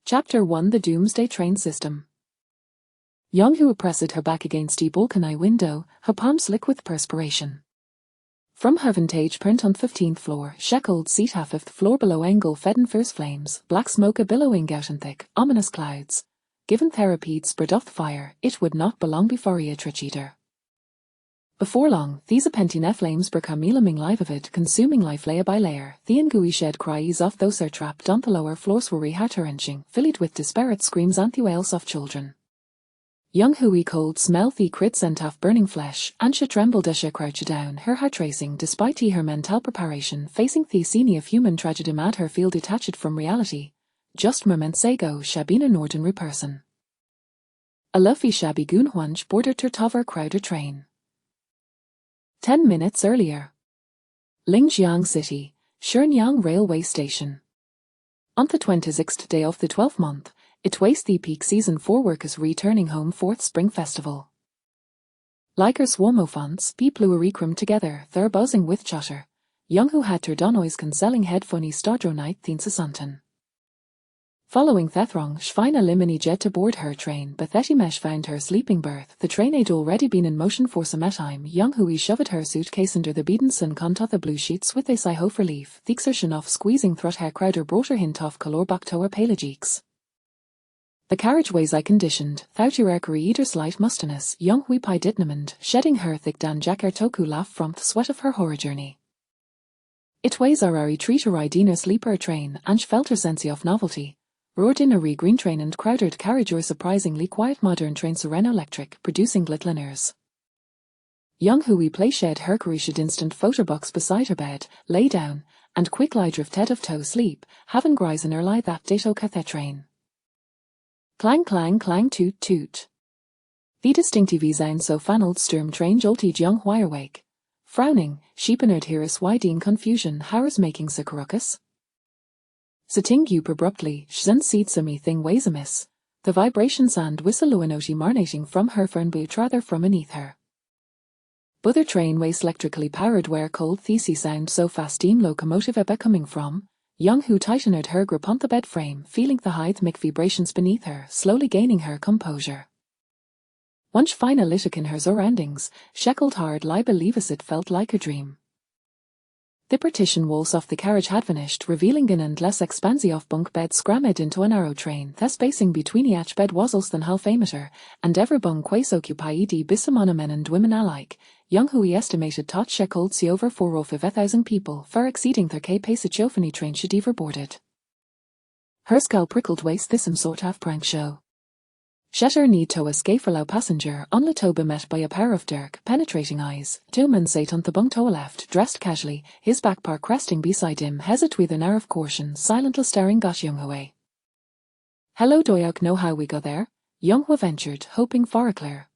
Chapter 1 The Doomsday Train System. Young Hu pressed her back against the balcony window, her palm slick with perspiration. From her vintage print on 15th floor, shackled seat half 5th floor below angle fed in fierce flames, black smoke a billowing out in thick, ominous clouds. Given therapede spread off the fire, it would not belong before a tricheater. Before long, these pentina flames become elaming live of it, consuming life layer by layer. The angui shed cries off those are trapped on the lower floors were heart-wrenching, filled with disparate screams and the wails of children. Young Hui cold smell the crit scent of burning flesh, and she trembled as she crouched down, her heart racing despite her mental preparation, facing the scene of human tragedy made her feel detached from reality. Just moments ago she had been an ordinary person. A luffy shabby goon wench boarded her tover crowded train. 10 minutes earlier. Lingjiang City, Shenyang Railway Station. On the 26th day of the 12th month, it was the peak season for workers returning home for the Spring Festival. Like her swarm of ants, people were recruited together, their buzzing with chatter. Young Hu had her donois cancelling headphone stadro night thin sasantan. Following Thethrong, Schweina Limini jet to board her train, but Thetimesh found her sleeping berth. The train had already been in motion for some time. Young Hui shoved her suitcase under the beaten sun conta the blue sheets with a sigh of relief. The exertion of squeezing through her crowder brought her hint of color back to her pelagiques. The carriageways I conditioned, thought your either slight mustiness. Young Hui pi ditnamond, shedding her thick dan jacker toku laugh from the sweat of her horror journey. It was our treat to ride in a sleeper train, and she felt her sense of novelty. Roared in a green train and crowded carriage or surprisingly quiet modern train sereno electric, producing little linners. Young Hui playshad her carished instant photo box beside her bed, lay down, and quick lie drifted of toe sleep, having grise in her lie that ditto cathet train. Clang clang clang toot toot. The distinctive sound so funneled sturm train jolted young Hui awake. Frowning, she penerd hearus wide in confusion howers making sick ruckus. Sitting up abruptly, shzen seed some thing ways amiss. The vibrations and whistle luinoti marnating from her fern boot rather from beneath her. Bother train ways electrically powered where cold thesis sound so fast steam locomotive ebe coming from. Young Hu tightened her grip on the bed frame, feeling the rhythmic vibrations beneath her, slowly gaining her composure. Once fina litic in her surroundings, shackled hard lie believe as it felt like a dream. The partition walls of the carriage had vanished, revealing an endless expanse bunk bed scrammed into a narrow train. The spacing between each bed was less than half a meter, and every bunk was occupied bissamana men and women alike. Young Hui estimated tot shekelled see over 4,000 people, far exceeding their K-Pace train should ever boarded. Her skull prickled waist this some sort of prank show. Shetter need to escape fellow passenger on Latoba met by a pair of dark, penetrating eyes. Two men sat on the bunk to left, dressed casually, his back park resting beside him, hesitant with an air of caution, silently staring got Young away. Hello, do you know how we got there? Young Hu ventured, hoping for a clear.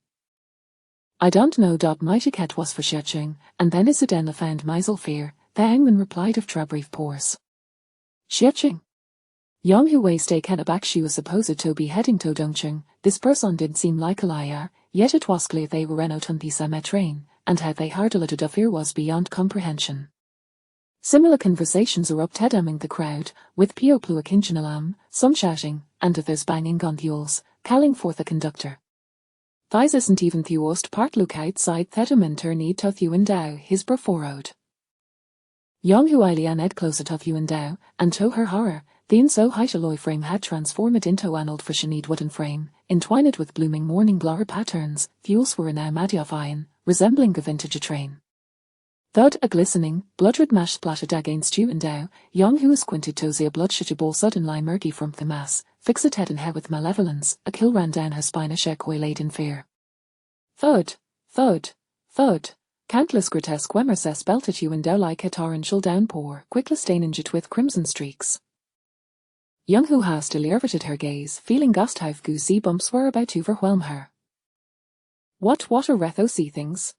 I don't know dot mighty cat was for shetching, and then is it then found mysel fear, the hangman replied of brief pores. Shetching? Young Hu was taken aback she was supposed to be heading to Dongcheng. This person did seem like a liar, yet it was clear they were out on the same train, and how they hardly of fear was beyond comprehension. Similar conversations erupted among the crowd, with Pio Pluakinchinalam, some shouting, and others banging on the oars, calling for the conductor. Thys isn't even the worst part look outside Thedominter need to Thuendao, his forward. Young Hu Ilian ed closer to Thuendao, and to her horror, the so height alloy frame had transformed into an old fashioned wooden frame, entwined with blooming morning glory patterns. Fuels were now made of iron, resembling a vintage train. Thud a glistening, blood-red mash splattered against Thuendao. Young Hu squinted to see a bloodshot ball suddenly murky from the mass, fixed head and hair with malevolence. A chill ran down her spine as she laid in fear. Thud, thud, thud. Countless grotesque wemerses belted Thuendao like a torrential downpour, quickly staining it with crimson streaks. Young Hu hastily averted her gaze, feeling gust-hive goosey bumps were about to overwhelm her. What a retho see things?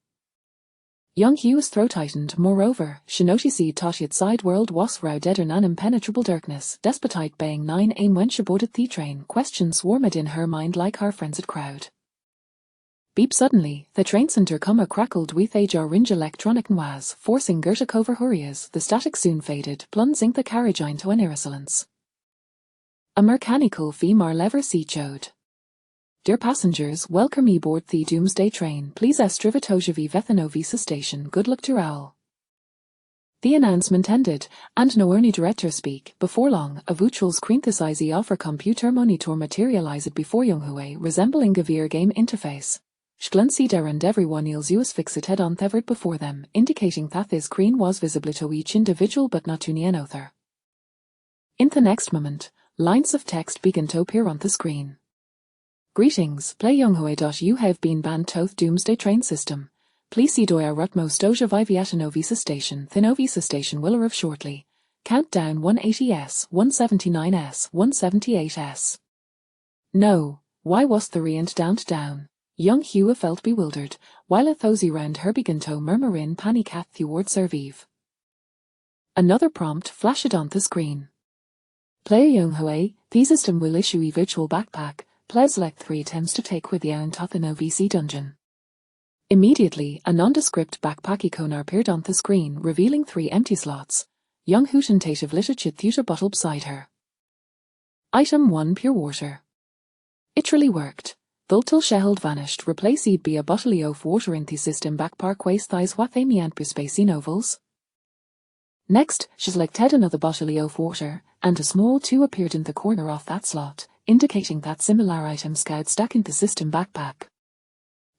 Young Hu's throat tightened. Moreover, she noticed thought its side world was routed in an impenetrable darkness. Despotite baying 9 aim when she boarded the train, questions swarmed in her mind like her frenzied crowd. Beep suddenly, the train center comma crackled with a orange electronic noise, forcing Gerta over hurries. The static soon faded, plunging the carriage into an irresolence. A mechanical female lever seat showed. Dear passengers, welcome aboard the Doomsday train. Please estrivatojevi Vethanovi station. Good luck to all. The announcement ended, and no early director speak. Before long, a virtual screen the size of a computer monitor materialized before Young-Hui, resembling a VR game interface. Shglunsi der and everyone else us fixed head on thevered before them, indicating that the screen was visible to each individual but not to another. In the next moment, lines of text began to appear on the screen. Greetings, play Young-Hui. You have been banned to the Doomsday train system. Please see doja rutmost doja Viviatanovi station. Thinovi station will arrive shortly. Countdown 180s, 179s, 178s. No, why was the rent down? Young-Hui felt bewildered, while a those round her began to murmur in panic at the word survive. Another prompt flashed on the screen. Play Young-Hui, the system will issue a virtual backpack. Please select 3 attempts to take with you into the VC dungeon. Immediately, a nondescript backpack icon appeared on the screen, revealing 3 empty slots. Young-Hui tentative literature theatre bottle beside her. Item 1 Pure water. It really worked. Thultil sheheld vanished, replaced by a bottle of water in the system backpack waste thighs what they meant per spacey novels. Next, she selected another bottle of water, and a small 2 appeared in the corner of that slot, indicating that similar items could stack in the system backpack.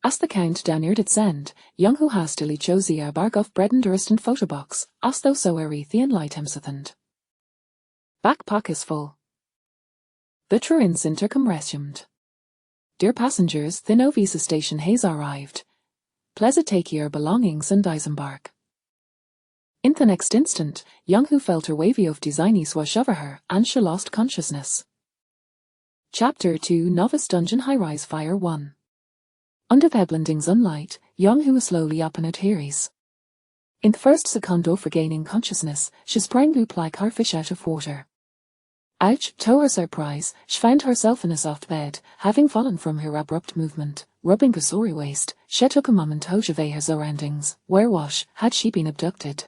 As the countdown neared its end, Young-Hui hastily chose a bag of bread and durst and photo box, as though so Erethian light himsethend. Backpack is full. The train intercom resumed. Dear passengers, the Novisa station has arrived. Please take your belongings and disembark. In the next instant, Young-Hui felt her wavy of designy swash over her, and she lost consciousness. Chapter 2 Novice Dungeon High-Rise Fire 1. Under the blinding sunlight, Young-Hui was slowly up in her theories. In the first second of regaining consciousness, she sprang up like her fish out of water. Ouch, to her surprise, she found herself in a soft bed, having fallen from her abrupt movement. Rubbing her sorry waist, she took a moment to survey her surroundings. Where was had she been abducted?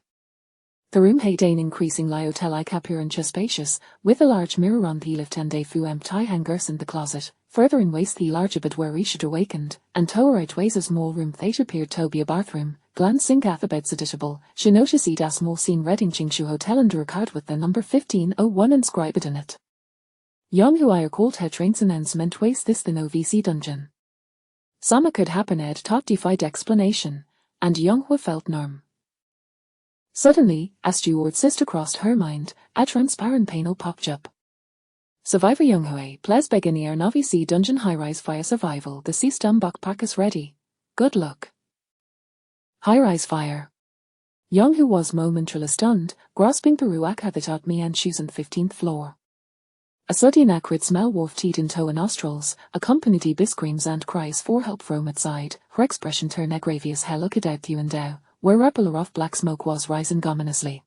The room had an increasingly hotel-like appearance, spacious, with a large mirror on the left and a few empty hangers in the closet. Further in waist the larger bed where she had awakened, and to her outways a small room that appeared to be a bathroom. Glancing at the bed's editable, she noticed a small scene reading Qingshu Hotel under a card with the number 1501 inscribed in it. Young-Hui called her train's announcement was this the no VC dungeon. Some could happen Ed thought defied explanation, and Young-Hui felt numb. Suddenly, as Stuart's sister crossed her mind, a transparent panel popped up. Survivor Young-Hui, please begin your Novice dungeon high-rise fire survival. The system backpack is ready. Good luck. High-rise fire. Young-Hui was momentarily stunned, grasping the ruaka that taught me and shoes on the 15th floor. A sudden acrid smell wafted into her nostrils, accompanied by screams and cries for help from outside. Her expression turned aggravious hell looked out you and down, where a pillar of black smoke was rising ominously.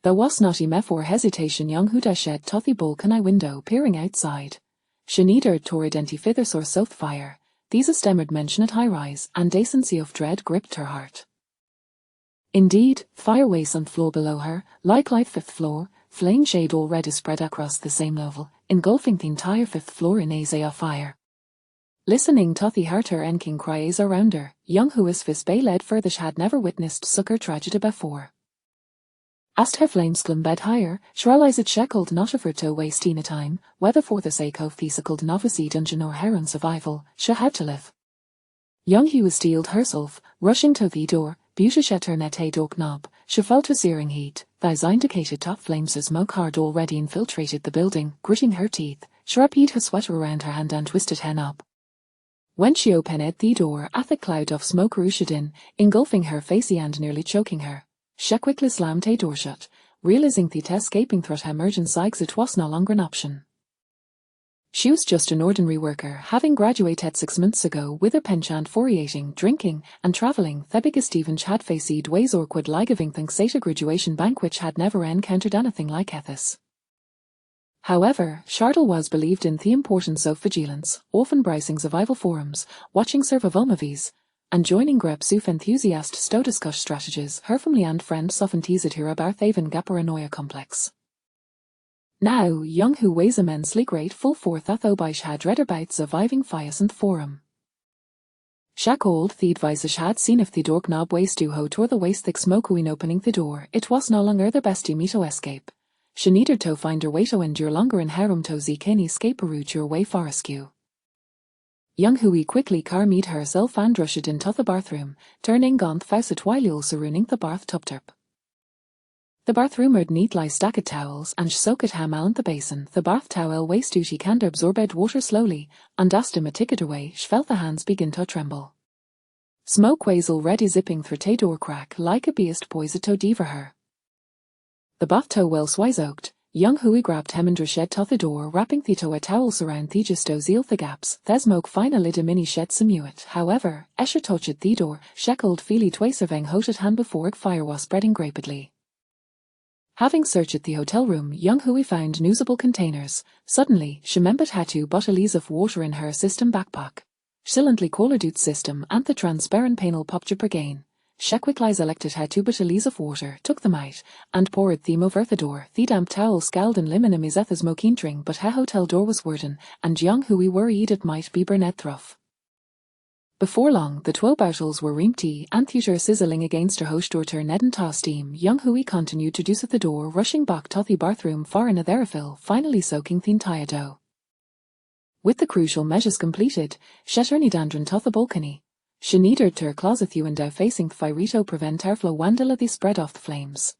There was not a for hesitation. Young-Hui shed to the balcony window, peering outside. She neither toward identity fither or south fire. These stemmered mention at high-rise, and decency of dread gripped her heart. Indeed, fireways on the floor below her, like 5th floor, flame shade already spread across the same level, engulfing the entire 5th floor in a of fire. Listening to the heart-wrenching cries around her, Young-Hui's fist led further. She had never witnessed such a tragedy before. As her flames climbed higher, she realized she could not afford to waste any time, whether for the sake of the so-called novice dungeon or her own survival. She had to live. Young-Hui steeled herself, rushing to the door. Beauty shed her net a door knob. She felt a searing heat. Those indicated top flames of smoke had already infiltrated the building. Gritting her teeth, she wrapped her sweater around her hand and twisted her knob. When she opened the door, a thick cloud of smoke rushed in, engulfing her face and nearly choking her. She quickly slammed a door shut, realizing that escaping through her emergency exit was no longer an option. She was just an ordinary worker, having graduated 6 months ago with a penchant for eating, drinking, and travelling. The biggest even she had faced ways awkward like giving thanks at a graduation bank which had never encountered anything like this. However, Shardle was believed in the importance of vigilance, often browsing survival forums, watching survival movies, and joining groups of enthusiasts to discuss strategies. Her family and friends often teased her about the Gap paranoia complex. Now, young who weighs immensely grateful for thathobaish had read about surviving Fiasant forum. Shakold Theadvisage had seen if the dork knob waist to ho tore the waist thick smoke in opening the door, it was no longer the best to meet escape. She needed to find her way to endure longer in harem to zikani escape a route your way forescue. Young Hui quickly car meet herself and rushed into the bathroom, turning on the faucet while also ruining the bath tub terp. The bathroom had neatly stacked towels and soaked ham in the basin. The bath towel waste she can't absorb water slowly, and as the ticket away, she felt the hands begin to tremble. Smoke was already zipping through the door crack like a beast poised to devour her. The bath towel swizoaked. Young Hui grabbed him and shed to the door, wrapping the towels around the just to seal the gaps. The smoke finally the mini shed simuit. However, Escher touched the door, shackled feely twice surveying hoted hand before fire was spreading rapidly. Having searched the hotel room, young Hui found usable containers. Suddenly, she remembered had 2 bottles of water in her system backpack. Silently colored out system and the transparent panel popped up again. She quickly selected had 2 bottles of water, took them out, and poured them over the door. The damp towel scald and limon is smoking drink, but her hotel door was warden, and young Hui worried it might be Burnett Thruff. Before long, the 12 bottles were empty, and theatre sizzling against her host door turned into steam. Young Hui continued to deuce at the door, rushing back to the bathroom far in a therapil, finally soaking the entire dough. With the crucial measures completed, she turned dandron to the balcony. She needed her closet window facing the fire to prevent airflow wandala the spread off the flames.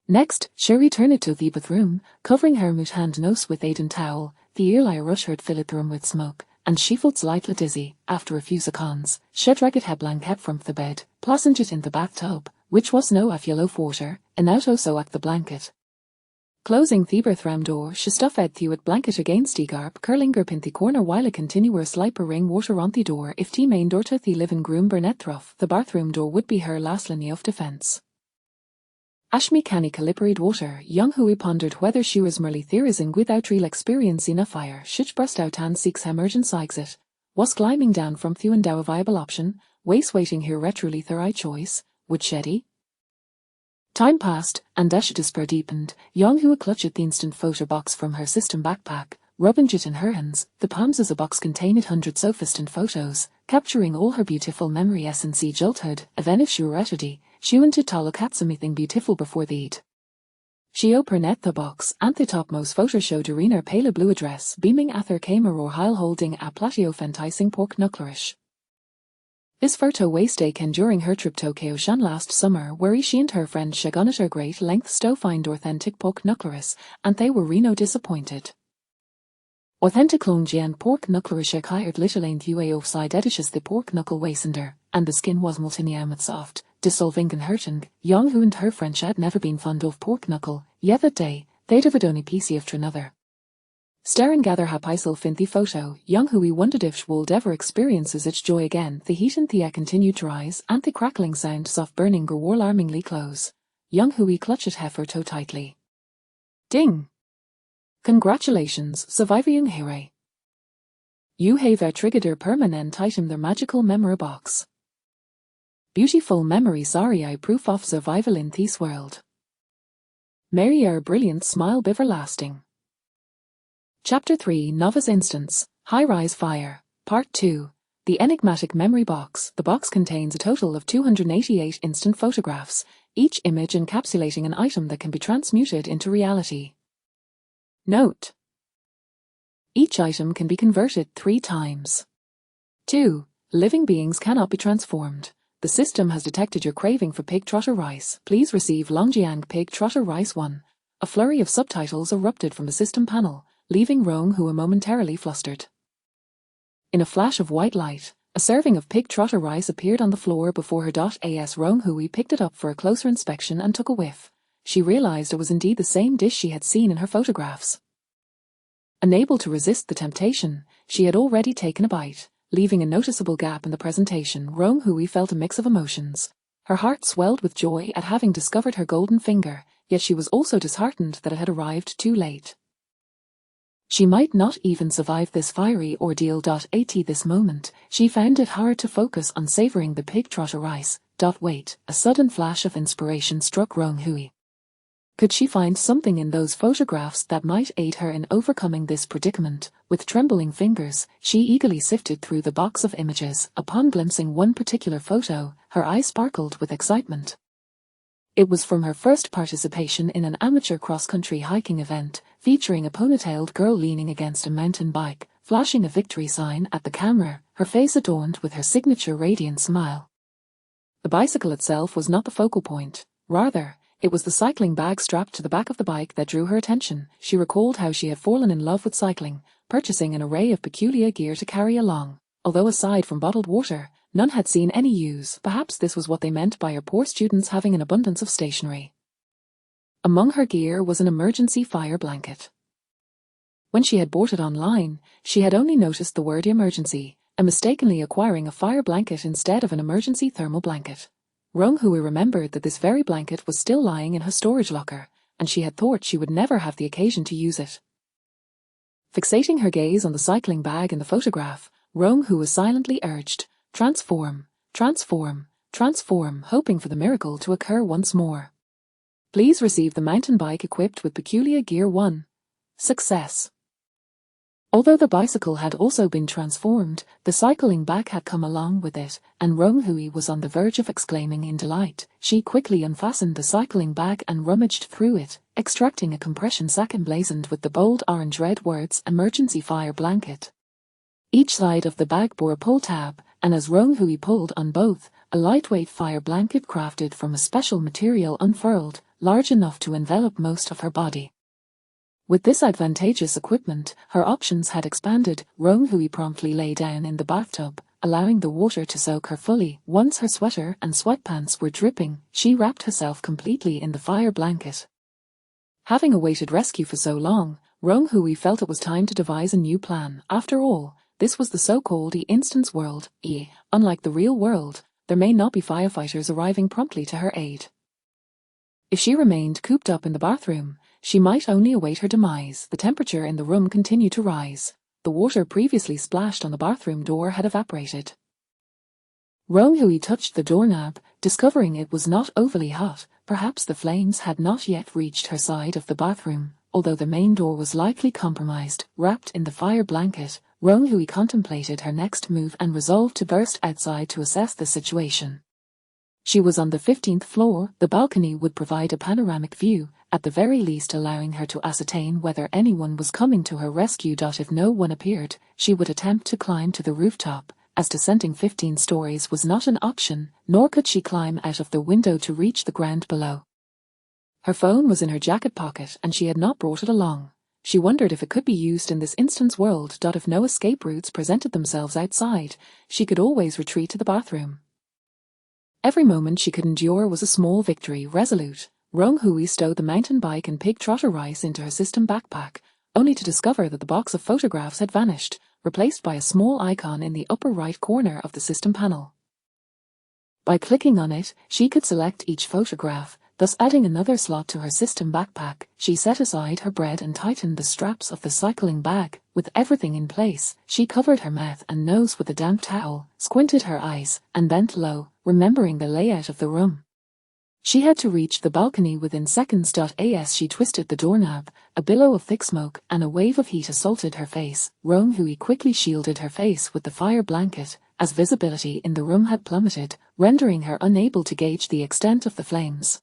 Next, she returned to the bathroom, covering her mute hand nose with aid and towel. The earlier rush heard filled the room with smoke, and she felt slightly dizzy. After a few seconds, she dragged her blanket from the bed, plunged it in the bathtub, which was no a full of water, and out also at the blanket. Closing the bathroom door, she stuffed the wet blanket against the garb, curling grip in the corner while a continuous sliper ring water on the door. If the main door to the living room Burnett Thruff, the bathroom door would be her last line of defense. Ashmi canny calibrate water, young Hui pondered whether she was merely theorizing without real experience in a fire. Should burst out and seeks emergency exit. Was climbing down from the window a viable option? Was waiting here retrally the right choice? Would Shetty? Time passed, and as despair deepened, young Hui clutched the instant photo box from her system backpack, rubbing it in her hands. The palms as a box contained hundreds of instant photos, capturing all her beautiful memory essence childhood. Even if she were ready, she wanted to look at something beautiful before the eat. She opened the box, and the topmost photo showed Irina pale blue dress, beaming at her camera or while holding a platio of enticing pork knucklerish. This photo was taken during her trip to Kyoto last summer, where she and her friend shagun at her great lengths to find authentic pork knuckleris, and they were reno disappointed. Authentic Longian pork knuckleris hired little ain't ua offside edishes the pork knuckle wasender, and the skin was multiniamid soft, dissolving and hurting. Young Hui and her friend had never been fond of pork knuckle, yet that day, they'd have it only piece after another. Staring gather hapisel in the photo, young Hui wondered if she would ever experiences its joy again. The heat and the air continued to rise, and the crackling sound soft burning grew alarmingly close. Young Hui clutched heifer toe tightly. Ding! Congratulations, survivor young hero. You have triggered a permanent item their magical memory box. Beautiful memories are a proof of survival in this world. Merry our brilliant smile everlasting. Chapter 3 Novice Instance, High-Rise Fire, Part 2, The Enigmatic Memory Box. The box contains a total of 288 instant photographs, each image encapsulating an item that can be transmuted into reality. Note: each item can be converted 3 times. 2. Living beings cannot be transformed. The system has detected your craving for pig trotter rice. Please receive Longjiang Pig Trotter Rice 1. A flurry of subtitles erupted from the system panel, leaving Rong Hui momentarily flustered. In a flash of white light, a serving of pig trotter rice appeared on the floor before her. As Rong Hui picked it up for a closer inspection and took a whiff, she realized it was indeed the same dish she had seen in her photographs. Unable to resist the temptation, she had already taken a bite, leaving a noticeable gap in the presentation. Rong Hui felt a mix of emotions. Her heart swelled with joy at having discovered her golden finger, yet she was also disheartened that it had arrived too late. She might not even survive this fiery ordeal. At this moment, she found it hard to focus on savoring the pig trotter rice. Wait, a sudden flash of inspiration struck Rong Hui. Could she find something in those photographs that might aid her in overcoming this predicament? With trembling fingers, she eagerly sifted through the box of images. Upon glimpsing one particular photo, her eyes sparkled with excitement. It was from her first participation in an amateur cross-country hiking event, featuring a ponytailed girl leaning against a mountain bike, flashing a victory sign at the camera, her face adorned with her signature radiant smile. The bicycle itself was not the focal point. Rather, it was the cycling bag strapped to the back of the bike that drew her attention. She recalled how she had fallen in love with cycling, purchasing an array of peculiar gear to carry along. Although aside from bottled water, none had seen any use. Perhaps this was what they meant by our poor students having an abundance of stationery. Among her gear was an emergency fire blanket. When she had bought it online, she had only noticed the word emergency, and mistakenly acquiring a fire blanket instead of an emergency thermal blanket. Rong-hui remembered that this very blanket was still lying in her storage locker, and she had thought she would never have the occasion to use it. Fixating her gaze on the cycling bag in the photograph, Rong-hui silently urged, "Transform, transform, transform," hoping for the miracle to occur once more. "Please receive the mountain bike equipped with peculiar gear 1. Success." Although the bicycle had also been transformed, the cycling bag had come along with it, and Rong-hui was on the verge of exclaiming in delight. She quickly unfastened the cycling bag and rummaged through it, extracting a compression sack emblazoned with the bold orange-red words "Emergency Fire Blanket." Each side of the bag bore a pull tab, and as Rong-hui pulled on both, a lightweight fire blanket crafted from a special material unfurled, large enough to envelop most of her body. With this advantageous equipment, her options had expanded. Rong-hui promptly lay down in the bathtub, allowing the water to soak her fully. Once her sweater and sweatpants were dripping, she wrapped herself completely in the fire blanket. Having awaited rescue for so long, Rong-hui felt it was time to devise a new plan. After all, this was the so-called e-instance world. Unlike the real world, there may not be firefighters arriving promptly to her aid. If she remained cooped up in the bathroom, she might only await her demise. The temperature in the room continued to rise. The water previously splashed on the bathroom door had evaporated. Rong-hui touched the doorknob, discovering it was not overly hot. Perhaps the flames had not yet reached her side of the bathroom. Although the main door was likely compromised, wrapped in the fire blanket, Rong-hui contemplated her next move and resolved to burst outside to assess the situation. She was on the 15th floor. The balcony would provide a panoramic view, at the very least allowing her to ascertain whether anyone was coming to her rescue. If no one appeared, she would attempt to climb to the rooftop, as descending 15 stories was not an option, nor could she climb out of the window to reach the ground below. Her phone was in her jacket pocket and she had not brought it along. She wondered if it could be used in this instance world. If no escape routes presented themselves outside, she could always retreat to the bathroom. Every moment she could endure was a small victory. Resolute, Rong-hui stowed the mountain bike and pig trotter rice into her system backpack, only to discover that the box of photographs had vanished, replaced by a small icon in the upper right corner of the system panel. By clicking on it, she could select each photograph, thus adding another slot to her system backpack. She set aside her bread and tightened the straps of the cycling bag. With everything in place, she covered her mouth and nose with a damp towel, squinted her eyes, and bent low, remembering the layout of the room. She had to reach the balcony within seconds. As she twisted the doorknob, a billow of thick smoke and a wave of heat assaulted her face. Rong-hui quickly shielded her face with the fire blanket, as visibility in the room had plummeted, rendering her unable to gauge the extent of the flames.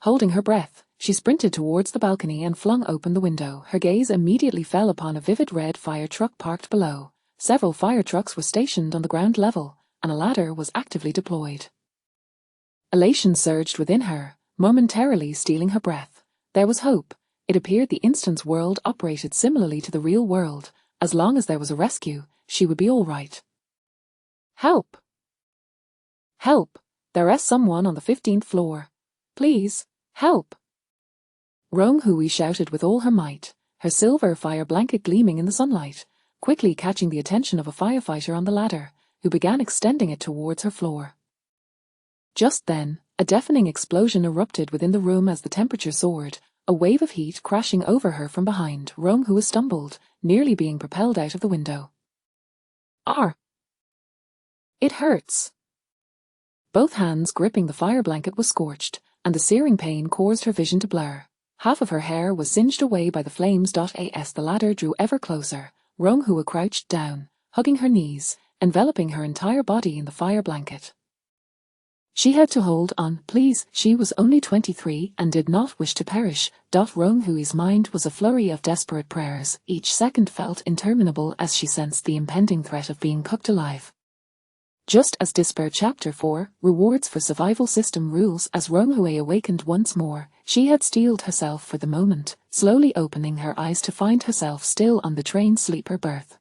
Holding her breath, she sprinted towards the balcony and flung open the window. Her gaze immediately fell upon a vivid red fire truck parked below. Several fire trucks were stationed on the ground level, and a ladder was actively deployed. Elation surged within her, momentarily stealing her breath. There was hope. It appeared the instance world operated similarly to the real world. As long as there was a rescue, she would be all right. "Help! Help! There is someone on the 15th floor. Please, help!" Rong-hui shouted with all her might, her silver fire blanket gleaming in the sunlight, quickly catching the attention of a firefighter on the ladder, who began extending it towards her floor. Just then, a deafening explosion erupted within the room as the temperature soared, a wave of heat crashing over her from behind. Rong-hui stumbled, nearly being propelled out of the window. "Arr! It hurts!" Both hands gripping the fire blanket was scorched, and the searing pain caused her vision to blur. Half of her hair was singed away by the flames. As the ladder drew ever closer, Ronghua crouched down, hugging her knees, enveloping her entire body in the fire blanket. She had to hold on, please. She was only 23 and did not wish to perish. Ronghui's mind was a flurry of desperate prayers. Each second felt interminable as she sensed the impending threat of being cooked alive. Just as Despair Chapter 4, Rewards for Survival System rules. As Ronghua awakened once more, she had steeled herself for the moment, slowly opening her eyes to find herself still on the train sleeper berth.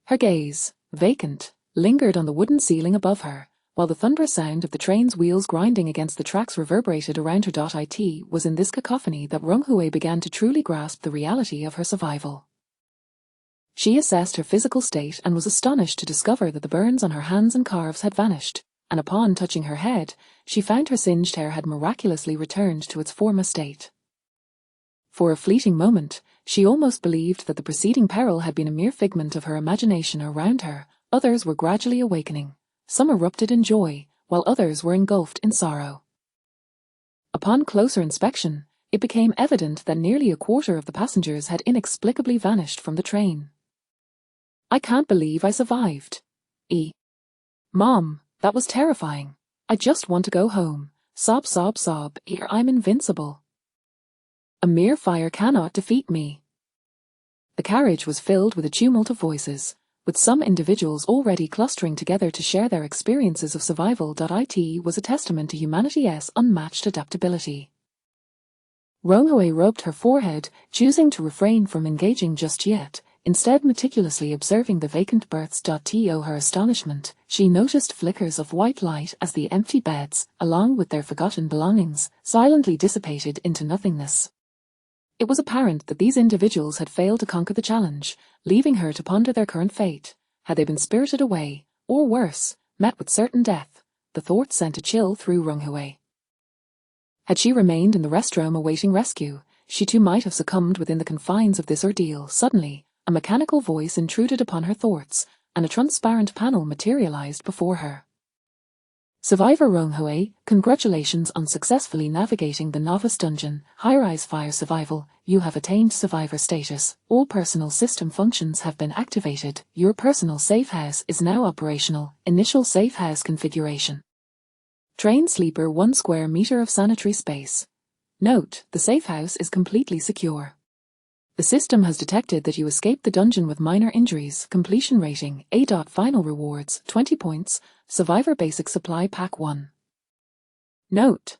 Her gaze, vacant, lingered on the wooden ceiling above her, while the thunderous sound of the train's wheels grinding against the tracks reverberated around her. It was in this cacophony that Ronghua began to truly grasp the reality of her survival. She assessed her physical state and was astonished to discover that the burns on her hands and calves had vanished, and upon touching her head, she found her singed hair had miraculously returned to its former state. For a fleeting moment, she almost believed that the preceding peril had been a mere figment of her imagination. Around her, others were gradually awakening. Some erupted in joy, while others were engulfed in sorrow. Upon closer inspection, it became evident that nearly a quarter of the passengers had inexplicably vanished from the train. "I can't believe I survived. Mom, that was terrifying. I just want to go home. Sob, sob, sob. Here I'm invincible. A mere fire cannot defeat me." The carriage was filled with a tumult of voices, with some individuals already clustering together to share their experiences of survival. It was a testament to humanity's unmatched adaptability. Ronghua rubbed her forehead, choosing to refrain from engaging just yet, instead meticulously observing the vacant berths. To her astonishment, she noticed flickers of white light as the empty beds, along with their forgotten belongings, silently dissipated into nothingness. It was apparent that these individuals had failed to conquer the challenge, leaving her to ponder their current fate. Had they been spirited away, or worse, met with certain death? The thought sent a chill through Ronghua. Had she remained in the restroom awaiting rescue, she too might have succumbed within the confines of this ordeal. Suddenly, a mechanical voice intruded upon her thoughts, and a transparent panel materialized before her. "Survivor Ronghua, congratulations on successfully navigating the novice dungeon, high-rise fire survival. You have attained survivor status. All personal system functions have been activated. Your personal safe house is now operational. Initial safe house configuration. Train sleeper 1 square meter of sanitary space. Note, the safe house is completely secure. The system has detected that you escaped the dungeon with minor injuries. Completion rating A. Final rewards 20 points. Survivor Basic Supply Pack 1. Note: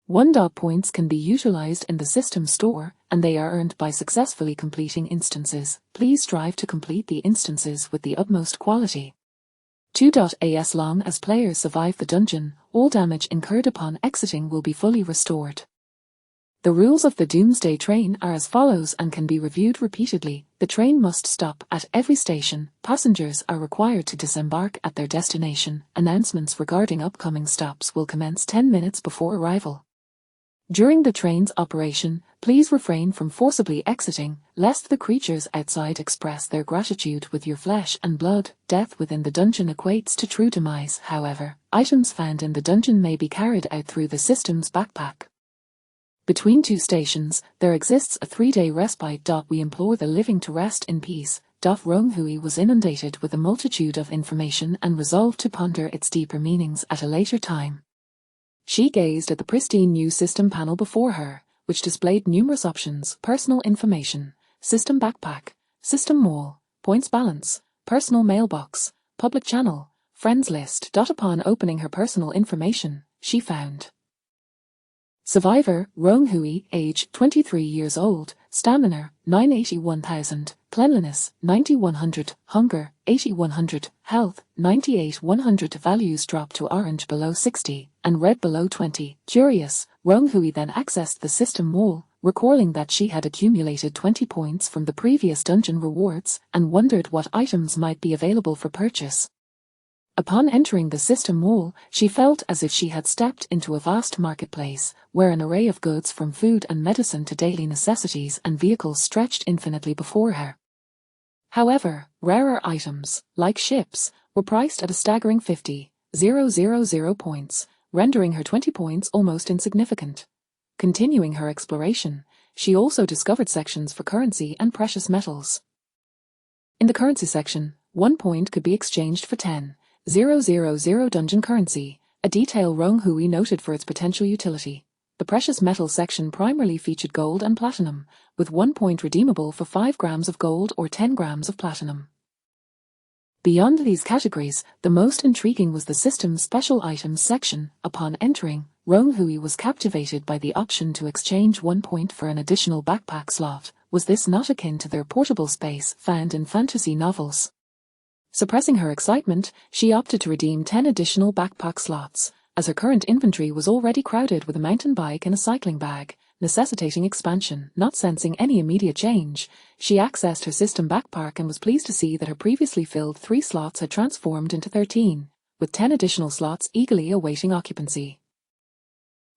1. Points can be utilized in the system store, and they are earned by successfully completing instances. Please strive to complete the instances with the utmost quality. 2. As long as players survive the dungeon, all damage incurred upon exiting will be fully restored. The rules of the Doomsday train are as follows and can be reviewed repeatedly. The train must stop at every station. Passengers are required to disembark at their destination. Announcements regarding upcoming stops will commence 10 minutes before arrival. During the train's operation, please refrain from forcibly exiting, lest the creatures outside express their gratitude with your flesh and blood. Death within the dungeon equates to true demise. However, items found in the dungeon may be carried out through the system's backpack. Between 2 stations, there exists a 3-day respite. We implore the living to rest in peace. Ronghua was inundated with a multitude of information and resolved to ponder its deeper meanings at a later time. She gazed at the pristine new system panel before her, which displayed numerous options: personal information, system backpack, system mall, points balance, personal mailbox, public channel, friends list. Upon opening her personal information, she found Survivor, Ronghua, age 23 years old, stamina 981,000, cleanliness 9100, hunger 8100, health 98,100. Values drop to orange below 60 and red below 20. Curious, Ronghua then accessed the system wall, recalling that she had accumulated 20 points from the previous dungeon rewards and wondered what items might be available for purchase. Upon entering the system wall, she felt as if she had stepped into a vast marketplace, where an array of goods from food and medicine to daily necessities and vehicles stretched infinitely before her. However, rarer items, like ships, were priced at a staggering 50,000 points, rendering her 20 points almost insignificant. Continuing her exploration, she also discovered sections for currency and precious metals. In the currency section, 1 point could be exchanged for 10,000 dungeon currency, a detail Rong Hui noted for its potential utility. The precious metal section primarily featured gold and platinum, with 1 point redeemable for 5 grams of gold or 10 grams of platinum. Beyond these categories, the most intriguing was the system's special items section. Upon entering, Rong Hui was captivated by the option to exchange 1 point for an additional backpack slot. Was this not akin to their portable space found in fantasy novels? Suppressing her excitement, she opted to redeem 10 additional backpack slots, as her current inventory was already crowded with a mountain bike and a cycling bag, necessitating expansion. Not sensing any immediate change, she accessed her system backpack and was pleased to see that her previously filled 3 slots had transformed into 13, with 10 additional slots eagerly awaiting occupancy.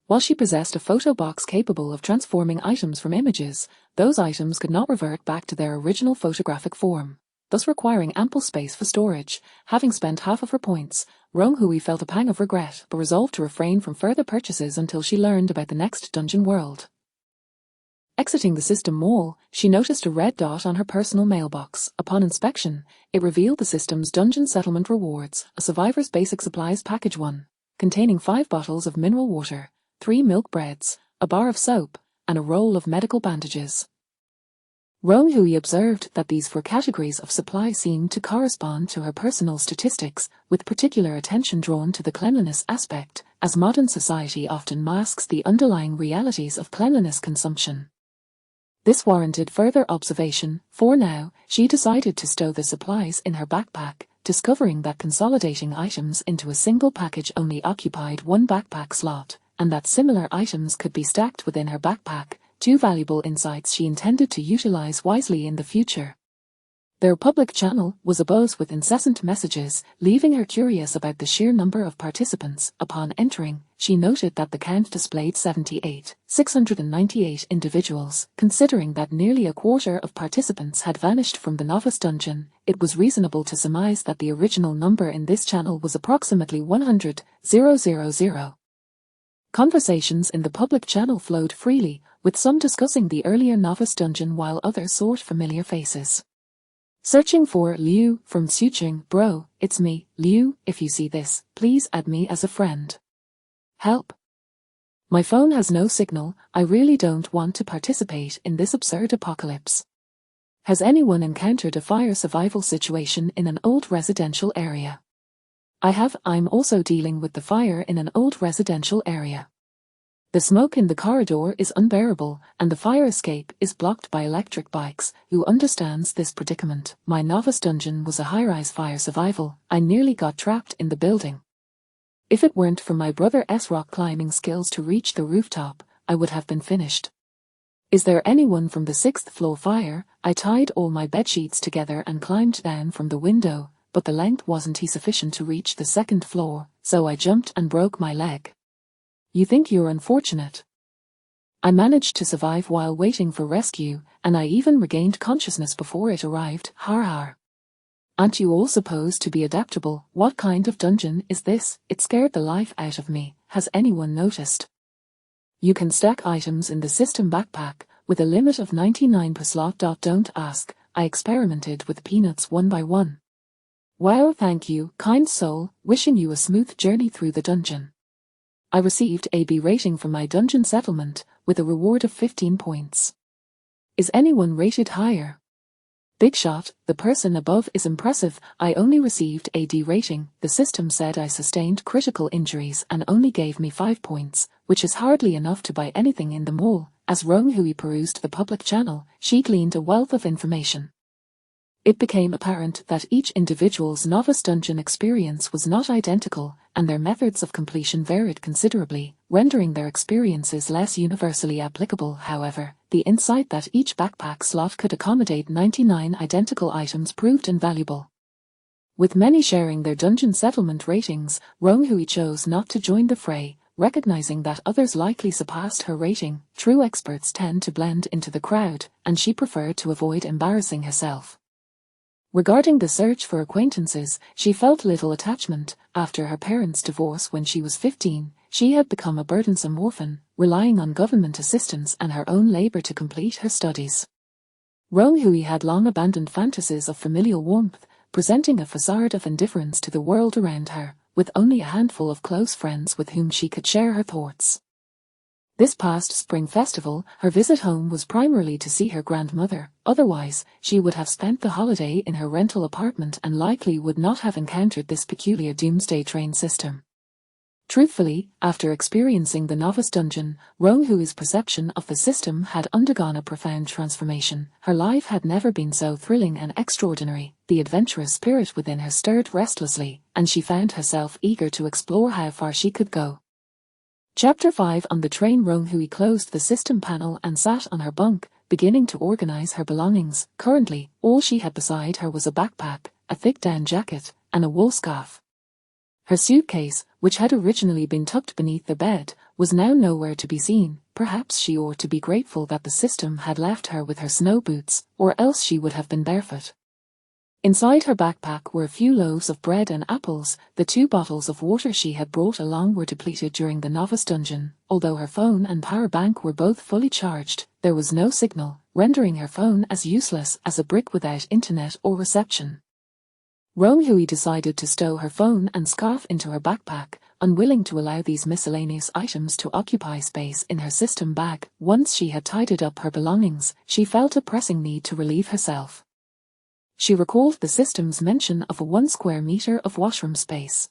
While she possessed a photo box capable of transforming items from images, those items could not revert back to their original photographic form, thus requiring ample space for storage. Having spent half of her points, Rong Hui felt a pang of regret but resolved to refrain from further purchases until she learned about the next dungeon world. Exiting the system mall, she noticed a red dot on her personal mailbox. Upon inspection, it revealed the system's dungeon settlement rewards, a survivor's basic supplies package 1, containing 5 bottles of mineral water, 3 milk breads, a bar of soap, and a roll of medical bandages. Rong Hui observed that these 4 categories of supply seemed to correspond to her personal statistics, with particular attention drawn to the cleanliness aspect, as modern society often masks the underlying realities of cleanliness consumption. This warranted further observation. For now, she decided to stow the supplies in her backpack, discovering that consolidating items into a single package only occupied 1 backpack slot, and that similar items could be stacked within her backpack, 2 valuable insights she intended to utilize wisely in the future. Their public channel was abuzz with incessant messages, leaving her curious about the sheer number of participants. Upon entering, she noted that the count displayed 78,698 individuals. Considering that nearly a quarter of participants had vanished from the novice dungeon, it was reasonable to surmise that the original number in this channel was approximately 100,000. Conversations in the public channel flowed freely, with some discussing the earlier novice dungeon while others sought familiar faces. Searching for Liu from Suching. Bro, it's me, Liu. If you see this, please add me as a friend. Help. My phone has no signal. I really don't want to participate in this absurd apocalypse. Has anyone encountered a fire survival situation in an old residential area? I have. I'm also dealing with the fire in an old residential area. The smoke in the corridor is unbearable, and the fire escape is blocked by electric bikes. Who understands this predicament? My novice dungeon was a high-rise fire survival. I nearly got trapped in the building. If it weren't for my brother's rock climbing skills to reach the rooftop, I would have been finished. Is there anyone from the 6th floor fire? I tied all my bedsheets together and climbed down from the window, but the length wasn't sufficient to reach the 2nd floor, so I jumped and broke my leg. You think you're unfortunate? I managed to survive while waiting for rescue, and I even regained consciousness before it arrived. Har har. Aren't you all supposed to be adaptable? What kind of dungeon is this? It scared the life out of me. Has anyone noticed? You can stack items in the system backpack, with a limit of 99 per slot. Don't ask. I experimented with peanuts 1 by 1. Wow, thank you, kind soul. Wishing you a smooth journey through the dungeon. I received a B rating from my dungeon settlement, with a reward of 15 points. Is anyone rated higher? Big shot, the person above is impressive. I only received a D rating. The system said I sustained critical injuries and only gave me 5 points, which is hardly enough to buy anything in the mall. As Rong Hui perused the public channel, she gleaned a wealth of information. It became apparent that each individual's novice dungeon experience was not identical, and their methods of completion varied considerably, rendering their experiences less universally applicable. However, the insight that each backpack slot could accommodate 99 identical items proved invaluable. With many sharing their dungeon settlement ratings, Rong Hui chose not to join the fray, recognizing that others likely surpassed her rating. True experts tend to blend into the crowd, and she preferred to avoid embarrassing herself. Regarding the search for acquaintances, she felt little attachment. After her parents' divorce when she was 15, she had become a burdensome orphan, relying on government assistance and her own labor to complete her studies. Rong Hui had long abandoned fantasies of familial warmth, presenting a facade of indifference to the world around her, with only a handful of close friends with whom she could share her thoughts. This past spring festival, her visit home was primarily to see her grandmother. Otherwise, she would have spent the holiday in her rental apartment and likely would not have encountered this peculiar Doomsday train system. Truthfully, after experiencing the novice dungeon, Rong Hui's perception of the system had undergone a profound transformation. Her life had never been so thrilling and extraordinary. The adventurous spirit within her stirred restlessly, and she found herself eager to explore how far she could go. Chapter 5. On the train, Rong Hui closed the system panel and sat on her bunk, beginning to organize her belongings. Currently, all she had beside her was a backpack, a thick down jacket, and a wool scarf. Her suitcase, which had originally been tucked beneath the bed, was now nowhere to be seen. Perhaps she ought to be grateful that the system had left her with her snow boots, or else she would have been barefoot. Inside her backpack were a few loaves of bread and apples. The 2 bottles of water she had brought along were depleted during the novice dungeon. Although her phone and power bank were both fully charged, there was no signal, rendering her phone as useless as a brick without internet or reception. Rong Hui decided to stow her phone and scarf into her backpack, unwilling to allow these miscellaneous items to occupy space in her system bag. Once she had tidied up her belongings, she felt a pressing need to relieve herself. She recalled the system's mention of a 1 square meter of washroom space.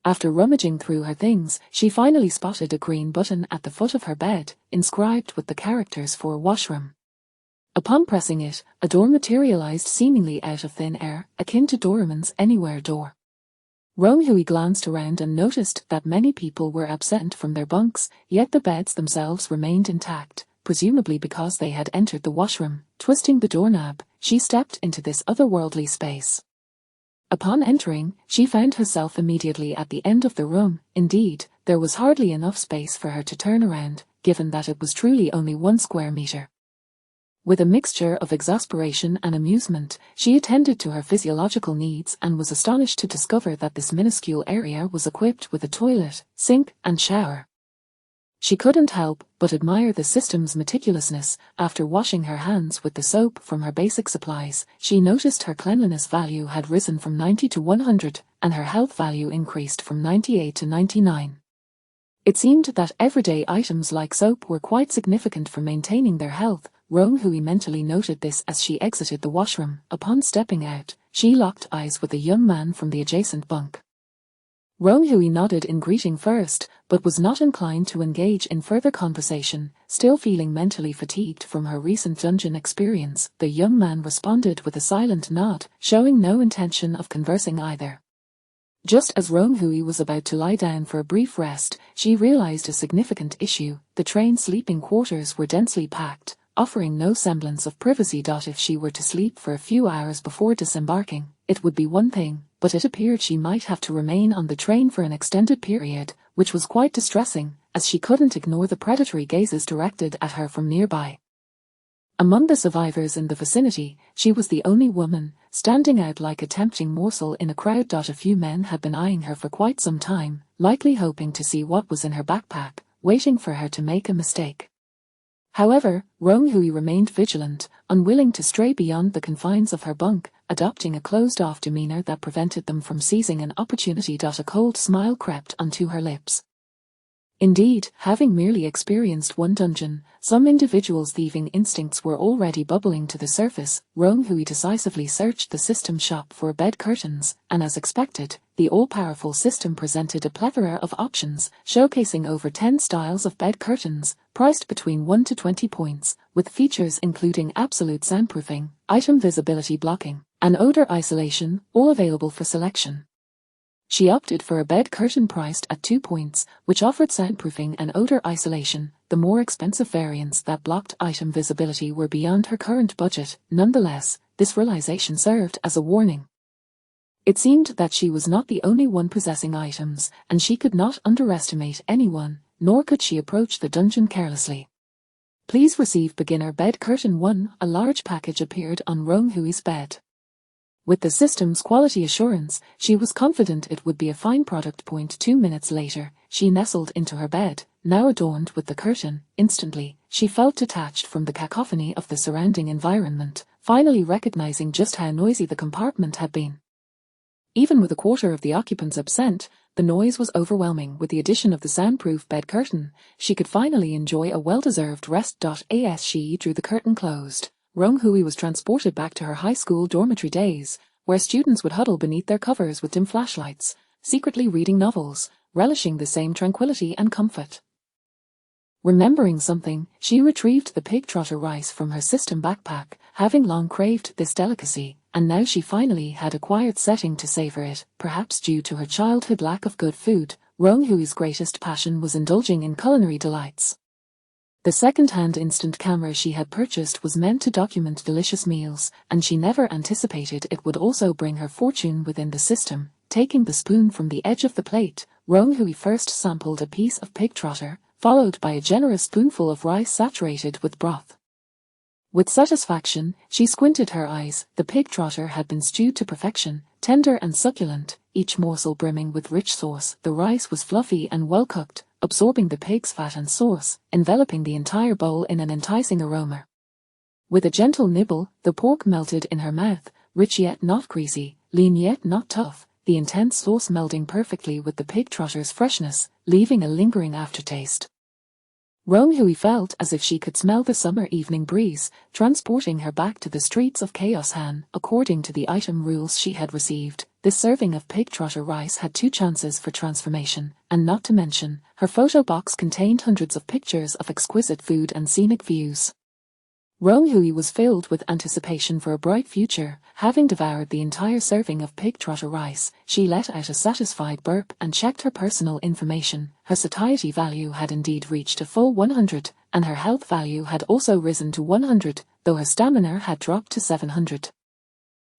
After rummaging through her things, she finally spotted a green button at the foot of her bed, inscribed with the characters for washroom. Upon pressing it, a door materialized seemingly out of thin air, akin to Doraemon's Anywhere door. Rong Hui glanced around and noticed that many people were absent from their bunks, yet the beds themselves remained intact, presumably because they had entered the washroom. Twisting the doorknob, she stepped into this otherworldly space. Upon entering, she found herself immediately at the end of the room. Indeed, there was hardly enough space for her to turn around, given that it was truly only 1 square meter. With a mixture of exasperation and amusement, she attended to her physiological needs and was astonished to discover that this minuscule area was equipped with a toilet, sink, and shower. She couldn't help but admire the system's meticulousness. After washing her hands with the soap from her basic supplies, she noticed her cleanliness value had risen from 90 to 100, and her health value increased from 98 to 99. It seemed that everyday items like soap were quite significant for maintaining their health. Rong Hui mentally noted this as she exited the washroom. Upon stepping out, she locked eyes with a young man from the adjacent bunk. Rong Hui nodded in greeting first, but was not inclined to engage in further conversation. Still feeling mentally fatigued from her recent dungeon experience, the young man responded with a silent nod, showing no intention of conversing either. Just as Rong Hui was about to lie down for a brief rest, she realized a significant issue. The train sleeping quarters were densely packed, offering no semblance of privacy. If she were to sleep for a few hours before disembarking, it would be one thing, but it appeared she might have to remain on the train for an extended period, which was quite distressing, as she couldn't ignore the predatory gazes directed at her from nearby. Among the survivors in the vicinity, she was the only woman, standing out like a tempting morsel in a crowd. A few men had been eyeing her for quite some time, likely hoping to see what was in her backpack, waiting for her to make a mistake. However, Rong Hui remained vigilant, unwilling to stray beyond the confines of her bunk, adopting a closed-off demeanor that prevented them from seizing an opportunity. A cold smile crept onto her lips. Indeed, having merely experienced one dungeon, some individuals' thieving instincts were already bubbling to the surface. Rong Hui decisively searched the system shop for bed curtains, and as expected, the all-powerful system presented a plethora of options, showcasing over 10 styles of bed curtains, priced between 1 to 20 points, with features including absolute soundproofing, item visibility blocking, and odor isolation, all available for selection. She opted for a bed curtain priced at 2 points, which offered soundproofing and odor isolation. The more expensive variants that blocked item visibility were beyond her current budget. Nonetheless, this realization served as a warning. It seemed that she was not the only one possessing items, and she could not underestimate anyone, nor could she approach the dungeon carelessly. Please receive beginner bed curtain 1. A large package appeared on Rong Hui's bed. With the system's quality assurance, she was confident it would be a fine product. 2 minutes later, she nestled into her bed, now adorned with the curtain. Instantly, she felt detached from the cacophony of the surrounding environment, finally recognizing just how noisy the compartment had been. Even with a quarter of the occupants absent, the noise was overwhelming. With the addition of the soundproof bed curtain, she could finally enjoy a well-deserved rest. As she drew the curtain closed, Rong Hui was transported back to her high school dormitory days, where students would huddle beneath their covers with dim flashlights, secretly reading novels, relishing the same tranquility and comfort. Remembering something, she retrieved the pig trotter rice from her system backpack, having long craved this delicacy, and now she finally had a quiet setting to savor it. Perhaps due to her childhood lack of good food, Rong Hui's greatest passion was indulging in culinary delights. The second-hand instant camera she had purchased was meant to document delicious meals, and she never anticipated it would also bring her fortune within the system. Taking the spoon from the edge of the plate, Rong Hui first sampled a piece of pig trotter, followed by a generous spoonful of rice saturated with broth. With satisfaction, she squinted her eyes. The pig trotter had been stewed to perfection, tender and succulent, each morsel brimming with rich sauce. The rice was fluffy and well cooked, absorbing the pig's fat and sauce, enveloping the entire bowl in an enticing aroma. With a gentle nibble, the pork melted in her mouth, rich yet not greasy, lean yet not tough, the intense sauce melding perfectly with the pig trotter's freshness, leaving a lingering aftertaste. Rong Hui felt as if she could smell the summer evening breeze, transporting her back to the streets of Chaos Han. According to the item rules she had received, this serving of pig trotter rice had 2 chances for transformation, and not to mention, her photo box contained hundreds of pictures of exquisite food and scenic views. Rong Hui was filled with anticipation for a bright future. Having devoured the entire serving of pig trotter rice, she let out a satisfied burp and checked her personal information. Her satiety value had indeed reached a full 100, and her health value had also risen to 100, though her stamina had dropped to 700.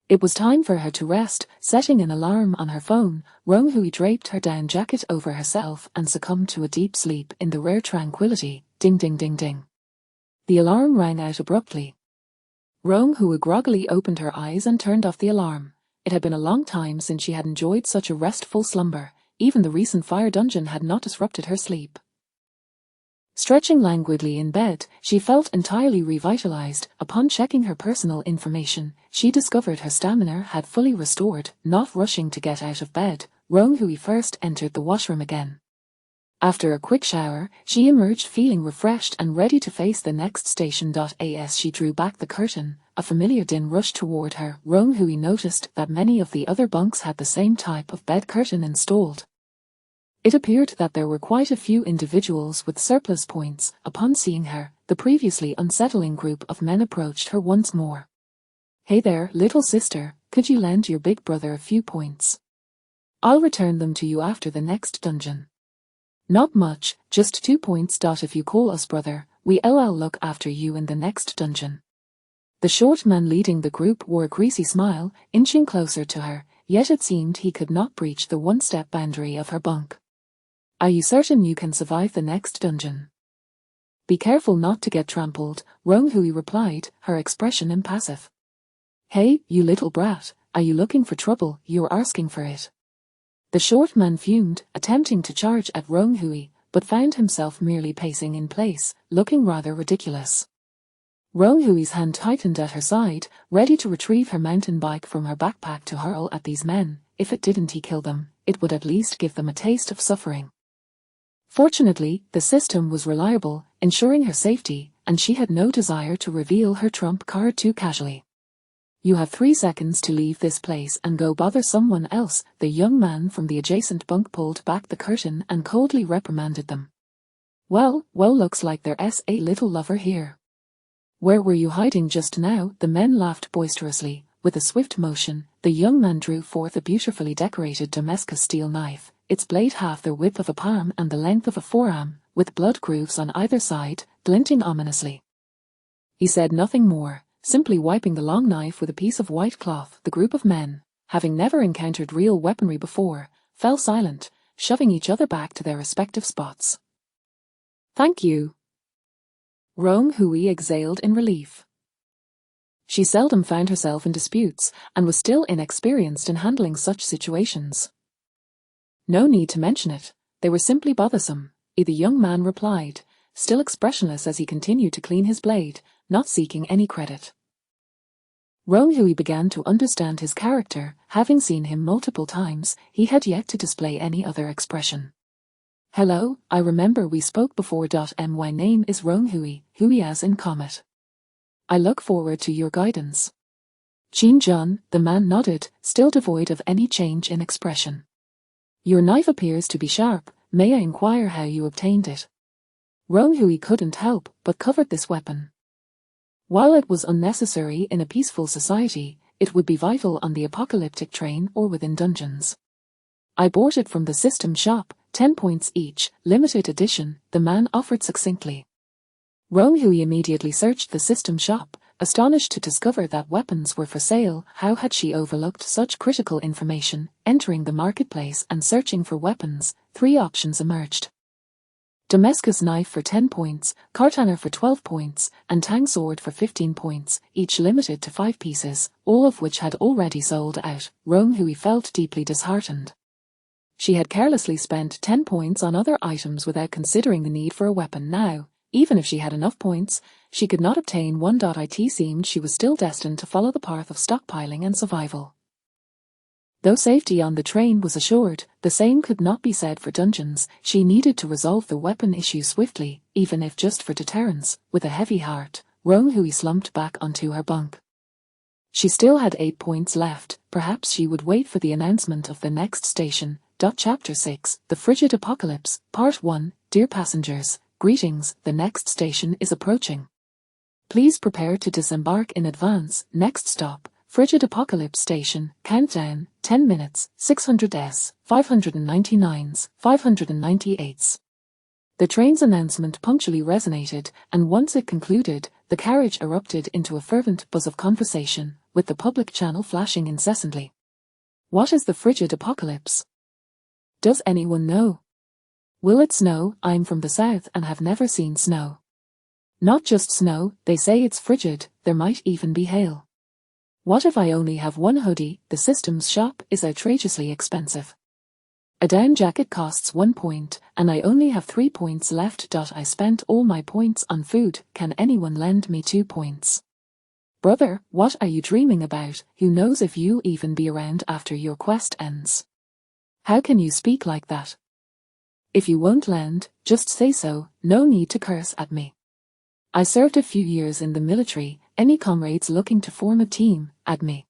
It was time for her to rest. Setting an alarm on her phone, Rong Hui draped her down jacket over herself and succumbed to a deep sleep in the rare tranquility. Ding ding ding ding. The alarm rang out abruptly. Rong Hui groggily opened her eyes and turned off the alarm. It had been a long time since she had enjoyed such a restful slumber. Even the recent fire dungeon had not disrupted her sleep. Stretching languidly in bed, she felt entirely revitalized. Upon checking her personal information, she discovered her stamina had fully restored. Not rushing to get out of bed, Rong Hui first entered the washroom again. After a quick shower, she emerged feeling refreshed and ready to face the next station. As she drew back the curtain, a familiar din rushed toward her. Rong Hui noticed that many of the other bunks had the same type of bed curtain installed. It appeared that there were quite a few individuals with surplus points. Upon seeing her, the previously unsettling group of men approached her once more. "Hey there, little sister, could you lend your big brother a few points? I'll return them to you after the next dungeon." "Not much, just 2 points. If you call us brother, we'll look after you in the next dungeon." The short man leading the group wore a greasy smile, inching closer to her, yet it seemed he could not breach the 1-step boundary of her bunk. "Are you certain you can survive the next dungeon?" "Be careful not to get trampled," Rong Hui replied, her expression impassive. "Hey, you little brat, are you looking for trouble? You're asking for it." The short man fumed, attempting to charge at Rong Hui, but found himself merely pacing in place, looking rather ridiculous. Rong Hui's hand tightened at her side, ready to retrieve her mountain bike from her backpack to hurl at these men. If it didn't kill them, it would at least give them a taste of suffering. Fortunately, the system was reliable, ensuring her safety, and she had no desire to reveal her trump card too casually. "You have 3 seconds to leave this place and go bother someone else." The young man from the adjacent bunk pulled back the curtain and coldly reprimanded them. Well, looks like there's a little lover here. "Where were you hiding just now?" The men laughed boisterously. With a swift motion, the young man drew forth a beautifully decorated Damascus steel knife, its blade half the width of a palm and the length of a forearm, with blood grooves on either side, glinting ominously. He said nothing more, simply wiping the long knife with a piece of white cloth. The group of men, having never encountered real weaponry before, fell silent, shoving each other back to their respective spots. "Thank you." Rong Hui exhaled in relief. She seldom found herself in disputes and was still inexperienced in handling such situations. No need to mention it, they were simply bothersome, the young man replied, still expressionless as he continued to clean his blade, not seeking any credit. Roan Hui began to understand his character. Having seen him multiple times, he had yet to display any other expression. Hello, I remember we spoke before. My name is Roan Hui, Hui as in comet. I look forward to your guidance. Qin Jun, the man nodded, still devoid of any change in expression. Your knife appears to be sharp, may I inquire how you obtained it? Roan Hui couldn't help but covered this weapon. While it was unnecessary in a peaceful society, it would be vital on the apocalyptic train or within dungeons. I bought it from the system shop, 10 points each, limited edition, the man offered succinctly. Roan Hui immediately searched the system shop, astonished to discover that weapons were for sale. How had she overlooked such critical information? Entering the marketplace and searching for weapons, 3 options emerged. Damascus knife for 10 points, Kartaner for 12 points, and Tang sword for 15 points, each limited to 5 pieces, all of which had already sold out. Roan Hui felt deeply disheartened. She had carelessly spent 10 points on other items without considering the need for a weapon now. Even if she had enough points, she could not obtain one. It seemed she was still destined to follow the path of stockpiling and survival. Though safety on the train was assured, the same could not be said for dungeons. She needed to resolve the weapon issue swiftly, even if just for deterrence. With a heavy heart, Roan Hui slumped back onto her bunk. She still had 8 points left. Perhaps she would wait for the announcement of the next station. Chapter 6, The Frigid Apocalypse, Part 1. Dear passengers, greetings, the next station is approaching. Please prepare to disembark in advance. Next stop, Frigid Apocalypse Station, countdown, 10 minutes, 600s, 599s, 598s. The train's announcement punctually resonated, and once it concluded, the carriage erupted into a fervent buzz of conversation, with the public channel flashing incessantly. What is the frigid apocalypse? Does anyone know? Will it snow? I'm from the south and have never seen snow. Not just snow, they say it's frigid, there might even be hail. What if I only have one hoodie? The system's shop is outrageously expensive. A down jacket costs 1 point, and I only have 3 points left. I spent all my points on food, can anyone lend me 2 points? Brother, what are you dreaming about? Who knows if you'll even be around after your quest ends? How can you speak like that? If you won't lend, just say so, no need to curse at me. I served a few years in the military, any comrades looking to form a team, add me.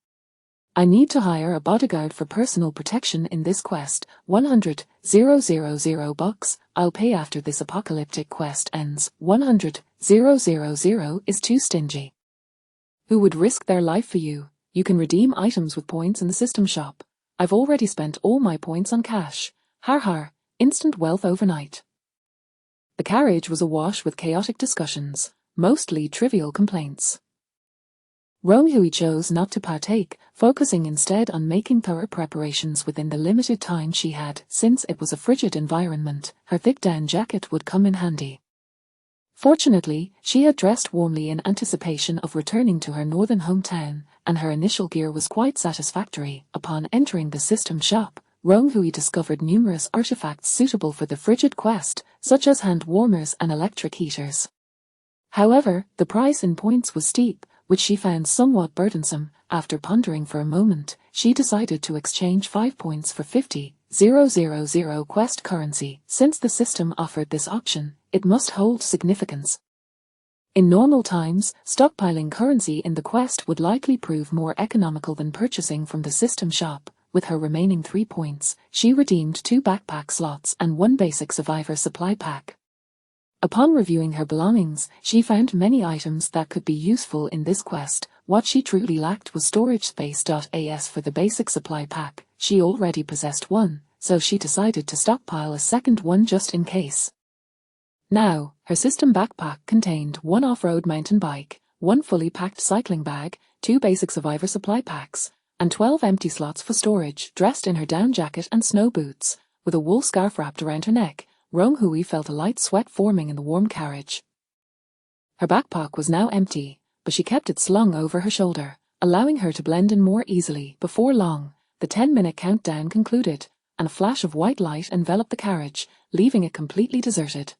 I need to hire a bodyguard for personal protection in this quest, 100,000 bucks, I'll pay after this apocalyptic quest ends, 100,000 is too stingy. Who would risk their life for you? You can redeem items with points in the system shop. I've already spent all my points on cash. Har har, instant wealth overnight. The carriage was awash with chaotic discussions, mostly trivial complaints. Roan Hui chose not to partake, focusing instead on making thorough preparations within the limited time she had. Since it was a frigid environment, her thick down jacket would come in handy. Fortunately, she had dressed warmly in anticipation of returning to her northern hometown, and her initial gear was quite satisfactory. Upon entering the system shop, Roan Hui discovered numerous artifacts suitable for the frigid quest, such as hand warmers and electric heaters. However, the price in points was steep, which she found somewhat burdensome. After pondering for a moment, she decided to exchange 5 points for 50,000 quest currency. Since the system offered this option, it must hold significance. In normal times, stockpiling currency in the quest would likely prove more economical than purchasing from the system shop. With her remaining 3 points, she redeemed 2 backpack slots and 1 basic survivor supply pack. Upon reviewing her belongings, she found many items that could be useful in this quest. What she truly lacked was storage space. As for the basic supply pack, she already possessed one, so she decided to stockpile a second one just in case. Now, her system backpack contained 1 off-road mountain bike, 1 fully packed cycling bag, 2 basic survivor supply packs, and 12 empty slots for storage. Dressed in her down jacket and snow boots, with a wool scarf wrapped around her neck, Roan Hui felt a light sweat forming in the warm carriage. Her backpack was now empty, but she kept it slung over her shoulder, allowing her to blend in more easily. Before long, the 10-minute countdown concluded, and a flash of white light enveloped the carriage, leaving it completely deserted.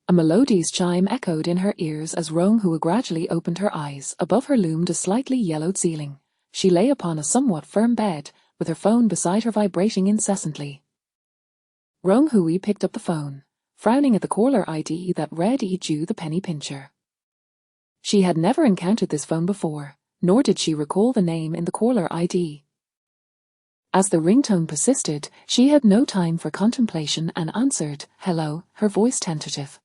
A melodious chime echoed in her ears as Roung-hui gradually opened her eyes. Above her loomed a slightly yellowed ceiling. She lay upon a somewhat firm bed, with her phone beside her vibrating incessantly. Roung-hui picked up the phone, frowning at the caller ID that read Ju the penny pincher. She had never encountered this phone before, nor did she recall the name in the caller ID. As the ringtone persisted, she had no time for contemplation and answered, "Hello," her voice tentative.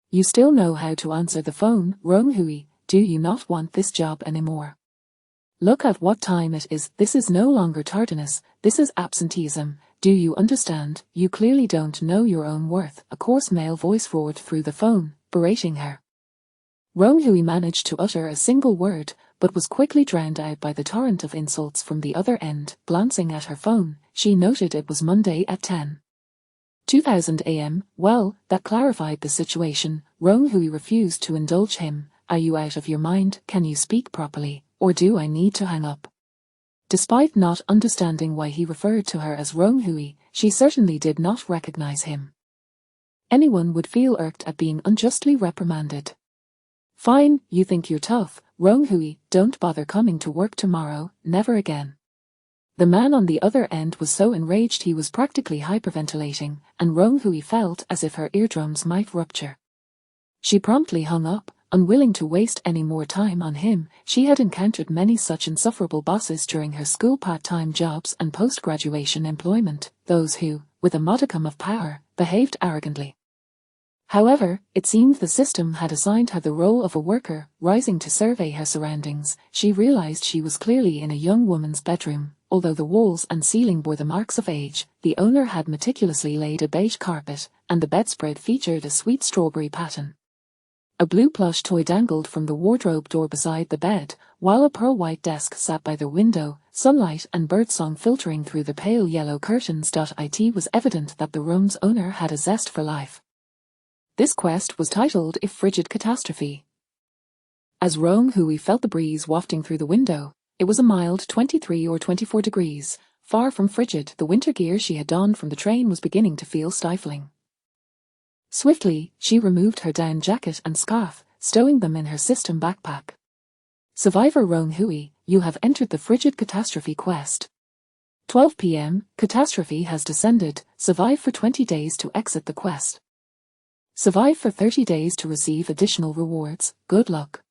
"You still know how to answer the phone, Roung-hui, do you not want this job anymore? Look at what time it is. This is no longer tardiness, this is absenteeism. Do you understand? You clearly don't know your own worth," a coarse male voice roared through the phone, berating her. Roung-hui managed to utter a single word, but was quickly drowned out by the torrent of insults from the other end. Glancing at her phone, she noted it was Monday at 10:20 a.m. Well, that clarified the situation. Roung-hui refused to indulge him. "Are you out of your mind? Can you speak properly, or do I need to hang up?" Despite not understanding why he referred to her as Roung-hui, she certainly did not recognize him. Anyone would feel irked at being unjustly reprimanded. "Fine, you think you're tough, Roung-hui, don't bother coming to work tomorrow, never again." The man on the other end was so enraged he was practically hyperventilating, and Roung-hui felt as if her eardrums might rupture. She promptly hung up, unwilling to waste any more time on him. She had encountered many such insufferable bosses during her school part-time jobs and post-graduation employment, those who, with a modicum of power, behaved arrogantly. However, it seemed the system had assigned her the role of a worker. Rising to survey her surroundings, she realized she was clearly in a young woman's bedroom. Although the walls and ceiling bore the marks of age, the owner had meticulously laid a beige carpet, and the bedspread featured a sweet strawberry pattern. A blue plush toy dangled from the wardrobe door beside the bed, while a pearl-white desk sat by the window, sunlight and birdsong filtering through the pale yellow curtains. It was evident that the room's owner had a zest for life. This quest was titled "If Frigid Catastrophe." As Roung-hui felt the breeze wafting through the window, it was a mild 23 or 24 degrees, far from frigid. The winter gear she had donned from the train was beginning to feel stifling. Swiftly, she removed her down jacket and scarf, stowing them in her system backpack. "Survivor Roung-hui, you have entered the Frigid Catastrophe quest. 12 p.m, catastrophe has descended. Survive for 20 days to exit the quest. Survive for 30 days to receive additional rewards. Good luck."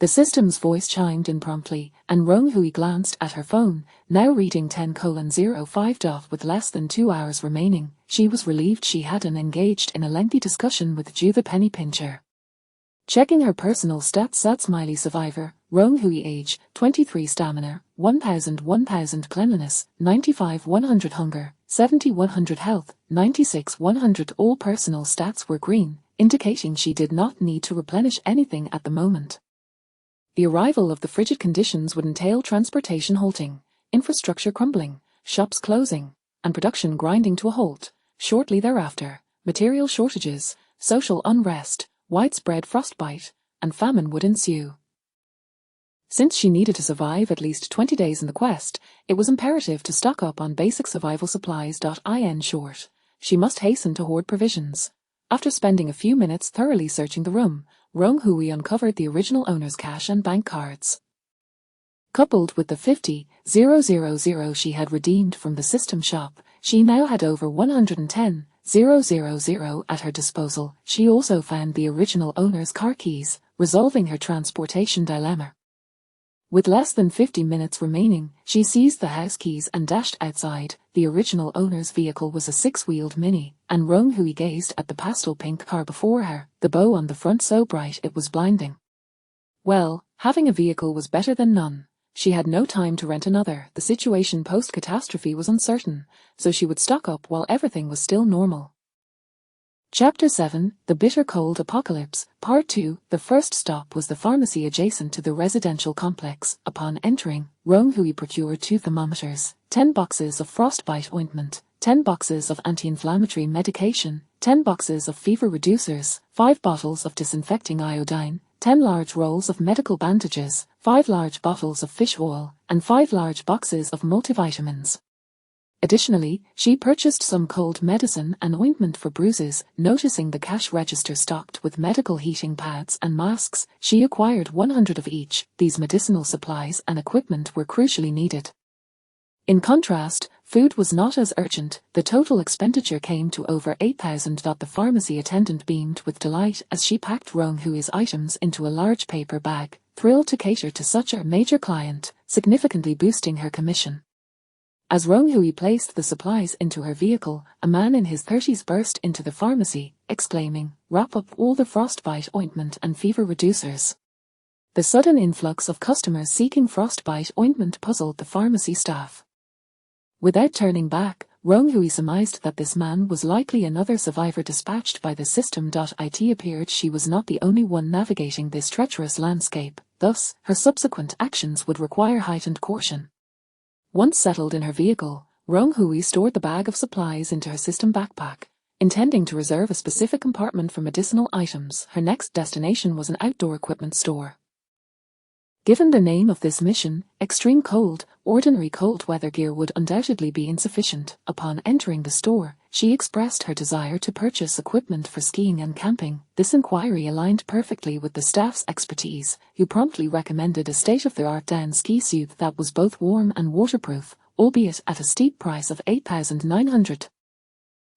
The system's voice chimed in promptly, and Roung-hui glanced at her phone, now reading 10:05. With less than 2 hours remaining, she was relieved she hadn't engaged in a lengthy discussion with Ju the penny pincher. Checking her personal stats, sad smiley survivor, Roung-hui age, 23 stamina, 1000 cleanliness, 95 100 hunger, 70 100 health, 96 100. All personal stats were green, indicating she did not need to replenish anything at the moment. The arrival of the frigid conditions would entail transportation halting, infrastructure crumbling, shops closing, and production grinding to a halt. Shortly thereafter, material shortages, social unrest, widespread frostbite, and famine would ensue. Since she needed to survive at least 20 days in the quest, it was imperative to stock up on basic survival supplies. In short, she must hasten to hoard provisions. After spending a few minutes thoroughly searching the room, Roung-hui uncovered the original owner's cash and bank cards. Coupled with the 50,000 she had redeemed from the system shop, she now had over 110,000 at her disposal. She also found the original owner's car keys, resolving her transportation dilemma. With less than 50 minutes remaining, she seized the house keys and dashed outside. The original owner's vehicle was a 6-wheeled Mini, and Roung-hui gazed at the pastel pink car before her, the bow on the front so bright it was blinding. Well, having a vehicle was better than none. She had no time to rent another. The situation post-catastrophe was uncertain, so she would stock up while everything was still normal. Chapter 7, The Bitter Cold Apocalypse, Part 2. The first stop was the pharmacy adjacent to the residential complex. Upon entering, Roung-hui procured 2 thermometers, 10 boxes of frostbite ointment, 10 boxes of anti-inflammatory medication, 10 boxes of fever reducers, 5 bottles of disinfecting iodine, 10 large rolls of medical bandages, 5 large bottles of fish oil, and 5 large boxes of multivitamins. Additionally, she purchased some cold medicine and ointment for bruises. Noticing the cash register stocked with medical heating pads and masks, she acquired 100 of each. These medicinal supplies and equipment were crucially needed. In contrast, food was not as urgent. The total expenditure came to over $8,000. The pharmacy attendant beamed with delight as she packed Rong Hui's items into a large paper bag, thrilled to cater to such a major client, significantly boosting her commission. As Rong Hui placed the supplies into her vehicle, a man in his 30s burst into the pharmacy, exclaiming, "Wrap up all the frostbite ointment and fever reducers." The sudden influx of customers seeking frostbite ointment puzzled the pharmacy staff. Without turning back, Rong Hui surmised that this man was likely another survivor dispatched by the system. It appeared she was not the only one navigating this treacherous landscape, thus, her subsequent actions would require heightened caution. Once settled in her vehicle, Rong Hui stored the bag of supplies into her system backpack, intending to reserve a specific compartment for medicinal items. Her next destination was an outdoor equipment store. Given the name of this mission, extreme cold, ordinary cold weather gear would undoubtedly be insufficient. Upon entering the store, she expressed her desire to purchase equipment for skiing and camping. This inquiry aligned perfectly with the staff's expertise, who promptly recommended a state-of-the-art down ski suit that was both warm and waterproof, albeit at a steep price of $8,900.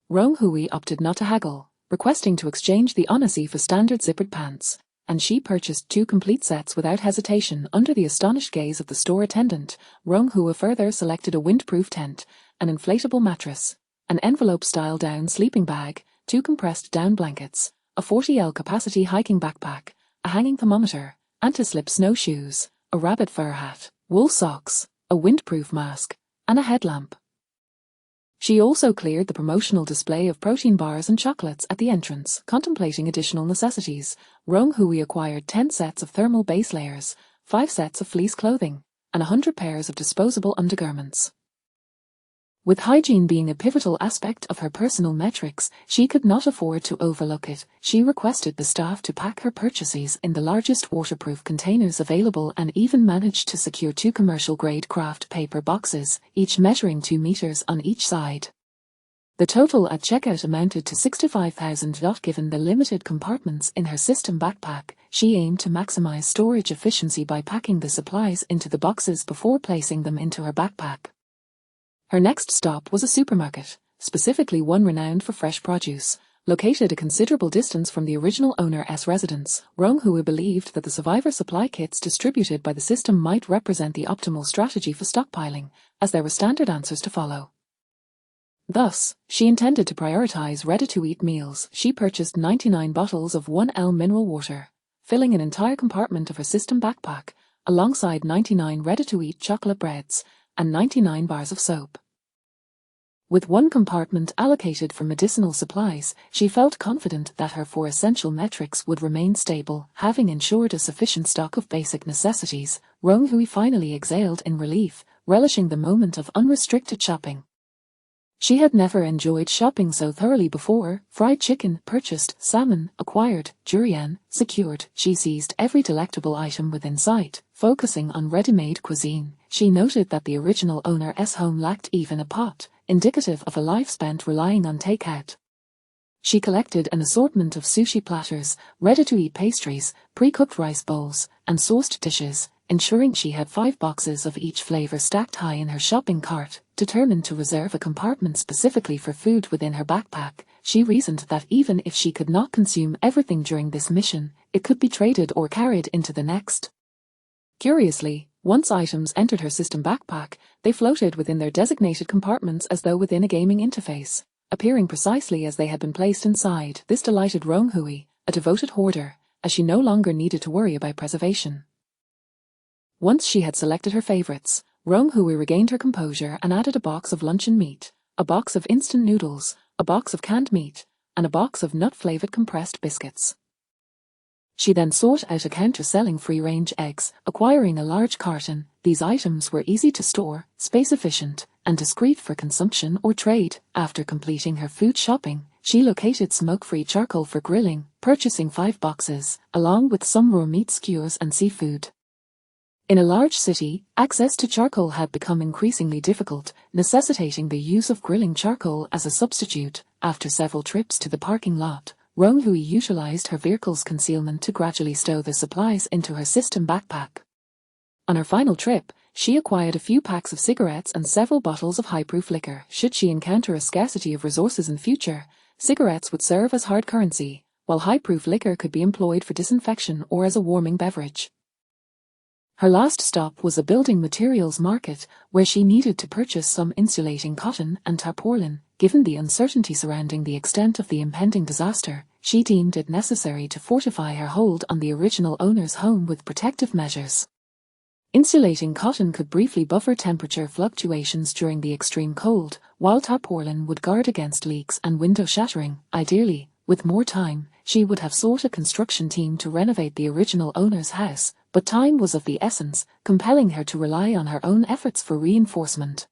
Rong Hui opted not to haggle, requesting to exchange the Odyssey for standard zippered pants, and she purchased 2 complete sets without hesitation. Under the astonished gaze of the store attendant, Rong Hui further selected a windproof tent, an inflatable mattress, an envelope-style down sleeping bag, 2 compressed down blankets, a 40L capacity hiking backpack, a hanging thermometer, anti-slip snowshoes, a rabbit fur hat, wool socks, a windproof mask, and a headlamp. She also cleared the promotional display of protein bars and chocolates at the entrance. Contemplating additional necessities, Rong Hui acquired 10 sets of thermal base layers, 5 sets of fleece clothing, and 100 pairs of disposable undergarments. With hygiene being a pivotal aspect of her personal metrics, she could not afford to overlook it. She requested the staff to pack her purchases in the largest waterproof containers available and even managed to secure 2 commercial-grade craft paper boxes, each measuring 2 meters on each side. The total at checkout amounted to $65,000. Given the limited compartments in her system backpack, she aimed to maximize storage efficiency by packing the supplies into the boxes before placing them into her backpack. Her next stop was a supermarket, specifically one renowned for fresh produce, located a considerable distance from the original owner's residence. Rong Hui believed that the survivor supply kits distributed by the system might represent the optimal strategy for stockpiling, as there were standard answers to follow. Thus, she intended to prioritize ready-to-eat meals. She purchased 99 bottles of 1L mineral water, filling an entire compartment of her system backpack, alongside 99 ready-to-eat chocolate breads, and 99 bars of soap. With 1 compartment allocated for medicinal supplies, she felt confident that her 4 essential metrics would remain stable. Having ensured a sufficient stock of basic necessities, Rong Hui finally exhaled in relief, relishing the moment of unrestricted shopping. She had never enjoyed shopping so thoroughly before. Fried chicken purchased, salmon acquired, durian secured. She seized every delectable item within sight. Focusing on ready-made cuisine, she noted that the original owner's home lacked even a pot, indicative of a life spent relying on takeout. She collected an assortment of sushi platters, ready-to-eat pastries, pre-cooked rice bowls, and sauced dishes, ensuring she had 5 boxes of each flavor stacked high in her shopping cart. Determined to reserve a compartment specifically for food within her backpack, she reasoned that even if she could not consume everything during this mission, it could be traded or carried into the next. Curiously, once items entered her system backpack, they floated within their designated compartments as though within a gaming interface, appearing precisely as they had been placed inside. This delighted Rong Hui, a devoted hoarder, as she no longer needed to worry about preservation. Once she had selected her favorites, Rong Hui regained her composure and added a box of luncheon meat, a box of instant noodles, a box of canned meat, and a box of nut-flavored compressed biscuits. She then sought out a counter selling free-range eggs, acquiring a large carton. These items were easy to store, space-efficient, and discreet for consumption or trade. After completing her food shopping, she located smoke-free charcoal for grilling, purchasing 5 boxes, along with some raw meat skewers and seafood. In a large city, access to charcoal had become increasingly difficult, necessitating the use of grilling charcoal as a substitute. After several trips to the parking lot, Rong Hui utilized her vehicle's concealment to gradually stow the supplies into her system backpack. On her final trip, she acquired a few packs of cigarettes and several bottles of high-proof liquor. Should she encounter a scarcity of resources in future, cigarettes would serve as hard currency, while high-proof liquor could be employed for disinfection or as a warming beverage. Her last stop was a building materials market, where she needed to purchase some insulating cotton and tarpaulin. Given the uncertainty surrounding the extent of the impending disaster, she deemed it necessary to fortify her hold on the original owner's home with protective measures. Insulating cotton could briefly buffer temperature fluctuations during the extreme cold, while tarpaulin would guard against leaks and window shattering. Ideally, with more time, she would have sought a construction team to renovate the original owner's house, but time was of the essence, compelling her to rely on her own efforts for reinforcement.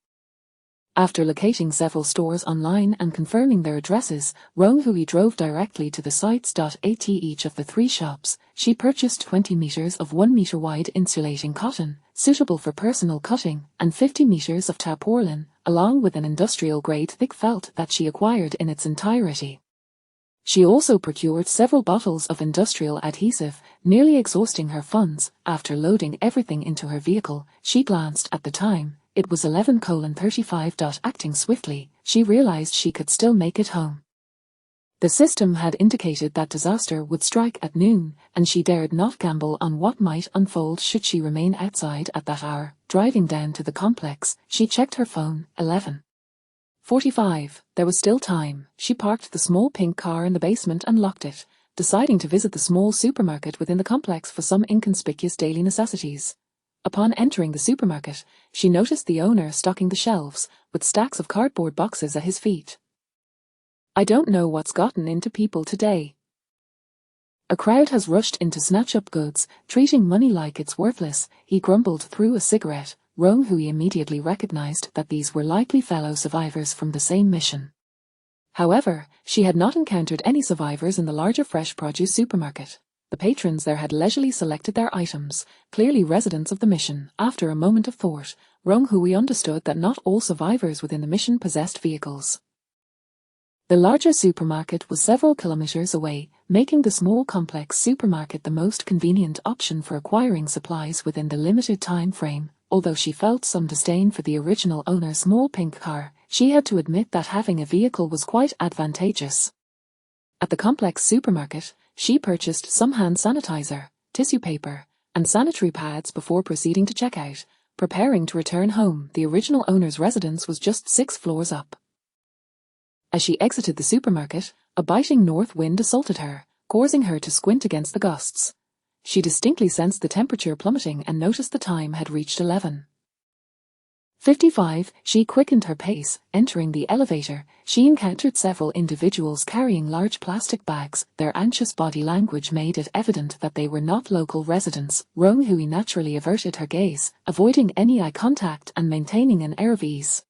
After locating several stores online and confirming their addresses, Rong Hui drove directly to the sites. At each of the 3 shops, she purchased 20 meters of 1 meter wide insulating cotton, suitable for personal cutting, and 50 meters of tarpaulin, along with an industrial-grade thick felt that she acquired in its entirety. She also procured several bottles of industrial adhesive, nearly exhausting her funds. After loading everything into her vehicle, she glanced at the time. It was 11:35. Acting swiftly, she realized she could still make it home. The system had indicated that disaster would strike at noon, and she dared not gamble on what might unfold should she remain outside at that hour. Driving down to the complex, she checked her phone. 11:45. There was still time. She parked the small pink car in the basement and locked it, deciding to visit the small supermarket within the complex for some inconspicuous daily necessities. Upon entering the supermarket, she noticed the owner stocking the shelves, with stacks of cardboard boxes at his feet. "I don't know what's gotten into people today. A crowd has rushed in to snatch up goods, treating money like it's worthless," he grumbled through a cigarette. Rong Hui immediately recognized that these were likely fellow survivors from the same mission. However, she had not encountered any survivors in the larger fresh produce supermarket. The patrons there had leisurely selected their items, clearly residents of the mission. After a moment of thought, Rong Hui understood that not all survivors within the mission possessed vehicles. The larger supermarket was several kilometers away, making the small complex supermarket the most convenient option for acquiring supplies within the limited time frame. Although she felt some disdain for the original owner's small pink car, she had to admit that having a vehicle was quite advantageous. At the complex supermarket, she purchased some hand sanitizer, tissue paper, and sanitary pads before proceeding to check out. Preparing to return home, the original owner's residence was just 6 floors up. As she exited the supermarket, a biting north wind assaulted her, causing her to squint against the gusts. She distinctly sensed the temperature plummeting and noticed the time had reached 11:55. She quickened her pace. Entering the elevator, she encountered several individuals carrying large plastic bags. Their anxious body language made it evident that they were not local residents. Rong Hui naturally averted her gaze, avoiding any eye contact and maintaining an air of ease.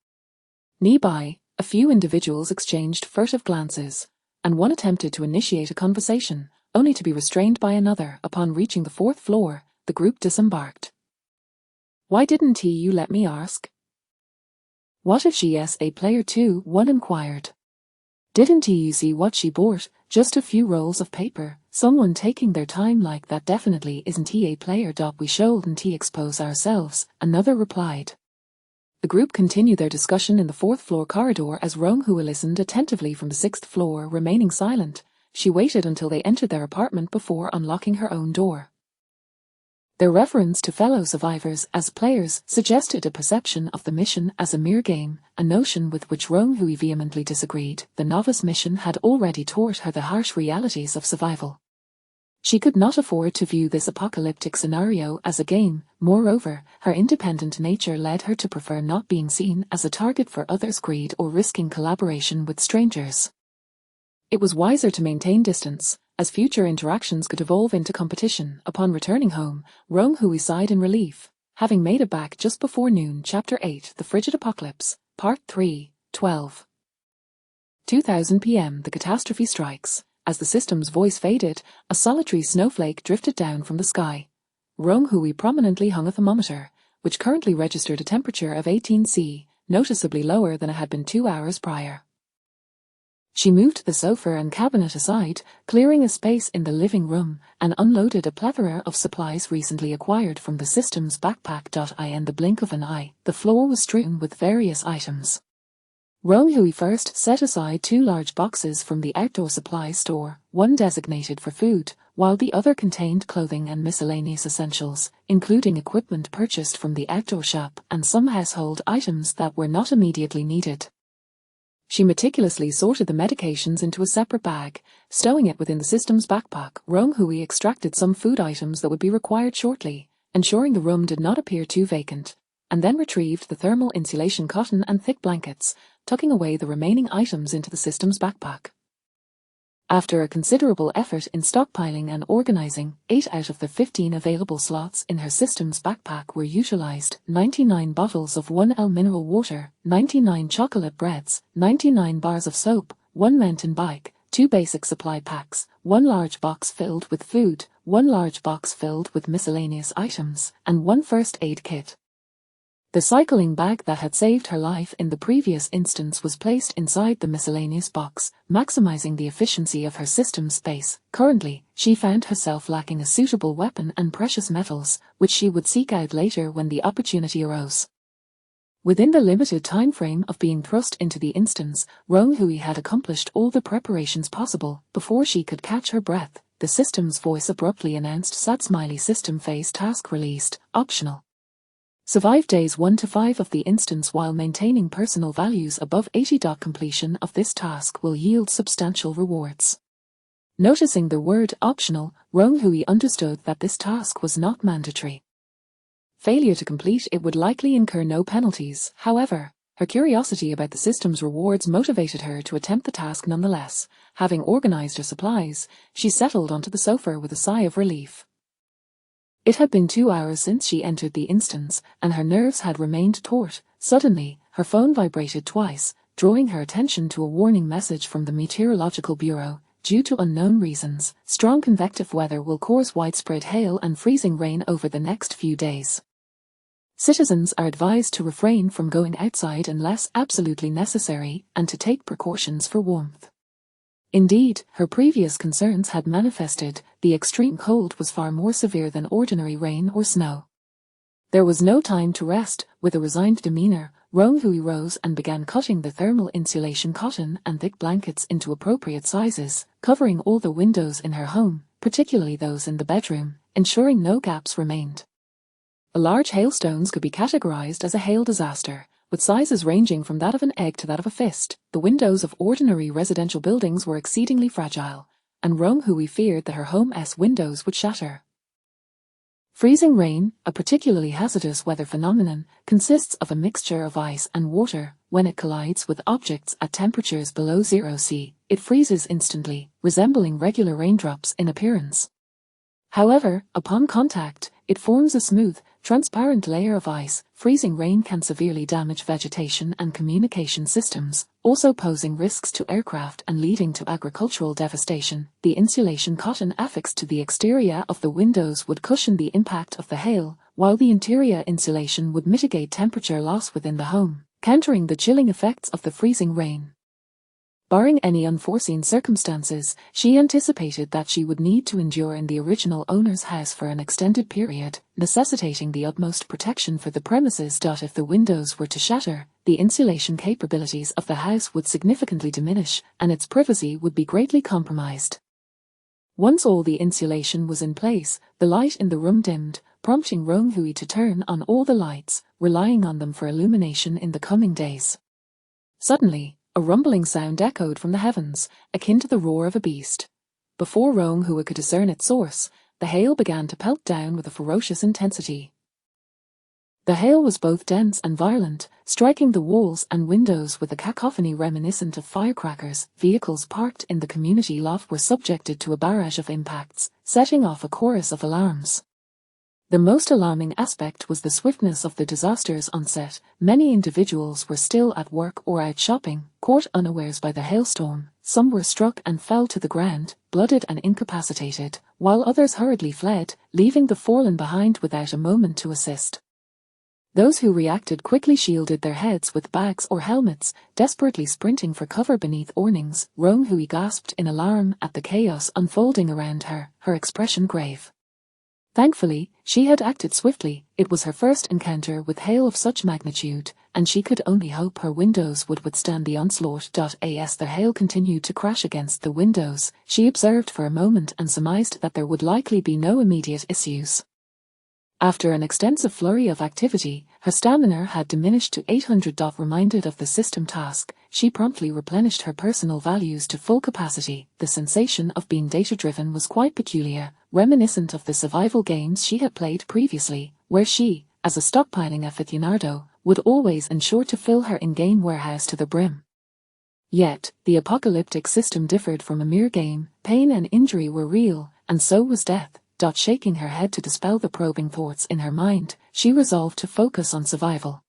Nearby, a few individuals exchanged furtive glances, and one attempted to initiate a conversation, only to be restrained by another. Upon reaching the 4th floor, the group disembarked. "Why didn't you let me ask? What if she's a player too?" one inquired. "Didn't you see what she bought? Just a few rolls of paper." "Someone taking their time like that definitely isn't a player. We shouldn't expose ourselves," another replied. The group continued their discussion in the 4th floor corridor as Rong Hui listened attentively from the 6th floor, remaining silent. She waited until they entered their apartment before unlocking her own door. Their reference to fellow survivors as players suggested a perception of the mission as a mere game, a notion with which Rong Hui vehemently disagreed. The novice mission had already taught her the harsh realities of survival. She could not afford to view this apocalyptic scenario as a game. Moreover, her independent nature led her to prefer not being seen as a target for others' greed or risking collaboration with strangers. It was wiser to maintain distance, as future interactions could evolve into competition. Upon returning home, Rong Hui sighed in relief, having made it back just before noon. Chapter 8: The Frigid Apocalypse, Part 3, 12. 2000 p.m. The catastrophe strikes. As the system's voice faded, a solitary snowflake drifted down from the sky. Rong Hui prominently hung a thermometer, which currently registered a temperature of 18°C, noticeably lower than it had been 2 hours prior. She moved the sofa and cabinet aside, clearing a space in the living room, and unloaded a plethora of supplies recently acquired from the system's backpack. In the blink of an eye, the floor was strewn with various items. Rong Hui first set aside 2 large boxes from the outdoor supplies store, one designated for food, while the other contained clothing and miscellaneous essentials, including equipment purchased from the outdoor shop and some household items that were not immediately needed. She meticulously sorted the medications into a separate bag, stowing it within the system's backpack. Rong Hui extracted some food items that would be required shortly, ensuring the room did not appear too vacant, and then retrieved the thermal insulation cotton and thick blankets, tucking away the remaining items into the system's backpack. After a considerable effort in stockpiling and organizing, 8 out of the 15 available slots in her system's backpack were utilized: 99 bottles of 1L mineral water, 99 chocolate breads, 99 bars of soap, 1 mountain bike, 2 basic supply packs, 1 large box filled with food, 1 large box filled with miscellaneous items, and 1 first aid kit. The cycling bag that had saved her life in the previous instance was placed inside the miscellaneous box, maximizing the efficiency of her system space. Currently, she found herself lacking a suitable weapon and precious metals, which she would seek out later when the opportunity arose. Within the limited time frame of being thrust into the instance, Rong Hui had accomplished all the preparations possible. Before she could catch her breath, the system's voice abruptly announced sad smiley system phase task released, optional. Survive days 1 to 5 of the instance while maintaining personal values above 80. Completion of this task will yield substantial rewards. Noticing the word optional, Rong Hui understood that this task was not mandatory. Failure to complete it would likely incur no penalties. However, her curiosity about the system's rewards motivated her to attempt the task nonetheless. Having organized her supplies, she settled onto the sofa with a sigh of relief. It had been 2 hours since she entered the instance, and her nerves had remained taut. Suddenly, her phone vibrated twice, drawing her attention to a warning message from the Meteorological Bureau. Due to unknown reasons, strong convective weather will cause widespread hail and freezing rain over the next few days. Citizens are advised to refrain from going outside unless absolutely necessary and to take precautions for warmth. Indeed, her previous concerns had manifested. The extreme cold was far more severe than ordinary rain or snow. There was no time to rest. With a resigned demeanor, Rong Hui rose and began cutting the thermal insulation cotton and thick blankets into appropriate sizes, covering all the windows in her home, particularly those in the bedroom, ensuring no gaps remained. Large hailstones could be categorized as a hail disaster, with sizes ranging from that of an egg to that of a fist. The windows of ordinary residential buildings were exceedingly fragile, and Rong Hui feared that her home's windows would shatter. Freezing rain, a particularly hazardous weather phenomenon, consists of a mixture of ice and water. When it collides with objects at temperatures below 0°C, it freezes instantly, resembling regular raindrops in appearance. However, upon contact, it forms a smooth, transparent layer of ice. Freezing rain can severely damage vegetation and communication systems, also posing risks to aircraft and leading to agricultural devastation. The insulation cotton affixed to the exterior of the windows would cushion the impact of the hail, while the interior insulation would mitigate temperature loss within the home, countering the chilling effects of the freezing rain. Barring any unforeseen circumstances, she anticipated that she would need to endure in the original owner's house for an extended period, necessitating the utmost protection for the premises. If the windows were to shatter, the insulation capabilities of the house would significantly diminish, and its privacy would be greatly compromised. Once all the insulation was in place, the light in the room dimmed, prompting Rong Hui to turn on all the lights, relying on them for illumination in the coming days. Suddenly, a rumbling sound echoed from the heavens, akin to the roar of a beast. Before Rong Hui could discern its source, the hail began to pelt down with a ferocious intensity. The hail was both dense and violent, striking the walls and windows with a cacophony reminiscent of firecrackers. Vehicles parked in the community lot were subjected to a barrage of impacts, setting off a chorus of alarms. The most alarming aspect was the swiftness of the disaster's onset. Many individuals were still at work or out shopping, caught unawares by the hailstorm. Some were struck and fell to the ground, blooded and incapacitated, while others hurriedly fled, leaving the fallen behind without a moment to assist. Those who reacted quickly shielded their heads with bags or helmets, desperately sprinting for cover beneath awnings. Rong Hui gasped in alarm at the chaos unfolding around her, her expression grave. Thankfully, she had acted swiftly. It was her first encounter with hail of such magnitude, and she could only hope her windows would withstand the onslaught. As the hail continued to crash against the windows, she observed for a moment and surmised that there would likely be no immediate issues. After an extensive flurry of activity, her stamina had diminished to 800. Reminded of the system task, she promptly replenished her personal values to full capacity. The sensation of being data-driven was quite peculiar, reminiscent of the survival games she had played previously, where she, as a stockpiling aficionado, would always ensure to fill her in-game warehouse to the brim. Yet, the apocalyptic system differed from a mere game. Pain and injury were real, and so was death. Shaking her head to dispel the probing thoughts in her mind, she resolved to focus on survival.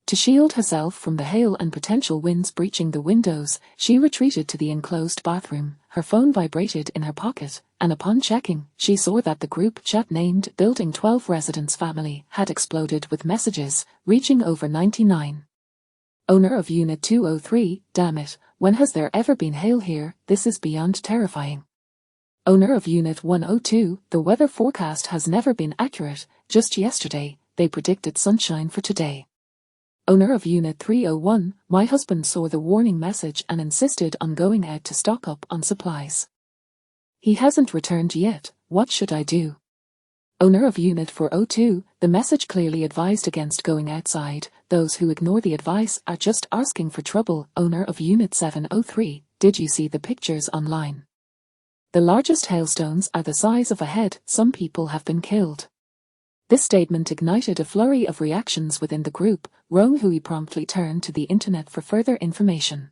To shield herself from the hail and potential winds breaching the windows, she retreated to the enclosed bathroom. Her phone vibrated in her pocket, and upon checking, she saw that the group chat named Building 12 Residence Family had exploded with messages, reaching over 99. Owner of Unit 203, damn it, when has there ever been hail here? This is beyond terrifying. Owner of Unit 102, the weather forecast has never been accurate. Just yesterday, they predicted sunshine for today. Owner of Unit 301, my husband saw the warning message and insisted on going out to stock up on supplies. He hasn't returned yet. What should I do? Owner of Unit 402, the message clearly advised against going outside. Those who ignore the advice are just asking for trouble. Owner of Unit 703, did you see the pictures online? The largest hailstones are the size of a head. Some people have been killed. This statement ignited a flurry of reactions within the group. Rong Hui promptly turned to the internet for further information.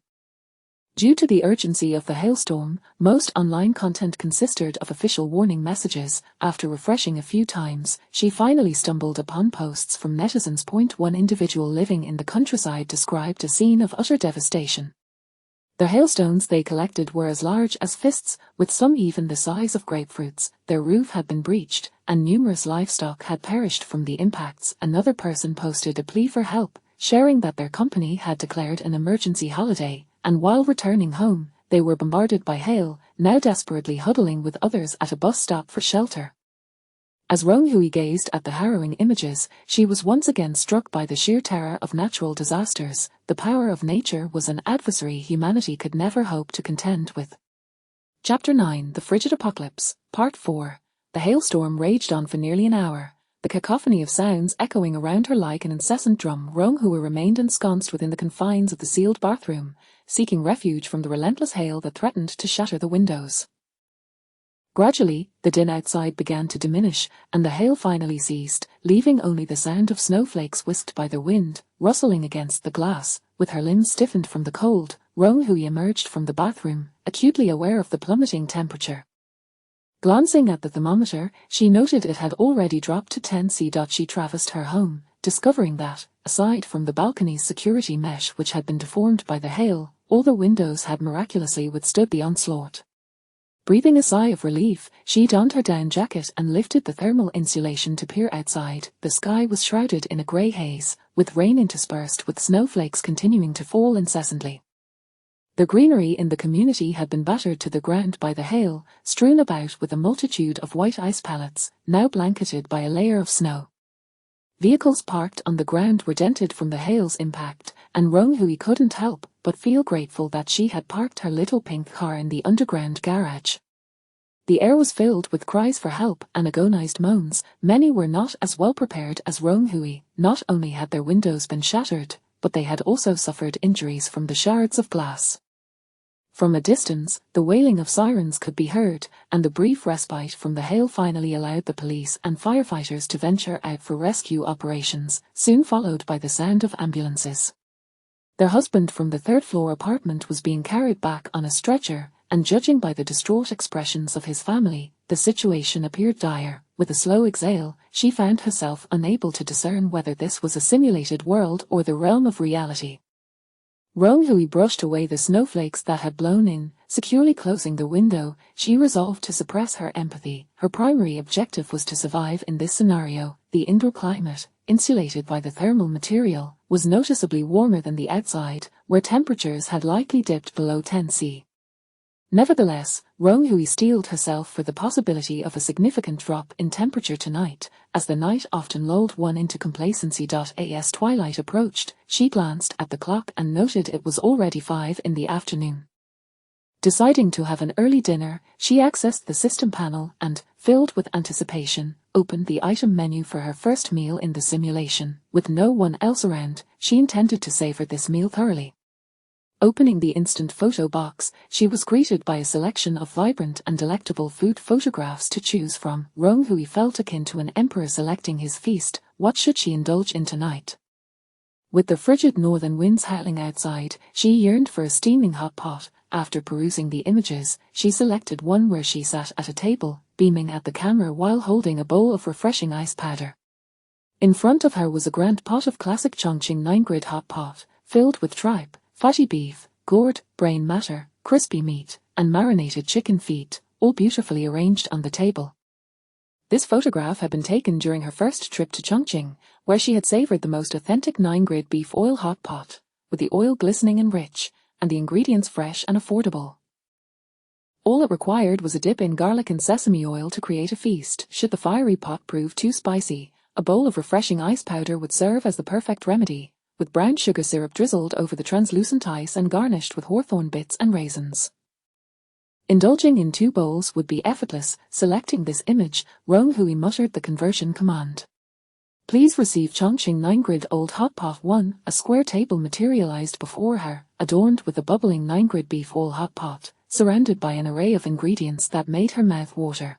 Due to the urgency of the hailstorm, most online content consisted of official warning messages. After refreshing a few times, she finally stumbled upon posts from netizens. One individual living in the countryside described a scene of utter devastation. The hailstones they collected were as large as fists, with some even the size of grapefruits. Their roof had been breached, and numerous livestock had perished from the impacts. Another person posted a plea for help, sharing that their company had declared an emergency holiday, and while returning home, they were bombarded by hail, now desperately huddling with others at a bus stop for shelter. As Rong Hui gazed at the harrowing images, she was once again struck by the sheer terror of natural disasters. The power of nature was an adversary humanity could never hope to contend with. Chapter 9, The Frigid Apocalypse, Part 4. The hailstorm raged on for nearly an hour, the cacophony of sounds echoing around her like an incessant drum. Rong Hui remained ensconced within the confines of the sealed bathroom, seeking refuge from the relentless hail that threatened to shatter the windows. Gradually, the din outside began to diminish, and the hail finally ceased, leaving only the sound of snowflakes whisked by the wind, rustling against the glass. With her limbs stiffened from the cold, Rong Hui emerged from the bathroom, acutely aware of the plummeting temperature. Glancing at the thermometer, she noted it had already dropped to 10 C. She traversed her home, discovering that, aside from the balcony's security mesh which had been deformed by the hail, all the windows had miraculously withstood the onslaught. Breathing a sigh of relief, she donned her down jacket and lifted the thermal insulation to peer outside. The sky was shrouded in a grey haze, with rain interspersed with snowflakes continuing to fall incessantly. The greenery in the community had been battered to the ground by the hail, strewn about with a multitude of white ice pellets, now blanketed by a layer of snow. Vehicles parked on the ground were dented from the hail's impact, and Rong Hui couldn't help but feel grateful that she had parked her little pink car in the underground garage. The air was filled with cries for help and agonized moans. Many were not as well prepared as Rong Hui. Not only had their windows been shattered, but they had also suffered injuries from the shards of glass. From a distance, the wailing of sirens could be heard, and the brief respite from the hail finally allowed the police and firefighters to venture out for rescue operations, soon followed by the sound of ambulances. Their husband from the third-floor apartment was being carried back on a stretcher, and judging by the distraught expressions of his family, the situation appeared dire. With a slow exhale, she found herself unable to discern whether this was a simulated world or the realm of reality. Rong-hui brushed away the snowflakes that had blown in, securely closing the window. She resolved to suppress her empathy. Her primary objective was to survive in this scenario. The indoor climate, insulated by the thermal material, was noticeably warmer than the outside, where temperatures had likely dipped below 10°C. Nevertheless, Rong-hui steeled herself for the possibility of a significant drop in temperature tonight. As the night often lulled one into complacency. As twilight approached, she glanced at the clock and noted it was already 5 in the afternoon. Deciding to have an early dinner, she accessed the system panel and, filled with anticipation, opened the item menu for her first meal in the simulation. With no one else around, she intended to savor this meal thoroughly. Opening the instant photo box, she was greeted by a selection of vibrant and delectable food photographs to choose from. Rong-hui felt akin to an emperor selecting his feast. What should she indulge in tonight? With the frigid northern winds howling outside, she yearned for a steaming hot pot. After perusing the images, she selected one where she sat at a table, beaming at the camera while holding a bowl of refreshing ice powder. In front of her was a grand pot of classic Chongqing 9-grid hot pot, filled with tripe, fatty beef, gourd, brain matter, crispy meat, and marinated chicken feet, all beautifully arranged on the table. This photograph had been taken during her first trip to Chongqing, where she had savored the most authentic 9-grid beef oil hot pot, with the oil glistening and rich, and the ingredients fresh and affordable. All it required was a dip in garlic and sesame oil to create a feast. Should the fiery pot prove too spicy, a bowl of refreshing ice powder would serve as the perfect remedy, with brown sugar syrup drizzled over the translucent ice and garnished with hawthorn bits and raisins. Indulging in 2 bowls would be effortless. Selecting this image, Rong-hui muttered the conversion command. Please receive Chongqing 9-grid old hot pot 1. A square table materialized before her, adorned with a bubbling 9-grid beef oil hot pot, surrounded by an array of ingredients that made her mouth water.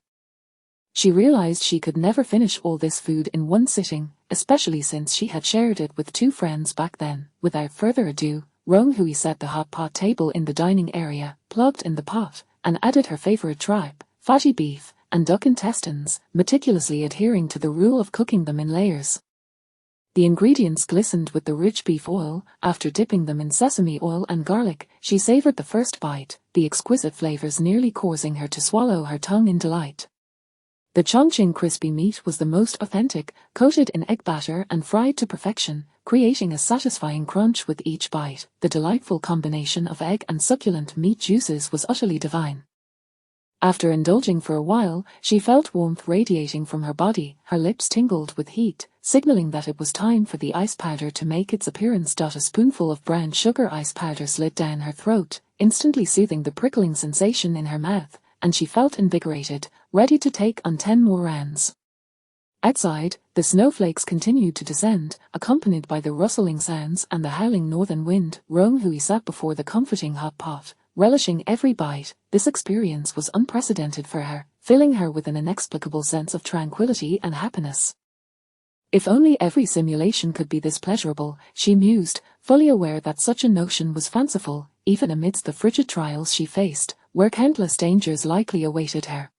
She realized she could never finish all this food in one sitting, especially since she had shared it with 2 friends back then. Without further ado, Rong-hui set the hot pot table in the dining area, plugged in the pot, and added her favorite tripe, fatty beef, and duck intestines, meticulously adhering to the rule of cooking them in layers. The ingredients glistened with the rich beef oil. After dipping them in sesame oil and garlic, she savored the first bite, the exquisite flavors nearly causing her to swallow her tongue in delight. The Chongqing crispy meat was the most authentic, coated in egg batter and fried to perfection, creating a satisfying crunch with each bite. The delightful combination of egg and succulent meat juices was utterly divine. After indulging for a while, she felt warmth radiating from her body. Her lips tingled with heat, signaling that it was time for the ice powder to make its appearance. A spoonful of brown sugar ice powder slid down her throat, instantly soothing the prickling sensation in her mouth, and she felt invigorated, ready to take on 10 more rounds. Outside, the snowflakes continued to descend, accompanied by the rustling sounds and the howling northern wind. Rong-hui sat before the comforting hot pot, relishing every bite. This experience was unprecedented for her, filling her with an inexplicable sense of tranquility and happiness. If only every simulation could be this pleasurable, she mused, fully aware that such a notion was fanciful, even amidst the frigid trials she faced, where countless dangers likely awaited her.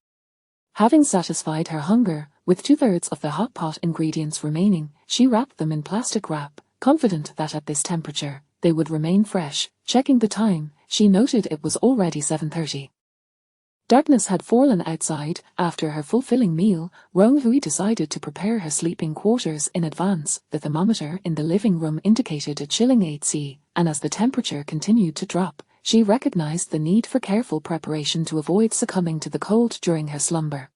Having satisfied her hunger, with 2/3 of the hot pot ingredients remaining, she wrapped them in plastic wrap, confident that at this temperature, they would remain fresh. Checking the time, she noted it was already 7:30. Darkness had fallen outside. After her fulfilling meal, Rong-hui decided to prepare her sleeping quarters in advance. The thermometer in the living room indicated a chilling 8°C, and as the temperature continued to drop, she recognized the need for careful preparation to avoid succumbing to the cold during her slumber.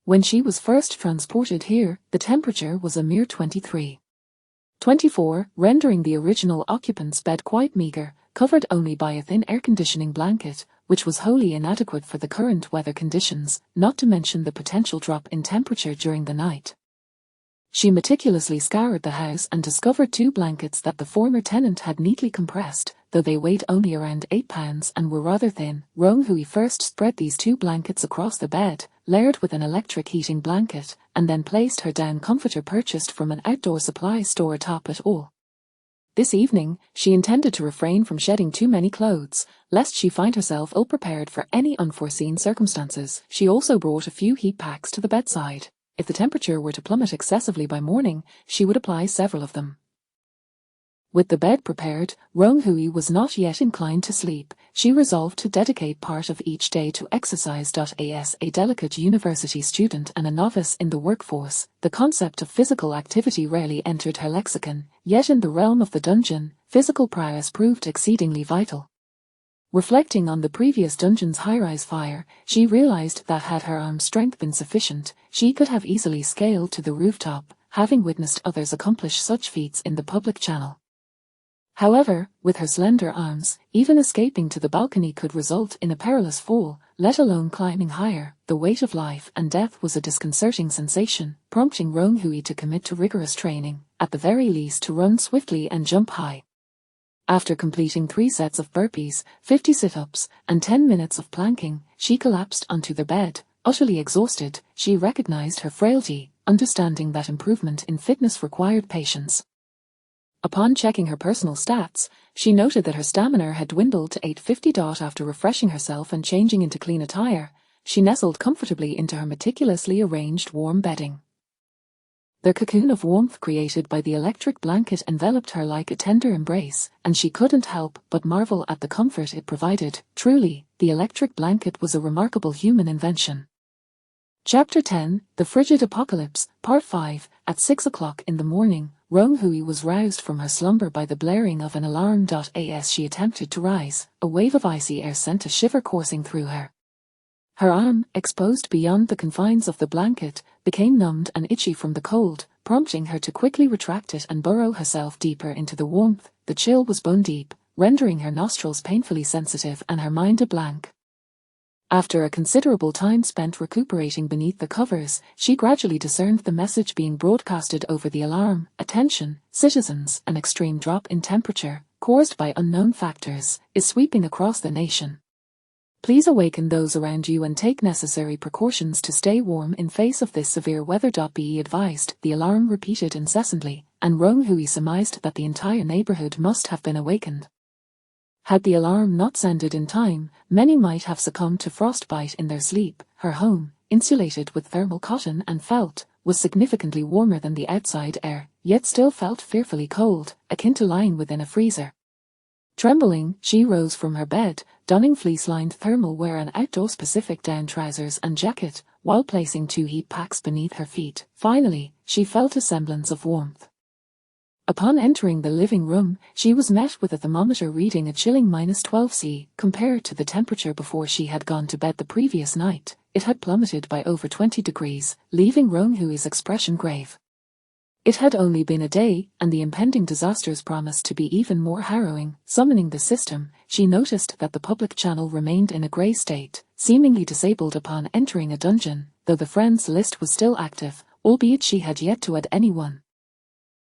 When she was first transported here, the temperature was a mere 23.24, rendering the original occupant's bed quite meager, covered only by a thin air conditioning blanket, which was wholly inadequate for the current weather conditions, not to mention the potential drop in temperature during the night. She meticulously scoured the house and discovered 2 blankets that the former tenant had neatly compressed, though they weighed only around 8 pounds and were rather thin. Rong-hui first spread these 2 blankets across the bed, layered with an electric heating blanket, and then placed her down comforter purchased from an outdoor supply store atop it all. This evening, she intended to refrain from shedding too many clothes, lest she find herself ill-prepared for any unforeseen circumstances. She also brought a few heat packs to the bedside. If the temperature were to plummet excessively by morning, she would apply several of them. With the bed prepared, Rong Hui was not yet inclined to sleep. She resolved to dedicate part of each day to exercise. As a delicate university student and a novice in the workforce, the concept of physical activity rarely entered her lexicon, yet in the realm of the dungeon, physical prowess proved exceedingly vital. Reflecting on the previous dungeon's high-rise fire, she realized that had her arm strength been sufficient, she could have easily scaled to the rooftop, having witnessed others accomplish such feats in the public channel. However, with her slender arms, even escaping to the balcony could result in a perilous fall, let alone climbing higher. The weight of life and death was a disconcerting sensation, prompting Rong Hui to commit to rigorous training, at the very least to run swiftly and jump high. After completing 3 sets of burpees, 50 sit-ups, and 10 minutes of planking, she collapsed onto the bed. Utterly exhausted, she recognized her frailty, understanding that improvement in fitness required patience. Upon checking her personal stats, she noted that her stamina had dwindled to 850. After refreshing herself and changing into clean attire, she nestled comfortably into her meticulously arranged warm bedding. The cocoon of warmth created by the electric blanket enveloped her like a tender embrace, and she couldn't help but marvel at the comfort it provided. Truly, the electric blanket was a remarkable human invention. Chapter 10, The Frigid Apocalypse, Part 5. At 6 o'clock in the morning, Rong Hui was roused from her slumber by the blaring of an alarm. As she attempted to rise, a wave of icy air sent a shiver coursing through her. Her arm, exposed beyond the confines of the blanket, became numbed and itchy from the cold, prompting her to quickly retract it and burrow herself deeper into the warmth. The chill was bone-deep, rendering her nostrils painfully sensitive and her mind a blank. After a considerable time spent recuperating beneath the covers, she gradually discerned the message being broadcasted over the alarm. Attention, citizens, an extreme drop in temperature, caused by unknown factors, is sweeping across the nation. Please awaken those around you and take necessary precautions to stay warm in face of this severe weather. Be advised, the alarm repeated incessantly, and Rong Hui surmised that the entire neighborhood must have been awakened. Had the alarm not sounded in time, many might have succumbed to frostbite in their sleep. Her home, insulated with thermal cotton and felt, was significantly warmer than the outside air, yet still felt fearfully cold, akin to lying within a freezer. Trembling, she rose from her bed, donning fleece-lined thermal wear and outdoor-specific down trousers and jacket, while placing 2 heat packs beneath her feet. Finally, she felt a semblance of warmth. Upon entering the living room, she was met with a thermometer reading a chilling -12°C. Compared to the temperature before she had gone to bed the previous night, it had plummeted by over 20 degrees, leaving Rong Hui's expression grave. It had only been a day, and the impending disasters promised to be even more harrowing. Summoning the system, she noticed that the public channel remained in a grey state, seemingly disabled upon entering a dungeon, though the friends list was still active, albeit she had yet to add anyone.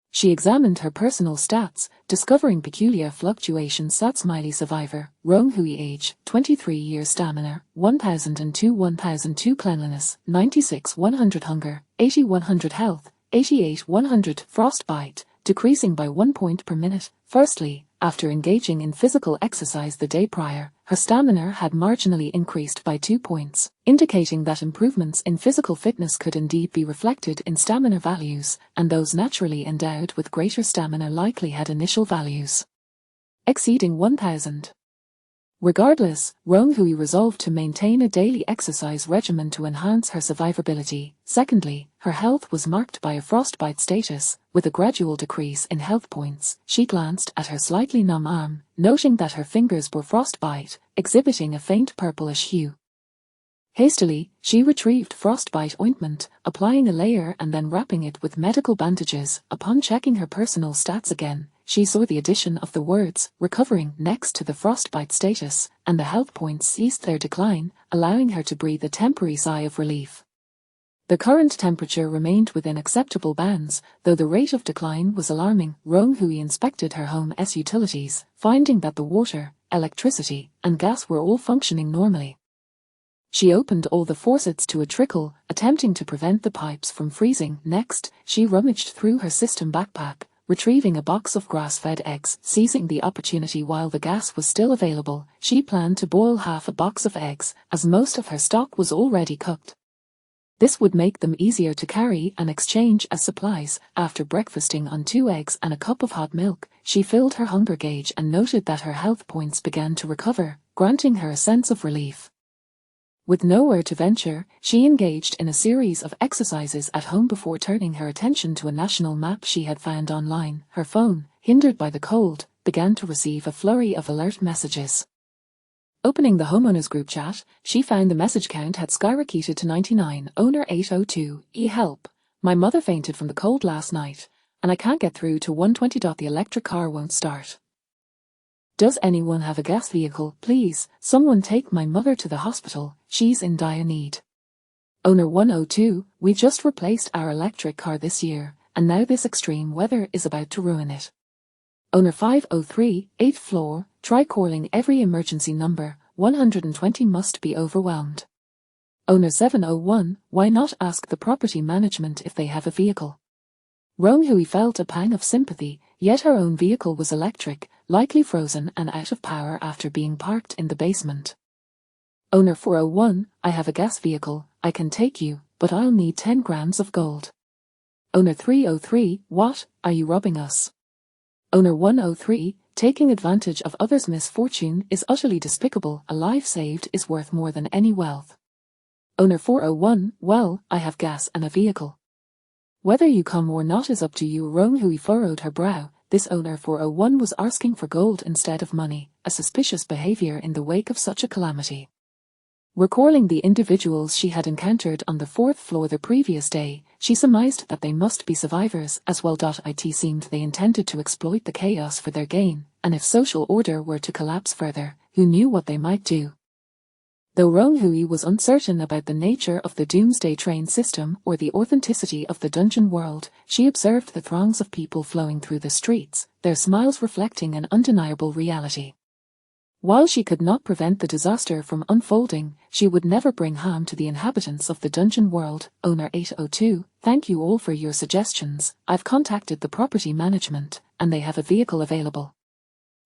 She examined her personal stats, discovering peculiar fluctuations. Smiley survivor, Rong Hui age, 23 years stamina, 1002 cleanliness, 96 100 hunger, 80 100 health, 88 100 frostbite, decreasing by 1 point per minute. Firstly, after engaging in physical exercise the day prior, her stamina had marginally increased by 2 points, indicating that improvements in physical fitness could indeed be reflected in stamina values, and those naturally endowed with greater stamina likely had initial values exceeding 1000. Regardless, Rong Hui resolved to maintain a daily exercise regimen to enhance her survivability. Secondly, her health was marked by a frostbite status, with a gradual decrease in health points. She glanced at her slightly numb arm, noting that her fingers were frostbite, exhibiting a faint purplish hue. Hastily, she retrieved frostbite ointment, applying a layer and then wrapping it with medical bandages. Upon checking her personal stats again, she saw the addition of the words recovering next to the frostbite status, and the health points ceased their decline, allowing her to breathe a temporary sigh of relief. The current temperature remained within acceptable bounds, though the rate of decline was alarming. Rong Hui inspected her home's utilities, finding that the water, electricity, and gas were all functioning normally. She opened all the faucets to a trickle, attempting to prevent the pipes from freezing. Next, she rummaged through her system backpack, Retrieving a box of grass-fed eggs, seizing the opportunity while the gas was still available, she planned to boil half a box of eggs, as most of her stock was already cooked. This would make them easier to carry and exchange as supplies. After breakfasting on 2 eggs and a cup of hot milk, she filled her hunger gauge and noted that her health points began to recover, granting her a sense of relief. With nowhere to venture, she engaged in a series of exercises at home before turning her attention to a national map she had found online. Her phone, hindered by the cold, began to receive a flurry of alert messages. Opening the homeowners group chat, she found the message count had skyrocketed to 99. Owner 802, help. My mother fainted from the cold last night, and I can't get through to 120. The electric car won't start. Does anyone have a gas vehicle? Please, someone take my mother to the hospital, she's in dire need. Owner 102, we just replaced our electric car this year, and now this extreme weather is about to ruin it. Owner 503, 8th floor, try calling every emergency number, 120 must be overwhelmed. Owner 701, why not ask the property management if they have a vehicle? Ronghui felt a pang of sympathy, yet her own vehicle was electric, likely frozen and out of power after being parked in the basement. Owner 401, I have a gas vehicle, I can take you, but I'll need 10 grams of gold. Owner 303, what, are you robbing us? Owner 103, taking advantage of others' misfortune is utterly despicable. A life saved is worth more than any wealth. Owner 401, well, I have gas and a vehicle. Whether you come or not is up to you. Ronghui furrowed her brow. This owner 401 was asking for gold instead of money, a suspicious behavior in the wake of such a calamity. Recalling the individuals she had encountered on the 4th floor the previous day, she surmised that they must be survivors as well. It seemed they intended to exploit the chaos for their gain, and if social order were to collapse further, who knew what they might do? Though Ronghui was uncertain about the nature of the Doomsday train system or the authenticity of the dungeon world, she observed the throngs of people flowing through the streets, their smiles reflecting an undeniable reality. While she could not prevent the disaster from unfolding, she would never bring harm to the inhabitants of the dungeon world. Owner 802, thank you all for your suggestions. I've contacted the property management, and they have a vehicle available.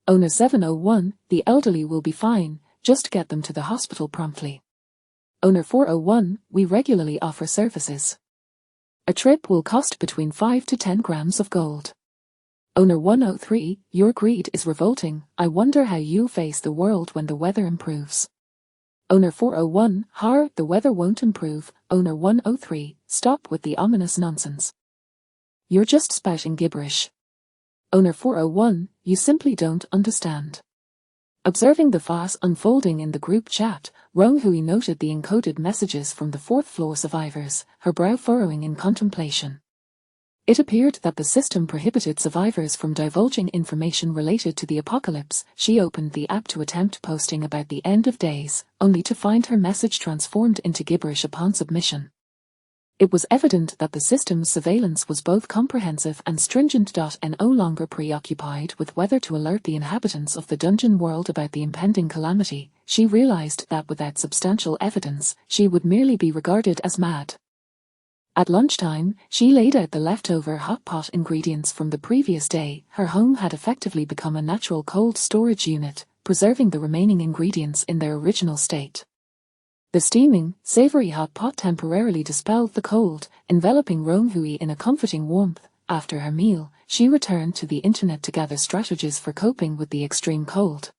Owner 701, the elderly will be fine, just get them to the hospital promptly. Owner 401, we regularly offer services. A trip will cost between 5 to 10 grams of gold. Owner 103, your greed is revolting. I wonder how you'll face the world when the weather improves. Owner 401, the weather won't improve. Owner 103, stop with the ominous nonsense. You're just spouting gibberish. Owner 401, you simply don't understand. Observing the farce unfolding in the group chat, Ronghui noted the encoded messages from the 4th floor survivors, her brow furrowing in contemplation. It appeared that the system prohibited survivors from divulging information related to the apocalypse. She opened the app to attempt posting about the end of days, only to find her message transformed into gibberish upon submission. It was evident that the system's surveillance was both comprehensive and stringent. No longer preoccupied with whether to alert the inhabitants of the dungeon world about the impending calamity, she realized that without substantial evidence, she would merely be regarded as mad. At lunchtime, she laid out the leftover hot pot ingredients from the previous day. Her home had effectively become a natural cold storage unit, preserving the remaining ingredients in their original state. The steaming, savory hot pot temporarily dispelled the cold, enveloping Ronghui in a comforting warmth. After her meal, she returned to the internet to gather strategies for coping with the extreme cold.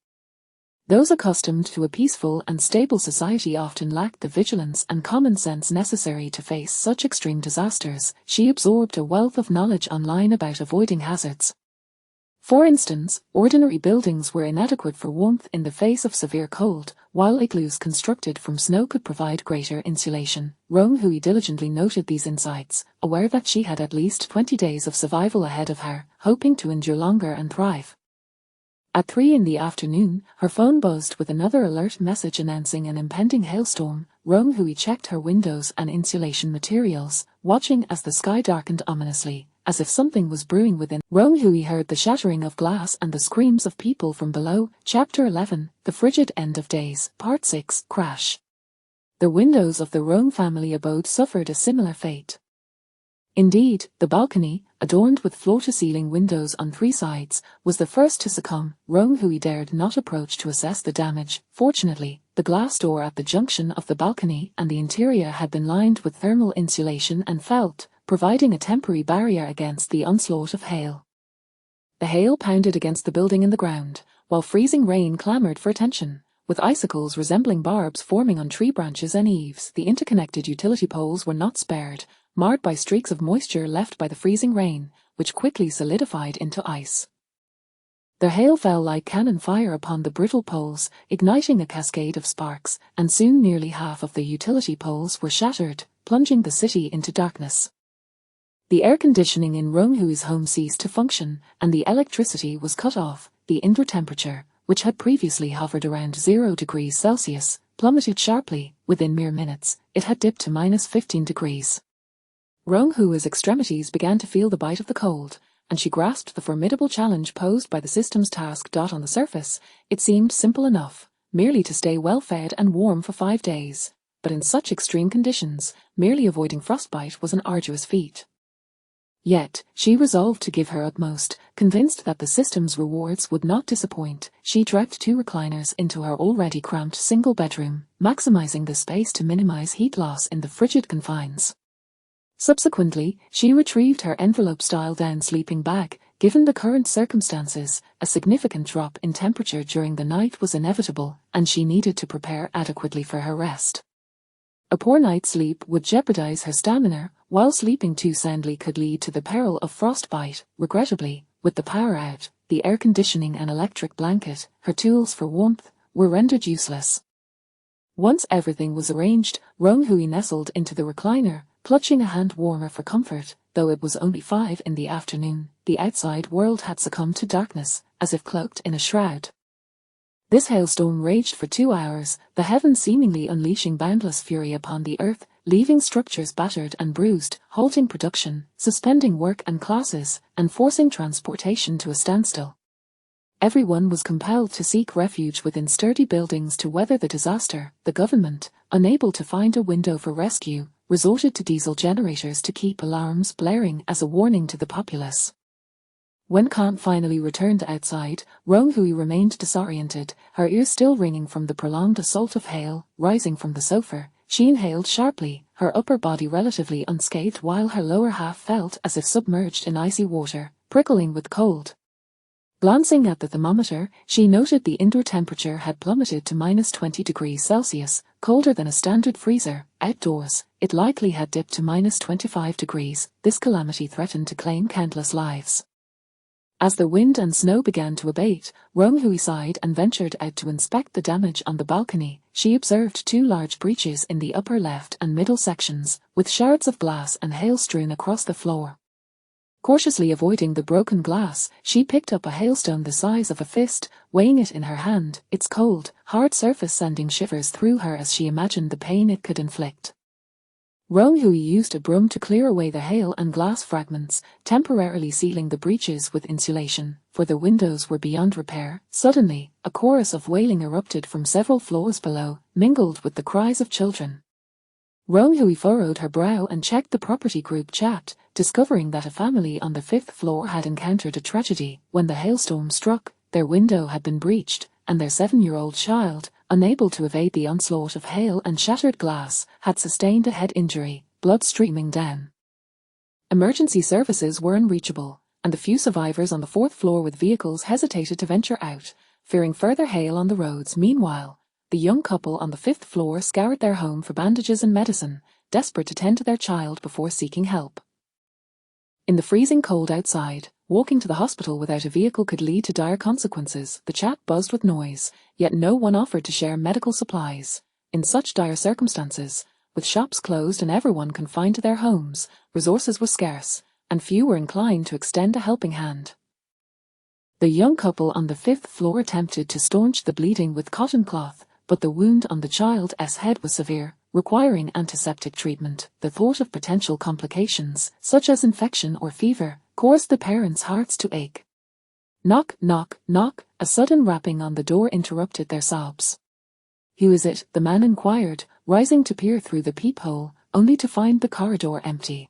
Those accustomed to a peaceful and stable society often lacked the vigilance and common sense necessary to face such extreme disasters. She absorbed a wealth of knowledge online about avoiding hazards. For instance, ordinary buildings were inadequate for warmth in the face of severe cold, while igloos constructed from snow could provide greater insulation. Ronghui diligently noted these insights, aware that she had at least 20 days of survival ahead of her, hoping to endure longer and thrive. At 3 in the afternoon, her phone buzzed with another alert message announcing an impending hailstorm. Ronghui checked her windows and insulation materials, watching as the sky darkened ominously, as if something was brewing within. Ronghui heard the shattering of glass and the screams of people from below. Chapter 11, The Frigid End of Days, Part 6, Crash. The windows of the Rong family abode suffered a similar fate. Indeed, the balcony, adorned with floor-to-ceiling windows on 3 sides, was the first to succumb. Rong Hui dared not approach to assess the damage. Fortunately, the glass door at the junction of the balcony and the interior had been lined with thermal insulation and felt, providing a temporary barrier against the onslaught of hail. The hail pounded against the building and the ground, while freezing rain clamored for attention. With icicles resembling barbs forming on tree branches and eaves, the interconnected utility poles were not spared, marred by streaks of moisture left by the freezing rain, which quickly solidified into ice. The hail fell like cannon fire upon the brittle poles, igniting a cascade of sparks, and soon nearly half of the utility poles were shattered, plunging the city into darkness. The air conditioning in Rong Hui's home ceased to function, and the electricity was cut off. The indoor temperature, which had previously hovered around 0 degrees Celsius, plummeted sharply. Within mere minutes, it had dipped to -15 degrees. Rong Hui's extremities began to feel the bite of the cold, and she grasped the formidable challenge posed by the system's task. On the surface, it seemed simple enough, merely to stay well-fed and warm for 5 days, but in such extreme conditions, merely avoiding frostbite was an arduous feat. Yet, she resolved to give her utmost, convinced that the system's rewards would not disappoint. She dragged 2 recliners into her already cramped single bedroom, maximizing the space to minimize heat loss in the frigid confines. Subsequently, she retrieved her envelope-style down sleeping bag. Given the current circumstances, a significant drop in temperature during the night was inevitable, and she needed to prepare adequately for her rest. A poor night's sleep would jeopardize her stamina, while sleeping too soundly could lead to the peril of frostbite. Regrettably, with the power out, the air conditioning and electric blanket, her tools for warmth, were rendered useless. Once everything was arranged, Rong Hui nestled into the recliner, clutching a hand warmer for comfort. Though it was only 5 in the afternoon, the outside world had succumbed to darkness, as if cloaked in a shroud. This hailstorm raged for 2 hours, the heavens seemingly unleashing boundless fury upon the earth, leaving structures battered and bruised, halting production, suspending work and classes, and forcing transportation to a standstill. Everyone was compelled to seek refuge within sturdy buildings to weather the disaster. The government, unable to find a window for rescue, resorted to diesel generators to keep alarms blaring as a warning to the populace. When calm finally returned outside, Rong Hui remained disoriented, her ears still ringing from the prolonged assault of hail. Rising from the sofa, she inhaled sharply, her upper body relatively unscathed while her lower half felt as if submerged in icy water, prickling with cold. Glancing at the thermometer, she noted the indoor temperature had plummeted to -20 degrees Celsius, colder than a standard freezer. Outdoors, it likely had dipped to -25 degrees. This calamity threatened to claim countless lives. As the wind and snow began to abate, Rong Hui sighed and ventured out to inspect the damage on the balcony. She observed 2 large breaches in the upper left and middle sections, with shards of glass and hail strewn across the floor. Cautiously avoiding the broken glass, she picked up a hailstone the size of a fist, weighing it in her hand, its cold, hard surface sending shivers through her as she imagined the pain it could inflict. Rong Hui used a broom to clear away the hail and glass fragments, temporarily sealing the breaches with insulation, for the windows were beyond repair. Suddenly, a chorus of wailing erupted from several floors below, mingled with the cries of children. Rong Hui furrowed her brow and checked the property group chat, discovering that a family on the 5th floor had encountered a tragedy. When the hailstorm struck, their window had been breached, and their 7-year-old child, unable to evade the onslaught of hail and shattered glass, had sustained a head injury, blood streaming down. Emergency services were unreachable, and the few survivors on the 4th floor with vehicles hesitated to venture out, fearing further hail on the roads. Meanwhile, the young couple on the 5th floor scoured their home for bandages and medicine, desperate to tend to their child before seeking help. In the freezing cold outside, walking to the hospital without a vehicle could lead to dire consequences. The chat buzzed with noise, yet no one offered to share medical supplies. In such dire circumstances, with shops closed and everyone confined to their homes, resources were scarce, and few were inclined to extend a helping hand. The young couple on the 5th floor attempted to staunch the bleeding with cotton cloth, but the wound on the child's head was severe, requiring antiseptic treatment. The thought of potential complications, such as infection or fever, caused the parents' hearts to ache. Knock, knock, knock, a sudden rapping on the door interrupted their sobs. "Who is it?" the man inquired, rising to peer through the peephole, only to find the corridor empty.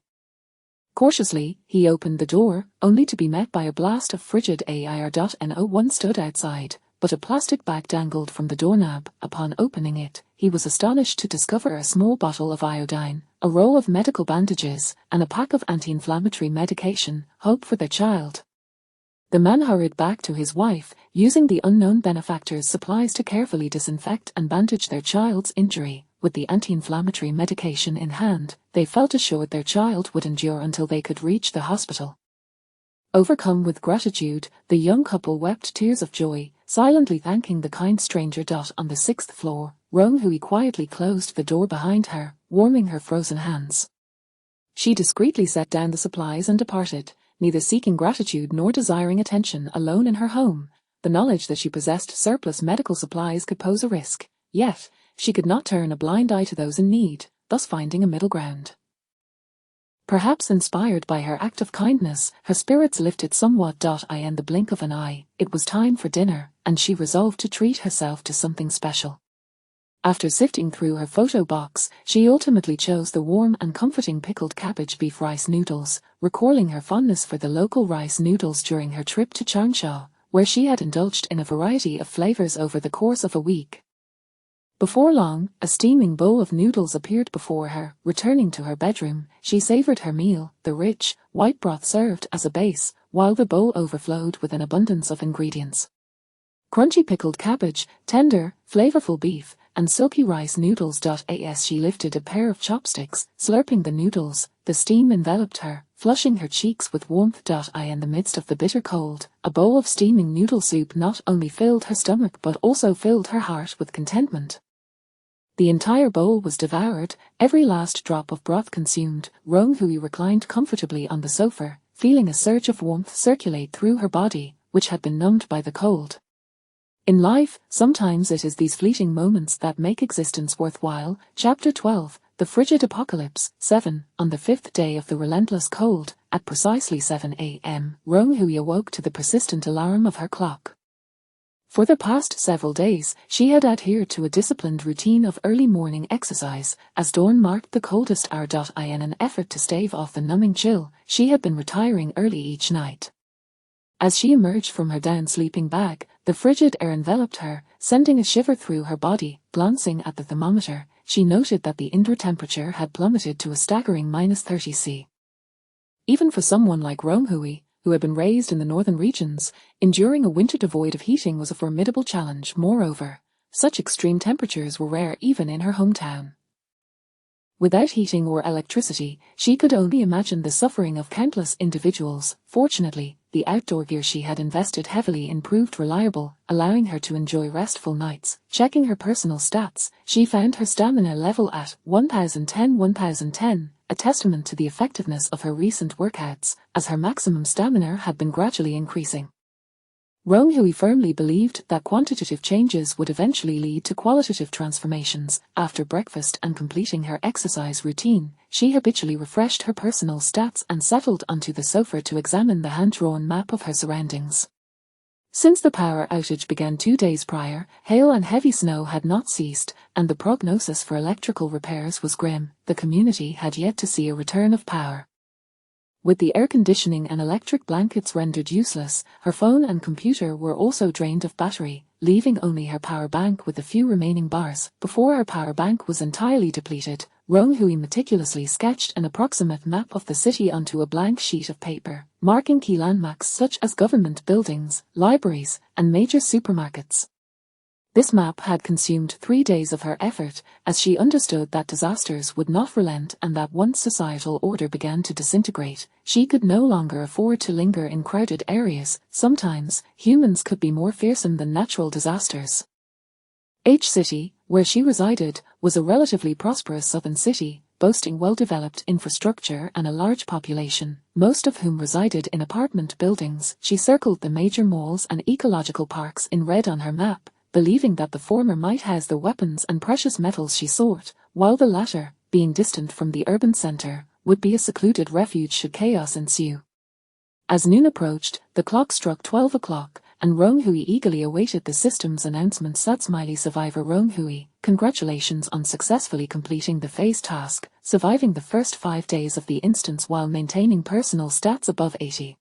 Cautiously, he opened the door, only to be met by a blast of frigid air. No one stood outside, but a plastic bag dangled from the doorknob. Upon opening it, he was astonished to discover a small bottle of iodine, a roll of medical bandages, and a pack of anti-inflammatory medication, hope for their child. The man hurried back to his wife, using the unknown benefactor's supplies to carefully disinfect and bandage their child's injury. With the anti-inflammatory medication in hand, they felt assured their child would endure until they could reach the hospital. Overcome with gratitude, the young couple wept tears of joy, silently thanking the kind stranger. On the 6th floor, Rong-hui quietly closed the door behind her, warming her frozen hands. She discreetly set down the supplies and departed, neither seeking gratitude nor desiring attention. Alone in her home, the knowledge that she possessed surplus medical supplies could pose a risk, yet she could not turn a blind eye to those in need, thus finding a middle ground. Perhaps inspired by her act of kindness, her spirits lifted somewhat. In the blink of an eye, it was time for dinner, and she resolved to treat herself to something special. After sifting through her photo box, she ultimately chose the warm and comforting pickled cabbage beef rice noodles, recalling her fondness for the local rice noodles during her trip to Changsha, where she had indulged in a variety of flavors over the course of a week. Before long, a steaming bowl of noodles appeared before her. Returning to her bedroom, she savored her meal. The rich, white broth served as a base, while the bowl overflowed with an abundance of ingredients. Crunchy pickled cabbage, tender, flavorful beef, and silky rice noodles. As she lifted a pair of chopsticks, slurping the noodles, the steam enveloped her, flushing her cheeks with warmth. In the midst of the bitter cold, a bowl of steaming noodle soup not only filled her stomach but also filled her heart with contentment. The entire bowl was devoured, every last drop of broth consumed. Rong-hui reclined comfortably on the sofa, feeling a surge of warmth circulate through her body, which had been numbed by the cold. In life, sometimes it is these fleeting moments that make existence worthwhile. Chapter 12, The Frigid Apocalypse. 7. On the 5th day of the relentless cold, at precisely 7 a.m., Rong-hui awoke to the persistent alarm of her clock. For the past several days, she had adhered to a disciplined routine of early morning exercise. As dawn marked the coldest hour. In an effort to stave off the numbing chill, she had been retiring early each night. As she emerged from her down sleeping bag, the frigid air enveloped her, sending a shiver through her body. Glancing at the thermometer, she noted that the indoor temperature had plummeted to a staggering -30 C. Even for someone like Rong-hui, who had been raised in the northern regions, enduring a winter devoid of heating was a formidable challenge. Moreover, such extreme temperatures were rare even in her hometown. Without heating or electricity, she could only imagine the suffering of countless individuals. Fortunately, the outdoor gear she had invested heavily in proved reliable, allowing her to enjoy restful nights. Checking her personal stats, she found her stamina level at 1010, a testament to the effectiveness of her recent workouts, as her maximum stamina had been gradually increasing. Rong-hui firmly believed that quantitative changes would eventually lead to qualitative transformations. After breakfast and completing her exercise routine, she habitually refreshed her personal stats and settled onto the sofa to examine the hand-drawn map of her surroundings. Since the power outage began 2 days prior, hail and heavy snow had not ceased, and the prognosis for electrical repairs was grim. The community had yet to see a return of power. With the air conditioning and electric blankets rendered useless, her phone and computer were also drained of battery, leaving only her power bank with a few remaining bars. Before her power bank was entirely depleted, Rong-hui meticulously sketched an approximate map of the city onto a blank sheet of paper, marking key landmarks such as government buildings, libraries, and major supermarkets. This map had consumed 3 days of her effort, as she understood that disasters would not relent and that once societal order began to disintegrate, she could no longer afford to linger in crowded areas. Sometimes, humans could be more fearsome than natural disasters. H-City, where she resided, was a relatively prosperous southern city, boasting well-developed infrastructure and a large population, most of whom resided in apartment buildings. She circled the major malls and ecological parks in red on her map, believing that the former might house the weapons and precious metals she sought, while the latter, being distant from the urban center, would be a secluded refuge should chaos ensue. As noon approached, the clock struck 12 o'clock, and Rong-hui eagerly awaited the system's announcement. Smiley survivor Rong-hui, congratulations on successfully completing the phase task, surviving the first 5 days of the instance while maintaining personal stats above 80.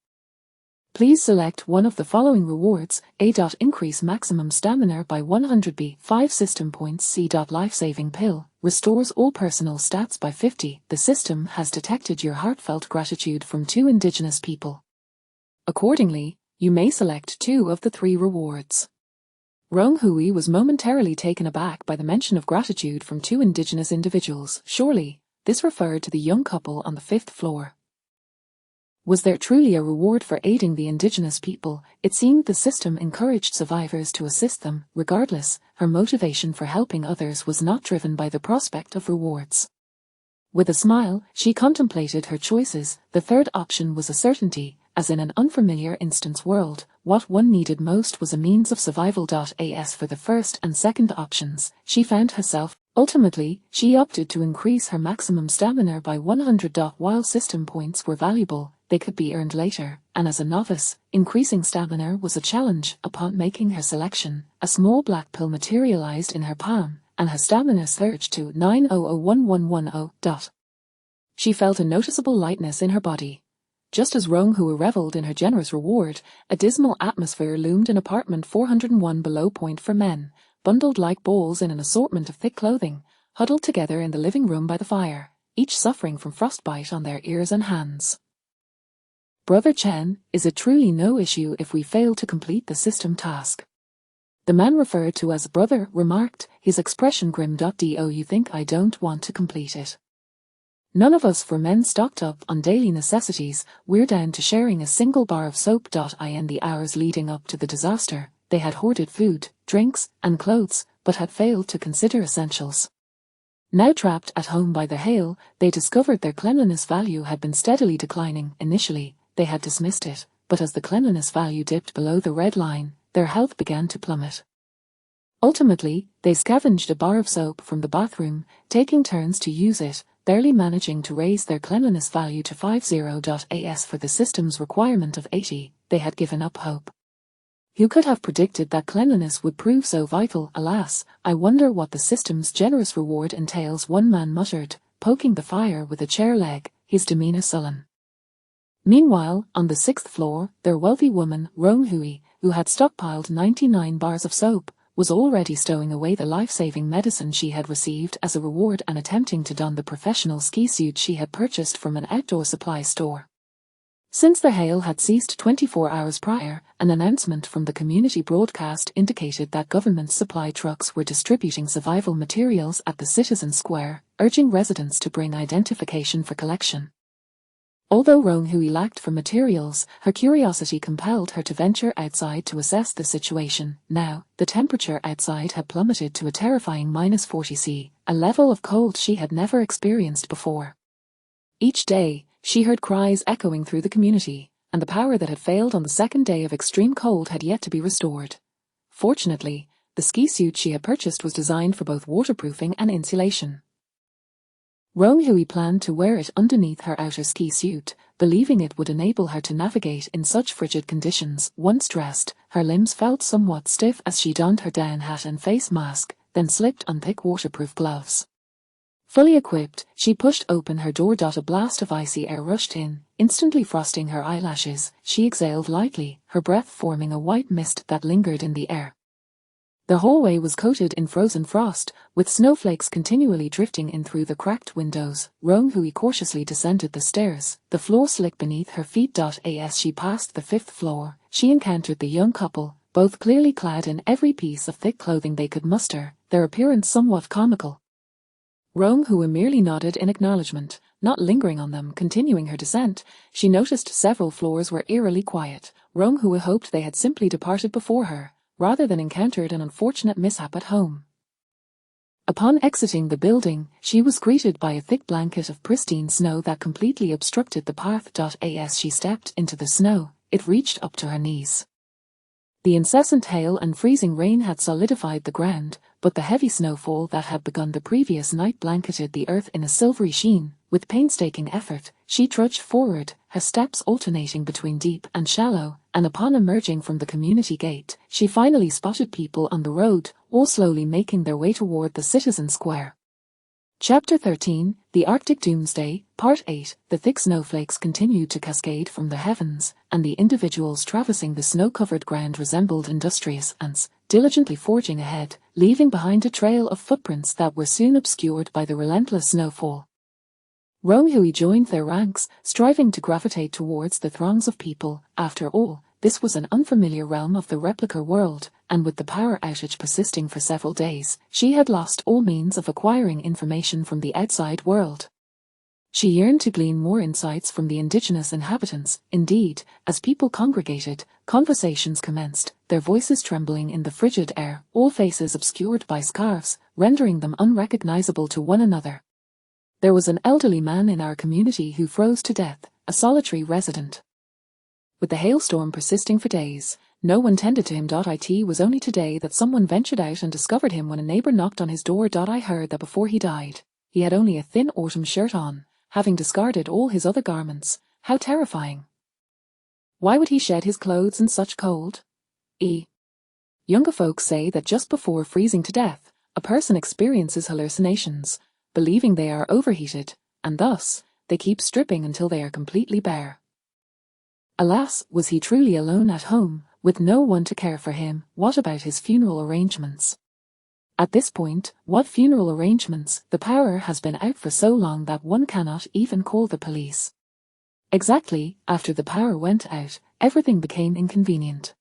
Please select one of the following rewards: A. Increase maximum stamina by 100. B. 5 system points. C. Life-saving pill. Restores all personal stats by 50. The system has detected your heartfelt gratitude from 2 indigenous people. Accordingly, you may select 2 of the 3 rewards. Rong Hui was momentarily taken aback by the mention of gratitude from 2 indigenous individuals. Surely, this referred to the young couple on the 5th floor. Was there truly a reward for aiding the indigenous people? It seemed the system encouraged survivors to assist them. Regardless, her motivation for helping others was not driven by the prospect of rewards. With a smile, she contemplated her choices. The third option was a certainty. As in an unfamiliar instance world, what one needed most was a means of survival. As for the first and second options, she found herself. Ultimately, she opted to increase her maximum stamina by 100. While system points were valuable, they could be earned later, and as a novice, increasing stamina was a challenge. Upon making her selection, a small black pill materialized in her palm, and her stamina surged to 9001110. She felt a noticeable lightness in her body. Just as Rong Hui reveled in her generous reward, a dismal atmosphere loomed in apartment 401 below. Point for men, bundled like balls in an assortment of thick clothing, huddled together in the living room by the fire, each suffering from frostbite on their ears and hands. Brother Chen, is it truly no issue if we fail to complete the system task? The man referred to as brother remarked, his expression grim. Do you think I don't want to complete it? None of us 4 men stocked up on daily necessities. We're down to sharing a single bar of soap. In the hours leading up to the disaster, they had hoarded food, drinks, and clothes, but had failed to consider essentials. Now trapped at home by the hail, they discovered their cleanliness value had been steadily declining. Initially, they had dismissed it, but as the cleanliness value dipped below the red line, their health began to plummet. Ultimately, they scavenged a bar of soap from the bathroom, taking turns to use it, barely managing to raise their cleanliness value to 50. As for the system's requirement of 80, they had given up hope. Who could have predicted that cleanliness would prove so vital? Alas, I wonder what the system's generous reward entails, one man muttered, poking the fire with a chair leg, his demeanor sullen. Meanwhile, on the 6th floor, their wealthy woman, Rong Hui, who had stockpiled 99 bars of soap, was already stowing away the life-saving medicine she had received as a reward and attempting to don the professional ski suit she had purchased from an outdoor supply store. Since the hail had ceased 24 hours prior, an announcement from the community broadcast indicated that government supply trucks were distributing survival materials at the citizen square, urging residents to bring identification for collection. Although Rong Hui lacked for materials, her curiosity compelled her to venture outside to assess the situation. Now, the temperature outside had plummeted to a terrifying -40°C, a level of cold she had never experienced before. Each day, she heard cries echoing through the community, and the power that had failed on the second day of extreme cold had yet to be restored. Fortunately, the ski suit she had purchased was designed for both waterproofing and insulation. Rong Hui planned to wear it underneath her outer ski suit, believing it would enable her to navigate in such frigid conditions. Once dressed, her limbs felt somewhat stiff as she donned her down hat and face mask, then slipped on thick waterproof gloves. Fully equipped, she pushed open her door. A blast of icy air rushed in, instantly frosting her eyelashes. She exhaled lightly, her breath forming a white mist that lingered in the air. The hallway was coated in frozen frost, with snowflakes continually drifting in through the cracked windows. Rong Hui cautiously descended the stairs, the floor slick beneath her feet. As she passed the 5th floor, she encountered the young couple, both clearly clad in every piece of thick clothing they could muster, their appearance somewhat comical. Rong Hui merely nodded in acknowledgement, not lingering on them. Continuing her descent, she noticed several floors were eerily quiet. Rong Hui hoped they had simply departed before her, rather than encountered an unfortunate mishap at home. Upon exiting the building, she was greeted by a thick blanket of pristine snow that completely obstructed the path. As she stepped into the snow, it reached up to her knees. The incessant hail and freezing rain had solidified the ground, but the heavy snowfall that had begun the previous night blanketed the earth in a silvery sheen, With painstaking effort, she trudged forward, her steps alternating between deep and shallow, and upon emerging from the community gate, she finally spotted people on the road, all slowly making their way toward the citizen square. Chapter 13, The Arctic Doomsday, Part 8. The thick snowflakes continued to cascade from the heavens, and the individuals traversing the snow-covered ground resembled industrious ants, diligently forging ahead, leaving behind a trail of footprints that were soon obscured by the relentless snowfall. Ronghui joined their ranks, striving to gravitate towards the throngs of people. After all, this was an unfamiliar realm of the replica world, and with the power outage persisting for several days, she had lost all means of acquiring information from the outside world. She yearned to glean more insights from the indigenous inhabitants. Indeed, as people congregated, conversations commenced, their voices trembling in the frigid air, all faces obscured by scarves, rendering them unrecognizable to one another. There was an elderly man in our community who froze to death, a solitary resident. With the hailstorm persisting for days, no one tended to him. It was only today that someone ventured out and discovered him when a neighbor knocked on his door. I heard that before he died, he had only a thin autumn shirt on, having discarded all his other garments. How terrifying. Why would he shed his clothes in such cold? Younger folks say that just before freezing to death, a person experiences hallucinations, believing they are overheated, and thus, they keep stripping until they are completely bare. Alas, was he truly alone at home, with no one to care for him? What about his funeral arrangements? At this point, what funeral arrangements? The power has been out for so long that one cannot even call the police. Exactly, after the power went out, everything became inconvenient.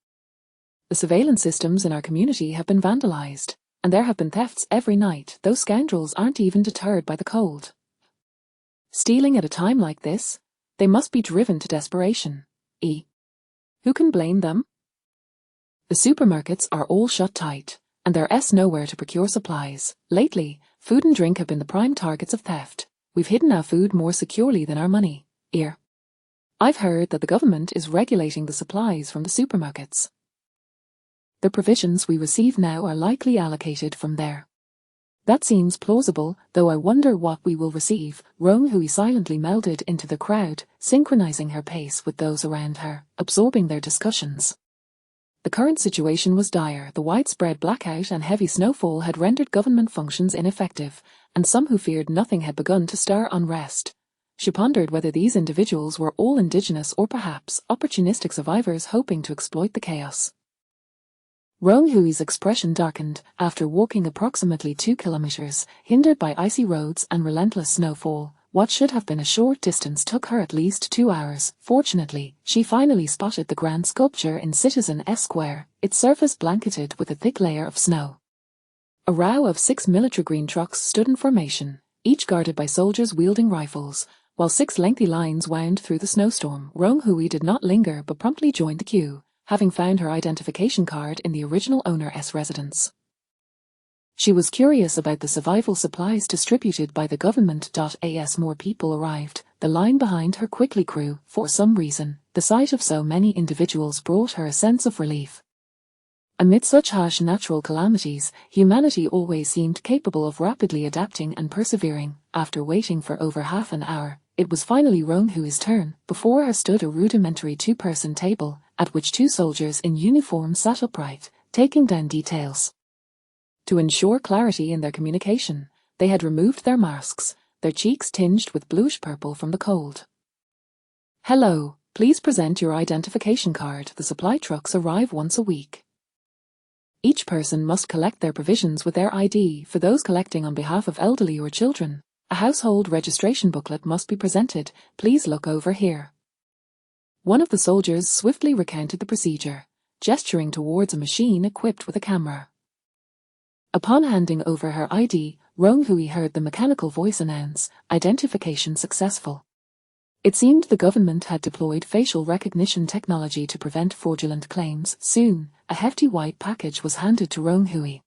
The surveillance systems in our community have been vandalized, and there have been thefts every night. Those scoundrels aren't even deterred by the cold. Stealing at a time like this? They must be driven to desperation. Who can blame them? The supermarkets are all shut tight, and there's nowhere to procure supplies. Lately, food and drink have been the prime targets of theft. We've hidden our food more securely than our money. I've heard that the government is regulating the supplies from the supermarkets. The provisions we receive now are likely allocated from there. That seems plausible, though I wonder what we will receive. Ronghui silently melded into the crowd, synchronizing her pace with those around her, absorbing their discussions. The current situation was dire. The widespread blackout and heavy snowfall had rendered government functions ineffective, and some who feared nothing had begun to stir unrest. She pondered whether these individuals were all indigenous or perhaps opportunistic survivors hoping to exploit the chaos. Ronghui's expression darkened. After walking approximately 2 kilometers, hindered by icy roads and relentless snowfall, what should have been a short distance took her at least 2 hours. Fortunately, she finally spotted the grand sculpture in Citizen S Square, its surface blanketed with a thick layer of snow. A row of 6 military green trucks stood in formation, each guarded by soldiers wielding rifles, while 6 lengthy lines wound through the snowstorm. Ronghui did not linger but promptly joined the queue, having found her identification card in the original owner's residence. She was curious about the survival supplies distributed by the government. As more people arrived, the line behind her quickly grew. For some reason, the sight of so many individuals brought her a sense of relief. Amid such harsh natural calamities, humanity always seemed capable of rapidly adapting and persevering. After waiting for over half an hour, it was finally Ronghui's turn. Before her stood a rudimentary 2-person table, at which 2 soldiers in uniform sat upright, taking down details. To ensure clarity in their communication, they had removed their masks, their cheeks tinged with bluish-purple from the cold. Hello, please present your identification card. The supply trucks arrive once a week. Each person must collect their provisions with their ID. For those collecting on behalf of elderly or children, a household registration booklet must be presented. Please look over here. One of the soldiers swiftly recounted the procedure, gesturing towards a machine equipped with a camera. Upon handing over her ID, Ronghui heard the mechanical voice announce, "Identification successful." It seemed the government had deployed facial recognition technology to prevent fraudulent claims. Soon, a hefty white package was handed to Ronghui.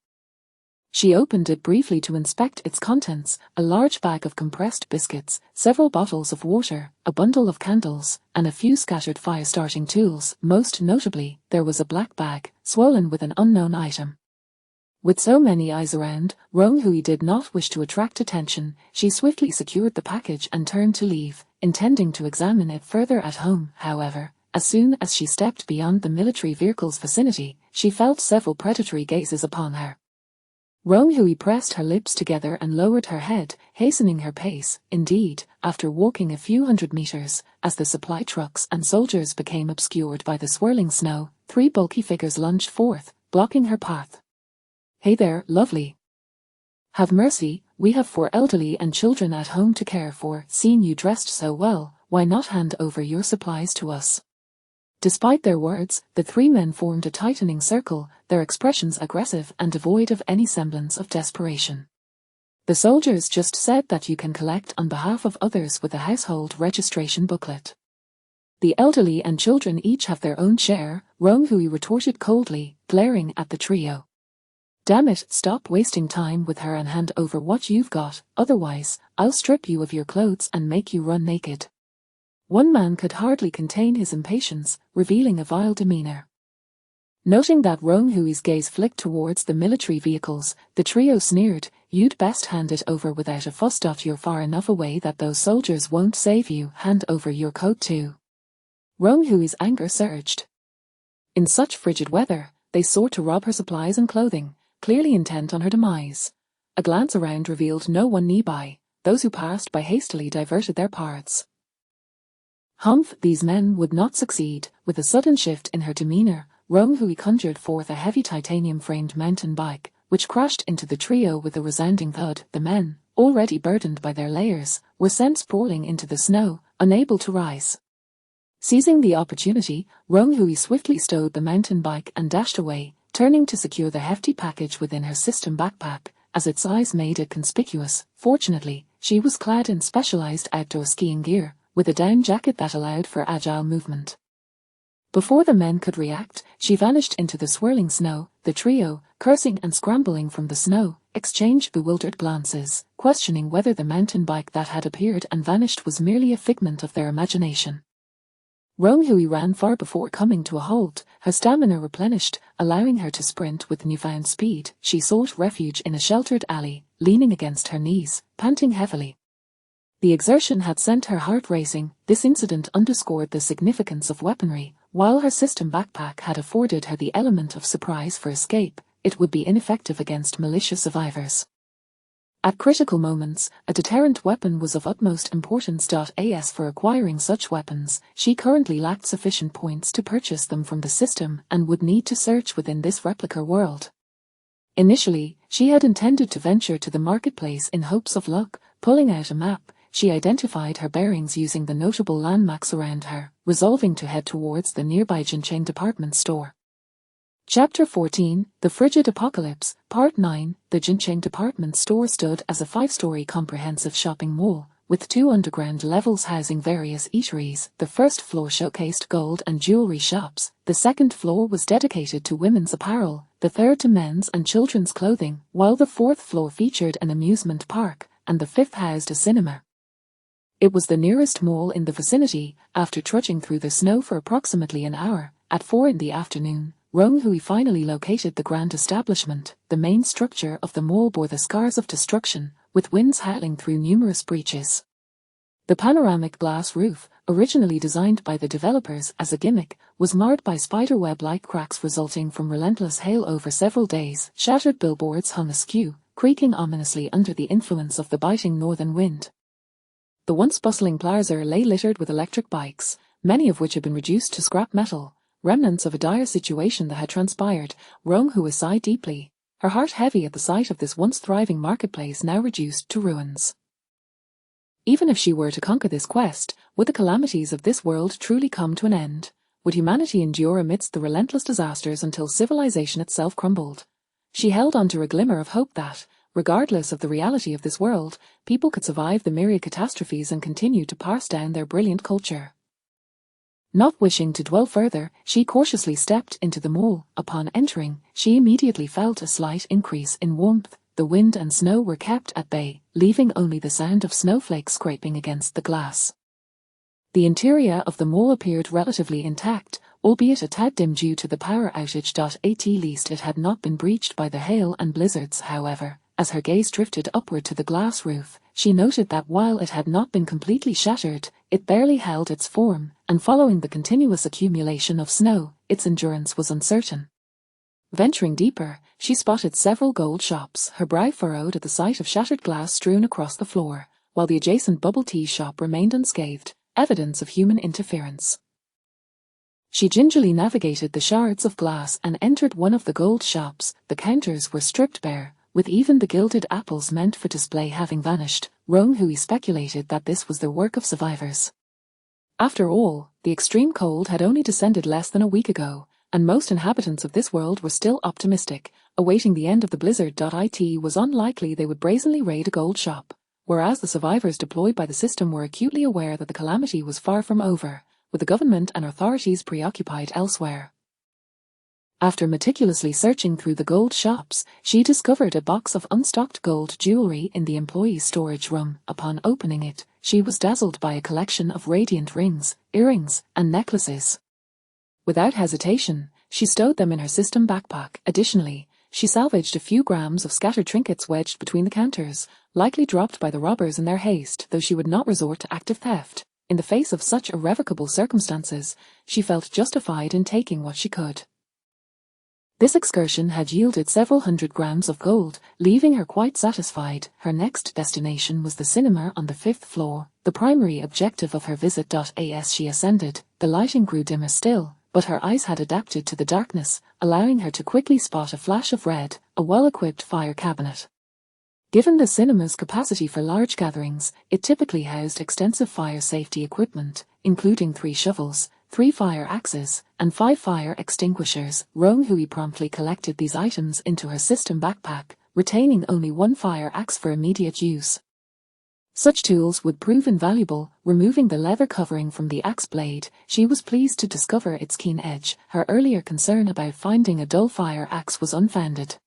She opened it briefly to inspect its contents: a large bag of compressed biscuits, several bottles of water, a bundle of candles, and a few scattered fire-starting tools. Most notably, there was a black bag, swollen with an unknown item. With so many eyes around, Rong-hui did not wish to attract attention. She swiftly secured the package and turned to leave, intending to examine it further at home. However, as soon as she stepped beyond the military vehicle's vicinity, she felt several predatory gazes upon her. Rong-hui pressed her lips together and lowered her head, hastening her pace. Indeed, after walking a few hundred meters, as the supply trucks and soldiers became obscured by the swirling snow, 3 bulky figures lunged forth, blocking her path. "Hey there, lovely. Have mercy, we have 4 elderly and children at home to care for. Seeing you dressed so well, why not hand over your supplies to us?" Despite their words, the 3 men formed a tightening circle, their expressions aggressive and devoid of any semblance of desperation. "The soldiers just said that you can collect on behalf of others with a household registration booklet. The elderly and children each have their own share," Rong-hui retorted coldly, glaring at the trio. "Damn it, stop wasting time with her and hand over what you've got, otherwise, I'll strip you of your clothes and make you run naked." One man could hardly contain his impatience, revealing a vile demeanor. Noting that Rong-hui's gaze flicked towards the military vehicles, the trio sneered, "You'd best hand it over without a fuss. You're far enough away that those soldiers won't save you. Hand over your coat too." Rong-hui's anger surged. In such frigid weather, they sought to rob her supplies and clothing, clearly intent on her demise. A glance around revealed no one nearby. Those who passed by hastily diverted their paths. Humph, these men would not succeed. With a sudden shift in her demeanor, Rong-hui conjured forth a heavy titanium-framed mountain bike, which crashed into the trio with a resounding thud. The men, already burdened by their layers, were sent sprawling into the snow, unable to rise. Seizing the opportunity, Rong-hui swiftly stowed the mountain bike and dashed away, turning to secure the hefty package within her system backpack, as its size made it conspicuous. Fortunately, she was clad in specialized outdoor skiing gear, with a down jacket that allowed for agile movement. Before the men could react, she vanished into the swirling snow. The trio, cursing and scrambling from the snow, exchanged bewildered glances, questioning whether the mountain bike that had appeared and vanished was merely a figment of their imagination. Rong-hui ran far before coming to a halt, her stamina replenished, allowing her to sprint with newfound speed. She sought refuge in a sheltered alley, leaning against her knees, panting heavily. The exertion had sent her heart racing. This incident underscored the significance of weaponry. While her system backpack had afforded her the element of surprise for escape, it would be ineffective against malicious survivors. At critical moments, a deterrent weapon was of utmost importance. As for acquiring such weapons, she currently lacked sufficient points to purchase them from the system and would need to search within this replica world. Initially, she had intended to venture to the marketplace in hopes of luck. Pulling out a map, she identified her bearings using the notable landmarks around her, resolving to head towards the nearby Jinchain department store. Chapter 14, The Frigid Apocalypse, Part 9. The Jinchain department store stood as a 5-story comprehensive shopping mall, with 2 underground levels housing various eateries. The first floor showcased gold and jewelry shops, the second floor was dedicated to women's apparel, the third to men's and children's clothing, while the fourth floor featured an amusement park, and the fifth housed a cinema. It was the nearest mall in the vicinity. After trudging through the snow for approximately an hour, at 4 in the afternoon, Rong-hui finally located the grand establishment. The main structure of the mall bore the scars of destruction, with winds howling through numerous breaches. The panoramic glass roof, originally designed by the developers as a gimmick, was marred by spiderweb-like cracks resulting from relentless hail over several days. Shattered billboards hung askew, creaking ominously under the influence of the biting northern wind. The once bustling plaza lay littered with electric bikes, many of which had been reduced to scrap metal, remnants of a dire situation that had transpired. Rong-hui sighed deeply, her heart heavy at the sight of this once thriving marketplace now reduced to ruins. Even if she were to conquer this quest, would the calamities of this world truly come to an end? Would humanity endure amidst the relentless disasters until civilization itself crumbled? She held on to a glimmer of hope that, regardless of the reality of this world, people could survive the myriad catastrophes and continue to pass down their brilliant culture. Not wishing to dwell further, she cautiously stepped into the mall. Upon entering, she immediately felt a slight increase in warmth. The wind and snow were kept at bay, leaving only the sound of snowflakes scraping against the glass. The interior of the mall appeared relatively intact, albeit a tad dim due to the power outage. At least it had not been breached by the hail and blizzards. However, as her gaze drifted upward to the glass roof, she noted that while it had not been completely shattered, it barely held its form, and following the continuous accumulation of snow, its endurance was uncertain. Venturing deeper, she spotted several gold shops, her brow furrowed at the sight of shattered glass strewn across the floor, while the adjacent bubble tea shop remained unscathed, evidence of human interference. She gingerly navigated the shards of glass and entered one of the gold shops. The counters were stripped bare, with even the gilded apples meant for display having vanished. Rong Hui speculated that this was the work of survivors. After all, the extreme cold had only descended less than a week ago, and most inhabitants of this world were still optimistic, awaiting the end of the blizzard. It was unlikely they would brazenly raid a gold shop, whereas the survivors deployed by the system were acutely aware that the calamity was far from over, with the government and authorities preoccupied elsewhere. After meticulously searching through the gold shops, she discovered a box of unstocked gold jewelry in the employees' storage room. Upon opening it, she was dazzled by a collection of radiant rings, earrings, and necklaces. Without hesitation, she stowed them in her system backpack. Additionally, she salvaged a few grams of scattered trinkets wedged between the counters, likely dropped by the robbers in their haste. Though she would not resort to active theft, in the face of such irrevocable circumstances, she felt justified in taking what she could. This excursion had yielded several hundred grams of gold, leaving her quite satisfied. Her next destination was the cinema on the 5th floor, the primary objective of her visit. As she ascended, the lighting grew dimmer still, but her eyes had adapted to the darkness, allowing her to quickly spot a flash of red, a well-equipped fire cabinet. Given the cinema's capacity for large gatherings, it typically housed extensive fire safety equipment, including 3 shovels, 3 fire axes, and 5 fire extinguishers. Rong Hui promptly collected these items into her system backpack, retaining only 1 fire axe for immediate use. Such tools would prove invaluable. Removing the leather covering from the axe blade, she was pleased to discover its keen edge. Her earlier concern about finding a dull fire axe was unfounded.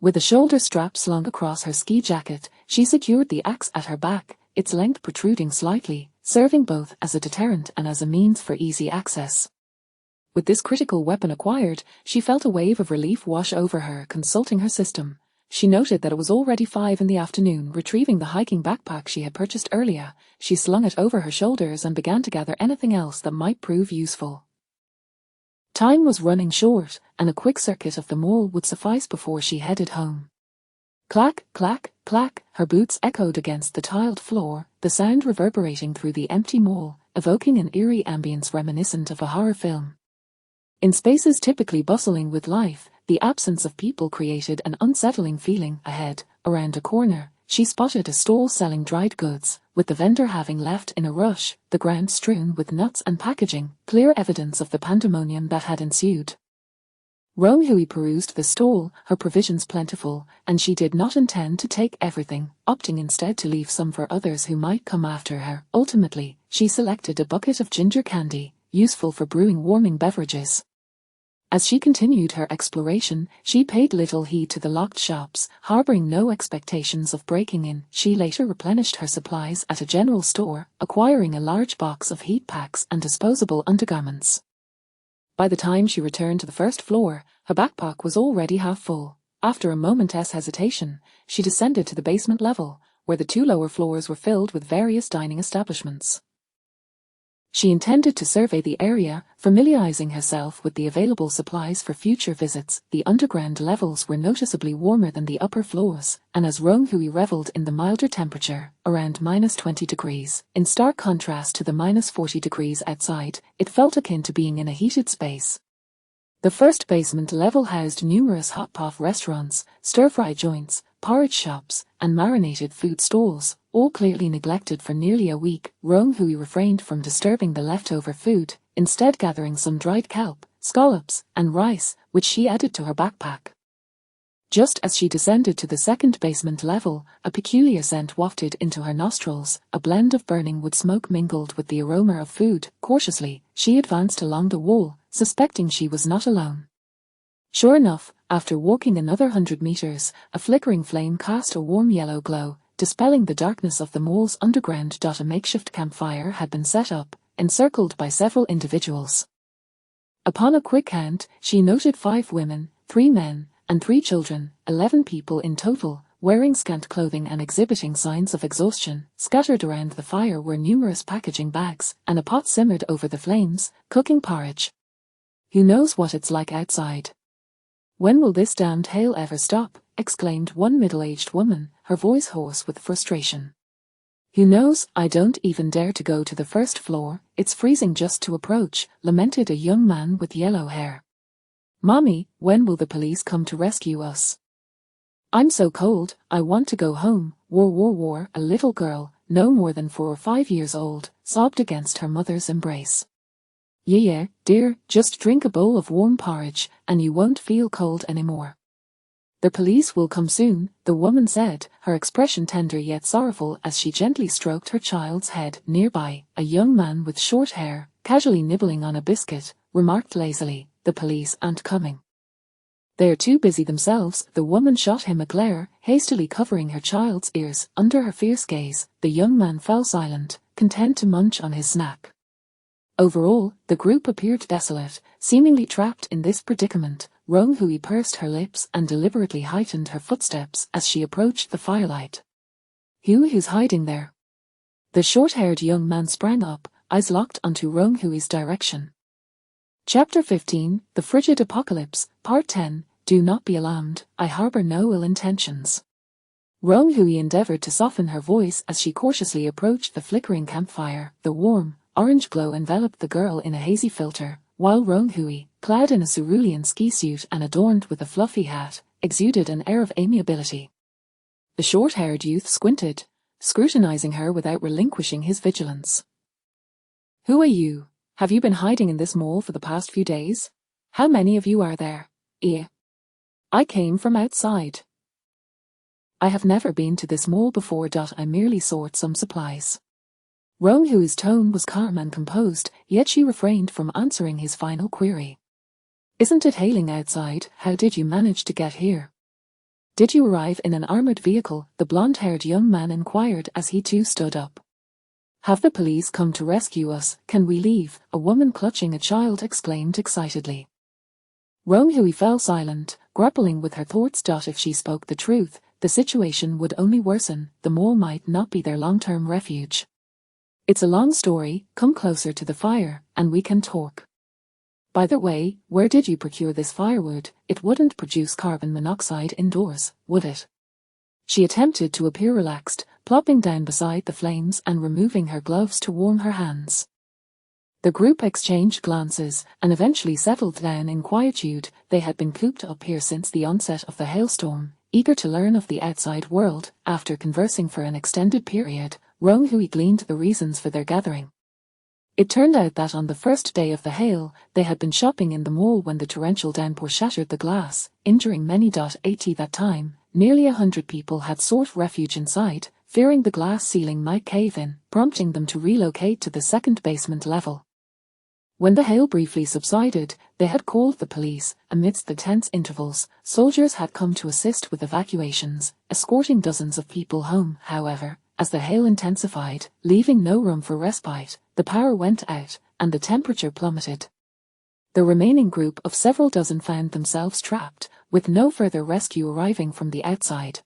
With a shoulder strap slung across her ski jacket, she secured the axe at her back, its length protruding slightly, serving both as a deterrent and as a means for easy access. With this critical weapon acquired, she felt a wave of relief wash over her. Consulting her system, she noted that it was already 5 in the afternoon. Retrieving the hiking backpack she had purchased earlier, she slung it over her shoulders and began to gather anything else that might prove useful. Time was running short, and a quick circuit of the mall would suffice before she headed home. Clack, clack, clack, her boots echoed against the tiled floor, the sound reverberating through the empty mall, evoking an eerie ambience reminiscent of a horror film. In spaces typically bustling with life, the absence of people created an unsettling feeling. Ahead, around a corner, she spotted a stall selling dried goods, with the vendor having left in a rush, the ground strewn with nuts and packaging, clear evidence of the pandemonium that had ensued. Rong Hui perused the stall, her provisions plentiful, and she did not intend to take everything, opting instead to leave some for others who might come after her. Ultimately, she selected a bucket of ginger candy, useful for brewing warming beverages. As she continued her exploration, she paid little heed to the locked shops, harboring no expectations of breaking in. She later replenished her supplies at a general store, acquiring a large box of heat packs and disposable undergarments. By the time she returned to the 1st floor, her backpack was already half full. After a moment's hesitation, she descended to the basement level, where the 2 lower floors were filled with various dining establishments. She intended to survey the area, familiarizing herself with the available supplies for future visits. The underground levels were noticeably warmer than the upper floors, and as Rong Hui reveled in the milder temperature, around -20 degrees, in stark contrast to the -40 degrees outside, it felt akin to being in a heated space. The 1st basement level housed numerous hot pot restaurants, stir-fry joints, porridge shops, and marinated food stalls, all clearly neglected for nearly a week. Rong Hui refrained from disturbing the leftover food, instead gathering some dried kelp, scallops, and rice, which she added to her backpack. Just as she descended to the 2nd basement level, a peculiar scent wafted into her nostrils, a blend of burning wood smoke mingled with the aroma of food. Cautiously, she advanced along the wall, suspecting she was not alone. Sure enough, after walking another 100 meters, a flickering flame cast a warm yellow glow, dispelling the darkness of the mall's underground. A makeshift campfire had been set up, encircled by several individuals. Upon a quick count, she noted 5 women, 3 men, and 3 children, 11 people in total, wearing scant clothing and exhibiting signs of exhaustion. Scattered around the fire were numerous packaging bags, and a pot simmered over the flames, cooking porridge. Who knows what it's like outside? When will this damned hail ever stop? Exclaimed one middle-aged woman, her voice hoarse with frustration. Who knows? I don't even dare to go to the first floor, it's freezing just to approach, lamented a young man with yellow hair. Mommy, when will the police come to rescue us? I'm so cold, I want to go home. War. A little girl, no more than 4 or 5 years old, sobbed against her mother's embrace. Yeah, dear, just drink a bowl of warm porridge, and you won't feel cold anymore. The police will come soon, the woman said, her expression tender yet sorrowful as she gently stroked her child's head. Nearby, a young man with short hair, casually nibbling on a biscuit, remarked lazily, "The police aren't coming. They're too busy themselves." The woman shot him a glare, hastily covering her child's ears. Under her fierce gaze, the young man fell silent, content to munch on his snack. Overall, the group appeared desolate, seemingly trapped in this predicament. Rong Hui pursed her lips and deliberately heightened her footsteps as she approached the firelight. Who's hiding there? The short-haired young man sprang up, eyes locked onto Rong Hui's direction. Chapter 15, The Frigid Apocalypse, Part 10, Do not be alarmed, I harbor no ill intentions. Rong Hui endeavored to soften her voice as she cautiously approached the flickering campfire. The warm, orange glow enveloped the girl in a hazy filter, while Rong Hui, clad in a cerulean ski suit and adorned with a fluffy hat, exuded an air of amiability. The short-haired youth squinted, scrutinizing her without relinquishing his vigilance. Who are you? Have you been hiding in this mall for the past few days? How many of you are there? I came from outside. I have never been to this mall before. I merely sought some supplies. Rong Hui's tone was calm and composed, yet she refrained from answering his final query. Isn't it hailing outside? How did you manage to get here? Did you arrive in an armored vehicle? The blonde-haired young man inquired as he too stood up. Have the police come to rescue us? Can we leave? A woman clutching a child exclaimed excitedly. Rong Hui fell silent, grappling with her thoughts. If she spoke the truth, the situation would only worsen. The mall might not be their long-term refuge. It's a long story, come closer to the fire, and we can talk. By the way, where did you procure this firewood? It wouldn't produce carbon monoxide indoors, would it? She attempted to appear relaxed, plopping down beside the flames and removing her gloves to warm her hands. The group exchanged glances, and eventually settled down in quietude. They had been cooped up here since the onset of the hailstorm, eager to learn of the outside world. After conversing for an extended period, Rong Hui gleaned the reasons for their gathering. It turned out that on the first day of the hail, they had been shopping in the mall when the torrential downpour shattered the glass, injuring many. At that time, nearly 100 people had sought refuge inside, fearing the glass ceiling might cave in, prompting them to relocate to the second basement level. When the hail briefly subsided, they had called the police. Amidst the tense intervals, soldiers had come to assist with evacuations, escorting dozens of people home. However, as the hail intensified, leaving no room for respite, the power went out, and the temperature plummeted. The remaining group of several dozen found themselves trapped, with no further rescue arriving from the outside.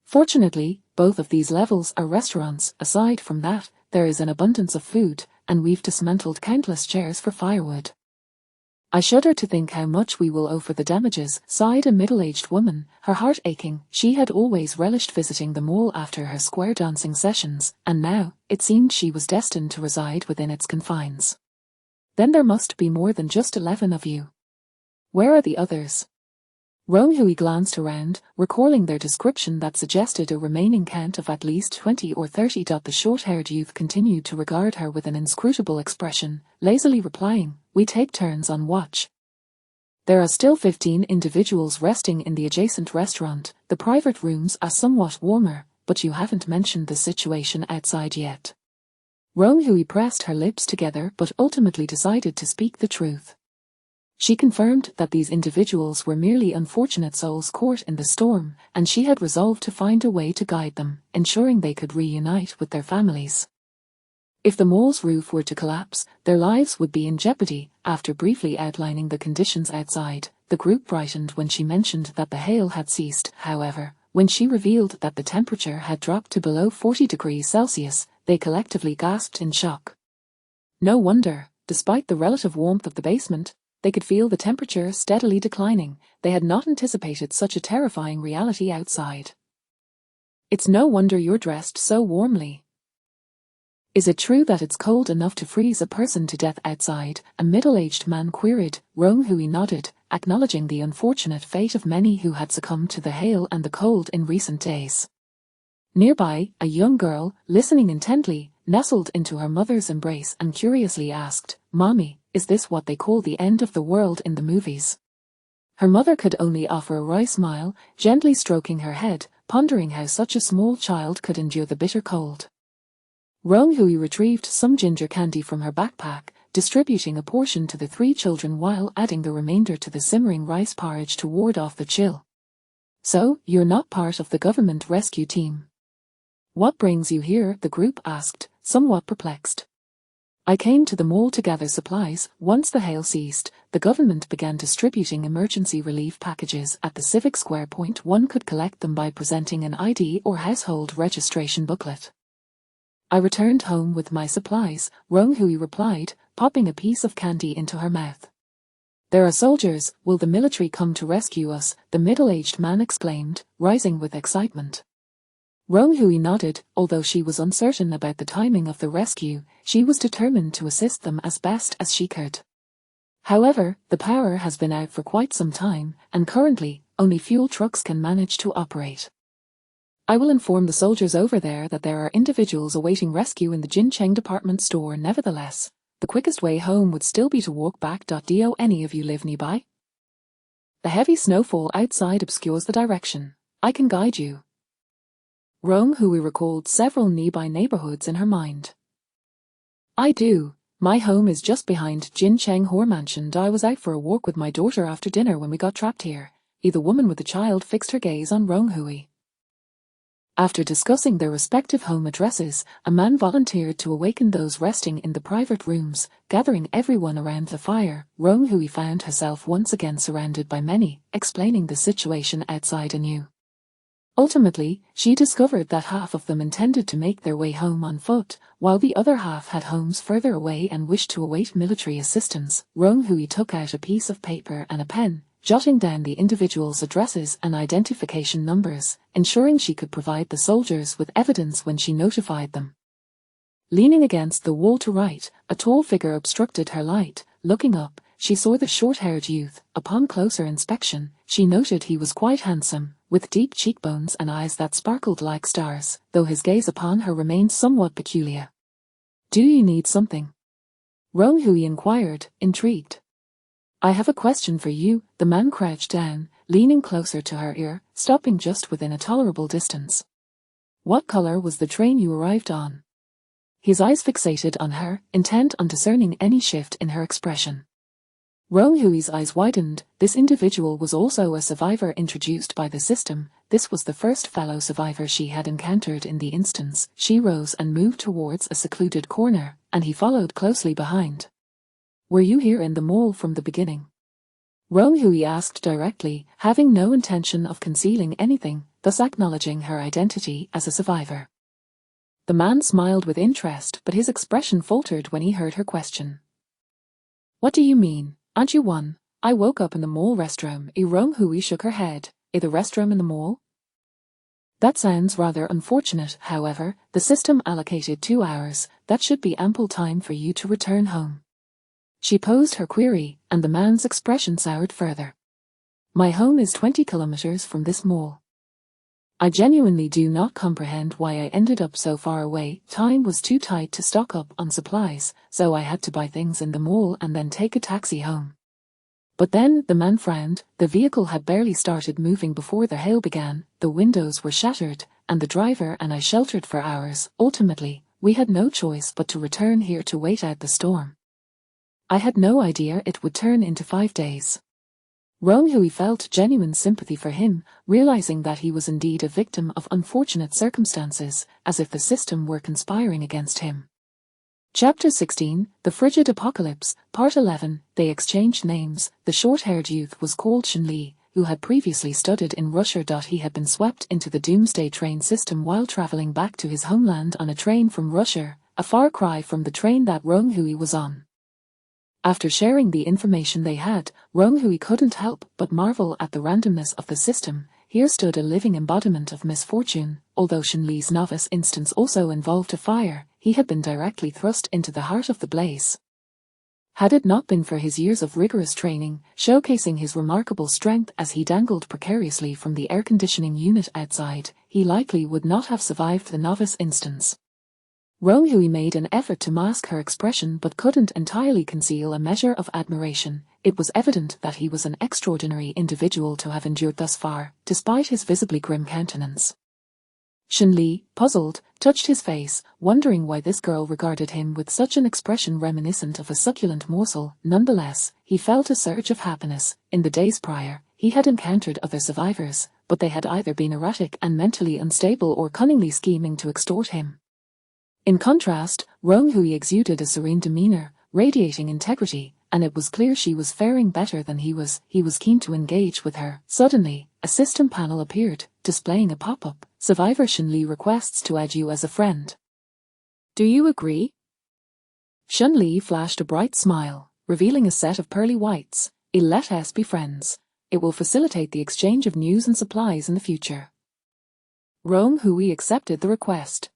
Fortunately, both of these levels are restaurants. Aside from that, there is an abundance of food, and we've dismantled countless chairs for firewood. I shudder to think how much we will owe for the damages, sighed a middle-aged woman, her heart aching. She had always relished visiting the mall after her square dancing sessions, and now, it seemed she was destined to reside within its confines. Then there must be more than just 11 of you. Where are the others? Rong Hui glanced around, recalling their description that suggested a remaining count of at least 20 or 30. The short-haired youth continued to regard her with an inscrutable expression, lazily replying, "We take turns on watch. There are still 15 individuals resting in the adjacent restaurant. The private rooms are somewhat warmer, but you haven't mentioned the situation outside yet." Rong Hui pressed her lips together but ultimately decided to speak the truth. She confirmed that these individuals were merely unfortunate souls caught in the storm, and she had resolved to find a way to guide them, ensuring they could reunite with their families. If the mall's roof were to collapse, their lives would be in jeopardy. After briefly outlining the conditions outside, the group brightened when she mentioned that the hail had ceased. However, when she revealed that the temperature had dropped to below 40 degrees Celsius, they collectively gasped in shock. No wonder, despite the relative warmth of the basement, they could feel the temperature steadily declining. They had not anticipated such a terrifying reality outside. It's no wonder you're dressed so warmly. Is it true that it's cold enough to freeze a person to death outside? A middle-aged man queried. Rong Hui nodded, acknowledging the unfortunate fate of many who had succumbed to the hail and the cold in recent days. Nearby, a young girl, listening intently, nestled into her mother's embrace and curiously asked, "Mommy, is this what they call the end of the world in the movies?" Her mother could only offer a wry smile, gently stroking her head, pondering how such a small child could endure the bitter cold. Rong Hui retrieved some ginger candy from her backpack, distributing a portion to the 3 children while adding the remainder to the simmering rice porridge to ward off the chill. "So, you're not part of the government rescue team? What brings you here?" the group asked, somewhat perplexed. "I came to the mall to gather supplies." Once the hail ceased, the government began distributing emergency relief packages at the Civic Square point. One could collect them by presenting an ID or household registration booklet. "I returned home with my supplies," Rong Hui replied, popping a piece of candy into her mouth. "There are soldiers. Will the military come to rescue us?" the middle-aged man exclaimed, rising with excitement. Rong Hui nodded. Although she was uncertain about the timing of the rescue, she was determined to assist them as best as she could. However, the power has been out for quite some time, and currently, only fuel trucks can manage to operate. "I will inform the soldiers over there that there are individuals awaiting rescue in the Jincheng department store. Nevertheless, the quickest way home would still be to walk back. Do any of you live nearby? The heavy snowfall outside obscures the direction. I can guide you." Rong Hui recalled several nearby neighborhoods in her mind. "I do. My home is just behind Jincheng Hor Mansion. I was out for a walk with my daughter after dinner when we got trapped here." The woman with the child fixed her gaze on Rong Hui. After discussing their respective home addresses, a man volunteered to awaken those resting in the private rooms, gathering everyone around the fire. Rong Hui found herself once again surrounded by many, explaining the situation outside anew. Ultimately, she discovered that half of them intended to make their way home on foot, while the other half had homes further away and wished to await military assistance. Rong Hui took out a piece of paper and a pen, jotting down the individuals' addresses and identification numbers, ensuring she could provide the soldiers with evidence when she notified them. Leaning against the wall to right, a tall figure obstructed her light. Looking up, she saw the short-haired youth. Upon closer inspection, she noted he was quite handsome, with deep cheekbones and eyes that sparkled like stars, though his gaze upon her remained somewhat peculiar. "Do you need something?" Rong Hui inquired, intrigued. "I have a question for you." The man crouched down, leaning closer to her ear, stopping just within a tolerable distance. "What color was the train you arrived on?" His eyes fixated on her, intent on discerning any shift in her expression. Rong Hui's eyes widened. This individual was also a survivor introduced by the system. This was the first fellow survivor she had encountered in the instance. She rose and moved towards a secluded corner, and he followed closely behind. "Were you here in the mall from the beginning?" Rong Hui asked directly, having no intention of concealing anything, thus acknowledging her identity as a survivor. The man smiled with interest, but his expression faltered when he heard her question. "What do you mean? Aren't you one?" "I woke up in the mall restroom." Rong Hui shook her head. "The restroom in the mall?" "That sounds rather unfortunate. However, the system allocated 2 hours. That should be ample time for you to return home." She posed her query, and the man's expression soured further. "My home is 20 kilometers from this mall. I genuinely do not comprehend why I ended up so far away. Time was too tight to stock up on supplies, so I had to buy things in the mall and then take a taxi home." But then, the man frowned. The vehicle had barely started moving before the hail began, the windows were shattered, and the driver and I sheltered for hours. Ultimately, we had no choice but to return here to wait out the storm. I had no idea it would turn into 5 days. Rong Hui felt genuine sympathy for him, realizing that he was indeed a victim of unfortunate circumstances, as if the system were conspiring against him. Chapter 16, The Frigid Apocalypse, Part 11, They exchanged names. The short-haired youth was called Shen Li, who had previously studied in Russia. He had been swept into the Doomsday train system while traveling back to his homeland on a train from Russia, a far cry from the train that Rong Hui was on. After sharing the information they had, Rong Hui couldn't help but marvel at the randomness of the system. Here stood a living embodiment of misfortune. Although Shen Li's novice instance also involved a fire, he had been directly thrust into the heart of the blaze. Had it not been for his years of rigorous training, showcasing his remarkable strength as he dangled precariously from the air conditioning unit outside, he likely would not have survived the novice instance. Rong Hui made an effort to mask her expression but couldn't entirely conceal a measure of admiration. It was evident that he was an extraordinary individual to have endured thus far, despite his visibly grim countenance. Shen Li, puzzled, touched his face, wondering why this girl regarded him with such an expression reminiscent of a succulent morsel. Nonetheless, he felt a surge of happiness. In the days prior, he had encountered other survivors, but they had either been erratic and mentally unstable or cunningly scheming to extort him. In contrast, Rong Hui exuded a serene demeanor, radiating integrity, and it was clear she was faring better than he was. He was keen to engage with her. Suddenly, a system panel appeared, displaying a pop-up. Survivor Shen Li requests to add you as a friend. Do you agree? Shen Li flashed a bright smile, revealing a set of pearly whites. Let us be friends. It will facilitate the exchange of news and supplies in the future. Rong Hui accepted the request.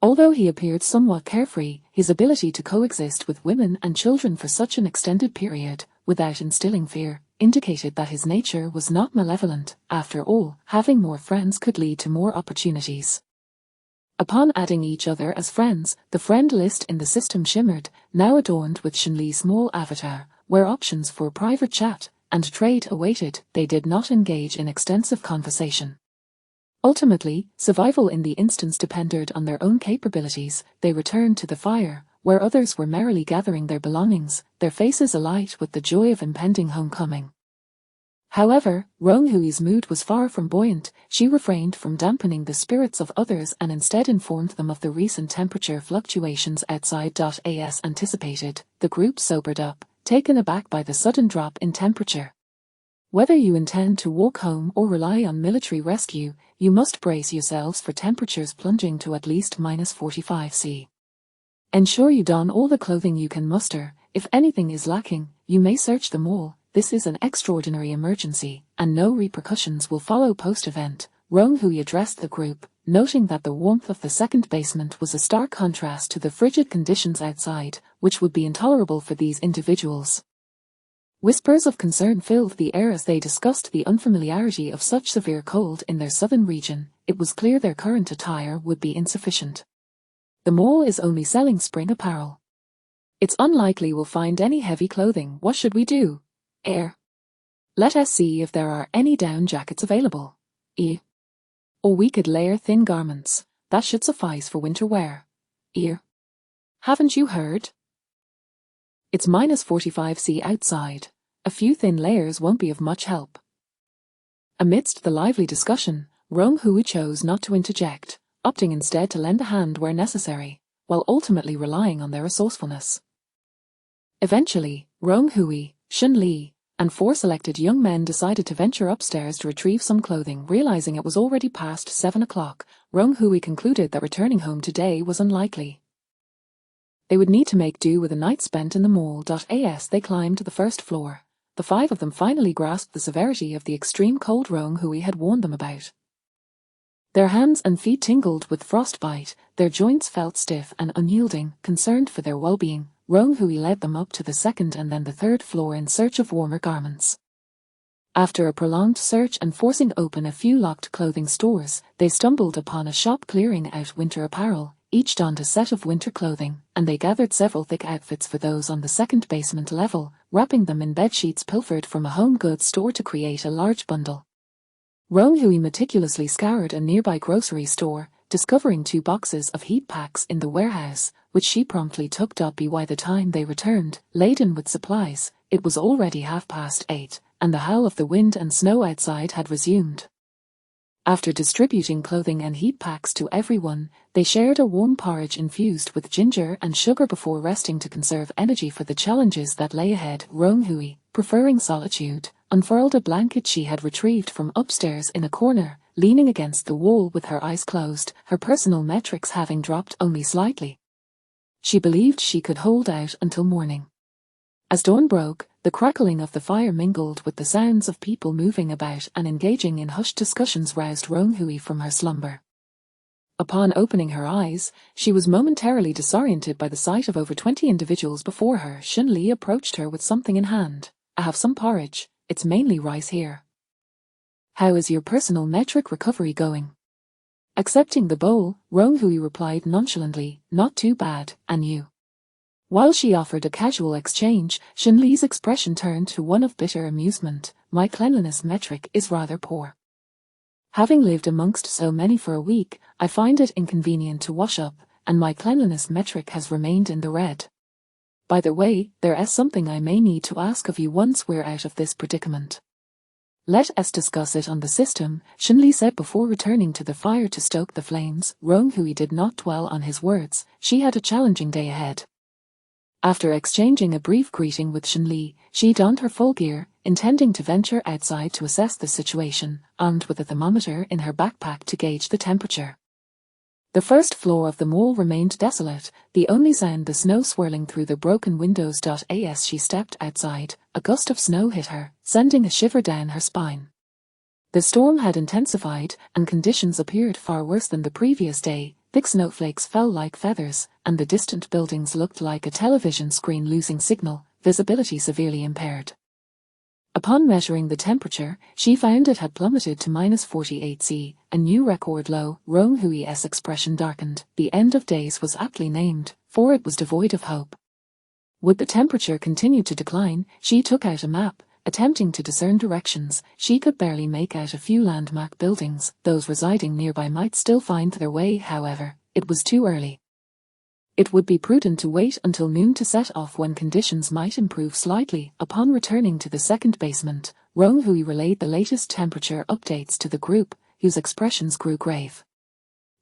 Although he appeared somewhat carefree, his ability to coexist with women and children for such an extended period, without instilling fear, indicated that his nature was not malevolent. After all, having more friends could lead to more opportunities. Upon adding each other as friends, the friend list in the system shimmered, now adorned with Shen Li's small avatar, where options for private chat and trade awaited. They did not engage in extensive conversation. Ultimately, survival in the instance depended on their own capabilities. They returned to the fire, where others were merrily gathering their belongings, their faces alight with the joy of impending homecoming. However, Rong Hui's mood was far from buoyant. She refrained from dampening the spirits of others and instead informed them of the recent temperature fluctuations outside. As anticipated, the group sobered up, taken aback by the sudden drop in temperature. Whether you intend to walk home or rely on military rescue, you must brace yourselves for temperatures plunging to at least -45°C. Ensure you don all the clothing you can muster. If anything is lacking, you may search them all. This is an extraordinary emergency, and no repercussions will follow post-event. Rong Hui addressed the group, noting that the warmth of the second basement was a stark contrast to the frigid conditions outside, which would be intolerable for these individuals. Whispers of concern filled the air as they discussed the unfamiliarity of such severe cold in their southern region. It was clear their current attire would be insufficient. The mall is only selling spring apparel. It's unlikely we'll find any heavy clothing. What should we do? Let us see if there are any down jackets available. Or we could layer thin garments. That should suffice for winter wear. Haven't you heard? It's -45°C outside. A few thin layers won't be of much help. Amidst the lively discussion, Rong Hui chose not to interject, opting instead to lend a hand where necessary, while ultimately relying on their resourcefulness. Eventually, Rong Hui, Shen Li, and 4 selected young men decided to venture upstairs to retrieve some clothing. Realizing it was already past 7 o'clock, Rong Hui concluded that returning home today was unlikely. They would need to make do with a night spent in the mall. As they climbed to the first floor, the 5 of them finally grasped the severity of the extreme cold Rong Hui had warned them about. Their hands and feet tingled with frostbite, their joints felt stiff and unyielding. Concerned for their well-being, Rong Hui led them up to the second and then the third floor in search of warmer garments. After a prolonged search and forcing open a few locked clothing stores, they stumbled upon a shop clearing out winter apparel. Each donned a set of winter clothing, and they gathered several thick outfits for those on the second basement level, wrapping them in bedsheets pilfered from a home goods store to create a large bundle. Rong Hui meticulously scoured a nearby grocery store, discovering 2 boxes of heat packs in the warehouse, which she promptly took. By the time they returned, laden with supplies, it was already 8:30, and the howl of the wind and snow outside had resumed. After distributing clothing and heat packs to everyone, they shared a warm porridge infused with ginger and sugar before resting to conserve energy for the challenges that lay ahead. Ronghui, preferring solitude, unfurled a blanket she had retrieved from upstairs in a corner, leaning against the wall with her eyes closed, her personal metrics having dropped only slightly. She believed she could hold out until morning. As dawn broke, the crackling of the fire mingled with the sounds of people moving about and engaging in hushed discussions roused Ronghui from her slumber. Upon opening her eyes, she was momentarily disoriented by the sight of over 20 individuals before her. Xunli approached her with something in hand. "I have some porridge, it's mainly rice here. How is your personal metric recovery going?" Accepting the bowl, Ronghui replied nonchalantly, "Not too bad, and you?" While she offered a casual exchange, Xunli's expression turned to one of bitter amusement. "My cleanliness metric is rather poor. Having lived amongst so many for a week, I find it inconvenient to wash up, and my cleanliness metric has remained in the red. By the way, there is something I may need to ask of you once we're out of this predicament." "Let us discuss it on the system," Xunli said before returning to the fire to stoke the flames. Ronghui did not dwell on his words. She had a challenging day ahead. After exchanging a brief greeting with Xunli, she donned her full gear, intending to venture outside to assess the situation, armed with a thermometer in her backpack to gauge the temperature. The first floor of the mall remained desolate, the only sound the snow swirling through the broken windows. As she stepped outside, a gust of snow hit her, sending a shiver down her spine. The storm had intensified, and conditions appeared far worse than the previous day. Thick snowflakes fell like feathers, and the distant buildings looked like a television screen losing signal, visibility severely impaired. Upon measuring the temperature, she found it had plummeted to -48°C, a new record low. Ronghui's expression darkened. The end of days was aptly named, for it was devoid of hope. Would the temperature continue to decline? She took out a map, attempting to discern directions. She could barely make out a few landmark buildings. Those residing nearby might still find their way, however. It was too early. It would be prudent to wait until noon to set off when conditions might improve slightly. Upon returning to the second basement, Ronghui relayed the latest temperature updates to the group, whose expressions grew grave.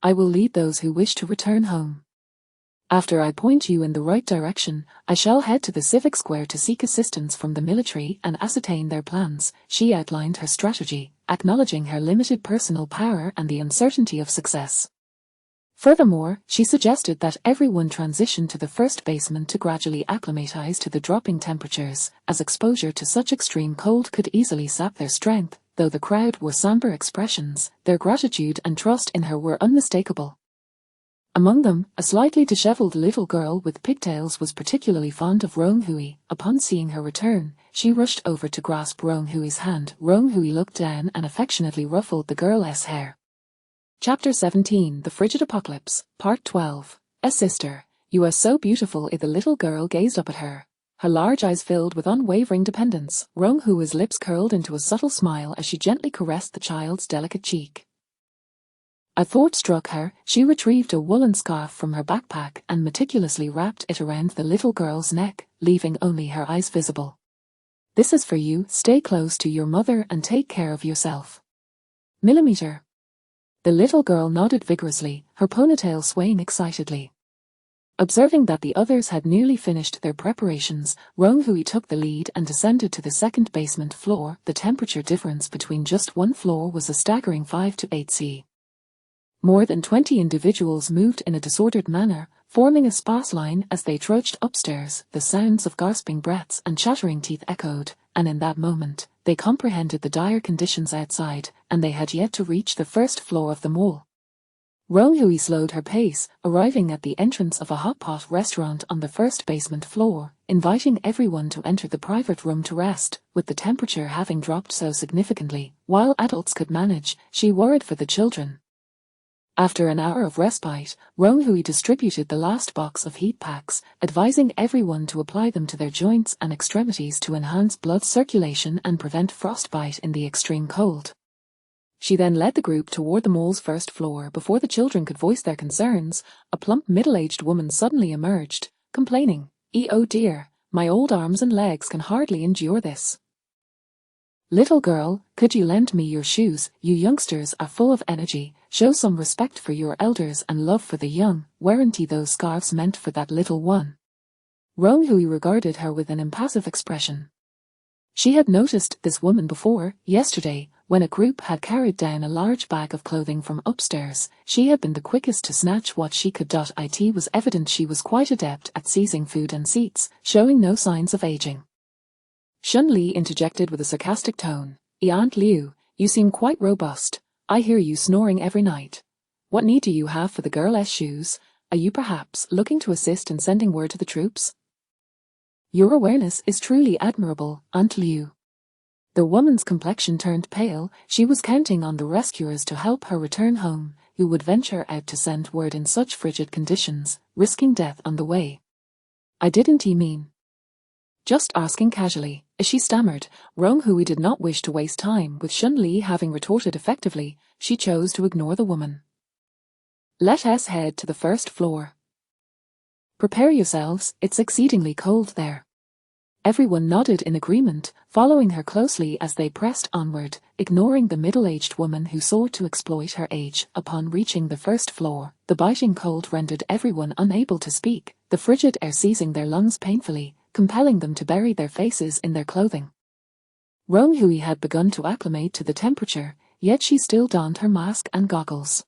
"I will lead those who wish to return home. After I point you in the right direction, I shall head to the civic square to seek assistance from the military and ascertain their plans." She outlined her strategy, acknowledging her limited personal power and the uncertainty of success. Furthermore, she suggested that everyone transition to the first basement to gradually acclimatize to the dropping temperatures, as exposure to such extreme cold could easily sap their strength. Though the crowd wore somber expressions, their gratitude and trust in her were unmistakable. Among them, a slightly disheveled little girl with pigtails was particularly fond of Ronghui. Upon seeing her return, she rushed over to grasp Ronghui's hand. Ronghui looked down and affectionately ruffled the girl's hair. Chapter 17, The Frigid Apocalypse, Part 12. "Sister, you are so beautiful." The little girl gazed up at her, her large eyes filled with unwavering dependence. Ronghui's lips curled into a subtle smile as she gently caressed the child's delicate cheek. A thought struck her. She retrieved a woolen scarf from her backpack and meticulously wrapped it around the little girl's neck, leaving only her eyes visible. "This is for you. Stay close to your mother and take care of yourself. Millimeter." The little girl nodded vigorously, her ponytail swaying excitedly. Observing that the others had nearly finished their preparations, Ronghui took the lead and descended to the second basement floor. The temperature difference between just one floor was a staggering 5 to 8°C. More than 20 individuals moved in a disordered manner, forming a sparse line as they trudged upstairs. The sounds of gasping breaths and chattering teeth echoed, and in that moment, they comprehended the dire conditions outside, and they had yet to reach the first floor of the mall. Ronghui slowed her pace, arriving at the entrance of a hot pot restaurant on the first basement floor, inviting everyone to enter the private room to rest. With the temperature having dropped so significantly, while adults could manage, she worried for the children. After an hour of respite, Ronghui distributed the last box of heat packs, advising everyone to apply them to their joints and extremities to enhance blood circulation and prevent frostbite in the extreme cold. She then led the group toward the mall's first floor. Before the children could voice their concerns, a plump middle-aged woman suddenly emerged, complaining, "Oh dear, my old arms and legs can hardly endure this. Little girl, could you lend me your shoes? You youngsters are full of energy. Show some respect for your elders and love for the young. Weren't those scarves meant for that little one?" Rong Hui regarded her with an impassive expression. She had noticed this woman before, yesterday, when a group had carried down a large bag of clothing from upstairs. She had been the quickest to snatch what she could. It was evident she was quite adept at seizing food and seats, showing no signs of aging. Shun Li interjected with a sarcastic tone, "Aunt Liu, you seem quite robust. I hear you snoring every night. What need do you have for the girl's shoes? Are you perhaps looking to assist in sending word to the troops?" "Your awareness is truly admirable, Aunt Liu." The woman's complexion turned pale. She was counting on the rescuers to help her return home, who would venture out to send word in such frigid conditions, risking death on the way. "I didn't mean. Just asking casually," she stammered. Rong Hui did not wish to waste time. With Shun Li having retorted effectively, she chose to ignore the woman. "Let us head to the first floor. Prepare yourselves, it's exceedingly cold there." Everyone nodded in agreement, following her closely as they pressed onward, ignoring the middle-aged woman who sought to exploit her age. Upon reaching the first floor, the biting cold rendered everyone unable to speak, the frigid air seizing their lungs painfully, compelling them to bury their faces in their clothing. Rong Hui had begun to acclimate to the temperature, yet she still donned her mask and goggles.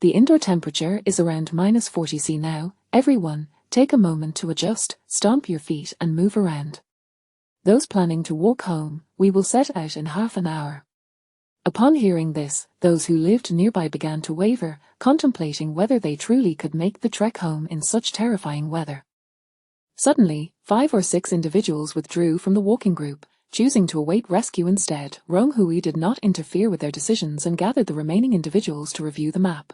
"The indoor temperature is around -40°C now. Everyone, take a moment to adjust, stomp your feet and move around. Those planning to walk home, we will set out in half an hour." Upon hearing this, those who lived nearby began to waver, contemplating whether they truly could make the trek home in such terrifying weather. Suddenly, 5 or 6 individuals withdrew from the walking group, choosing to await rescue instead. Rong Hui did not interfere with their decisions and gathered the remaining individuals to review the map.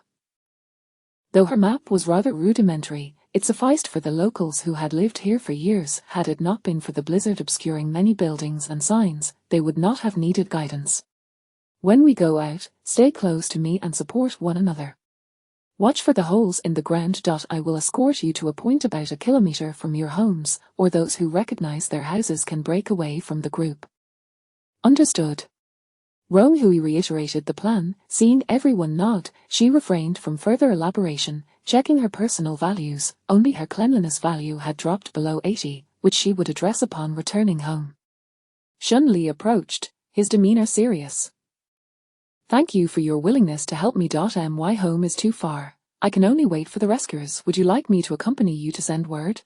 Though her map was rather rudimentary, it sufficed for the locals who had lived here for years. Had it not been for the blizzard obscuring many buildings and signs, they would not have needed guidance. "When we go out, stay close to me and support one another. Watch for the holes in the ground. I will escort you to a point about 1 kilometer from your homes, or those who recognize their houses can break away from the group." "Understood." Rong Hui reiterated the plan. Seeing everyone nod, she refrained from further elaboration, checking her personal values. Only her cleanliness value had dropped below 80, which she would address upon returning home. Shun Li approached, his demeanor serious. "Thank you for your willingness to help me. My home is too far. I can only wait for the rescuers. Would you like me to accompany you to send word?"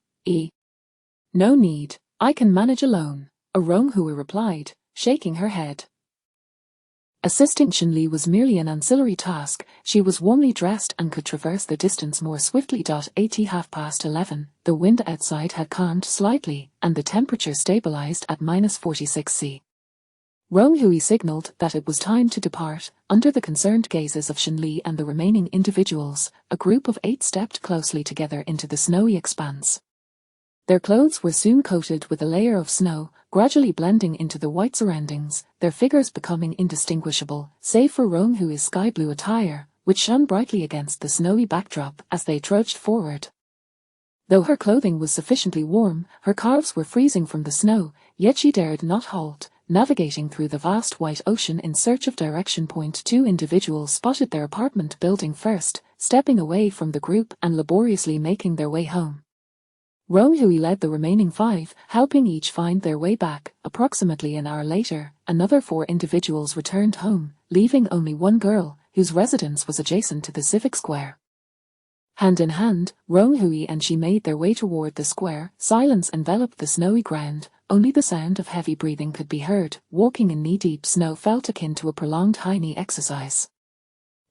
"No need. I can manage alone," Rong Hui replied, shaking her head. Assisting Shun Li was merely an ancillary task. She was warmly dressed and could traverse the distance more swiftly. At 11:30, the wind outside had calmed slightly, and the temperature stabilized at -46°C. Rong Hui signaled that it was time to depart. Under the concerned gazes of Shun Li and the remaining individuals, a group of 8 stepped closely together into the snowy expanse. Their clothes were soon coated with a layer of snow, gradually blending into the white surroundings, their figures becoming indistinguishable, save for Rong Hui's sky blue attire, which shone brightly against the snowy backdrop as they trudged forward. Though her clothing was sufficiently warm, her calves were freezing from the snow, yet she dared not halt, navigating through the vast white ocean in search of direction. 2 individuals spotted their apartment building first, stepping away from the group and laboriously making their way home. Rong Hui led the remaining 5, helping each find their way back. Approximately an hour later, another 4 individuals returned home, leaving only one girl, whose residence was adjacent to the civic square. Hand in hand, Rong Hui and she made their way toward the square. Silence enveloped the snowy ground, only the sound of heavy breathing could be heard. Walking in knee-deep snow felt akin to a prolonged high-knee exercise.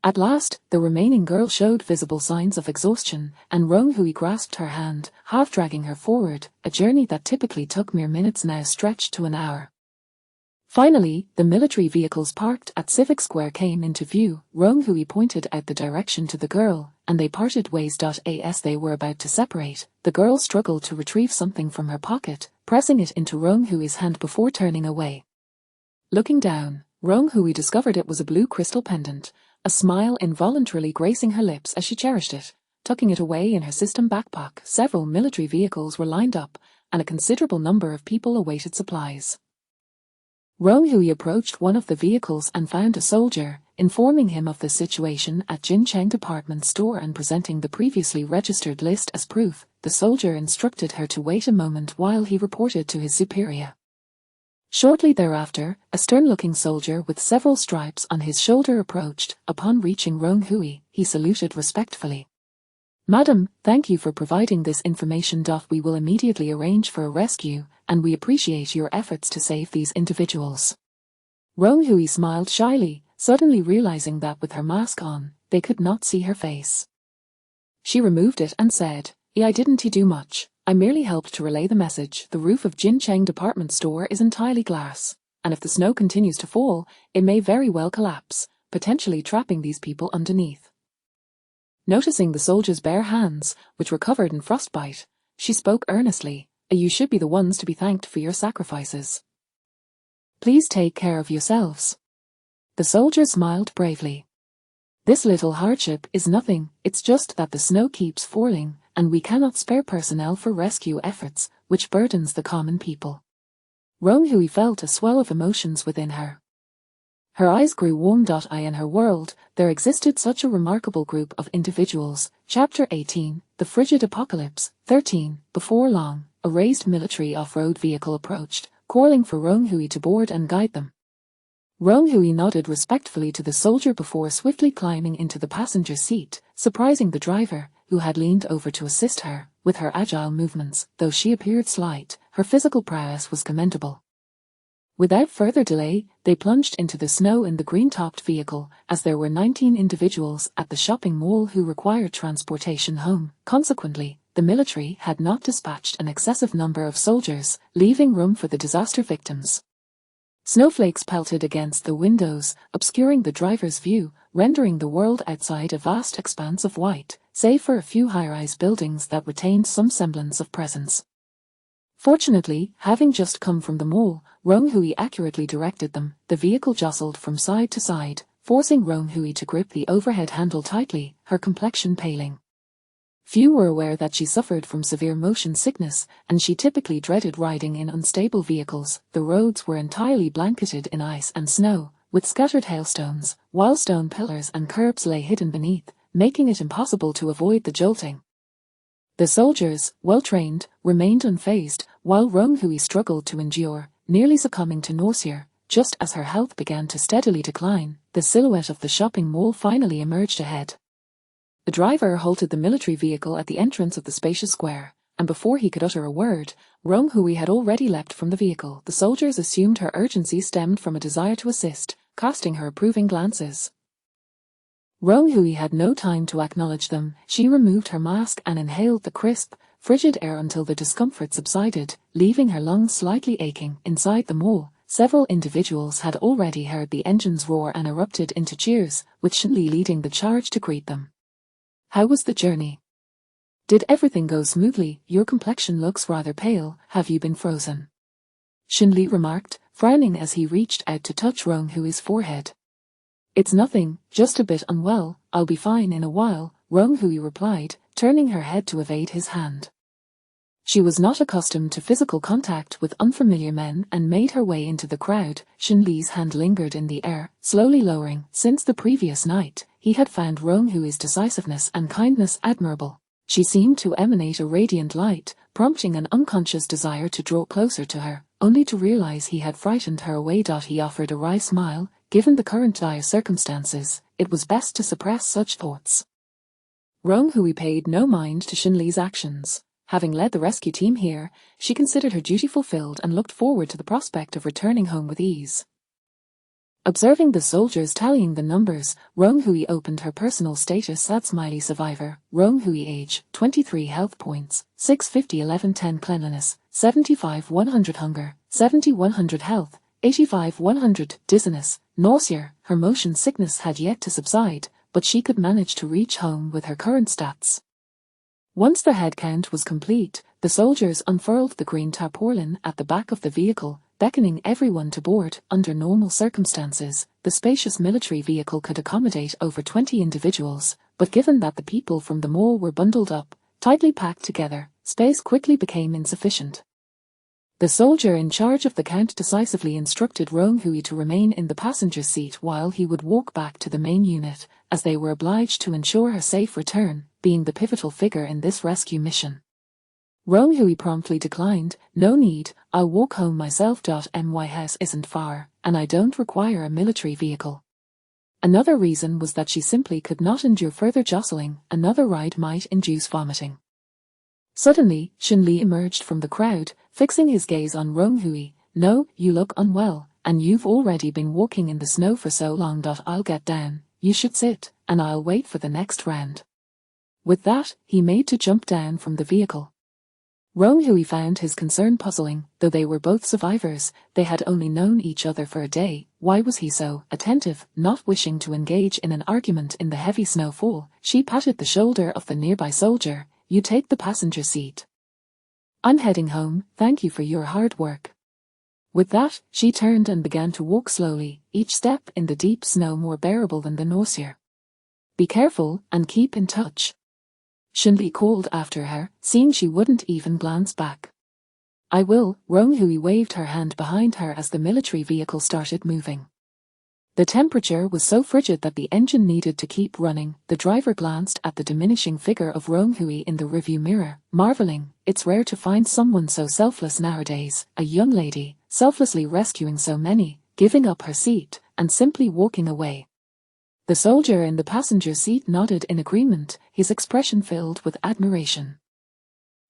At last, the remaining girl showed visible signs of exhaustion, and Rong Hui grasped her hand, half dragging her forward. A journey that typically took mere minutes now stretched to an hour. Finally, the military vehicles parked at Civic Square came into view. Rong Hui pointed out the direction to the girl, and they parted ways. As they were about to separate, the girl struggled to retrieve something from her pocket, pressing it into Rong Hui's hand before turning away. Looking down, Rong Hui discovered it was a blue crystal pendant, a smile involuntarily gracing her lips as she cherished it. Tucking it away in her system backpack, several military vehicles were lined up, and a considerable number of people awaited supplies. Rong Hui approached one of the vehicles and found a soldier, informing him of the situation at Jincheng department store and presenting the previously registered list as proof. The soldier instructed her to wait a moment while he reported to his superior. Shortly thereafter, a stern-looking soldier with several stripes on his shoulder approached. Upon reaching Rong Hui, he saluted respectfully. "Madam, thank you for providing this information. We will immediately arrange for a rescue, and we appreciate your efforts to save these individuals." Rong Hui smiled shyly, suddenly realizing that with her mask on, they could not see her face. She removed it and said, "I didn't do much. I merely helped to relay the message. The roof of Jincheng department store is entirely glass, and if the snow continues to fall, it may very well collapse, potentially trapping these people underneath." Noticing the soldier's bare hands, which were covered in frostbite, she spoke earnestly, "You should be the ones to be thanked for your sacrifices. Please take care of yourselves." The soldier smiled bravely. "This little hardship is nothing, it's just that the snow keeps falling, and we cannot spare personnel for rescue efforts, which burdens the common people." Rong Hui felt a swell of emotions within her. Her eyes grew warm. In her world, there existed such a remarkable group of individuals. Chapter 18, The Frigid Apocalypse. 13. Before long, a raised military off-road vehicle approached, calling for Rong Hui to board and guide them. Rong Hui nodded respectfully to the soldier before swiftly climbing into the passenger seat, surprising the driver, who had leaned over to assist her. With her agile movements, though she appeared slight, her physical prowess was commendable. Without further delay, they plunged into the snow in the green-topped vehicle, as there were 19 individuals at the shopping mall who required transportation home. Consequently, the military had not dispatched an excessive number of soldiers, leaving room for the disaster victims. Snowflakes pelted against the windows, obscuring the driver's view, rendering the world outside a vast expanse of white, save for a few high-rise buildings that retained some semblance of presence. Fortunately, having just come from the mall, Rong Hui accurately directed them. The vehicle jostled from side to side, forcing Rong Hui to grip the overhead handle tightly, her complexion paling. Few were aware that she suffered from severe motion sickness, and she typically dreaded riding in unstable vehicles. The roads were entirely blanketed in ice and snow, with scattered hailstones, while stone pillars and curbs lay hidden beneath, making it impossible to avoid the jolting. The soldiers, well-trained, remained unfazed, while Rong Hui struggled to endure, nearly succumbing to nausea. Just as her health began to steadily decline, the silhouette of the shopping mall finally emerged ahead. The driver halted the military vehicle at the entrance of the spacious square, and before he could utter a word, Rong Hui had already leapt from the vehicle. The soldiers assumed her urgency stemmed from a desire to assist, casting her approving glances. Rong Hui had no time to acknowledge them. She removed her mask and inhaled the crisp, frigid air until the discomfort subsided, leaving her lungs slightly aching. Inside the mall, several individuals had already heard the engines roar and erupted into cheers, with Shen Li leading the charge to greet them. "How was the journey? Did everything go smoothly? Your complexion looks rather pale. Have you been frozen?" Shen Li remarked, frowning as he reached out to touch Rong Hui's forehead. "It's nothing, just a bit unwell. I'll be fine in a while," Rong Hui replied, turning her head to evade his hand. She was not accustomed to physical contact with unfamiliar men and made her way into the crowd. Shen Li's hand lingered in the air, slowly lowering. Since the previous night, he had found Rong Hui's decisiveness and kindness admirable. She seemed to emanate a radiant light, prompting an unconscious desire to draw closer to her, only to realize he had frightened her away. He offered a wry smile. Given the current dire circumstances, it was best to suppress such thoughts. Rong Hui paid no mind to Shen Li's actions. Having led the rescue team here, she considered her duty fulfilled and looked forward to the prospect of returning home with ease. Observing the soldiers tallying the numbers, Rong Hui opened her personal status at Smiley Survivor. Rong Hui age, 23 health points, 650 1110 cleanliness, 75 100 hunger, 70 100 health, 85 100 dizziness, nausea. Her motion sickness had yet to subside, but she could manage to reach home with her current stats. Once the head count was complete, the soldiers unfurled the green tarpaulin at the back of the vehicle, beckoning everyone to board. Under normal circumstances, the spacious military vehicle could accommodate over 20 individuals, but given that the people from the mall were bundled up, tightly packed together, space quickly became insufficient. The soldier in charge of the count decisively instructed Roan Hui to remain in the passenger seat while he would walk back to the main unit, as they were obliged to ensure her safe return, being the pivotal figure in this rescue mission. Roan Hui promptly declined. "No need, I'll walk home myself. My house isn't far, and I don't require a military vehicle." Another reason was that she simply could not endure further jostling. Another ride might induce vomiting. Suddenly, Xun Li emerged from the crowd, fixing his gaze on Roan Hui. "No, you look unwell, and you've already been walking in the snow for so long. I'll get down, you should sit, and I'll wait for the next round." With that, he made to jump down from the vehicle. Roan Hui found his concern puzzling. Though they were both survivors, they had only known each other for a day. Why was he so attentive? Not wishing to engage in an argument in the heavy snowfall, she patted the shoulder of the nearby soldier. "You take the passenger seat. I'm heading home, thank you for your hard work." With that, she turned and began to walk slowly, each step in the deep snow more bearable than the nausea. "Be careful, and keep in touch," Xun Li called after her, seeing she wouldn't even glance back. "I will." Roan Hui waved her hand behind her as the military vehicle started moving. The temperature was so frigid that the engine needed to keep running. The driver glanced at the diminishing figure of Roan Hui in the rearview mirror, marveling. It's rare to find someone so selfless nowadays, a young lady, selflessly rescuing so many, giving up her seat, and simply walking away. The soldier in the passenger seat nodded in agreement, his expression filled with admiration.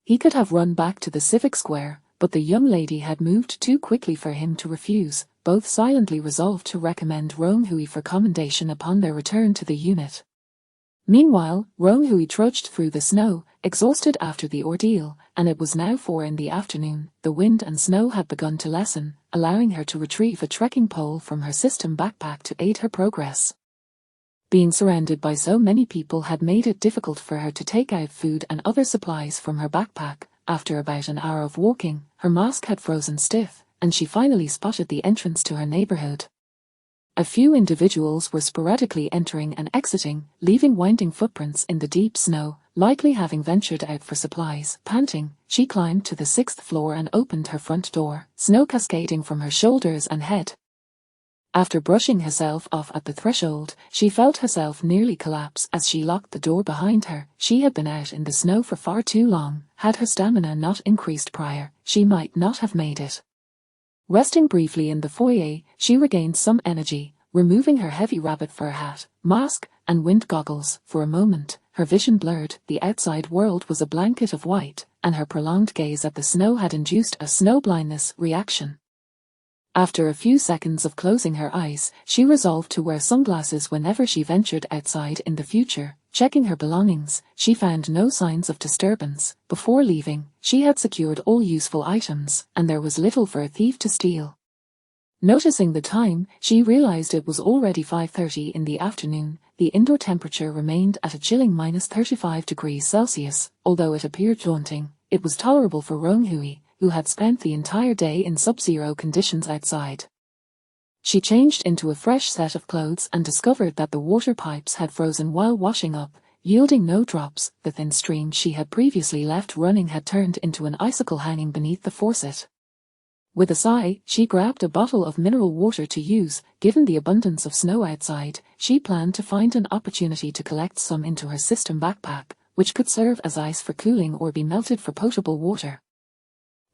He could have run back to the civic square, but the young lady had moved too quickly for him to refuse. Both silently resolved to recommend Roan Hui for commendation upon their return to the unit. Meanwhile, Roan Hui trudged through the snow, exhausted after the ordeal, and it was now 4 in the afternoon. The wind and snow had begun to lessen, allowing her to retrieve a trekking pole from her system backpack to aid her progress. Being surrounded by so many people had made it difficult for her to take out food and other supplies from her backpack. After about an hour of walking, her mask had frozen stiff, and she finally spotted the entrance to her neighborhood. A few individuals were sporadically entering and exiting, leaving winding footprints in the deep snow, likely having ventured out for supplies. Panting, she climbed to the 6th floor and opened her front door, snow cascading from her shoulders and head. After brushing herself off at the threshold, she felt herself nearly collapse as she locked the door behind her. She had been out in the snow for far too long. Had her stamina not increased prior, she might not have made it. Resting briefly in the foyer, she regained some energy, removing her heavy rabbit fur hat, mask, and wind goggles. For a moment, her vision blurred. The outside world was a blanket of white, and her prolonged gaze at the snow had induced a snow blindness reaction. After a few seconds of closing her eyes, she resolved to wear sunglasses whenever she ventured outside in the future. Checking her belongings, she found no signs of disturbance. Before leaving, she had secured all useful items, and there was little for a thief to steal. Noticing the time, she realized it was already 5:30 in the afternoon. The indoor temperature remained at a chilling -35 degrees Celsius. Although it appeared daunting, it was tolerable for Roan Hui, who had spent the entire day in sub-zero conditions outside. She changed into a fresh set of clothes and discovered that the water pipes had frozen while washing up, yielding no drops. The thin stream she had previously left running had turned into an icicle hanging beneath the faucet. With a sigh, she grabbed a bottle of mineral water to use. Given the abundance of snow outside, she planned to find an opportunity to collect some into her system backpack, which could serve as ice for cooling or be melted for potable water.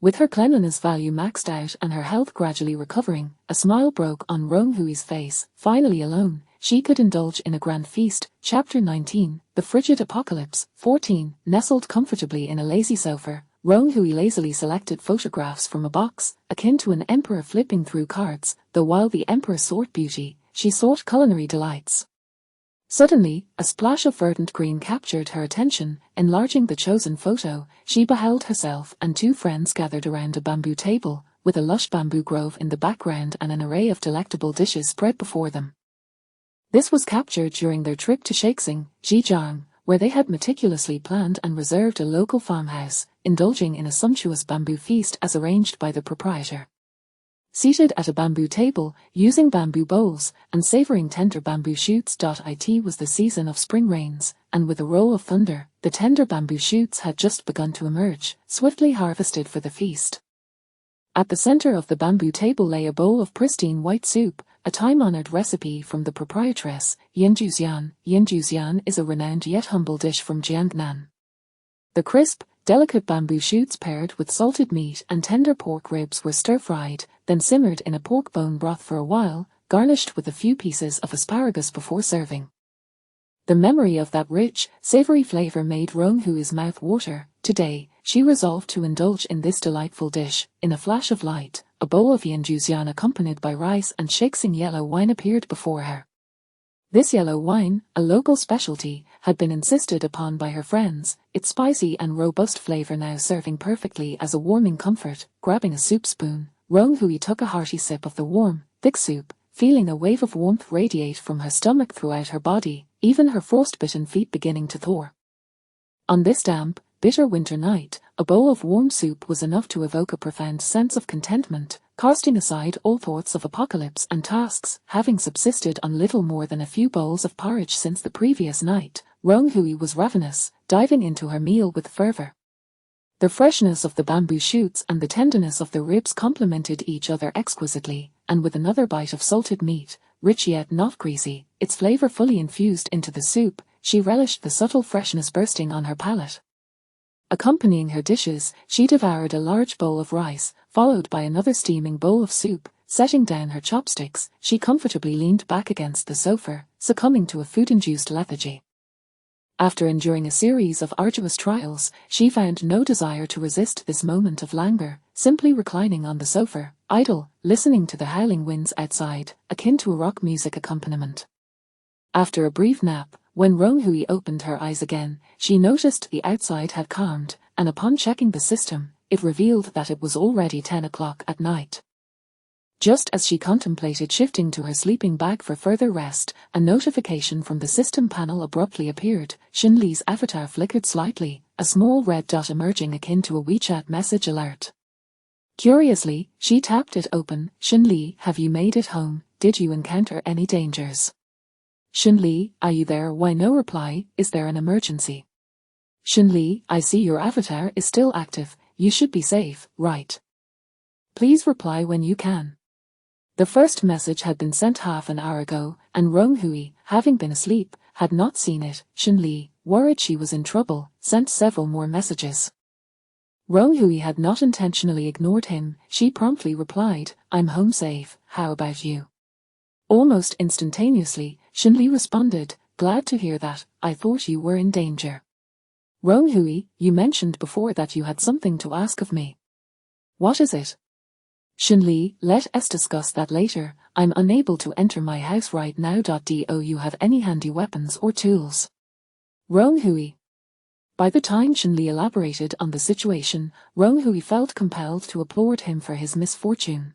With her cleanliness value maxed out and her health gradually recovering, a smile broke on Roan Hui's face. Finally alone, she could indulge in a grand feast. Chapter 19, The Frigid Apocalypse. 14. Nestled comfortably in a lazy sofa, Roan Hui lazily selected photographs from a box, akin to an emperor flipping through cards, though while the emperor sought beauty, she sought culinary delights. Suddenly, a splash of verdant green captured her attention. Enlarging the chosen photo, she beheld herself and 2 friends gathered around a bamboo table, with a lush bamboo grove in the background and an array of delectable dishes spread before them. This was captured during their trip to Shaexing, Zhejiang, where they had meticulously planned and reserved a local farmhouse, indulging in a sumptuous bamboo feast as arranged by the proprietor. Seated at a bamboo table, using bamboo bowls, and savouring tender bamboo shoots. It was the season of spring rains, and with a roll of thunder, the tender bamboo shoots had just begun to emerge, swiftly harvested for the feast. At the centre of the bamboo table lay a bowl of pristine white soup, a time-honoured recipe from the proprietress, Yinjuxian. Yinjuxian is a renowned yet humble dish from Jiangnan. The crisp, delicate bamboo shoots paired with salted meat and tender pork ribs were stir-fried, then simmered in a pork bone broth for a while, garnished with a few pieces of asparagus before serving. The memory of that rich, savoury flavour made Rong Hui's mouth water. Today, she resolved to indulge in this delightful dish. In a flash of light, a bowl of Yinjuxian accompanied by rice and shakesing yellow wine appeared before her. This yellow wine, a local specialty, had been insisted upon by her friends, its spicy and robust flavour now serving perfectly as a warming comfort. Grabbing a soup spoon, Rong Hui took a hearty sip of the warm, thick soup, feeling a wave of warmth radiate from her stomach throughout her body, even her frostbitten feet beginning to thaw. On this damp, bitter winter night, a bowl of warm soup was enough to evoke a profound sense of contentment, casting aside all thoughts of apocalypse and tasks. Having subsisted on little more than a few bowls of porridge since the previous night, Rong Hui was ravenous, diving into her meal with fervour. The freshness of the bamboo shoots and the tenderness of the ribs complemented each other exquisitely, and with another bite of salted meat, rich yet not greasy, its flavour fully infused into the soup, she relished the subtle freshness bursting on her palate. Accompanying her dishes, she devoured a large bowl of rice, followed by another steaming bowl of soup. Setting down her chopsticks, she comfortably leaned back against the sofa, succumbing to a food-induced lethargy. After enduring a series of arduous trials, she found no desire to resist this moment of languor, simply reclining on the sofa, idle, listening to the howling winds outside, akin to a rock music accompaniment. After a brief nap, when Rong Hui opened her eyes again, she noticed the outside had calmed, and upon checking the system, it revealed that it was already 10 o'clock at night. Just as she contemplated shifting to her sleeping bag for further rest, a notification from the system panel abruptly appeared. Xin Li's avatar flickered slightly, a small red dot emerging akin to a WeChat message alert. Curiously, she tapped it open. Xin Li, have you made it home? Did you encounter any dangers? Xin Li, are you there? Why no reply? Is there an emergency? Xin Li, I see your avatar is still active. You should be safe, right? Please reply when you can. The first message had been sent half an hour ago, and Rong Hui, having been asleep, had not seen it. Xin Li, worried she was in trouble, sent several more messages. Rong Hui had not intentionally ignored him. She promptly replied, I'm home safe, how about you? Almost instantaneously, Xin Li responded, glad to hear that, I thought you were in danger. Rong Hui, you mentioned before that you had something to ask of me. What is it? Xin Li, let us discuss that later. I'm unable to enter my house right now. Do you have any handy weapons or tools? Rong Hui. By the time Xin Li elaborated on the situation, Rong Hui felt compelled to applaud him for his misfortune.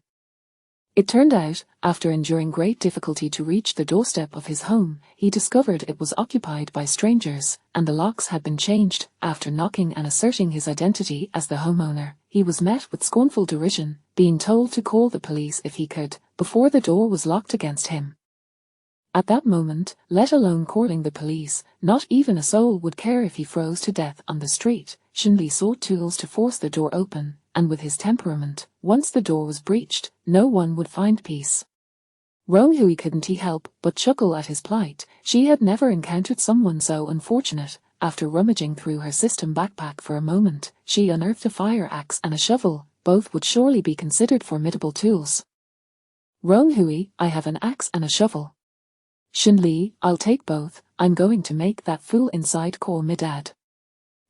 It turned out, after enduring great difficulty to reach the doorstep of his home, he discovered it was occupied by strangers, and the locks had been changed. After knocking and asserting his identity as the homeowner, he was met with scornful derision, being told to call the police if he could, before the door was locked against him. At that moment, let alone calling the police, not even a soul would care if he froze to death on the street. Xin Li sought tools to force the door open, and with his temperament, once the door was breached, no one would find peace. Rong Hui couldn't help but chuckle at his plight. She had never encountered someone so unfortunate. After rummaging through her system backpack for a moment, she unearthed a fire axe and a shovel. Both would surely be considered formidable tools. Rong Hui, I have an axe and a shovel. Xin Li, I'll take both. I'm going to make that fool inside call me dad.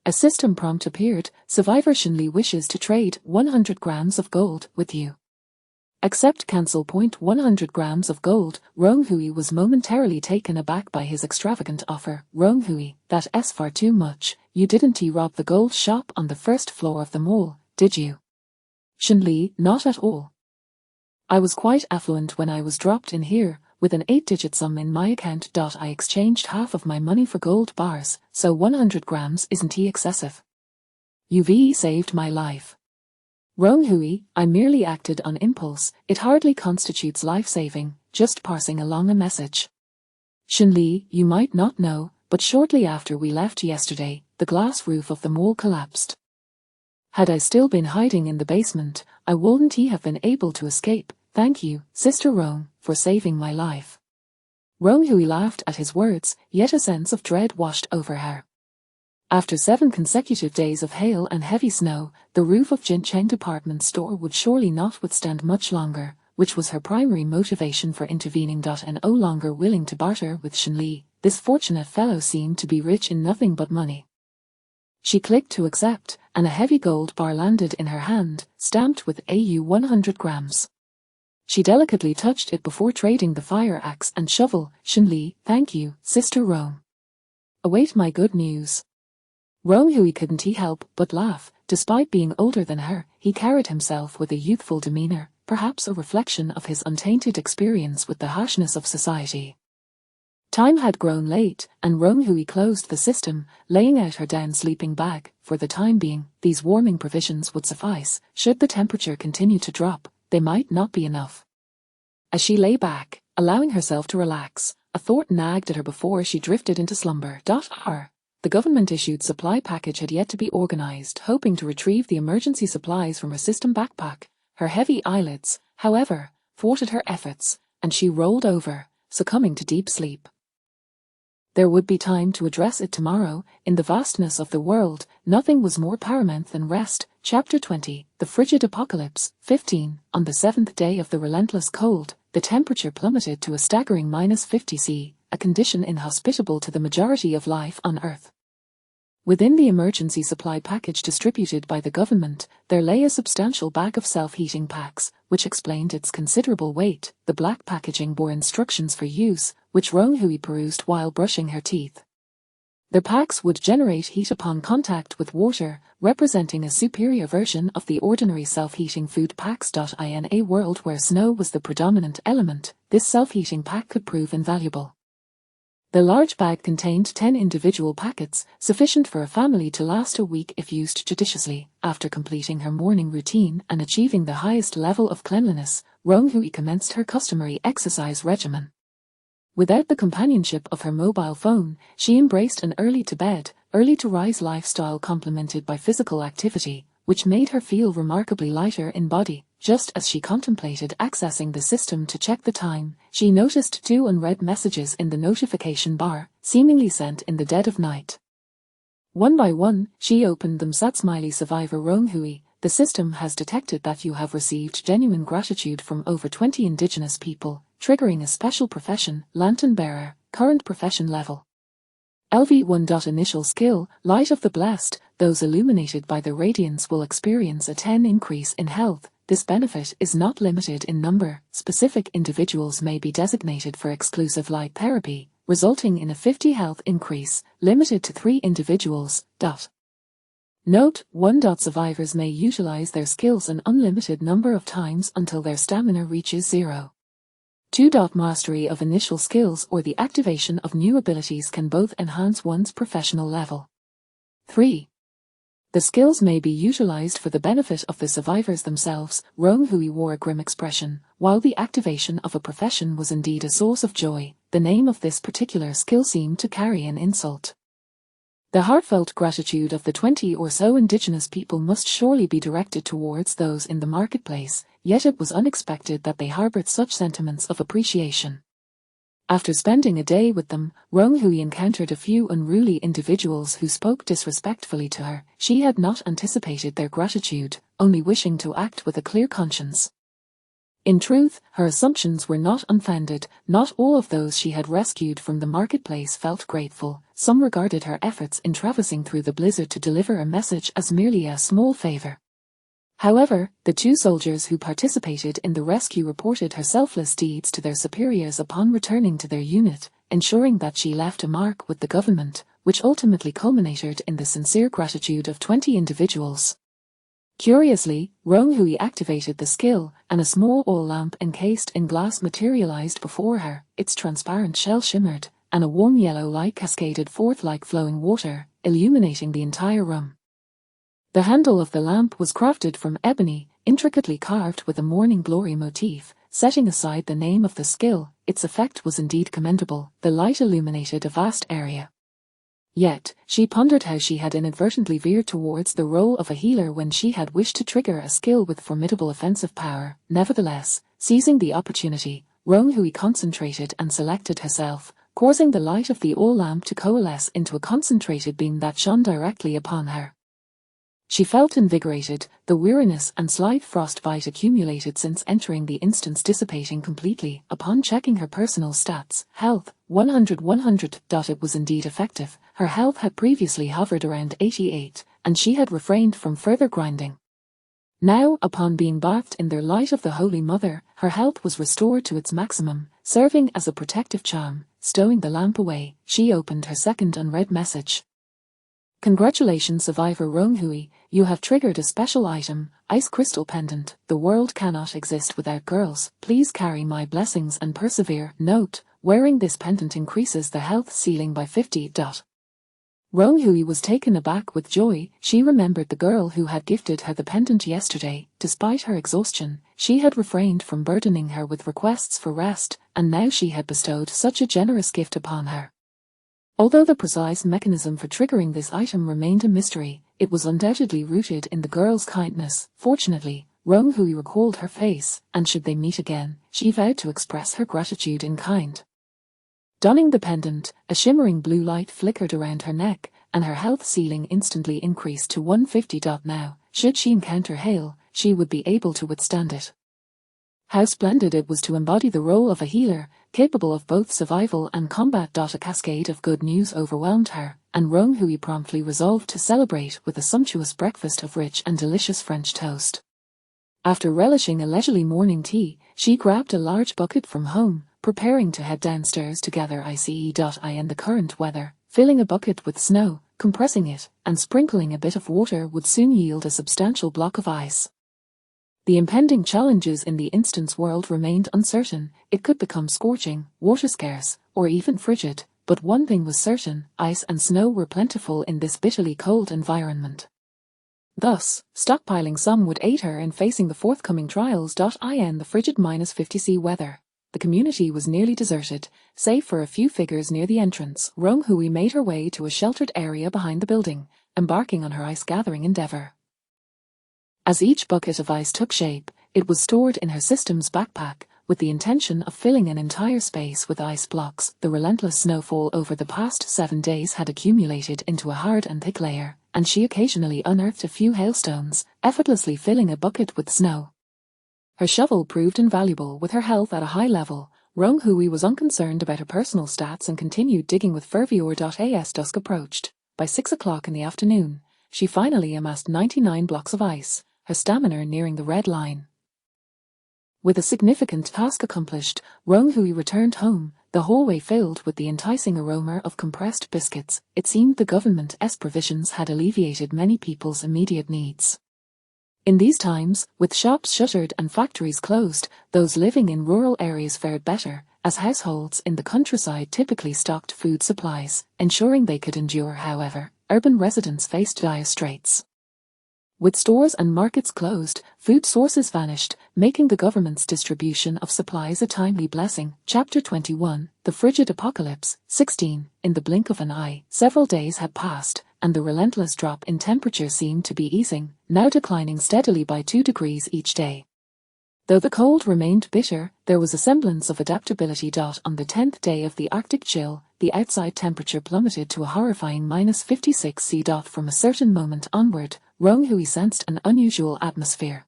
A system prompt appeared. Survivor Xin Li wishes to trade 100 grams of gold with you. Accept cancel. 100 grams of gold. Rong Hui was momentarily taken aback by his extravagant offer. Rong Hui, that's far too much. You didn't rob the gold shop on the first floor of the mall, did you? Xin Li, not at all. I was quite affluent when I was dropped in here, with an 8-digit sum in my account. I exchanged half of my money for gold bars, so 100 grams isn't excessive. You've saved my life. Rong Hui, I merely acted on impulse, it hardly constitutes life-saving, just passing along a message. Shin Li, you might not know, but shortly after we left yesterday, the glass roof of the mall collapsed. Had I still been hiding in the basement, I wouldn't have been able to escape. Thank you, Sister Rong, for saving my life. Rong Hui laughed at his words, yet a sense of dread washed over her. After 7 consecutive days of hail and heavy snow, the roof of Jincheng department store would surely not withstand much longer, which was her primary motivation for intervening. And no longer willing to barter with Shin Li, this fortunate fellow seemed to be rich in nothing but money. She clicked to accept, and a heavy gold bar landed in her hand, stamped with AU 100 grams. She delicately touched it before trading the fire axe and shovel. Shin Li, thank you, Sister Rong. Await my good news. Rong Hui couldn't help but laugh. Despite being older than her, he carried himself with a youthful demeanor, perhaps a reflection of his untainted experience with the harshness of society. Time had grown late, and Rong Hui closed the system, laying out her down sleeping bag. For the time being, these warming provisions would suffice. Should the temperature continue to drop, they might not be enough. As she lay back, allowing herself to relax, a thought nagged at her before she drifted into slumber. The government-issued supply package had yet to be organized. Hoping to retrieve the emergency supplies from her system backpack, her heavy eyelids, however, thwarted her efforts, and she rolled over, succumbing to deep sleep. There would be time to address it tomorrow. In the vastness of the world, nothing was more paramount than rest. Chapter 20, The Frigid Apocalypse. 15. On the 7th day of the relentless cold, the temperature plummeted to a staggering -50°C, a condition inhospitable to the majority of life on Earth. Within the emergency supply package distributed by the government, there lay a substantial bag of self-heating packs, which explained its considerable weight. The black packaging bore instructions for use, which Rong Hui perused while brushing her teeth. The packs would generate heat upon contact with water, representing a superior version of the ordinary self-heating food packs. In a world where snow was the predominant element, this self-heating pack could prove invaluable. The large bag contained 10 individual packets, sufficient for a family to last a week if used judiciously. After completing her morning routine and achieving the highest level of cleanliness, Rong Hui commenced her customary exercise regimen. Without the companionship of her mobile phone, she embraced an early-to-bed, early-to-rise lifestyle complemented by physical activity, which made her feel remarkably lighter in body. Just as she contemplated accessing the system to check the time, she noticed 2 unread messages in the notification bar, seemingly sent in the dead of night. One by one, she opened them. Smiley survivor Rong Hui, the system has detected that you have received genuine gratitude from over 20 indigenous people, triggering a special profession, lantern bearer, current profession level. LV1. Initial skill, Light of the Blessed. Those illuminated by the radiance will experience a 10 increase in health. This benefit is not limited in number. Specific individuals may be designated for exclusive light therapy, resulting in a 50 health increase, limited to 3 individuals. Note: 1. Survivors may utilize their skills an unlimited number of times until their stamina reaches 0. 2. Mastery of initial skills or the activation of new abilities can both enhance one's professional level. 3. The skills may be utilized for the benefit of the survivors themselves. Rong Hui wore a grim expression. While the activation of a profession was indeed a source of joy, the name of this particular skill seemed to carry an insult. The heartfelt gratitude of the 20 or so indigenous people must surely be directed towards those in the marketplace, yet it was unexpected that they harbored such sentiments of appreciation. After spending a day with them, Rong Hui encountered a few unruly individuals who spoke disrespectfully to her. She had not anticipated their gratitude, only wishing to act with a clear conscience. In truth, her assumptions were not unfounded. Not all of those she had rescued from the marketplace felt grateful. Some regarded her efforts in traversing through the blizzard to deliver a message as merely a small favor. However, the 2 soldiers who participated in the rescue reported her selfless deeds to their superiors upon returning to their unit, ensuring that she left a mark with the government, which ultimately culminated in the sincere gratitude of 20 individuals. Curiously, Rong Hui activated the skill, and a small oil lamp encased in glass materialized before her. Its transparent shell shimmered, and a warm yellow light cascaded forth like flowing water, illuminating the entire room. The handle of the lamp was crafted from ebony, intricately carved with a morning glory motif. Setting aside the name of the skill, its effect was indeed commendable. The light illuminated a vast area. Yet, she pondered how she had inadvertently veered towards the role of a healer when she had wished to trigger a skill with formidable offensive power. Nevertheless, seizing the opportunity, Rong-Hui concentrated and selected herself, causing the light of the oil lamp to coalesce into a concentrated beam that shone directly upon her. She felt invigorated, the weariness and slight frostbite accumulated since entering the instance dissipating completely. Upon checking her personal stats, health, 100. It was indeed effective. Her health had previously hovered around 88, and she had refrained from further grinding. Now, upon being bathed in the light of the Holy Mother, her health was restored to its maximum, serving as a protective charm. Stowing the lamp away, she opened her second unread message. Congratulations, Survivor Rong-Hui, you have triggered a special item, Ice Crystal Pendant. The world cannot exist without girls. Please carry my blessings and persevere. Note, wearing this pendant increases the health ceiling by 50. Rong-Hui was taken aback with joy. She remembered the girl who had gifted her the pendant yesterday. Despite her exhaustion, she had refrained from burdening her with requests for rest, and now she had bestowed such a generous gift upon her. Although the precise mechanism for triggering this item remained a mystery, it was undoubtedly rooted in the girl's kindness. Fortunately, Rong-Hui recalled her face, and should they meet again, she vowed to express her gratitude in kind. Donning the pendant, a shimmering blue light flickered around her neck, and her health ceiling instantly increased to 150. Now, should she encounter hail, she would be able to withstand it. How splendid it was to embody the role of a healer, capable of both survival and combat. A cascade of good news overwhelmed her, and Rong-Hui promptly resolved to celebrate with a sumptuous breakfast of rich and delicious French toast. After relishing a leisurely morning tea, she grabbed a large bucket from home, preparing to head downstairs to gather ice in the current weather. Filling a bucket with snow, compressing it, and sprinkling a bit of water would soon yield a substantial block of ice. The impending challenges in the instance world remained uncertain. It could become scorching, water scarce, or even frigid, but one thing was certain, ice and snow were plentiful in this bitterly cold environment. Thus, stockpiling some would aid her in facing the forthcoming trials. In the frigid -50°C weather, the community was nearly deserted, save for a few figures near the entrance. Rong-Hui made her way to a sheltered area behind the building, embarking on her ice-gathering endeavor. As each bucket of ice took shape, it was stored in her system's backpack, with the intention of filling an entire space with ice blocks. The relentless snowfall over the past 7 days had accumulated into a hard and thick layer, and she occasionally unearthed a few hailstones, effortlessly filling a bucket with snow. Her shovel proved invaluable. With her health at a high level, Rong-Hui was unconcerned about her personal stats and continued digging with fervor. As dusk approached, by 6 o'clock in the afternoon, she finally amassed 99 blocks of ice, her stamina nearing the red line. With a significant task accomplished, Rong-Hui returned home, the hallway filled with the enticing aroma of compressed biscuits. It seemed the government's provisions had alleviated many people's immediate needs. In these times, with shops shuttered and factories closed, those living in rural areas fared better, as households in the countryside typically stocked food supplies, ensuring they could endure. However, urban residents faced dire straits. With stores and markets closed, food sources vanished, making the government's distribution of supplies a timely blessing. Chapter 21, The Frigid Apocalypse. 16. In the blink of an eye, several days had passed, and the relentless drop in temperature seemed to be easing, now declining steadily by 2 degrees each day. Though the cold remained bitter, there was a semblance of adaptability. On the 10th day of the Arctic chill, the outside temperature plummeted to a horrifying -56°C. From a certain moment onward, Rong-Hui sensed an unusual atmosphere.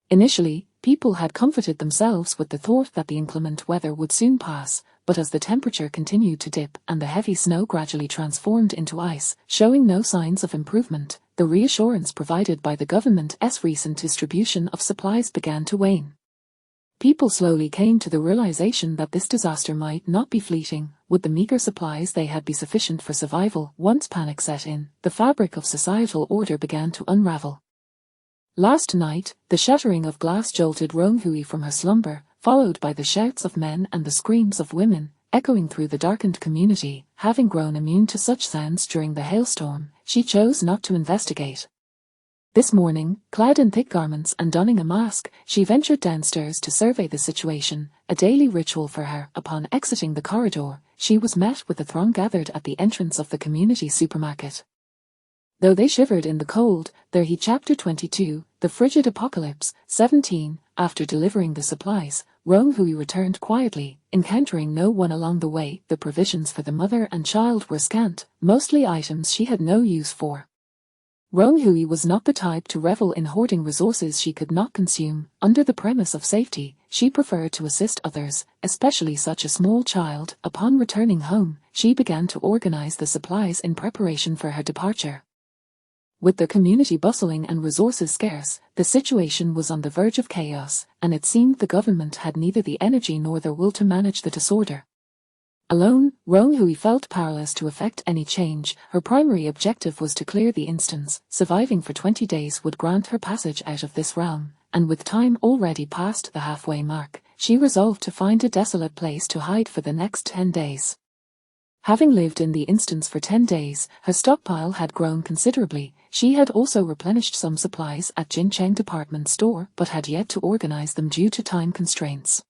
Initially, people had comforted themselves with the thought that the inclement weather would soon pass, but as the temperature continued to dip and the heavy snow gradually transformed into ice, showing no signs of improvement, the reassurance provided by the government's recent distribution of supplies began to wane. People slowly came to the realization that this disaster might not be fleeting. Would the meager supplies they had be sufficient for survival? Once panic set in, the fabric of societal order began to unravel. Last night, the shattering of glass jolted Rong-Hui from her slumber, followed by the shouts of men and the screams of women, echoing through the darkened community. Having grown immune to such sounds during the hailstorm, she chose not to investigate. This morning, clad in thick garments and donning a mask, she ventured downstairs to survey the situation, a daily ritual for her. Upon exiting the corridor, she was met with a throng gathered at the entrance of the community supermarket. Though they shivered in the cold, there he Chapter 22, The Frigid Apocalypse, 17, after delivering the supplies, Rong Hui returned quietly, encountering no one along the way. The provisions for the mother and child were scant, mostly items she had no use for. Rong Hui was not the type to revel in hoarding resources she could not consume. Under the premise of safety, she preferred to assist others, especially such a small child. Upon returning home, she began to organize the supplies in preparation for her departure. With the community bustling and resources scarce, the situation was on the verge of chaos, and it seemed the government had neither the energy nor the will to manage the disorder. Alone, Rong Hui felt powerless to effect any change. Her primary objective was to clear the instance. Surviving for 20 days would grant her passage out of this realm, and with time already past the halfway mark, she resolved to find a desolate place to hide for the next 10 days. Having lived in the instance for 10 days, her stockpile had grown considerably. She had also replenished some supplies at Jincheng department store, but had yet to organize them due to time constraints.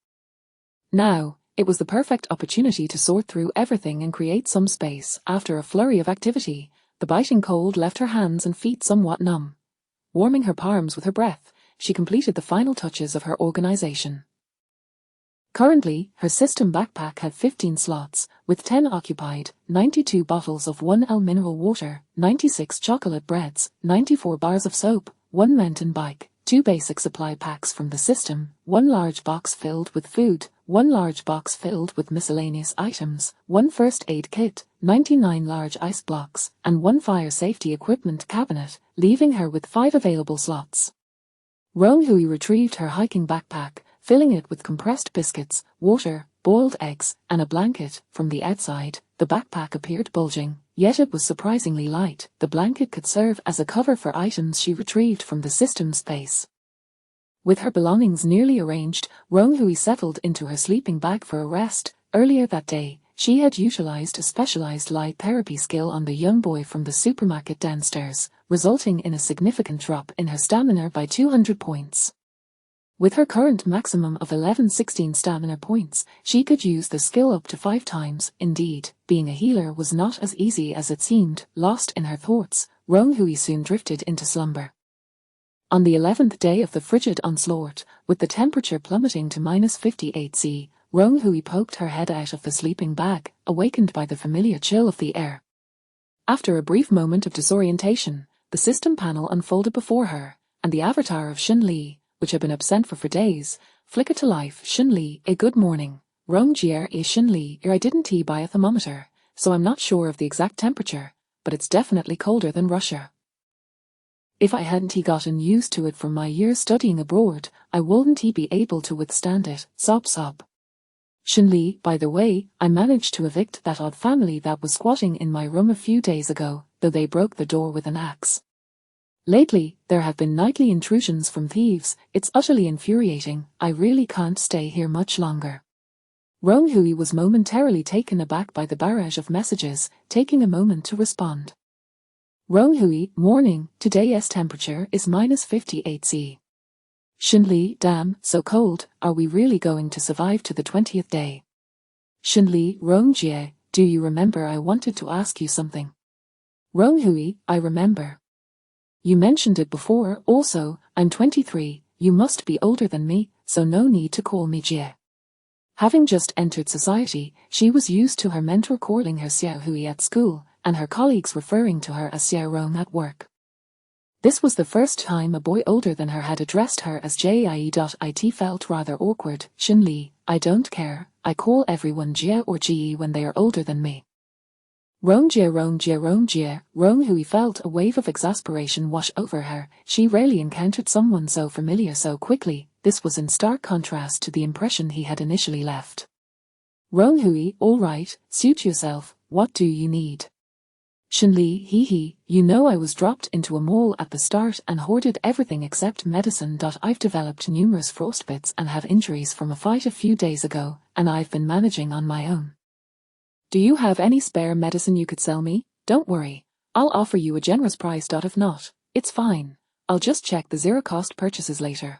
Now, it was the perfect opportunity to sort through everything and create some space. After a flurry of activity, the biting cold left her hands and feet somewhat numb. Warming her palms with her breath, she completed the final touches of her organization. Currently, her system backpack had 15 slots, with 10 occupied, 92 bottles of 1L mineral water, 96 chocolate breads, 94 bars of soap, 1 mountain bike, 2 basic supply packs from the system, 1 large box filled with food, 1 large box filled with miscellaneous items, 1 first aid kit, 99 large ice blocks, and 1 fire safety equipment cabinet, leaving her with 5 available slots. Rong Hui retrieved her hiking backpack, filling it with compressed biscuits, water, boiled eggs, and a blanket. From the outside, the backpack appeared bulging, yet it was surprisingly light. The blanket could serve as a cover for items she retrieved from the system space. With her belongings nearly arranged, Rong Hui settled into her sleeping bag for a rest. Earlier that day, she had utilized a specialized light therapy skill on the young boy from the supermarket downstairs, resulting in a significant drop in her stamina by 200 points. With her current maximum of 1116 stamina points, she could use the skill up to 5 times. Indeed, being a healer was not as easy as it seemed. Lost in her thoughts, Rong Hui soon drifted into slumber. On the 11th day of the frigid onslaught, with the temperature plummeting to -58°C, Rong Hui poked her head out of the sleeping bag, awakened by the familiar chill of the air. After a brief moment of disorientation, the system panel unfolded before her, and the avatar of Xun Li, which had been absent for days, flickered to life. Xun Li, a good morning. Rong Jie e Xun Li, I didn't buy a thermometer, so I'm not sure of the exact temperature, but it's definitely colder than Russia. If I hadn't gotten used to it from my years studying abroad, I wouldn't be able to withstand it. Sob sob. Xun Li, by the way, I managed to evict that odd family that was squatting in my room a few days ago, though they broke the door with an axe. Lately, there have been nightly intrusions from thieves. It's utterly infuriating. I really can't stay here much longer. Rong Hui was momentarily taken aback by the barrage of messages, taking a moment to respond. Rong Hui, morning, today's temperature is -58°C. Xun Li, damn, so cold, are we really going to survive to the 20th day? Xun Li, Rong Jie, do you remember I wanted to ask you something? Rong Hui, I remember. You mentioned it before. Also, I'm 23, you must be older than me, so no need to call me Jie. Having just entered society, she was used to her mentor calling her Xiao Hui at school, and her colleagues referring to her as Xiao Rong at work. This was the first time a boy older than her had addressed her as Jie. It felt rather awkward. Xun Li, I don't care, I call everyone Jie or Ji when they are older than me. Rong Jie, Rong Jie, Rong Jie. Rong Hui felt a wave of exasperation wash over her. She rarely encountered someone so familiar so quickly. This was in stark contrast to the impression he had initially left. Rong Hui, all right, suit yourself, what do you need? Xun Li, hee, you know I was dropped into a mall at the start and hoarded everything except medicine. I've developed numerous frostbits and have injuries from a fight a few days ago, and I've been managing on my own. Do you have any spare medicine you could sell me? Don't worry, I'll offer you a generous price. If not, it's fine, I'll just check the zero-cost purchases later.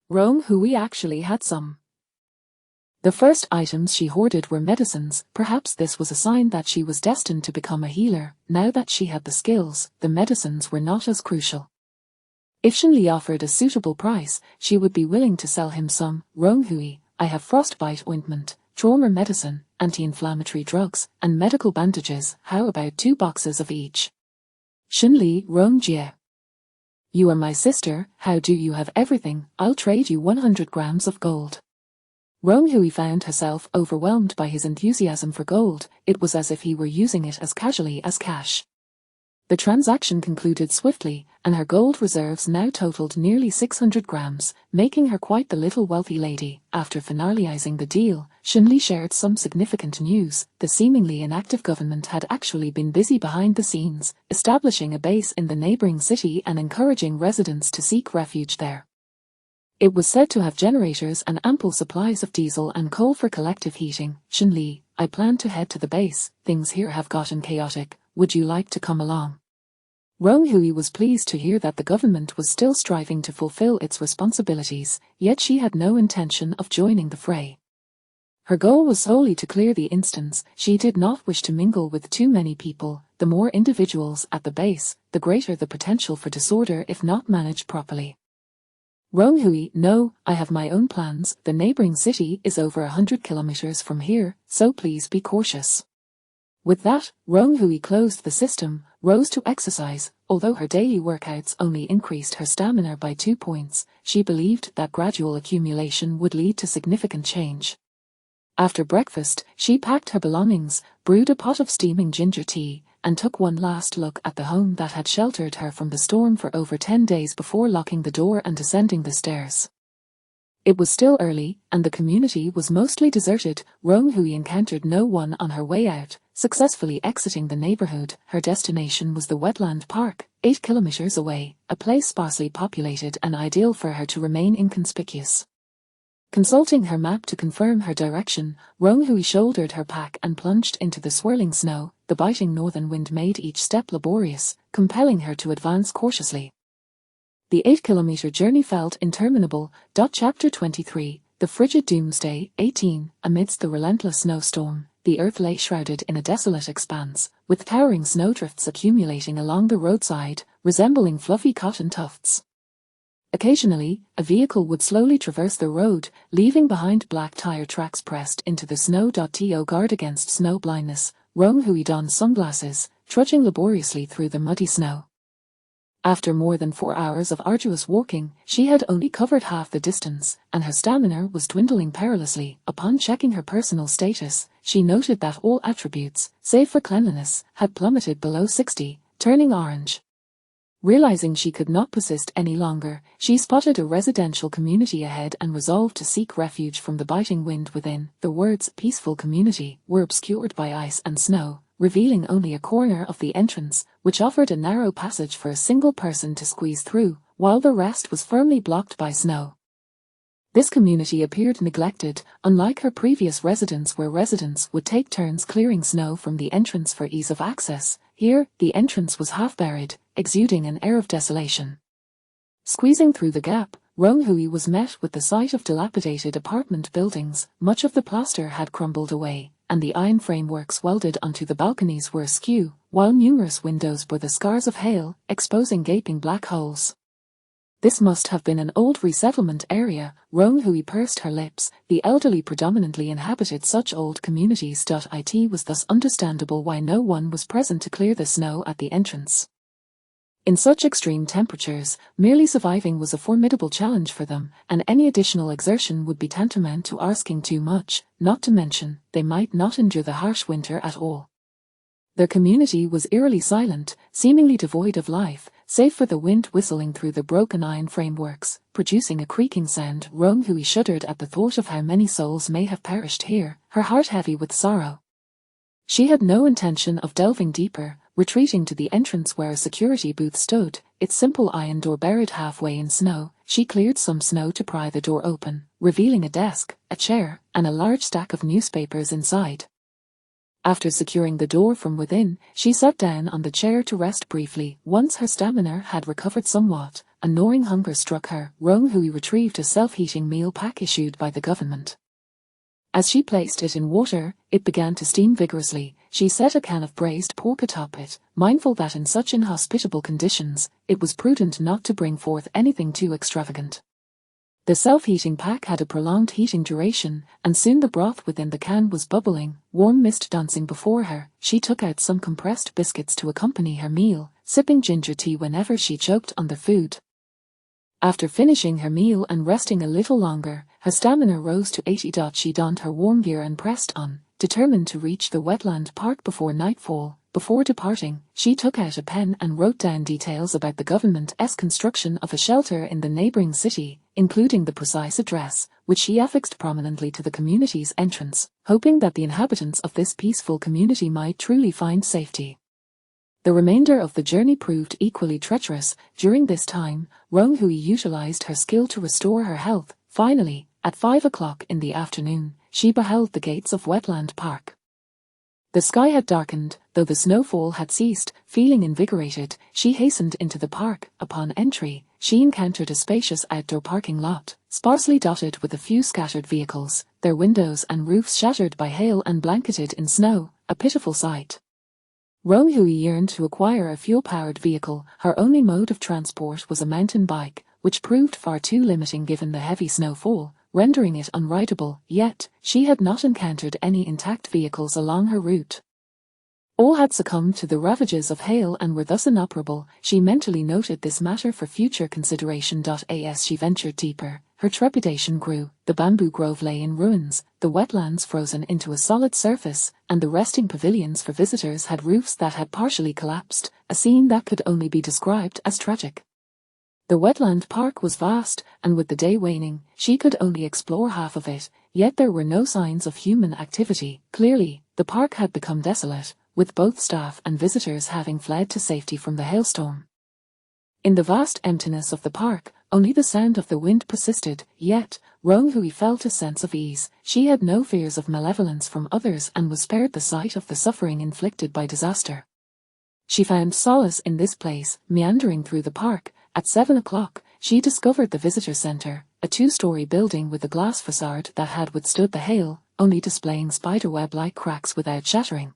Rong Hui actually had some. The first items she hoarded were medicines. Perhaps this was a sign that she was destined to become a healer. Now that she had the skills, the medicines were not as crucial. If Shinli offered a suitable price, she would be willing to sell him some. Rong Hui, I have frostbite ointment, trauma medicine, anti-inflammatory drugs, and medical bandages. How about 2 boxes of each? Shinli, Rong Jie. You are my sister, how do you have everything? I'll trade you 100 grams of gold. Rong Hui found herself overwhelmed by his enthusiasm for gold. It was as if he were using it as casually as cash. The transaction concluded swiftly, and her gold reserves now totaled nearly 600 grams, making her quite the little wealthy lady. After finalizing the deal, Shinli shared some significant news. The seemingly inactive government had actually been busy behind the scenes, establishing a base in the neighboring city and encouraging residents to seek refuge there. It was said to have generators and ample supplies of diesel and coal for collective heating. Shinli, I plan to head to the base. Things here have gotten chaotic. Would you like to come along? Rong Hui was pleased to hear that the government was still striving to fulfill its responsibilities, yet she had no intention of joining the fray. Her goal was solely to clear the instance. She did not wish to mingle with too many people. The more individuals at the base, the greater the potential for disorder if not managed properly. Rong Hui, no, I have my own plans. The neighboring city is over 100 kilometers from here, so please be cautious. With that, Rong Hui closed the system, rose to exercise. Although her daily workouts only increased her stamina by 2 points, she believed that gradual accumulation would lead to significant change. After breakfast, she packed her belongings, brewed a pot of steaming ginger tea, and took one last look at the home that had sheltered her from the storm for over 10 days before locking the door and descending the stairs. It was still early, and the community was mostly deserted. Rong Hui encountered no one on her way out, successfully exiting the neighborhood. Her destination was the wetland park, 8 kilometers away, a place sparsely populated and ideal for her to remain inconspicuous. Consulting her map to confirm her direction, Rong Hui shouldered her pack and plunged into the swirling snow. The biting northern wind made each step laborious, compelling her to advance cautiously. The 8-kilometer journey felt interminable. Chapter 23, The Frigid Doomsday. 18. Amidst the relentless snowstorm, the earth lay shrouded in a desolate expanse, with towering snowdrifts accumulating along the roadside, resembling fluffy cotton tufts. Occasionally, a vehicle would slowly traverse the road, leaving behind black tire tracks pressed into the snow. To guard against snow blindness, Rong Hui donned sunglasses, trudging laboriously through the muddy snow. After more than 4 hours of arduous walking, she had only covered half the distance, and her stamina was dwindling perilously. Upon checking her personal status, she noted that all attributes, save for cleanliness, had plummeted below 60, turning orange. Realizing she could not persist any longer, she spotted a residential community ahead and resolved to seek refuge from the biting wind within. The words "peaceful community" were obscured by ice and snow, revealing only a corner of the entrance, which offered a narrow passage for a single person to squeeze through, while the rest was firmly blocked by snow. This community appeared neglected, unlike her previous residence where residents would take turns clearing snow from the entrance for ease of access. Here, the entrance was half buried, exuding an air of desolation. Squeezing through the gap, Rong Hui was met with the sight of dilapidated apartment buildings. Much of the plaster had crumbled away, and the iron frameworks welded onto the balconies were askew, while numerous windows bore the scars of hail, exposing gaping black holes. This must have been an old resettlement area. Rong Hui pursed her lips. The elderly predominantly inhabited such old communities. It was thus understandable why no one was present to clear the snow at the entrance. In such extreme temperatures, merely surviving was a formidable challenge for them, and any additional exertion would be tantamount to asking too much, not to mention, they might not endure the harsh winter at all. Their community was eerily silent, seemingly devoid of life, save for the wind whistling through the broken iron frameworks, producing a creaking sound. Rong Hui shuddered at the thought of how many souls may have perished here, her heart heavy with sorrow. She had no intention of delving deeper, retreating to the entrance where a security booth stood, its simple iron door buried halfway in snow. She cleared some snow to pry the door open, revealing a desk, a chair, and a large stack of newspapers inside. After securing the door from within, she sat down on the chair to rest briefly. Once her stamina had recovered somewhat, a gnawing hunger struck her. Rong Hui retrieved a self-heating meal pack issued by the government. As she placed it in water, it began to steam vigorously. She set a can of braised pork atop it, mindful that in such inhospitable conditions, it was prudent not to bring forth anything too extravagant. The self-heating pack had a prolonged heating duration, and soon the broth within the can was bubbling, warm mist dancing before her. She took out some compressed biscuits to accompany her meal, sipping ginger tea whenever she choked on the food. After finishing her meal and resting a little longer, her stamina rose to 80. She donned her warm gear and pressed on, determined to reach the wetland park before nightfall. Before departing, she took out a pen and wrote down details about the government's construction of a shelter in the neighboring city, including the precise address, which she affixed prominently to the community's entrance, hoping that the inhabitants of this peaceful community might truly find safety. The remainder of the journey proved equally treacherous. During this time, Rong Hui utilized her skill to restore her health. Finally, at 5 o'clock in the afternoon, she beheld the gates of Wetland Park. The sky had darkened, though the snowfall had ceased. Feeling invigorated, she hastened into the park. Upon entry, she encountered a spacious outdoor parking lot, sparsely dotted with a few scattered vehicles, their windows and roofs shattered by hail and blanketed in snow, a pitiful sight. Rong Hui yearned to acquire a fuel-powered vehicle. Her only mode of transport was a mountain bike, which proved far too limiting given the heavy snowfall, rendering it unrideable. Yet, she had not encountered any intact vehicles along her route. All had succumbed to the ravages of hail and were thus inoperable. She mentally noted this matter for future consideration. As she ventured deeper, her trepidation grew. The bamboo grove lay in ruins, the wetlands frozen into a solid surface, and the resting pavilions for visitors had roofs that had partially collapsed, a scene that could only be described as tragic. The wetland park was vast, and with the day waning, she could only explore half of it, yet there were no signs of human activity. Clearly, the park had become desolate, with both staff and visitors having fled to safety from the hailstorm. In the vast emptiness of the park, only the sound of the wind persisted, yet, Rong Hui felt a sense of ease. She had no fears of malevolence from others and was spared the sight of the suffering inflicted by disaster. She found solace in this place. Meandering through the park, at 7 o'clock, she discovered the visitor center, a two-story building with a glass facade that had withstood the hail, only displaying spiderweb-like cracks without shattering.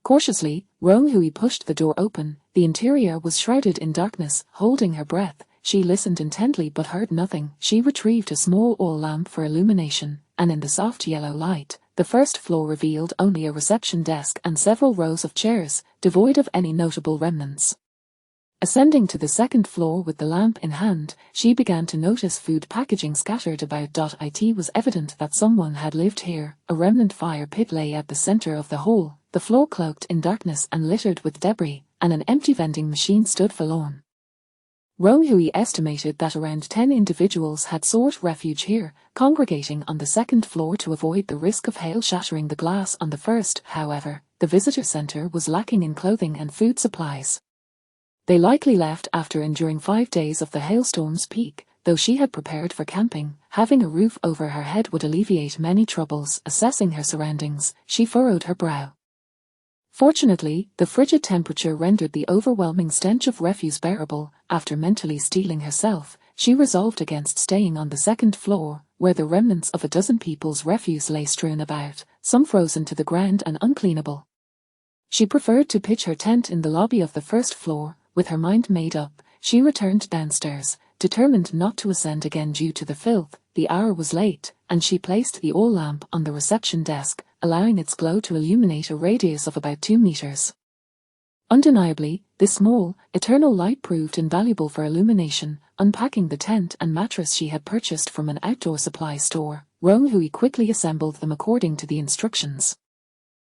Cautiously, Rong Hui pushed the door open. The interior was shrouded in darkness. Holding her breath, she listened intently but heard nothing. She retrieved a small oil lamp for illumination, and in the soft yellow light, the first floor revealed only a reception desk and several rows of chairs, devoid of any notable remnants. Ascending to the second floor with the lamp in hand, she began to notice food packaging scattered about. It was evident that someone had lived here. A remnant fire pit lay at the center of the hall, the floor cloaked in darkness and littered with debris, and an empty vending machine stood forlorn. Rong Hui estimated that around 10 individuals had sought refuge here, congregating on the second floor to avoid the risk of hail shattering the glass on the first. However, the visitor center was lacking in clothing and food supplies. They likely left after enduring 5 days of the hailstorm's peak. Though she had prepared for camping, having a roof over her head would alleviate many troubles. Assessing her surroundings, she furrowed her brow. Fortunately, the frigid temperature rendered the overwhelming stench of refuse bearable. After mentally steeling herself, she resolved against staying on the second floor, where the remnants of a dozen people's refuse lay strewn about, some frozen to the ground and uncleanable. She preferred to pitch her tent in the lobby of the first floor. With her mind made up, she returned downstairs, determined not to ascend again due to the filth. The hour was late, and she placed the oil lamp on the reception desk, allowing its glow to illuminate a radius of about 2 meters. Undeniably, this small, eternal light proved invaluable for illumination. Unpacking the tent and mattress she had purchased from an outdoor supply store, Rong Hui quickly assembled them according to the instructions.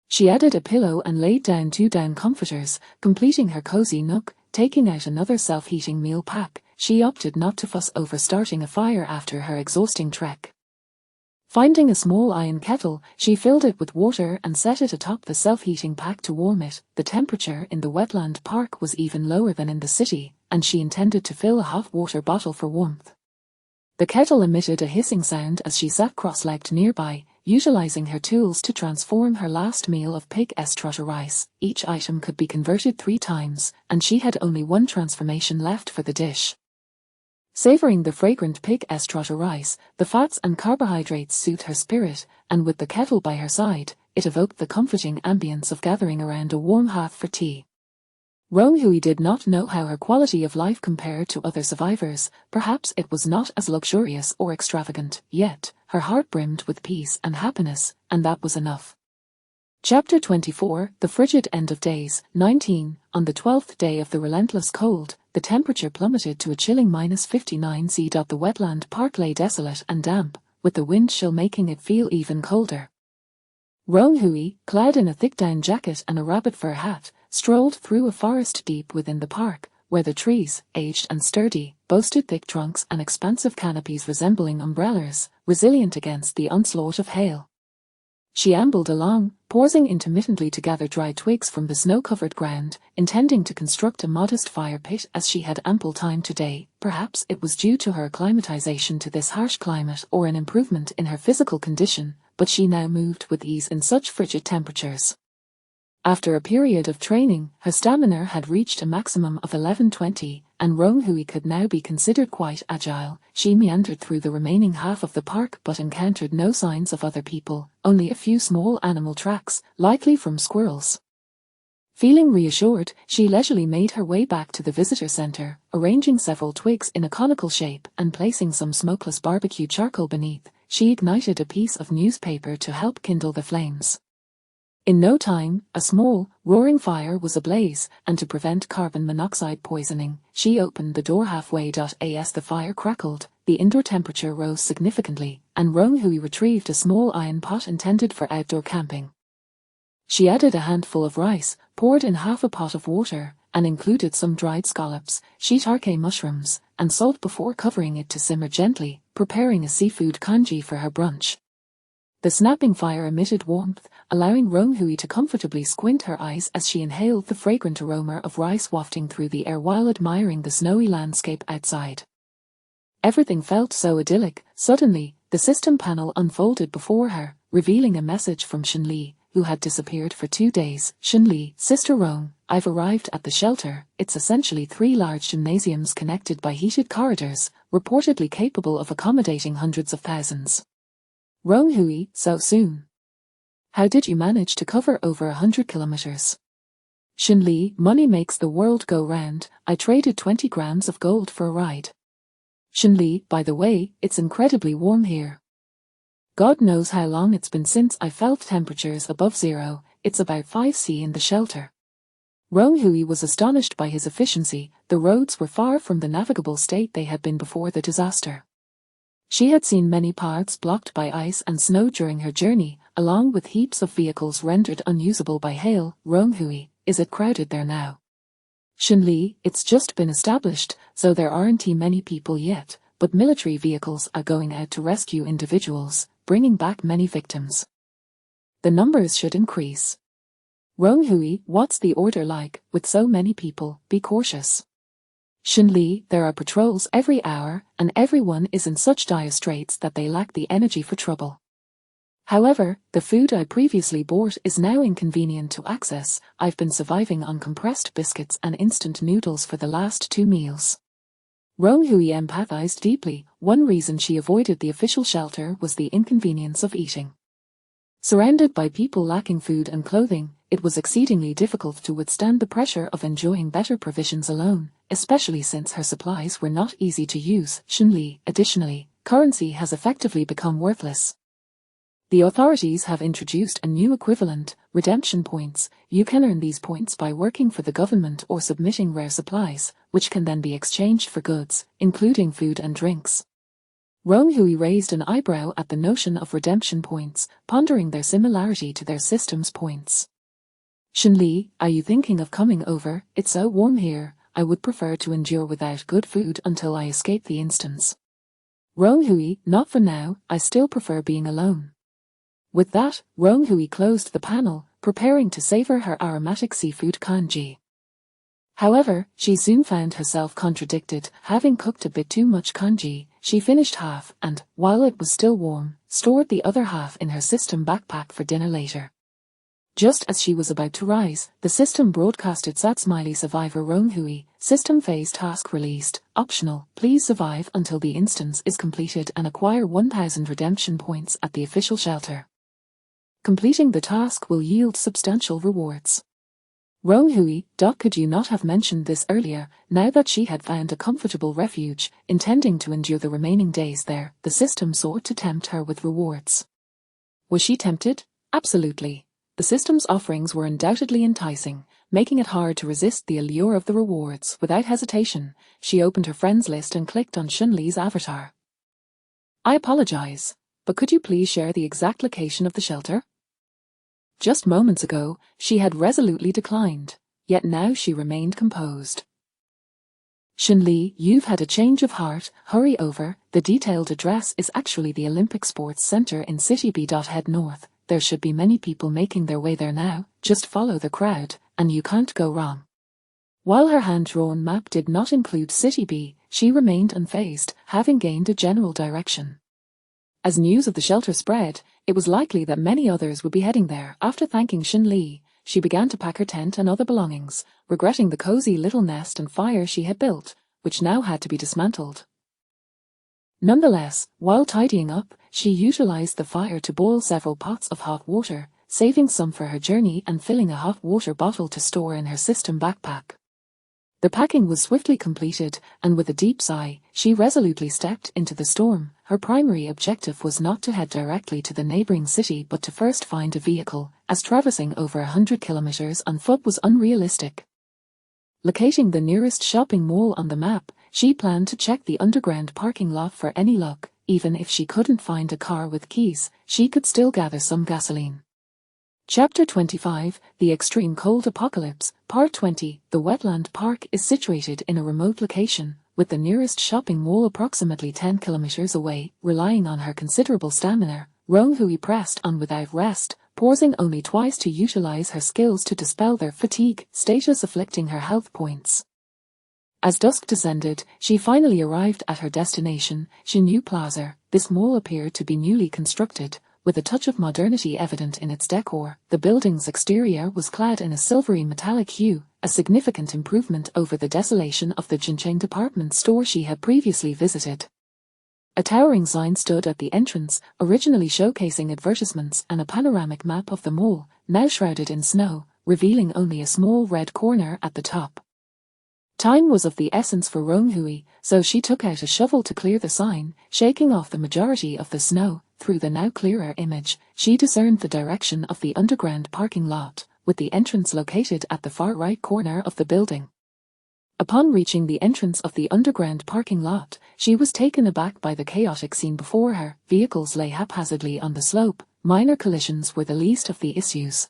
She added a pillow and laid down 2 down comforters, completing her cozy nook. Taking out another self-heating meal pack, she opted not to fuss over starting a fire after her exhausting trek. Finding a small iron kettle, she filled it with water and set it atop the self-heating pack to warm it. The temperature in the wetland park was even lower than in the city, and she intended to fill a hot water bottle for warmth. The kettle emitted a hissing sound as she sat cross-legged nearby, utilizing her tools to transform her last meal of pig trotter rice. Each item could be converted 3 times, and she had only 1 transformation left for the dish. Savoring the fragrant pig trotter rice, the fats and carbohydrates soothed her spirit, and with the kettle by her side, it evoked the comforting ambience of gathering around a warm hearth for tea. Roan Hui did not know how her quality of life compared to other survivors. Perhaps it was not as luxurious or extravagant, yet her heart brimmed with peace and happiness, and that was enough. Chapter 24, The Frigid End of Days. 19. On the 12th day of the relentless cold, the temperature plummeted to a chilling -59°C. The wetland park lay desolate and damp, with the wind chill making it feel even colder. Roan Hui, clad in a thick down jacket and a rabbit fur hat, strolled through a forest deep within the park, where the trees, aged and sturdy, boasted thick trunks and expansive canopies resembling umbrellas, resilient against the onslaught of hail. She ambled along, pausing intermittently to gather dry twigs from the snow-covered ground, intending to construct a modest fire pit as she had ample time today. Perhaps it was due to her acclimatization to this harsh climate or an improvement in her physical condition, but she now moved with ease in such frigid temperatures. After a period of training, her stamina had reached a maximum of 1120, and Roan Hui could now be considered quite agile. She meandered through the remaining half of the park but encountered no signs of other people, only a few small animal tracks, likely from squirrels. Feeling reassured, she leisurely made her way back to the visitor center, arranging several twigs in a conical shape and placing some smokeless barbecue charcoal beneath. She ignited a piece of newspaper to help kindle the flames. In no time, a small, roaring fire was ablaze, and to prevent carbon monoxide poisoning, she opened the door halfway. As the fire crackled, the indoor temperature rose significantly, and Roan Hui retrieved a small iron pot intended for outdoor camping. She added a handful of rice, poured in half a pot of water, and included some dried scallops, shiitake mushrooms, and salt before covering it to simmer gently, preparing a seafood congee for her brunch. The snapping fire emitted warmth, allowing Roan Hui to comfortably squint her eyes as she inhaled the fragrant aroma of rice wafting through the air while admiring the snowy landscape outside. Everything felt so idyllic. Suddenly, the system panel unfolded before her, revealing a message from Shinli, who had disappeared for 2 days. Shinli, Sister Roan, I've arrived at the shelter. It's essentially 3 large gymnasiums connected by heated corridors, reportedly capable of accommodating hundreds of thousands. Roan Hui, so soon? How did you manage to cover over 100 kilometers? Shinli, money makes the world go round. I traded 20 grams of gold for a ride. Shinli, by the way, it's incredibly warm here. God knows how long it's been since I felt temperatures above 0. It's about 5°C in the shelter. Roan Hui was astonished by his efficiency. The roads were far from the navigable state they had been before the disaster. She had seen many paths blocked by ice and snow during her journey, along with heaps of vehicles rendered unusable by hail. Roan Hui, is it crowded there now? Shinli, it's just been established, so there aren't many people yet, but military vehicles are going out to rescue individuals, bringing back many victims. The numbers should increase. Roan Hui, what's the order like? With so many people, be cautious. Shinli, there are patrols every hour, and everyone is in such dire straits that they lack the energy for trouble. However, the food I previously bought is now inconvenient to access. I've been surviving on compressed biscuits and instant noodles for the last 2 meals. Roan Hui empathized deeply. One reason she avoided the official shelter was the inconvenience of eating. Surrounded by people lacking food and clothing, it was exceedingly difficult to withstand the pressure of enjoying better provisions alone, especially since her supplies were not easy to use. Shinli, additionally, currency has effectively become worthless. The authorities have introduced a new equivalent, redemption points. You can earn these points by working for the government or submitting rare supplies, which can then be exchanged for goods, including food and drinks. Roan Hui raised an eyebrow at the notion of redemption points, pondering their similarity to their system's points. Shinli, are you thinking of coming over? It's so warm here. I would prefer to endure without good food until I escape the instance. Roan Hui, not for now. I still prefer being alone. With that, Roan Hui closed the panel, preparing to savor her aromatic seafood congee. However, she soon found herself contradicted. Having cooked a bit too much congee, she finished half and, while it was still warm, stored the other half in her system backpack for dinner later. Just as she was about to rise, the system broadcasted "Sat Smiley Survivor Rong Hui, System Phase Task Released, Optional, please survive until the instance is completed and acquire 1000 redemption points at the official shelter. Completing the task will yield substantial rewards." Rong Hui, could you not have mentioned this earlier? Now that she had found a comfortable refuge, intending to endure the remaining days there, the system sought to tempt her with rewards. Was she tempted? Absolutely. The system's offerings were undoubtedly enticing, making it hard to resist the allure of the rewards. Without hesitation, she opened her friends list and clicked on Shunli's avatar. "I apologize, but could you please share the exact location of the shelter?" Just moments ago, she had resolutely declined, yet now she remained composed. "Shunli, you've had a change of heart, hurry over. The detailed address is actually the Olympic Sports Center in City B. Head north. There should be many people making their way there now. Just follow the crowd, and you can't go wrong." While her hand-drawn map did not include City B, she remained unfazed, having gained a general direction. As news of the shelter spread, it was likely that many others would be heading there. After thanking Shunli, she began to pack her tent and other belongings, regretting the cozy little nest and fire she had built, which now had to be dismantled. Nonetheless, while tidying up, she utilized the fire to boil several pots of hot water, saving some for her journey and filling a hot water bottle to store in her system backpack. The packing was swiftly completed, and with a deep sigh, she resolutely stepped into the storm. Her primary objective was not to head directly to the neighboring city but to first find a vehicle, as traversing over 100 kilometers on foot was unrealistic. Locating the nearest shopping mall on the map, she planned to check the underground parking lot for any luck. Even if she couldn't find a car with keys, she could still gather some gasoline. Chapter 25, The Extreme Cold Apocalypse, Part 20. The wetland park is situated in a remote location, with the nearest shopping mall approximately 10 kilometers away. Relying on her considerable stamina, Rong Hui pressed on without rest, pausing only twice to utilize her skills to dispel their fatigue status afflicting her health points. As dusk descended, she finally arrived at her destination, Xinyu Plaza. This mall appeared to be newly constructed, with a touch of modernity evident in its decor. The building's exterior was clad in a silvery metallic hue, a significant improvement over the desolation of the Jincheng department store she had previously visited. A towering sign stood at the entrance, originally showcasing advertisements and a panoramic map of the mall, now shrouded in snow, revealing only a small red corner at the top. Time was of the essence for Rong Hui, so she took out a shovel to clear the sign, shaking off the majority of the snow. Through the now clearer image, she discerned the direction of the underground parking lot, with the entrance located at the far right corner of the building. Upon reaching the entrance of the underground parking lot, she was taken aback by the chaotic scene before her. Vehicles lay haphazardly on the slope. Minor collisions were the least of the issues.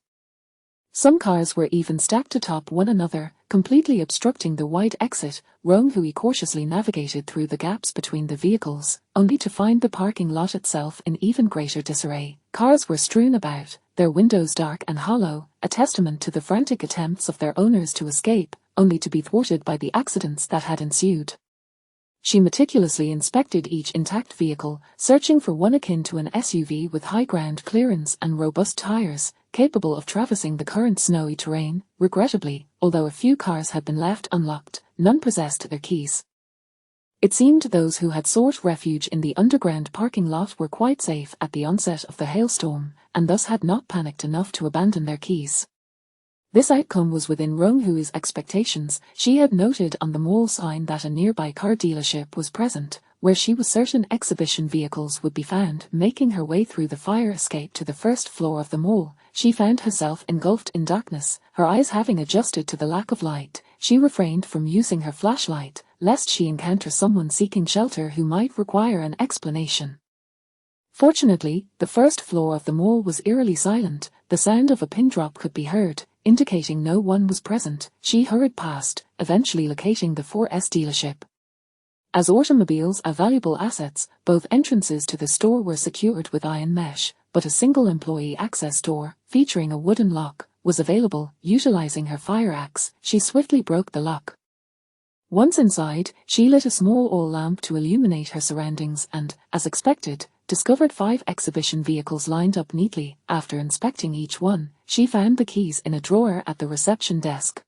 Some cars were even stacked atop one another, completely obstructing the wide exit. Rong Hui cautiously navigated through the gaps between the vehicles, only to find the parking lot itself in even greater disarray. Cars were strewn about, their windows dark and hollow, a testament to the frantic attempts of their owners to escape, only to be thwarted by the accidents that had ensued. She meticulously inspected each intact vehicle, searching for one akin to an SUV with high ground clearance and robust tires, capable of traversing the current snowy terrain. Regrettably, although a few cars had been left unlocked, none possessed their keys. It seemed those who had sought refuge in the underground parking lot were quite safe at the onset of the hailstorm, and thus had not panicked enough to abandon their keys. This outcome was within Rong Hui's expectations. She had noted on the mall sign that a nearby car dealership was present, where she was certain exhibition vehicles would be found. Making her way through the fire escape to the first floor of the mall, she found herself engulfed in darkness. Her eyes having adjusted to the lack of light, she refrained from using her flashlight, lest she encounter someone seeking shelter who might require an explanation. Fortunately, the first floor of the mall was eerily silent. The sound of a pin drop could be heard, indicating no one was present. She hurried past, eventually locating the 4S dealership. As automobiles are valuable assets, both entrances to the store were secured with iron mesh, but a single employee access door, featuring a wooden lock, was available. Utilizing her fire axe, she swiftly broke the lock. Once inside, she lit a small oil lamp to illuminate her surroundings and, as expected, discovered 5 exhibition vehicles lined up neatly. After inspecting each one, she found the keys in a drawer at the reception desk.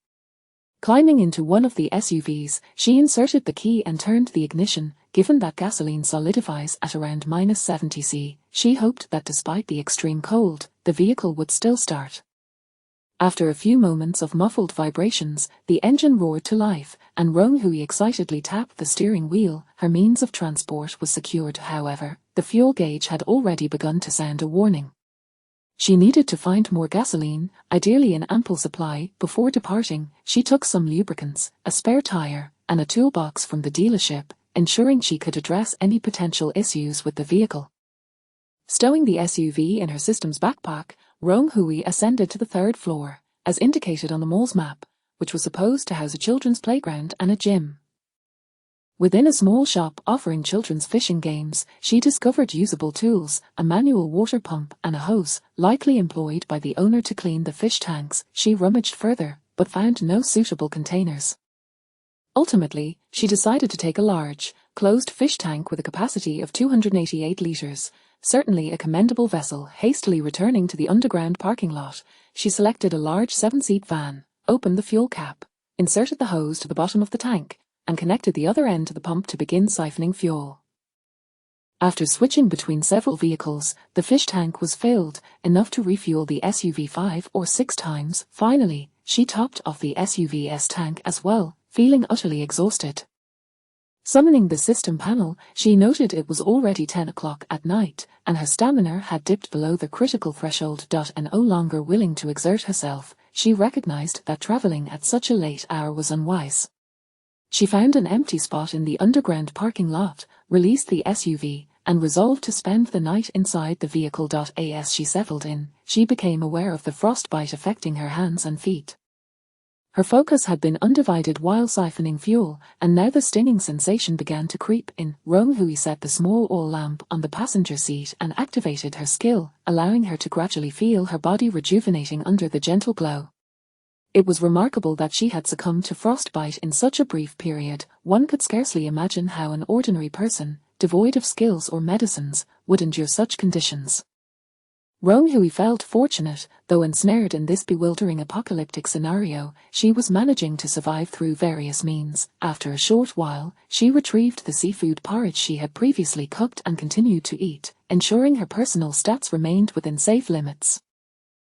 Climbing into one of the SUVs, she inserted the key and turned the ignition. Given that gasoline solidifies at around -70 C, she hoped that despite the extreme cold, the vehicle would still start. After a few moments of muffled vibrations, the engine roared to life, and Rong Hui excitedly tapped the steering wheel. Her means of transport was secured. However, the fuel gauge had already begun to sound a warning. She needed to find more gasoline, ideally in ample supply. Before departing, she took some lubricants, a spare tire, and a toolbox from the dealership, ensuring she could address any potential issues with the vehicle. Stowing the SUV in her system's backpack, Rong Hui ascended to the 3rd floor, as indicated on the mall's map, which was supposed to house a children's playground and a gym. Within a small shop offering children's fishing games, she discovered usable tools, a manual water pump and a hose, likely employed by the owner to clean the fish tanks. She rummaged further, but found no suitable containers. Ultimately, she decided to take a large, closed fish tank with a capacity of 288 litres, certainly a commendable vessel. Hastily returning to the underground parking lot, she selected a large 7-seat van, opened the fuel cap, inserted the hose to the bottom of the tank, and connected the other end to the pump to begin siphoning fuel. After switching between several vehicles, the fish tank was filled, enough to refuel the SUV 5 or 6 times. Finally, she topped off the SUV's tank as well, feeling utterly exhausted. Summoning the system panel, she noted it was already 10 o'clock at night, and her stamina had dipped below the critical threshold. And no longer willing to exert herself, she recognized that traveling at such a late hour was unwise. She found an empty spot in the underground parking lot, released the SUV, and resolved to spend the night inside the vehicle. As she settled in, she became aware of the frostbite affecting her hands and feet. Her focus had been undivided while siphoning fuel, and now the stinging sensation began to creep in. Rong Hui set the small oil lamp on the passenger seat and activated her skill, allowing her to gradually feel her body rejuvenating under the gentle glow. It was remarkable that she had succumbed to frostbite in such a brief period. One could scarcely imagine how an ordinary person, devoid of skills or medicines, would endure such conditions. Rong Hui felt fortunate. Though ensnared in this bewildering apocalyptic scenario, she was managing to survive through various means. After a short while, she retrieved the seafood porridge she had previously cooked and continued to eat, ensuring her personal stats remained within safe limits.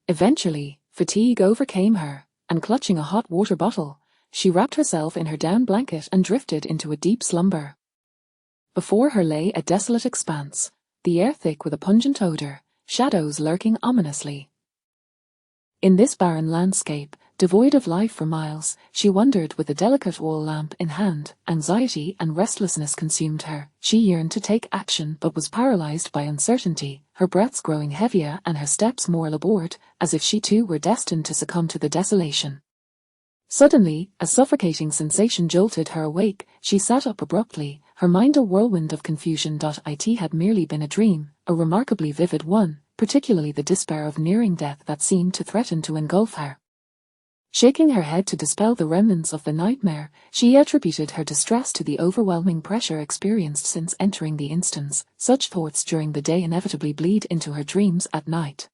Eventually, fatigue overcame her, and clutching a hot water bottle, she wrapped herself in her down blanket and drifted into a deep slumber. Before her lay a desolate expanse, the air thick with a pungent odor, shadows lurking ominously. In this barren landscape, devoid of life for miles, she wandered with a delicate oil lamp in hand. Anxiety and restlessness consumed her. She yearned to take action but was paralyzed by uncertainty, her breaths growing heavier and her steps more labored, as if she too were destined to succumb to the desolation. Suddenly, a suffocating sensation jolted her awake. She sat up abruptly, her mind a whirlwind of confusion. It had merely been a dream, a remarkably vivid one, particularly the despair of nearing death that seemed to threaten to engulf her. Shaking her head to dispel the remnants of the nightmare, she attributed her distress to the overwhelming pressure experienced since entering the instance. Such thoughts during the day inevitably bleed into her dreams at night.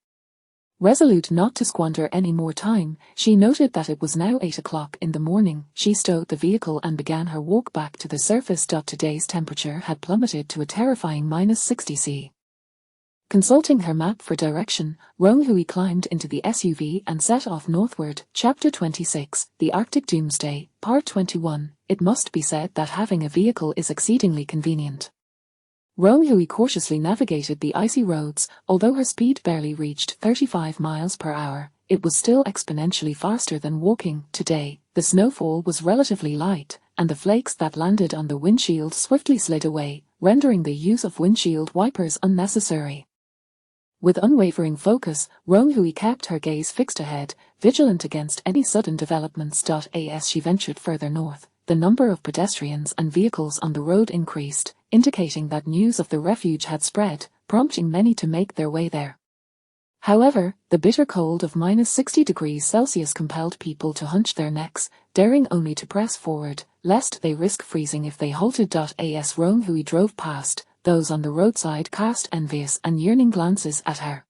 Resolute not to squander any more time, she noted that it was now 8 o'clock in the morning. She stowed the vehicle and began her walk back to the surface. Today's temperature had plummeted to a terrifying -60 C. Consulting her map for direction, Rong Hui climbed into the SUV and set off northward. Chapter 26, The Arctic Doomsday, Part 21. It must be said that having a vehicle is exceedingly convenient. Rong Hui cautiously navigated the icy roads. Although her speed barely reached 35 miles per hour, it was still exponentially faster than walking. Today, the snowfall was relatively light, and the flakes that landed on the windshield swiftly slid away, rendering the use of windshield wipers unnecessary. With unwavering focus, Rong Hui kept her gaze fixed ahead, vigilant against any sudden developments. As she ventured further north, the number of pedestrians and vehicles on the road increased, indicating that news of the refuge had spread, prompting many to make their way there. However, the bitter cold of -60 degrees Celsius compelled people to hunch their necks, daring only to press forward, lest they risk freezing if they halted. As Rong Hui drove past, those on the roadside cast envious and yearning glances at her.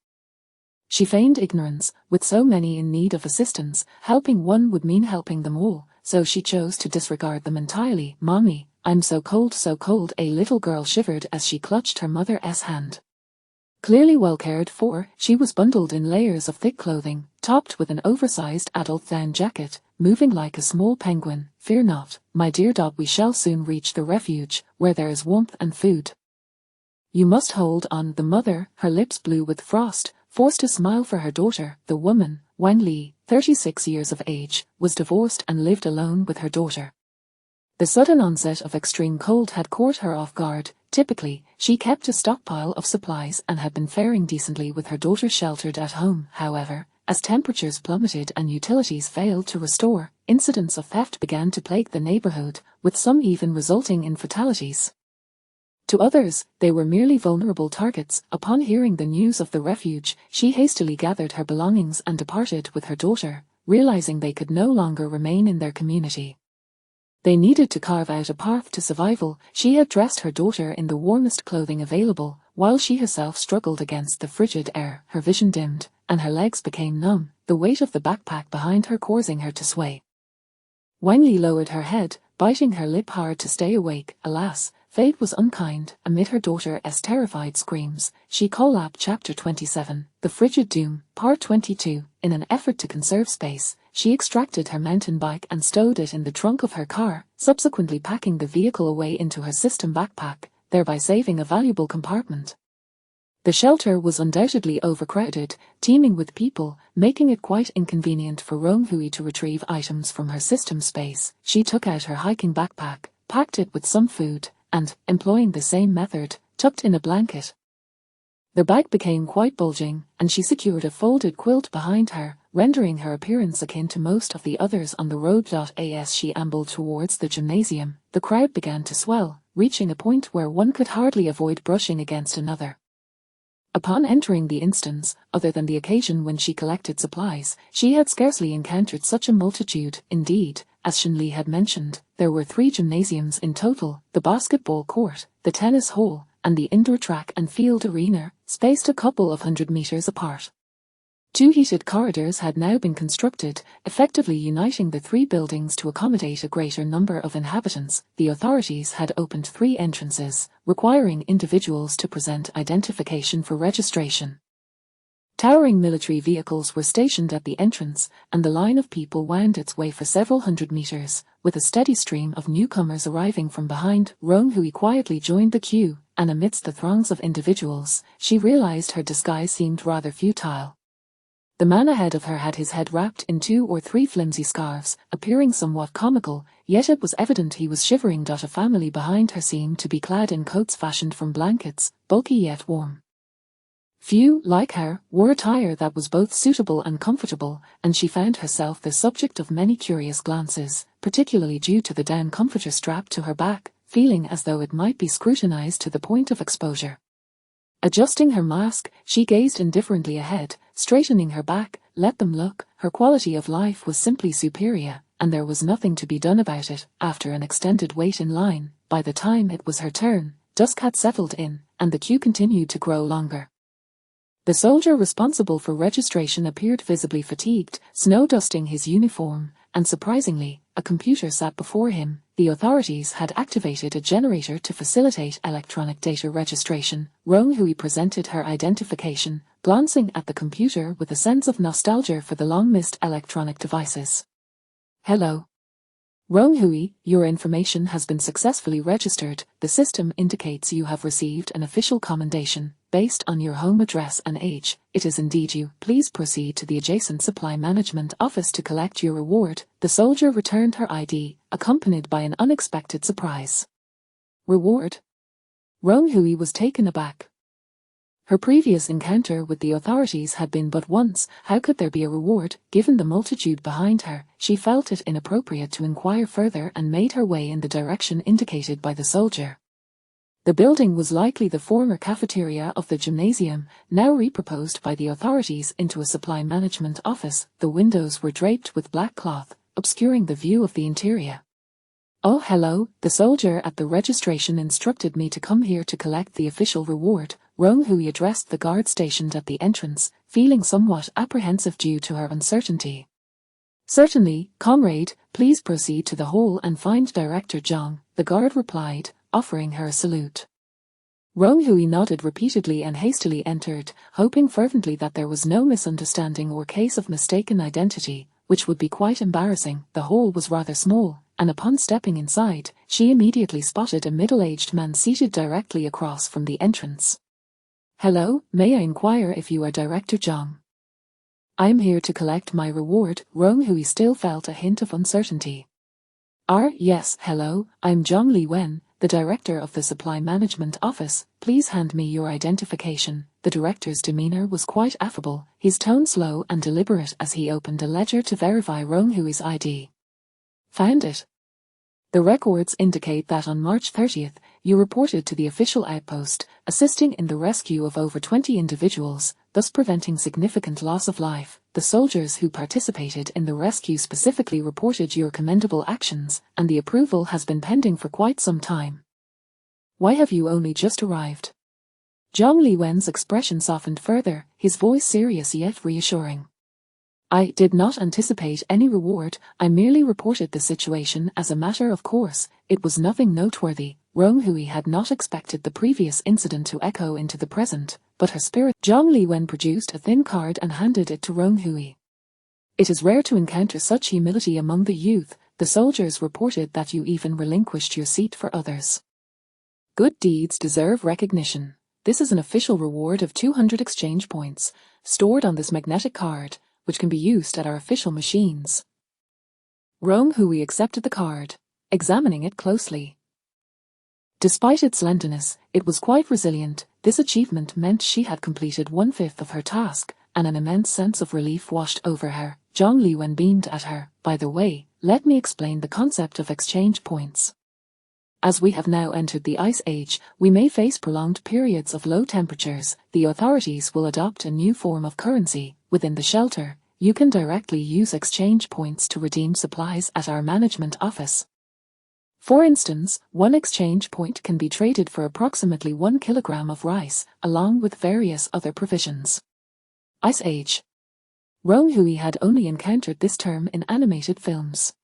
She feigned ignorance. With so many in need of assistance, helping one would mean helping them all, so she chose to disregard them entirely. "Mommy, I'm so cold, so cold," a little girl shivered as she clutched her mother's hand. Clearly well cared for, she was bundled in layers of thick clothing, topped with an oversized adult down jacket, moving like a small penguin. "Fear not, my dear dog, we shall soon reach the refuge, where there is warmth and food. You must hold on." The mother, her lips blue with frost, forced a smile for her daughter. The woman, Wang Li, 36 years of age, was divorced and lived alone with her daughter. The sudden onset of extreme cold had caught her off guard. Typically, she kept a stockpile of supplies and had been faring decently with her daughter sheltered at home. However, as temperatures plummeted and utilities failed to restore, incidents of theft began to plague the neighborhood, with some even resulting in fatalities. To others, they were merely vulnerable targets. Upon hearing the news of the refuge, she hastily gathered her belongings and departed with her daughter, realizing they could no longer remain in their community. They needed to carve out a path to survival. She had dressed her daughter in the warmest clothing available, while she herself struggled against the frigid air. Her vision dimmed, and her legs became numb, the weight of the backpack behind her causing her to sway. Wang Li lowered her head, biting her lip hard to stay awake. Alas, fate was unkind. Amid her daughter's terrified screams, she collapsed. Chapter 27, The Frigid Doom, Part 22. In an effort to conserve space, she extracted her mountain bike and stowed it in the trunk of her car, subsequently packing the vehicle away into her system backpack, thereby saving a valuable compartment. The shelter was undoubtedly overcrowded, teeming with people, making it quite inconvenient for Rong Hui to retrieve items from her system space. She took out her hiking backpack, packed it with some food, and, employing the same method, tucked in a blanket. The bag became quite bulging, and she secured a folded quilt behind her, rendering her appearance akin to most of the others on the road. As she ambled towards the gymnasium, the crowd began to swell, reaching a point where one could hardly avoid brushing against another. Upon entering the instance, other than the occasion when she collected supplies, she had scarcely encountered such a multitude. Indeed, as Shinli had mentioned, there were 3 gymnasiums in total: the basketball court, the tennis hall, and the indoor track and field arena, spaced a couple of 100 meters apart. 2 heated corridors had now been constructed, effectively uniting the 3 buildings to accommodate a greater number of inhabitants. The authorities had opened 3 entrances, requiring individuals to present identification for registration. Towering military vehicles were stationed at the entrance, and the line of people wound its way for several hundred meters, with a steady stream of newcomers arriving from behind. Rong Hui quietly joined the queue, and amidst the throngs of individuals, she realized her disguise seemed rather futile. The man ahead of her had his head wrapped in 2 or 3 flimsy scarves, appearing somewhat comical, yet it was evident he was shivering. A family behind her seemed to be clad in coats fashioned from blankets, bulky yet warm. Few, like her, wore attire that was both suitable and comfortable, and she found herself the subject of many curious glances, particularly due to the down comforter strapped to her back, feeling as though it might be scrutinized to the point of exposure. Adjusting her mask, she gazed indifferently ahead, straightening her back. Let them look. Her quality of life was simply superior, and there was nothing to be done about it. After an extended wait in line, by the time it was her turn, dusk had settled in, and the queue continued to grow longer. The soldier responsible for registration appeared visibly fatigued, snow dusting his uniform, and surprisingly, a computer sat before him. The authorities had activated a generator to facilitate electronic data registration. Rong Hui presented her identification, glancing at the computer with a sense of nostalgia for the long-missed electronic devices. "Hello. Rong Hui, your information has been successfully registered. The system indicates you have received an official commendation. Based on your home address and age, it is indeed you. Please proceed to the adjacent supply management office to collect your reward." The soldier returned her ID, accompanied by an unexpected surprise. "Reward?" Rong Hui was taken aback. Her previous encounter with the authorities had been but once. How could there be a reward? Given the multitude behind her, she felt it inappropriate to inquire further and made her way in the direction indicated by the soldier. The building was likely the former cafeteria of the gymnasium, now repurposed by the authorities into a supply management office. The windows were draped with black cloth, obscuring the view of the interior. "Oh, hello, the soldier at the registration instructed me to come here to collect the official reward," Rong Hui addressed the guard stationed at the entrance, feeling somewhat apprehensive due to her uncertainty. "Certainly, comrade, please proceed to the hall and find Director Zhang," the guard replied, offering her a salute. Rong Hui nodded repeatedly and hastily entered, hoping fervently that there was no misunderstanding or case of mistaken identity, which would be quite embarrassing. The hall was rather small, and upon stepping inside, she immediately spotted a middle-aged man seated directly across from the entrance. "Hello, may I inquire if you are Director Zhang?" "I'm here to collect my reward." Rong Hui still felt a hint of uncertainty. Yes, hello, I'm Zhang Liwen, the director of the Supply Management Office. Please hand me your identification." The director's demeanor was quite affable, his tone slow and deliberate as he opened a ledger to verify Rong Hui's ID. "Found it. The records indicate that on March 30th, you reported to the official outpost, assisting in the rescue of over 20 individuals, thus preventing significant loss of life. The soldiers who participated in the rescue specifically reported your commendable actions, and the approval has been pending for quite some time. Why have you only just arrived?" Zhang Liwen's expression softened further, his voice serious yet reassuring. "I did not anticipate any reward, I merely reported the situation as a matter of course. It was nothing noteworthy." Rong Hui had not expected the previous incident to echo into the present, but her spirit. Zhang Liwen produced a thin card and handed it to Rong Hui. "It is rare to encounter such humility among the youth. The soldiers reported that you even relinquished your seat for others. Good deeds deserve recognition. This is an official reward of 200 exchange points, stored on this magnetic card, which can be used at our official machines." Rong Hui accepted the card, examining it closely. Despite its slenderness, it was quite resilient. This achievement meant she had completed 1/5 of her task, and an immense sense of relief washed over her. Zhang Liwen beamed at her. "By the way, let me explain the concept of exchange points. As we have now entered the Ice Age, we may face prolonged periods of low temperatures. The authorities will adopt a new form of currency. Within the shelter, you can directly use exchange points to redeem supplies at our management office. For instance, 1 exchange point can be traded for approximately 1 kilogram of rice, along with various other provisions." Ice Age. Rong Hui had only encountered this term in animated films.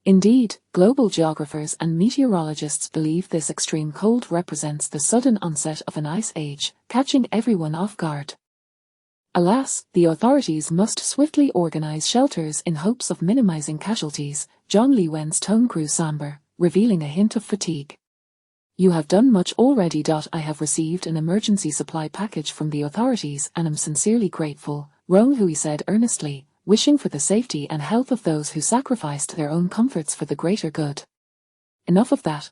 Indeed, global geographers and meteorologists believe this extreme cold represents the sudden onset of an ice age, catching everyone off guard. Alas, the authorities must swiftly organize shelters in hopes of minimizing casualties. Zhang Liwen's tone grew somber, revealing a hint of fatigue. "You have done much already. I have received an emergency supply package from the authorities and am sincerely grateful," Rong Hui said earnestly, wishing for the safety and health of those who sacrificed their own comforts for the greater good. "Enough of that.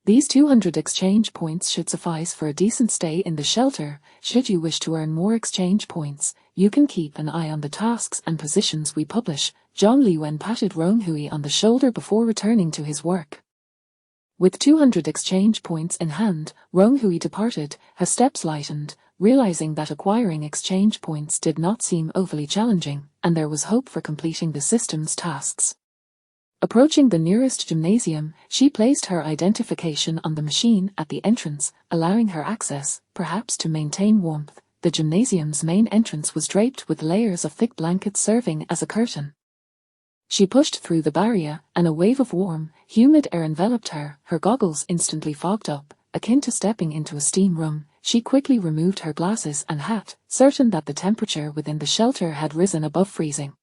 These 200 exchange points should suffice for a decent stay in the shelter. Should you wish to earn more exchange points, you can keep an eye on the tasks and positions we publish." Zhang Liwen patted Rong Hui on the shoulder before returning to his work. With 200 exchange points in hand, Rong Hui departed, her steps lightened, realizing that acquiring exchange points did not seem overly challenging, and there was hope for completing the system's tasks. Approaching the nearest gymnasium, she placed her identification on the machine at the entrance, allowing her access, perhaps to maintain warmth. The gymnasium's main entrance was draped with layers of thick blankets serving as a curtain. She pushed through the barrier, and a wave of warm, humid air enveloped her. Her goggles instantly fogged up, akin to stepping into a steam room. She quickly removed her glasses and hat, certain that the temperature within the shelter had risen above freezing.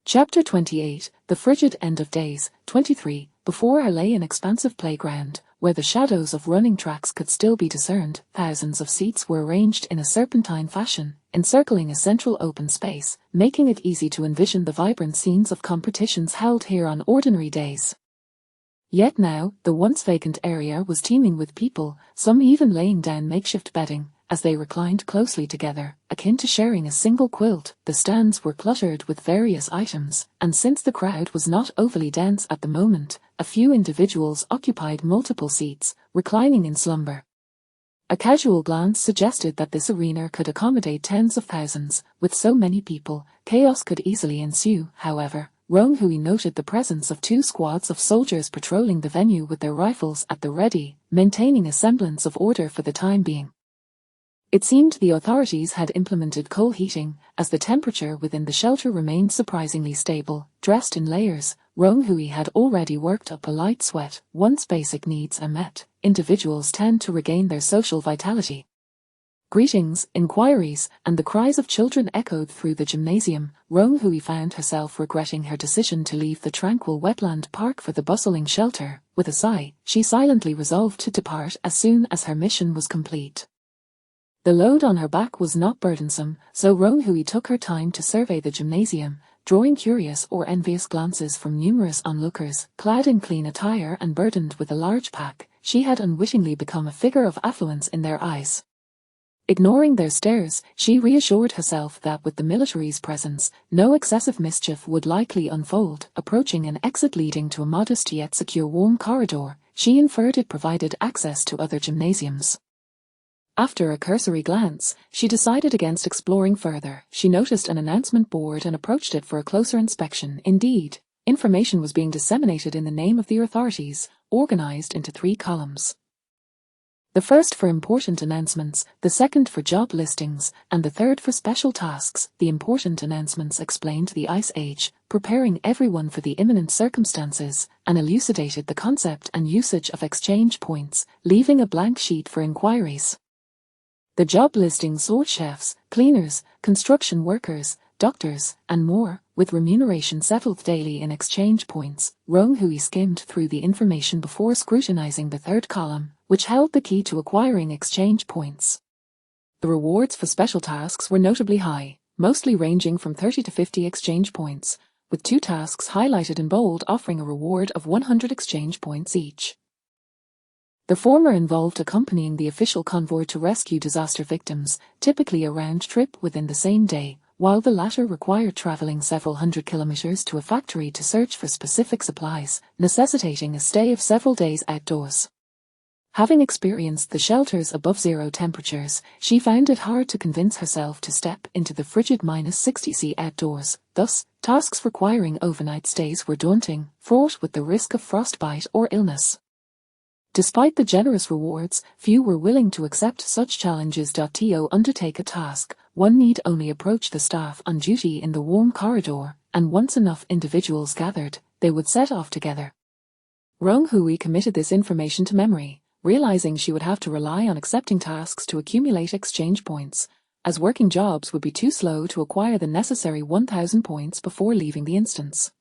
Chapter 28, The Frigid End of Days. 23. Before her lay an expansive playground, where the shadows of running tracks could still be discerned. Thousands of seats were arranged in a serpentine fashion, encircling a central open space, making it easy to envision the vibrant scenes of competitions held here on ordinary days. Yet now, the once vacant area was teeming with people, some even laying down makeshift bedding, as they reclined closely together, akin to sharing a single quilt. The stands were cluttered with various items, and since the crowd was not overly dense at the moment, a few individuals occupied multiple seats, reclining in slumber. A casual glance suggested that this arena could accommodate tens of thousands. With so many people, chaos could easily ensue. However, Roan Hui noted the presence of 2 squads of soldiers patrolling the venue with their rifles at the ready, maintaining a semblance of order for the time being. It seemed the authorities had implemented coal heating, as the temperature within the shelter remained surprisingly stable. Dressed in layers, Roan Hui had already worked up a light sweat. Once basic needs are met, individuals tend to regain their social vitality. Greetings, inquiries, and the cries of children echoed through the gymnasium. Roan Hui found herself regretting her decision to leave the tranquil wetland park for the bustling shelter. With a sigh, she silently resolved to depart as soon as her mission was complete. The load on her back was not burdensome, so Roan Hui took her time to survey the gymnasium, drawing curious or envious glances from numerous onlookers. Clad in clean attire and burdened with a large pack, she had unwittingly become a figure of affluence in their eyes. Ignoring their stares, she reassured herself that with the military's presence, no excessive mischief would likely unfold. Approaching an exit leading to a modest yet secure warm corridor, she inferred it provided access to other gymnasiums. After a cursory glance, she decided against exploring further. She noticed an announcement board and approached it for a closer inspection. Indeed, information was being disseminated in the name of the authorities, organized into 3 columns. The first for important announcements, the second for job listings, and the third for special tasks. The important announcements explained the Ice Age, preparing everyone for the imminent circumstances, and elucidated the concept and usage of exchange points, leaving a blank sheet for inquiries. The job listings sought chefs, cleaners, construction workers, doctors, and more, with remuneration settled daily in exchange points. Roan Hui skimmed through the information before scrutinizing the third column, which held the key to acquiring exchange points. The rewards for special tasks were notably high, mostly ranging from 30 to 50 exchange points, with 2 tasks highlighted in bold offering a reward of 100 exchange points each. The former involved accompanying the official convoy to rescue disaster victims, typically a round trip within the same day, while the latter required traveling several hundred kilometers to a factory to search for specific supplies, necessitating a stay of several days outdoors. Having experienced the shelter's above-zero temperatures, she found it hard to convince herself to step into the frigid -60°C outdoors. Thus, tasks requiring overnight stays were daunting, fraught with the risk of frostbite or illness. Despite the generous rewards, few were willing to accept such challenges. To undertake a task, one need only approach the staff on duty in the warm corridor, and once enough individuals gathered, they would set off together. Roan Hui committed this information to memory, realizing she would have to rely on accepting tasks to accumulate exchange points, as working jobs would be too slow to acquire the necessary 1,000 points before leaving the instance.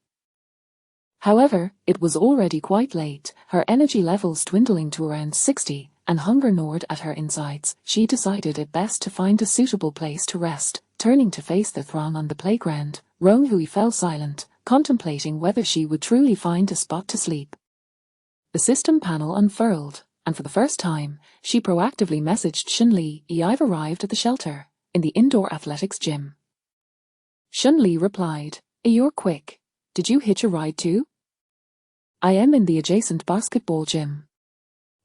However, it was already quite late, her energy levels dwindling to around 60, and hunger gnawed at her insides. She decided it best to find a suitable place to rest. Turning to face the throng on the playground, Roan Hui fell silent, contemplating whether she would truly find a spot to sleep. The system panel unfurled, and for the first time, she proactively messaged Shunli. "I've arrived at the shelter, in the indoor athletics gym." Shunli replied, "You're quick. Did you hitch a ride too?" "I am in the adjacent basketball gym."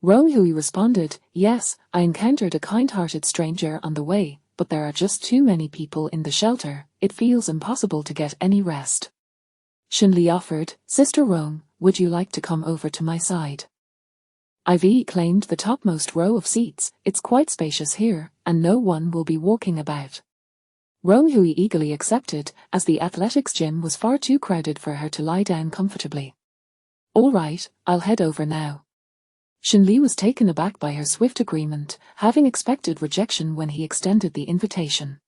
Roan Hui responded, "Yes, I encountered a kind-hearted stranger on the way, but there are just too many people in the shelter. It feels impossible to get any rest." Shunli offered, "Sister Roan, would you like to come over to my side?" Ivy claimed the topmost row of seats. "It's quite spacious here, and no one will be walking about." Roan Hui eagerly accepted, as the athletics gym was far too crowded for her to lie down comfortably. "All right, I'll head over now." Shunli was taken aback by her swift agreement, having expected rejection when he extended the invitation.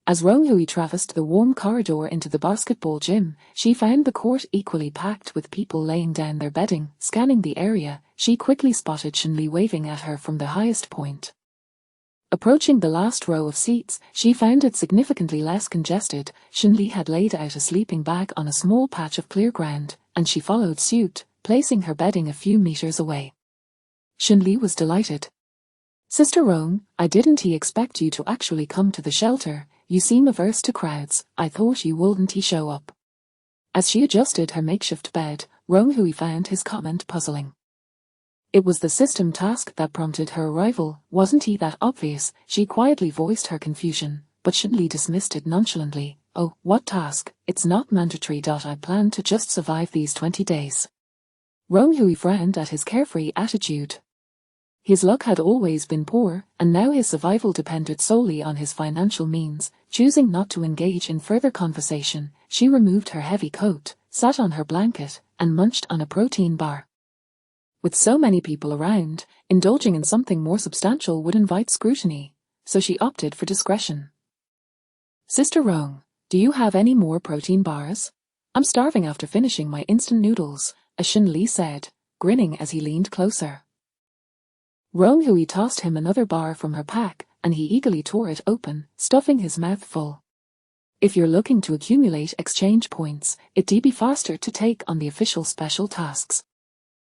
As Roan Hui traversed the warm corridor into the basketball gym, she found the court equally packed with people laying down their bedding. Scanning the area, she quickly spotted Shunli waving at her from the highest point. Approaching the last row of seats, she found it significantly less congested. Shunli had laid out a sleeping bag on a small patch of clear ground, and she followed suit, placing her bedding a few meters away. Shunli was delighted. Sister Roan, I didn't expect you to actually come to the shelter. You seem averse to crowds. I thought you wouldn't show up. As she adjusted her makeshift bed, Roan Hui found his comment puzzling. It was the system task that prompted her arrival, wasn't he that obvious? She quietly voiced her confusion, but Shinli dismissed it nonchalantly. Oh, what task? It's not mandatory. I plan to just survive these 20 days. Roan Hui frowned at his carefree attitude. His luck had always been poor, and now his survival depended solely on his financial means. Choosing not to engage in further conversation, she removed her heavy coat, sat on her blanket, and munched on a protein bar. With so many people around, indulging in something more substantial would invite scrutiny, so she opted for discretion. Sister Roan, do you have any more protein bars? I'm starving after finishing my instant noodles, Shin Li said, grinning as he leaned closer. Roan Hui tossed him another bar from her pack, and he eagerly tore it open, stuffing his mouth full. If you're looking to accumulate exchange points, it'd be faster to take on the official special tasks.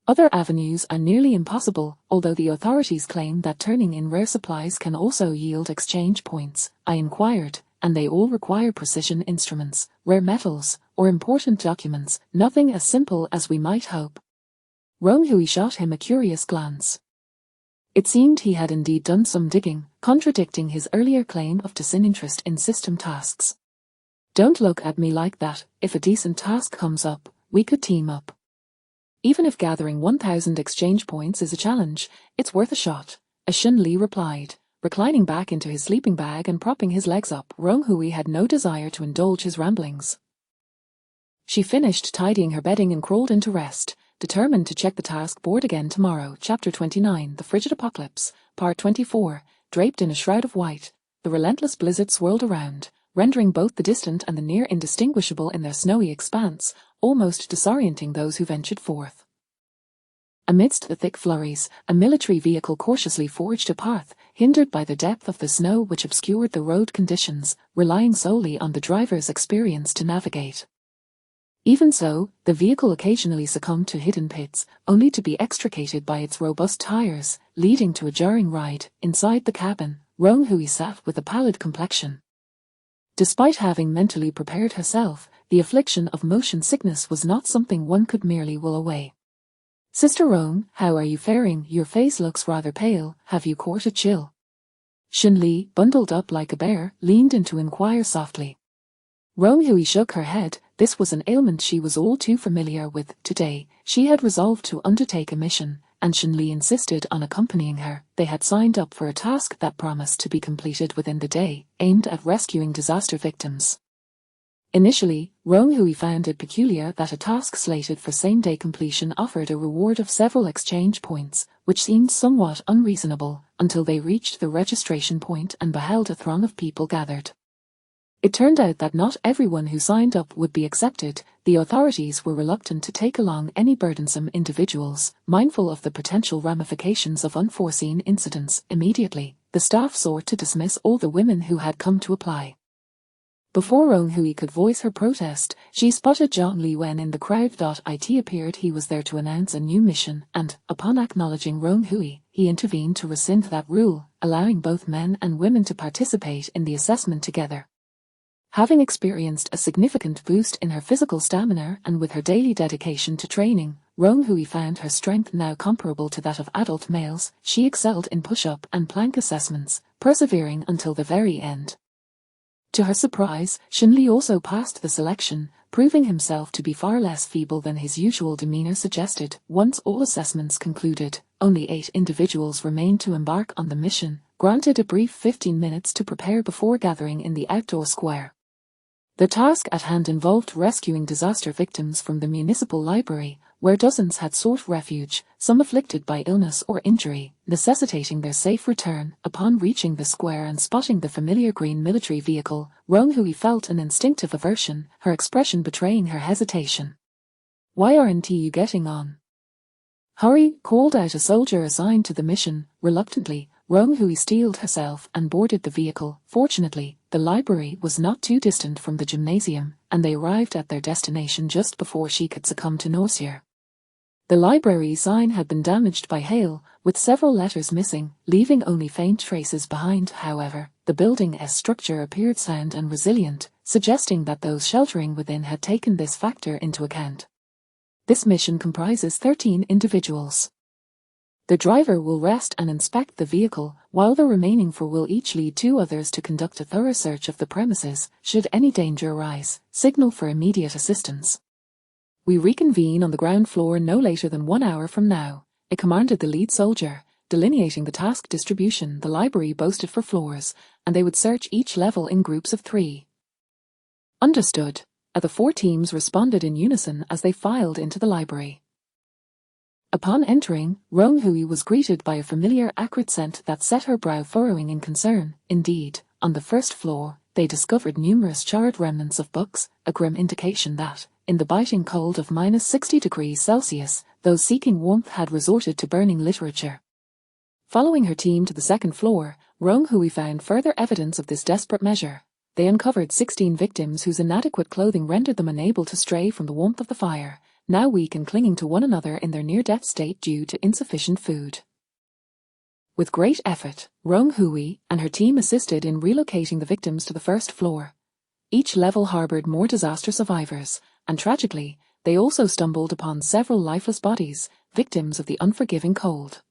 Other avenues are nearly impossible, although the authorities claim that turning in rare supplies can also yield exchange points. I inquired, and they all require precision instruments, rare metals, or important documents, nothing as simple as we might hope. Roan Hui shot him a curious glance. It seemed he had indeed done some digging, contradicting his earlier claim of disinterest in system tasks. Don't look at me like that. If a decent task comes up, we could team up. Even if gathering 1,000 exchange points is a challenge, it's worth a shot, Shin Li replied, reclining back into his sleeping bag and propping his legs up. Roan Hui had no desire to indulge his ramblings. She finished tidying her bedding and crawled into rest, determined to check the task board again tomorrow. Chapter 29 The Frigid Apocalypse, Part 24. Draped in a shroud of white, the relentless blizzard swirled around, rendering both the distant and the near indistinguishable in their snowy expanse, almost disorienting those who ventured forth. Amidst the thick flurries, a military vehicle cautiously forged a path, hindered by the depth of the snow which obscured the road conditions, relying solely on the driver's experience to navigate. Even so, the vehicle occasionally succumbed to hidden pits, only to be extricated by its robust tires, leading to a jarring ride. Inside the cabin, Roan Hui sat with a pallid complexion. Despite having mentally prepared herself, the affliction of motion sickness was not something one could merely will away. Sister Roan, how are you faring? Your face looks rather pale. Have you caught a chill? Shin Li, bundled up like a bear, leaned in to inquire softly. Roan Hui shook her head. This was an ailment she was all too familiar with. Today, she had resolved to undertake a mission, and Shin Li insisted on accompanying her. They had signed up for a task that promised to be completed within the day, aimed at rescuing disaster victims. Initially, Roan Hui found it peculiar that a task slated for same-day completion offered a reward of several exchange points, which seemed somewhat unreasonable, until they reached the registration point and beheld a throng of people gathered. It turned out that not everyone who signed up would be accepted. The authorities were reluctant to take along any burdensome individuals, mindful of the potential ramifications of unforeseen incidents. Immediately, the staff sought to dismiss all the women who had come to apply. Before Roan Hui could voice her protest, she spotted Zhang Li Wen in the crowd. It appeared he was there to announce a new mission, and, upon acknowledging Roan Hui, he intervened to rescind that rule, allowing both men and women to participate in the assessment together. Having experienced a significant boost in her physical stamina and with her daily dedication to training, Roan Hui found her strength now comparable to that of adult males. She excelled in push-up and plank assessments, persevering until the very end. To her surprise, Shin Li also passed the selection, proving himself to be far less feeble than his usual demeanor suggested. Once all assessments concluded, only 8 individuals remained to embark on the mission, granted a brief 15 minutes to prepare before gathering in the outdoor square. The task at hand involved rescuing disaster victims from the municipal library, where dozens had sought refuge, some afflicted by illness or injury, necessitating their safe return. Upon reaching the square and spotting the familiar green military vehicle, Roan Hui felt an instinctive aversion, her expression betraying her hesitation. "Why aren't you getting on?" "Hurry," called out a soldier assigned to the mission. Reluctantly, Roan Hui steeled herself and boarded the vehicle. Fortunately, the library was not too distant from the gymnasium, and they arrived at their destination just before she could succumb to nausea. The library sign had been damaged by hail, with several letters missing, leaving only faint traces behind. However, the building's structure appeared sound and resilient, suggesting that those sheltering within had taken this factor into account. This mission comprises 13 individuals. The driver will rest and inspect the vehicle, while the remaining 4 will each lead 2 others to conduct a thorough search of the premises. Should any danger arise, signal for immediate assistance. We reconvene on the ground floor no later than 1 hour from now, it commanded the lead soldier, delineating the task distribution the library boasted for floors, and they would search each level in groups of 3. Understood. The 4 teams responded in unison as they filed into the library. Upon entering, Rong Hui was greeted by a familiar acrid scent that set her brow furrowing in concern. Indeed, on the first floor, they discovered numerous charred remnants of books, a grim indication that, in the biting cold of -60°C, those seeking warmth had resorted to burning literature. Following her team to the second floor, Rong Hui found further evidence of this desperate measure. They uncovered 16 victims whose inadequate clothing rendered them unable to stray from the warmth of the fire, now weak and clinging to one another in their near-death state due to insufficient food. With great effort, Rong Hui and her team assisted in relocating the victims to the first floor. Each level harbored more disaster survivors, and tragically, they also stumbled upon several lifeless bodies, victims of the unforgiving cold.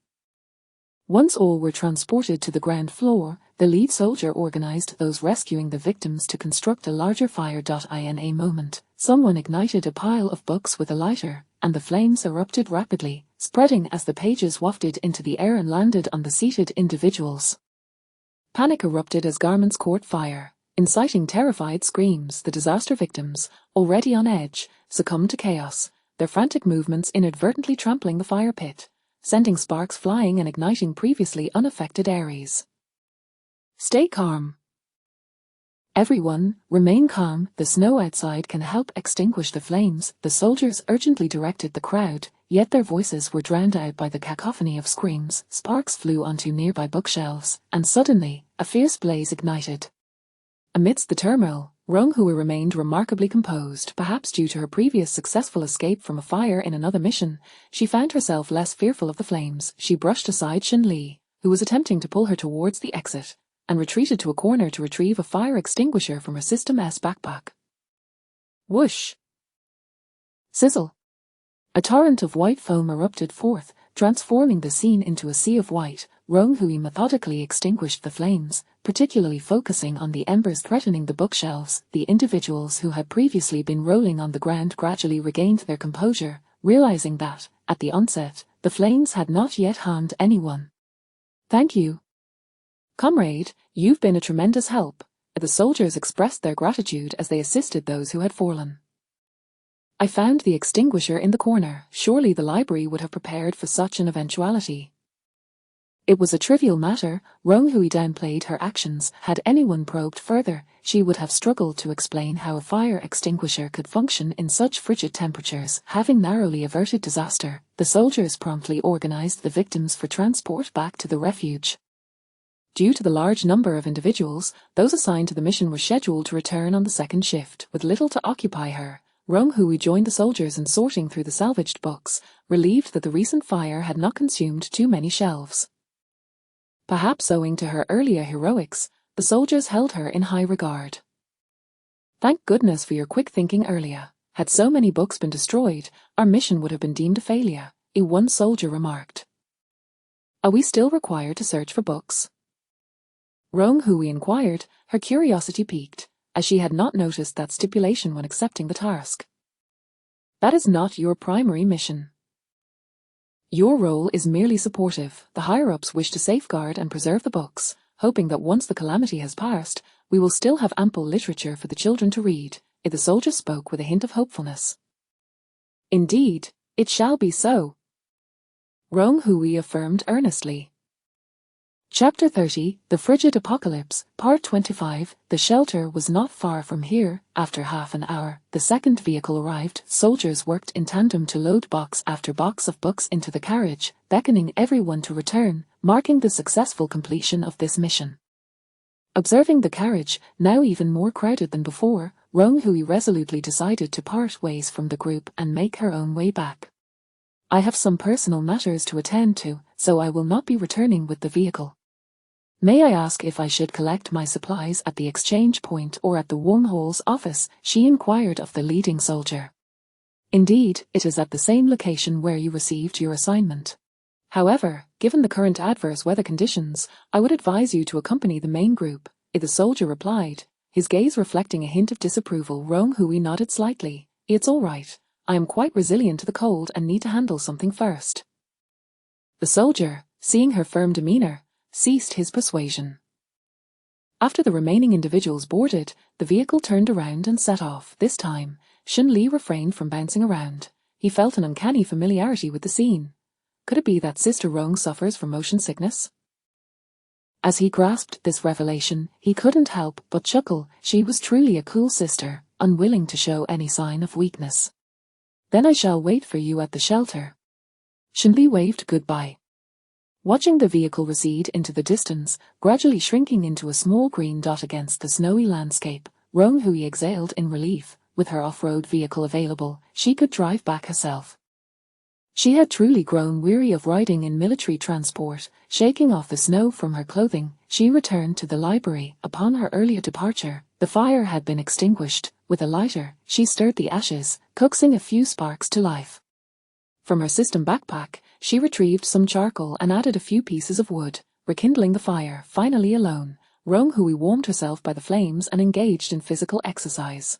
Once all were transported to the ground floor, the lead soldier organized those rescuing the victims to construct a larger fire. In a moment, someone ignited a pile of books with a lighter, and the flames erupted rapidly, spreading as the pages wafted into the air and landed on the seated individuals. Panic erupted as garments caught fire, inciting terrified screams. The disaster victims, already on edge, succumbed to chaos, their frantic movements inadvertently trampling the fire pit, sending sparks flying and igniting previously unaffected areas. Stay calm. Everyone, remain calm. The snow outside can help extinguish the flames. The soldiers urgently directed the crowd, yet their voices were drowned out by the cacophony of screams. Sparks flew onto nearby bookshelves, and suddenly, a fierce blaze ignited. Amidst the turmoil, Rong Hui remained remarkably composed. Perhaps due to her previous successful escape from a fire in another mission, she found herself less fearful of the flames. She brushed aside Xin Li, who was attempting to pull her towards the exit, and retreated to a corner to retrieve a fire extinguisher from her System-S backpack. Whoosh! Sizzle! A torrent of white foam erupted forth, transforming the scene into a sea of white. Rong Hui methodically extinguished the flames, particularly focusing on the embers threatening the bookshelves. The individuals who had previously been rolling on the ground gradually regained their composure, realizing that, at the onset, the flames had not yet harmed anyone. Thank you. Comrade, you've been a tremendous help. The soldiers expressed their gratitude as they assisted those who had fallen. I found the extinguisher in the corner. Surely the library would have prepared for such an eventuality. It was a trivial matter. Rong Hui downplayed her actions. Had anyone probed further, she would have struggled to explain how a fire extinguisher could function in such frigid temperatures. Having narrowly averted disaster, the soldiers promptly organized the victims for transport back to the refuge. Due to the large number of individuals, those assigned to the mission were scheduled to return on the second shift. With little to occupy her, Rong Hui joined the soldiers in sorting through the salvaged books, relieved that the recent fire had not consumed too many shelves. Perhaps owing to her earlier heroics, the soldiers held her in high regard. Thank goodness for your quick thinking earlier. Had so many books been destroyed, our mission would have been deemed a failure, one soldier remarked. Are we still required to search for books? Rong Hui inquired, her curiosity piqued, as she had not noticed that stipulation when accepting the task. That is not your primary mission. Your role is merely supportive. The higher-ups wish to safeguard and preserve the books, hoping that once the calamity has passed, we will still have ample literature for the children to read. The soldier spoke with a hint of hopefulness. Indeed, it shall be so. Rong Hui affirmed earnestly. Chapter 30, The Frigid Apocalypse, Part 25. The shelter was not far from here. After half an hour, the second vehicle arrived. Soldiers worked in tandem to load box after box of books into the carriage, beckoning everyone to return, marking the successful completion of this mission. Observing the carriage, now even more crowded than before, Rong Hui resolutely decided to part ways from the group and make her own way back. I have some personal matters to attend to, so I will not be returning with the vehicle. May I ask if I should collect my supplies at the exchange point or at the Wonghall's office? She inquired of the leading soldier. Indeed, it is at the same location where you received your assignment. However, given the current adverse weather conditions, I would advise you to accompany the main group, the soldier replied, his gaze reflecting a hint of disapproval. Rong Hui nodded slightly. It's all right. I am quite resilient to the cold and need to handle something first. The soldier, seeing her firm demeanor, ceased his persuasion. After the remaining individuals boarded, the vehicle turned around and set off. This time, Xun Li refrained from bouncing around. He felt an uncanny familiarity with the scene. Could it be that Sister Rong suffers from motion sickness? As he grasped this revelation, he couldn't help but chuckle. She was truly a cool sister, unwilling to show any sign of weakness. Then I shall wait for you at the shelter. Xun Li waved goodbye. Watching the vehicle recede into the distance, gradually shrinking into a small green dot against the snowy landscape, Rong Hui exhaled in relief. With her off-road vehicle available, she could drive back herself. She had truly grown weary of riding in military transport. Shaking off the snow from her clothing, she returned to the library. Upon her earlier departure, the fire had been extinguished. With a lighter, she stirred the ashes, coaxing a few sparks to life. From her system backpack, she retrieved some charcoal and added a few pieces of wood, rekindling the fire. Finally alone, Rong Hui warmed herself by the flames and engaged in physical exercise.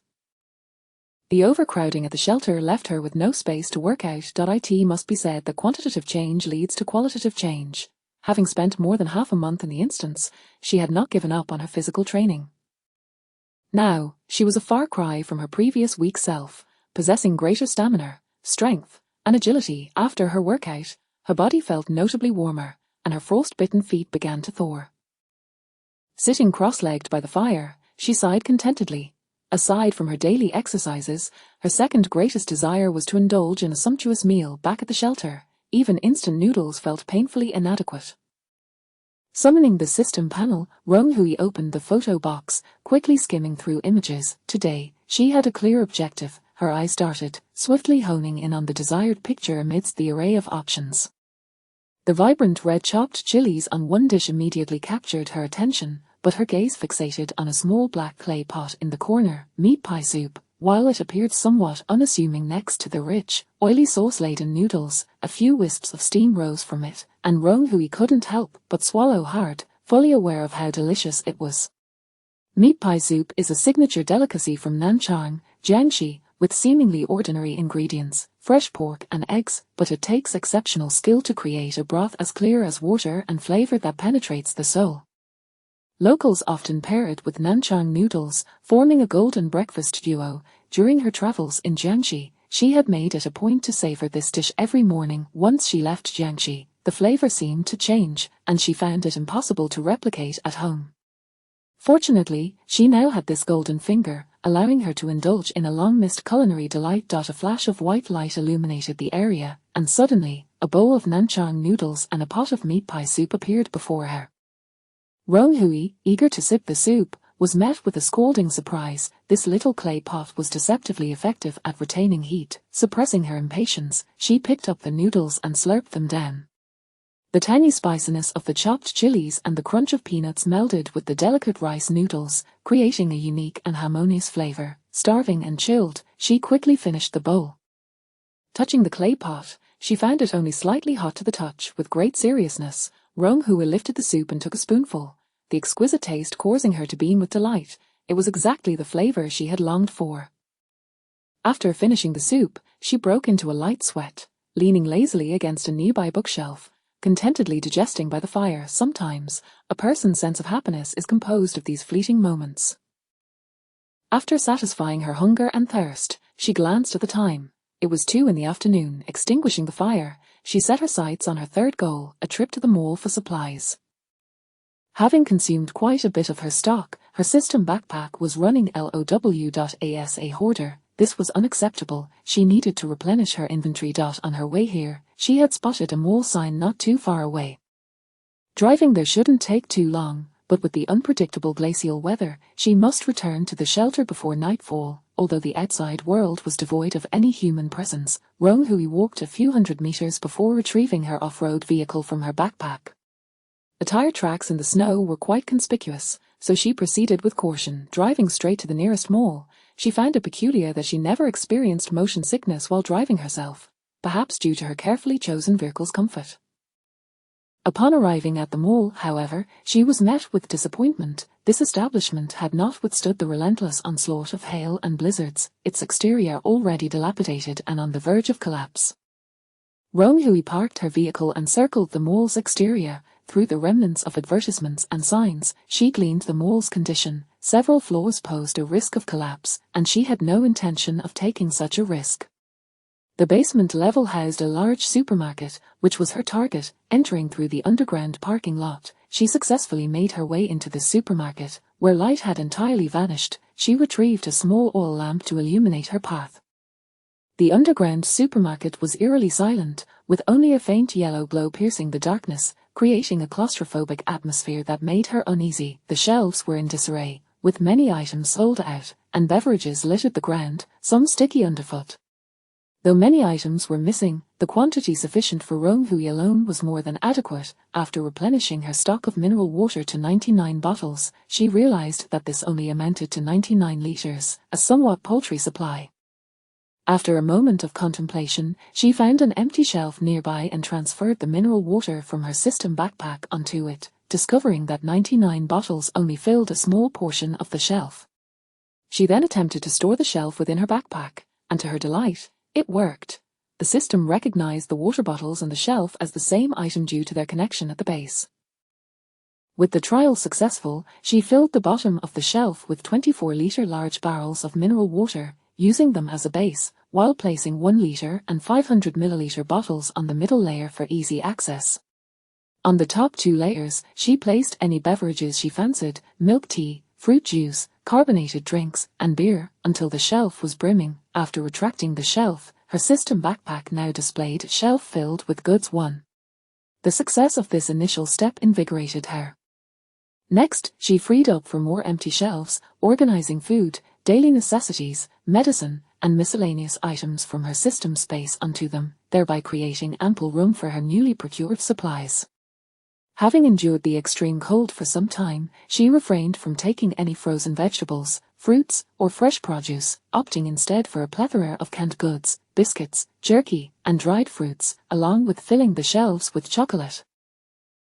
The overcrowding at the shelter left her with no space to work out. It must be said that quantitative change leads to qualitative change. Having spent more than half a month in the instance, she had not given up on her physical training. Now, she was a far cry from her previous weak self, possessing greater stamina, strength, and agility. After her workout, her body felt notably warmer, and her frost-bitten feet began to thaw. Sitting cross-legged by the fire, she sighed contentedly. Aside from her daily exercises, her second greatest desire was to indulge in a sumptuous meal back at the shelter. Even instant noodles felt painfully inadequate. Summoning the system panel, Rong Hui opened the photo box, quickly skimming through images. Today, she had a clear objective. Her eyes darted, swiftly honing in on the desired picture amidst the array of options. The vibrant red chopped chilies on one dish immediately captured her attention, but her gaze fixated on a small black clay pot in the corner. Meat pie soup, while it appeared somewhat unassuming next to the rich, oily sauce-laden noodles, a few wisps of steam rose from it, and Rong Hui couldn't help but swallow hard, fully aware of how delicious it was. Meat pie soup is a signature delicacy from Nanchang, Jiangxi, with seemingly ordinary ingredients, fresh pork and eggs, but it takes exceptional skill to create a broth as clear as water and flavor that penetrates the soul. Locals often pair it with Nanchang noodles, forming a golden breakfast duo. During her travels in Jiangxi, she had made it a point to savor this dish every morning. Once she left Jiangxi, the flavor seemed to change, and she found it impossible to replicate at home. Fortunately, she now had this golden finger, allowing her to indulge in a long-missed culinary delight. A flash of white light illuminated the area, and suddenly, a bowl of Nanchang noodles and a pot of meat pie soup appeared before her. Rong Hui, eager to sip the soup, was met with a scalding surprise. This little clay pot was deceptively effective at retaining heat. Suppressing her impatience, she picked up the noodles and slurped them down. The tangy spiciness of the chopped chilies and the crunch of peanuts melded with the delicate rice noodles, creating a unique and harmonious flavor. Starving and chilled, she quickly finished the bowl. Touching the clay pot, she found it only slightly hot to the touch. With great seriousness, Rong Hui lifted the soup and took a spoonful, the exquisite taste causing her to beam with delight. It was exactly the flavor she had longed for. After finishing the soup, she broke into a light sweat, leaning lazily against a nearby bookshelf, contentedly digesting by the fire. Sometimes, a person's sense of happiness is composed of these fleeting moments. After satisfying her hunger and thirst, she glanced at the time. It was 2 p.m. Extinguishing the fire, she set her sights on her third goal, a trip to the mall for supplies. Having consumed quite a bit of her stock, her system backpack was running low. As a hoarder, this was unacceptable. She needed to replenish her inventory. On her way here, she had spotted a mall sign not too far away. Driving there shouldn't take too long, but with the unpredictable glacial weather, she must return to the shelter before nightfall. although the outside world was devoid of any human presence. Rong Hui walked a few hundred meters before retrieving her off-road vehicle from her backpack. The tire tracks in the snow were quite conspicuous, so she proceeded with caution, driving straight to the nearest mall. She found it peculiar that she never experienced motion sickness while driving herself, perhaps due to her carefully chosen vehicle's comfort. Upon arriving at the mall, however, she was met with disappointment. This establishment had not withstood the relentless onslaught of hail and blizzards, its exterior already dilapidated and on the verge of collapse. Rong Hui parked her vehicle and circled the mall's exterior. Through the remnants of advertisements and signs, she gleaned the mall's condition. Several floors posed a risk of collapse, and she had no intention of taking such a risk. The basement level housed a large supermarket, which was her target. Entering through the underground parking lot, she successfully made her way into the supermarket, where light had entirely vanished. She retrieved a small oil lamp to illuminate her path. The underground supermarket was eerily silent, with only a faint yellow glow piercing the darkness, creating a claustrophobic atmosphere that made her uneasy. The shelves were in disarray, with many items sold out, and beverages littered the ground, some sticky underfoot. Though many items were missing, the quantity sufficient for Rong Hui alone was more than adequate. After replenishing her stock of mineral water to 99 bottles, she realized that this only amounted to 99 liters, a somewhat paltry supply. After a moment of contemplation, she found an empty shelf nearby and transferred the mineral water from her system backpack onto it, discovering that 99 bottles only filled a small portion of the shelf. She then attempted to store the shelf within her backpack, and to her delight, it worked. The system recognized the water bottles and the shelf as the same item due to their connection at the base. With the trial successful, she filled the bottom of the shelf with 24-liter large barrels of mineral water, using them as a base, while placing 1-liter and 500-milliliter bottles on the middle layer for easy access. On the top 2 layers, she placed any beverages she fancied: milk tea, fruit juice, carbonated drinks, and beer, until the shelf was brimming. After retracting the shelf, her system backpack now displayed a shelf filled with goods. The success of this initial step invigorated her. Next, she freed up for more empty shelves, organizing food, daily necessities, medicine, and miscellaneous items from her system space onto them, thereby creating ample room for her newly procured supplies. Having endured the extreme cold for some time, she refrained from taking any frozen vegetables, fruits, or fresh produce, opting instead for a plethora of canned goods, biscuits, jerky, and dried fruits, along with filling the shelves with chocolate.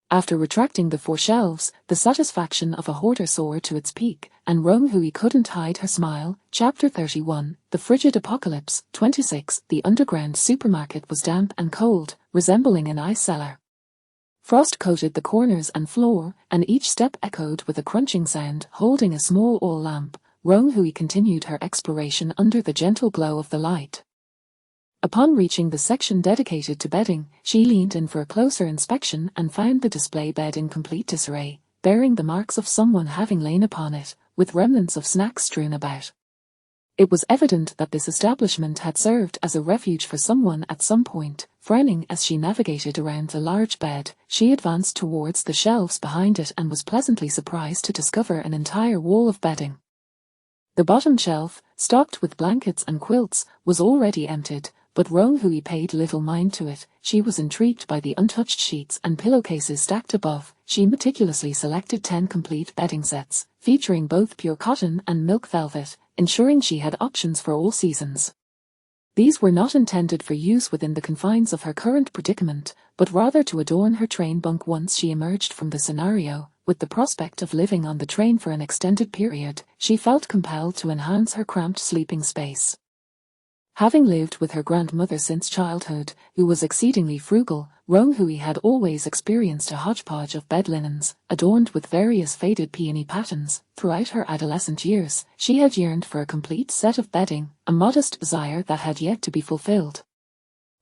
After retracting the 4 shelves, the satisfaction of a hoarder soared to its peak, and Rong Hui couldn't hide her smile. Chapter 31, The Frigid Apocalypse. 26. The underground supermarket was damp and cold, resembling an ice cellar. Frost coated the corners and floor, and each step echoed with a crunching sound. Holding a small oil lamp, Rong Hui continued her exploration under the gentle glow of the light. Upon reaching the section dedicated to bedding, she leaned in for a closer inspection and found the display bed in complete disarray, bearing the marks of someone having lain upon it, with remnants of snacks strewn about. It was evident that this establishment had served as a refuge for someone at some point. Frowning as she navigated around the large bed, she advanced towards the shelves behind it and was pleasantly surprised to discover an entire wall of bedding. The bottom shelf, stocked with blankets and quilts, was already emptied, but Rong Hui paid little mind to it. She was intrigued by the untouched sheets and pillowcases stacked above. She meticulously selected 10 complete bedding sets, featuring both pure cotton and milk velvet, ensuring she had options for all seasons. These were not intended for use within the confines of her current predicament, but rather to adorn her train bunk once she emerged from the scenario. With the prospect of living on the train for an extended period, she felt compelled to enhance her cramped sleeping space. Having lived with her grandmother since childhood, who was exceedingly frugal, Rong Hui had always experienced a hodgepodge of bed linens, adorned with various faded peony patterns. Throughout her adolescent years, she had yearned for a complete set of bedding, a modest desire that had yet to be fulfilled.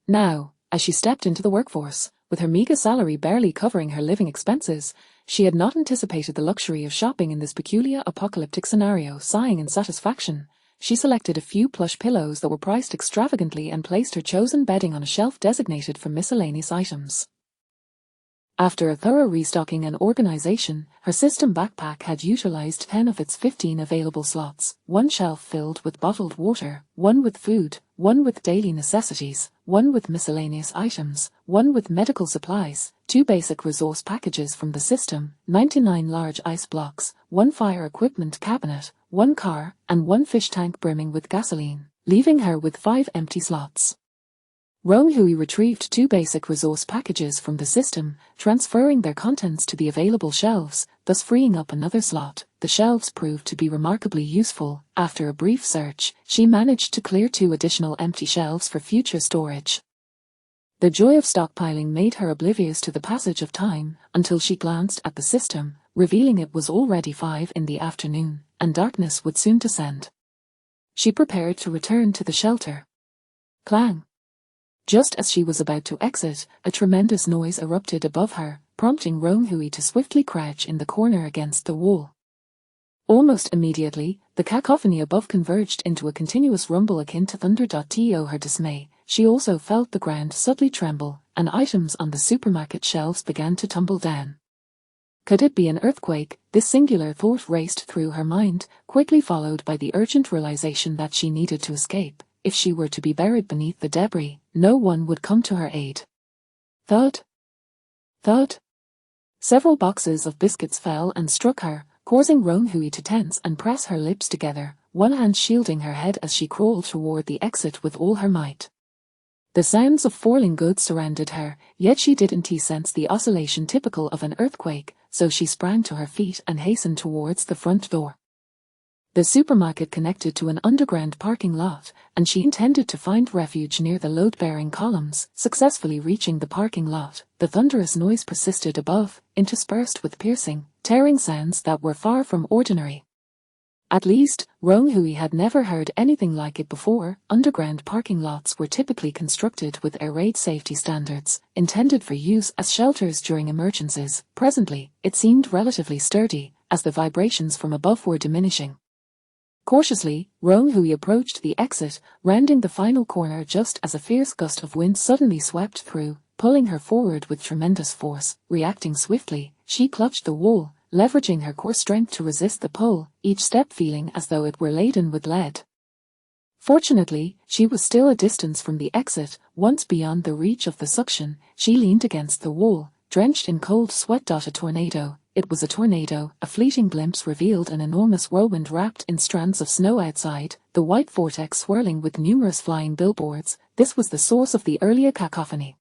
Now, as she stepped into the workforce, with her meager salary barely covering her living expenses, she had not anticipated the luxury of shopping in this peculiar apocalyptic scenario. Sighing in satisfaction, she selected a few plush pillows that were priced extravagantly and placed her chosen bedding on a shelf designated for miscellaneous items. After a thorough restocking and organization, her system backpack had utilized 10 of its 15 available slots, one shelf filled with bottled water, one with food, one with daily necessities, one with miscellaneous items, one with medical supplies, 2 basic resource packages from the system, 99 large ice blocks, 1 fire equipment cabinet, 1 car, and 1 fish tank brimming with gasoline, leaving her with 5 empty slots. Hui retrieved 2 basic resource packages from the system, transferring their contents to the available shelves, thus freeing up another slot. The shelves proved to be remarkably useful. After a brief search, she managed to clear 2 additional empty shelves for future storage. The joy of stockpiling made her oblivious to the passage of time, until she glanced at the system, revealing it was already 5 in the afternoon, and darkness would soon descend. She prepared to return to the shelter. Clang! Just as she was about to exit, a tremendous noise erupted above her, prompting Hui to swiftly crouch in the corner against the wall. Almost immediately, the cacophony above converged into a continuous rumble akin to thunder. To her dismay, she also felt the ground subtly tremble, and items on the supermarket shelves began to tumble down. Could it be an earthquake? This singular thought raced through her mind, quickly followed by the urgent realization that she needed to escape. If she were to be buried beneath the debris, no one would come to her aid. Thud! Thud! Several boxes of biscuits fell and struck her, causing Hui to tense and press her lips together, one hand shielding her head as she crawled toward the exit with all her might. The sounds of falling goods surrounded her, yet she didn't sense the oscillation typical of an earthquake, so she sprang to her feet and hastened towards the front door. The supermarket connected to an underground parking lot, and she intended to find refuge near the load-bearing columns. Successfully reaching the parking lot, the thunderous noise persisted above, interspersed with piercing, tearing sounds that were far from ordinary. At least, Hui had never heard anything like it before. Underground parking lots were typically constructed with air-raid safety standards, intended for use as shelters during emergencies. Presently, it seemed relatively sturdy, as the vibrations from above were diminishing. Cautiously, Hui approached the exit, rounding the final corner just as a fierce gust of wind suddenly swept through, pulling her forward with tremendous force. Reacting swiftly, she clutched the wall, leveraging her core strength to resist the pull, each step feeling as though it were laden with lead. Fortunately, she was still a distance from the exit. Once beyond the reach of the suction, she leaned against the wall, drenched in cold sweat. A tornado. It was a tornado. A fleeting glimpse revealed an enormous whirlwind wrapped in strands of snow outside, the white vortex swirling with numerous flying billboards. This was the source of the earlier cacophony.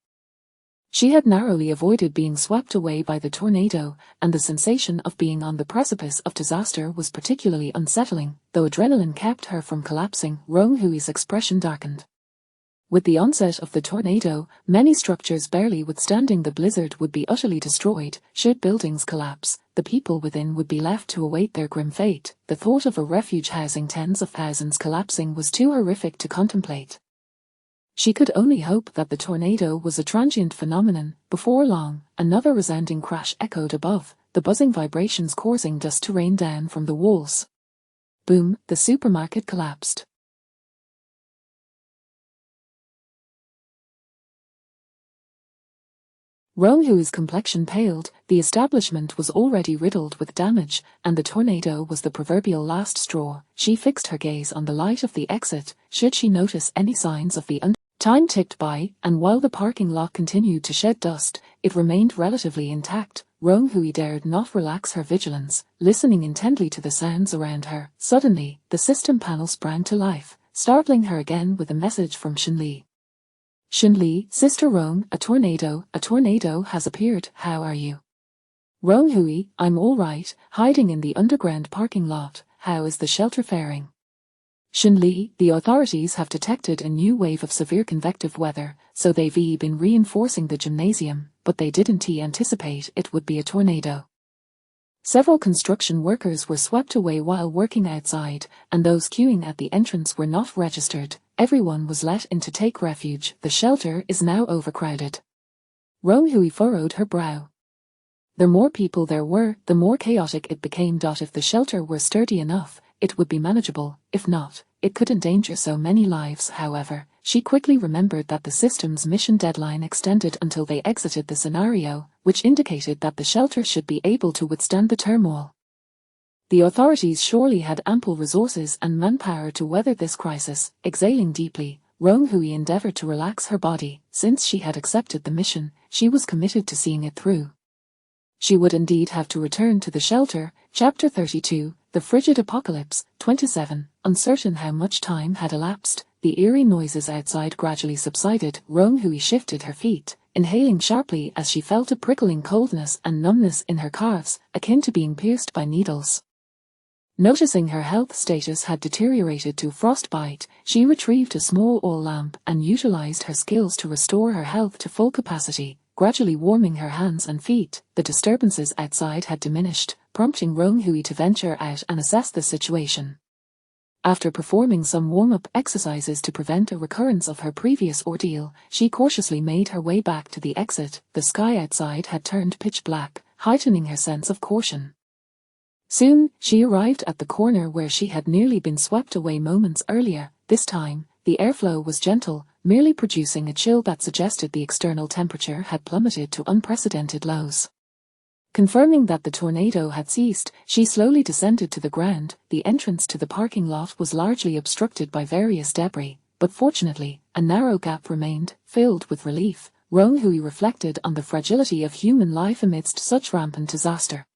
She had narrowly avoided being swept away by the tornado, and the sensation of being on the precipice of disaster was particularly unsettling. Though adrenaline kept her from collapsing, Hui's expression darkened. With the onset of the tornado, many structures barely withstanding the blizzard would be utterly destroyed. Should buildings collapse, the people within would be left to await their grim fate. The thought of a refuge housing tens of thousands collapsing was too horrific to contemplate. She could only hope that the tornado was a transient phenomenon. Before long, another resounding crash echoed above, the buzzing vibrations causing dust to rain down from the walls. Boom! The supermarket collapsed. Hui's complexion paled. The establishment was already riddled with damage, and the tornado was the proverbial last straw. She fixed her gaze on the light of the exit. Should she notice any signs of the Time ticked by, and while the parking lot continued to shed dust, it remained relatively intact. Hui dared not relax her vigilance, listening intently to the sounds around her. Suddenly, the system panel sprang to life, startling her again with a message from Xinli. Xinli, Sister Rong, a tornado has appeared. How are you? Hui, I'm all right, hiding in the underground parking lot. How is the shelter faring? Xinli, the authorities have detected a new wave of severe convective weather, so they've been reinforcing the gymnasium, but they didn't anticipate it would be a tornado. Several construction workers were swept away while working outside, and those queuing at the entrance were not registered. Everyone was let in to take refuge. The shelter is now overcrowded. Hui furrowed her brow. The more people there were, the more chaotic it became. If the shelter were sturdy enough, it would be manageable. If not, it could endanger so many lives. However, she quickly remembered that the system's mission deadline extended until they exited the scenario, which indicated that the shelter should be able to withstand the turmoil. The authorities surely had ample resources and manpower to weather this crisis. Exhaling deeply, Rong Hui endeavored to relax her body. Since she had accepted the mission, she was committed to seeing it through. She would indeed have to return to the shelter. Chapter 32, The Frigid Apocalypse, 27. Uncertain how much time had elapsed, the eerie noises outside gradually subsided. Rong Hui shifted her feet, inhaling sharply as she felt a prickling coldness and numbness in her calves, akin to being pierced by needles. Noticing her health status had deteriorated to frostbite, she retrieved a small oil lamp and utilized her skills to restore her health to full capacity, gradually warming her hands and feet. The disturbances outside had diminished, prompting Rong Hui to venture out and assess the situation. After performing some warm-up exercises to prevent a recurrence of her previous ordeal, she cautiously made her way back to the exit. The sky outside had turned pitch black, heightening her sense of caution. Soon, she arrived at the corner where she had nearly been swept away moments earlier. This time, the airflow was gentle, merely producing a chill that suggested the external temperature had plummeted to unprecedented lows. Confirming that the tornado had ceased, she slowly descended to the ground. The entrance to the parking lot was largely obstructed by various debris, but fortunately, a narrow gap remained. Filled with relief, Rong Hui reflected on the fragility of human life amidst such rampant disaster.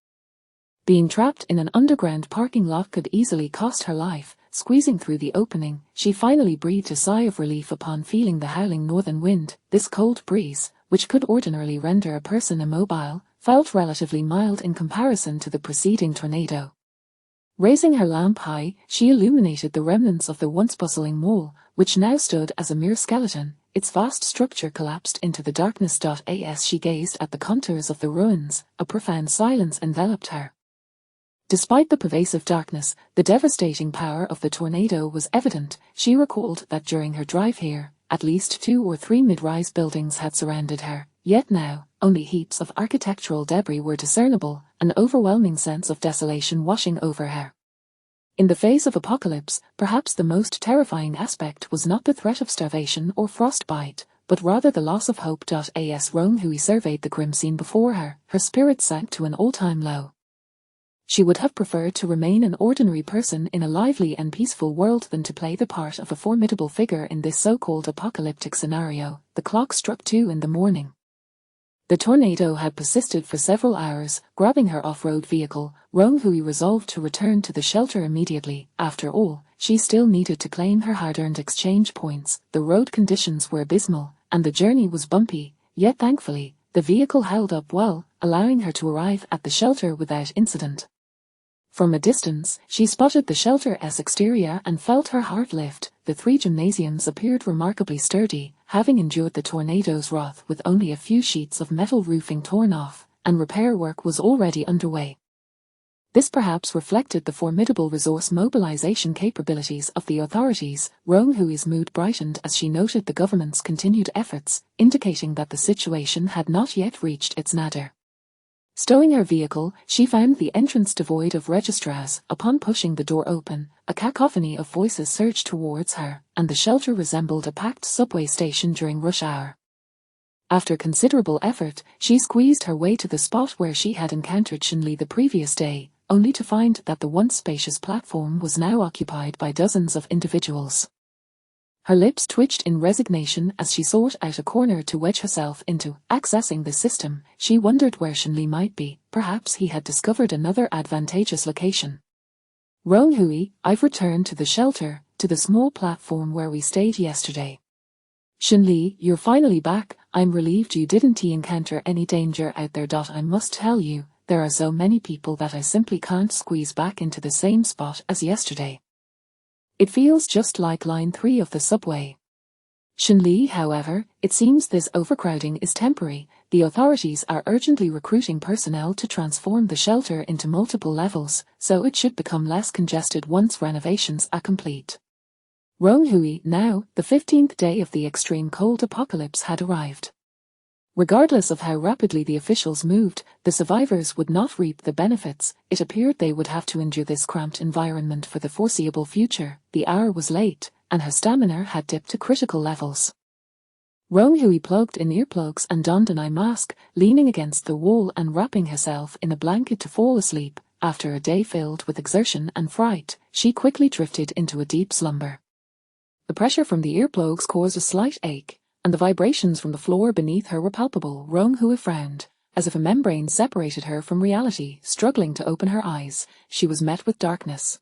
Being trapped in an underground parking lot could easily cost her life. Squeezing through the opening, she finally breathed a sigh of relief upon feeling the howling northern wind. This cold breeze, which could ordinarily render a person immobile, felt relatively mild in comparison to the preceding tornado. Raising her lamp high, she illuminated the remnants of the once bustling mall, which now stood as a mere skeleton. Its vast structure collapsed into the darkness. As she gazed at the contours of the ruins, a profound silence enveloped her. Despite the pervasive darkness, the devastating power of the tornado was evident. She recalled that during her drive here, at least 2 or 3 mid-rise buildings had surrounded her, yet now, only heaps of architectural debris were discernible, an overwhelming sense of desolation washing over her. In the face of apocalypse, perhaps the most terrifying aspect was not the threat of starvation or frostbite, but rather the loss of hope. As Rong Hui surveyed the grim scene before her, her spirits sank to an all-time low. She would have preferred to remain an ordinary person in a lively and peaceful world than to play the part of a formidable figure in this so-called apocalyptic scenario. The clock struck 2 in the morning. The tornado had persisted for several hours. Grabbing her off-road vehicle, Rong Hui resolved to return to the shelter immediately. After all, she still needed to claim her hard-earned exchange points. The road conditions were abysmal, and the journey was bumpy, yet thankfully, the vehicle held up well, allowing her to arrive at the shelter without incident. From a distance, she spotted the shelter's exterior and felt her heart lift. The 3 gymnasiums appeared remarkably sturdy, having endured the tornado's wrath with only a few sheets of metal roofing torn off, and repair work was already underway. This perhaps reflected the formidable resource mobilization capabilities of the authorities. Rong Hui's mood brightened as she noted the government's continued efforts, indicating that the situation had not yet reached its nadir. Stowing her vehicle, she found the entrance devoid of registrars. Upon pushing the door open, a cacophony of voices surged towards her, and the shelter resembled a packed subway station during rush hour. After considerable effort, she squeezed her way to the spot where she had encountered Shinli the previous day, only to find that the once spacious platform was now occupied by dozens of individuals. Her lips twitched in resignation as she sought out a corner to wedge herself into. Accessing the system, she wondered where Shinli might be. Perhaps he had discovered another advantageous location. Rong Hui, I've returned to the shelter, to the small platform where we stayed yesterday. Shinli, you're finally back. I'm relieved you didn't encounter any danger out there. I must tell you, there are so many people that I simply can't squeeze back into the same spot as yesterday. It feels just like line 3 of the subway. Shinli, however, it seems this overcrowding is temporary. The authorities are urgently recruiting personnel to transform the shelter into multiple levels, so it should become less congested once renovations are complete. Rong Hui, now, the 15th day of the extreme cold apocalypse had arrived. Regardless of how rapidly the officials moved, the survivors would not reap the benefits. It appeared they would have to endure this cramped environment for the foreseeable future. The hour was late, and her stamina had dipped to critical levels. Rong Hui plugged in earplugs and donned an eye mask, leaning against the wall and wrapping herself in a blanket to fall asleep. After a day filled with exertion and fright, she quickly drifted into a deep slumber. The pressure from the earplugs caused a slight ache, and the vibrations from the floor beneath her were palpable. Rong Hui frowned, as if a membrane separated her from reality. Struggling to open her eyes, she was met with darkness.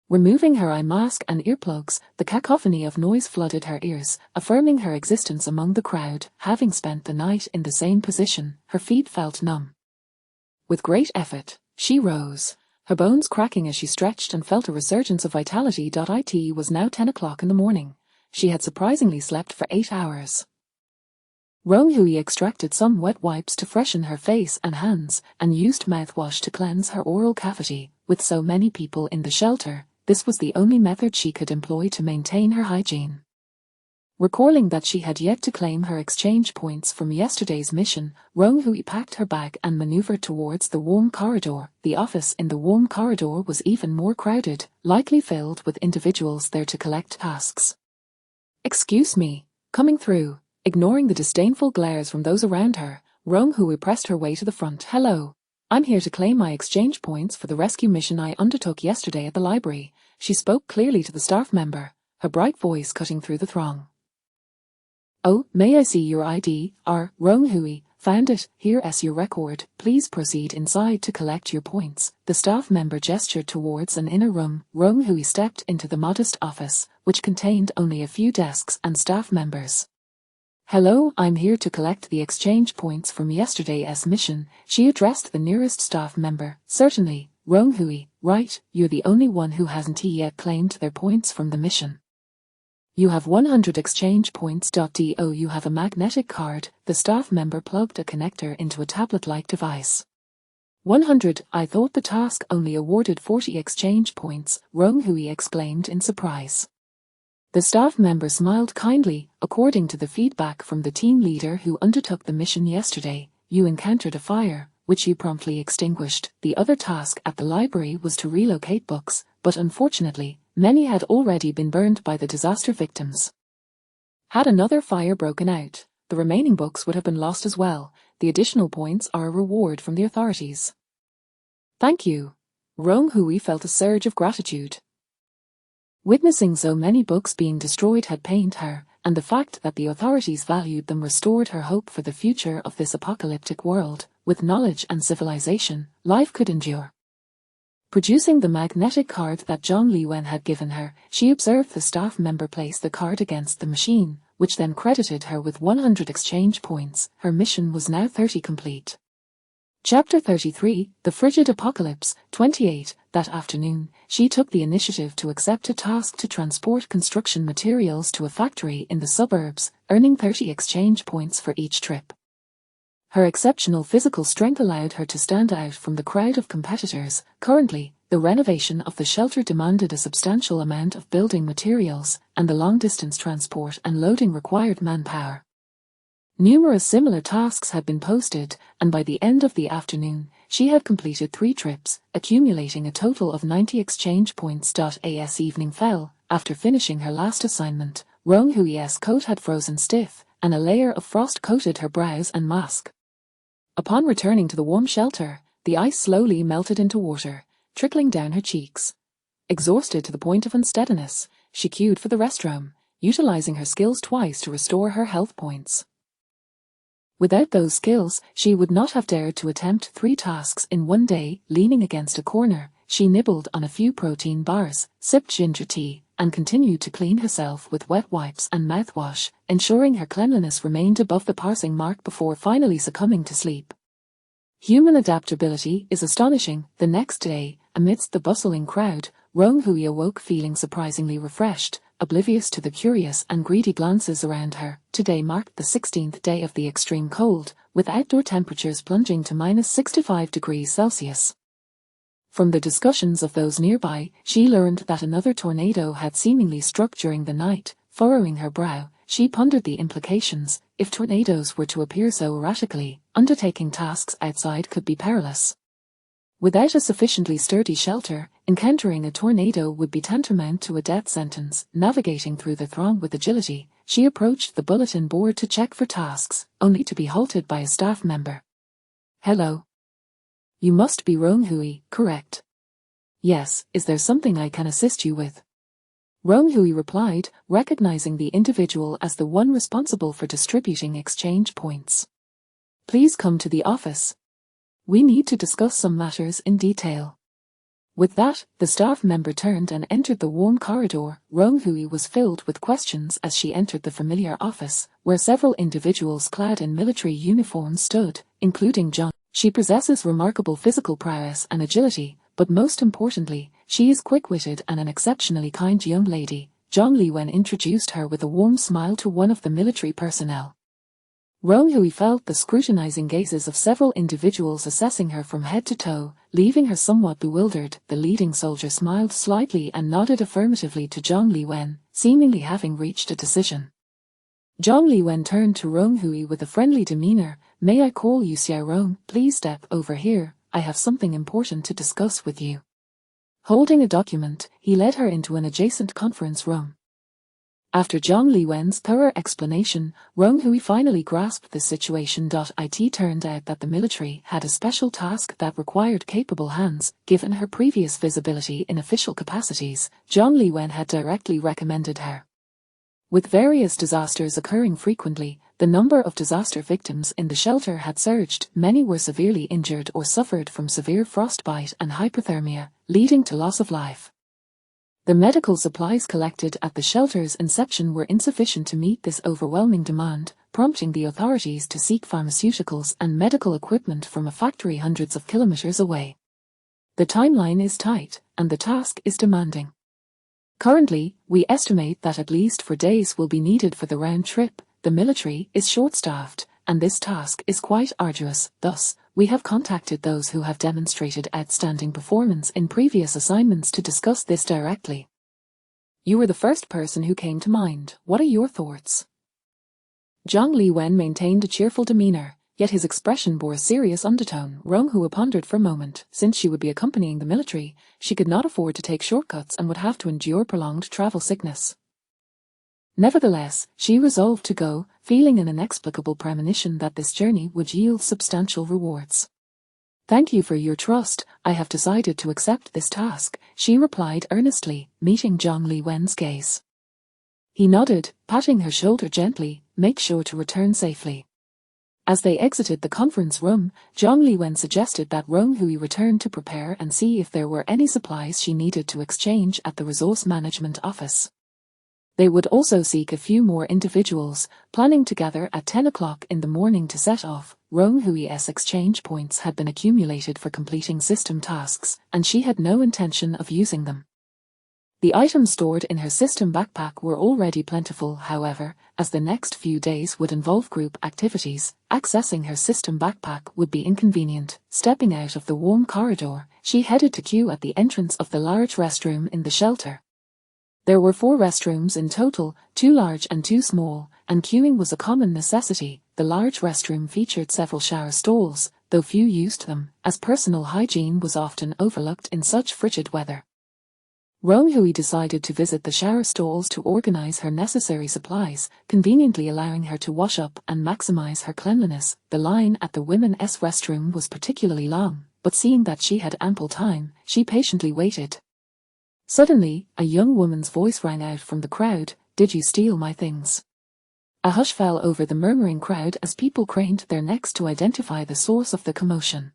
Removing her eye mask and earplugs, the cacophony of noise flooded her ears, affirming her existence among the crowd. Having spent the night in the same position, her feet felt numb. With great effort, she rose, her bones cracking as she stretched and felt a resurgence of vitality. It was now 10 o'clock in the morning. She had surprisingly slept for 8 hours. Rong Hui extracted some wet wipes to freshen her face and hands, and used mouthwash to cleanse her oral cavity. With so many people in the shelter, this was the only method she could employ to maintain her hygiene. Recalling that she had yet to claim her exchange points from yesterday's mission, Rong Hui packed her bag and maneuvered towards the warm corridor. The office in the warm corridor was even more crowded, likely filled with individuals there to collect tasks. "Excuse me, coming through." Ignoring the disdainful glares from those around her, Rong Hui pressed her way to the front. "Hello. I'm here to claim my exchange points for the rescue mission I undertook yesterday at the library." She spoke clearly to the staff member, her bright voice cutting through the throng. "Oh, may I see your ID?" Rong Hui, "Found it. Here's your record. Please proceed inside to collect your points." The staff member gestured towards an inner room. Rong Hui stepped into the modest office, which contained only a few desks and staff members. "Hello, I'm here to collect the exchange points from yesterday's mission." She addressed the nearest staff member. "Certainly, Rong Hui, right, you're the only one who hasn't yet claimed their points from the mission. You have 100 exchange points. You have a magnetic card." The staff member plugged a connector into a tablet-like device. 100, I thought the task only awarded 40 exchange points, Rong Hui exclaimed in surprise. The staff member smiled kindly. "According to the feedback from the team leader who undertook the mission yesterday, you encountered a fire, which you promptly extinguished. The other task at the library was to relocate books, but unfortunately, many had already been burned by the disaster victims. Had another fire broken out, the remaining books would have been lost as well. The additional points are a reward from the authorities." "Thank you." Rong Hui felt a surge of gratitude. Witnessing so many books being destroyed had pained her, and the fact that the authorities valued them restored her hope for the future of this apocalyptic world. With knowledge and civilization, life could endure. Producing the magnetic card that Zhang Liwen had given her, she observed the staff member place the card against the machine, which then credited her with 100 exchange points. Her mission was now 30 complete. Chapter 33, The Frigid Apocalypse, 28. That afternoon, she took the initiative to accept a task to transport construction materials to a factory in the suburbs, earning 30 exchange points for each trip. Her exceptional physical strength allowed her to stand out from the crowd of competitors. Currently, the renovation of the shelter demanded a substantial amount of building materials, and the long-distance transport and loading required manpower. Numerous similar tasks had been posted, and by the end of the afternoon, she had completed 3 trips, accumulating a total of 90 exchange points. As evening fell, after finishing her last assignment, Rong Hui's coat had frozen stiff, and a layer of frost coated her brows and mask. Upon returning to the warm shelter, the ice slowly melted into water, trickling down her cheeks. Exhausted to the point of unsteadiness, she queued for the restroom, utilizing her skills twice to restore her health points. Without those skills, she would not have dared to attempt 3 tasks in one day. Leaning against a corner, she nibbled on a few protein bars, sipped ginger tea, and continued to clean herself with wet wipes and mouthwash, ensuring her cleanliness remained above the passing mark before finally succumbing to sleep. Human adaptability is astonishing. The next day, amidst the bustling crowd, Rong Hui awoke feeling surprisingly refreshed, oblivious to the curious and greedy glances around her. Today marked the 16th day of the extreme cold, with outdoor temperatures plunging to -65 degrees Celsius. From the discussions of those nearby, she learned that another tornado had seemingly struck during the night. Furrowing her brow, she pondered the implications. If tornadoes were to appear so erratically, undertaking tasks outside could be perilous. Without a sufficiently sturdy shelter, Encountering a tornado would be tantamount to a death sentence. Navigating through the throng with agility, she approached the bulletin board to check for tasks, only to be halted by a staff member. "Hello. You must be Rong Hui, correct?" "Yes, is there something I can assist you with?" Rong Hui replied, recognizing the individual as the one responsible for distributing exchange points. "Please come to the office. We need to discuss some matters in detail." With that, the staff member turned and entered the warm corridor. Rong Hui was filled with questions as she entered the familiar office, where several individuals clad in military uniforms stood, including Zhang. She possesses remarkable physical prowess and agility, but most importantly, she is quick-witted and an exceptionally kind young lady. Zhang Liwen introduced her with a warm smile to one of the military personnel. Rong Hui felt the scrutinizing gazes of several individuals assessing her from head to toe, leaving her somewhat bewildered. The leading soldier smiled slightly and nodded affirmatively to Zhang Liwen, seemingly having reached a decision. Zhang Liwen turned to Rong Hui with a friendly demeanor. "May I call you Xiao Rong? Please step over here, I have something important to discuss with you." Holding a document, he led her into an adjacent conference room. After Zhang Liwen's thorough explanation, Rong Hui finally grasped the situation. It turned out that the military had a special task that required capable hands. Given her previous visibility in official capacities, Zhang Liwen had directly recommended her. With various disasters occurring frequently, the number of disaster victims in the shelter had surged. Many were severely injured or suffered from severe frostbite and hypothermia, leading to loss of life. The medical supplies collected at the shelter's inception were insufficient to meet this overwhelming demand, prompting the authorities to seek pharmaceuticals and medical equipment from a factory hundreds of kilometers away. The timeline is tight, and the task is demanding. Currently, we estimate that at least 4 days will be needed for the round trip. The military is short-staffed, and this task is quite arduous. Thus, we have contacted those who have demonstrated outstanding performance in previous assignments to discuss this directly. You were the first person who came to mind. What are your thoughts? Zhang Liwen maintained a cheerful demeanor, yet his expression bore a serious undertone. Rong Hui pondered for a moment. Since she would be accompanying the military, she could not afford to take shortcuts and would have to endure prolonged travel sickness. Nevertheless, she resolved to go, feeling an inexplicable premonition that this journey would yield substantial rewards. "Thank you for your trust, I have decided to accept this task," she replied earnestly, meeting Zhang Liwen's gaze. He nodded, patting her shoulder gently. "Make sure to return safely." As they exited the conference room, Zhang Liwen suggested that Rong Hui return to prepare and see if there were any supplies she needed to exchange at the resource management office. They would also seek a few more individuals, planning to gather at 10 o'clock in the morning to set off. Rong Hui's exchange points had been accumulated for completing system tasks, and she had no intention of using them. The items stored in her system backpack were already plentiful. However, as the next few days would involve group activities, accessing her system backpack would be inconvenient. Stepping out of the warm corridor, she headed to queue at the entrance of the large restroom in the shelter. There were 4 restrooms in total, 2 large and 2 small, and queuing was a common necessity. The large restroom featured several shower stalls, though few used them, as personal hygiene was often overlooked in such frigid weather. Rong Hui decided to visit the shower stalls to organize her necessary supplies, conveniently allowing her to wash up and maximize her cleanliness. The line at the women's restroom was particularly long, but seeing that she had ample time, she patiently waited. Suddenly, a young woman's voice rang out from the crowd. "Did you steal my things?" A hush fell over the murmuring crowd as people craned their necks to identify the source of the commotion.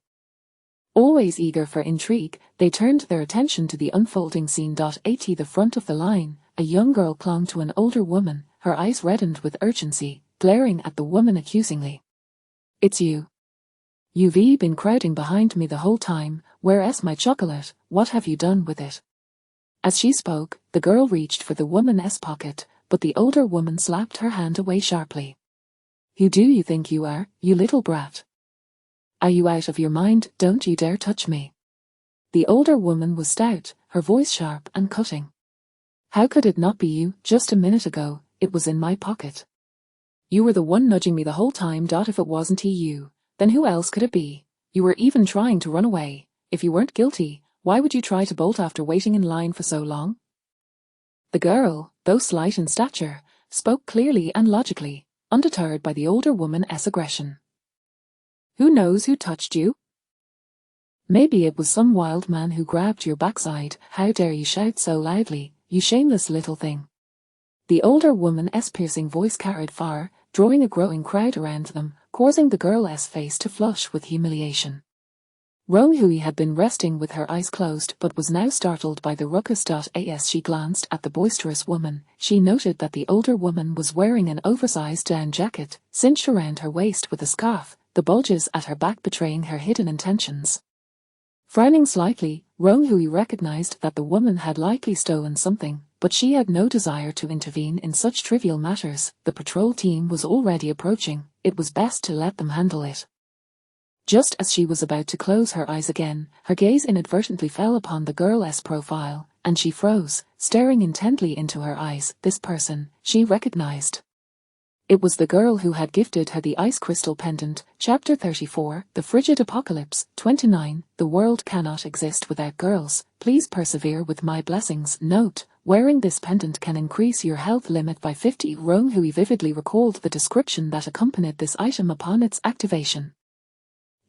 Always eager for intrigue, they turned their attention to the unfolding scene. At the front of the line, a young girl clung to an older woman, her eyes reddened with urgency, glaring at the woman accusingly. "It's you. You've been crowding behind me the whole time. Where's my chocolate? What have you done with it?" As she spoke, the girl reached for the woman's pocket, but the older woman slapped her hand away sharply. "Who do you think you are, you little brat? Are you out of your mind? Don't you dare touch me." The older woman was stout, her voice sharp and cutting. "How could it not be you? Just a minute ago, it was in my pocket. You were the one nudging me the whole time. If it wasn't you, then who else could it be? You were even trying to run away. If you weren't guilty, Why would you try to bolt after waiting in line for so long? The girl, though slight in stature, spoke clearly and logically, undeterred by the older woman's aggression. Who knows who touched you? Maybe it was some wild man who grabbed your backside. How dare you shout so loudly, you shameless little thing. The older woman's piercing voice carried far, drawing a growing crowd around them, causing the girl's face to flush with humiliation. Roan-Hui had been resting with her eyes closed but was now startled by the ruckus. As she glanced at the boisterous woman, she noted that the older woman was wearing an oversized down jacket, cinched around her waist with a scarf, the bulges at her back betraying her hidden intentions. Frowning slightly, Roan-Hui recognized that the woman had likely stolen something, but she had no desire to intervene in such trivial matters. The patrol team was already approaching, it was best to let them handle it. Just as she was about to close her eyes again, her gaze inadvertently fell upon the girl's profile, and she froze, staring intently into her eyes. This person, she recognized. It was the girl who had gifted her the ice crystal pendant. Chapter 34, The Frigid Apocalypse. 29. The world cannot exist without girls. Please persevere with my blessings. Note, wearing this pendant can increase your health limit by 50. Roan-Hui vividly recalled the description that accompanied this item upon its activation.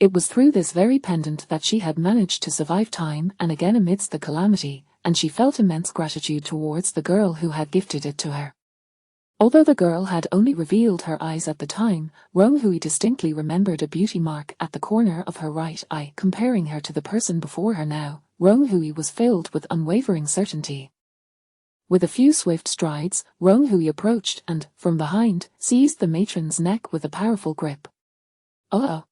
It was through this very pendant that she had managed to survive time and again amidst the calamity, and she felt immense gratitude towards the girl who had gifted it to her. Although the girl had only revealed her eyes at the time, Roan-Hui distinctly remembered a beauty mark at the corner of her right eye. Comparing her to the person before her now, Roan-Hui was filled with unwavering certainty. With a few swift strides, Roan-Hui approached and, from behind, seized the matron's neck with a powerful grip. Oh!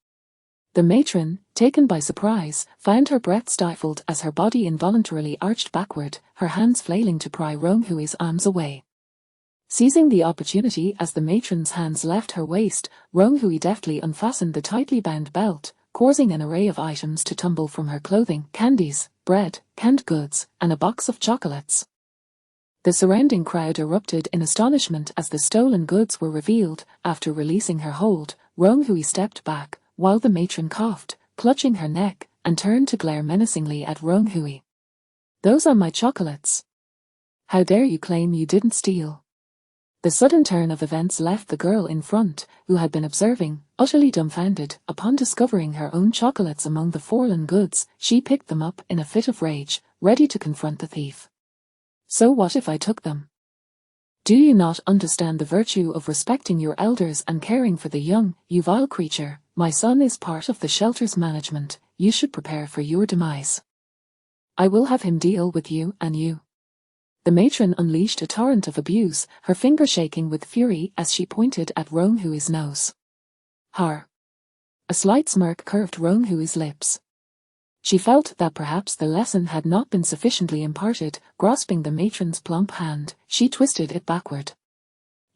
The matron, taken by surprise, found her breath stifled as her body involuntarily arched backward, her hands flailing to pry Roan-Hui's arms away. Seizing the opportunity as the matron's hands left her waist, Roan-Hui deftly unfastened the tightly bound belt, causing an array of items to tumble from her clothing: candies, bread, canned goods, and a box of chocolates. The surrounding crowd erupted in astonishment as the stolen goods were revealed. After releasing her hold, Roan-Hui stepped back, while the matron coughed, clutching her neck, and turned to glare menacingly at Roan-Hui. Those are my chocolates. How dare you claim you didn't steal? The sudden turn of events left the girl in front, who had been observing, utterly dumbfounded. Upon discovering her own chocolates among the fallen goods, she picked them up in a fit of rage, ready to confront the thief. So what if I took them? Do you not understand the virtue of respecting your elders and caring for the young, you vile creature? My son is part of the shelter's management. You should prepare for your demise. I will have him deal with you and you. The matron unleashed a torrent of abuse, her finger shaking with fury as she pointed at Roan-Hui's nose. Har! A slight smirk curved Roan-Hui's lips. She felt that perhaps the lesson had not been sufficiently imparted. Grasping the matron's plump hand, she twisted it backward.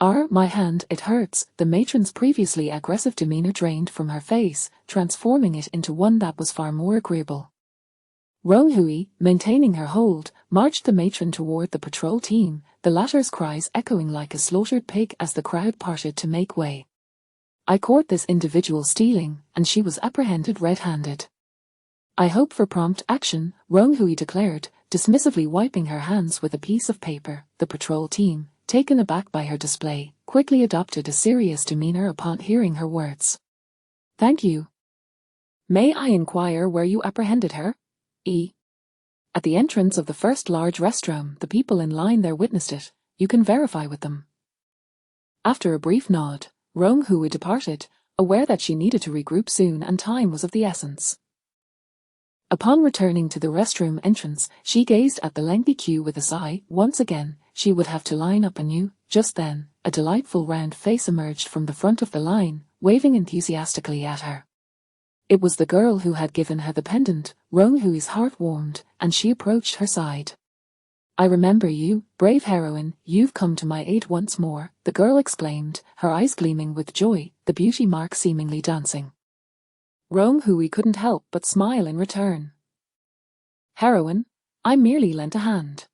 My hand, it hurts. The matron's previously aggressive demeanor drained from her face, transforming it into one that was far more agreeable. Roan-Hui, maintaining her hold, marched the matron toward the patrol team, the latter's cries echoing like a slaughtered pig as the crowd parted to make way. I caught this individual stealing, and she was apprehended red-handed. I hope for prompt action, Roan-Hui declared, dismissively wiping her hands with a piece of paper. The patrol team, taken aback by her display, quickly adopted a serious demeanor upon hearing her words. Thank you. May I inquire where you apprehended her? At the entrance of the first large restroom. The people in line there witnessed it. You can verify with them. After a brief nod, Roan-Hui departed, aware that she needed to regroup soon and time was of the essence. Upon returning to the restroom entrance, she gazed at the lengthy queue with a sigh. Once again, she would have to line up anew. Just then, a delightful round face emerged from the front of the line, waving enthusiastically at her. It was the girl who had given her the pendant. Roan-Hui's heart warmed, and she approached her side. I remember you, brave heroine, you've come to my aid once more, the girl exclaimed, her eyes gleaming with joy, the beauty mark seemingly dancing. Roan-Hui couldn't help but smile in return. Heroine, I merely lent a hand.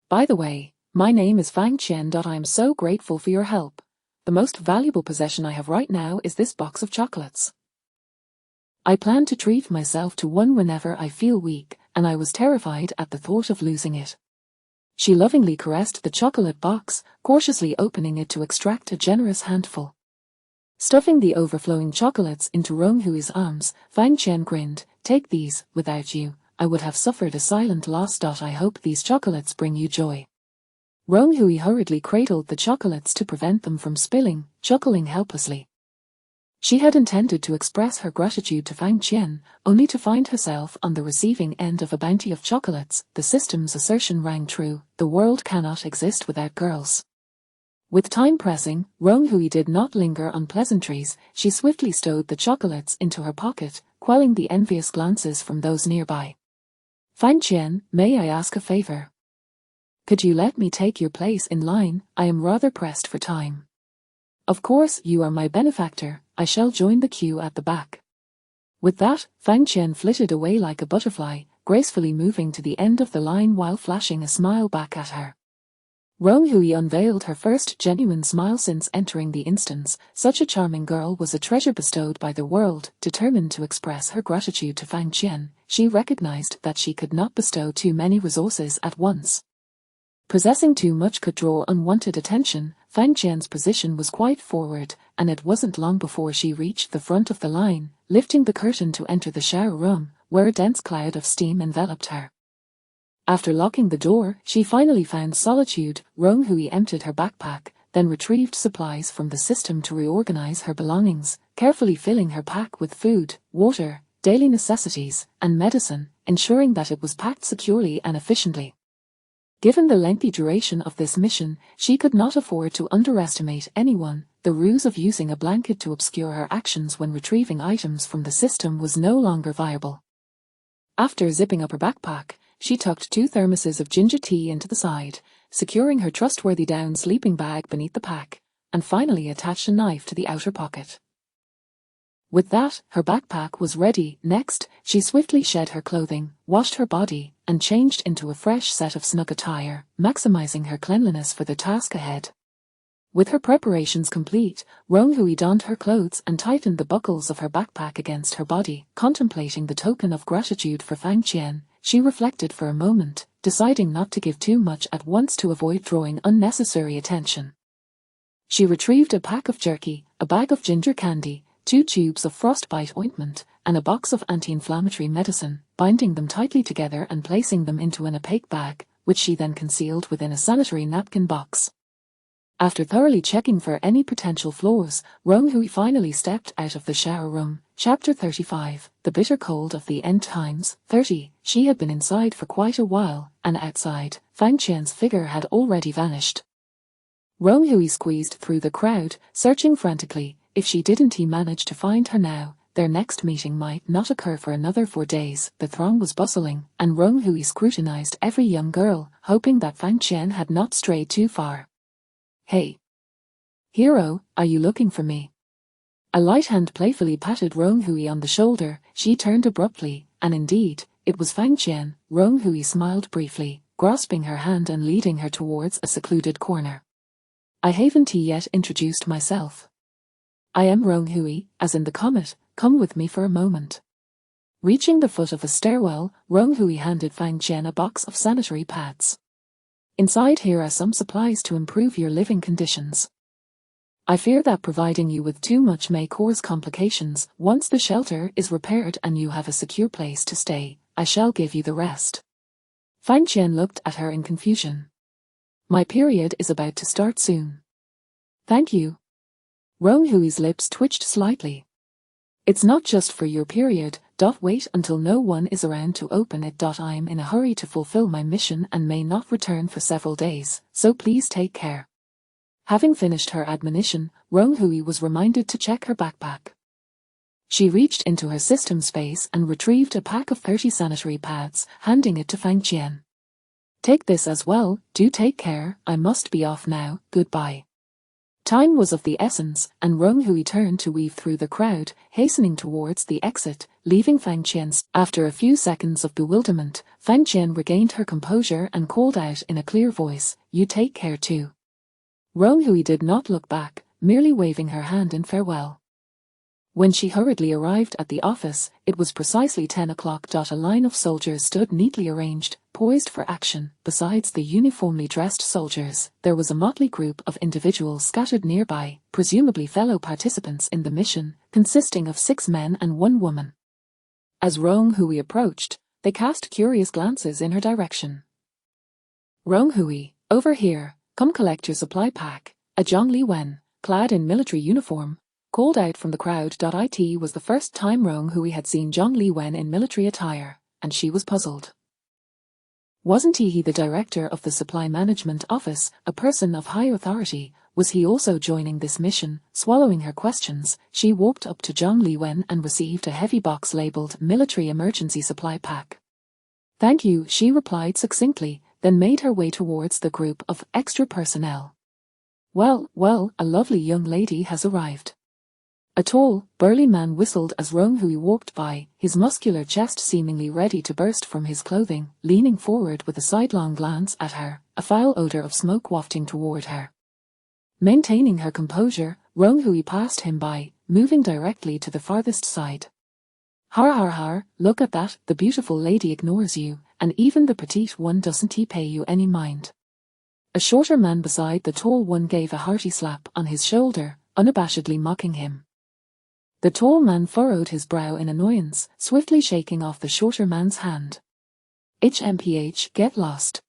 By the way, my name is Fang Chen. I am so grateful for your help. The most valuable possession I have right now is this box of chocolates. I plan to treat myself to one whenever I feel weak, and I was terrified at the thought of losing it. She lovingly caressed the chocolate box, cautiously opening it to extract a generous handful. Stuffing the overflowing chocolates into Ronghui's arms, Fang Qian grinned. Take these, without you, I would have suffered a silent loss. I hope these chocolates bring you joy. Ronghui hurriedly cradled the chocolates to prevent them from spilling, chuckling helplessly. She had intended to express her gratitude to Fang Qian, only to find herself on the receiving end of a bounty of chocolates. The system's assertion rang true: the world cannot exist without girls. With time pressing, Ronghui did not linger on pleasantries. She swiftly stowed the chocolates into her pocket, quelling the envious glances from those nearby. Fang Qian, may I ask a favor? Could you let me take your place in line? I am rather pressed for time. Of course, you are my benefactor. I shall join the queue at the back. With that, Fang Qian flitted away like a butterfly, gracefully moving to the end of the line while flashing a smile back at her. Ronghui unveiled her first genuine smile since entering the instance. Such a charming girl was a treasure bestowed by the world. Determined to express her gratitude to Fang Qian, she recognized that she could not bestow too many resources at once. Possessing too much could draw unwanted attention. Fang Qian's position was quite forward, and it wasn't long before she reached the front of the line, lifting the curtain to enter the shower room, where a dense cloud of steam enveloped her. After locking the door, she finally found solitude. Ronghui emptied her backpack, then retrieved supplies from the system to reorganize her belongings, carefully filling her pack with food, water, daily necessities, and medicine, ensuring that it was packed securely and efficiently. Given the lengthy duration of this mission, she could not afford to underestimate anyone. The ruse of using a blanket to obscure her actions when retrieving items from the system was no longer viable. After zipping up her backpack, she tucked 2 thermoses of ginger tea into the side, securing her trustworthy down sleeping bag beneath the pack, and finally attached a knife to the outer pocket. With that, her backpack was ready. Next, she swiftly shed her clothing, washed her body, and changed into a fresh set of snug attire, maximizing her cleanliness for the task ahead. With her preparations complete, Ronghui donned her clothes and tightened the buckles of her backpack against her body. Contemplating the token of gratitude for Fang Qian, she reflected for a moment, deciding not to give too much at once to avoid drawing unnecessary attention. She retrieved a pack of jerky, a bag of ginger candy, 2 tubes of frostbite ointment, and a box of anti-inflammatory medicine, binding them tightly together and placing them into an opaque bag, which she then concealed within a sanitary napkin box. After thoroughly checking for any potential flaws, Ronghui finally stepped out of the shower room. Chapter 35, The Bitter Cold of the End Times. 30. She had been inside for quite a while, and outside, Fang Qian's figure had already vanished. Ronghui squeezed through the crowd, searching frantically. If she didn't manage to find her now, their next meeting might not occur for another 4 days. The throng was bustling, and Ronghui scrutinized every young girl, hoping that Fang Qian had not strayed too far. Hey! Hero, are you looking for me? A light hand playfully patted Ronghui on the shoulder. She turned abruptly, and indeed, it was Fang Qian. Ronghui smiled briefly, grasping her hand and leading her towards a secluded corner. I haven't yet introduced myself. I am Ronghui, as in the comet. Come with me for a moment. Reaching the foot of a stairwell, Ronghui handed Fang Qian a box of sanitary pads. Inside here are some supplies to improve your living conditions. I fear that providing you with too much may cause complications. Once the shelter is repaired and you have a secure place to stay, I shall give you the rest. Fang Qian looked at her in confusion. My period is about to start soon. Thank you. Ronghui's lips twitched slightly. It's not just for your period. Wait until no one is around to open it. I'm in a hurry to fulfill my mission and may not return for several days, so please take care. Having finished her admonition, Ronghui was reminded to check her backpack. She reached into her system space and retrieved a pack of 30 sanitary pads, handing it to Fang Qian. Take this as well. Do take care. I must be off now. Goodbye. Time was of the essence, and Ronghui turned to weave through the crowd, hastening towards the exit, leaving Fang Qian. After a few seconds of bewilderment, Fang Qian regained her composure and called out in a clear voice, "You take care too." Ronghui did not look back, merely waving her hand in farewell. When she hurriedly arrived at the office, it was precisely 10 o'clock. A line of soldiers stood neatly arranged, poised for action. Besides the uniformly dressed soldiers, there was a motley group of individuals scattered nearby, presumably fellow participants in the mission, consisting of 6 men and 1 woman. As Rong Hui approached, they cast curious glances in her direction. "Rong Hui, over here, come collect your supply pack," a Zhang Li Wen, clad in military uniform, called out from the crowd. It was the first time Rong Hui had seen Zhang Li Wen in military attire, and she was puzzled. Wasn't he the director of the Supply Management Office, a person of high authority? Was he also joining this mission? Swallowing her questions, she walked up to Zhang Li Wen and received a heavy box labeled Military Emergency Supply Pack. "Thank you," she replied succinctly, then made her way towards the group of extra personnel. Well, a lovely young lady has arrived." A tall, burly man whistled as Rong Hui walked by, his muscular chest seemingly ready to burst from his clothing, leaning forward with a sidelong glance at her, a foul odor of smoke wafting toward her. Maintaining her composure, Rong Hui passed him by, moving directly to the farthest side. Har, look at that, the beautiful lady ignores you, and even the petite one doesn't pay you any mind. A shorter man beside the tall one gave a hearty slap on his shoulder, unabashedly mocking him. The tall man furrowed his brow in annoyance, swiftly shaking off the shorter man's hand. "HMPH, get lost."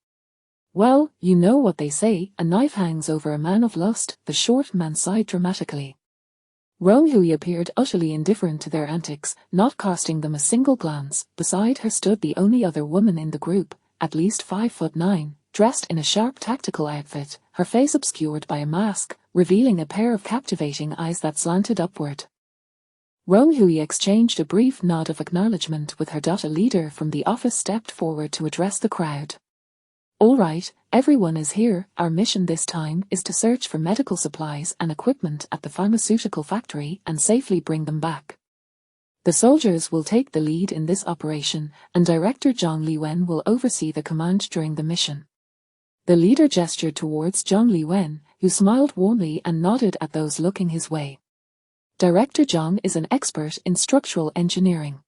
"Well, you know what they say, a knife hangs over a man of lust," the short man sighed dramatically. Rong Hui appeared utterly indifferent to their antics, not casting them a single glance. Beside her stood the only other woman in the group, at least 5'9", dressed in a sharp tactical outfit, her face obscured by a mask, revealing a pair of captivating eyes that slanted upward. Rong Hui exchanged a brief nod of acknowledgement with her. A leader from the office stepped forward to address the crowd. "All right, everyone is here. Our mission this time is to search for medical supplies and equipment at the pharmaceutical factory and safely bring them back. The soldiers will take the lead in this operation, and Director Zhang Li Wen will oversee the command during the mission." The leader gestured towards Zhang Li Wen, who smiled warmly and nodded at those looking his way. Director Zhang is an expert in structural engineering.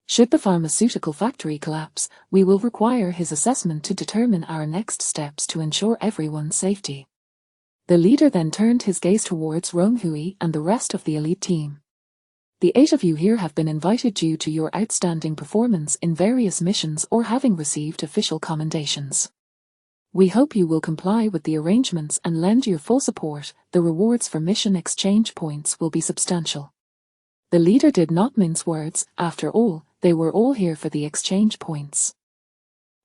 Should the pharmaceutical factory collapse, we will require his assessment to determine our next steps to ensure everyone's safety. The leader then turned his gaze towards Rong Hui and the rest of the elite team. "The 8 of you here have been invited due to your outstanding performance in various missions or having received official commendations. We hope you will comply with the arrangements and lend your full support. The rewards for mission exchange points will be substantial." The leader did not mince words. After all, they were all here for the exchange points.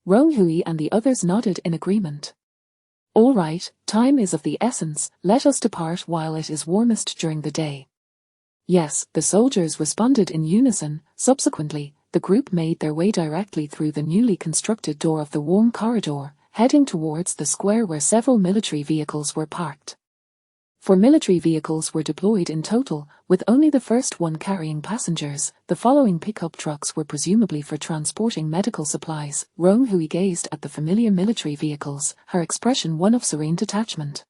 Rong Hui and the others nodded in agreement. "All right, time is of the essence. Let us depart while it is warmest during the day." "Yes," the soldiers responded in unison. Subsequently, the group made their way directly through the newly constructed door of the warm corridor, heading towards the square where several military vehicles were parked. 4 military vehicles were deployed in total, with only the first one carrying passengers. The following pickup trucks were presumably for transporting medical supplies. Rong Hui gazed at the familiar military vehicles, her expression one of serene detachment.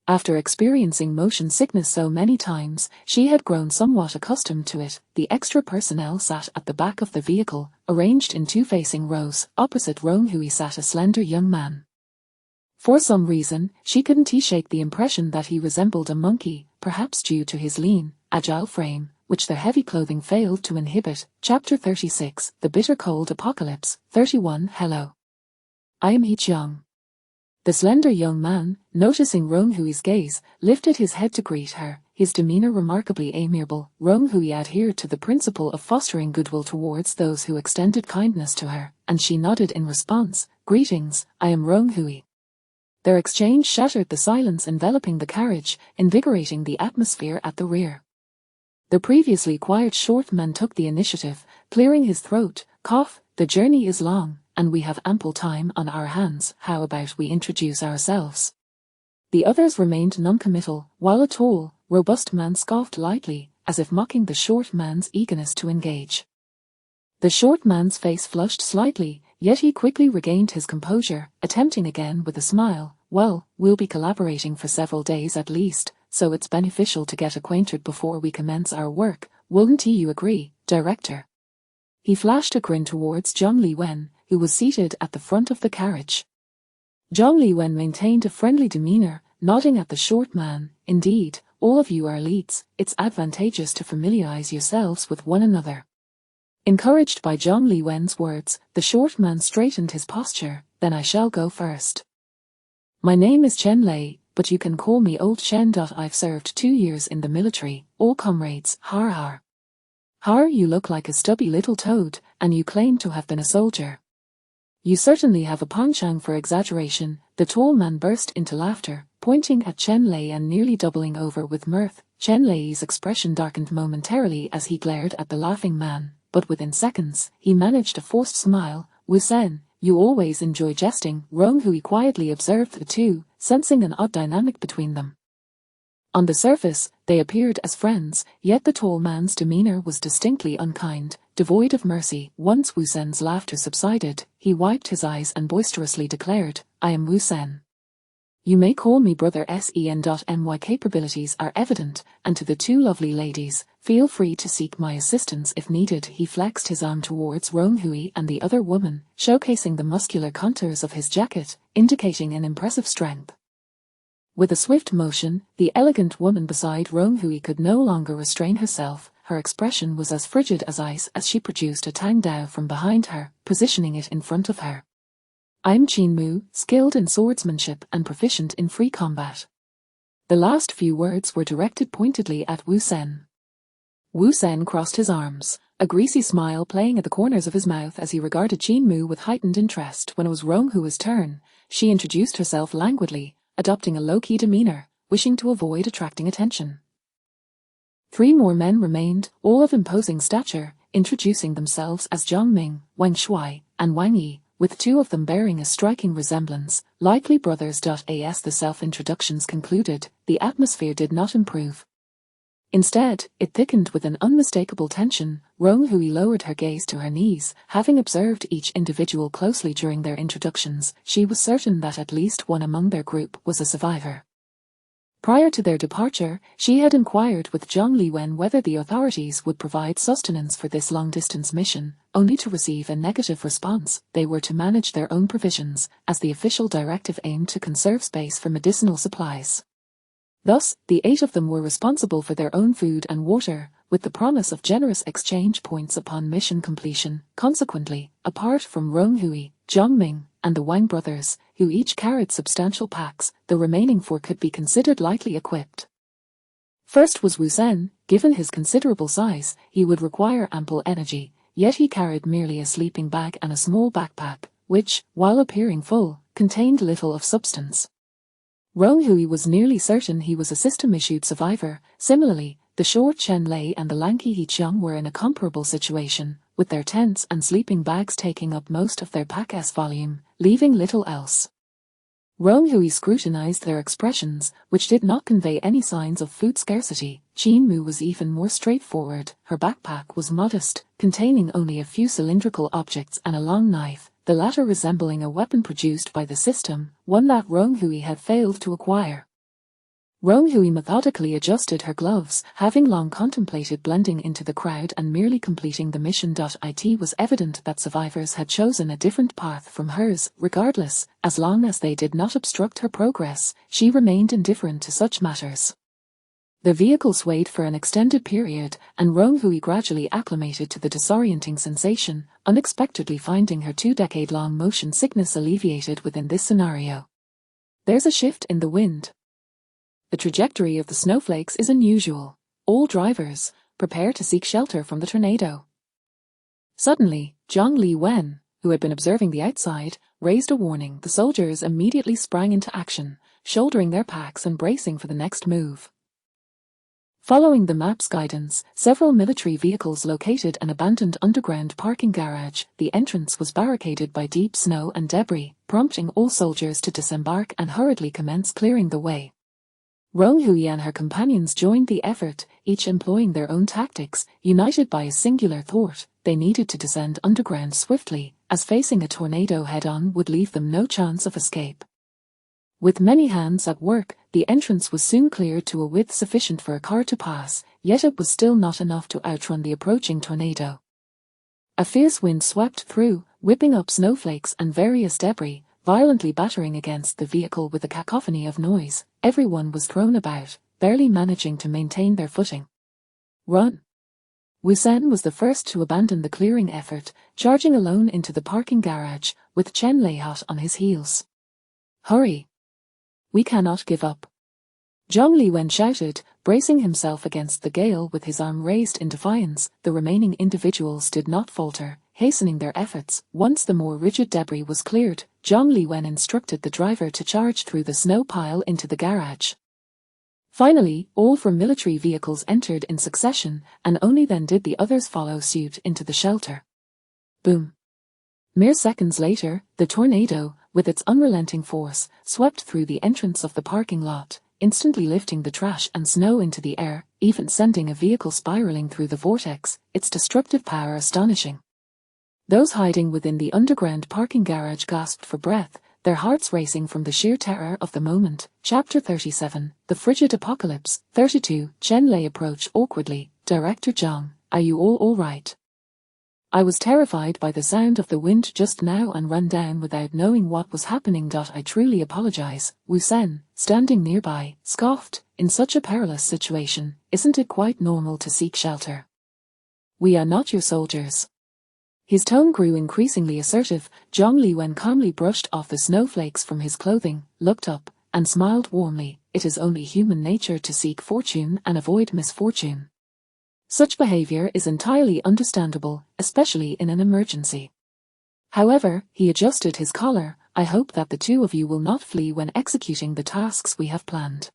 After experiencing motion sickness so many times, she had grown somewhat accustomed to it. The extra personnel sat at the back of the vehicle, arranged in 2 facing rows. Opposite Rong Hui sat a slender young man. For some reason, she couldn't shake the impression that he resembled a monkey, perhaps due to his lean, agile frame, which their heavy clothing failed to inhibit. Chapter 36, The Bitter Cold Apocalypse. 31. Hello. I am He-Chiang. The slender young man, noticing Rong Hui's gaze, lifted his head to greet her, his demeanor remarkably amiable. Rong Hui adhered to the principle of fostering goodwill towards those who extended kindness to her, and she nodded in response. "Greetings, I am Rong Hui." Their exchange shattered the silence enveloping the carriage, invigorating the atmosphere at the rear. The previously quiet short man took the initiative, clearing his throat. "The journey is long, and we have ample time on our hands. How about we introduce ourselves?" The others remained non-committal, while a tall, robust man scoffed lightly, as if mocking the short man's eagerness to engage. The short man's face flushed slightly, yet he quickly regained his composure, attempting again with a smile. "Well, we'll be collaborating for several days at least. so it's beneficial to get acquainted before we commence our work, wouldn't you agree, Director? He flashed a grin towards Zhang Liwen, who was seated at the front of the carriage. Zhang Liwen maintained a friendly demeanor, nodding at the short man. Indeed, all of you are elites, it's advantageous to familiarize yourselves with one another. Encouraged by Zhang Liwen's words, the short man straightened his posture. Then I shall go first. My name is Chen Lei, but you can call me Old Chen. I've served 2 years in the military, all comrades, har har. Har, you look like a stubby little toad, and you claim to have been a soldier. You certainly have a penchant for exaggeration. The tall man burst into laughter, pointing at Chen Lei and nearly doubling over with mirth. Chen Lei's expression darkened momentarily as he glared at the laughing man, but within seconds, he managed a forced smile. Wu Sen, you always enjoy jesting, Rong Hui quietly observed the two, sensing an odd dynamic between them. On the surface, they appeared as friends, yet the tall man's demeanor was distinctly unkind, devoid of mercy. Once Wu Sen's laughter subsided, he wiped his eyes and boisterously declared, I am Wu Sen. You may call me Brother Sen. My capabilities are evident, and to the two lovely ladies, feel free to seek my assistance if needed. He flexed his arm towards Rong Hui and the other woman, showcasing the muscular contours of his jacket, indicating an impressive strength. With a swift motion, the elegant woman beside Rong Hui could no longer restrain herself. Her expression was as frigid as ice as she produced a tang dao from behind her, positioning it in front of her. I'm Qin Mu, skilled in swordsmanship and proficient in free combat. The last few words were directed pointedly at Wu Sen. Wu Sen crossed his arms, a greasy smile playing at the corners of his mouth as he regarded Qin Mu with heightened interest. When it was Rong Hui's turn, she introduced herself languidly, adopting a low-key demeanor, wishing to avoid attracting attention. 3 more men remained, all of imposing stature, introducing themselves as Zhang Ming, Wang Shuai, and Wang Yi, with 2 of them bearing a striking resemblance, likely brothers. As the self-introductions concluded, the atmosphere did not improve. Instead, it thickened with an unmistakable tension. Rong Hui lowered her gaze to her knees, having observed each individual closely during their introductions. She was certain that at least one among their group was a survivor. Prior to their departure, she had inquired with Zhang Liwen whether the authorities would provide sustenance for this long-distance mission, only to receive a negative response. They were to manage their own provisions, as the official directive aimed to conserve space for medicinal supplies. Thus, the 8 of them were responsible for their own food and water, with the promise of generous exchange points upon mission completion. Consequently, apart from Rong Hui, Zhang Ming, and the Wang brothers, who each carried substantial packs, the remaining 4 could be considered lightly equipped. First was Wu Sen. Given his considerable size, he would require ample energy, yet he carried merely a sleeping bag and a small backpack, which, while appearing full, contained little of substance. Rong Hui was nearly certain he was a system-issued survivor. Similarly, the short Chen Lei and the lanky He Qiang were in a comparable situation, with their tents and sleeping bags taking up most of their pack's volume, leaving little else. Rong Hui scrutinized their expressions, which did not convey any signs of food scarcity. Qin Mu was even more straightforward. Her backpack was modest, containing only a few cylindrical objects and a long knife, the latter resembling a weapon produced by the system, one that Rong Hui had failed to acquire. Rong Hui methodically adjusted her gloves, having long contemplated blending into the crowd and merely completing the mission. It was evident that survivors had chosen a different path from hers. Regardless, as long as they did not obstruct her progress, she remained indifferent to such matters. The vehicle swayed for an extended period, and Rong Hui gradually acclimated to the disorienting sensation, unexpectedly finding her 2-decade-long motion sickness alleviated within this scenario. There's a shift in the wind. The trajectory of the snowflakes is unusual. All drivers, prepare to seek shelter from the tornado. Suddenly, Zhang Liwen, who had been observing the outside, raised a warning. The soldiers immediately sprang into action, shouldering their packs and bracing for the next move. Following the map's guidance, several military vehicles located an abandoned underground parking garage. The entrance was barricaded by deep snow and debris, prompting all soldiers to disembark and hurriedly commence clearing the way. Rong Hui and her companions joined the effort, each employing their own tactics, united by a singular thought: they needed to descend underground swiftly, as facing a tornado head-on would leave them no chance of escape. With many hands at work, the entrance was soon cleared to a width sufficient for a car to pass, yet it was still not enough to outrun the approaching tornado. A fierce wind swept through, whipping up snowflakes and various debris, violently battering against the vehicle with a cacophony of noise. Everyone was thrown about, barely managing to maintain their footing. Run! Wusen was the first to abandon the clearing effort, charging alone into the parking garage, with Chen Lei hot on his heels. Hurry! We cannot give up. Zhang Liwen shouted, bracing himself against the gale with his arm raised in defiance. The remaining individuals did not falter, hastening their efforts. Once the more rigid debris was cleared, Zhang Liwen instructed the driver to charge through the snow pile into the garage. Finally, all four military vehicles entered in succession, and only then did the others follow suit into the shelter. Boom! Mere seconds later, the tornado, with its unrelenting force, swept through the entrance of the parking lot, instantly lifting the trash and snow into the air, even sending a vehicle spiraling through the vortex, its destructive power astonishing. Those hiding within the underground parking garage gasped for breath, their hearts racing from the sheer terror of the moment. Chapter 37, The Frigid Apocalypse. 32. Chen Lei approached awkwardly. Director Zhang, are you all right? I was terrified by the sound of the wind just now and ran down without knowing what was happening. I truly apologize. Wusen, standing nearby, scoffed. In such a perilous situation, isn't it quite normal to seek shelter? We are not your soldiers. His tone grew increasingly assertive. Zhang Liwen calmly brushed off the snowflakes from his clothing, looked up, and smiled warmly. It is only human nature to seek fortune and avoid misfortune. Such behavior is entirely understandable, especially in an emergency. However, he adjusted his collar. I hope that the two of you will not flee when executing the tasks we have planned.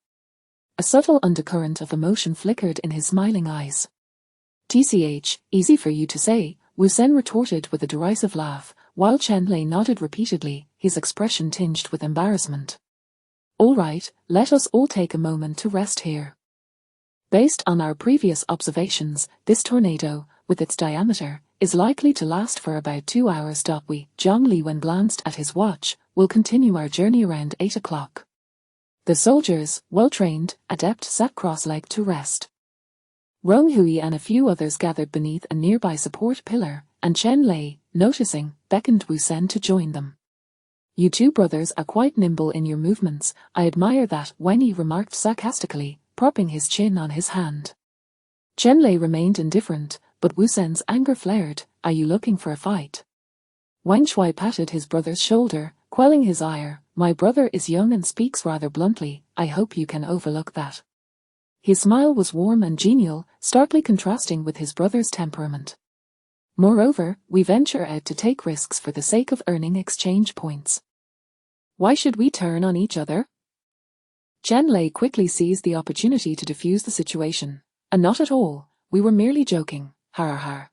A subtle undercurrent of emotion flickered in his smiling eyes. TCH, easy for you to say, Wusen retorted with a derisive laugh, while Chen Lei nodded repeatedly, his expression tinged with embarrassment. All right, let us all take a moment to rest here. Based on our previous observations, this tornado, with its diameter, is likely to last for about 2 hours. We, Zhang Liwen glanced at his watch, will continue our journey around 8 o'clock. The soldiers, well-trained, adept, sat cross-legged to rest. Rong Hui and a few others gathered beneath a nearby support pillar, and Chen Lei, noticing, beckoned Wusen to join them. You two brothers are quite nimble in your movements. I admire that, Wang Yi remarked sarcastically, propping his chin on his hand. Chen Lei remained indifferent, but Wusen's anger flared. Are you looking for a fight? Wang Shui patted his brother's shoulder, quelling his ire. My brother is young and speaks rather bluntly. I hope you can overlook that. His smile was warm and genial, starkly contrasting with his brother's temperament. Moreover, we venture out to take risks for the sake of earning exchange points. Why should we turn on each other? Chen Lei quickly seized the opportunity to defuse the situation. Not at all, we were merely joking, ha ha ha.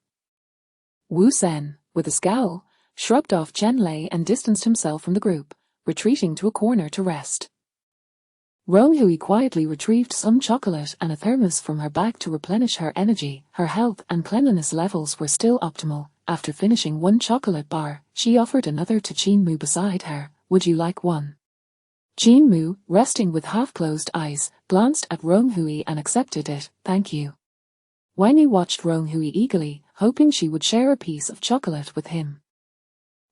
Wusen, with a scowl, shrugged off Chen Lei and distanced himself from the group, retreating to a corner to rest. Rong Hui quietly retrieved some chocolate and a thermos from her bag to replenish her energy. Her health and cleanliness levels were still optimal. After finishing one chocolate bar, she offered another to Qin Mu beside her. Would you like one? Qin Mu, resting with half-closed eyes, glanced at Rong Hui and accepted it. Thank you. Wang Yi watched Rong Hui eagerly, hoping she would share a piece of chocolate with him.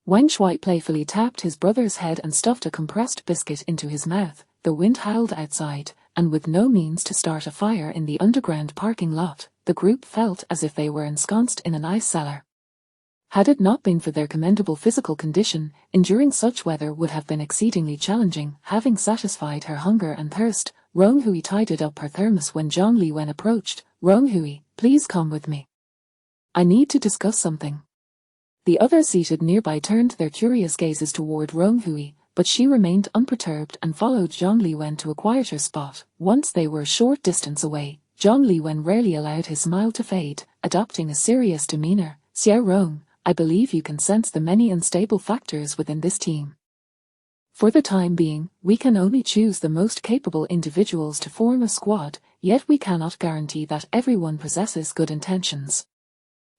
Wang Shui playfully tapped his brother's head and stuffed a compressed biscuit into his mouth. The wind howled outside, and with no means to start a fire in the underground parking lot, the group felt as if they were ensconced in an ice cellar. Had it not been for their commendable physical condition, enduring such weather would have been exceedingly challenging. Having satisfied her hunger and thirst, Rong Hui tidied up her thermos when Zhang Liwen approached. Rong Hui, please come with me. I need to discuss something. The others seated nearby turned their curious gazes toward Rong Hui, but she remained unperturbed and followed Zhang Liwen to a quieter spot. Once they were a short distance away, Zhang Liwen rarely allowed his smile to fade, adopting a serious demeanor. Xiao Rong, I believe you can sense the many unstable factors within this team. For the time being, we can only choose the most capable individuals to form a squad, yet we cannot guarantee that everyone possesses good intentions.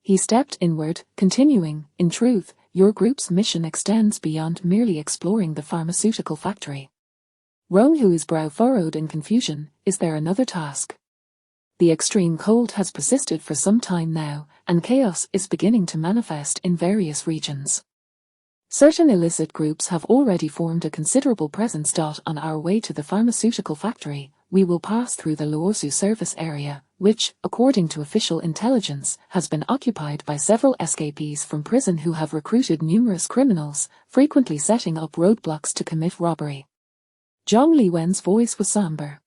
He stepped inward, continuing, in truth, your group's mission extends beyond merely exploring the pharmaceutical factory. Rong Hui's brow furrowed in confusion. Is there another task? The extreme cold has persisted for some time now, and chaos is beginning to manifest in various regions. Certain illicit groups have already formed a considerable presence. On our way to the pharmaceutical factory, we will pass through the Luosu service area, which, according to official intelligence, has been occupied by several escapees from prison who have recruited numerous criminals, frequently setting up roadblocks to commit robbery. Zhang Liwen's voice was somber.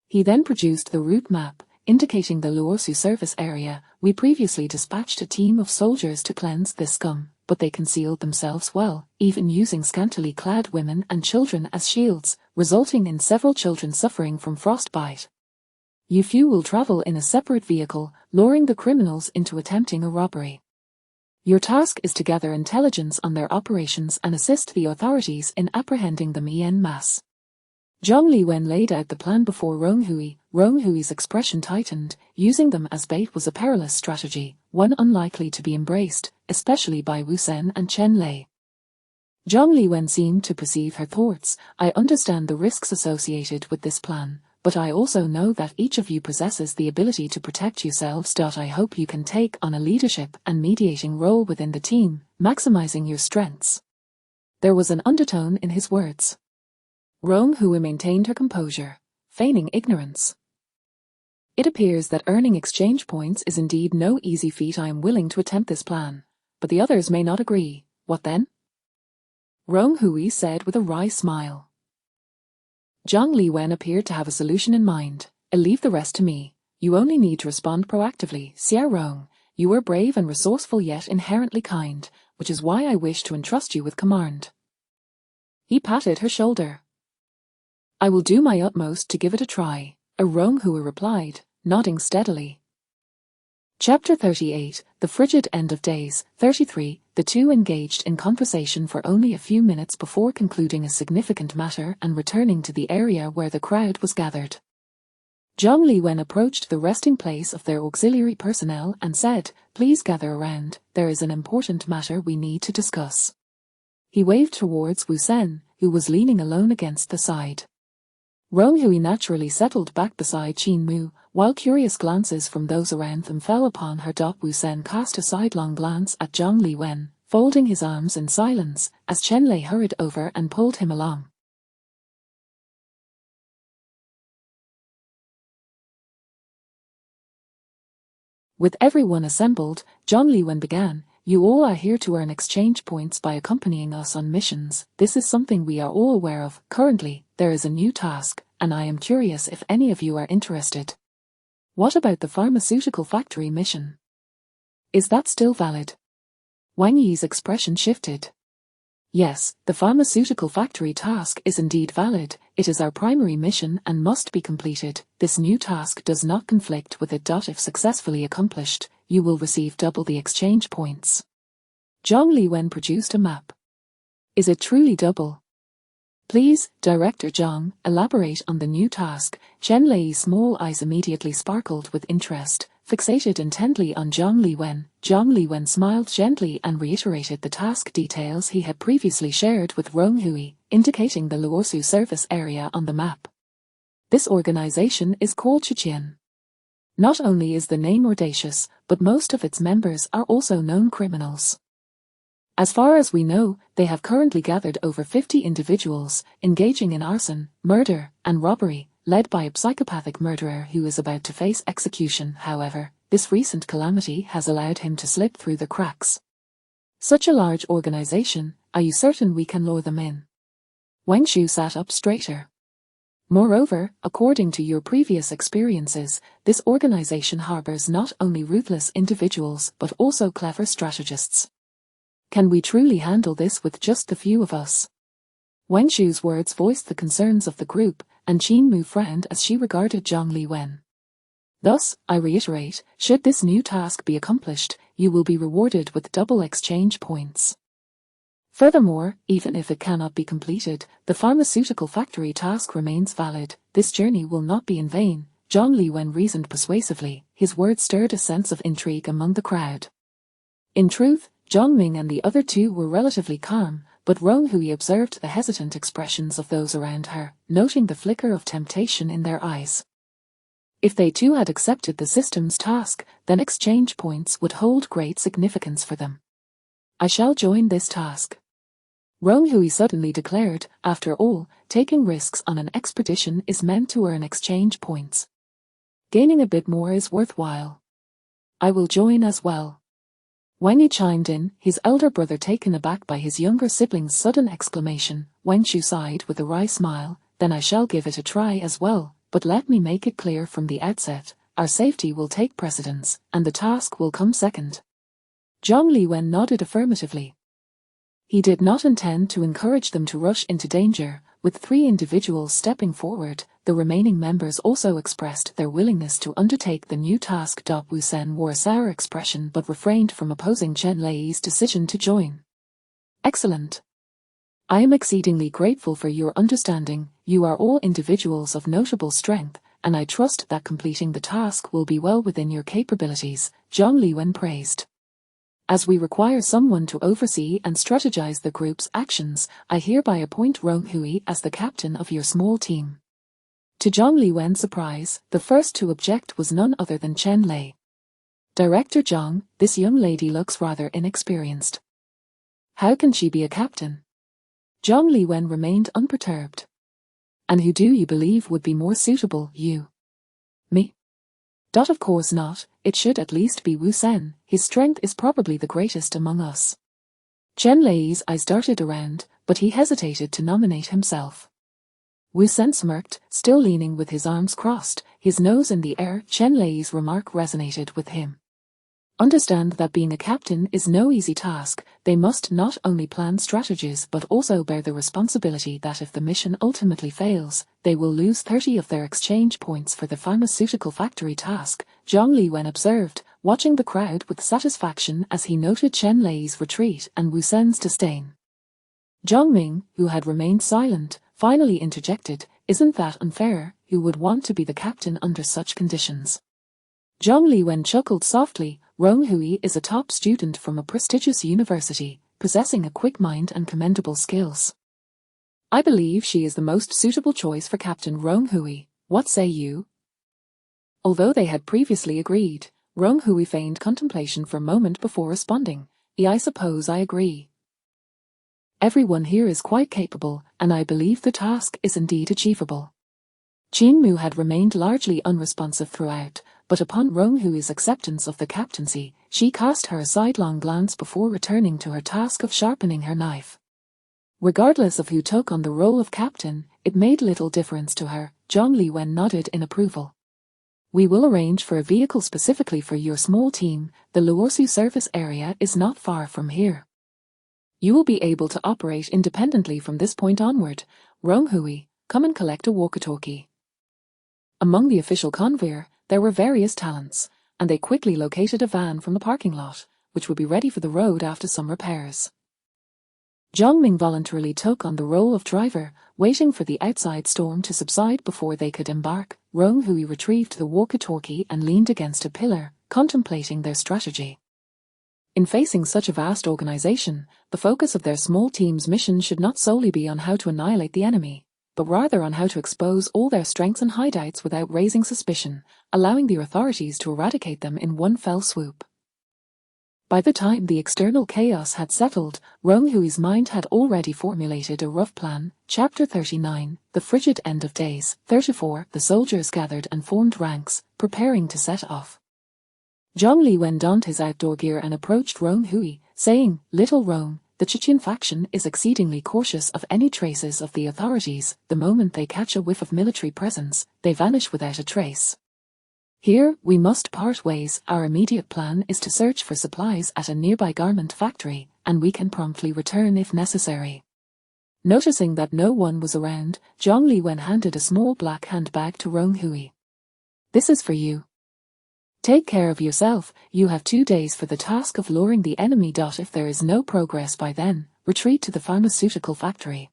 He then produced the route map, indicating the Luosu service area. We previously dispatched a team of soldiers to cleanse this scum, but they concealed themselves well, even using scantily clad women and children as shields, resulting in several children suffering from frostbite. You few will travel in a separate vehicle, luring the criminals into attempting a robbery. Your task is to gather intelligence on their operations and assist the authorities in apprehending them en masse. Zhang Liwen laid out the plan before Rong Hui. Rong Hui's expression tightened. Using them as bait was a perilous strategy, one unlikely to be embraced, especially by Wu Sen and Chen Lei. Zhang Liwen seemed to perceive her thoughts. I understand the risks associated with this plan, but I also know that each of you possesses the ability to protect yourselves. I hope you can take on a leadership and mediating role within the team, maximizing your strengths. There was an undertone in his words. Rong Hui maintained her composure, feigning ignorance. It appears that earning exchange points is indeed no easy feat. I am willing to attempt this plan, but the others may not agree. What then? Rong Hui said with a wry smile. Zhang Liwen appeared to have a solution in mind. Leave the rest to me. You only need to respond proactively. Xia Rong, you are brave and resourceful yet inherently kind, which is why I wish to entrust you with command. He patted her shoulder. I will do my utmost to give it a try, Rong Hui replied, nodding steadily. Chapter 38, The Frigid End of Days. 33. The two engaged in conversation for only a few minutes before concluding a significant matter and returning to the area where the crowd was gathered. Zhang Liwen approached the resting place of their auxiliary personnel and said, Please gather around, there is an important matter we need to discuss. He waved towards Wu Sen, who was leaning alone against the side. Rong Hui naturally settled back beside Qin Mu, while curious glances from those around them fell upon her. Wu Sen cast a sidelong glance at Zhang Liwen, folding his arms in silence, as Chen Lei hurried over and pulled him along. With everyone assembled, Zhang Liwen began, You all are here to earn exchange points by accompanying us on missions. This is something we are all aware of. Currently, there is a new task, and I am curious if any of you are interested. What about the pharmaceutical factory mission? Is that still valid? Wang Yi's expression shifted. Yes, the pharmaceutical factory task is indeed valid. It is our primary mission and must be completed. This new task does not conflict with it. If successfully accomplished, you will receive double the exchange points. Zhang Liwen produced a map. Is it truly double? Please, Director Zhang, elaborate on the new task. Chen Lei's small eyes immediately sparkled with interest, fixated intently on Zhang Liwen. Zhang Liwen smiled gently and reiterated the task details he had previously shared with Rong Hui, indicating the Luosu service area on the map. This organization is called Chiqian. Not only is the name audacious, but most of its members are also known criminals. As far as we know, they have currently gathered over 50 individuals, engaging in arson, murder, and robbery, led by a psychopathic murderer who is about to face execution. However, this recent calamity has allowed him to slip through the cracks. Such a large organization, are you certain we can lure them in? Wang Shu sat up straighter. Moreover, according to your previous experiences, this organization harbors not only ruthless individuals but also clever strategists. Can we truly handle this with just the few of us? Wang Shu's words voiced the concerns of the group, and Qin Mu frowned as she regarded Zhang Liwen. Thus, I reiterate, should this new task be accomplished, you will be rewarded with double exchange points. Furthermore, even if it cannot be completed, the pharmaceutical factory task remains valid. This journey will not be in vain, Zhang Liwen reasoned persuasively. His words stirred a sense of intrigue among the crowd. In truth, Zhang Ming and the other two were relatively calm, but Rong Hui observed the hesitant expressions of those around her, noting the flicker of temptation in their eyes. If they too had accepted the system's task, then exchange points would hold great significance for them. I shall join this task. Rong Hui suddenly declared, after all, taking risks on an expedition is meant to earn exchange points. Gaining a bit more is worthwhile. I will join as well. Wang Yi chimed in, his elder brother taken aback by his younger sibling's sudden exclamation. Wang Shu sighed with a wry smile, then I shall give it a try as well, but let me make it clear from the outset, our safety will take precedence, and the task will come second. Zhang Liwen nodded affirmatively. He did not intend to encourage them to rush into danger. With 3 individuals stepping forward, the remaining members also expressed their willingness to undertake the new task. Wu Sen wore a sour expression but refrained from opposing Chen Lei's decision to join. Excellent. I am exceedingly grateful for your understanding. You are all individuals of notable strength, and I trust that completing the task will be well within your capabilities, Zhang Liwen praised. As we require someone to oversee and strategize the group's actions, I hereby appoint Rong Hui as the captain of your small team. To Zhang Liwen's surprise, the first to object was none other than Chen Lei. Director Zhang, this young lady looks rather inexperienced. How can she be a captain? Zhang Liwen remained unperturbed. And who do you believe would be more suitable, you? Me? Of course not, it should at least be Wu Sen, his strength is probably the greatest among us. Chen Lei's eyes darted around, but he hesitated to nominate himself. Wu Sen smirked, still leaning with his arms crossed, his nose in the air. Chen Lei's remark resonated with him. Understand that being a captain is no easy task. They must not only plan strategies but also bear the responsibility that if the mission ultimately fails, they will lose 30 of their exchange points for the pharmaceutical factory task, Zhang Liwen observed, watching the crowd with satisfaction as he noted Chen Lei's retreat and Wu Sen's disdain. Zhang Ming, who had remained silent, finally interjected, isn't that unfair? Who would want to be the captain under such conditions? Zhang Liwen chuckled softly. Rong Hui is a top student from a prestigious university, possessing a quick mind and commendable skills. I believe she is the most suitable choice for Captain Rong Hui. What say you? Although they had previously agreed, Rong Hui feigned contemplation for a moment before responding. I suppose I agree. Everyone here is quite capable, and I believe the task is indeed achievable. Qin Mu had remained largely unresponsive throughout, but upon Rong Hui's acceptance of the captaincy, she cast her a sidelong glance before returning to her task of sharpening her knife. Regardless of who took on the role of captain, it made little difference to her. Zhang Liwen nodded in approval. We will arrange for a vehicle specifically for your small team. The Luosu service area is not far from here. You will be able to operate independently from this point onward. Rong Hui, come and collect a walkie-talkie. Among the official convoy, there were various talents, and they quickly located a van from the parking lot, which would be ready for the road after some repairs. Zhang Ming voluntarily took on the role of driver, waiting for the outside storm to subside before they could embark. Rong Hui retrieved the walkie-talkie and leaned against a pillar, contemplating their strategy. In facing such a vast organization, the focus of their small team's mission should not solely be on how to annihilate the enemy, but rather on how to expose all their strengths and hideouts without raising suspicion, allowing the authorities to eradicate them in one fell swoop. By the time the external chaos had settled, Rong Hui's mind had already formulated a rough plan. Chapter 39, The Frigid End of Days. 34. The soldiers gathered and formed ranks, preparing to set off. Zhang Liwen donned his outdoor gear and approached Rong Hui, saying, Little Rong, the Chechen faction is exceedingly cautious of any traces of the authorities. The moment they catch a whiff of military presence, they vanish without a trace. Here, we must part ways. Our immediate plan is to search for supplies at a nearby garment factory, and we can promptly return if necessary. Noticing that no one was around, Zhang Liwen handed a small black handbag to Rong Hui. This is for you. Take care of yourself. You have 2 days for the task of luring the enemy. If there is no progress by then, retreat to the pharmaceutical factory.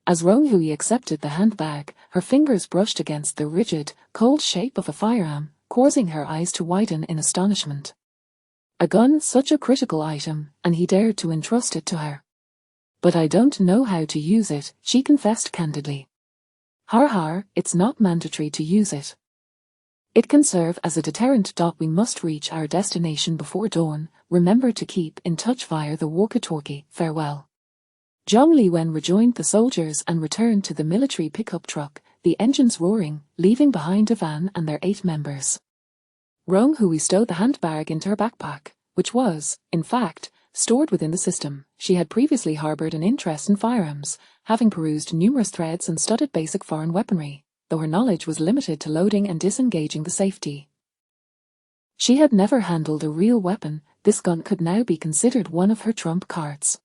As Rong Hui accepted the handbag, her fingers brushed against the rigid, cold shape of a firearm, causing her eyes to widen in astonishment. A gun, such a critical item, and he dared to entrust it to her. But I don't know how to use it, she confessed candidly. Har har, it's not mandatory to use it. It can serve as a deterrent. We must reach our destination before dawn. Remember to keep in touch via the walkie-talkie. Farewell. Zhang Liwen rejoined the soldiers and returned to the military pickup truck, the engines roaring, leaving behind a van and their 8 members. Rong Hui stowed the handbag into her backpack, which was, in fact, stored within the system. She had previously harbored an interest in firearms, having perused numerous threads and studied basic foreign weaponry, though her knowledge was limited to loading and disengaging the safety. She had never handled a real weapon. This gun could now be considered one of her trump cards.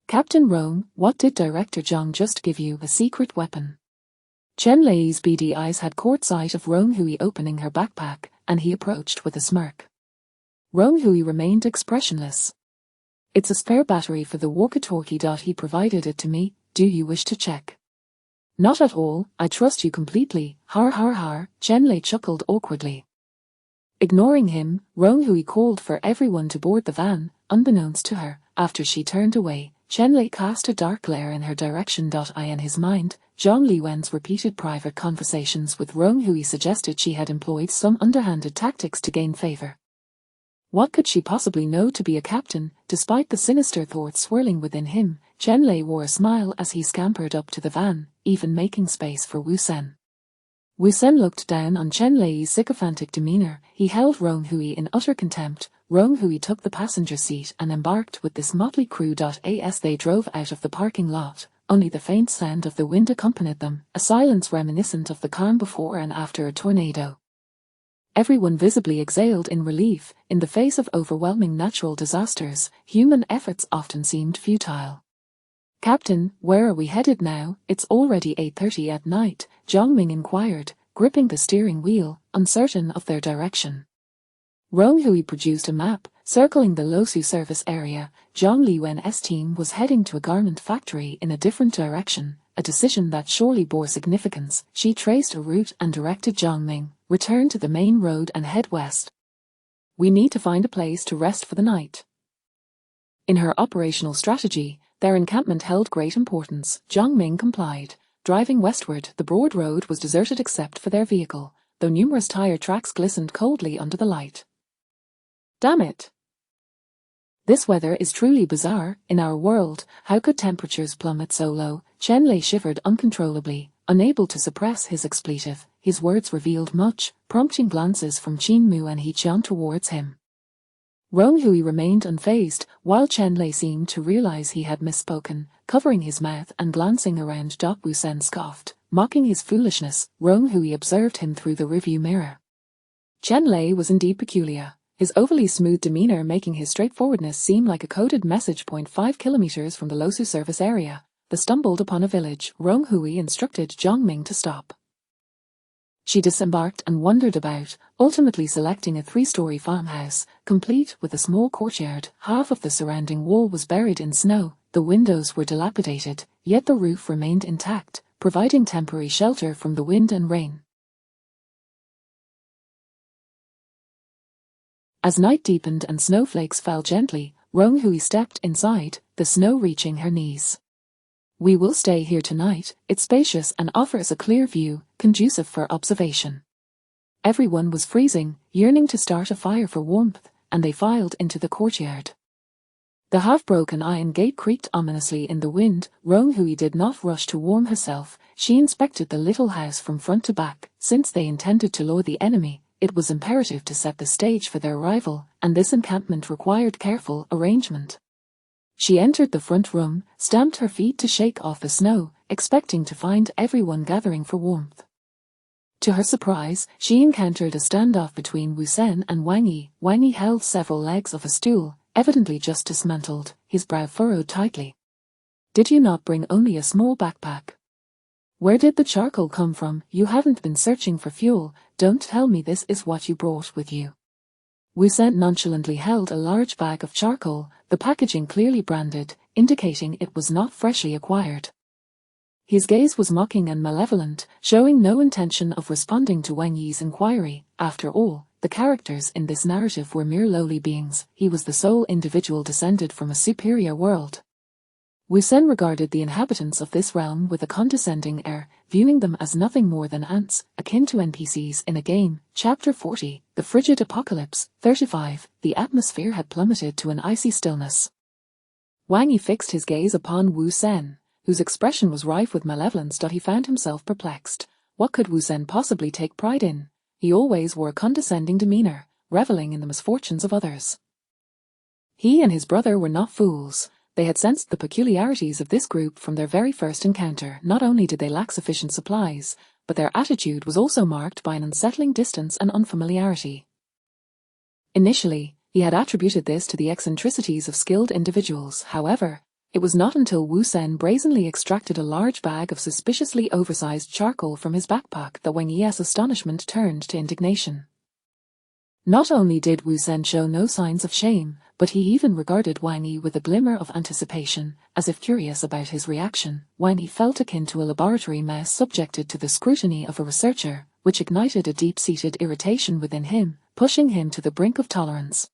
Captain Rong, what did Director Zhang just give you? A secret weapon? Chen Lei's beady eyes had caught sight of Rong Hui opening her backpack, and he approached with a smirk. Rong Hui remained expressionless. It's a spare battery for the walkie-talkie. He provided it to me. Do you wish to check? Not at all, I trust you completely. Har har har, Chen Lei chuckled awkwardly. Ignoring him, Rong Hui called for everyone to board the van. Unbeknownst to her, after she turned away, Chen Lei cast a dark glare in her direction. In his mind, Zhang Liwen's repeated private conversations with Rong Hui suggested she had employed some underhanded tactics to gain favor. What could she possibly know to be a captain? Despite the sinister thoughts swirling within him, Chen Lei wore a smile as he scampered up to the van, even making space for Wu Sen. Wu Sen looked down on Chen Lei's sycophantic demeanor. He held Rong Hui in utter contempt. Rong Hui took the passenger seat and embarked with this motley crew. As they drove out of the parking lot, only the faint sound of the wind accompanied them, a silence reminiscent of the calm before and after a tornado. Everyone visibly exhaled in relief. In the face of overwhelming natural disasters, human efforts often seemed futile. Captain, where are we headed now? It's already 8:30 at night, Zhang Ming inquired, gripping the steering wheel, uncertain of their direction. Rong Hui produced a map, circling the Losu service area. Zhang Liwen's team was heading to a garment factory in a different direction, a decision that surely bore significance. She traced a route and directed Zhang Ming, return to the main road and head west. We need to find a place to rest for the night. In her operational strategy, their encampment held great importance. Zhang Ming complied. Driving westward, the broad road was deserted except for their vehicle, though numerous tire tracks glistened coldly under the light. Damn it! This weather is truly bizarre. In our world, how could temperatures plummet so low? Chen Lei shivered uncontrollably, unable to suppress his expletive. His words revealed much, prompting glances from Qin Mu and He Qian towards him. Rong Hui remained unfazed, while Chen Lei seemed to realize he had misspoken, covering his mouth and glancing around. Wu Sen scoffed, mocking his foolishness. Rong Hui observed him through the rearview mirror. Chen Lei was indeed peculiar, his overly smooth demeanor making his straightforwardness seem like a coded message. 5 kilometers from the Losu service area, they stumbled upon a village. Rong Hui instructed Zhang Ming to stop. She disembarked and wandered about, ultimately selecting a 3-story farmhouse, complete with a small courtyard. Half of the surrounding wall was buried in snow, the windows were dilapidated, yet the roof remained intact, providing temporary shelter from the wind and rain. As night deepened and snowflakes fell gently, Rong Hui stepped inside, the snow reaching her knees. We will stay here tonight. It's spacious and offers a clear view, conducive for observation. Everyone was freezing, yearning to start a fire for warmth, and they filed into the courtyard. The half-broken iron gate creaked ominously in the wind. Rong Hui did not rush to warm herself. She inspected the little house from front to back. Since they intended to lure the enemy, it was imperative to set the stage for their arrival, and this encampment required careful arrangement. She entered the front room, stamped her feet to shake off the snow, expecting to find everyone gathering for warmth. To her surprise, she encountered a standoff between Wu Sen and Wang Yi. Wang Yi held several legs of a stool, evidently just dismantled, his brow furrowed tightly. Did you not bring only a small backpack? Where did the charcoal come from? You haven't been searching for fuel. Don't tell me this is what you brought with you. Wu Sen nonchalantly held a large bag of charcoal, the packaging clearly branded, indicating it was not freshly acquired. His gaze was mocking and malevolent, showing no intention of responding to Wang Yi's inquiry. After all, the characters in this narrative were mere lowly beings. He was the sole individual descended from a superior world. Wu Sen regarded the inhabitants of this realm with a condescending air, viewing them as nothing more than ants, akin to NPCs in a game. Chapter 40, The Frigid Apocalypse. 35. The atmosphere had plummeted to an icy stillness. Wang Yi fixed his gaze upon Wu Sen, whose expression was rife with malevolence. He found himself perplexed. What could Wu Sen possibly take pride in? He always wore a condescending demeanor, reveling in the misfortunes of others. He and his brother were not fools. They had sensed the peculiarities of this group from their very first encounter. Not only did they lack sufficient supplies, but their attitude was also marked by an unsettling distance and unfamiliarity. Initially, he had attributed this to the eccentricities of skilled individuals. However, it was not until Wu Sen brazenly extracted a large bag of suspiciously oversized charcoal from his backpack that Wang Yi's astonishment turned to indignation. Not only did Wu Sen show no signs of shame, but he even regarded Wang Yi with a glimmer of anticipation, as if curious about his reaction. Wang Yi felt akin to a laboratory mouse subjected to the scrutiny of a researcher, which ignited a deep-seated irritation within him, pushing him to the brink of tolerance.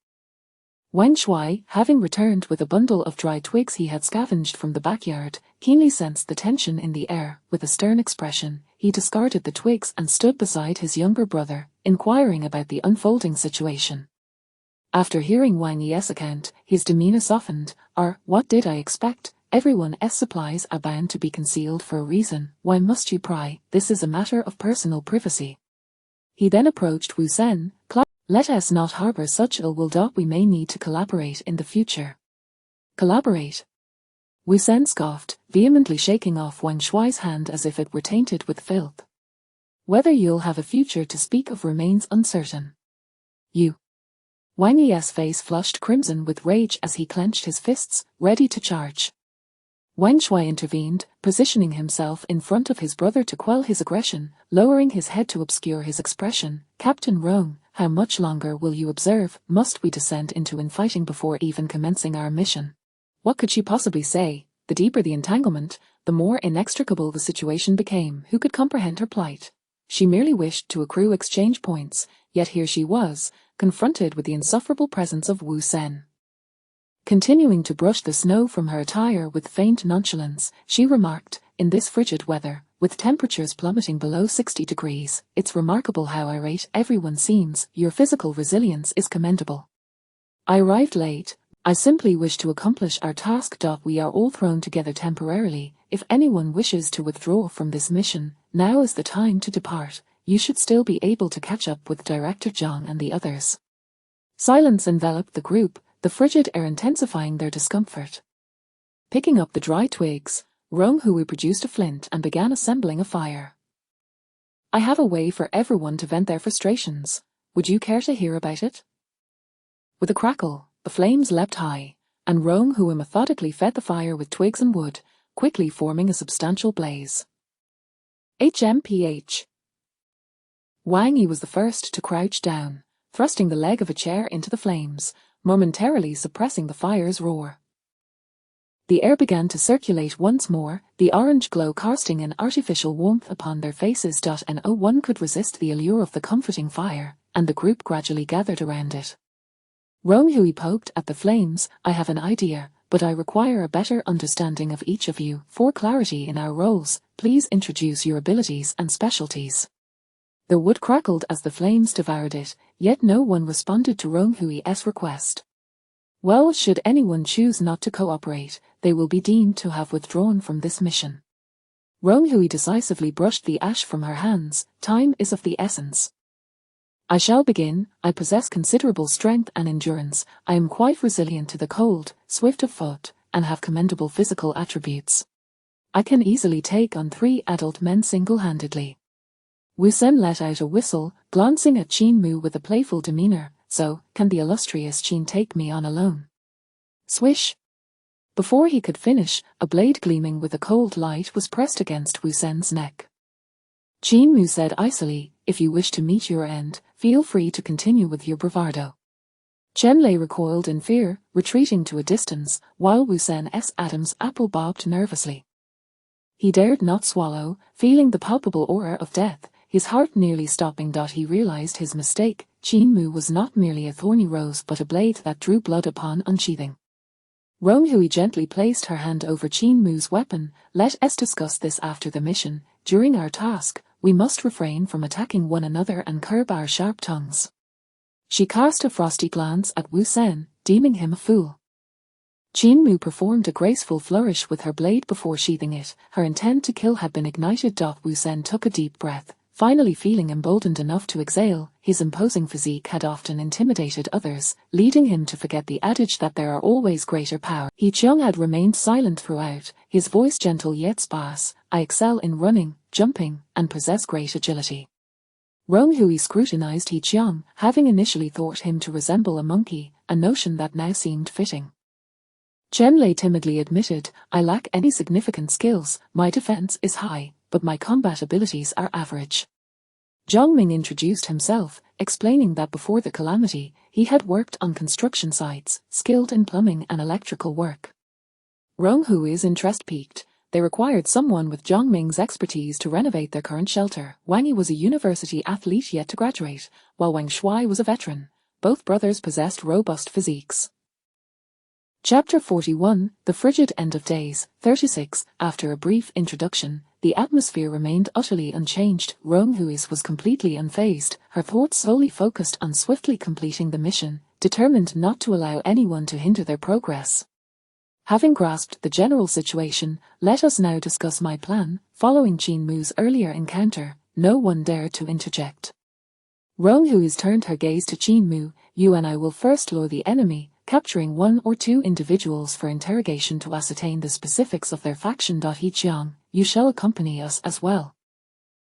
Wen Shuai, having returned with a bundle of dry twigs he had scavenged from the backyard, keenly sensed the tension in the air. With a stern expression, he discarded the twigs and stood beside his younger brother, inquiring about the unfolding situation. After hearing Wang Yi's account, his demeanor softened. What did I expect? Everyone's supplies are bound to be concealed for a reason. Why must you pry? This is a matter of personal privacy. He then approached Wu Sen. Let us not harbor such ill will. We may need to collaborate in the future. Collaborate? Wu Sen scoffed, vehemently shaking off Wen Shuai's hand as if it were tainted with filth. Whether you'll have a future to speak of remains uncertain. You. Wang Yi's face flushed crimson with rage as he clenched his fists, ready to charge. Wen Shuai intervened, positioning himself in front of his brother to quell his aggression, lowering his head to obscure his expression. Captain Rong, how much longer will you observe? Must we descend into infighting before even commencing our mission? What could she possibly say? The deeper the entanglement, the more inextricable the situation became. Who could comprehend her plight? She merely wished to accrue exchange points, yet here she was, confronted with the insufferable presence of Wu Sen. Continuing to brush the snow from her attire with faint nonchalance, she remarked, in this frigid weather, with temperatures plummeting below 60 degrees, it's remarkable how irate everyone seems. Your physical resilience is commendable. I arrived late. I simply wish to accomplish our task. We are all thrown together temporarily. If anyone wishes to withdraw from this mission, now is the time to depart. You should still be able to catch up with Director Zhang and the others. Silence enveloped the group, the frigid air intensifying their discomfort. Picking up the dry twigs, Rong Hui produced a flint and began assembling a fire. I have a way for everyone to vent their frustrations. Would you care to hear about it? With a crackle, the flames leapt high, and Rong Hui methodically fed the fire with twigs and wood, quickly forming a substantial blaze. HMPH. Wang Yi was the first to crouch down, thrusting the leg of a chair into the flames, momentarily suppressing the fire's roar. The air began to circulate once more, the orange glow casting an artificial warmth upon their faces. No one could resist the allure of the comforting fire, and the group gradually gathered around it. Rong Hui poked at the flames. I have an idea, but I require a better understanding of each of you. For clarity in our roles, please introduce your abilities and specialties. The wood crackled as the flames devoured it, yet no one responded to Rong Hui's request. Well, should anyone choose not to cooperate, they will be deemed to have withdrawn from this mission. Rong Hui decisively brushed the ash from her hands. Time is of the essence. I shall begin. I possess considerable strength and endurance. I am quite resilient to the cold, swift of foot, and have commendable physical attributes. I can easily take on 3 adult men single-handedly. Wu Sen let out a whistle, glancing at Qin Mu with a playful demeanor. So, can the illustrious Qin take me on alone? Swish! Before he could finish, a blade gleaming with a cold light was pressed against Wu Sen's neck. Qin Mu said icily, if you wish to meet your end, feel free to continue with your bravado. Chen Lei recoiled in fear, retreating to a distance, while Wu Sen's Adam's apple bobbed nervously. He dared not swallow, feeling the palpable aura of death, his heart nearly stopping. He realized his mistake. Qin Mu was not merely a thorny rose but a blade that drew blood upon unsheathing. Rong Hui gently placed her hand over Qin Mu's weapon. Let us discuss this after the mission. During our task, we must refrain from attacking one another and curb our sharp tongues. She cast a frosty glance at Wu Sen, deeming him a fool. Qin Mu performed a graceful flourish with her blade before sheathing it. Her intent to kill had been ignited. Wu Sen took a deep breath, finally feeling emboldened enough to exhale. His imposing physique had often intimidated others, leading him to forget the adage that there are always greater power. He Qiang had remained silent throughout, his voice gentle yet sparse. I excel in running, jumping, and possess great agility. Rong Hui scrutinized He Qiang, having initially thought him to resemble a monkey, a notion that now seemed fitting. Chen Lei timidly admitted, I lack any significant skills, my defense is high, but my combat abilities are average. Zhang Ming introduced himself, explaining that before the calamity, he had worked on construction sites, skilled in plumbing and electrical work. Rong Hui's interest piqued. They required someone with Zhang Ming's expertise to renovate their current shelter. Wang Yi was a university athlete yet to graduate, while Wang Shuai was a veteran. Both brothers possessed robust physiques. Chapter 41, The Frigid End of Days, 36. After a brief introduction, the atmosphere remained utterly unchanged. Rong Hui's was completely unfazed, her thoughts solely focused on swiftly completing the mission, determined not to allow anyone to hinder their progress. Having grasped the general situation, let us now discuss my plan. Following Qin Mu's earlier encounter, no one dared to interject. Rong Hui's turned her gaze to Qin Mu. You and I will first lure the enemy, capturing 1 or 2 individuals for interrogation to ascertain the specifics of their faction. He Qiang, you shall accompany us as well.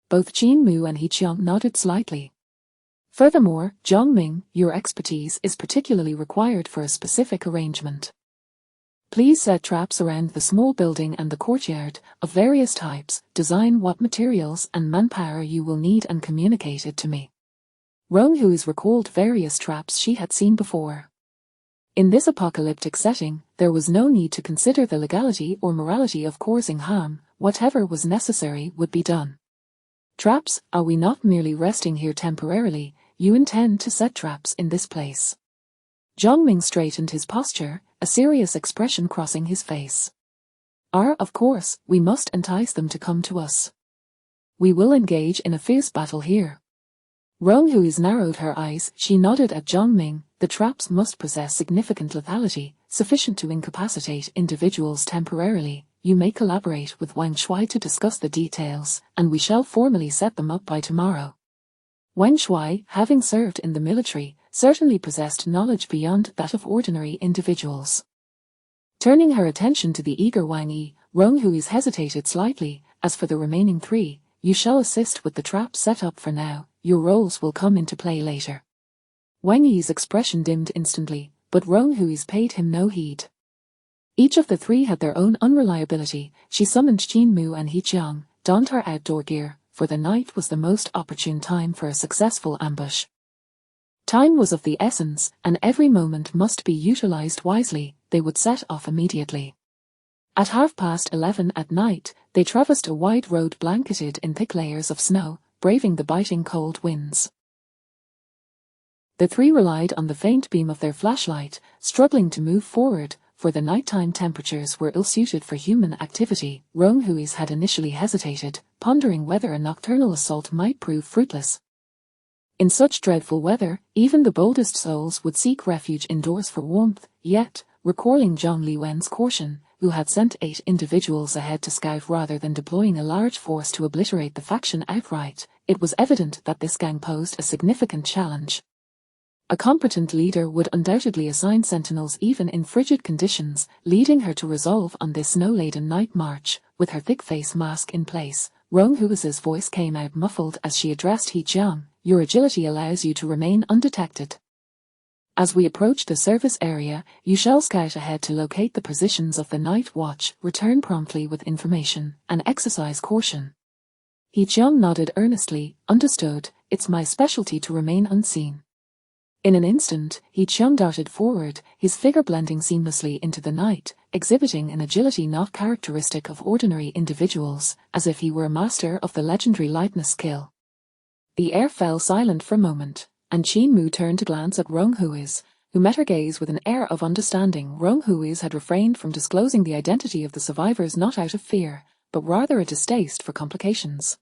Both Qin Mu and He Qiang nodded slightly. Furthermore, Zhang Ming, your expertise is particularly required for a specific arrangement. Please set traps around the small building and the courtyard, of various types, design what materials and manpower you will need and communicate it to me. Rong Hui's recalled various traps she had seen before. In this apocalyptic setting, there was no need to consider the legality or morality of causing harm. Whatever was necessary would be done. Traps? Are we not merely resting here temporarily? You intend to set traps in this place. Zhang Ming straightened his posture, a serious expression crossing his face. Of course, we must entice them to come to us. We will engage in a fierce battle here. Rong Hui's narrowed her eyes. She nodded at Zhang Ming. The traps must possess significant lethality, sufficient to incapacitate individuals temporarily. You may collaborate with Wang Shuai to discuss the details, and we shall formally set them up by tomorrow. Wang Shuai, having served in the military, certainly possessed knowledge beyond that of ordinary individuals. Turning her attention to the eager Wang Yi, Rong Hui's hesitated slightly. As for the remaining 3, you shall assist with the trap set up for now. Your roles will come into play later. Wang Yi's expression dimmed instantly, but Rong Hui's paid him no heed. Each of the 3 had their own unreliability. She summoned Qin Mu and He Qiang, donned her outdoor gear, for the night was the most opportune time for a successful ambush. Time was of the essence, and every moment must be utilized wisely. They would set off immediately. At 11:30 at night, they traversed a wide road blanketed in thick layers of snow, braving the biting cold winds. The 3 relied on the faint beam of their flashlight, struggling to move forward, for the nighttime temperatures were ill-suited for human activity. Rong Hui's had initially hesitated, pondering whether a nocturnal assault might prove fruitless. In such dreadful weather, even the boldest souls would seek refuge indoors for warmth, yet, recalling Zhang Liwen's caution, who had sent 8 individuals ahead to scout rather than deploying a large force to obliterate the faction outright, it was evident that this gang posed a significant challenge. A competent leader would undoubtedly assign sentinels even in frigid conditions, leading her to resolve on this snow-laden night march. With her thick face mask in place, Rong Hui's voice came out muffled as she addressed He Qiang. Your agility allows you to remain undetected. As we approach the service area, you shall scout ahead to locate the positions of the night watch, return promptly with information, and exercise caution. He Qiang nodded earnestly. Understood, it's my specialty to remain unseen. In an instant, He Qiang darted forward, his figure blending seamlessly into the night, exhibiting an agility not characteristic of ordinary individuals, as if he were a master of the legendary lightness skill. The air fell silent for a moment, and Qin Mu turned to glance at Rong Hui's, who met her gaze with an air of understanding. Rong Hui's had refrained from disclosing the identity of the survivors not out of fear, but rather a distaste for complications.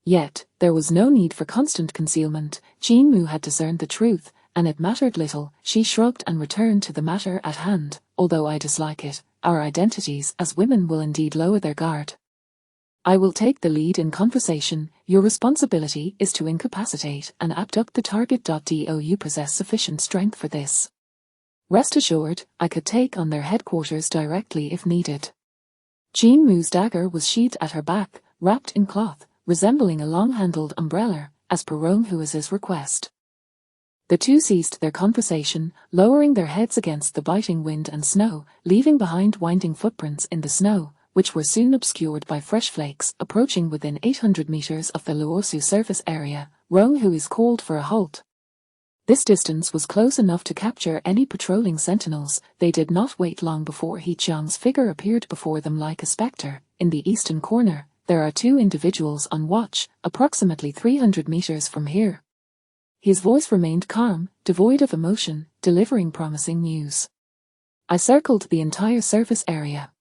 Yet, there was no need for constant concealment. Jin Mu had discerned the truth, and it mattered little. She shrugged and returned to the matter at hand. Although I dislike it, our identities as women will indeed lower their guard. I will take the lead in conversation. Your responsibility is to incapacitate and abduct the target. Do you possess sufficient strength for this? Rest assured, I could take on their headquarters directly if needed. Jin Mu's dagger was sheathed at her back, wrapped in cloth, resembling a long-handled umbrella, as per Rong Hui's request. The two ceased their conversation, lowering their heads against the biting wind and snow, leaving behind winding footprints in the snow, which were soon obscured by fresh flakes. Approaching within 800 meters of the Luosu surface area, Rong Hui called for a halt. This distance was close enough to capture any patrolling sentinels. They did not wait long before He Qiang's figure appeared before them like a spectre. In the eastern corner, there are two individuals on watch, approximately 300 meters from here. His voice remained calm, devoid of emotion, delivering promising news. I circled the entire surface area.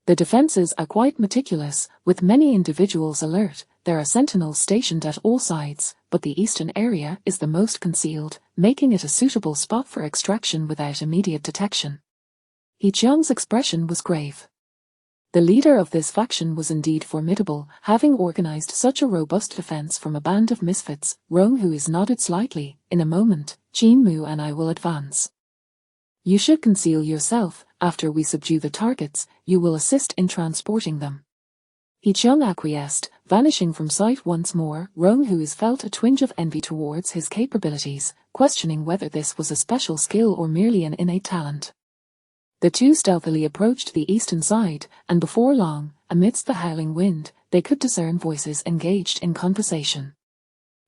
The defenses are quite meticulous, with many individuals alert. There are sentinels stationed at all sides, but the eastern area is the most concealed, making it a suitable spot for extraction without immediate detection. He Qiang's expression was grave. The leader of this faction was indeed formidable, having organized such a robust defense from a band of misfits. Rong Hui nodded slightly. In a moment, Jin Mu and I will advance. You should conceal yourself. After we subdue the targets, you will assist in transporting them. He Qiang acquiesced, vanishing from sight once more. Rong Hui felt a twinge of envy towards his capabilities, questioning whether this was a special skill or merely an innate talent. The two stealthily approached the eastern side, and before long, amidst the howling wind, they could discern voices engaged in conversation.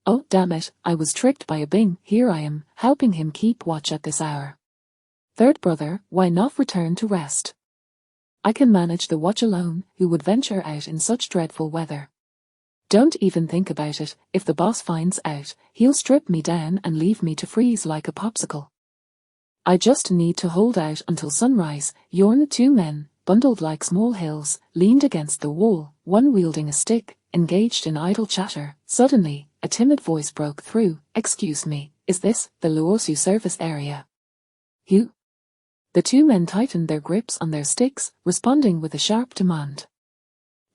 Oh, damn it, I was tricked by a Bing. Here I am, helping him keep watch at this hour. Third brother, why not return to rest? I can manage the watch alone. Who would venture out in such dreadful weather? Don't even think about it. If the boss finds out, he'll strip me down and leave me to freeze like a popsicle. I just need to hold out until sunrise. The two men, bundled like small hills, leaned against the wall, one wielding a stick, engaged in idle chatter. Suddenly, a timid voice broke through. Excuse me, is this the Luosu surface area? Who? The two men tightened their grips on their sticks, responding with a sharp demand.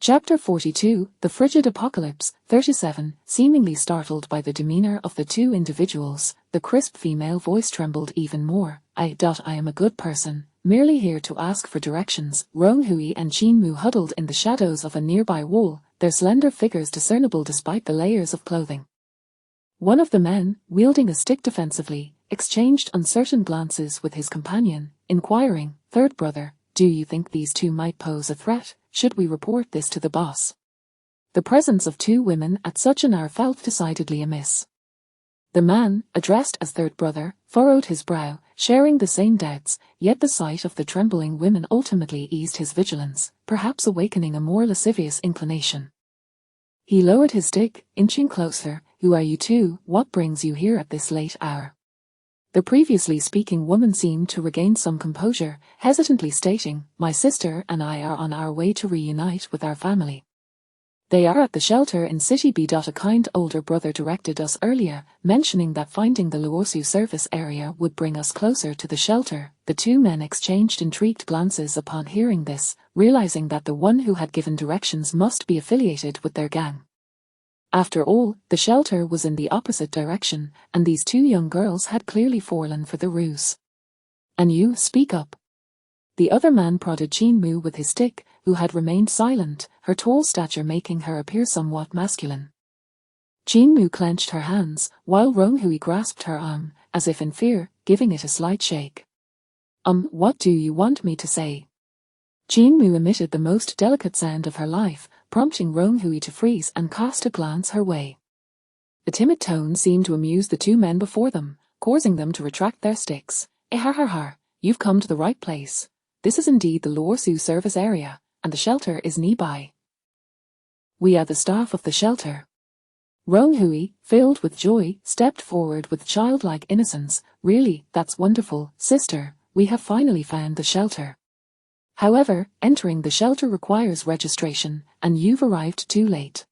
Chapter 42, The Frigid Apocalypse. 37, seemingly startled by the demeanor of the two individuals, the crisp female voice trembled even more. I am a good person, merely here to ask for directions. Rong Hui and Jin Mu huddled in the shadows of a nearby wall, their slender figures discernible despite the layers of clothing. One of the men, wielding a stick defensively, exchanged uncertain glances with his companion, inquiring, Third brother, do you think these two might pose a threat? Should we report this to the boss? The presence of two women at such an hour felt decidedly amiss. The man, addressed as third brother, furrowed his brow, sharing the same doubts, yet the sight of the trembling women ultimately eased his vigilance, perhaps awakening a more lascivious inclination. He lowered his stick, inching closer. Who are you two? What brings you here at this late hour? The previously speaking woman seemed to regain some composure, hesitantly stating, My sister and I are on our way to reunite with our family. They are at the shelter in City B. A kind older brother directed us earlier, mentioning that finding the Luosu surface area would bring us closer to the shelter. The two men exchanged intrigued glances upon hearing this, realizing that the one who had given directions must be affiliated with their gang. After all, the shelter was in the opposite direction, and these two young girls had clearly fallen for the ruse. And you, speak up. The other man prodded Jin Mu with his stick, who had remained silent, her tall stature making her appear somewhat masculine. Jin Mu clenched her hands, while Rong Hui grasped her arm, as if in fear, giving it a slight shake. What do you want me to say? Jin Mu emitted the most delicate sound of her life, prompting Rong Hui to freeze and cast a glance her way. The timid tone seemed to amuse the two men before them, causing them to retract their sticks. You've come to the right place. This is indeed the Luosu service area, and the shelter is nearby. We are the staff of the shelter. Rong Hui, filled with joy, stepped forward with childlike innocence. Really, that's wonderful, sister, we have finally found the shelter. However, entering the shelter requires registration, and you've arrived too late.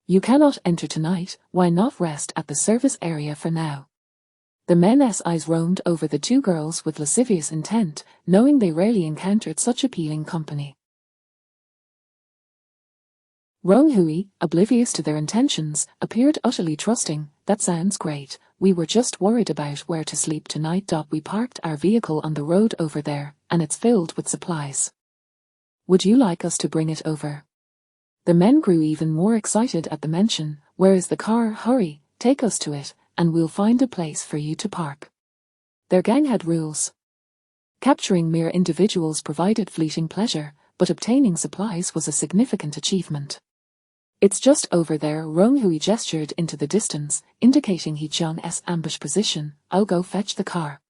You cannot enter tonight, why not rest at the service area for now? The men's eyes roamed over the two girls with lascivious intent, knowing they rarely encountered such appealing company. Rong Hui, oblivious to their intentions, appeared utterly trusting. That sounds great, we were just worried about where to sleep tonight. We parked our vehicle on the road over there, and it's filled with supplies. Would you like us to bring it over? The men grew even more excited at the mention. Where is the car? Hurry, take us to it, and we'll find a place for you to park. Their gang had rules. Capturing mere individuals provided fleeting pleasure, but obtaining supplies was a significant achievement. It's just over there. Rong Hui gestured into the distance, indicating He Chang's ambush position. I'll go fetch the car.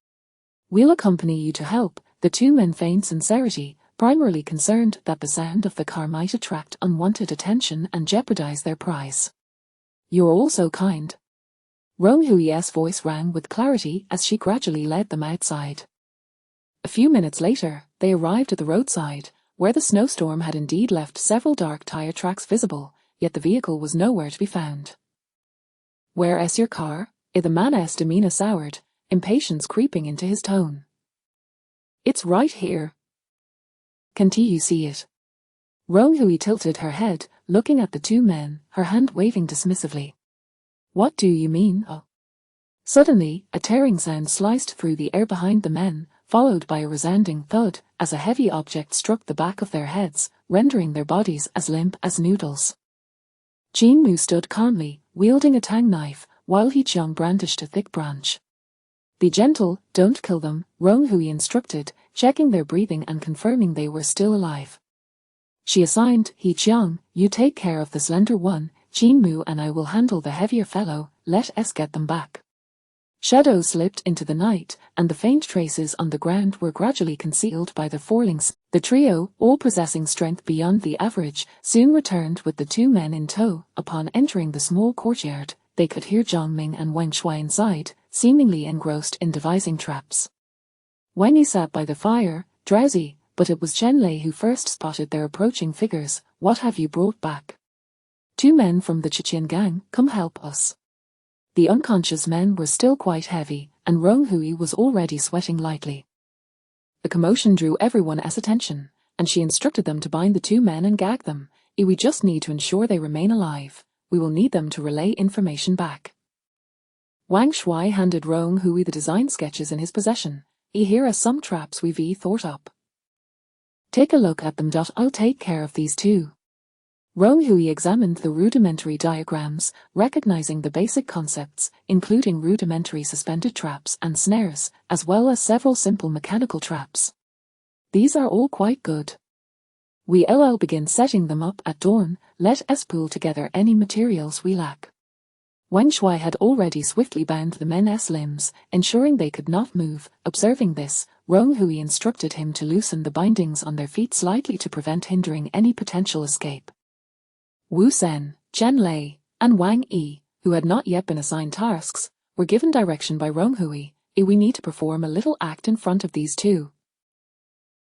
We'll accompany you to help. The two men feigned sincerity, primarily concerned that the sound of the car might attract unwanted attention and jeopardize their prize. You're all so kind. Rong Hui's voice rang with clarity as she gradually led them outside. A few minutes later, they arrived at the roadside, where the snowstorm had indeed left several dark tire tracks visible, yet the vehicle was nowhere to be found. Where's your car? The man's demeanor soured, impatience creeping into his tone. It's right here. Can't you see it? Rong Hui tilted her head, looking at the two men, her hand waving dismissively. What do you mean? Oh. Suddenly, a tearing sound sliced through the air behind the men, followed by a resounding thud, as a heavy object struck the back of their heads, rendering their bodies as limp as noodles. Jin Mu stood calmly, wielding a tang knife, while He Chang brandished a thick branch. Be gentle, don't kill them, Rong Hui instructed, checking their breathing and confirming they were still alive. She assigned, He Chang, you take care of the slender one, Jin Mu and I will handle the heavier fellow, let us get them back. Shadows slipped into the night, and the faint traces on the ground were gradually concealed by the forelings. The trio, all possessing strength beyond the average, soon returned with the two men in tow. Upon entering the small courtyard, they could hear Zhang Ming and Wang Shuai inside, seemingly engrossed in devising traps. Wang Yi sat by the fire, drowsy, but it was Chen Lei who first spotted their approaching figures. What have you brought back? Two men from the Chechen gang, come help us. The unconscious men were still quite heavy, and Rong Hui was already sweating lightly. The commotion drew everyone's attention, and she instructed them to bind the two men and gag them. We just need to ensure they remain alive. We will need them to relay information back. Wang Shuai handed Rong Hui the design sketches in his possession. Here are some traps we've thought up. Take a look at them. I'll take care of these two. Rong Hui examined the rudimentary diagrams, recognizing the basic concepts, including rudimentary suspended traps and snares, as well as several simple mechanical traps. These are all quite good. We'll begin setting them up at dawn. Let us pool together any materials we lack. Wang Shuai had already swiftly bound the men's limbs, ensuring they could not move. Observing this, Rong Hui instructed him to loosen the bindings on their feet slightly to prevent hindering any potential escape. Wu Sen, Chen Lei, and Wang Yi, who had not yet been assigned tasks, were given direction by Rong Hui. We need to perform a little act in front of these two.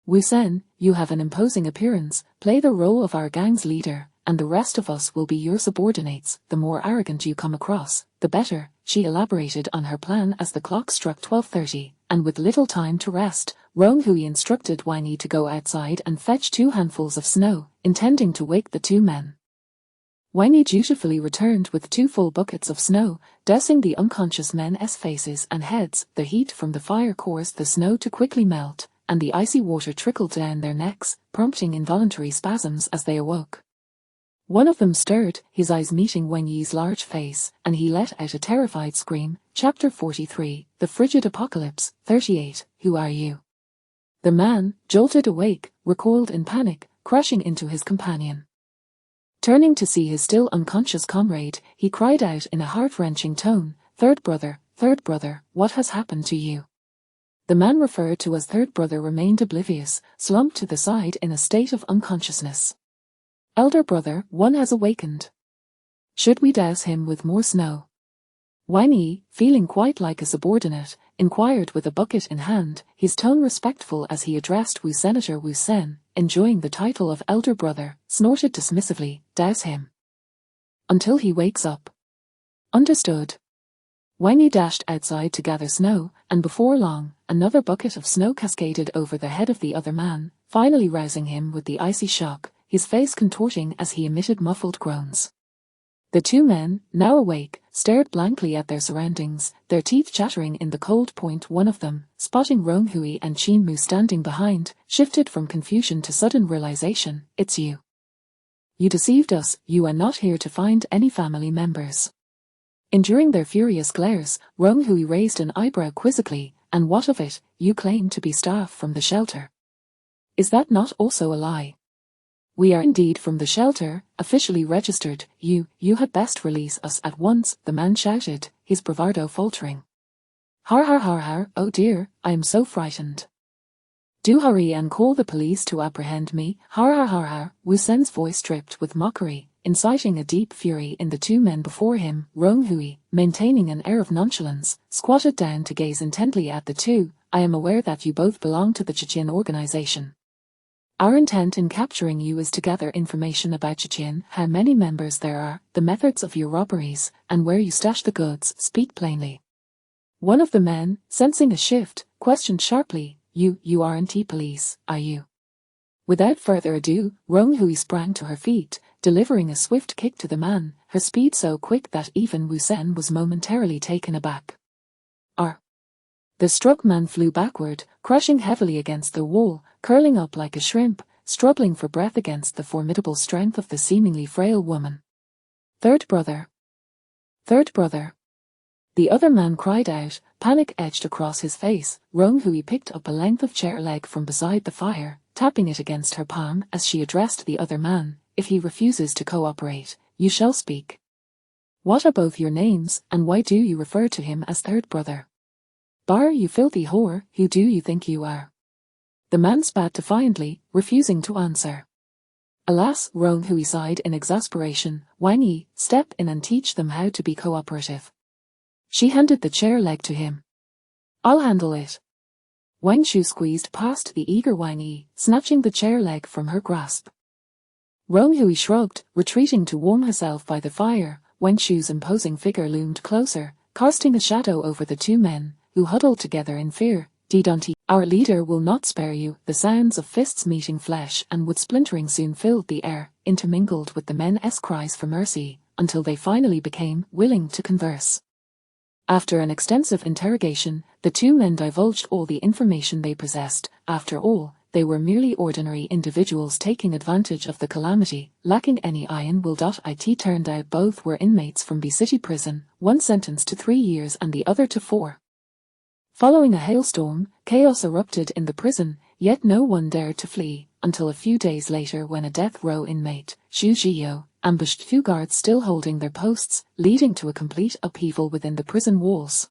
Wu Sen, you have an imposing appearance, play the role of our gang's leader, and the rest of us will be your subordinates. The more arrogant you come across, the better, she elaborated on her plan as the clock struck 12:30, and with little time to rest, Rong Hui instructed Wang Yi to go outside and fetch 2 handfuls of snow, intending to wake the two men. Wang Yi dutifully returned with 2 full buckets of snow, dousing the unconscious men's faces and heads. The heat from the fire caused the snow to quickly melt, and the icy water trickled down their necks, prompting involuntary spasms as they awoke. One of them stirred, his eyes meeting Wang Yi's large face, and he let out a terrified scream. Chapter 43, The Frigid Apocalypse, 38, Who are you? The man, jolted awake, recoiled in panic, crashing into his companion. Turning to see his still unconscious comrade, he cried out in a heart-wrenching tone, third brother, what has happened to you?" The man referred to as third brother remained oblivious, slumped to the side in a state of unconsciousness. "Elder brother, one has awakened." Should we douse him with more snow? Wang Yi, feeling quite like a subordinate, inquired with a bucket in hand, his tone respectful as he addressed Senator Wu Sen, enjoying the title of elder brother, snorted dismissively, douse him. Until he wakes up. Understood. Wang Yi dashed outside to gather snow, and before long, another bucket of snow cascaded over the head of the other man, finally rousing him with the icy shock, his face contorting as he emitted muffled groans. The two men, now awake, stared blankly at their surroundings, their teeth chattering in the cold point. One of them, spotting Ronghui and Qin Mu standing behind, shifted from confusion to sudden realization. It's you. You deceived us, you are not here to find any family members. Enduring their furious glares, Ronghui raised an eyebrow quizzically, and what of it, you claim to be staff from the shelter. Is that not also a lie? We are indeed from the shelter, officially registered. You had best release us at once, the man shouted, his bravado faltering. Har har har har, oh dear, I am so frightened. Do hurry and call the police to apprehend me, har har har har, Wu Sen's voice dripped with mockery, inciting a deep fury in the two men before him. Ronghui, maintaining an air of nonchalance, squatted down to gaze intently at the two. I am aware that you both belong to the Chechen organization. Our intent in capturing you is to gather information about Chechen, how many members there are, the methods of your robberies, and where you stash the goods. Speak plainly. One of the men, sensing a shift, questioned sharply, You aren't police, are you? Without further ado, Ronghui sprang to her feet, delivering a swift kick to the man, her speed so quick that even Wu Sen was momentarily taken aback. The struck man flew backward, crashing heavily against the wall, curling up like a shrimp, struggling for breath against the formidable strength of the seemingly frail woman. Third brother. Third brother. The other man cried out, panic etched across his face. Ronghui picked up a length of chair leg from beside the fire, tapping it against her palm as she addressed the other man. If he refuses to cooperate, you shall speak. What are both your names, and why do you refer to him as third brother? Bar, you filthy whore, who do you think you are? The man spat defiantly, refusing to answer. Alas, Ronghui sighed in exasperation. Wang Yi, step in and teach them how to be cooperative. She handed the chair leg to him. I'll handle it. Wang Shu squeezed past the eager Wang Yi, snatching the chair leg from her grasp. Ronghui shrugged, retreating to warm herself by the fire. Wang Shu's imposing figure loomed closer, casting a shadow over the two men, who huddled together in fear. Didonti, our leader will not spare you. The sounds of fists meeting flesh and wood splintering soon filled the air, intermingled with the men's cries for mercy, until they finally became willing to converse. After an extensive interrogation, the two men divulged all the information they possessed. After all, they were merely ordinary individuals taking advantage of the calamity, lacking any iron will. It turned out both were inmates from B City prison, one sentenced to 3 years and the other to 4. Following a hailstorm, chaos erupted in the prison, yet no one dared to flee, until a few days later when a death row inmate, Xu Zhiyou, ambushed 2 guards still holding their posts, leading to a complete upheaval within the prison walls.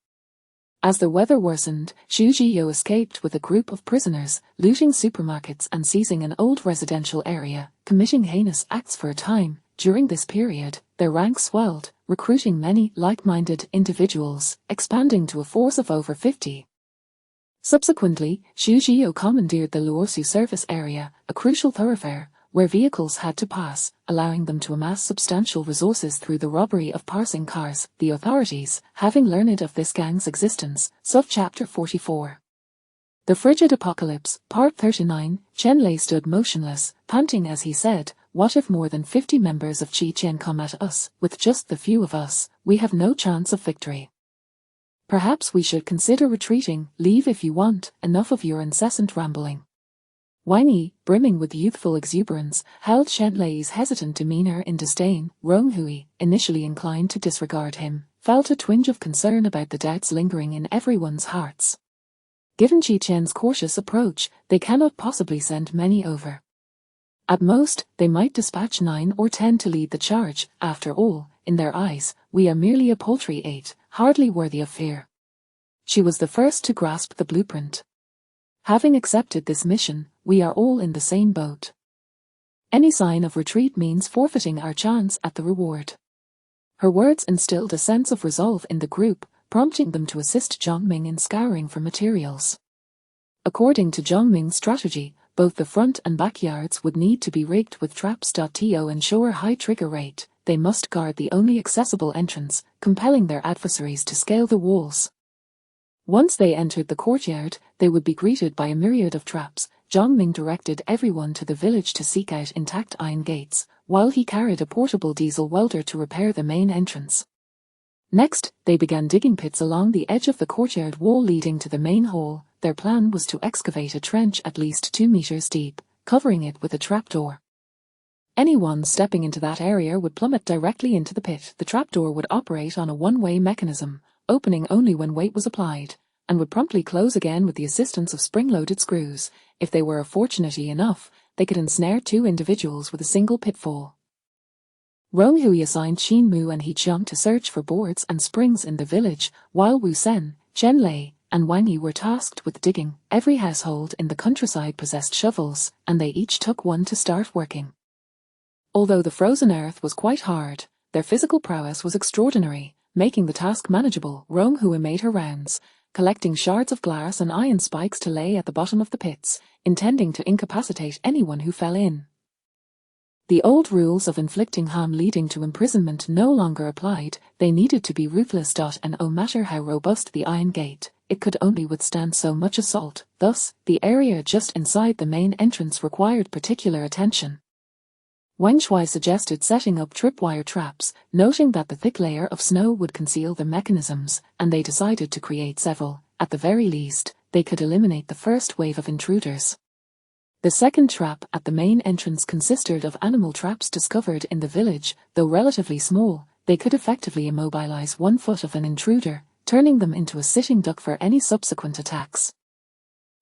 As the weather worsened, Xu Zhiyou escaped with a group of prisoners, looting supermarkets and seizing an old residential area, committing heinous acts for a time. During this period, their ranks swelled, recruiting many like-minded individuals, expanding to a force of over 50. Subsequently, Xu Zhiyou commandeered the Luosu service area, a crucial thoroughfare, where vehicles had to pass, allowing them to amass substantial resources through the robbery of passing cars. The authorities, having learned of this gang's existence, Chapter 44. The Frigid Apocalypse, Part 39, Chen Lei stood motionless, panting as he said, what if more than 50 members of Chechen come at us? With just the few of us, we have no chance of victory. Perhaps we should consider retreating. Leave if you want, enough of your incessant rambling. Wang Yi, brimming with youthful exuberance, held Chen Lei's hesitant demeanor in disdain. Ronghui, initially inclined to disregard him, felt a twinge of concern about the doubts lingering in everyone's hearts. Given Chechen's cautious approach, they cannot possibly send many over. At most, they might dispatch 9 or 10 to lead the charge. After all, in their eyes, we are merely a paltry 8, hardly worthy of fear. She was the first to grasp the blueprint. Having accepted this mission, we are all in the same boat. Any sign of retreat means forfeiting our chance at the reward. Her words instilled a sense of resolve in the group, prompting them to assist Zhongming in scouring for materials. According to Zhongming's strategy, both the front and backyards would need to be rigged with traps. To ensure high trigger rate, they must guard the only accessible entrance, compelling their adversaries to scale the walls. Once they entered the courtyard, they would be greeted by a myriad of traps. Zhongming directed everyone to the village to seek out intact iron gates, while he carried a portable diesel welder to repair the main entrance. Next, they began digging pits along the edge of the courtyard wall leading to the main hall. Their plan was to excavate a trench at least 2 meters deep, covering it with a trapdoor. Anyone stepping into that area would plummet directly into the pit. The trapdoor would operate on a one-way mechanism, opening only when weight was applied, and would promptly close again with the assistance of spring-loaded screws. If they were fortunate enough, they could ensnare 2 individuals with a single pitfall. Rong Hui assigned Xin Mu and He Qiang to search for boards and springs in the village, while Wu Sen, Chen Lei, and Wang Yi were tasked with digging. Every household in the countryside possessed shovels, and they each took one to start working. Although the frozen earth was quite hard, their physical prowess was extraordinary, making the task manageable. Rong Hui made her rounds, collecting shards of glass and iron spikes to lay at the bottom of the pits, intending to incapacitate anyone who fell in. The old rules of inflicting harm leading to imprisonment no longer applied. They needed to be ruthless. And no matter how robust the iron gate, it could only withstand so much assault. Thus, the area just inside the main entrance required particular attention. Wang Shui suggested setting up tripwire traps, noting that the thick layer of snow would conceal the mechanisms, and they decided to create several. At the very least, they could eliminate the first wave of intruders. The second trap at the main entrance consisted of animal traps discovered in the village. Though relatively small, they could effectively immobilize 1 foot of an intruder, turning them into a sitting duck for any subsequent attacks.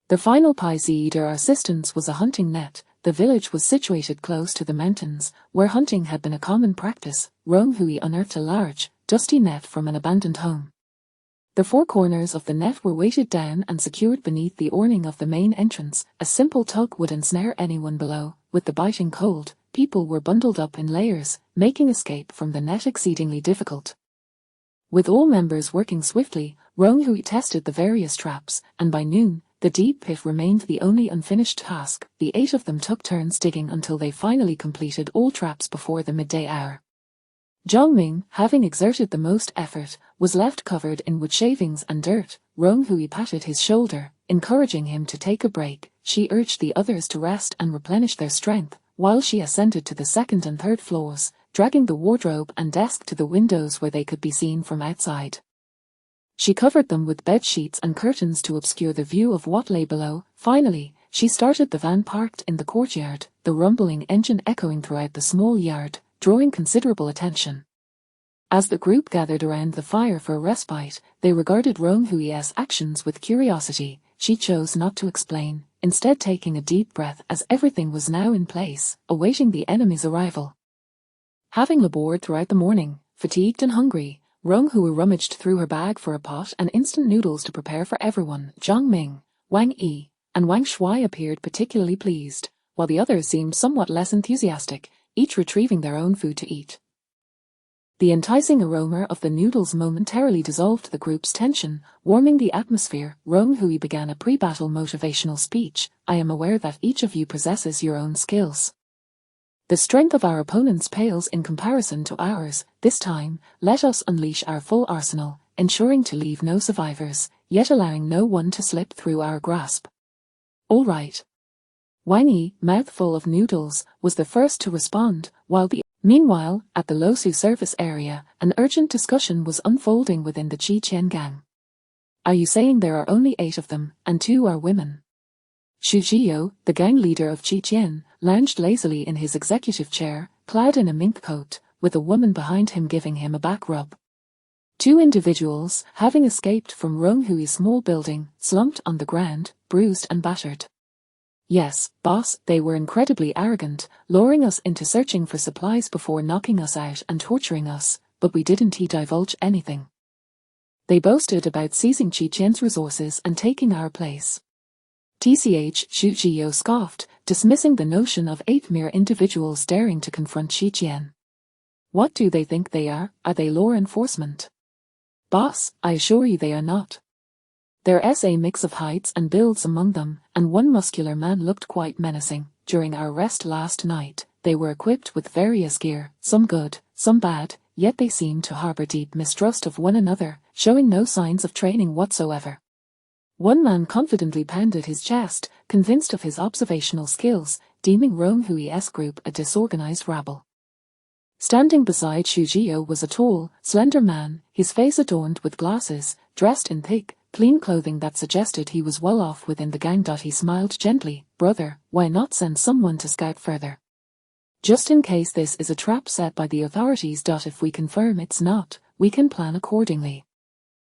The final piece de resistance was a hunting net. The village was situated close to the mountains, where hunting had been a common practice. Rong Hui unearthed a large, dusty net from an abandoned home. The 4 corners of the net were weighted down and secured beneath the awning of the main entrance. A simple tug would ensnare anyone below. With the biting cold, people were bundled up in layers, making escape from the net exceedingly difficult. With all members working swiftly, Rong Hui tested the various traps, and by noon, the deep pit remained the only unfinished task. The 8 of them took turns digging until they finally completed all traps before the midday hour. Zhongming, having exerted the most effort, was left covered in wood shavings and dirt. Rong Hui patted his shoulder, encouraging him to take a break. She urged the others to rest and replenish their strength, while she ascended to the 2nd and 3rd floors, dragging the wardrobe and desk to the windows where they could be seen from outside. She covered them with bed sheets and curtains to obscure the view of what lay below. Finally, she started the van parked in the courtyard, the rumbling engine echoing throughout the small yard, drawing considerable attention. As the group gathered around the fire for a respite, they regarded Rong Hui's actions with curiosity. She chose not to explain, instead taking a deep breath as everything was now in place, awaiting the enemy's arrival. Having labored throughout the morning, fatigued and hungry, Rong Hui rummaged through her bag for a pot and instant noodles to prepare for everyone. Zhongming, Wang Yi, and Wang Shui appeared particularly pleased, while the others seemed somewhat less enthusiastic, each retrieving their own food to eat. The enticing aroma of the noodles momentarily dissolved the group's tension, warming the atmosphere. Rong Hui began a pre-battle motivational speech. I am aware that each of you possesses your own skills. The strength of our opponents pales in comparison to ours. This time, let us unleash our full arsenal, ensuring to leave no survivors, yet allowing no one to slip through our grasp. All right. Wang Yi, mouthful of noodles, was the first to respond, Meanwhile, at the Losu surface area, an urgent discussion was unfolding within the Qiqian gang. Are you saying there are only 8 of them, and 2 are women? Xu Jiyo, the gang leader of Qiqian, lounged lazily in his executive chair, clad in a mink coat, with a woman behind him giving him a back rub. 2 individuals, having escaped from Rong Hui's small building, slumped on the ground, bruised and battered. Yes, boss, they were incredibly arrogant, luring us into searching for supplies before knocking us out and torturing us, but we didn't divulge anything. They boasted about seizing Qiqian's resources and taking our place. TCH, Xu Jiyo scoffed, dismissing the notion of 8 mere individuals daring to confront Qiqian. What do they think they are? Are they law enforcement? Boss, I assure you they are not. There's a mix of heights and builds among them, and one muscular man looked quite menacing. During our rest last night, they were equipped with various gear, some good, some bad, yet they seemed to harbor deep mistrust of one another, showing no signs of training whatsoever. One man confidently pounded his chest, convinced of his observational skills, deeming Rome Hui's group a disorganized rabble. Standing beside Shujio was a tall, slender man, his face adorned with glasses, dressed in thick, clean clothing that suggested he was well off within the gang. He smiled gently. Brother, why not send someone to scout further? Just in case this is a trap set by the authorities. If we confirm it's not, we can plan accordingly.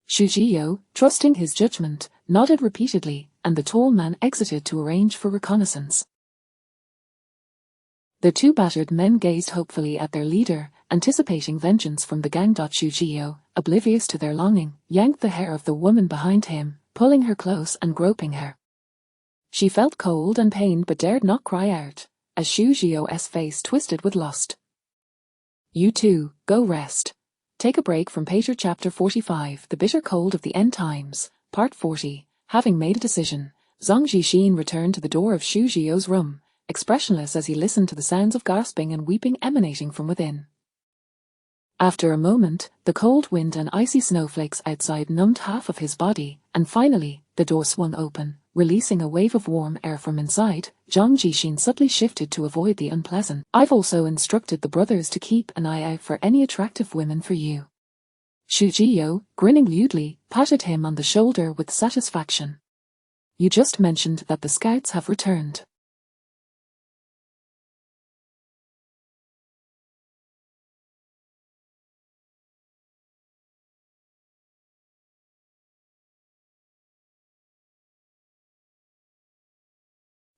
Shujio, trusting his judgment, nodded repeatedly, and the tall man exited to arrange for reconnaissance. The two battered men gazed hopefully at their leader, anticipating vengeance from the gang. Shujio, oblivious to their longing, yanked the hair of the woman behind him, pulling her close and groping her. She felt cold and pained but dared not cry out, as Shujio's face twisted with lust. You two, go rest. Take a break from Pater Chapter 45, The Bitter Cold of the End Times, Part 40. Having made a decision, Zhang Jixin returned to the door of Shujio's room, expressionless as he listened to the sounds of gasping and weeping emanating from within. After a moment, the cold wind and icy snowflakes outside numbed half of his body, and finally, the door swung open, releasing a wave of warm air from inside. Zhang Jixin subtly shifted to avoid the unpleasant. I've also instructed the brothers to keep an eye out for any attractive women for you. Shujio, grinning lewdly, patted him on the shoulder with satisfaction. You just mentioned that the scouts have returned.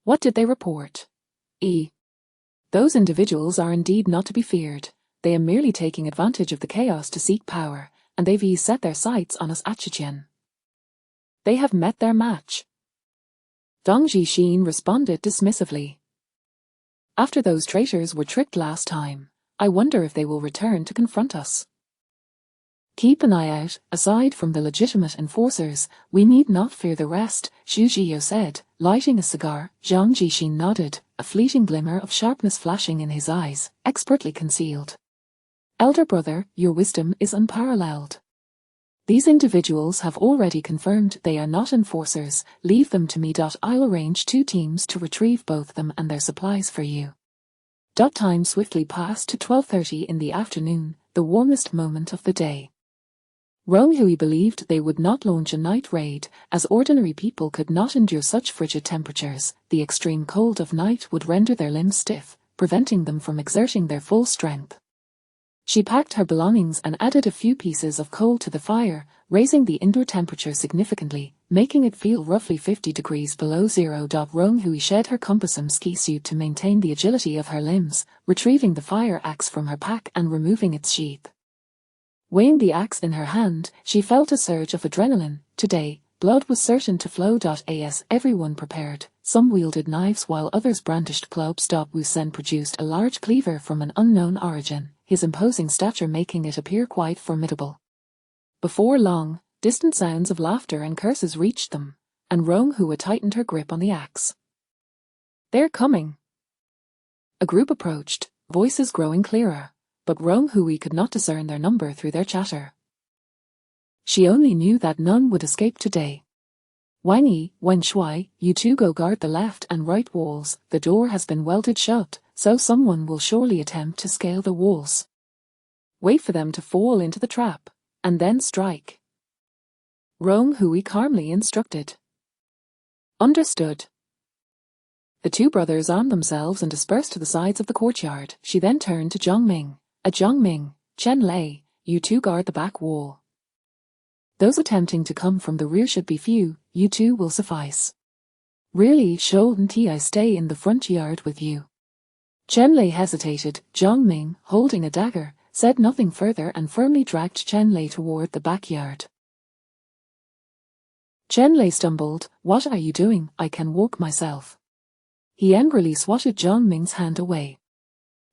What did they report? Those individuals are indeed not to be feared. They are merely taking advantage of the chaos to seek power, and they've set their sights on us at Chichen. They have met their match. Zhang Jixin responded dismissively. After those traitors were tricked last time, I wonder if they will return to confront us. Keep an eye out. Aside from the legitimate enforcers, we need not fear the rest, Shujio said, lighting a cigar. Zhang Jixin nodded, a fleeting glimmer of sharpness flashing in his eyes, expertly concealed. Elder brother, your wisdom is unparalleled. These individuals have already confirmed they are not enforcers. Leave them to me. I'll arrange 2 teams to retrieve both them and their supplies for you. Time swiftly passed to 12:30 in the afternoon, the warmest moment of the day. Rome Hui believed they would not launch a night raid, as ordinary people could not endure such frigid temperatures. The extreme cold of night would render their limbs stiff, preventing them from exerting their full strength. She packed her belongings and added a few pieces of coal to the fire, raising the indoor temperature significantly, making it feel roughly 50 degrees below zero. Rome Hui shed her cumbersome ski suit to maintain the agility of her limbs, retrieving the fire axe from her pack and removing its sheath. Weighing the axe in her hand, she felt a surge of adrenaline. Today, blood was certain to flow. As everyone prepared, some wielded knives while others brandished clubs. Wu Sen produced a large cleaver from an unknown origin, his imposing stature making it appear quite formidable. Before long, distant sounds of laughter and curses reached them, and Rome Hui tightened her grip on the axe. They're coming. A group approached, voices growing clearer, but Rome Hui could not discern their number through their chatter. She only knew that none would escape today. Wang Yi, Wen Shui, you two go guard the left and right walls. The door has been welded shut, so someone will surely attempt to scale the walls. Wait for them to fall into the trap, and then strike. Rome Hui calmly instructed. Understood. The two brothers armed themselves and dispersed to the sides of the courtyard. She then turned to Zhongming. Zhongming, Chen Lei, you two guard the back wall. Those attempting to come from the rear should be few, you two will suffice. Really, shouldn't I stay in the front yard with you? Chen Lei hesitated. Zhongming, holding a dagger, said nothing further and firmly dragged Chen Lei toward the backyard. Chen Lei stumbled. What are you doing? I can walk myself. He angrily swatted Zhongming's hand away.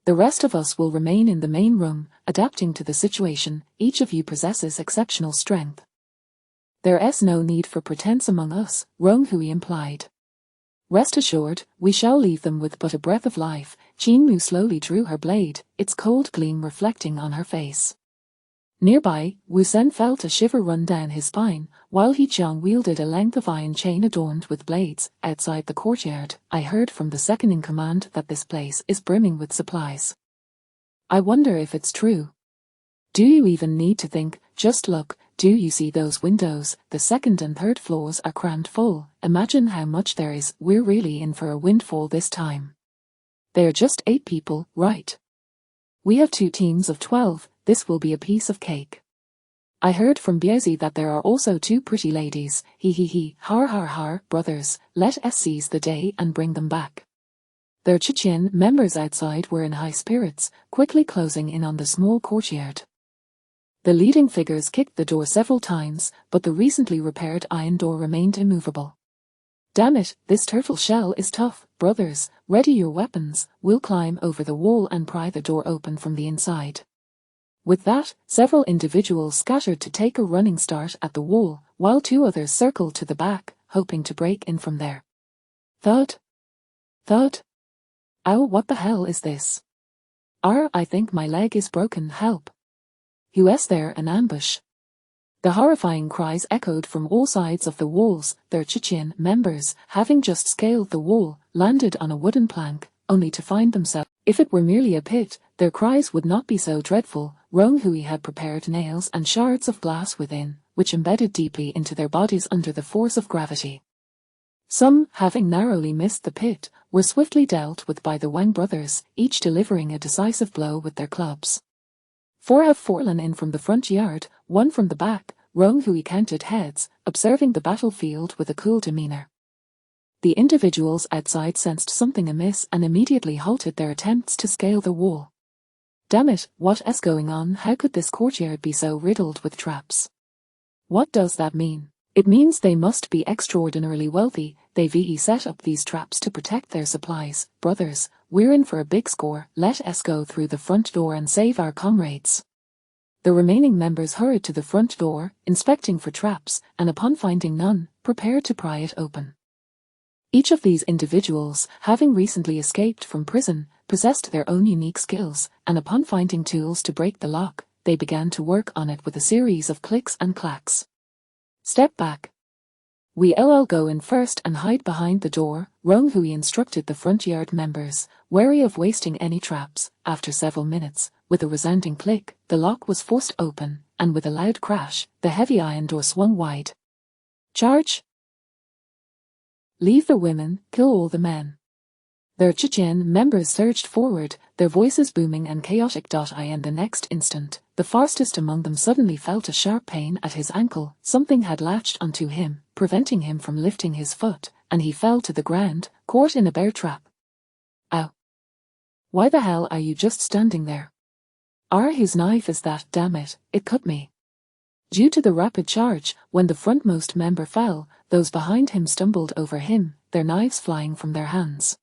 The rest of us will remain in the main room, adapting to the situation. Each of you possesses exceptional strength. There's no need for pretense among us, Rong Hui implied. Rest assured, we shall leave them with but a breath of life. Qin Mu slowly drew her blade, its cold gleam reflecting on her face. Nearby, Wu Sen felt a shiver run down his spine, while He Jiang wielded a length of iron chain adorned with blades. Outside the courtyard, I heard from the second-in-command that this place is brimming with supplies. I wonder if it's true. Do you even need to think? Just look. Do you see those windows? The second and third floors are crammed full. Imagine how much there is. We're really in for a windfall this time. They're just 8 people, right? We have 2 teams of 12. This will be a piece of cake. I heard from Biezi that there are also 2 pretty ladies. He. Har har har, brothers, let us seize the day and bring them back. Their Chechen members outside were in high spirits, quickly closing in on the small courtyard. The leading figures kicked the door several times, but the recently repaired iron door remained immovable. Damn it, this turtle shell is tough. Brothers, ready your weapons. We'll climb over the wall and pry the door open from the inside. With that, several individuals scattered to take a running start at the wall, while 2 others circled to the back, hoping to break in from there. Thud. Thud. Ow, what the hell is this? I think my leg is broken, help. Who's there, an ambush? The horrifying cries echoed from all sides of the walls. Their Chechen members, having just scaled the wall, landed on a wooden plank, only to find themselves. If it were merely a pit, their cries would not be so dreadful. Rong Hui had prepared nails and shards of glass within, which embedded deeply into their bodies under the force of gravity. Some, having narrowly missed the pit, were swiftly dealt with by the Wang brothers, each delivering a decisive blow with their clubs. 4 have fallen in from the front yard, 1 from the back. Rong Hui counted heads, observing the battlefield with a cool demeanor. The individuals outside sensed something amiss and immediately halted their attempts to scale the wall. Damn it, what's going on? How could this courtyard be so riddled with traps? What does that mean? It means they must be extraordinarily wealthy. They've set up these traps to protect their supplies. Brothers, we're in for a big score. Let us go through the front door and save our comrades. The remaining members hurried to the front door, inspecting for traps, and upon finding none, prepared to pry it open. Each of these individuals, having recently escaped from prison, possessed their own unique skills, and upon finding tools to break the lock, they began to work on it with a series of clicks and clacks. Step back. We'll go in first and hide behind the door, Rong Hui instructed the front yard members, wary of wasting any traps. After several minutes, with a resounding click, the lock was forced open, and with a loud crash, the heavy iron door swung wide. Charge! Leave the women, kill all the men. Their Chechen members surged forward, their voices booming and chaotic. In the next instant, the fastest among them suddenly felt a sharp pain at his ankle. Something had latched onto him, preventing him from lifting his foot, and he fell to the ground, caught in a bear trap. Ow! Why the hell are you just standing there? Whose knife is that? Damn it, it cut me. Due to the rapid charge, when the frontmost member fell, those behind him stumbled over him, their knives flying from their hands.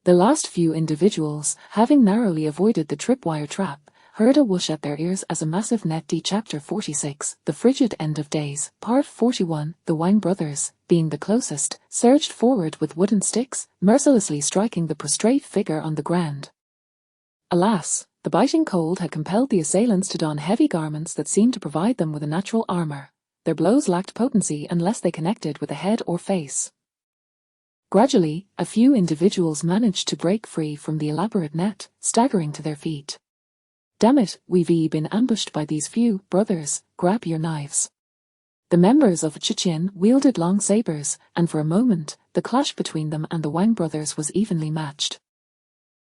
The last few individuals, having narrowly avoided the tripwire trap, heard a whoosh at their ears as a massive net. Chapter 46, The Frigid End of Days, Part 41. The Wang brothers, being the closest, surged forward with wooden sticks, mercilessly striking the prostrate figure on the ground. Alas, the biting cold had compelled the assailants to don heavy garments that seemed to provide them with a natural armor. Their blows lacked potency unless they connected with the head or face. Gradually, a few individuals managed to break free from the elaborate net, staggering to their feet. Damn it, we've been ambushed by these few. Brothers, grab your knives. The members of Chechen wielded long sabers, and for a moment, the clash between them and the Wang brothers was evenly matched.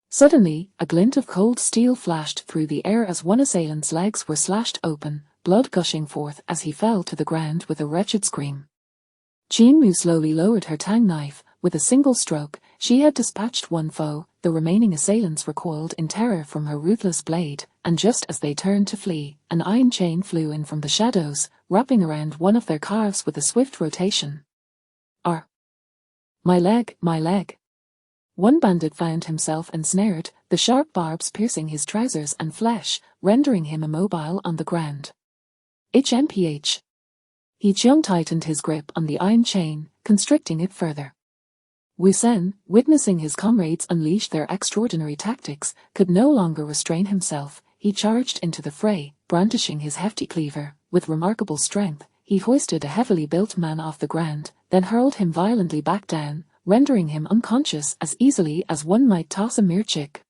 Suddenly, a glint of cold steel flashed through the air as one assailant's legs were slashed open, blood gushing forth as he fell to the ground with a wretched scream. Qin Mu slowly lowered her tang knife. With a single stroke, she had dispatched one foe. The remaining assailants recoiled in terror from her ruthless blade, and just as they turned to flee, an iron chain flew in from the shadows, wrapping around one of their calves with a swift rotation. My leg, my leg. One bandit found himself ensnared, the sharp barbs piercing his trousers and flesh, rendering him immobile on the ground. HMPH. He Cheong tightened his grip on the iron chain, constricting it further. Wu Sen, witnessing his comrades unleash their extraordinary tactics, could no longer restrain himself. He charged into the fray, brandishing his hefty cleaver. With remarkable strength, he hoisted a heavily built man off the ground, then hurled him violently back down, rendering him unconscious as easily as one might toss a mere chick.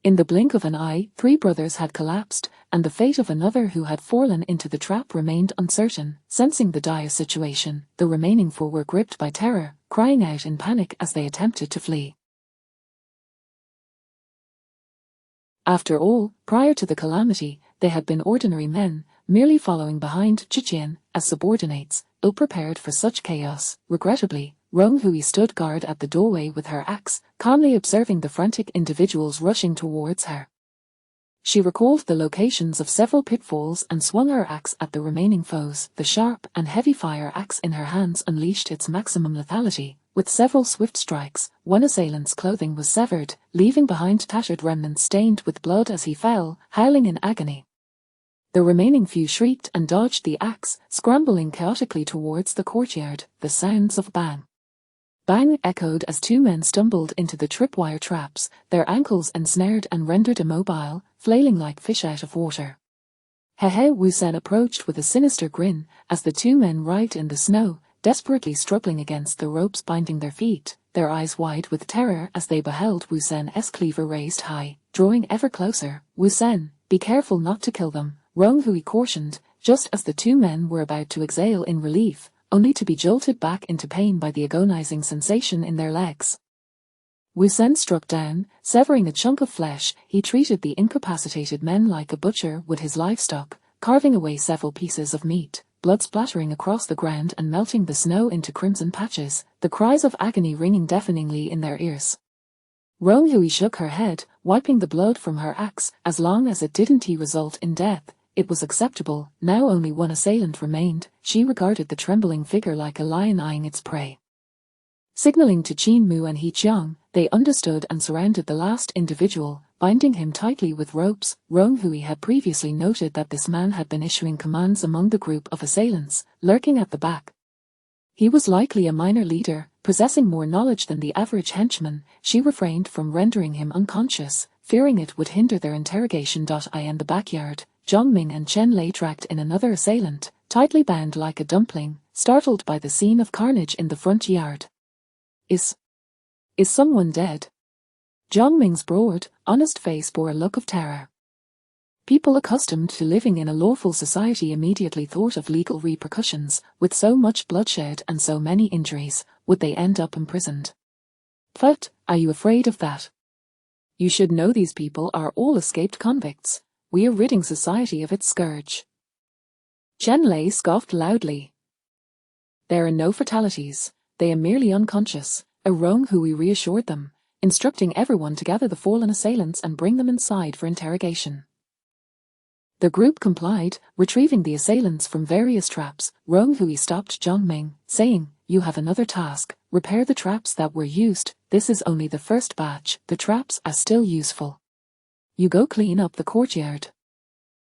In the blink of an eye, 3 brothers had collapsed, and the fate of another who had fallen into the trap remained uncertain. Sensing the dire situation, the remaining 4 were gripped by terror, crying out in panic as they attempted to flee. After all, prior to the calamity, they had been ordinary men, merely following behind Chichen as subordinates, ill-prepared for such chaos. Regrettably, Rong Hui stood guard at the doorway with her axe, calmly observing the frantic individuals rushing towards her. She recalled the locations of several pitfalls and swung her axe at the remaining foes. The sharp and heavy fire axe in her hands unleashed its maximum lethality. With several swift strikes, one assailant's clothing was severed, leaving behind tattered remnants stained with blood as he fell, howling in agony. The remaining few shrieked and dodged the axe, scrambling chaotically towards the courtyard. The sounds of bang, bang echoed as 2 men stumbled into the tripwire traps, their ankles ensnared and rendered immobile, flailing like fish out of water. Hehe Wu Sen approached with a sinister grin, as the 2 men writhed in the snow, desperately struggling against the ropes binding their feet, their eyes wide with terror as they beheld Wu Sen's cleaver raised high, drawing ever closer. Wu Sen, be careful not to kill them, Rong Hui cautioned, just as the 2 men were about to exhale in relief, only to be jolted back into pain by the agonizing sensation in their legs. Wu Sen struck down, severing a chunk of flesh. He treated the incapacitated men like a butcher would his livestock, carving away several pieces of meat, blood splattering across the ground and melting the snow into crimson patches, the cries of agony ringing deafeningly in their ears. Rong Hui shook her head, wiping the blood from her axe. As long as it didn't result in death, it was acceptable. Now only 1 assailant remained. She regarded the trembling figure like a lion eyeing its prey. Signaling to Qin Mu and He Chiang, they understood and surrounded the last individual, binding him tightly with ropes. Rong Hui had previously noted that this man had been issuing commands among the group of assailants, lurking at the back. He was likely a minor leader, possessing more knowledge than the average henchman. She refrained from rendering him unconscious, fearing it would hinder their interrogation. In the backyard, Zhongming and Chen Lei tracked in another assailant, tightly bound like a dumpling, startled by the scene of carnage in the front yard. Is someone dead? Zhongming's broad, honest face bore a look of terror. People accustomed to living in a lawful society immediately thought of legal repercussions. With so much bloodshed and so many injuries, would they end up imprisoned? But, are you afraid of that? You should know these people are all escaped convicts. We are ridding society of its scourge. Chen Lei scoffed loudly. There are no fatalities. They are merely unconscious. Rong Hui reassured them, instructing everyone to gather the fallen assailants and bring them inside for interrogation. The group complied, retrieving the assailants from various traps. Rong Hui stopped Zhongming, saying, "You have another task. Repair the traps that were used. This is only the first batch. The traps are still useful. You go clean up the courtyard.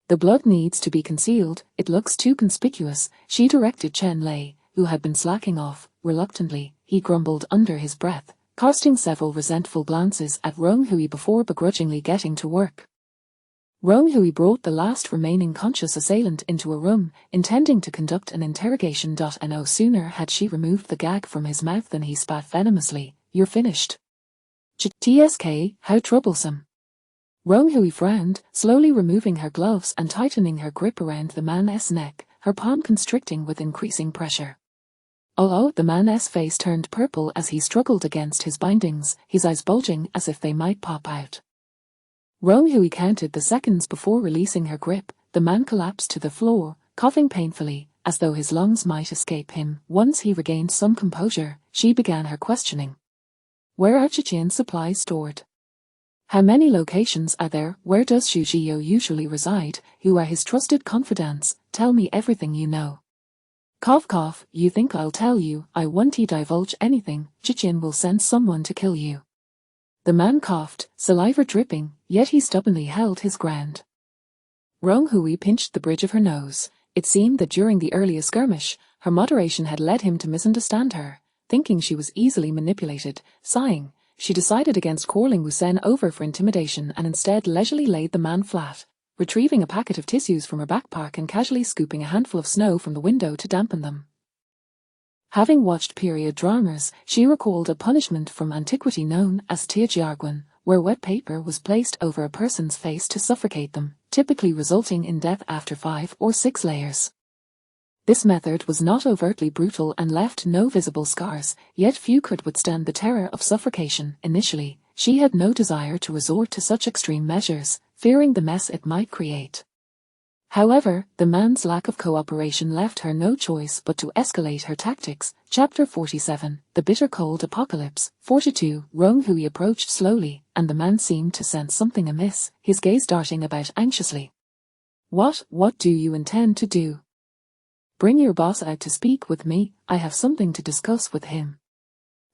The blood needs to be concealed. It looks too conspicuous," she directed Chen Lei, who had been slacking off. Reluctantly, he grumbled under his breath, casting several resentful glances at Rong Hui before begrudgingly getting to work. Rong Hui brought the last remaining conscious assailant into a room, intending to conduct an interrogation. No sooner had she removed the gag from his mouth than he spat venomously. "You're finished." "Tsk, how troublesome." Rong Hui frowned, slowly removing her gloves and tightening her grip around the man's neck, her palm constricting with increasing pressure. The man's face turned purple as he struggled against his bindings, his eyes bulging as if they might pop out. Rong Hui counted the seconds before releasing her grip. The man collapsed to the floor, coughing painfully, as though his lungs might escape him. Once he regained some composure, she began her questioning. "Where are Chichian's supplies stored? How many locations are there? Where does Xu Jiao usually reside? Who are his trusted confidants? Tell me everything you know." Cough cough, "You think I'll tell you? I won't divulge anything. Chichen will send someone to kill you." The man coughed, saliva dripping, yet he stubbornly held his ground. Rong Hui pinched the bridge of her nose. It seemed that during the earlier skirmish, her moderation had led him to misunderstand her. Thinking she was easily manipulated, sighing, she decided against calling Wu Sen over for intimidation and instead leisurely laid the man flat, retrieving a packet of tissues from her backpack and casually scooping a handful of snow from the window to dampen them. Having watched period dramas, she recalled a punishment from antiquity known as Tiajiarguan, where wet paper was placed over a person's face to suffocate them, typically resulting in death after 5 or 6 layers. This method was not overtly brutal and left no visible scars, yet few could withstand the terror of suffocation. Initially, she had no desire to resort to such extreme measures, fearing the mess it might create. However, the man's lack of cooperation left her no choice but to escalate her tactics. Chapter 47, The Bitter Cold Apocalypse. 42. Rong Hui approached slowly, and the man seemed to sense something amiss, his gaze darting about anxiously. What do you intend to do? Bring your boss out to speak with me, I have something to discuss with him.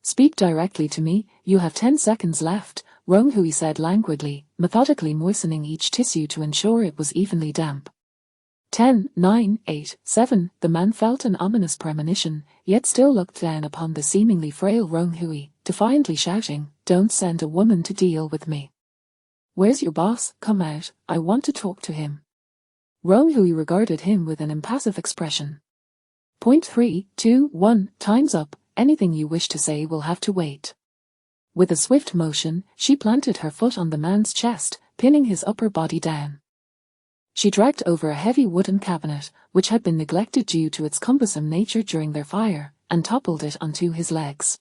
Speak directly to me, you have 10 seconds left, Rong Hui said languidly, methodically moistening each tissue to ensure it was evenly damp. 10, 9, 8, 7, the man felt an ominous premonition, yet still looked down upon the seemingly frail Rong Hui, defiantly shouting, don't send a woman to deal with me. Where's your boss? Come out, I want to talk to him. Rong Hui regarded him with an impassive expression. 3, 2, 1, time's up, anything you wish to say will have to wait. With a swift motion, she planted her foot on the man's chest, pinning his upper body down. She dragged over a heavy wooden cabinet, which had been neglected due to its cumbersome nature during their fire, and toppled it onto his legs.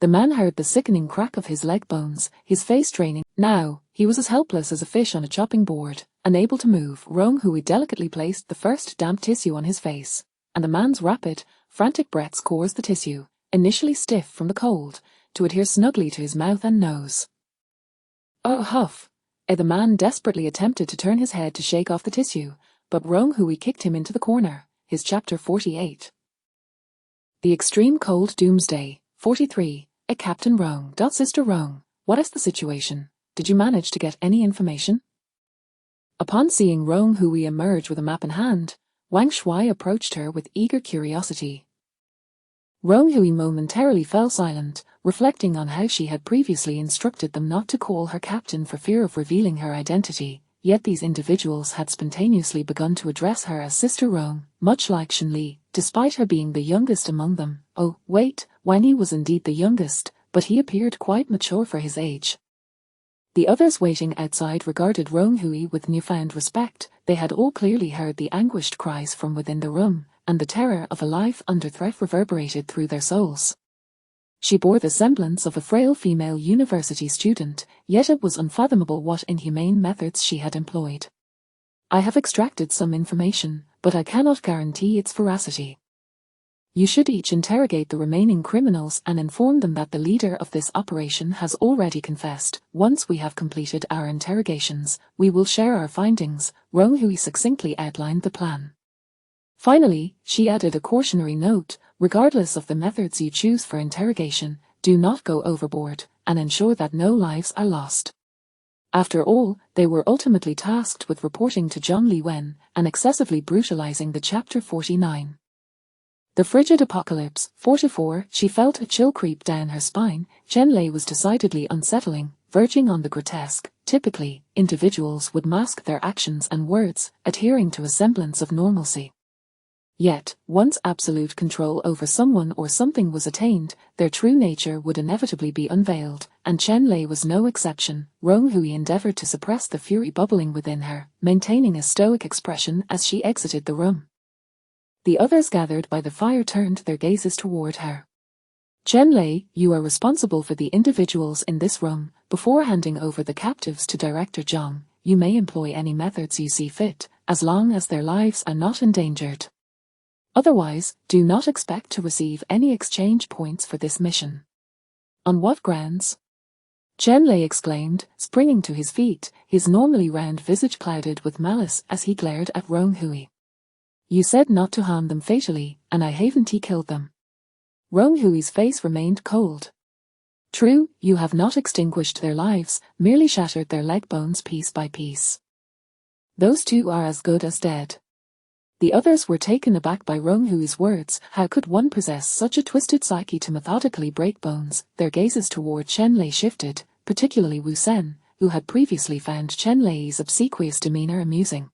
The man heard the sickening crack of his leg bones, his face draining. Now, he was as helpless as a fish on a chopping board, unable to move. Rong Hui delicately placed the first damp tissue on his face, and the man's rapid, frantic breaths caused the tissue, initially stiff from the cold, to adhere snugly to his mouth and nose. Oh, huff! The man desperately attempted to turn his head to shake off the tissue, but Rong Hui kicked him into the corner. His chapter 48. The Extreme Cold Doomsday. 43. Captain Rong. Sister Rong, what is the situation? Did you manage to get any information? Upon seeing Rong Hui emerge with a map in hand, Wang Shuai approached her with eager curiosity. Rong Hui momentarily fell silent, reflecting on how she had previously instructed them not to call her captain for fear of revealing her identity, yet these individuals had spontaneously begun to address her as Sister Rong, much like Shen Li, despite her being the youngest among them. Oh, wait, Wang Yi was indeed the youngest, but he appeared quite mature for his age. The others waiting outside regarded Rong Hui with newfound respect. They had all clearly heard the anguished cries from within the room, and the terror of a life under threat reverberated through their souls. She bore the semblance of a frail female university student, yet it was unfathomable what inhumane methods she had employed. I have extracted some information, but I cannot guarantee its veracity. You should each interrogate the remaining criminals and inform them that the leader of this operation has already confessed. Once we have completed our interrogations, we will share our findings. Rong Hui succinctly outlined the plan. Finally, she added a cautionary note, regardless of the methods you choose for interrogation, do not go overboard, and ensure that no lives are lost. After all, they were ultimately tasked with reporting to Zhang Liwen and excessively brutalizing the Chapter 49. The Frigid Apocalypse. 44. She felt a chill creep down her spine. Chen Lei was decidedly unsettling, verging on the grotesque. Typically, individuals would mask their actions and words, adhering to a semblance of normalcy. Yet, once absolute control over someone or something was attained, their true nature would inevitably be unveiled, and Chen Lei was no exception. Rong Hui endeavored to suppress the fury bubbling within her, maintaining a stoic expression as she exited the room. The others gathered by the fire turned their gazes toward her. Chen Lei, you are responsible for the individuals in this room. Before handing over the captives to Director Zhang, you may employ any methods you see fit, as long as their lives are not endangered. Otherwise, do not expect to receive any exchange points for this mission. On what grounds? Chen Lei exclaimed, springing to his feet, his normally round visage clouded with malice as he glared at Rong Hui. You said not to harm them fatally, and I haven't killed them. Rong Hui's face remained cold. True, you have not extinguished their lives, merely shattered their leg bones piece by piece. Those two are as good as dead. The others were taken aback by Rong Hui's words. How could one possess such a twisted psyche to methodically break bones? Their gazes toward Chen Lei shifted, particularly Wu Sen, who had previously found Chen Lei's obsequious demeanor amusing.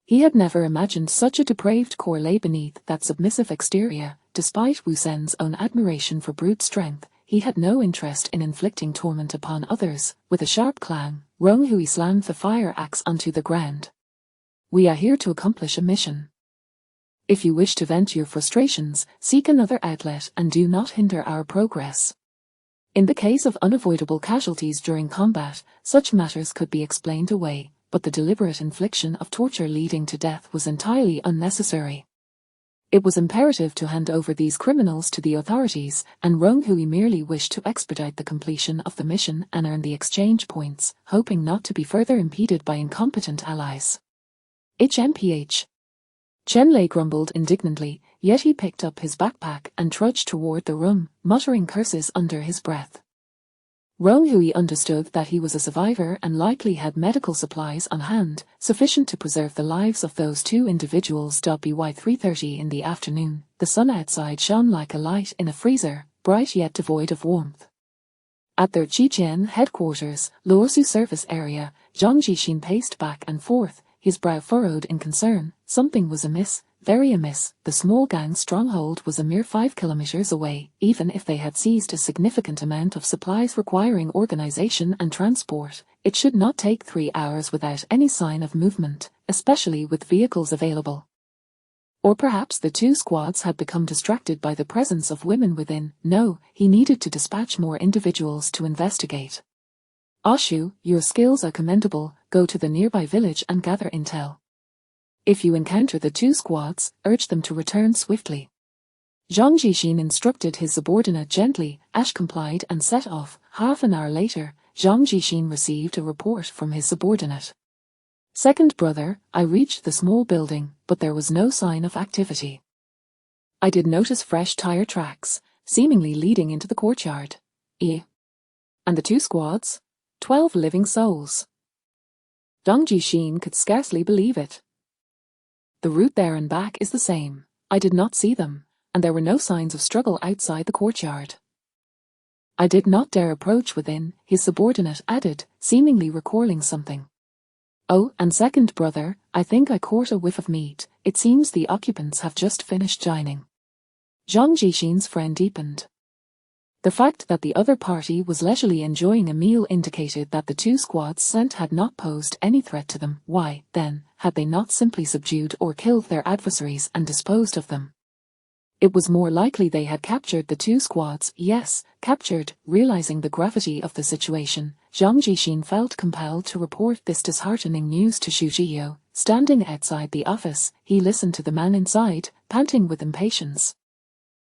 He had never imagined such a depraved core lay beneath that submissive exterior. Despite Wu Sen's own admiration for brute strength, he had no interest in inflicting torment upon others. With a sharp clang, Rong Hui slammed the fire axe onto the ground. We are here to accomplish a mission. If you wish to vent your frustrations, seek another outlet and do not hinder our progress. In the case of unavoidable casualties during combat, such matters could be explained away, but the deliberate infliction of torture leading to death was entirely unnecessary. It was imperative to hand over these criminals to the authorities, and Rong Hui merely wished to expedite the completion of the mission and earn the exchange points, hoping not to be further impeded by incompetent allies. HMPH. Chen Lei grumbled indignantly, yet he picked up his backpack and trudged toward the room, muttering curses under his breath. Rong Hui understood that he was a survivor and likely had medical supplies on hand, sufficient to preserve the lives of those two individuals. By 3:30 in the afternoon, the sun outside shone like a light in a freezer, bright yet devoid of warmth. At their Qijian headquarters, Luosu service area, Zhang Jixin paced back and forth, his brow furrowed in concern. Something was amiss, very amiss. The small gang's stronghold was a mere 5 kilometers away. Even if they had seized a significant amount of supplies requiring organization and transport, it should not take 3 hours without any sign of movement, especially with vehicles available. Or perhaps the two squads had become distracted by the presence of women within. No, he needed to dispatch more individuals to investigate. Ashu, your skills are commendable. Go to the nearby village and gather intel. If you encounter the two squads, urge them to return swiftly. Zhang Jixin instructed his subordinate gently. Ash complied and set off. Half an hour later, Zhang Jixin received a report from his subordinate. Second brother, I reached the small building, but there was no sign of activity. I did notice fresh tire tracks, seemingly leading into the courtyard. And the two squads? 12 living souls. Zhang Jixin could scarcely believe it. The route there and back is the same. I did not see them, and there were no signs of struggle outside the courtyard. I did not dare approach within, his subordinate added, seemingly recalling something. Oh, and second brother, I think I caught a whiff of meat. It seems the occupants have just finished dining. Zhang Jixin's friend deepened. The fact that the other party was leisurely enjoying a meal indicated that the two squads sent had not posed any threat to them. Why, then, had they not simply subdued or killed their adversaries and disposed of them? It was more likely they had captured the two squads. Yes, captured. Realizing the gravity of the situation, Zhang Jixin felt compelled to report this disheartening news to Xu Jiyo. Standing outside the office, he listened to the man inside, panting with impatience.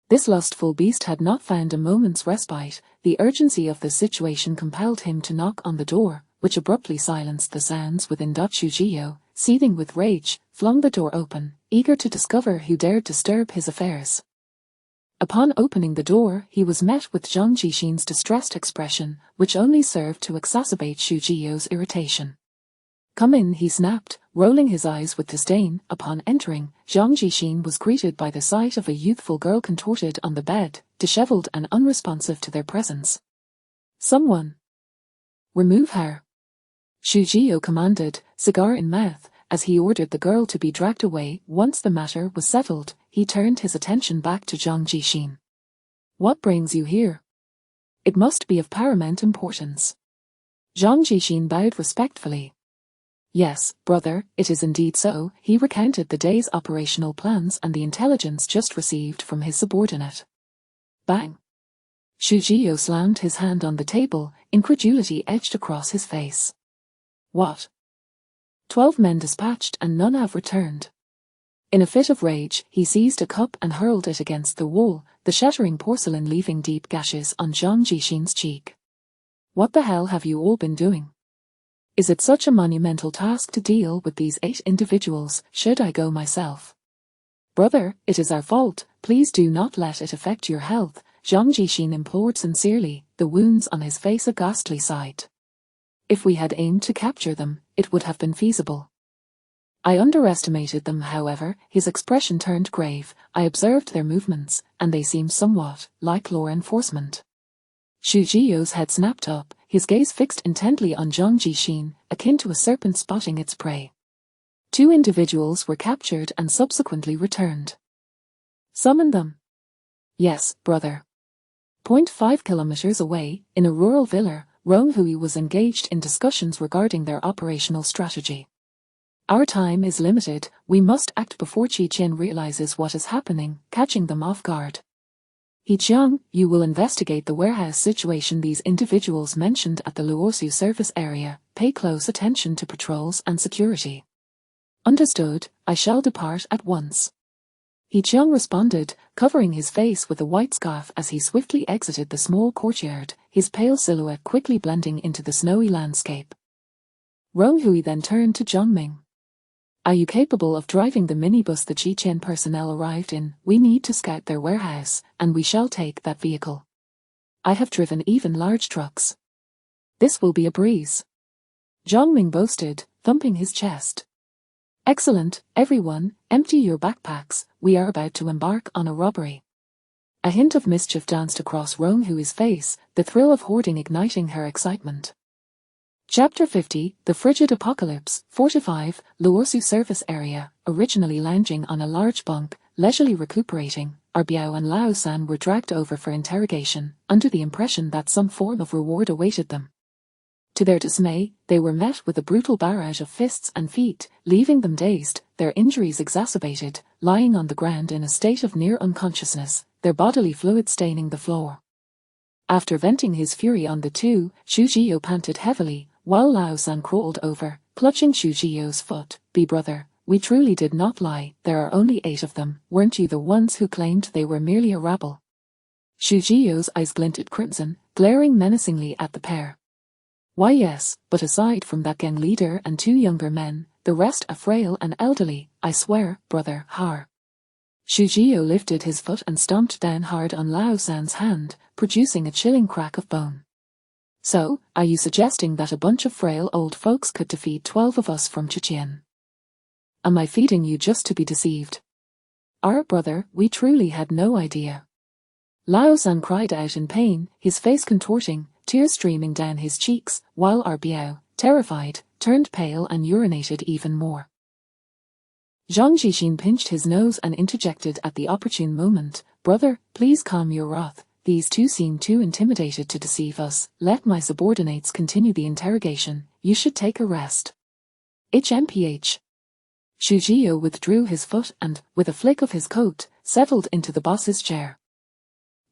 This lustful beast had not found a moment's respite. The urgency of the situation compelled him to knock on the door, which abruptly silenced the sounds within. Xu Jiyo, seething with rage, flung the door open, eager to discover who dared disturb his affairs. Upon opening the door, he was met with Zhang Jixin's distressed expression, which only served to exacerbate Xu Jiyo's irritation. Come in, he snapped, rolling his eyes with disdain. Upon entering, Zhang Jixin was greeted by the sight of a youthful girl contorted on the bed, disheveled and unresponsive to their presence. Someone. Remove her. Xu Jiyo commanded, cigar in mouth, as he ordered the girl to be dragged away. Once the matter was settled, he turned his attention back to Zhang Jixin. What brings you here? It must be of paramount importance. Zhang Jixin bowed respectfully. Yes, brother, it is indeed so. He recounted the day's operational plans and the intelligence just received from his subordinate. Bang! Xu Jiyo slammed his hand on the table, incredulity etched across his face. What? 12 men dispatched and none have returned. In a fit of rage, he seized a cup and hurled it against the wall, the shattering porcelain leaving deep gashes on Zhang Jixin's cheek. What the hell have you all been doing? Is it such a monumental task to deal with these 8 individuals? Should I go myself? Brother, it is our fault. Please do not let it affect your health, Zhang Jixin implored sincerely. the wounds on his face a ghastly sight. If we had aimed to capture them, it would have been feasible. I underestimated them, however. His expression turned grave. I observed their movements, and they seemed somewhat like law enforcement. Xu Jiyo's head snapped up, his gaze fixed intently on Zhang Jixin, akin to a serpent spotting its prey. 2 individuals were captured and subsequently returned. Summon them. Yes, brother. 0.5 kilometers away, in a rural villa, Ronghui was engaged in discussions regarding their operational strategy. Our time is limited, we must act before Qi Qian realizes what is happening, catching them off guard. He Jiang, you will investigate the warehouse situation these individuals mentioned at the Luosu service area, pay close attention to patrols and security. Understood, I shall depart at once. He Jiang responded, covering his face with a white scarf as he swiftly exited the small courtyard, his pale silhouette quickly blending into the snowy landscape. Ronghui then turned to Zhongming. Are you capable of driving the minibus the Qi Qian personnel arrived in? We need to scout their warehouse, and we shall take that vehicle. I have driven even large trucks. This will be a breeze. Zhongming boasted, thumping his chest. Excellent, everyone, empty your backpacks, we are about to embark on a robbery. A hint of mischief danced across Ronghui's face, the thrill of hoarding igniting her excitement. Chapter 50, The Frigid Apocalypse, 45, Luosu Service Area. Originally lounging on a large bunk, leisurely recuperating, Biao and Lao San were dragged over for interrogation, under the impression that some form of reward awaited them. To their dismay, they were met with a brutal barrage of fists and feet, leaving them dazed, their injuries exacerbated, lying on the ground in a state of near unconsciousness, their bodily fluid staining the floor. After venting his fury on the 2, Xu Jiyo panted heavily, while Lao San crawled over, clutching Xu Jiyo's foot. Brother, we truly did not lie, there are only 8 of them, weren't you the ones who claimed they were merely a rabble? Xu Jiyo's eyes glinted crimson, glaring menacingly at the pair. Why yes, but aside from that gang leader and 2 younger men, the rest are frail and elderly, I swear, brother, har. Xu Jiyo lifted his foot and stomped down hard on Lao San's hand, producing a chilling crack of bone. So, are you suggesting that a bunch of frail old folks could defeat 12 of us from Qiqian? Am I feeding you just to be deceived? Our brother, we truly had no idea. Lao San cried out in pain, his face contorting, tears streaming down his cheeks, while Biao, terrified, turned pale and urinated even more. Zhang Jixin pinched his nose and interjected at the opportune moment, Brother, please calm your wrath. These 2 seem too intimidated to deceive us. Let my subordinates continue the interrogation. You should take a rest. HMPH. Xu Jiyo withdrew his foot and, with a flick of his coat, settled into the boss's chair.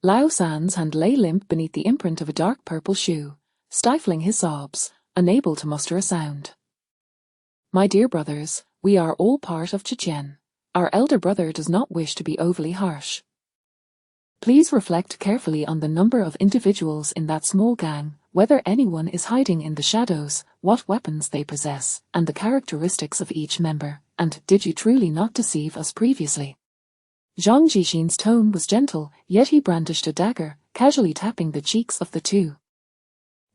Lao San's hand lay limp beneath the imprint of a dark purple shoe, stifling his sobs, unable to muster a sound. My dear brothers, we are all part of Qiqian. Our elder brother does not wish to be overly harsh. Please reflect carefully on the number of individuals in that small gang, whether anyone is hiding in the shadows, what weapons they possess, and the characteristics of each member, and did you truly not deceive us previously? Zhang Jixin's tone was gentle, yet he brandished a dagger, casually tapping the cheeks of the 2.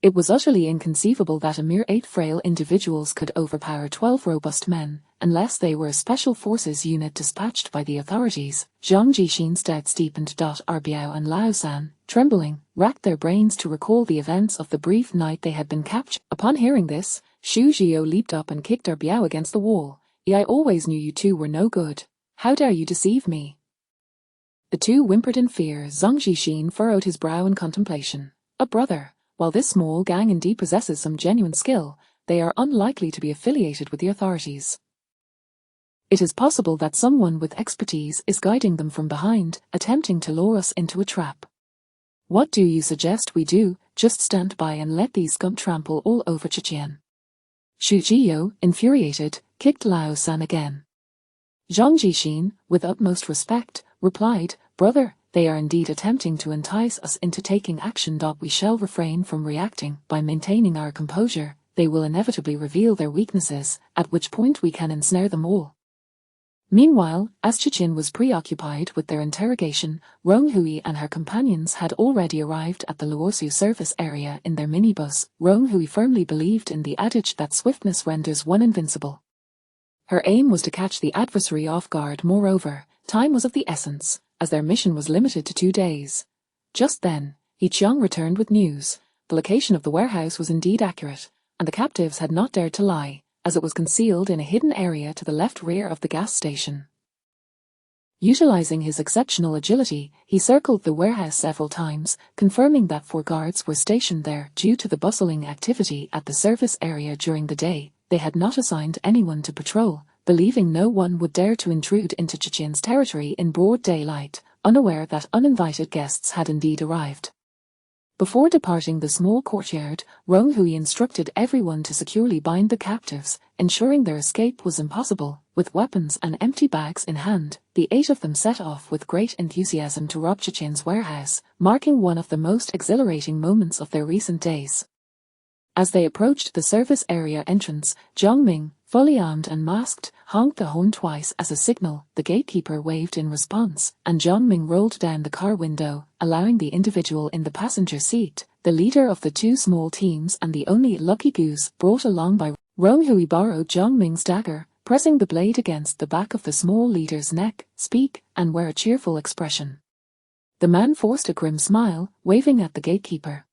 It was utterly inconceivable that a mere 8 frail individuals could overpower 12 robust men, unless they were a special forces unit dispatched by the authorities. Zhang Jixin's doubts deepened. Biao and Lao San, trembling, racked their brains to recall the events of the brief night they had been captured. Upon hearing this, Xu Jiyo leaped up and kicked Biao against the wall. I always knew you 2 were no good. How dare you deceive me? The 2 whimpered in fear. Zhang Jixin furrowed his brow in contemplation. A brother. While this small gang indeed possesses some genuine skill, they are unlikely to be affiliated with the authorities. It is possible that someone with expertise is guiding them from behind, attempting to lure us into a trap. What do you suggest we do? Just stand by and let these scum trample all over Qiqian. Xu Jiyo, infuriated, kicked Lao San again. Zhang Jixin, with utmost respect, replied, Brother, they are indeed attempting to entice us into taking action. We shall refrain from reacting. By maintaining our composure, they will inevitably reveal their weaknesses, at which point we can ensnare them all. Meanwhile, as Chichin was preoccupied with their interrogation, Rong Hui and her companions had already arrived at the Luosu service area in their minibus. Rong Hui firmly believed in the adage that swiftness renders one invincible. Her aim was to catch the adversary off guard. Moreover, time was of the essence, as their mission was limited to 2 days. Just then, He Chiang returned with news. The location of the warehouse was indeed accurate, and the captives had not dared to lie, as it was concealed in a hidden area to the left rear of the gas station. Utilizing his exceptional agility, he circled the warehouse several times, confirming that 4 guards were stationed there. Due to the bustling activity at the service area during the day, they had not assigned anyone to patrol, believing no one would dare to intrude into Chichin's territory in broad daylight, unaware that uninvited guests had indeed arrived. Before departing the small courtyard, Rong Hui instructed everyone to securely bind the captives, ensuring their escape was impossible. With weapons and empty bags in hand, the 8 of them set off with great enthusiasm to rob Chichin's warehouse, marking one of the most exhilarating moments of their recent days. As they approached the service area entrance, Zhang Ming, fully armed and masked, honked the horn twice as a signal. The gatekeeper waved in response, and Zhang Ming rolled down the car window, allowing the individual in the passenger seat, the leader of the 2 small teams and the only lucky goose brought along by Rong Hui, borrowed Zhang Ming's dagger, pressing the blade against the back of the small leader's neck. "Speak, and wear a cheerful expression." The man forced a grim smile, waving at the gatekeeper.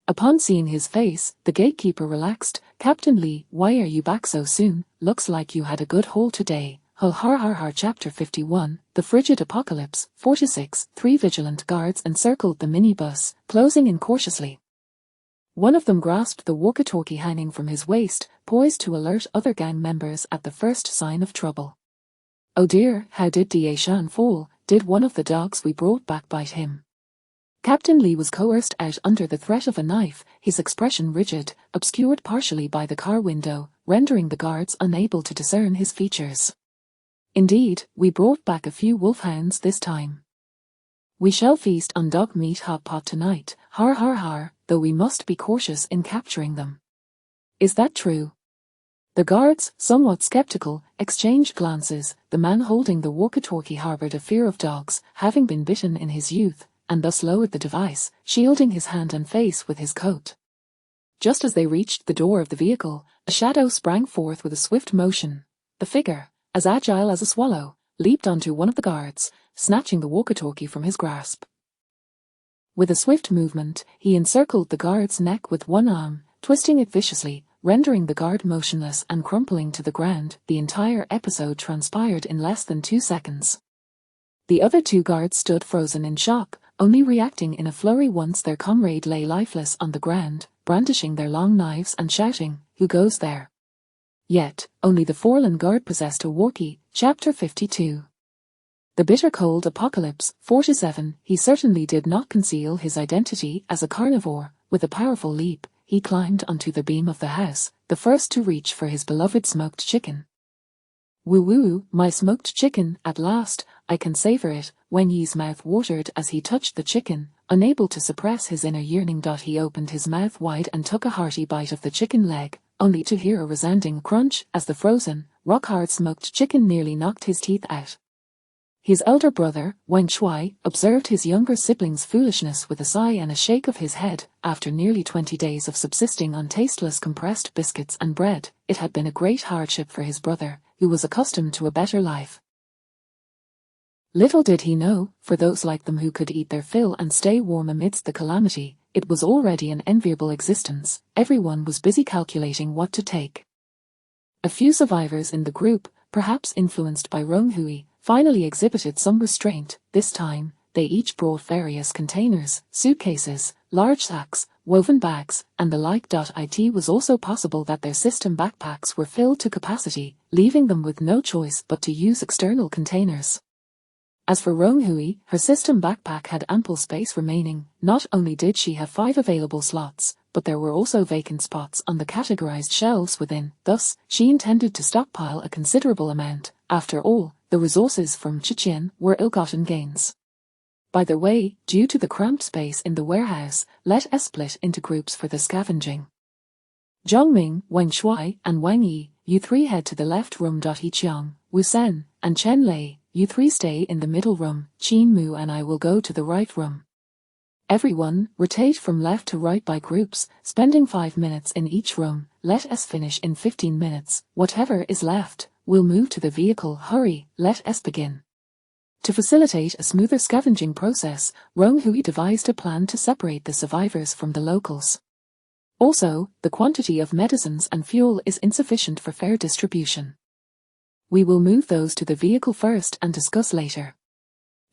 Upon seeing his face, the gatekeeper relaxed. "Captain Li, why are you back so soon? Looks like you had a good haul today." Har. Chapter 51, The Frigid Apocalypse. 46. 3 vigilant guards encircled the minibus, closing in cautiously. One of them grasped the walkie-talkie hanging from his waist, poised to alert other gang members at the first sign of trouble. "Oh dear, how did Da Shan fall? Did one of the dogs we brought back bite him?" Captain Li was coerced out under the threat of a knife, his expression rigid, obscured partially by the car window, rendering the guards unable to discern his features. "Indeed, we brought back a few wolfhounds this time. We shall feast on dog meat hot pot tonight. Har, though we must be cautious in capturing them." "Is that true?" The guards, somewhat skeptical, exchanged glances. The man holding the walkie-talkie harbored a fear of dogs, having been bitten in his youth, and thus lowered the device, shielding his hand and face with his coat. Just as they reached the door of the vehicle, a shadow sprang forth with a swift motion. The figure, as agile as a swallow, leaped onto one of the guards, snatching the walkie-talkie from his grasp. With a swift movement, he encircled the guard's neck with one arm, twisting it viciously, rendering the guard motionless and crumpling to the ground. The entire episode transpired in less than 2 seconds. The other 2 guards stood frozen in shock, only reacting in a flurry once their comrade lay lifeless on the ground, brandishing their long knives and shouting, "Who goes there?" Yet, only the fallen guard possessed a walkie. Chapter 52. The Bitter Cold Apocalypse. 47. He certainly did not conceal his identity as a carnivore. With a powerful leap, he climbed onto the beam of the house, the first to reach for his beloved smoked chicken. "Woo, my smoked chicken, at last, I can savor it." Wen Yi's mouth watered as he touched the chicken, unable to suppress his inner yearning. He opened his mouth wide and took a hearty bite of the chicken leg, only to hear a resounding crunch as the frozen, rock-hard smoked chicken nearly knocked his teeth out. His elder brother, Wang Shuai, observed his younger sibling's foolishness with a sigh and a shake of his head. After nearly 20 days of subsisting on tasteless compressed biscuits and bread, it had been a great hardship for his brother, who was accustomed to a better life. Little did he know, for those like them who could eat their fill and stay warm amidst the calamity, it was already an enviable existence. Everyone was busy calculating what to take. A few survivors in the group, perhaps influenced by Rong Hui, finally exhibited some restraint. This time, they each brought various containers, suitcases, large sacks, woven bags, and the like. It was also possible that their system backpacks were filled to capacity, leaving them with no choice but to use external containers. As for Rong Hui, her system backpack had ample space remaining. Not only did she have 5 available slots, but there were also vacant spots on the categorized shelves within. Thus, she intended to stockpile a considerable amount. After all, the resources from Chichin were ill-gotten gains. By the way, due to the cramped space in the warehouse, let us split into groups for the scavenging. Zhang Ming, Wang Shuai, and Wang Yi, you three head to the left room. Yiqiang, Wu Sen, and Chen Lei, you three stay in the middle room. Qin Mu and I will go to the right room. Everyone, rotate from left to right by groups, spending 5 minutes in each room. Let us finish in 15 minutes. Whatever is left, we'll move to the vehicle. Hurry, let us begin. To facilitate a smoother scavenging process, Rong Hui devised a plan to separate the survivors from the locals. Also, the quantity of medicines and fuel is insufficient for fair distribution. We will move those to the vehicle first and discuss later.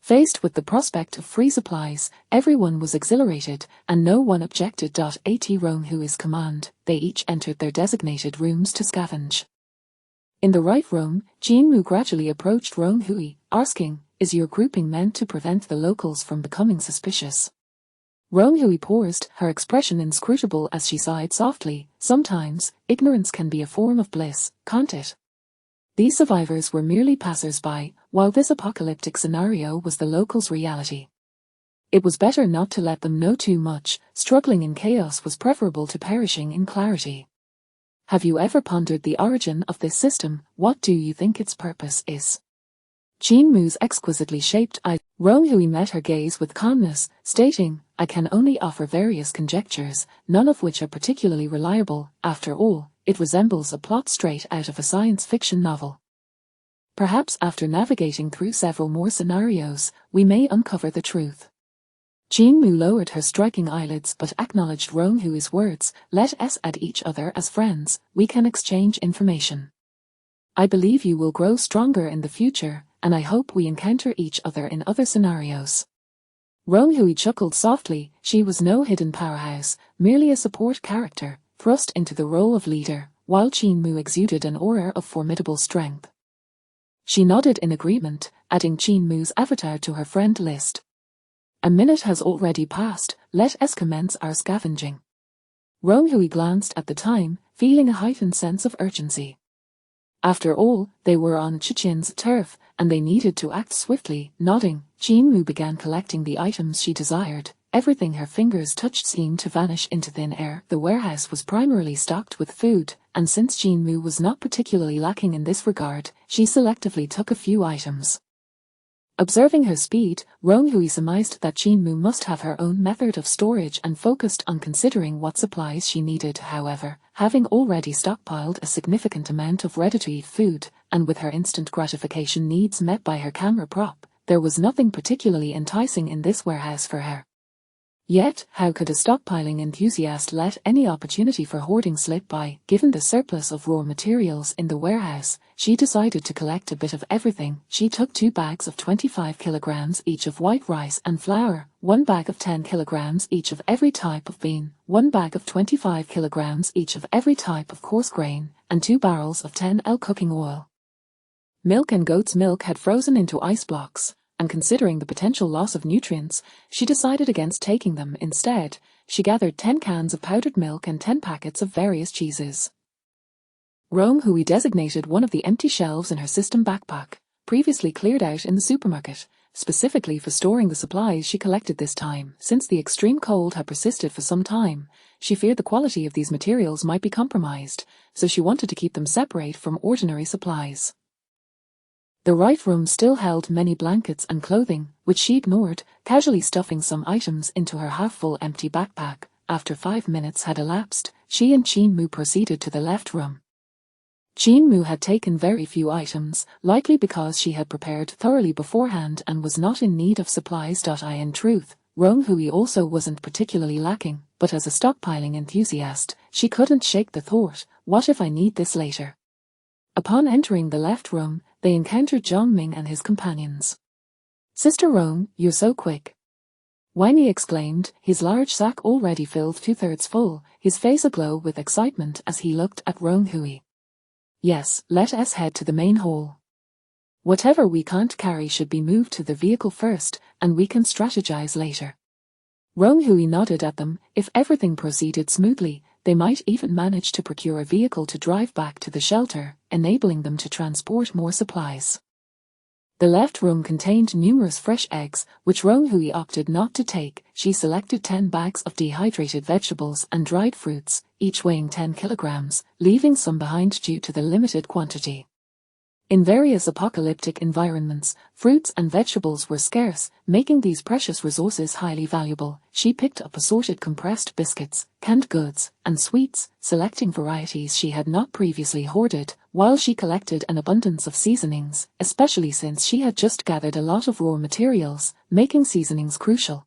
Faced with the prospect of free supplies, everyone was exhilarated, and no one objected. At Rong Hui's command, they each entered their designated rooms to scavenge. In the right room, Qin Mu gradually approached Rong Hui, asking, "Is your grouping meant to prevent the locals from becoming suspicious?" Rong Hui paused, her expression inscrutable as she sighed softly. "Sometimes, ignorance can be a form of bliss, can't it?" These survivors were merely passers-by, while this apocalyptic scenario was the locals' reality. It was better not to let them know too much. Struggling in chaos was preferable to perishing in clarity. Have you ever pondered the origin of this system? What do you think its purpose is? Qin Mu's exquisitely shaped eyes. Rong Hui met her gaze with calmness, stating, "I can only offer various conjectures, none of which are particularly reliable. After all, it resembles a plot straight out of a science fiction novel. Perhaps after navigating through several more scenarios, we may uncover the truth." Qin Mu lowered her striking eyelids but acknowledged Rong Hui's words. "Let us add each other as friends, we can exchange information. I believe you will grow stronger in the future, and I hope we encounter each other in other scenarios." Rong Hui chuckled softly. She was no hidden powerhouse, merely a support character, thrust into the role of leader, while Qin Mu exuded an aura of formidable strength. She nodded in agreement, adding Qin Mu's avatar to her friend list. "A minute has already passed, let us commence our scavenging." Rong Hui glanced at the time, feeling a heightened sense of urgency. After all, they were on Chichin's turf, and they needed to act swiftly. Nodding, Qin Mu began collecting the items she desired. Everything her fingers touched seemed to vanish into thin air. The warehouse was primarily stocked with food, and since Qin Mu was not particularly lacking in this regard, she selectively took a few items. Observing her speed, Rong Hui surmised that Qin Mu must have her own method of storage and focused on considering what supplies she needed. However, having already stockpiled a significant amount of ready-to-eat food, and with her instant gratification needs met by her camera prop, there was nothing particularly enticing in this warehouse for her. Yet, how could a stockpiling enthusiast let any opportunity for hoarding slip by? Given the surplus of raw materials in the warehouse, she decided to collect a bit of everything. She took 2 bags of 25 kilograms each of white rice and flour, 1 bag of 10 kilograms each of every type of bean, 1 bag of 25 kilograms each of every type of coarse grain, and 2 barrels of 10L cooking oil. Milk and goat's milk had frozen into ice blocks, and considering the potential loss of nutrients, she decided against taking them. Instead, she gathered 10 cans of powdered milk and 10 packets of various cheeses. Rong Hui designated one of the empty shelves in her system backpack, previously cleared out in the supermarket, specifically for storing the supplies she collected this time. Since the extreme cold had persisted for some time, she feared the quality of these materials might be compromised, so she wanted to keep them separate from ordinary supplies. The right room still held many blankets and clothing, which she ignored, casually stuffing some items into her half-full empty backpack. After 5 minutes had elapsed, she and Qin Mu proceeded to the left room. Qin Mu had taken very few items, likely because she had prepared thoroughly beforehand and was not in need of supplies. In truth, Rong Hui also wasn't particularly lacking, but as a stockpiling enthusiast, she couldn't shake the thought, what if I need this later? Upon entering the left room, they encountered Zhang Ming and his companions. "Sister Rong, you're so quick," Winnie exclaimed, his large sack already filled 2/3 full, his face aglow with excitement as he looked at Rong Hui. "Yes, let us head to the main hall. Whatever we can't carry should be moved to the vehicle first, and we can strategize later." Rong Hui nodded at them. If everything proceeded smoothly, they might even manage to procure a vehicle to drive back to the shelter, enabling them to transport more supplies. The left room contained numerous fresh eggs, which Rong Hui opted not to take. she selected 10 bags of dehydrated vegetables and dried fruits, each weighing 10 kilograms, leaving some behind due to the limited quantity. In various apocalyptic environments, fruits and vegetables were scarce, making these precious resources highly valuable. She picked up assorted compressed biscuits, canned goods, and sweets, selecting varieties she had not previously hoarded, while she collected an abundance of seasonings, especially since she had just gathered a lot of raw materials, making seasonings crucial.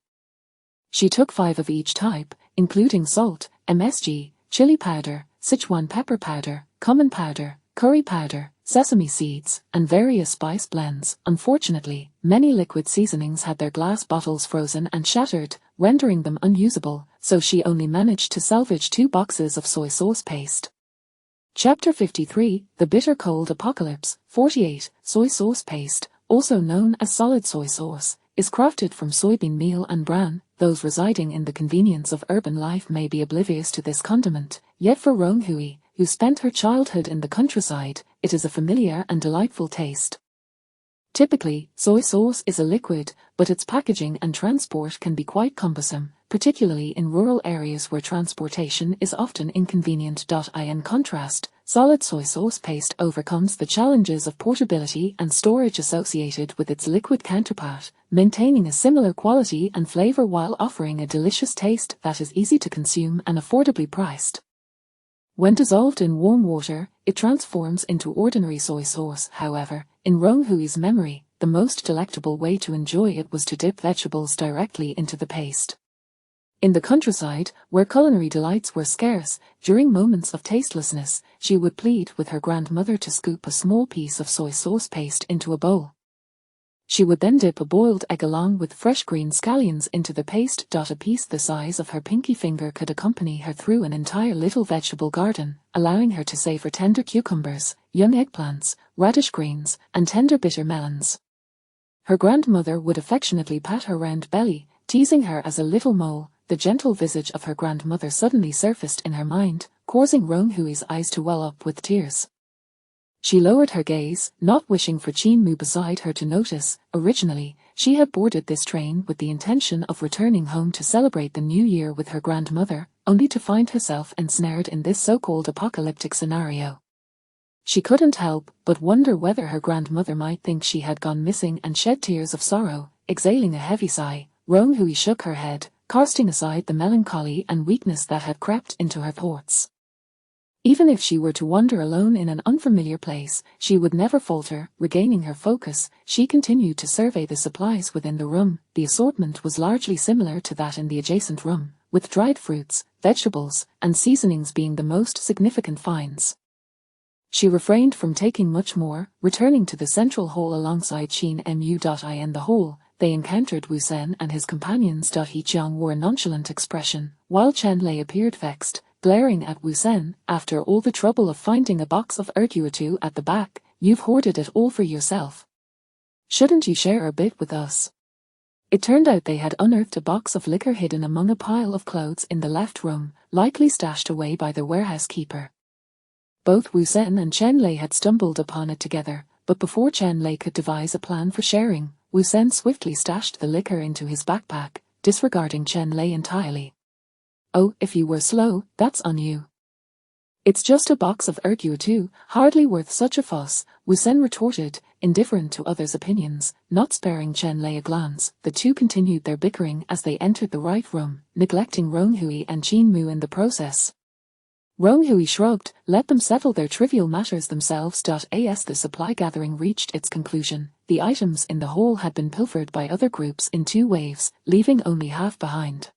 She took 5 of each type, including salt, MSG, chili powder, Sichuan pepper powder, cumin powder, curry powder, sesame seeds, and various spice blends. Unfortunately, many liquid seasonings had their glass bottles frozen and shattered, rendering them unusable, so she only managed to salvage 2 boxes of soy sauce paste. Chapter 53, The Bitter Cold Apocalypse. 48. Soy sauce paste, also known as solid soy sauce, is crafted from soybean meal and bran. Those residing in the convenience of urban life may be oblivious to this condiment, yet for Rong Hui, who spent her childhood in the countryside, it is a familiar and delightful taste. Typically, soy sauce is a liquid, but its packaging and transport can be quite cumbersome, particularly in rural areas where transportation is often inconvenient. In contrast, solid soy sauce paste overcomes the challenges of portability and storage associated with its liquid counterpart, maintaining a similar quality and flavor while offering a delicious taste that is easy to consume and affordably priced. When dissolved in warm water, it transforms into ordinary soy sauce. However, in Rong Hui's memory, the most delectable way to enjoy it was to dip vegetables directly into the paste. In the countryside, where culinary delights were scarce, during moments of tastelessness, she would plead with her grandmother to scoop a small piece of soy sauce paste into a bowl. She would then dip a boiled egg along with fresh green scallions into the paste. A piece the size of her pinky finger could accompany her through an entire little vegetable garden, allowing her to savor tender cucumbers, young eggplants, radish greens, and tender bitter melons. Her grandmother would affectionately pat her round belly, teasing her as a little mole. The gentle visage of her grandmother suddenly surfaced in her mind, causing Rong Hui's eyes to well up with tears. She lowered her gaze, not wishing for Qin Mu beside her to notice. Originally, she had boarded this train with the intention of returning home to celebrate the new year with her grandmother, only to find herself ensnared in this so-called apocalyptic scenario. She couldn't help but wonder whether her grandmother might think she had gone missing and shed tears of sorrow. Exhaling a heavy sigh, Rong Hui shook her head, casting aside the melancholy and weakness that had crept into her thoughts. Even if she were to wander alone in an unfamiliar place, she would never falter. Regaining her focus, she continued to survey the supplies within the room. The assortment was largely similar to that in the adjacent room, with dried fruits, vegetables, and seasonings being the most significant finds. She refrained from taking much more, returning to the central hall alongside Qin Mu. In the hall, they encountered Wu Sen and his companions. He Qiang wore a nonchalant expression, while Chen Lei appeared vexed, glaring at Wu Sen. After all the trouble of finding a box of erguatu at the back, you've hoarded it all for yourself. Shouldn't you share a bit with us? It turned out they had unearthed a box of liquor hidden among a pile of clothes in the left room, likely stashed away by the warehouse keeper. Both Wu Sen and Chen Lei had stumbled upon it together, but before Chen Lei could devise a plan for sharing, Wu Sen swiftly stashed the liquor into his backpack, disregarding Chen Lei entirely. Oh, if you were slow, that's on you. It's just a box of erguatu, hardly worth such a fuss, Wu Sen retorted, indifferent to others' opinions, not sparing Chen Lei a glance. The two continued their bickering as they entered the right room, neglecting Rong Hui and Qin Mu in the process. Rong Hui shrugged, let them settle their trivial matters themselves. As the supply gathering reached its conclusion, the items in the hall had been pilfered by other groups in 2 waves, leaving only half behind.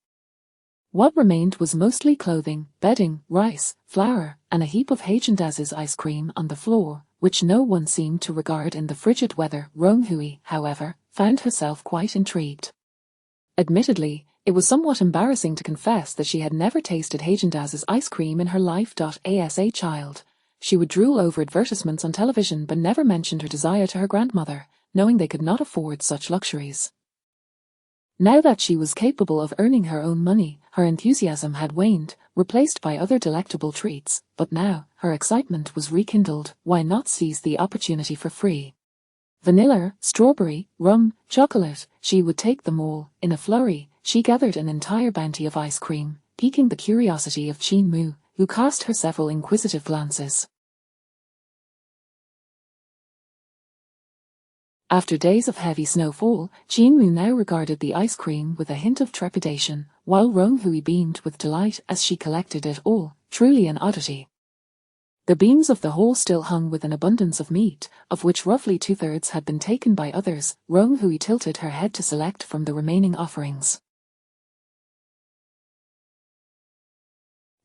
What remained was mostly clothing, bedding, rice, flour, and a heap of Haagen-Dazs's ice cream on the floor, which no one seemed to regard in the frigid weather. Rong Hui, however, found herself quite intrigued. Admittedly, it was somewhat embarrassing to confess that she had never tasted Haagen-Dazs's ice cream in her life. As a child, she would drool over advertisements on television but never mentioned her desire to her grandmother, knowing they could not afford such luxuries. Now that she was capable of earning her own money, her enthusiasm had waned, replaced by other delectable treats, but now, her excitement was rekindled. Why not seize the opportunity for free? Vanilla, strawberry, rum, chocolate, she would take them all. In a flurry, she gathered an entire bounty of ice cream, piquing the curiosity of Qin Mu, who cast her several inquisitive glances. After days of heavy snowfall, Qin Mu now regarded the ice cream with a hint of trepidation, while Rong Hui beamed with delight as she collected it all, truly an oddity. The beams of the hole still hung with an abundance of meat, of which roughly 2/3 had been taken by others. Rong Hui tilted her head to select from the remaining offerings.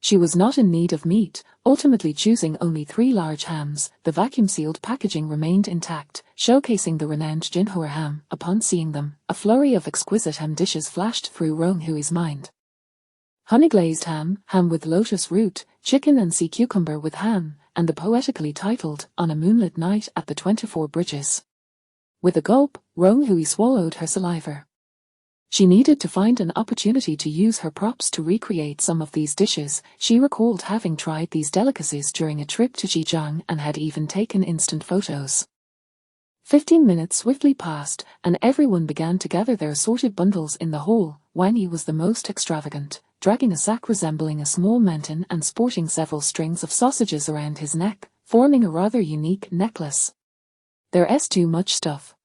She was not in need of meat, ultimately choosing only 3 large hams. The vacuum-sealed packaging remained intact, showcasing the renowned Jinhua ham. Upon seeing them, a flurry of exquisite ham dishes flashed through Rong Hui's mind. Honey-glazed ham, ham with lotus root, chicken and sea cucumber with ham, and the poetically titled, On a Moonlit Night at the 24 Bridges. With a gulp, Rong Hui swallowed her saliva. She needed to find an opportunity to use her props to recreate some of these dishes. She recalled having tried these delicacies during a trip to Zhejiang and had even taken instant photos. 15 minutes swiftly passed, and everyone began to gather their assorted bundles in the hall. Wang Yi was the most extravagant, dragging a sack resembling a small mountain and sporting several strings of sausages around his neck, forming a rather unique necklace. There's too much stuff.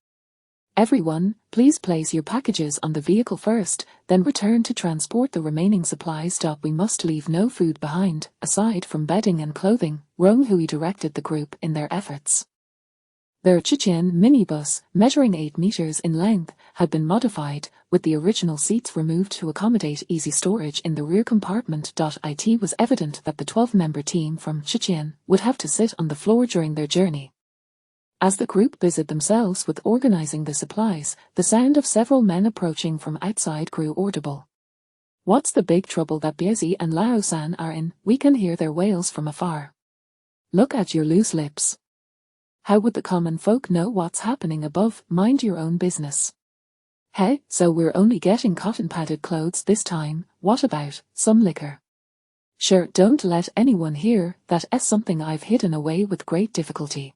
Everyone, please place your packages on the vehicle first, then return to transport the remaining supplies. We must leave no food behind, aside from bedding and clothing. Rong Hui directed the group in their efforts. Their Chichen minibus, measuring 8 meters in length, had been modified, with the original seats removed to accommodate easy storage in the rear compartment. It was evident that the 12-member team from Chichen would have to sit on the floor during their journey. As the group busied themselves with organizing the supplies, the sound of several men approaching from outside grew audible. What's the big trouble that Biezi and Lao San are in? We can hear their wails from afar. Look at your loose lips. How would the common folk know what's happening above? Mind your own business. Hey, so we're only getting cotton-padded clothes this time. What about some liquor? Sure, don't let anyone hear. That's something I've hidden away with great difficulty.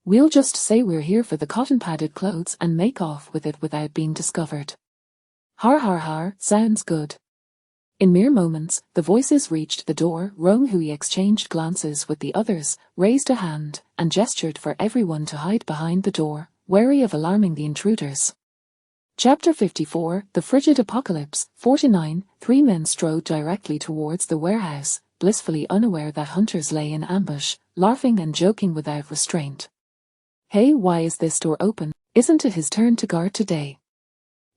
We'll just say we're here for the cotton-padded clothes and make off with it without being discovered. Har har har, sounds good. In mere moments, the voices reached the door. Rong Hui exchanged glances with the others, raised a hand, and gestured for everyone to hide behind the door, wary of alarming the intruders. Chapter 54, The Frigid Apocalypse. 49. 3 men strode directly towards the warehouse, blissfully unaware that hunters lay in ambush, laughing and joking without restraint. Hey, why is this door open? Isn't it his turn to guard today?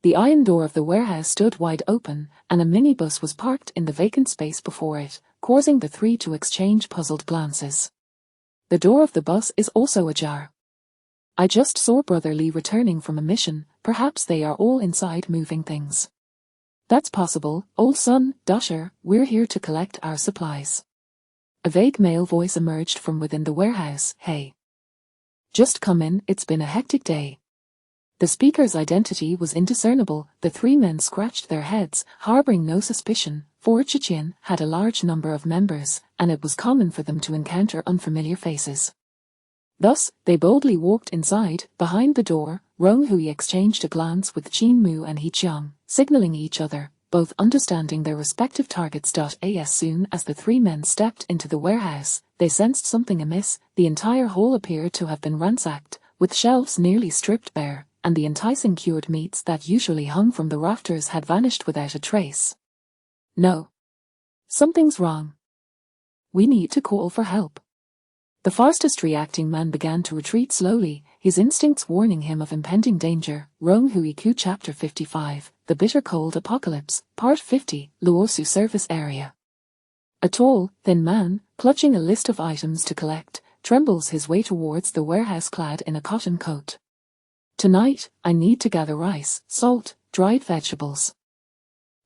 The iron door of the warehouse stood wide open, and a minibus was parked in the vacant space before it, causing the 3 to exchange puzzled glances. The door of the bus is also ajar. I just saw Brother Lee returning from a mission. Perhaps they are all inside moving things. That's possible, old son. Dasher, we're here to collect our supplies. A vague male voice emerged from within the warehouse. Hey. Just come in, it's been a hectic day. The speaker's identity was indiscernible. The 3 men scratched their heads, harboring no suspicion, for Chichen had a large number of members, and it was common for them to encounter unfamiliar faces. Thus, they boldly walked inside. Behind the door, Rong Hui exchanged a glance with Qin Mu and He Qiang, signaling each other, both understanding their respective targets. As soon as the 3 men stepped into the warehouse, they sensed something amiss. The entire hall appeared to have been ransacked, with shelves nearly stripped bare, and the enticing cured meats that usually hung from the rafters had vanished without a trace. No. Something's wrong. We need to call for help. The fastest reacting man began to retreat slowly, his instincts warning him of impending danger. Rong Hui Ku Chapter 55, The Bitter Cold Apocalypse, Part 50, Luosu Service Area. A tall, thin man, clutching a list of items to collect, trembles his way towards the warehouse clad in a cotton coat. Tonight, I need to gather rice, salt, dried vegetables.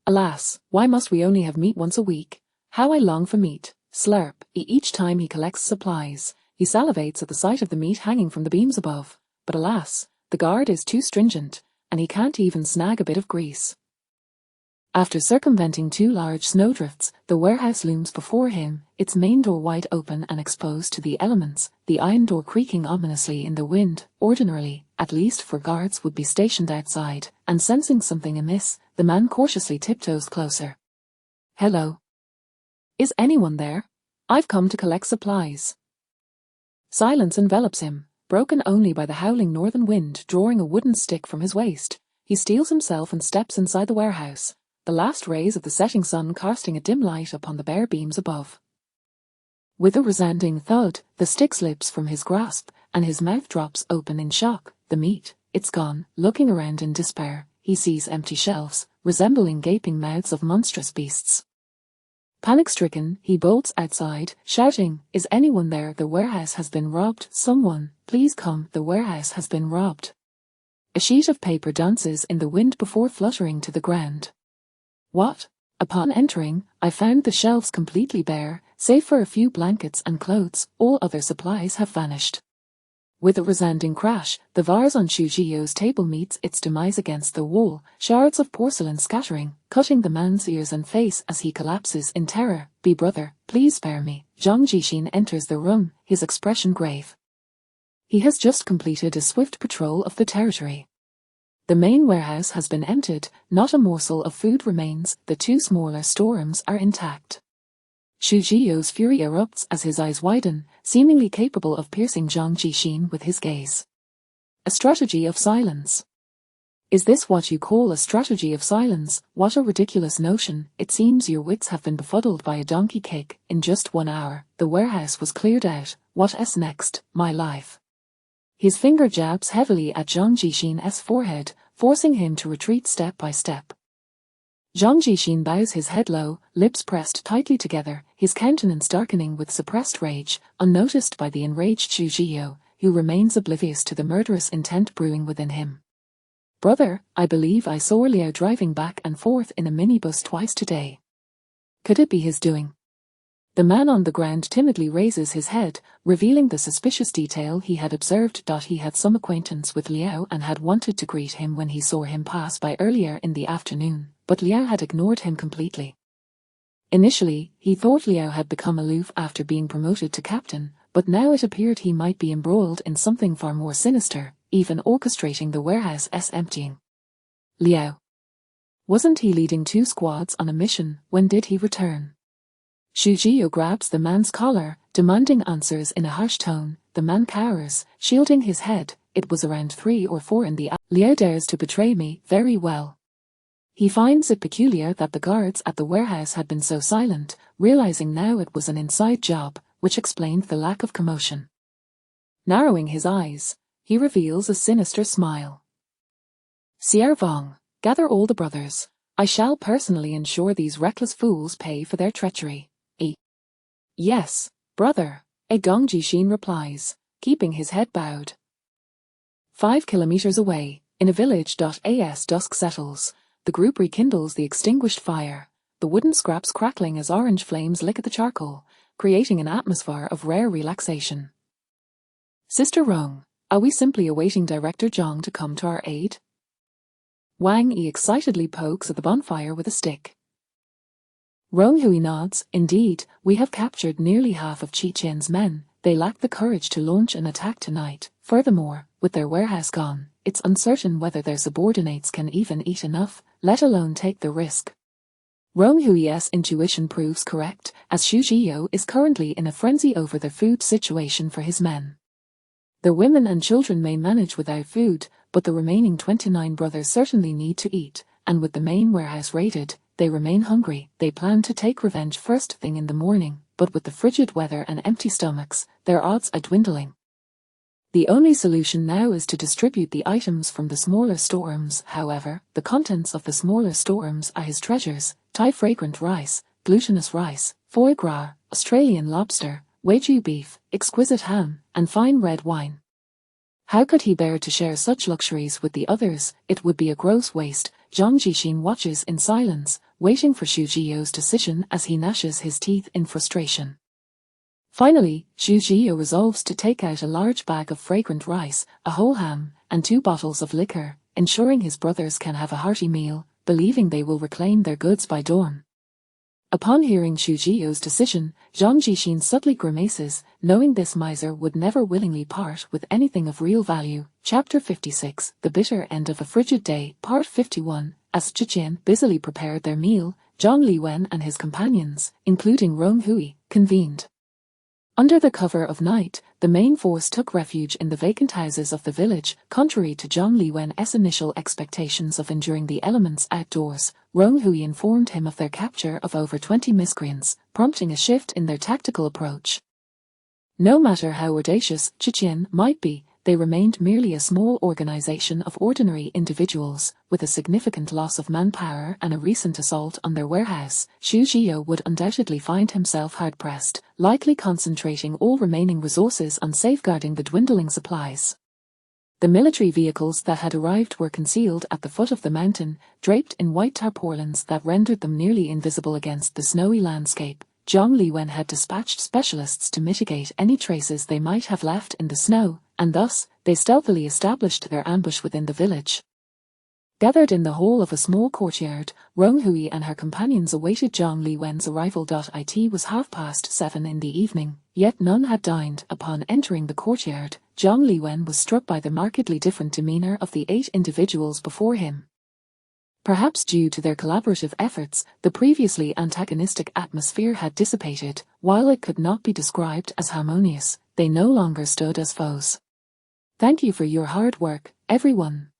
Alas, why must we only have meat once a week? How I long for meat. Slurp. Each time he collects supplies, he salivates at the sight of the meat hanging from the beams above. But alas, the guard is too stringent, and he can't even snag a bit of grease. After circumventing 2 large snowdrifts, the warehouse looms before him, its main door wide open and exposed to the elements, the iron door creaking ominously in the wind. Ordinarily, at least 4 guards would be stationed outside, and sensing something amiss, the man cautiously tiptoes closer. "Hello. Is anyone there? I've come to collect supplies." Silence envelops him, broken only by the howling northern wind. Drawing a wooden stick from his waist, he steels himself and steps inside the warehouse, the last rays of the setting sun casting a dim light upon the bare beams above. With a resounding thud, the stick slips from his grasp, and his mouth drops open in shock. The meat, it's gone. Looking around in despair, he sees empty shelves, resembling gaping mouths of monstrous beasts. Panic-stricken, he bolts outside, shouting, "Is anyone there? The warehouse has been robbed. Someone, please come, the warehouse has been robbed." A sheet of paper dances in the wind before fluttering to the ground. "What?" Upon entering, I found the shelves completely bare, save for a few blankets and clothes. All other supplies have vanished. With a resounding crash, the vase on Shujio's table meets its demise against the wall, shards of porcelain scattering, cutting the man's ears and face as he collapses in terror. "Be brother, please spare me." Zhang Jixin enters the room, his expression grave. He has just completed a swift patrol of the territory. The main warehouse has been emptied, not a morsel of food remains, the 2 smaller storerooms are intact. Shujio's fury erupts as his eyes widen, seemingly capable of piercing Zhang Jixin with his gaze. A strategy of silence. Is this what you call a strategy of silence? What a ridiculous notion. It seems your wits have been befuddled by a donkey kick. In just 1 hour, the warehouse was cleared out. What's next? My life. His finger jabs heavily at Zhang Jixin's forehead, forcing him to retreat step by step. Zhang Jixin bows his head low, lips pressed tightly together, his countenance darkening with suppressed rage, unnoticed by the enraged Shujio, who remains oblivious to the murderous intent brewing within him. "Brother, I believe I saw Liao driving back and forth in a minibus twice today. Could it be his doing?" The man on the ground timidly raises his head, revealing the suspicious detail he had observed. He had some acquaintance with Liao and had wanted to greet him when he saw him pass by earlier in the afternoon, but Liao had ignored him completely. Initially, he thought Liao had become aloof after being promoted to captain, but now it appeared he might be embroiled in something far more sinister, even orchestrating the warehouse's emptying. Liao. Wasn't he leading 2 squads on a mission? When did he return? Shujio grabs the man's collar, demanding answers in a harsh tone. The man cowers, shielding his head. "It was around 3 or 4 in the afternoon. Liao dares to betray me. Very well." He finds it peculiar that the guards at the warehouse had been so silent, realizing now it was an inside job, which explained the lack of commotion. Narrowing his eyes, he reveals a sinister smile. "Xiao Vong, gather all the brothers. I shall personally ensure these reckless fools pay for their treachery." "Yes, brother," Zhang Jixin replies, keeping his head bowed. 5 kilometers away, in a village. As dusk settles, the group rekindles the extinguished fire, the wooden scraps crackling as orange flames lick at the charcoal, creating an atmosphere of rare relaxation. "Sister Rong, are we simply awaiting Director Zhang to come to our aid?" Wang Yi excitedly pokes at the bonfire with a stick. Rong Hui nods. "Indeed, we have captured nearly half of Qi Qian's men. They lack the courage to launch an attack tonight. Furthermore, with their warehouse gone, it's uncertain whether their subordinates can even eat enough, let alone take the risk." Rong Hui's intuition proves correct, as Xu Zhiyou is currently in a frenzy over the food situation for his men. The women and children may manage without food, but the remaining 29 brothers certainly need to eat, and with the main warehouse raided, they remain hungry. They plan to take revenge first thing in the morning, but with the frigid weather and empty stomachs, their odds are dwindling. The only solution now is to distribute the items from the smaller storerooms. However, the contents of the smaller storerooms are his treasures: Thai fragrant rice, glutinous rice, foie gras, Australian lobster, Wagyu beef, exquisite ham, and fine red wine. How could he bear to share such luxuries with the others? It would be a gross waste. Zhang Jixin watches in silence, waiting for Xu Zhiyou's decision as he gnashes his teeth in frustration. Finally, Xu Zhiyou resolves to take out a large bag of fragrant rice, a whole ham, and 2 bottles of liquor, ensuring his brothers can have a hearty meal, believing they will reclaim their goods by dawn. Upon hearing Xu Zhiyou's decision, Zhang Jixin subtly grimaces, knowing this miser would never willingly part with anything of real value. Chapter 56, The Bitter End of a Frigid Day, Part 51. As Zhiqian busily prepared their meal, Zhang Liwen and his companions, including Rong Hui, convened. Under the cover of night, the main force took refuge in the vacant houses of the village. Contrary to Zhang Liwen's initial expectations of enduring the elements outdoors, Rong Hui informed him of their capture of over 20 miscreants, prompting a shift in their tactical approach. No matter how audacious Zhiqian might be, they remained merely a small organization of ordinary individuals, with a significant loss of manpower and a recent assault on their warehouse. Xu Zhiyou would undoubtedly find himself hard-pressed, likely concentrating all remaining resources on safeguarding the dwindling supplies. The military vehicles that had arrived were concealed at the foot of the mountain, draped in white tarpaulins that rendered them nearly invisible against the snowy landscape. Zhang Liwen had dispatched specialists to mitigate any traces they might have left in the snow, and thus, they stealthily established their ambush within the village. Gathered in the hall of a small courtyard, Rong Hui and her companions awaited Zhang Liwen's arrival. It was 7:30 in the evening, yet none had dined. Upon entering the courtyard, Zhang Liwen was struck by the markedly different demeanor of the 8 individuals before him. Perhaps due to their collaborative efforts, the previously antagonistic atmosphere had dissipated. While it could not be described as harmonious, they no longer stood as foes. "Thank you for your hard work, everyone,"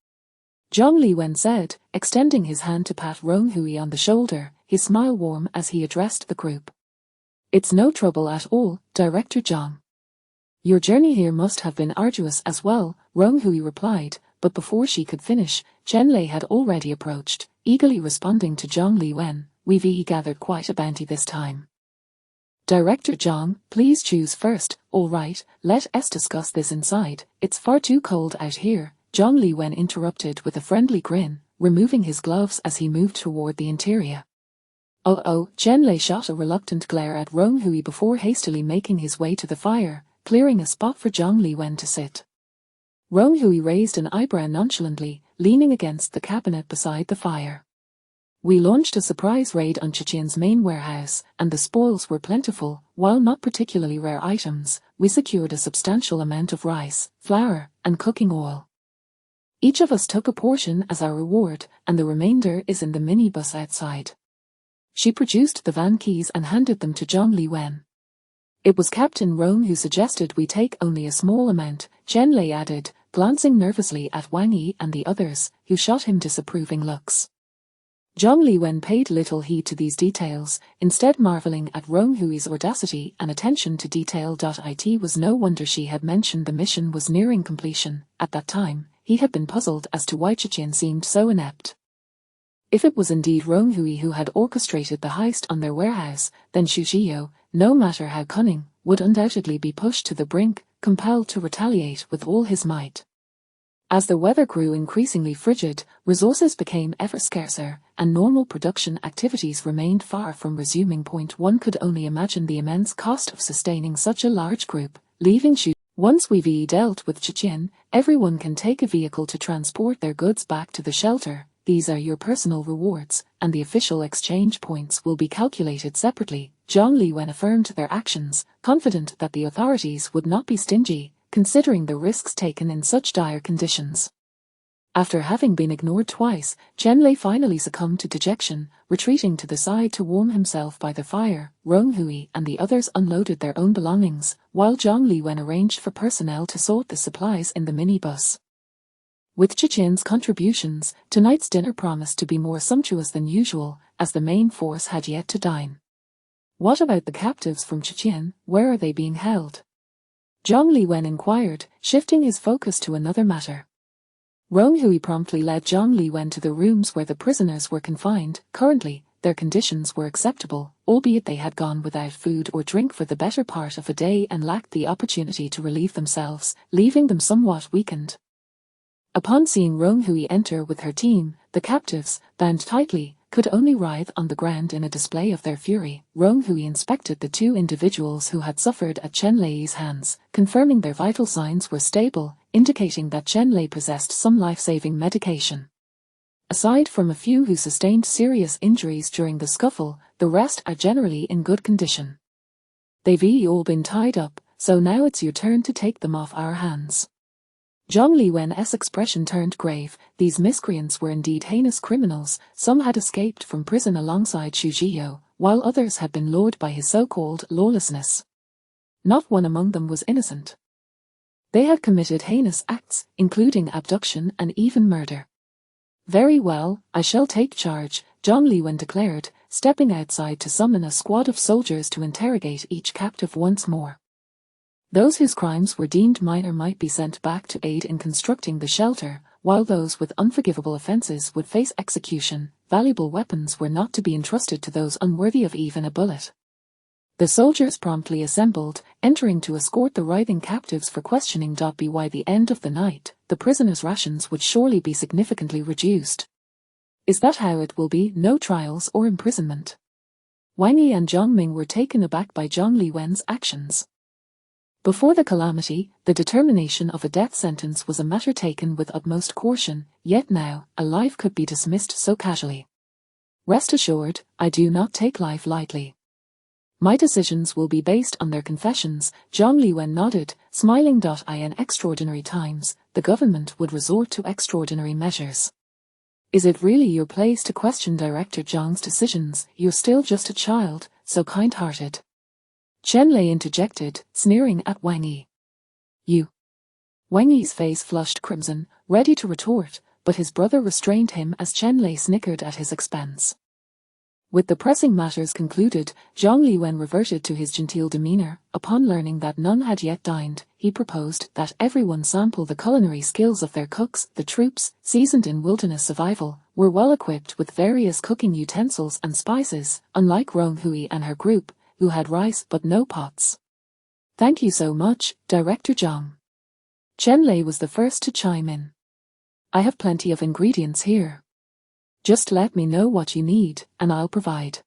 Zhang Liwen said, extending his hand to pat Rong Hui on the shoulder, his smile warm as he addressed the group. "It's no trouble at all, Director Zhang. Your journey here must have been arduous as well," Rong Hui replied, but before she could finish, Chen Lei had already approached, eagerly responding to Zhang Liwen. "We've gathered quite a bounty this time. Director Zhang, please choose first." "All right, let us discuss this inside. It's far too cold out here," Zhang Liwen interrupted with a friendly grin, removing his gloves as he moved toward the interior. Oh, Chen Lei shot a reluctant glare at Rong Hui before hastily making his way to the fire, clearing a spot for Zhang Liwen to sit. Rong Hui raised an eyebrow nonchalantly, leaning against the cabinet beside the fire. "We launched a surprise raid on Zhiqian's main warehouse, and the spoils were plentiful. While not particularly rare items, we secured a substantial amount of rice, flour, and cooking oil. Each of us took a portion as our reward, and the remainder is in the minibus outside." She produced the van keys and handed them to Zhang Liwen. "It was Captain Rong who suggested we take only a small amount," Chen Lei added, glancing nervously at Wang Yi and the others, who shot him disapproving looks. Zhang Liwen paid little heed to these details, instead marveling at Rong Hui's audacity and attention to detail. It was no wonder she had mentioned the mission was nearing completion. At that time, he had been puzzled as to why Zhiqian seemed so inept. If it was indeed Rong Hui who had orchestrated the heist on their warehouse, then Xu Zhiyou, no matter how cunning, would undoubtedly be pushed to the brink, compelled to retaliate with all his might. As the weather grew increasingly frigid, resources became ever scarcer, and normal production activities remained far from resuming. One could only imagine the immense cost of sustaining such a large group, leaving Xu. "Once we've dealt with Zhiqian, everyone can take a vehicle to transport their goods back to the shelter. These are your personal rewards, and the official exchange points will be calculated separately." Zhang Liwen affirmed their actions, confident that the authorities would not be stingy, considering the risks taken in such dire conditions. After having been ignored twice, Chen Lei finally succumbed to dejection, retreating to the side to warm himself by the fire. Rong Hui and the others unloaded their own belongings, while Zhang Liwen arranged for personnel to sort the supplies in the minibus. With Zhiqian's contributions, tonight's dinner promised to be more sumptuous than usual, as the main force had yet to dine. "What about the captives from Zhiqian? Where are they being held?" Zhang Liwen inquired, shifting his focus to another matter. Rong Hui promptly led Zhang Liwen to the rooms where the prisoners were confined. Currently, their conditions were acceptable, albeit they had gone without food or drink for the better part of a day and lacked the opportunity to relieve themselves, leaving them somewhat weakened. Upon seeing Rong Hui enter with her team, the captives, bound tightly, could only writhe on the ground in a display of their fury. Rong Hui inspected the 2 individuals who had suffered at Chen Lei's hands, confirming their vital signs were stable, indicating that Chen Lei possessed some life-saving medication. Aside from a few who sustained serious injuries during the scuffle, the rest are generally in good condition. They've all been tied up, so now it's your turn to take them off our hands. Zhang Liwen's expression turned grave. These miscreants were indeed heinous criminals. Some had escaped from prison alongside Xu Zhiyou, while others had been lured by his so-called lawlessness. Not one among them was innocent. They had committed heinous acts, including abduction and even murder. Very well, I shall take charge, Zhang Liwen declared, stepping outside to summon a squad of soldiers to interrogate each captive once more. Those whose crimes were deemed minor might be sent back to aid in constructing the shelter, while those with unforgivable offences would face execution. Valuable weapons were not to be entrusted to those unworthy of even a bullet. The soldiers promptly assembled, entering to escort the writhing captives for questioning. By the end of the night, the prisoners' rations would surely be significantly reduced. Is that how it will be? No trials or imprisonment? Wang Yi and Zhang Ming were taken aback by Zhang Liwen's actions. Before the calamity, the determination of a death sentence was a matter taken with utmost caution, yet now, a life could be dismissed so casually. Rest assured, I do not take life lightly. My decisions will be based on their confessions, Zhang Liwen nodded, smiling. In extraordinary times, the government would resort to extraordinary measures. Is it really your place to question Director Zhang's decisions? You're still just a child, so kind-hearted. Chen Lei interjected, sneering at Wang Yi. You. Wang Yi's face flushed crimson, ready to retort, but his brother restrained him as Chen Lei snickered at his expense. With the pressing matters concluded, Zhang Liwen reverted to his genteel demeanor. Upon learning that none had yet dined, he proposed that everyone sample the culinary skills of their cooks. The troops, seasoned in wilderness survival, were well equipped with various cooking utensils and spices, unlike Rong Hui and her group, who had rice but no pots. Thank you so much, Director Zhang. Chen Lei was the first to chime in. I have plenty of ingredients here. Just let me know what you need, and I'll provide.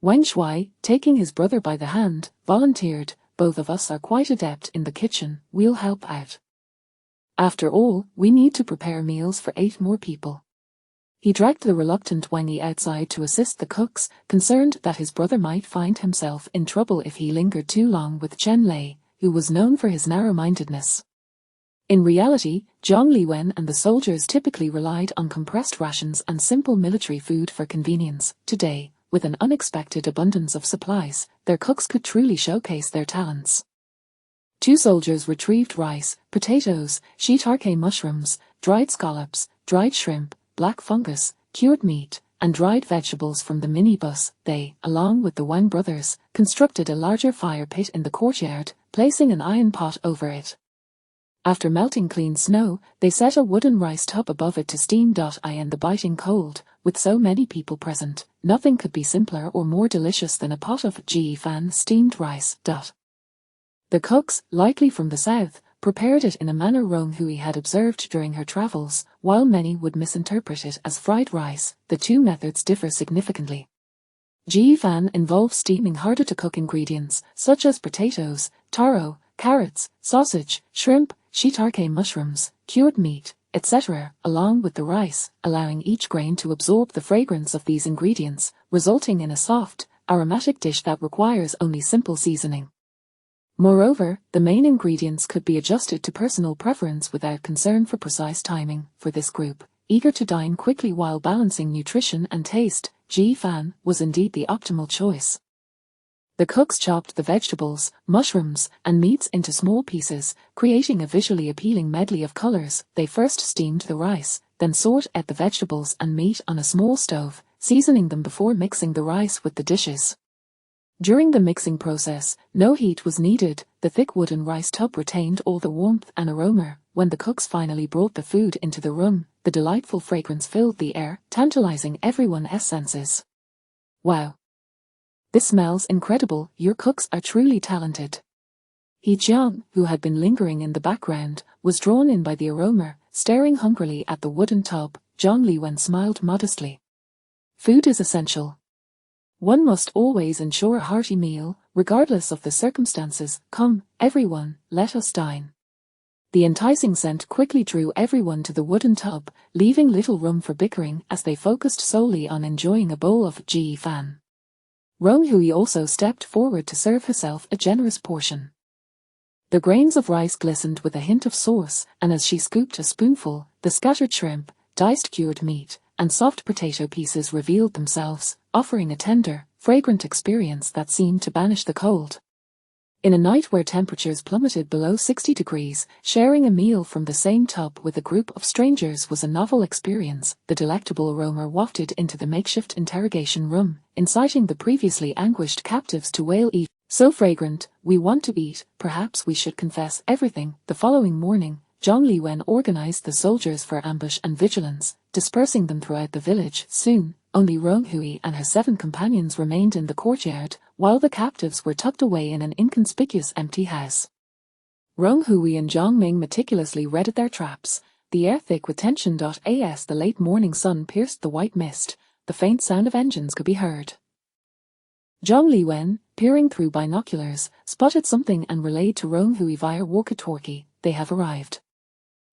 Wang Shuai, taking his brother by the hand, volunteered, both of us are quite adept in the kitchen, we'll help out. After all, we need to prepare meals for 8 more people. He dragged the reluctant Wang Yi outside to assist the cooks, concerned that his brother might find himself in trouble if he lingered too long with Chen Lei, who was known for his narrow-mindedness. In reality, Zhang Liwen and the soldiers typically relied on compressed rations and simple military food for convenience. Today, with an unexpected abundance of supplies, their cooks could truly showcase their talents. 2 soldiers retrieved rice, potatoes, shiitake mushrooms, dried scallops, dried shrimp, black fungus, cured meat, and dried vegetables from the minibus. They, along with the Wang brothers, constructed a larger fire pit in the courtyard, placing an iron pot over it. After melting clean snow, they set a wooden rice tub above it to steam. In the biting cold, with so many people present, nothing could be simpler or more delicious than a pot of ji-fan steamed rice. The cooks, likely from the south, prepared it in a manner Rong Hui had observed during her travels. While many would misinterpret it as fried rice, the 2 methods differ significantly. Ji-fan involves steaming harder-to-cook ingredients, such as potatoes, taro, carrots, sausage, shrimp, shiitake mushrooms, cured meat, etc., along with the rice, allowing each grain to absorb the fragrance of these ingredients, resulting in a soft, aromatic dish that requires only simple seasoning. Moreover, the main ingredients could be adjusted to personal preference without concern for precise timing. For this group, eager to dine quickly while balancing nutrition and taste, ji-fan was indeed the optimal choice. The cooks chopped the vegetables, mushrooms, and meats into small pieces, creating a visually appealing medley of colors. They first steamed the rice, then sautéed the vegetables and meat on a small stove, seasoning them before mixing the rice with the dishes. During the mixing process, no heat was needed. The thick wooden rice tub retained all the warmth and aroma. When the cooks finally brought the food into the room, the delightful fragrance filled the air, tantalizing everyone's senses. Wow! This smells incredible. Your cooks are truly talented. He Jiang, who had been lingering in the background, was drawn in by the aroma, staring hungrily at the wooden tub. Zhang Liwen smiled modestly. Food is essential. One must always ensure a hearty meal, regardless of the circumstances. Come, everyone, let us dine. The enticing scent quickly drew everyone to the wooden tub, leaving little room for bickering as they focused solely on enjoying a bowl of ji fan. Rong Hui also stepped forward to serve herself a generous portion. The grains of rice glistened with a hint of sauce, and as she scooped a spoonful, the scattered shrimp, diced cured meat, and soft potato pieces revealed themselves, offering a tender, fragrant experience that seemed to banish the cold. In a night where temperatures plummeted below 60 degrees, sharing a meal from the same tub with a group of strangers was a novel experience. The delectable aroma wafted into the makeshift interrogation room, inciting the previously anguished captives to wail, "Eat! So fragrant, we want to eat, perhaps we should confess everything." The following morning, Zhang Liwen organized the soldiers for ambush and vigilance, dispersing them throughout the village. Soon, only Rong Hui and her 7 companions remained in the courtyard, while the captives were tucked away in an inconspicuous empty house. Rong Hui and Zhang Ming meticulously readied their traps, the air thick with tension. As the late morning sun pierced the white mist, the faint sound of engines could be heard. Zhang Liwen, peering through binoculars, spotted something and relayed to Rong Hui via walkie-talkie, "They have arrived."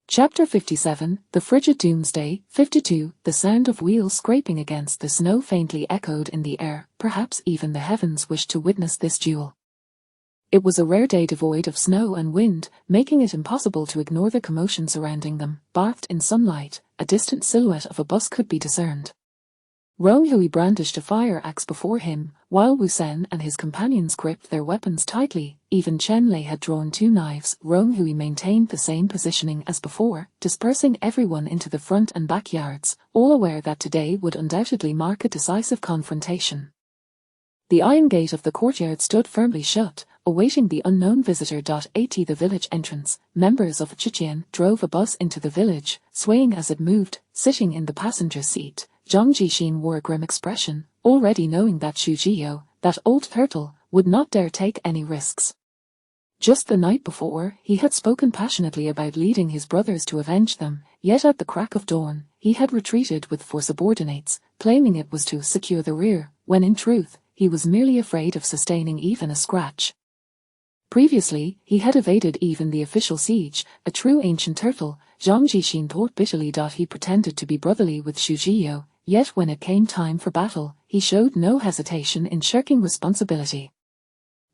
Chapter 57, The Frigid Doomsday. 52, the sound of wheels scraping against the snow faintly echoed in the air. Perhaps even the heavens wished to witness this duel. It was a rare day devoid of snow and wind, making it impossible to ignore the commotion surrounding them. Bathed in sunlight, a distant silhouette of a bus could be discerned. Rong Hui brandished a fire axe before him, while Wu Sen and his companions gripped their weapons tightly. Even Chen Lei had drawn 2 knives. Rong Hui maintained the same positioning as before, dispersing everyone into the front and backyards, all aware that today would undoubtedly mark a decisive confrontation. The iron gate of the courtyard stood firmly shut, awaiting the unknown visitor. At the village entrance, members of Chichen drove a bus into the village, swaying as it moved. Sitting in the passenger seat, Zhang Jixin wore a grim expression, already knowing that Xu Jiyou, that old turtle, would not dare take any risks. Just the night before, he had spoken passionately about leading his brothers to avenge them, yet at the crack of dawn, he had retreated with 4 subordinates, claiming it was to secure the rear, when in truth, he was merely afraid of sustaining even a scratch. Previously, he had evaded even the official siege, a true ancient turtle. Zhang Jixin thought bitterly. He pretended to be brotherly with Xu Jiyou, yet when it came time for battle, he showed no hesitation in shirking responsibility.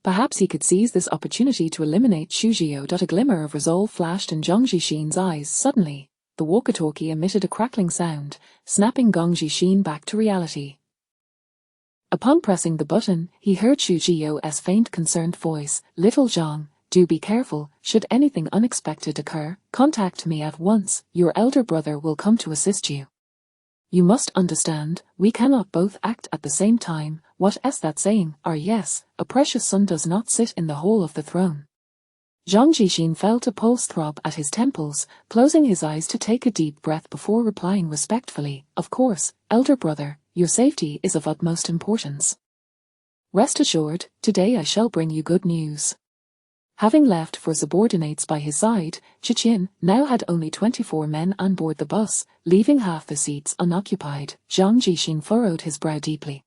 Perhaps he could seize this opportunity to eliminate Xu Jiyou. A glimmer of resolve flashed in Zhang Jixin's eyes. Suddenly, the walkie-talkie emitted a crackling sound, snapping Zhang Jixin back to reality. Upon pressing the button, he heard Xu Jiyou's faint concerned voice, "Little Zhang, do be careful. Should anything unexpected occur, contact me at once. Your elder brother will come to assist you. You must understand, we cannot both act at the same time. What is that saying? Yes, a precious son does not sit in the hall of the throne." Zhang Jixin felt a pulse throb at his temples, closing his eyes to take a deep breath before replying respectfully, "Of course, elder brother, your safety is of utmost importance. Rest assured, today I shall bring you good news." Having left 4 subordinates by his side, Chichen now had only 24 men on board the bus, leaving half the seats unoccupied. Zhang Jixin furrowed his brow deeply.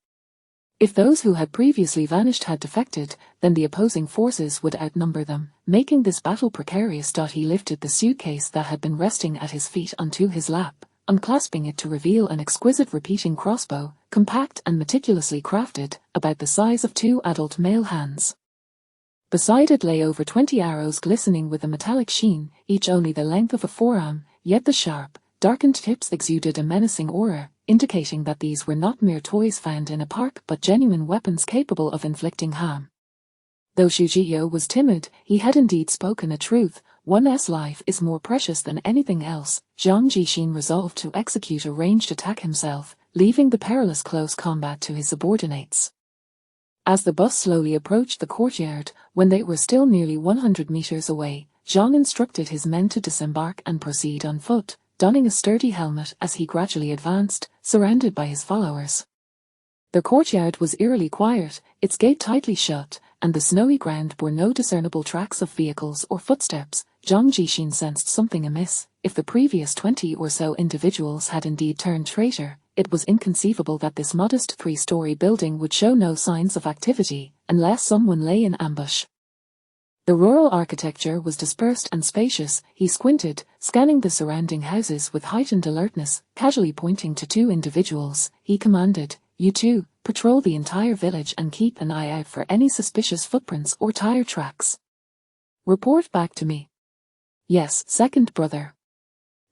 If those who had previously vanished had defected, then the opposing forces would outnumber them, making this battle precarious. He lifted the suitcase that had been resting at his feet onto his lap, unclasping it to reveal an exquisite repeating crossbow, compact and meticulously crafted, about the size of 2 adult male hands. Beside it lay over 20 arrows glistening with a metallic sheen, each only the length of a forearm, yet the sharp, darkened tips exuded a menacing aura, indicating that these were not mere toys found in a park but genuine weapons capable of inflicting harm. Though Xu Jiyou was timid, he had indeed spoken a truth. One's life is more precious than anything else. Zhang Jixin resolved to execute a ranged attack himself, leaving the perilous close combat to his subordinates. As the bus slowly approached the courtyard, when they were still nearly 100 meters away, Zhang instructed his men to disembark and proceed on foot, donning a sturdy helmet as he gradually advanced, surrounded by his followers. The courtyard was eerily quiet, its gate tightly shut, and the snowy ground bore no discernible tracks of vehicles or footsteps. Zhang Jixin sensed something amiss. If the previous 20 or so individuals had indeed turned traitor, it was inconceivable that this modest 3-story building would show no signs of activity, unless someone lay in ambush. The rural architecture was dispersed and spacious. He squinted, scanning the surrounding houses with heightened alertness, casually pointing to two individuals. He commanded, "You two, patrol the entire village and keep an eye out for any suspicious footprints or tire tracks. Report back to me." "Yes, second brother."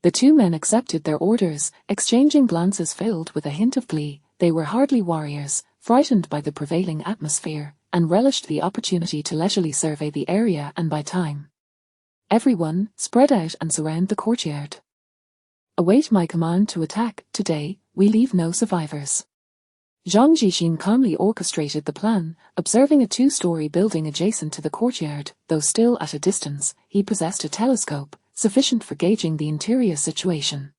The two men accepted their orders, exchanging glances filled with a hint of glee. They were hardly warriors, frightened by the prevailing atmosphere, and relished the opportunity to leisurely survey the area and buy time. "Everyone, spread out and surround the courtyard. Await my command to attack. Today, we leave no survivors." Zhang Jixin calmly orchestrated the plan, observing a two-story building adjacent to the courtyard. Though still at a distance, he possessed a telescope, sufficient for gauging the interior situation.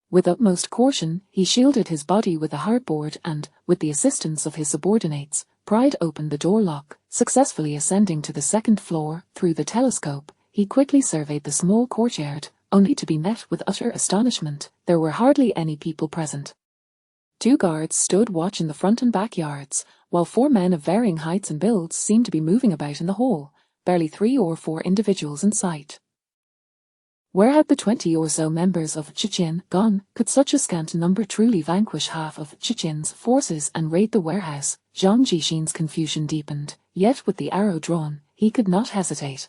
With utmost caution, he shielded his body with a hardboard and, with the assistance of his subordinates, pried open the door lock. Successfully ascending to the second floor, through the telescope, he quickly surveyed the small courtyard, only to be met with utter astonishment. There were hardly any people present. 2 guards stood watch in the front and back yards, while 4 men of varying heights and builds seemed to be moving about in the hall, barely 3 or 4 individuals in sight. Where had the 20 or so members of Chechen gone? Could such a scant number truly vanquish half of Chechen's forces and raid the warehouse? Zhang Jixin's confusion deepened, yet with the arrow drawn, he could not hesitate.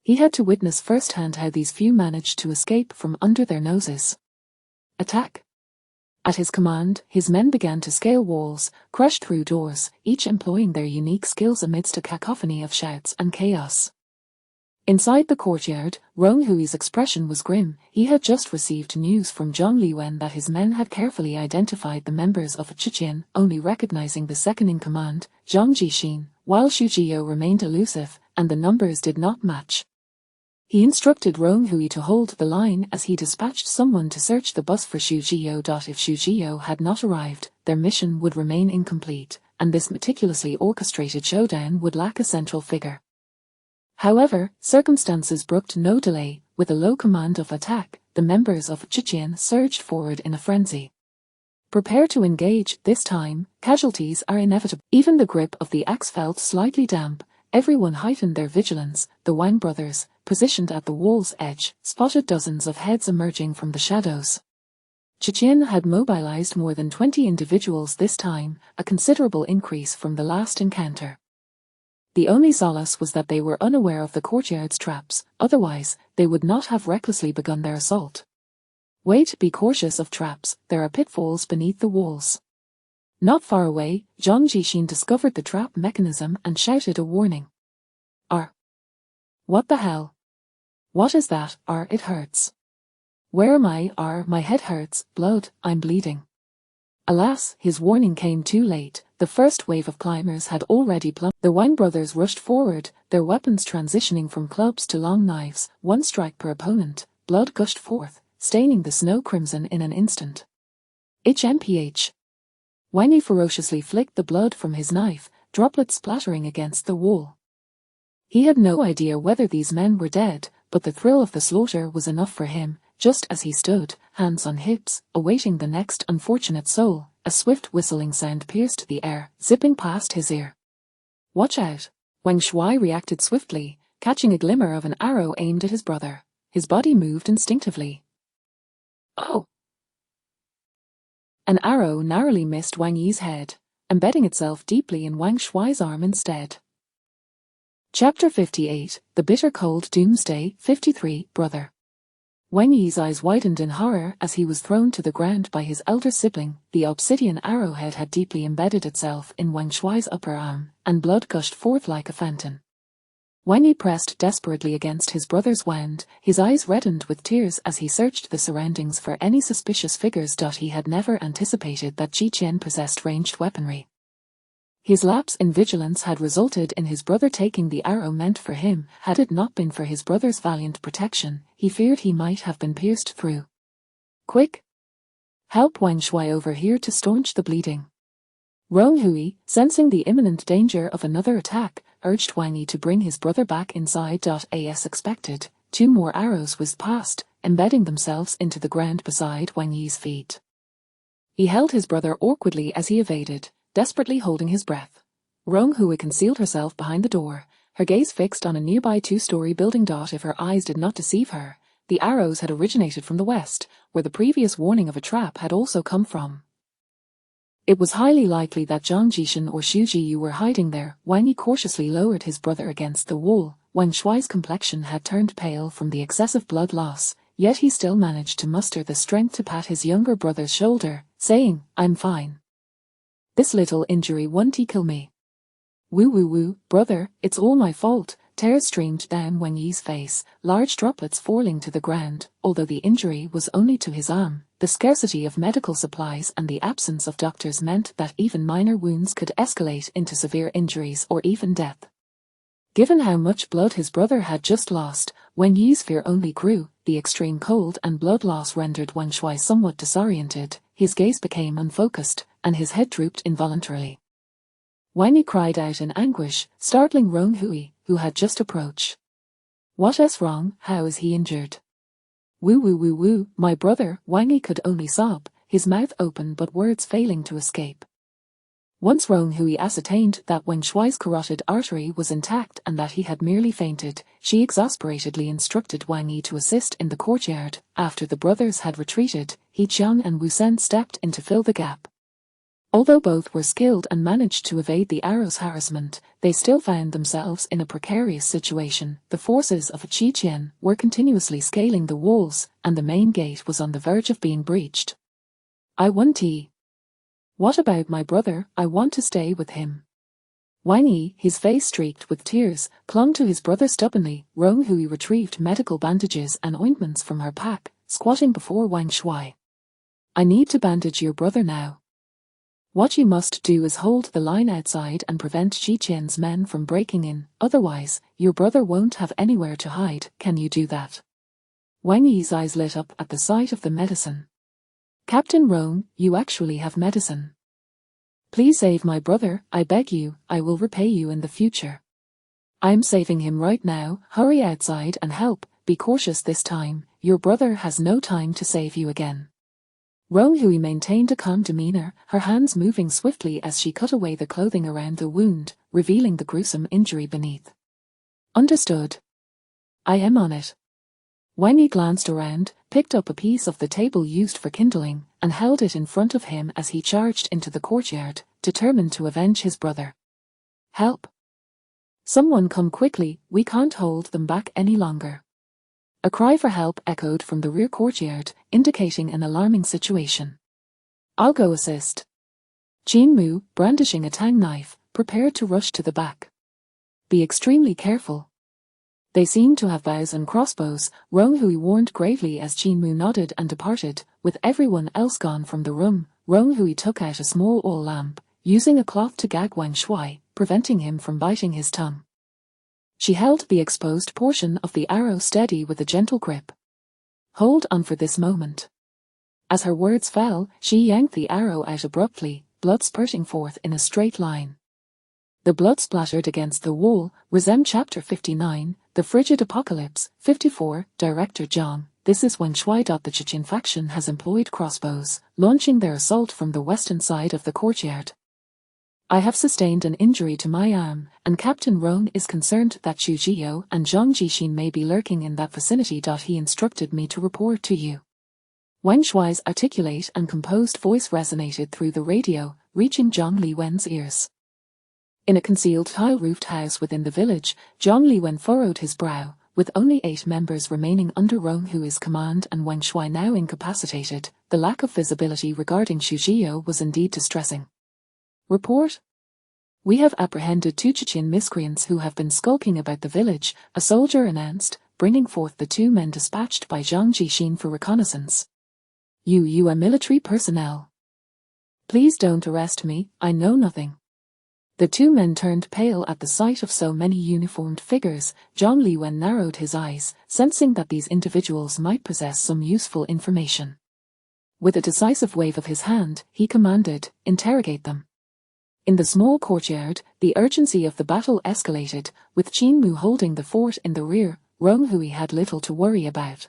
He had to witness firsthand how these few managed to escape from under their noses. Attack! At his command, his men began to scale walls, crash through doors, each employing their unique skills amidst a cacophony of shouts and chaos. Inside the courtyard, Rong Hui's expression was grim. He had just received news from Zhang Liwen that his men had carefully identified the members of Chechen, only recognizing the second-in-command, Zhang Jixin, while Xu Jiao remained elusive, and the numbers did not match. He instructed Rong Hui to hold the line as he dispatched someone to search the bus for Xu Jiao. If Xu Jiao had not arrived, their mission would remain incomplete, and this meticulously orchestrated showdown would lack a central figure. However, circumstances brooked no delay. With a low command of attack, the members of Chechen surged forward in a frenzy. Prepare to engage. This time, casualties are inevitable. Even the grip of the axe felt slightly damp. Everyone heightened their vigilance. The Wang brothers, positioned at the wall's edge, spotted dozens of heads emerging from the shadows. Chechen had mobilized more than 20 individuals this time, a considerable increase from the last encounter. The only solace was that they were unaware of the courtyard's traps, otherwise, they would not have recklessly begun their assault. Wait, be cautious of traps, there are pitfalls beneath the walls. Not far away, Zhang Jixin discovered the trap mechanism and shouted a warning. What the hell? What is that? It hurts. Where am I? My head hurts, blood, I'm bleeding. Alas, his warning came too late. The first wave of climbers had already plummeted. The Wang brothers rushed forward, their weapons transitioning from clubs to long knives, 1 strike per opponent. Blood gushed forth, staining the snow crimson in an instant. HMPH. Wang Yi ferociously flicked the blood from his knife, droplets splattering against the wall. He had no idea whether these men were dead, but the thrill of the slaughter was enough for him. Just as he stood, hands on hips, awaiting the next unfortunate soul, a swift whistling sound pierced the air, zipping past his ear. Watch out! Wang Shuai reacted swiftly, catching a glimmer of an arrow aimed at his brother. His body moved instinctively. Oh! An arrow narrowly missed Wang Yi's head, embedding itself deeply in Wang Shuai's arm instead. Chapter 58, The Bitter Cold Doomsday. 53, Brother. Wang Yi's eyes widened in horror as he was thrown to the ground by his elder sibling. The obsidian arrowhead had deeply embedded itself in Wang Shuai's upper arm, and blood gushed forth like a fountain. Wang Yi pressed desperately against his brother's wound, his eyes reddened with tears as he searched the surroundings for any suspicious figures. He had never anticipated that Ji Qian possessed ranged weaponry. His lapse in vigilance had resulted in his brother taking the arrow meant for him. Had it not been for his brother's valiant protection, he feared he might have been pierced through. Quick! Help Wang Shuai over here to staunch the bleeding. Rong Hui, sensing the imminent danger of another attack, urged Wang Yi to bring his brother back inside. As expected, 2 more arrows whizzed past, embedding themselves into the ground beside Wang Yi's feet. He held his brother awkwardly as he evaded, desperately holding his breath. Rong Hui concealed herself behind the door, her gaze fixed on a nearby two-story building. If her eyes did not deceive her, the arrows had originated from the west, where the previous warning of a trap had also come from. It was highly likely that Zhang Jishan or Xu Jiyu were hiding there. Wang Yi cautiously lowered his brother against the wall. Wang Shuai's complexion had turned pale from the excessive blood loss, yet he still managed to muster the strength to pat his younger brother's shoulder, saying, "I'm fine. This little injury won't kill me." "Woo woo woo, brother, it's all my fault." Tears streamed down Wang Yi's face, large droplets falling to the ground. Although the injury was only to his arm, the scarcity of medical supplies and the absence of doctors meant that even minor wounds could escalate into severe injuries or even death. Given how much blood his brother had just lost, Wang Yi's fear only grew. The extreme cold and blood loss rendered Wang Shuai somewhat disoriented, his gaze became unfocused, and his head drooped involuntarily. Wang Yi cried out in anguish, startling Rong Hui, who had just approached. "What's wrong? How is he injured?" "Woo woo woo woo, my brother," Wang Yi could only sob, his mouth open but words failing to escape. Once Rong Hui ascertained that Wang Shuai's carotid artery was intact and that he had merely fainted, she exasperatedly instructed Wang Yi to assist in the courtyard. After the brothers had retreated, He Qiang and Wu Sen stepped in to fill the gap. Although both were skilled and managed to evade the arrow's harassment, they still found themselves in a precarious situation. The forces of Qi Qian were continuously scaling the walls, and the main gate was on the verge of being breached. "I want tea." "What about my brother? I want to stay with him." Wang Yi, his face streaked with tears, clung to his brother stubbornly. Rong Hui retrieved medical bandages and ointments from her pack, squatting before Wang Shuai. "I need to bandage your brother now. What you must do is hold the line outside and prevent Qi Qian's men from breaking in, otherwise, your brother won't have anywhere to hide. Can you do that?" Wang Yi's eyes lit up at the sight of the medicine. "Captain Rong, you actually have medicine. Please save my brother, I beg you. I will repay you in the future." "I'm saving him right now. Hurry outside and help. Be cautious this time. Your brother has no time to save you again." Rong Hui maintained a calm demeanor, her hands moving swiftly as she cut away the clothing around the wound, revealing the gruesome injury beneath. "Understood. I am on it." Wang Yi glanced around, picked up a piece of the table used for kindling, and held it in front of him as he charged into the courtyard, determined to avenge his brother. "Help! Someone come quickly, we can't hold them back any longer." A cry for help echoed from the rear courtyard, indicating an alarming situation. "I'll go assist." Qin Mu, brandishing a tang knife, prepared to rush to the back. "Be extremely careful. They seem to have bows and crossbows," Rong Hui warned gravely as Qin Mu nodded and departed. With everyone else gone from the room, Rong Hui took out a small oil lamp, using a cloth to gag Wang Shuai, preventing him from biting his tongue. She held the exposed portion of the arrow steady with a gentle grip. "Hold on for this moment." As her words fell, she yanked the arrow out abruptly, blood spurting forth in a straight line. The blood splattered against the wall. Resem Chapter 59, The Frigid Apocalypse, 54, Director Zhang. This is Wang Shuai. The Chechen faction has employed crossbows, launching their assault from the western side of the courtyard. I have sustained an injury to my arm, and Captain Rong is concerned that Xu Jiyo and Zhang Jixin may be lurking in that vicinity. He instructed me to report to you. Wang Shuai's articulate and composed voice resonated through the radio, reaching Zhang Liwen's ears. In a concealed tile-roofed house within the village, Zhang Liwen furrowed his brow. With only 8 members remaining under Rong Hui's command and Wang Shuai now incapacitated, the lack of visibility regarding Xu Jiyo was indeed distressing. "Report? We have apprehended 2 Chechen miscreants who have been skulking about the village," a soldier announced, bringing forth the 2 men dispatched by Zhang Jixin for reconnaissance. You are military personnel. Please don't arrest me, I know nothing." The 2 men turned pale at the sight of so many uniformed figures. Zhang Liwen narrowed his eyes, sensing that these individuals might possess some useful information. With a decisive wave of his hand, he commanded, "Interrogate them." In the small courtyard, the urgency of the battle escalated. With Qin Mu holding the fort in the rear, Rong Hui had little to worry about.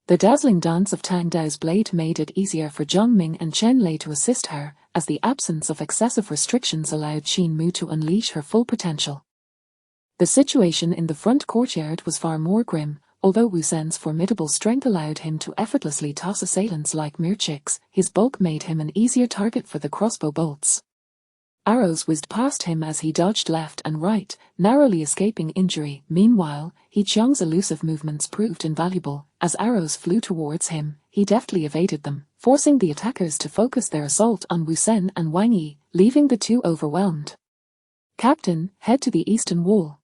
The dazzling dance of Tang Dao's blade made it easier for Zhang Ming and Chen Lei to assist her, as the absence of excessive restrictions allowed Qin Mu to unleash her full potential. The situation in the front courtyard was far more grim. Although Wu Sen's formidable strength allowed him to effortlessly toss assailants like mere chicks, his bulk made him an easier target for the crossbow bolts. Arrows whizzed past him as he dodged left and right, narrowly escaping injury. Meanwhile, He Qiang's elusive movements proved invaluable. As arrows flew towards him, he deftly evaded them, forcing the attackers to focus their assault on Wu Sen and Wang Yi, leaving the two overwhelmed. "Captain, head to the eastern wall."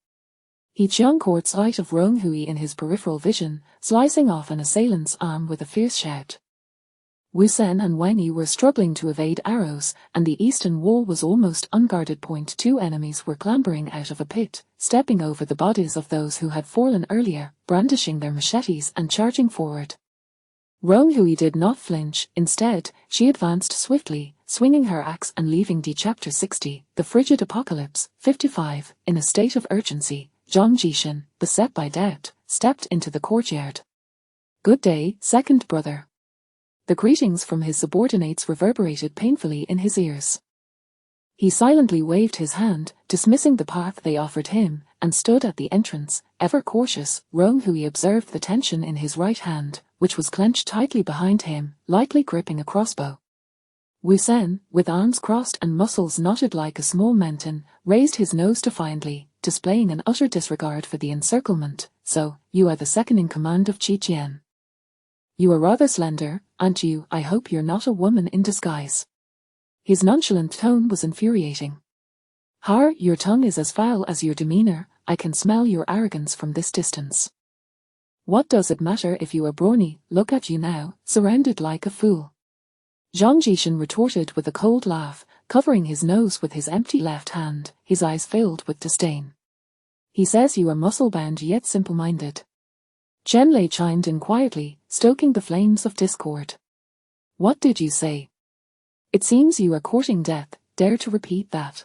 He Qiang caught sight of Rong Hui in his peripheral vision, slicing off an assailant's arm with a fierce shout. Wu Sen and Wang Yi were struggling to evade arrows, and the eastern wall was almost unguarded. Two enemies were clambering out of a pit, stepping over the bodies of those who had fallen earlier, brandishing their machetes and charging forward. Rong Hui did not flinch. Instead, she advanced swiftly, swinging her axe and leaving D. Chapter 60, The Frigid Apocalypse, 55, in a state of urgency. Zhang Jishan, beset by doubt, stepped into the courtyard. "Good day, second brother." The greetings from his subordinates reverberated painfully in his ears. He silently waved his hand, dismissing the path they offered him, and stood at the entrance, ever cautious. Rong Hui observed the tension in his right hand, which was clenched tightly behind him, lightly gripping a crossbow. Wu Sen, with arms crossed and muscles knotted like a small mountain, raised his nose defiantly, displaying an utter disregard for the encirclement. "So, you are the second in command of Qiqian. You are rather slender, aren't you? I hope you're not a woman in disguise." His nonchalant tone was infuriating. "Har, your tongue is as foul as your demeanor. I can smell your arrogance from this distance. What does it matter if you are brawny? Look at you now, surrounded like a fool." Zhang Jishan retorted with a cold laugh, covering his nose with his empty left hand, his eyes filled with disdain. "He says you are muscle-bound yet simple-minded." Chen Lei chimed in quietly, stoking the flames of discord. "What did you say? It seems you are courting death. Dare to repeat that."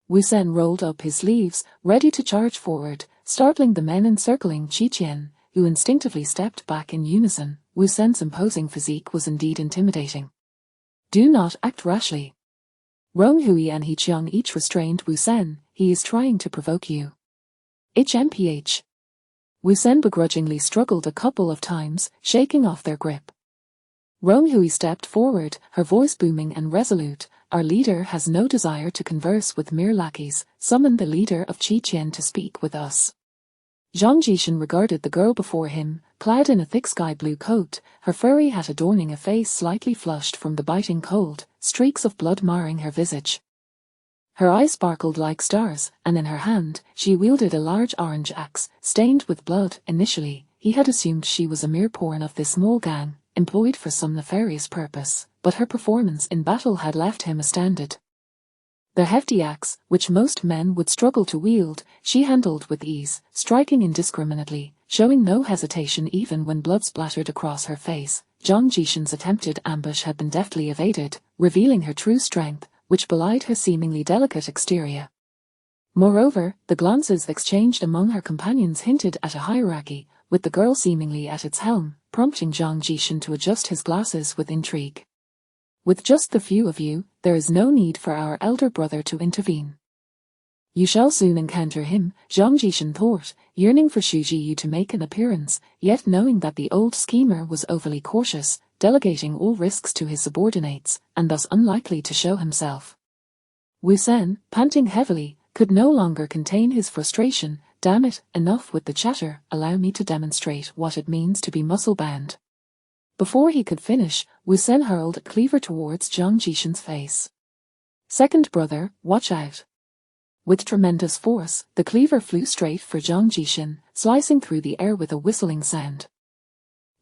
Wu Sen rolled up his sleeves, ready to charge forward, startling the men encircling Qiqian, who instinctively stepped back in unison. Wu Sen's imposing physique was indeed intimidating. "Do not act rashly." Rong Hui and He Qiang each restrained Wu Sen. "He is trying to provoke you." HMPH. Wu Sen begrudgingly struggled a couple of times, shaking off their grip. Rong Hui stepped forward, her voice booming and resolute. "Our leader has no desire to converse with mere lackeys. Summon the leader of Qiqian to speak with us." Zhang Jishan regarded the girl before him, clad in a thick sky-blue coat, her furry hat adorning a face slightly flushed from the biting cold, streaks of blood marring her visage. Her eyes sparkled like stars, and in her hand, she wielded a large orange axe, stained with blood. Initially, he had assumed she was a mere pawn of this small gang, employed for some nefarious purpose, but her performance in battle had left him astounded. The hefty axe, which most men would struggle to wield, she handled with ease, striking indiscriminately, showing no hesitation even when blood splattered across her face. Zhang Jishan's attempted ambush had been deftly evaded, revealing her true strength, which belied her seemingly delicate exterior. Moreover, the glances exchanged among her companions hinted at a hierarchy, with the girl seemingly at its helm, prompting Zhang Jishan to adjust his glasses with intrigue. "With just the few of you, there is no need for our elder brother to intervene." "You shall soon encounter him," Zhang Jishan thought, yearning for Xu Jiyu to make an appearance, yet knowing that the old schemer was overly cautious, delegating all risks to his subordinates, and thus unlikely to show himself. Wu Sen, panting heavily, could no longer contain his frustration. "Damn it, enough with the chatter, allow me to demonstrate what it means to be muscle-bound." Before he could finish, Wu Sen hurled a cleaver towards Zhang Jishan's face. "Second brother, watch out." With tremendous force, the cleaver flew straight for Zhang Jishan, slicing through the air with a whistling sound.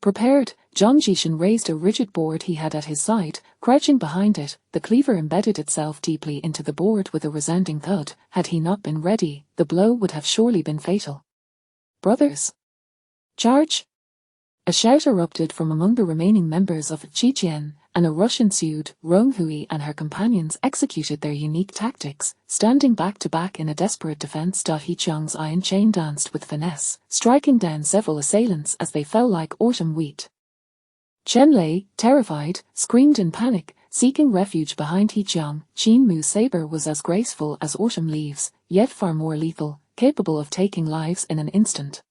Prepared, Zhang Jishan raised a rigid board he had at his side, crouching behind it. The cleaver embedded itself deeply into the board with a resounding thud. Had he not been ready, the blow would have surely been fatal. "Brothers! Charge!" A shout erupted from among the remaining members of Qiqian, and a rush ensued. Rong Hui and her companions executed their unique tactics, standing back to back in a desperate defense. He Qiang's iron chain danced with finesse, striking down several assailants as they fell like autumn wheat. Chen Lei, terrified, screamed in panic, seeking refuge behind He Qiang. Qin Mu's saber was as graceful as autumn leaves, yet far more lethal. capable of taking lives in an instant.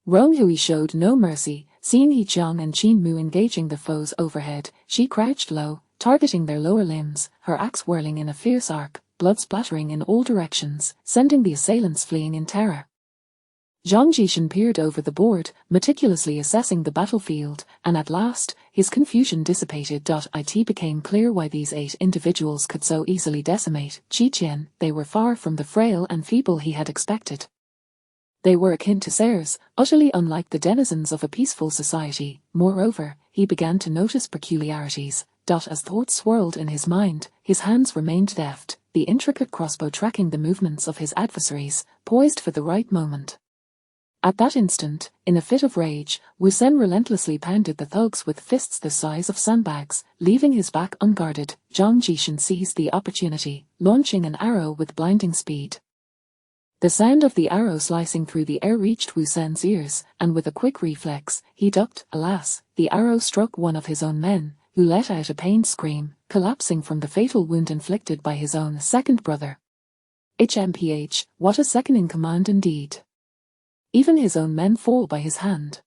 Rong Hui showed no mercy. Seeing He Jiang and Qin Mu engaging the foes overhead, she crouched low, targeting their lower limbs, her axe whirling in a fierce arc, blood splattering in all directions, sending the assailants fleeing in terror. Zhang Jishan peered over the board, meticulously assessing the battlefield, and at last, his confusion dissipated. It became clear why these 8 individuals could so easily decimate Qi Qian. They were far from the frail and feeble he had expected. They were akin to Seres, utterly unlike the denizens of a peaceful society. Moreover, he began to notice peculiarities. As thoughts swirled in his mind, his hands remained deft, the intricate crossbow tracking the movements of his adversaries, poised for the right moment. At that instant, in a fit of rage, Wu Sen relentlessly pounded the thugs with fists the size of sandbags, leaving his back unguarded. Zhang Jishan seized the opportunity, launching an arrow with blinding speed. The sound of the arrow slicing through the air reached Wu Sen's ears, and with a quick reflex, he ducked. Alas, the arrow struck one of his own men, who let out a pained scream, collapsing from the fatal wound inflicted by his own second brother. HMPH, what a second-in-command indeed. Even his own men fall by his hand.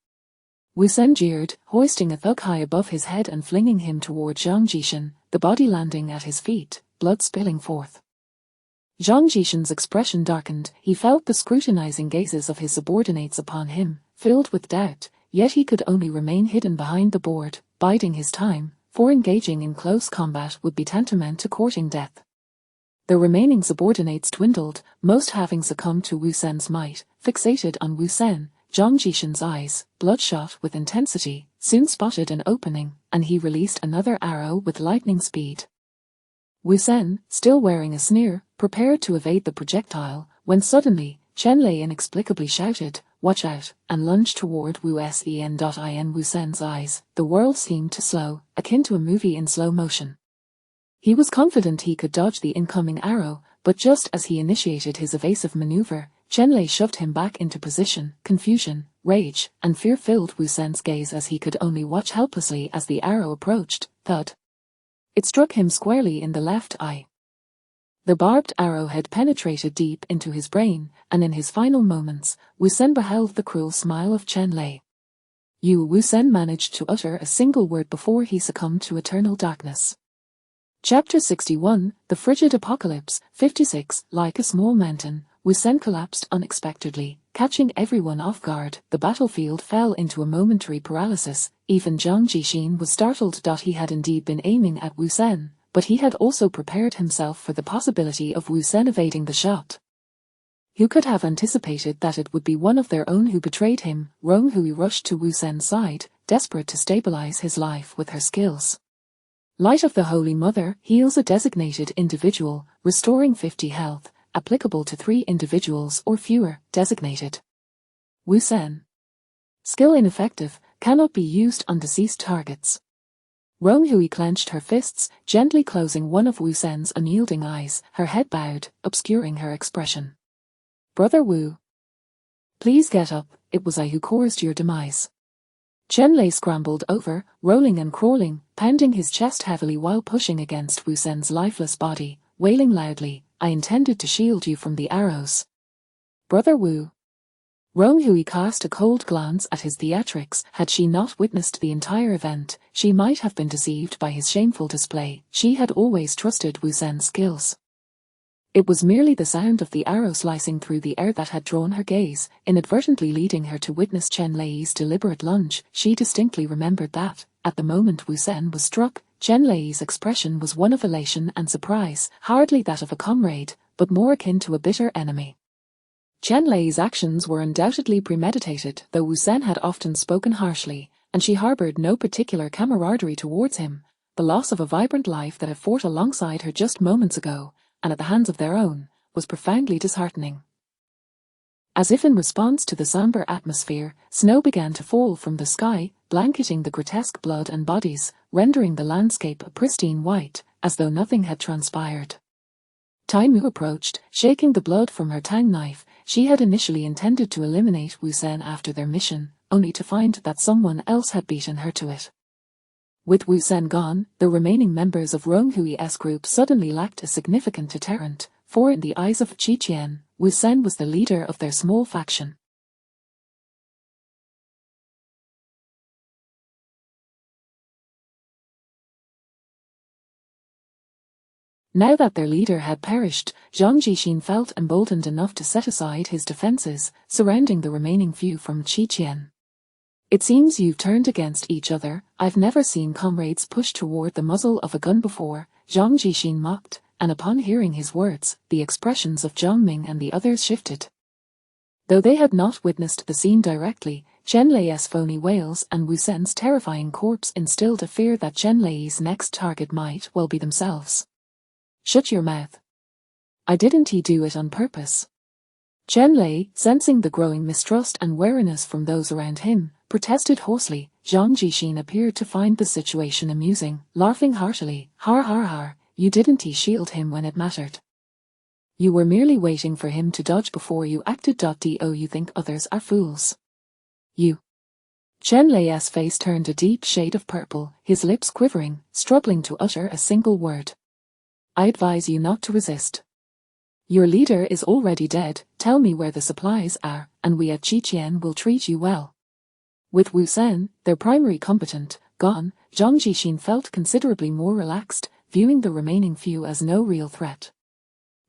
Wu Sen jeered, hoisting a thug high above his head and flinging him toward Zhang Jishan, the body landing at his feet, blood spilling forth. Zhang Jishan's expression darkened. He felt the scrutinizing gazes of his subordinates upon him, filled with doubt, yet he could only remain hidden behind the board, biding his time, for engaging in close combat would be tantamount to courting death. The remaining subordinates dwindled, most having succumbed to Wu Sen's might. Fixated on Wu Sen, Zhang Jishan's eyes, bloodshot with intensity, soon spotted an opening, and he released another arrow with lightning speed. Wu Sen, still wearing a sneer, prepared to evade the projectile, when suddenly, Chen Lei inexplicably shouted, "Watch out," and lunged toward Wu Sen. In Wu Sen's eyes, the world seemed to slow, akin to a movie in slow motion. He was confident he could dodge the incoming arrow, but just as he initiated his evasive maneuver, Chen Lei shoved him back into position. Confusion, rage, and fear filled Wu Sen's gaze as he could only watch helplessly as the arrow approached. Thud. It struck him squarely in the left eye. The barbed arrow had penetrated deep into his brain, and in his final moments, Wu Sen beheld the cruel smile of Chen Lei. Wu Sen managed to utter a single word before he succumbed to eternal darkness. Chapter 61, The Frigid Apocalypse. 56. Like a small mountain, Wu Sen collapsed unexpectedly, catching everyone off guard. The battlefield fell into a momentary paralysis. Even Zhang Jishan was startled. He had indeed been aiming at Wu Sen, but he had also prepared himself for the possibility of Wu Sen evading the shot. Who could have anticipated that it would be one of their own who betrayed him? Rong Hui rushed to Wu Sen's side, desperate to stabilize his life with her skills. Light of the Holy Mother heals a designated individual, restoring 50 health, applicable to 3 individuals or fewer, designated. Wu Sen. Skill ineffective, cannot be used on deceased targets. Rong Hui clenched her fists, gently closing one of Wu Sen's unyielding eyes, her head bowed, obscuring her expression. Brother Wu. Please get up, it was I who caused your demise. Chen Lei scrambled over, rolling and crawling, pounding his chest heavily while pushing against Wu Sen's lifeless body, wailing loudly, I intended to shield you from the arrows. Brother Wu. Rong Hui cast a cold glance at his theatrics. Had she not witnessed the entire event, she might have been deceived by his shameful display. She had always trusted Wu Sen's skills. It was merely the sound of the arrow slicing through the air that had drawn her gaze, inadvertently leading her to witness Chen Lei's deliberate lunge. She distinctly remembered that, at the moment Wu Sen was struck, Chen Lei's expression was one of elation and surprise, hardly that of a comrade, but more akin to a bitter enemy. Chen Lei's actions were undoubtedly premeditated, though Wu Sen had often spoken harshly, and she harbored no particular camaraderie towards him. The loss of a vibrant life that had fought alongside her just moments ago, and at the hands of their own, was profoundly disheartening. As if in response to the somber atmosphere, snow began to fall from the sky, blanketing the grotesque blood and bodies, rendering the landscape a pristine white, as though nothing had transpired. Tai Mu approached, shaking the blood from her tang knife. She had initially intended to eliminate Wu Sen after their mission, only to find that someone else had beaten her to it. With Wu Sen gone, the remaining members of Rong Hui's group suddenly lacked a significant deterrent, for in the eyes of Qi Qian, Wu Sen was the leader of their small faction. Now that their leader had perished, Zhang Jixin felt emboldened enough to set aside his defenses, surrounding the remaining few from Qi Qian. It seems you've turned against each other. I've never seen comrades push toward the muzzle of a gun before, Zhang Jixin mocked, and upon hearing his words, the expressions of Zhang Ming and the others shifted. Though they had not witnessed the scene directly, Chen Lei's phony wails and Wu Sen's terrifying corpse instilled a fear that Chen Lei's next target might well be themselves. Shut your mouth. I didn't do it on purpose. Chen Lei, sensing the growing mistrust and wariness from those around him, protested hoarsely. Zhang Jixin appeared to find the situation amusing, laughing heartily. Har har har, you didn't shield him when it mattered. You were merely waiting for him to dodge before you acted. Do you think others are fools? You. Chen Lei's face turned a deep shade of purple, his lips quivering, struggling to utter a single word. I advise you not to resist. Your leader is already dead. Tell me where the supplies are, and we at Qi Qian will treat you well. With Wu Sen, their primary combatant, gone, Zhang Jixin felt considerably more relaxed, viewing the remaining few as no real threat.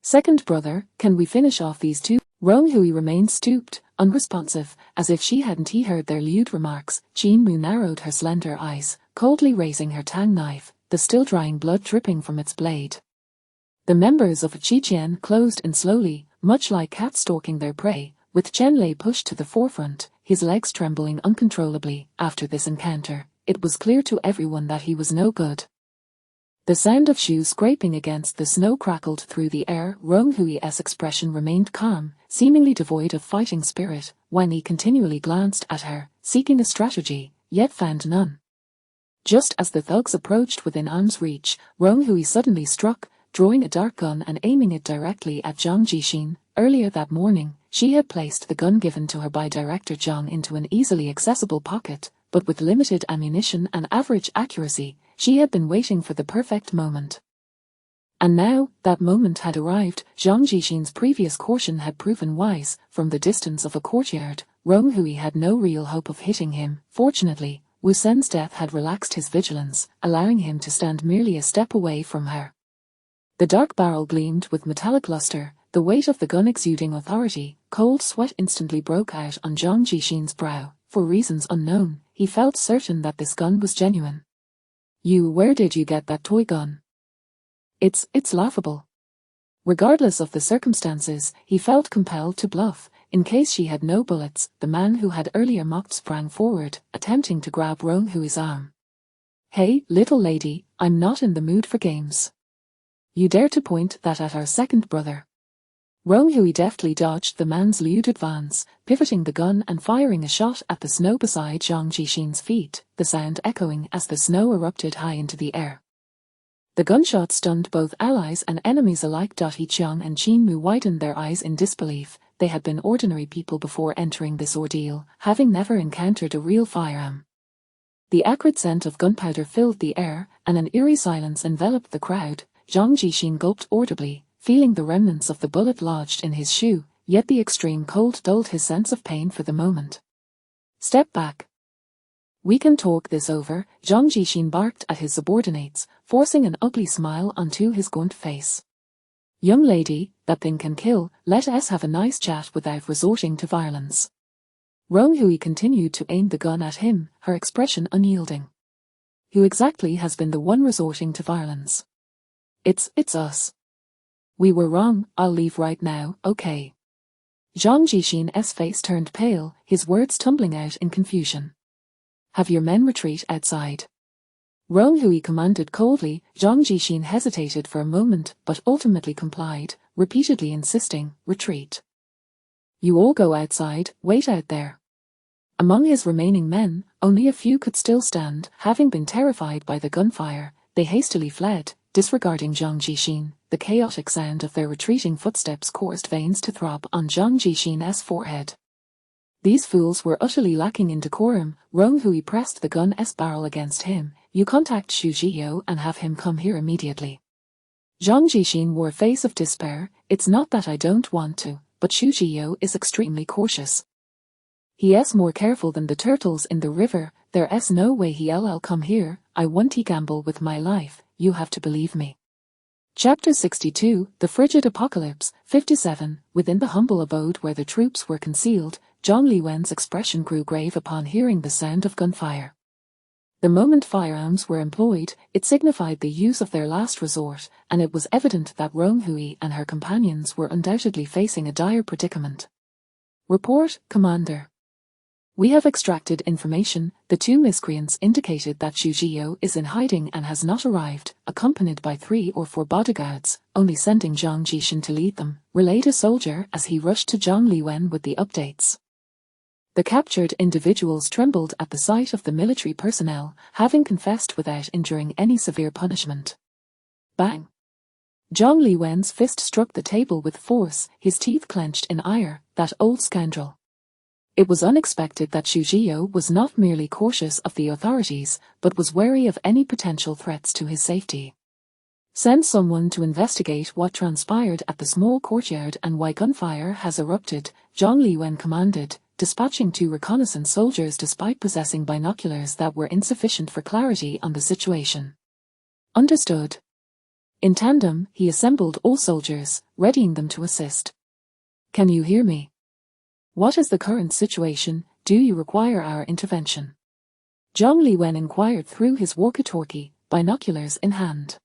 Second brother, can we finish off these two? Rong Hui remained stooped, unresponsive, as if she hadn't heard their lewd remarks. Qin Mu narrowed her slender eyes, coldly raising her tang knife, the still drying blood dripping from its blade. The members of Qi Qian closed in slowly, much like cats stalking their prey, with Chen Lei pushed to the forefront, his legs trembling uncontrollably. After this encounter, it was clear to everyone that he was no good. The sound of shoes scraping against the snow crackled through the air. Rong Hui's expression remained calm, seemingly devoid of fighting spirit, when he continually glanced at her, seeking a strategy, yet found none. Just as the thugs approached within arm's reach, Rong Hui suddenly struck, drawing a dark gun and aiming it directly at Zhang Jixin. Earlier that morning, she had placed the gun given to her by Director Zhang into an easily accessible pocket, but with limited ammunition and average accuracy, she had been waiting for the perfect moment. And now, that moment had arrived. Zhang Jixin's previous caution had proven wise. From the distance of a courtyard, Rong Hui had no real hope of hitting him. Fortunately, Wu Sen's death had relaxed his vigilance, allowing him to stand merely a step away from her. The dark barrel gleamed with metallic luster, the weight of the gun exuding authority. Cold sweat instantly broke out on Zhang Jixin's brow. For reasons unknown, he felt certain that this gun was genuine. Where did you get that toy gun? It's laughable. Regardless of the circumstances, he felt compelled to bluff. In case she had no bullets, the man who had earlier mocked sprang forward, attempting to grab Rong Hui's arm. Hey, little lady, I'm not in the mood for games. You dare to point that at our second brother? Rong Hui deftly dodged the man's lewd advance, pivoting the gun and firing a shot at the snow beside Zhang Jixin's feet, the sound echoing as the snow erupted high into the air. The gunshot stunned both allies and enemies alike. He Qiang and Qin Mu widened their eyes in disbelief. They had been ordinary people before entering this ordeal, having never encountered a real firearm. The acrid scent of gunpowder filled the air, and an eerie silence enveloped the crowd. Zhang Jixin gulped audibly, feeling the remnants of the bullet lodged in his shoe, yet the extreme cold dulled his sense of pain for the moment. Step back. We can talk this over, Zhang Jixin barked at his subordinates, forcing an ugly smile onto his gaunt face. Young lady, that thing can kill. Let us have a nice chat without resorting to violence. Rong Hui continued to aim the gun at him, her expression unyielding. Who exactly has been the one resorting to violence? It's us. We were wrong. I'll leave right now, okay? Zhang Jixin's face turned pale, his words tumbling out in confusion. Have your men retreat outside. Rong Hui commanded coldly. Zhang Jixin hesitated for a moment but ultimately complied, repeatedly insisting, retreat. You all go outside, wait out there. Among his remaining men, only a few could still stand. Having been terrified by the gunfire, they hastily fled, disregarding Zhang Jixin. The chaotic sound of their retreating footsteps caused veins to throb on Zhang Jixin's forehead. These fools were utterly lacking in decorum. Rong Hui pressed the gun's barrel against him. You contact Xu Zhiyou and have him come here immediately. Zhang Jixin wore a face of despair. It's not that I don't want to, but Xu Zhiyou is extremely cautious. He's more careful than the turtles in the river. There's no way he'll come here. I want to gamble with my life. You have to believe me. Chapter 62, The Frigid Apocalypse, 57. Within the humble abode where the troops were concealed, Zhang Liwen's expression grew grave upon hearing the sound of gunfire. The moment firearms were employed, it signified the use of their last resort, and it was evident that Rong Hui and her companions were undoubtedly facing a dire predicament. Report, Commander. We have extracted information. The two miscreants indicated that Xu Zhiyou is in hiding and has not arrived, accompanied by 3 or 4 bodyguards, only sending Zhang Jixin to lead them, relayed a soldier as he rushed to Zhang Liwen with the updates. The captured individuals trembled at the sight of the military personnel, having confessed without enduring any severe punishment. Bang! Zhang Liwen's fist struck the table with force, his teeth clenched in ire. That old scoundrel. It was unexpected that Xu Zhiyou was not merely cautious of the authorities, but was wary of any potential threats to his safety. Send someone to investigate what transpired at the small courtyard and why gunfire has erupted, Zhang Liwen commanded, dispatching 2 reconnaissance soldiers despite possessing binoculars that were insufficient for clarity on the situation. Understood. In tandem, he assembled all soldiers, readying them to assist. Can you hear me? What is the current situation? Do you require our intervention? Zhang Liwen inquired through his walkie-talkie, binoculars in hand.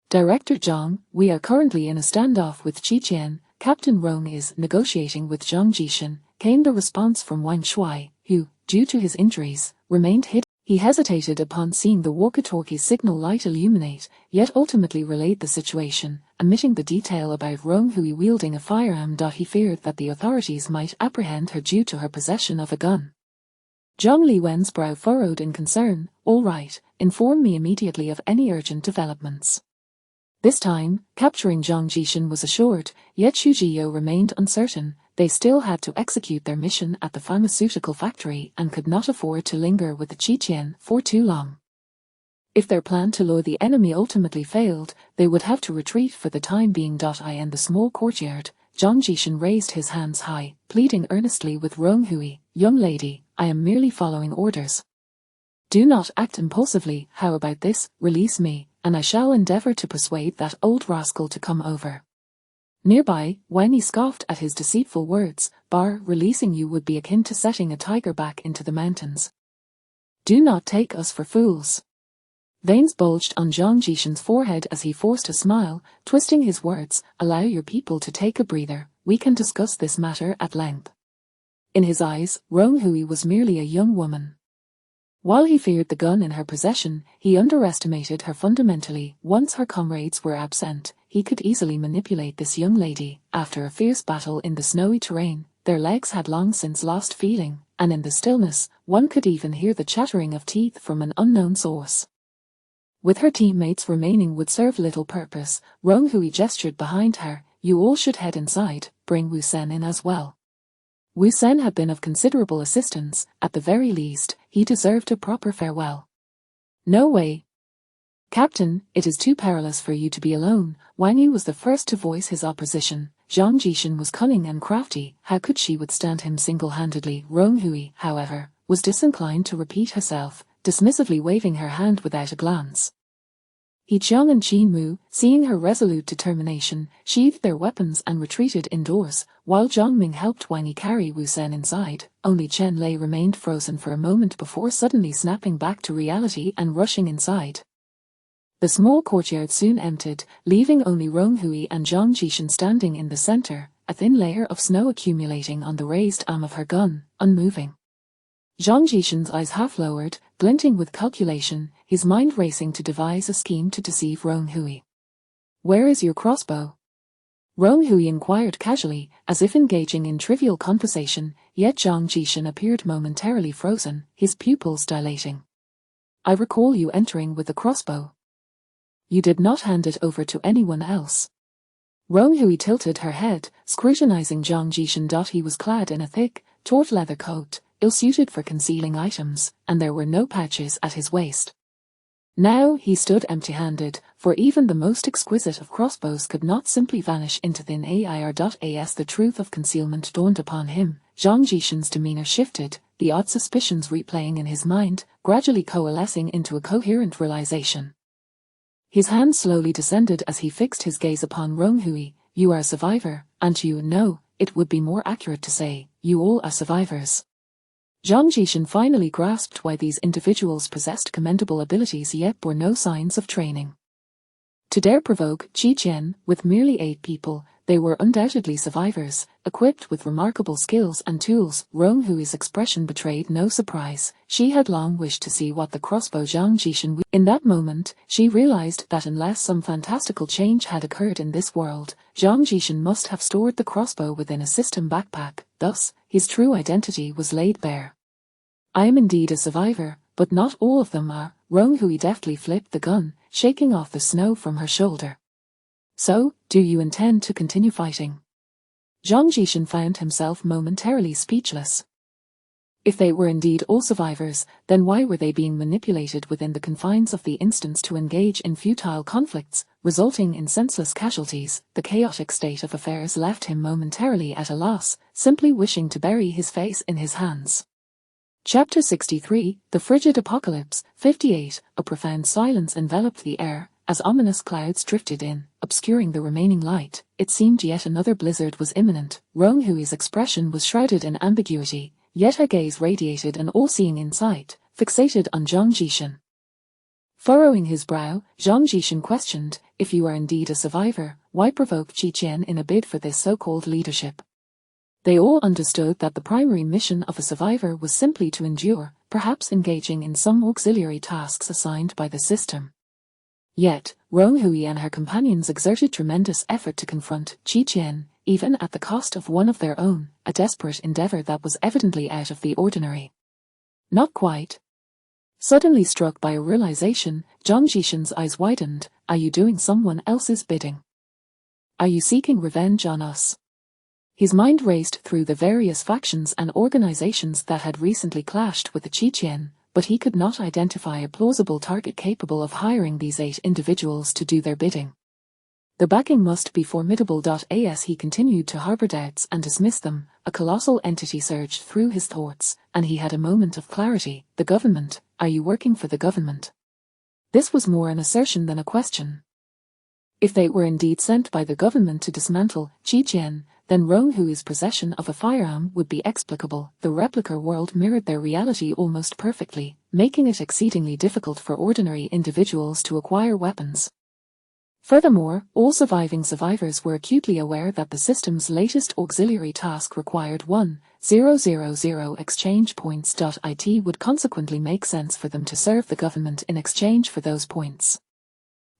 Director Zhang, we are currently in a standoff with Qiqian. Captain Rong is negotiating with Zhang Jixin, came the response from Wang Shuai, who, due to his injuries, remained hidden. He hesitated upon seeing the walkie-talkie's signal light illuminate, yet ultimately relayed the situation, omitting the detail about Rong Hui wielding a firearm. He feared that the authorities might apprehend her due to her possession of a gun. Zhang Liwen's brow furrowed in concern. All right, inform me immediately of any urgent developments. This time, capturing Zhang Jixin was assured, yet Xu Zhiyou remained uncertain. They still had to execute their mission at the pharmaceutical factory and could not afford to linger with the Qiqian for too long. If their plan to lure the enemy ultimately failed, they would have to retreat for the time being. In the small courtyard, Zhang Jixin raised his hands high, pleading earnestly with Rong Hui, young lady, I am merely following orders. Do not act impulsively. How about this? Release me, and I shall endeavor to persuade that old rascal to come over. Nearby, Wanyi scoffed at his deceitful words. Releasing you would be akin to setting a tiger back into the mountains. Do not take us for fools. Veins bulged on Zhang Jixin's forehead as he forced a smile, twisting his words. Allow your people to take a breather. We can discuss this matter at length. In his eyes, Rong Hui was merely a young woman. While he feared the gun in her possession, he underestimated her fundamentally. Once her comrades were absent, he could easily manipulate this young lady. After a fierce battle in the snowy terrain, their legs had long since lost feeling, and in the stillness, one could even hear the chattering of teeth from an unknown source. With her teammates remaining would serve little purpose. Rong Hui gestured behind her. You all should head inside, bring Wu Sen in as well. Wu Sen had been of considerable assistance. At the very least, he deserved a proper farewell. No way. Captain, it is too perilous for you to be alone. Wang Yu was the first to voice his opposition. Zhang Jixin was cunning and crafty. How could she withstand him single-handedly? Rong Hui, however, was disinclined to repeat herself, dismissively waving her hand without a glance. He Qiang and Qin Mu, seeing her resolute determination, sheathed their weapons and retreated indoors, while Zhang Ming helped Wang Yi carry Wu Sen inside. Only Chen Lei remained frozen for a moment before suddenly snapping back to reality and rushing inside. The small courtyard soon emptied, leaving only Rong Hui and Zhang Jixin standing in the center, a thin layer of snow accumulating on the raised arm of her gun, unmoving. Zhang Jixin's eyes half-lowered, glinting with calculation, his mind racing to devise a scheme to deceive Rong Hui. Where is your crossbow? Rong Hui inquired casually, as if engaging in trivial conversation, yet Zhang Jixin appeared momentarily frozen, his pupils dilating. I recall you entering with the crossbow. You did not hand it over to anyone else. Rong Hui tilted her head, scrutinizing Zhang Jixin. He was clad in a thick, taut leather coat, ill-suited for concealing items, and there were no pouches at his waist. Now he stood empty-handed, for even the most exquisite of crossbows could not simply vanish into thin air. As the truth of concealment dawned upon him, Zhang Jishan's demeanor shifted, the odd suspicions replaying in his mind, gradually coalescing into a coherent realization. His hand slowly descended as he fixed his gaze upon Ronghui. You are a survivor, and you know, it would be more accurate to say, you all are survivors. Zhang Jishan finally grasped why these individuals possessed commendable abilities yet bore no signs of training. To dare provoke Qi Qian, with merely 8 people, they were undoubtedly survivors, equipped with remarkable skills and tools. Ronghui's expression betrayed no surprise. She had long wished to see what the crossbow Zhang Jishan. In that moment, she realized that unless some fantastical change had occurred in this world, Zhang Jishan must have stored the crossbow within a system backpack. Thus, his true identity was laid bare. I am indeed a survivor, but not all of them are. Ronghui deftly flipped the gun, shaking off the snow from her shoulder. So, do you intend to continue fighting? Zhang Jishan found himself momentarily speechless. If they were indeed all survivors, then why were they being manipulated within the confines of the instance to engage in futile conflicts, resulting in senseless casualties? The chaotic state of affairs left him momentarily at a loss, simply wishing to bury his face in his hands. Chapter 63, The Frigid Apocalypse. 58. A profound silence enveloped the air, as ominous clouds drifted in, obscuring the remaining light. It seemed yet another blizzard was imminent. Ronghui's expression was shrouded in ambiguity, yet her gaze radiated an all-seeing insight, fixated on Zhang Jishan. Furrowing his brow, Zhang Jishan questioned, if you are indeed a survivor, why provoke Qi Qian in a bid for this so-called leadership? They all understood that the primary mission of a survivor was simply to endure, perhaps engaging in some auxiliary tasks assigned by the system. Yet, Ronghui and her companions exerted tremendous effort to confront Qi Qian, even at the cost of one of their own, a desperate endeavor that was evidently out of the ordinary. Not quite. Suddenly struck by a realization, Zhang Jishan's eyes widened. Are you doing someone else's bidding? Are you seeking revenge on us? His mind raced through the various factions and organizations that had recently clashed with the Qi Qian, but he could not identify a plausible target capable of hiring these 8 individuals to do their bidding. The backing must be formidable. As he continued to harbor doubts and dismiss them, a colossal entity surged through his thoughts, and he had a moment of clarity. The government. Are you working for the government? This was more an assertion than a question. If they were indeed sent by the government to dismantle Qi Qian, then Ronghui's possession of a firearm would be explicable. The replica world mirrored their reality almost perfectly, making it exceedingly difficult for ordinary individuals to acquire weapons. Furthermore, all surviving survivors were acutely aware that the system's latest auxiliary task required 1,000 exchange points. It would consequently make sense for them to serve the government in exchange for those points.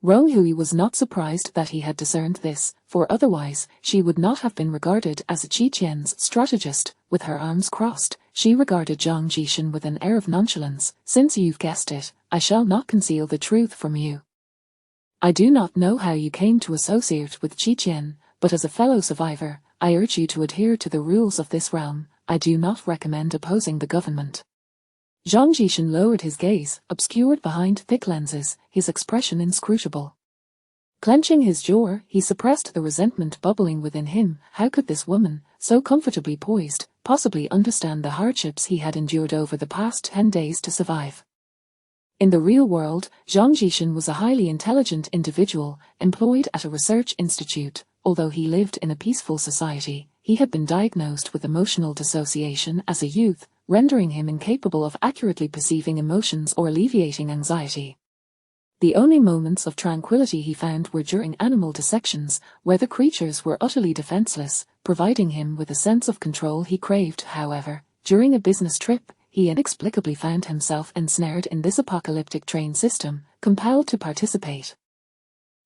Ronghui was not surprised that he had discerned this, for otherwise, she would not have been regarded as a Qi Qian's strategist. With her arms crossed, she regarded Zhang Jishan with an air of nonchalance. Since you've guessed it, I shall not conceal the truth from you. I do not know how you came to associate with Qi Qian, but as a fellow survivor, I urge you to adhere to the rules of this realm. I do not recommend opposing the government. Zhang Jishan lowered his gaze, obscured behind thick lenses, his expression inscrutable. Clenching his jaw, he suppressed the resentment bubbling within him. How could this woman, so comfortably poised, possibly understand the hardships he had endured over the past 10 days to survive? In the real world, Zhang Jishan was a highly intelligent individual, employed at a research institute. Although he lived in a peaceful society, he had been diagnosed with emotional dissociation as a youth, rendering him incapable of accurately perceiving emotions or alleviating anxiety. The only moments of tranquility he found were during animal dissections, where the creatures were utterly defenseless, providing him with a sense of control he craved. However, during a business trip, he inexplicably found himself ensnared in this apocalyptic train system, compelled to participate.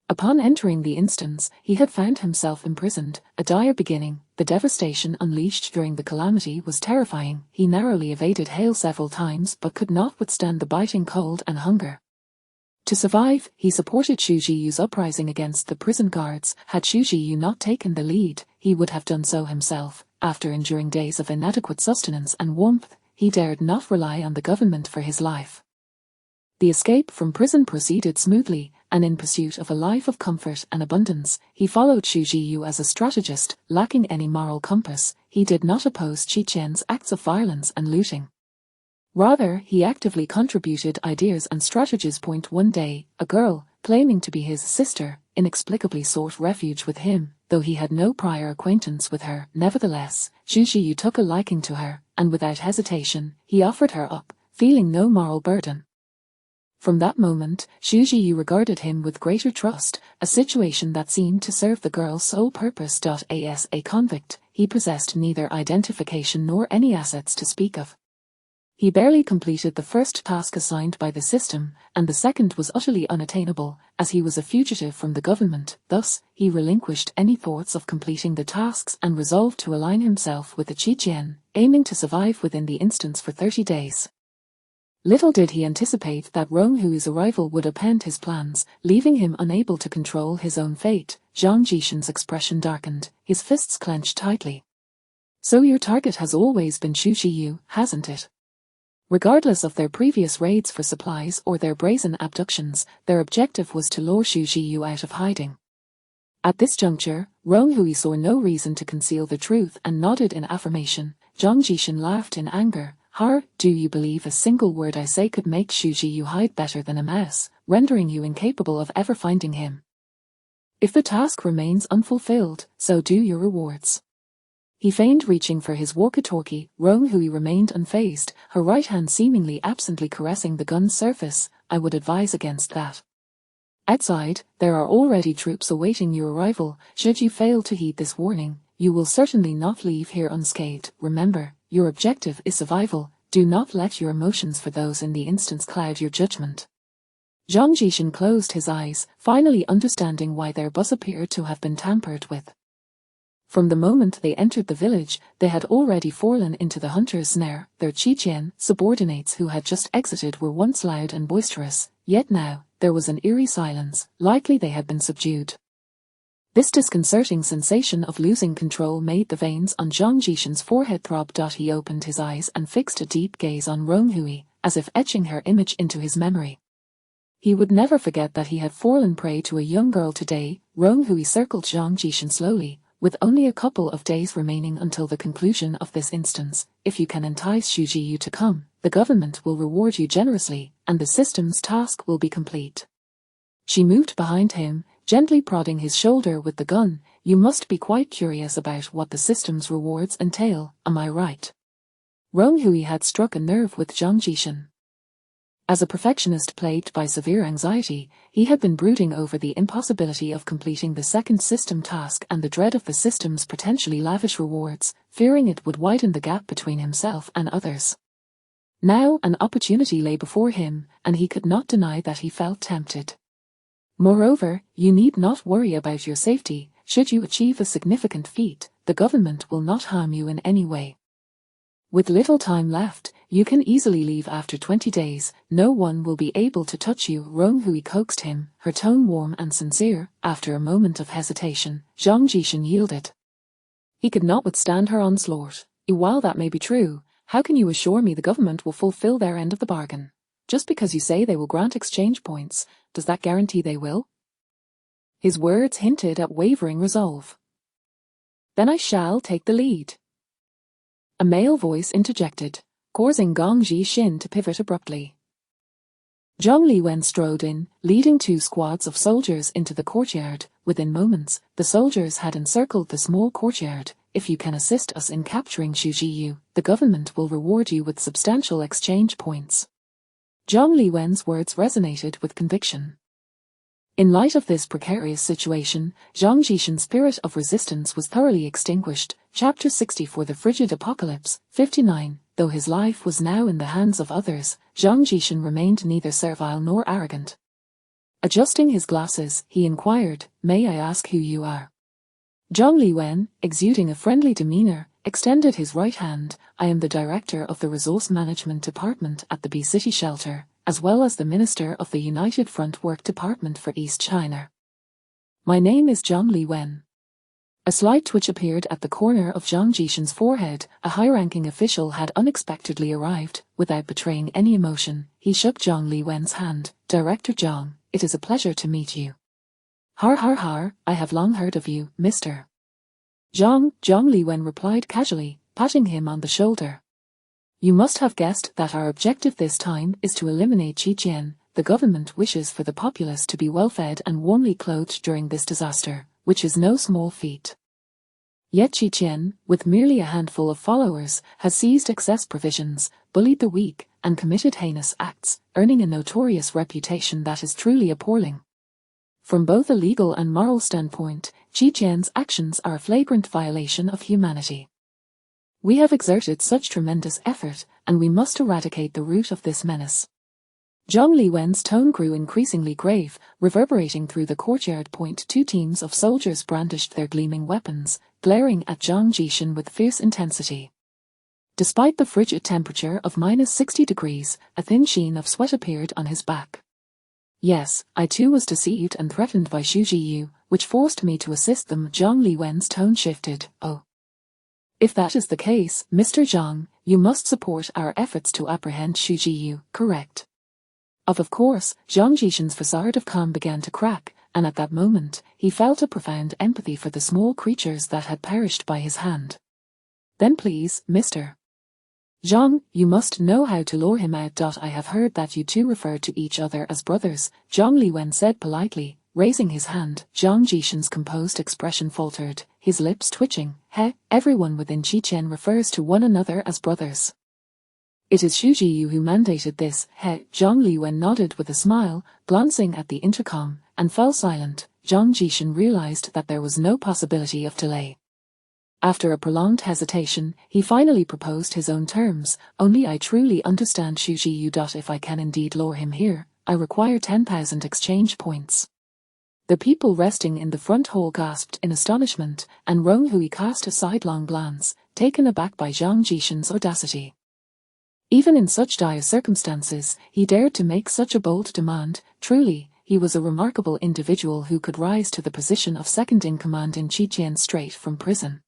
Upon entering the instance, he had found himself imprisoned, a dire beginning. The devastation unleashed during the calamity was terrifying. He narrowly evaded hail several times but could not withstand the biting cold and hunger. To survive, he supported Xu Jiyu's uprising against the prison guards. Had Xu Jiyu not taken the lead, he would have done so himself, after enduring days of inadequate sustenance and warmth, he dared not rely on the government for his life. The escape from prison proceeded smoothly, and in pursuit of a life of comfort and abundance, he followed Xu Jiyu as a strategist. Lacking any moral compass, he did not oppose Qi Qian's acts of violence and looting. Rather, he actively contributed ideas and strategies. One day, a girl, claiming to be his sister, inexplicably sought refuge with him, though he had no prior acquaintance with her. Nevertheless, Xu Jiyu took a liking to her, and without hesitation, he offered her up, feeling no moral burden. From that moment, Xu Jiyu regarded him with greater trust, a situation that seemed to serve the girl's sole purpose. As a convict, he possessed neither identification nor any assets to speak of. He barely completed the first task assigned by the system, and the second was utterly unattainable, as he was a fugitive from the government. Thus, he relinquished any thoughts of completing the tasks and resolved to align himself with the Qi Qian, aiming to survive within the instance for 30 days. Little did he anticipate that Rong Hui's arrival would upend his plans, leaving him unable to control his own fate. Zhang Jishan's expression darkened, his fists clenched tightly. So your target has always been Xu Jiyu, hasn't it? Regardless of their previous raids for supplies or their brazen abductions, their objective was to lure Xu Jiyu out of hiding. At this juncture, Rong Hui saw no reason to conceal the truth and nodded in affirmation. Zhang Jishan laughed in anger. Do you believe a single word I say could make Xu Jiyu hide better than a mouse, rendering you incapable of ever finding him? If the task remains unfulfilled, so do your rewards. He feigned reaching for his walkie-talkie. Rong Hui remained unfazed, her right hand seemingly absently caressing the gun's surface. I would advise against that. Outside, there are already troops awaiting your arrival. Should you fail to heed this warning, you will certainly not leave here unscathed. Remember, your objective is survival. Do not let your emotions for those in the instance cloud your judgment. Zhang Jishan closed his eyes, finally understanding why their bus appeared to have been tampered with. From the moment they entered the village, they had already fallen into the hunter's snare. Their Qi Qian subordinates who had just exited were once loud and boisterous, yet now, there was an eerie silence, likely they had been subdued. This disconcerting sensation of losing control made the veins on Zhang Jishan's forehead throb. He opened his eyes and fixed a deep gaze on Rong Hui, as if etching her image into his memory. He would never forget that he had fallen prey to a young girl today. Rong Hui circled Zhang Jishan slowly, with only a couple of days remaining until the conclusion of this instance. If you can entice Xu Jiyu to come, the government will reward you generously, and the system's task will be complete. She moved behind him, gently prodding his shoulder with the gun. You must be quite curious about what the system's rewards entail, am I right? Rong Hui had struck a nerve with Zhang Jishan. As a perfectionist plagued by severe anxiety, he had been brooding over the impossibility of completing the second system task and the dread of the system's potentially lavish rewards, fearing it would widen the gap between himself and others. Now an opportunity lay before him, and he could not deny that he felt tempted. Moreover, you need not worry about your safety. Should you achieve a significant feat, the government will not harm you in any way. With little time left, you can easily leave after 20 days. No one will be able to touch you. Rong Hui coaxed him, her tone warm and sincere. After a moment of hesitation, Zhang Jishan yielded. He could not withstand her onslaught. While that may be true, how can you assure me the government will fulfill their end of the bargain? Just because you say they will grant exchange points, does that guarantee they will? His words hinted at wavering resolve. Then I shall take the lead. A male voice interjected, causing Gong Jishin to pivot abruptly. Zhang Liwen strode in, leading 2 squads of soldiers into the courtyard. Within moments, the soldiers had encircled the small courtyard. If you can assist us in capturing Xu Jiyu, the government will reward you with substantial exchange points. Zhang Liwen's words resonated with conviction. In light of this precarious situation, Zhang Jishan's spirit of resistance was thoroughly extinguished. Chapter 60 For the Frigid Apocalypse, 59. Though his life was now in the hands of others, Zhang Jishan remained neither servile nor arrogant. Adjusting his glasses, he inquired, "May I ask who you are?" Zhang Liwen, exuding a friendly demeanor, extended his right hand. "I am the director of the Resource Management Department at the B City Shelter, as well as the Minister of the United Front Work Department for East China. My name is Zhang Liwen." A slight twitch appeared at the corner of Zhang Jishan's forehead. A high-ranking official had unexpectedly arrived. Without betraying any emotion, he shook Zhang Liwen's hand. Director Zhang, it is a pleasure to meet you. Har har har, I have long heard of you, Mr. Zhang Liwen replied casually, patting him on the shoulder. You must have guessed that our objective this time is to eliminate Qiqian. The government wishes for the populace to be well-fed and warmly clothed during this disaster, which is no small feat. Yet Qiqian, with merely a handful of followers, has seized excess provisions, bullied the weak, and committed heinous acts, earning a notorious reputation that is truly appalling. From both a legal and moral standpoint, Qiqian's actions are a flagrant violation of humanity. We have exerted such tremendous effort, and we must eradicate the root of this menace. Zhang Liwen's tone grew increasingly grave, reverberating through the courtyard. Two teams of soldiers brandished their gleaming weapons, glaring at Zhang Jishan with fierce intensity. Despite the frigid temperature of -60 degrees, a thin sheen of sweat appeared on his back. Yes, I too was deceived and threatened by Xu Jiyu, which forced me to assist them. Zhang Liwen's tone shifted. Oh. If that is the case, Mr. Zhang, you must support our efforts to apprehend Xu Jiyu, correct? Of course, Zhang Jishan's facade of calm began to crack, and at that moment, he felt a profound empathy for the small creatures that had perished by his hand. Then please, Mr. Zhang, you must know how to lure him out. I have heard that you two refer to each other as brothers, Zhang Liwen said politely, raising his hand. Zhang Jishan's composed expression faltered, his lips twitching. Everyone within Qiqian refers to one another as brothers. It is Xu Jiyu who mandated this. Zhang Liwen nodded with a smile, glancing at the intercom, and fell silent. Zhang Jishan realized that there was no possibility of delay. After a prolonged hesitation, he finally proposed his own terms. Only I truly understand Xu Jiyu. If I can indeed lure him here, I require 10,000 exchange points. The people resting in the front hall gasped in astonishment, and Rong Hui cast a sidelong glance, taken aback by Zhang Jishan's audacity. Even in such dire circumstances, he dared to make such a bold demand. Truly, he was a remarkable individual who could rise to the position of second-in-command in Qiqian straight from prison.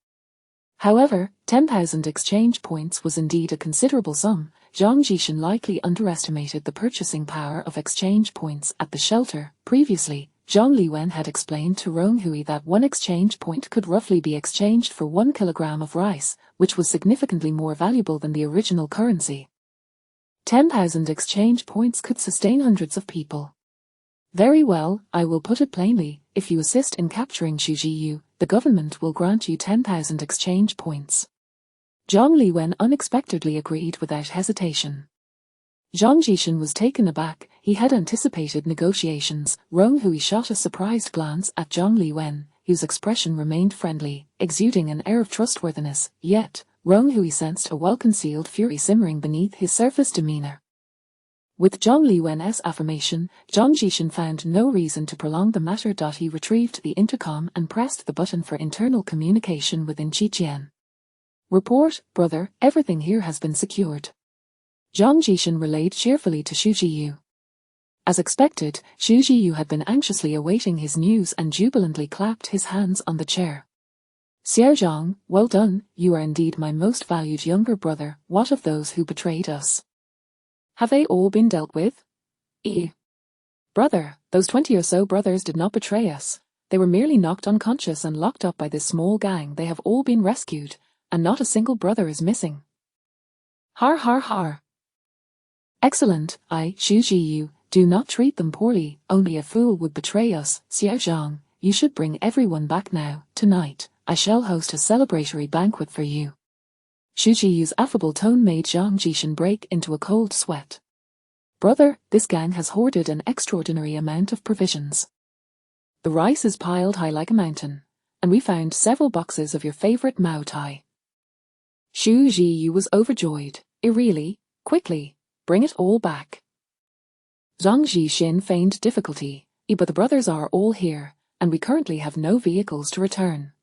However, 10,000 exchange points was indeed a considerable sum. Zhang Jishan likely underestimated the purchasing power of exchange points at the shelter. Previously, Zhang Liwen had explained to Rong Hui that one exchange point could roughly be exchanged for 1 kilogram of rice, which was significantly more valuable than the original currency. 10,000 exchange points could sustain hundreds of people. Very well, I will put it plainly, if you assist in capturing Xu Jiyu, the government will grant you 10,000 exchange points. Zhang Liwen unexpectedly agreed without hesitation. Zhang Jishan was taken aback. He had anticipated negotiations. Rong Hui shot a surprised glance at Zhang Liwen, whose expression remained friendly, exuding an air of trustworthiness, yet, Rong Hui sensed a well-concealed fury simmering beneath his surface demeanor. With Zhang Liwen's affirmation, Zhang Jishan found no reason to prolong the matter. He retrieved the intercom and pressed the button for internal communication within Qiqian. Report, brother, everything here has been secured. Zhang Jishan relayed cheerfully to Xu Jiyu. As expected, Xu Jiyu had been anxiously awaiting his news and jubilantly clapped his hands on the chair. Xiao Zhang, well done, you are indeed my most valued younger brother. What of those who betrayed us? Have they all been dealt with? Brother, those 20 or so brothers did not betray us. They were merely knocked unconscious and locked up by this small gang. They have all been rescued, and not a single brother is missing. Har har har. Excellent, Xu Jiyu, do not treat them poorly, only a fool would betray us. Xiao Zhang, you should bring everyone back now. Tonight, I shall host a celebratory banquet for you. Xu Jiyu's affable tone made Zhang Jishan break into a cold sweat. Brother, this gang has hoarded an extraordinary amount of provisions. The rice is piled high like a mountain, and we found several boxes of your favorite Mao Tai. Xu Jiyu was overjoyed. Really? Quickly, bring it all back. Zhang Jishin feigned difficulty. But the brothers are all here, and we currently have no vehicles to return.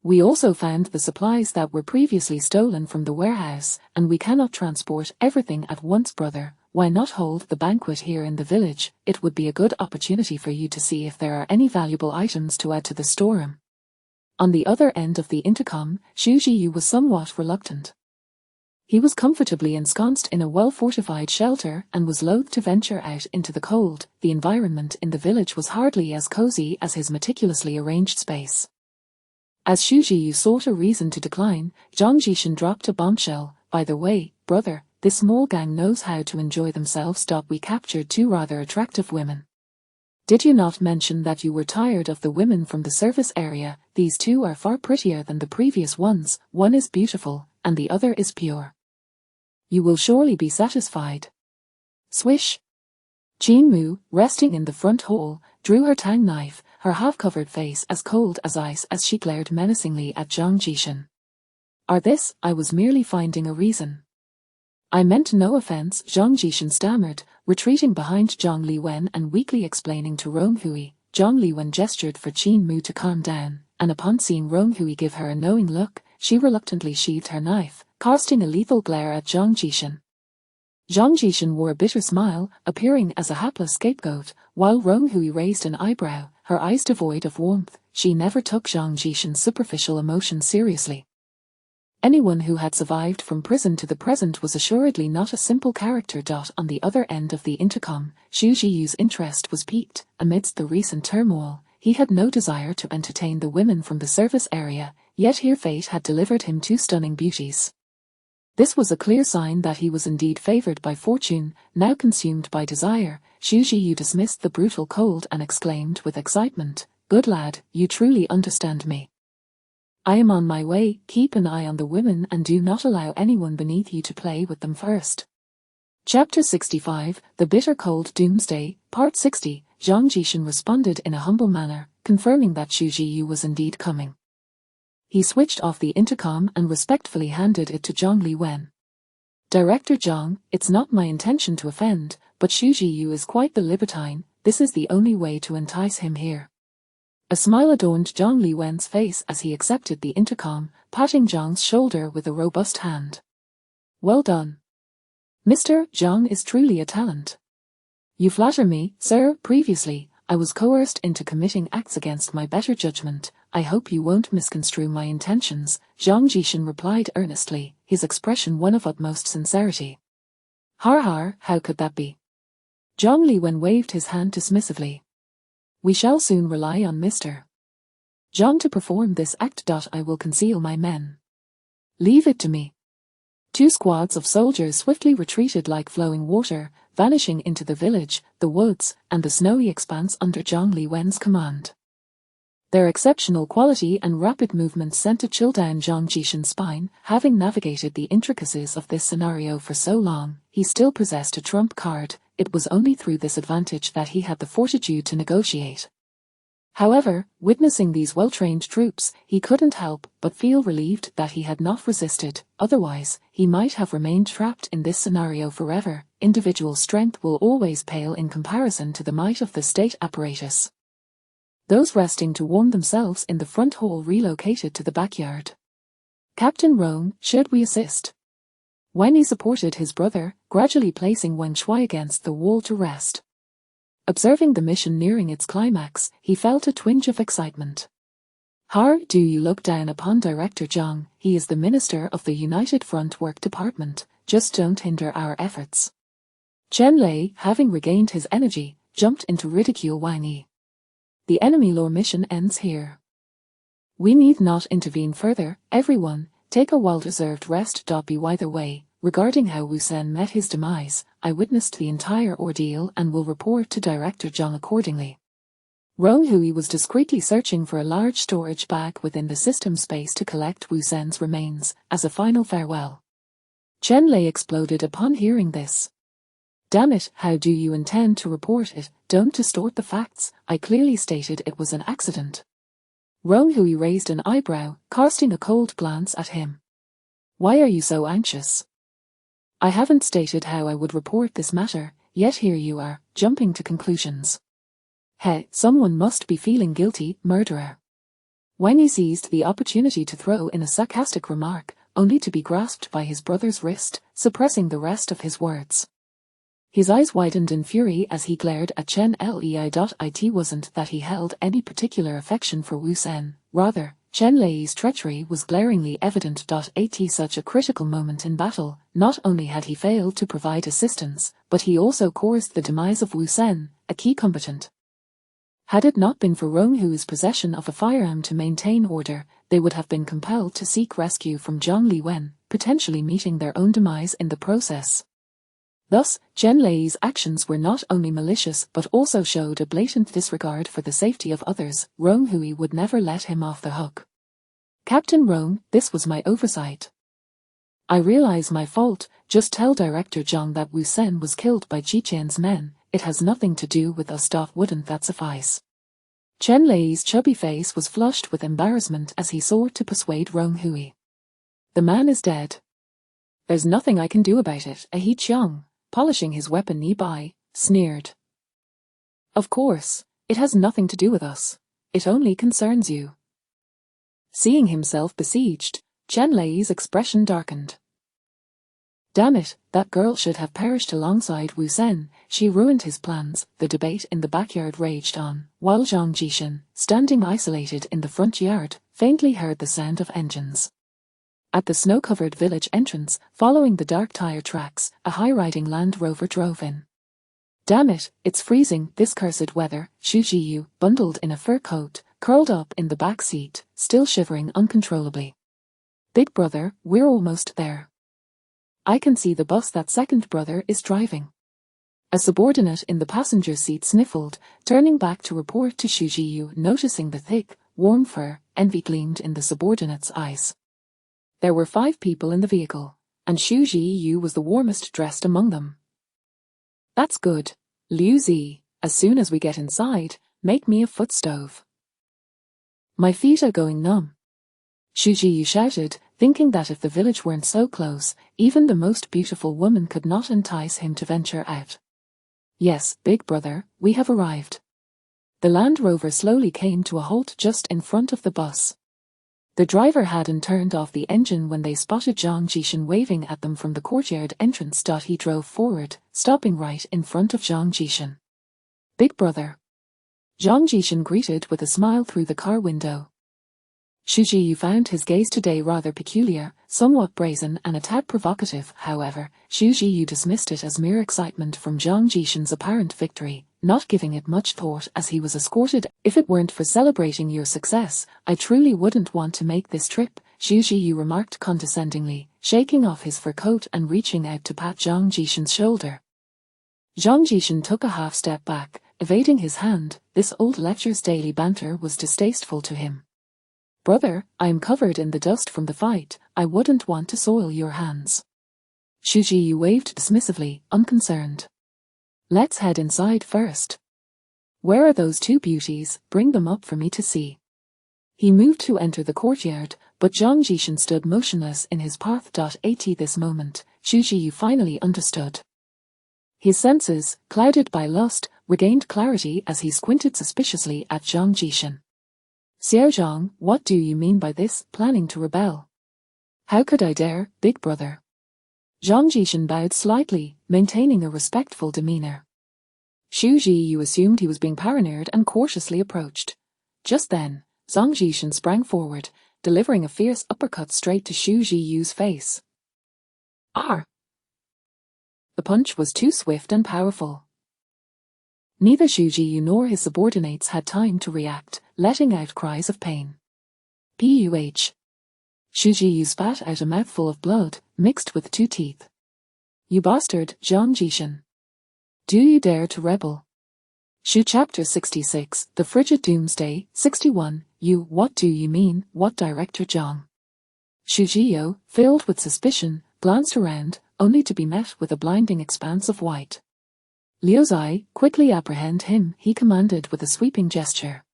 We also found the supplies that were previously stolen from the warehouse, and we cannot transport everything at once, brother. Why not hold the banquet here in the village? It would be a good opportunity for you to see if there are any valuable items to add to the storeroom. On the other end of the intercom, Xu Jiyu was somewhat reluctant. He was comfortably ensconced in a well-fortified shelter and was loath to venture out into the cold. The environment in the village was hardly as cozy as his meticulously arranged space. As Xu Jiyu sought a reason to decline, Zhang Jishan dropped a bombshell. By the way, brother, this small gang knows how to enjoy themselves. We captured 2 rather attractive women. Did you not mention that you were tired of the women from the service area? These 2 are far prettier than the previous ones. One is beautiful, and the other is pure. You will surely be satisfied. Swish. Qin Mu, resting in the front hall, drew her tang knife, her half-covered face as cold as ice as she glared menacingly at Zhang Jishan. I was merely finding a reason. I meant no offense, Zhang Jishan stammered, retreating behind Zhang Liwen and weakly explaining to Ronghui. Zhang Liwen gestured for Qin Mu to calm down, and upon seeing Ronghui give her a knowing look, she reluctantly sheathed her knife, casting a lethal glare at Zhang Jishan. Zhang Jishan wore a bitter smile, appearing as a hapless scapegoat, while Ronghui raised an eyebrow, her eyes devoid of warmth. She never took Zhang Jishan's superficial emotion seriously. Anyone who had survived from prison to the present was assuredly not a simple character. On the other end of the intercom, Xu Jiyu's interest was piqued. Amidst the recent turmoil, he had no desire to entertain the women from the service area, yet here fate had delivered him 2 stunning beauties. This was a clear sign that he was indeed favored by fortune. Now consumed by desire, Xu Jiyu dismissed the brutal cold and exclaimed with excitement, "Good lad, you truly understand me. I am on my way. Keep an eye on the women and do not allow anyone beneath you to play with them first." Chapter 65, The Bitter Cold Doomsday, Part 60. Zhang Jishan responded in a humble manner, confirming that Xu Jiyu was indeed coming. He switched off the intercom and respectfully handed it to Zhang Liwen. "Director Zhang, it's not my intention to offend, but Xu Jiyu is quite the libertine. This is the only way to entice him here." A smile adorned Zhang Liwen's face as he accepted the intercom, patting Zhang's shoulder with a robust hand. "Well done. Mr. Zhang is truly a talent. You flatter me, sir. Previously, I was coerced into committing acts against my better judgment. I hope you won't misconstrue my intentions," Zhang Jishan replied earnestly, his expression one of utmost sincerity. "Har har, how could that be?" Zhang Liwen waved his hand dismissively. "We shall soon rely on Mr. Zhang to perform this act. I will conceal my men. Leave it to me." 2 squads of soldiers swiftly retreated like flowing water, vanishing into the village, the woods, and the snowy expanse under Zhang Liwen's command. Their exceptional quality and rapid movements sent a chill down Zhang Jishan's spine. Having navigated the intricacies of this scenario for so long, he still possessed a trump card. It was only through this advantage that he had the fortitude to negotiate. However, witnessing these well-trained troops, he couldn't help but feel relieved that he had not resisted. Otherwise, he might have remained trapped in this scenario forever. Individual strength will always pale in comparison to the might of the state apparatus. Those resting to warm themselves in the front hall relocated to the backyard. "Captain Rong, should we assist?" Wenyi supported his brother, gradually placing Wen Shui against the wall to rest. Observing the mission nearing its climax, he felt a twinge of excitement. "How do you look down upon Director Zhang? He is the Minister of the United Front Work Department. Just don't hinder our efforts." Chen Lei, having regained his energy, jumped into ridicule Wenyi. "The enemy lore mission ends here. We need not intervene further. Everyone, take a well-deserved rest. By the way, regarding how Wu Sen met his demise, I witnessed the entire ordeal and will report to Director Zhang accordingly." Rong Hui was discreetly searching for a large storage bag within the system space to collect Wu Sen's remains, as a final farewell. Chen Lei exploded upon hearing this. "Damn it, how do you intend to report it? Don't distort the facts. I clearly stated it was an accident." Rong Hui raised an eyebrow, casting a cold glance at him. "Why are you so anxious? I haven't stated how I would report this matter, yet here you are, jumping to conclusions. Hey, someone must be feeling guilty, murderer." Wenyi seized the opportunity to throw in a sarcastic remark, only to be grasped by his brother's wrist, suppressing the rest of his words. His eyes widened in fury as he glared at Chen Lei. It wasn't that he held any particular affection for Wu Sen, rather, Chen Lei's treachery was glaringly evident. At such a critical moment in battle, not only had he failed to provide assistance, but he also caused the demise of Wu Sen, a key combatant. Had it not been for Rong Hui's possession of a firearm to maintain order, they would have been compelled to seek rescue from Zhang Liwen, potentially meeting their own demise in the process. Thus, Chen Lei's actions were not only malicious but also showed a blatant disregard for the safety of others. Rong Hui would never let him off the hook. Captain Rong, this was my oversight. I realize my fault. Just tell Director Zhang that Wu Sen was killed by Qiqian's men. It has nothing to do with us. Wouldn't that suffice? Chen Lei's chubby face was flushed with embarrassment as he sought to persuade Rong Hui. The man is dead. There's nothing I can do about it. He Qiang, polishing his weapon nearby, sneered. Of course, it has nothing to do with us. It only concerns you. Seeing himself besieged, Chen Lei's expression darkened. Damn it, that girl should have perished alongside Wu Sen. She ruined his plans. The debate in the backyard raged on, while Zhang Jishan, standing isolated in the front yard, faintly heard the sound of engines. At the snow-covered village entrance, following the dark tire tracks, a high-riding Land Rover drove in. Damn it, it's freezing, this cursed weather. Xu Jiyu, bundled in a fur coat, curled up in the back seat, still shivering uncontrollably. Big brother, we're almost there. I can see the bus that second brother is driving. A subordinate in the passenger seat sniffled, turning back to report to Xu Jiyu. Noticing the thick, warm fur, envy gleamed in the subordinate's eyes. There were 5 people in the vehicle, and Xu Jiyu was the warmest dressed among them. That's good, Liu Zi. As soon as we get inside, make me a foot stove. My feet are going numb. Xu Jiyu shouted, thinking that if the village weren't so close, even the most beautiful woman could not entice him to venture out. Yes, big brother, we have arrived. The Land Rover slowly came to a halt just in front of the bus. The driver hadn't turned off the engine when they spotted Zhang Jishan waving at them from the courtyard entrance. He drove forward, stopping right in front of Zhang Jishan. Big brother. Zhang Jishan greeted with a smile through the car window. Xu Jiyu found his gaze today rather peculiar, somewhat brazen and a tad provocative. However, Xu Jiyu dismissed it as mere excitement from Zhang Jishan's apparent victory, not giving it much thought as he was escorted. If it weren't for celebrating your success, I truly wouldn't want to make this trip, Xu Jiyu remarked condescendingly, shaking off his fur coat and reaching out to pat Zhang Jishan's shoulder. Zhang Jishan took a half step back, evading his hand. This old lecture's daily banter was distasteful to him. Brother, I am covered in the dust from the fight. I wouldn't want to soil your hands. Xu Jiyu waved dismissively, unconcerned. Let's head inside first. Where are those 2 beauties? Bring them up for me to see. He moved to enter the courtyard, but Zhang Jishan stood motionless in his path. At this moment, Xu Jiyu finally understood. His senses, clouded by lust, regained clarity as he squinted suspiciously at Zhang Jishan. Xiao Zhang, what do you mean by this, planning to rebel? How could I dare, big brother? Zhang Jishan bowed slightly, maintaining a respectful demeanor. Xu Jiyu assumed he was being paranoid and cautiously approached. Just then, Zhang Jishan sprang forward, delivering a fierce uppercut straight to Xu Jiyu's face. R. The punch was too swift and powerful. Neither Xu Jiyu nor his subordinates had time to react, letting out cries of pain. Puh. Xu Jiyu spat out a mouthful of blood, mixed with 2 teeth. You bastard, Zhang Jishan. Do you dare to rebel? Xu Chapter 66, The Frigid Doomsday, 61, You, what do you mean, what Director Zhang? Xu Jiyu, filled with suspicion, glanced around, only to be met with a blinding expanse of white. Liu Zai, quickly apprehend him, he commanded with a sweeping gesture.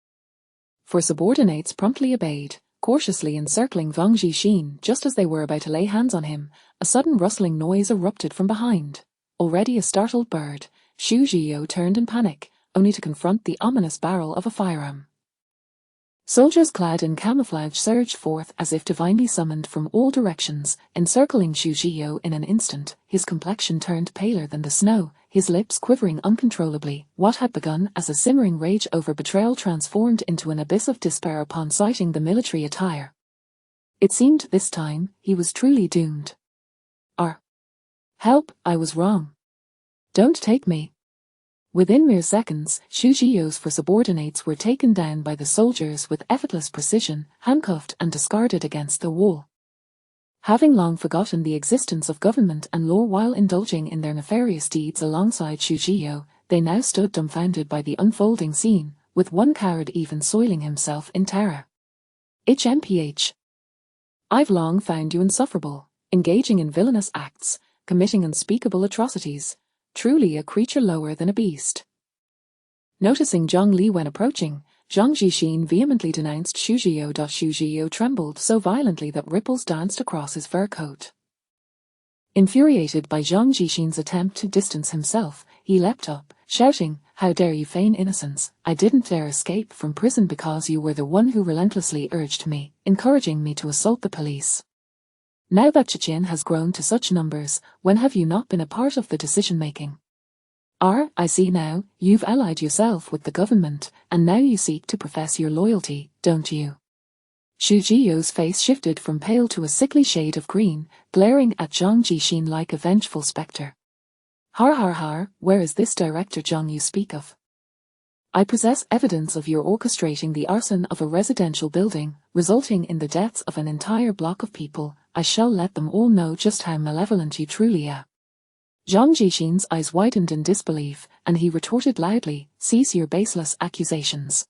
4 subordinates promptly obeyed, cautiously encircling Wang Jixin. Just as they were about to lay hands on him, a sudden rustling noise erupted from behind. Already a startled bird, Xu Jiyu turned in panic, only to confront the ominous barrel of a firearm. Soldiers clad in camouflage surged forth as if divinely summoned from all directions, encircling Xu Zhiyo in an instant. His complexion turned paler than the snow, his lips quivering uncontrollably. What had begun as a simmering rage over betrayal transformed into an abyss of despair upon sighting the military attire. It seemed this time he was truly doomed. Help, I was wrong. Don't take me. Within mere seconds, Xu Zhiyo's four subordinates were taken down by the soldiers with effortless precision, handcuffed and discarded against the wall. Having long forgotten the existence of government and law while indulging in their nefarious deeds alongside Xu Zhiyo, they now stood dumbfounded by the unfolding scene, with one coward even soiling himself in terror. HMPH. I've long found you insufferable, engaging in villainous acts, committing unspeakable atrocities, truly a creature lower than a beast. Noticing Zhang Li when approaching, Zhang Jixin vehemently denounced Xu Zhiyo. Xu Zhiyo trembled so violently that ripples danced across his fur coat. Infuriated by Zhang Jixin's attempt to distance himself, he leapt up, shouting, "How dare you feign innocence? I didn't dare escape from prison because you were the one who relentlessly urged me, encouraging me to assault the police. Now that Chechen has grown to such numbers, when have you not been a part of the decision-making? I see now, you've allied yourself with the government, and now you seek to profess your loyalty, don't you?" Xu Zhiyo's face shifted from pale to a sickly shade of green, glaring at Zhang Jixin like a vengeful spectre. Har har har, where is this director Zhang you speak of? I possess evidence of your orchestrating the arson of a residential building, resulting in the deaths of an entire block of people. I shall let them all know just how malevolent you truly are. Zhang Jixin's eyes widened in disbelief, and he retorted loudly, "Cease your baseless accusations.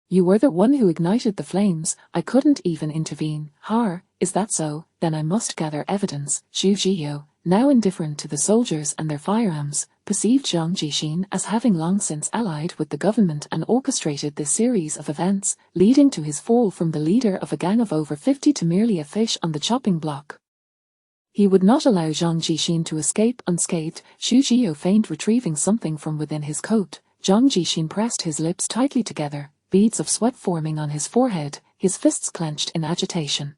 You were the one who ignited the flames, I couldn't even intervene." Is that so? Then I must gather evidence. Xu Zhiyo, now indifferent to the soldiers and their firearms, perceived Zhang Jixin as having long since allied with the government and orchestrated this series of events, leading to his fall from the leader of a gang of over 50 to merely a fish on the chopping block. He would not allow Zhang Jixin to escape unscathed. Xu Zhiyo feigned retrieving something from within his coat. Zhang Jixin pressed his lips tightly together, beads of sweat forming on his forehead, his fists clenched in agitation.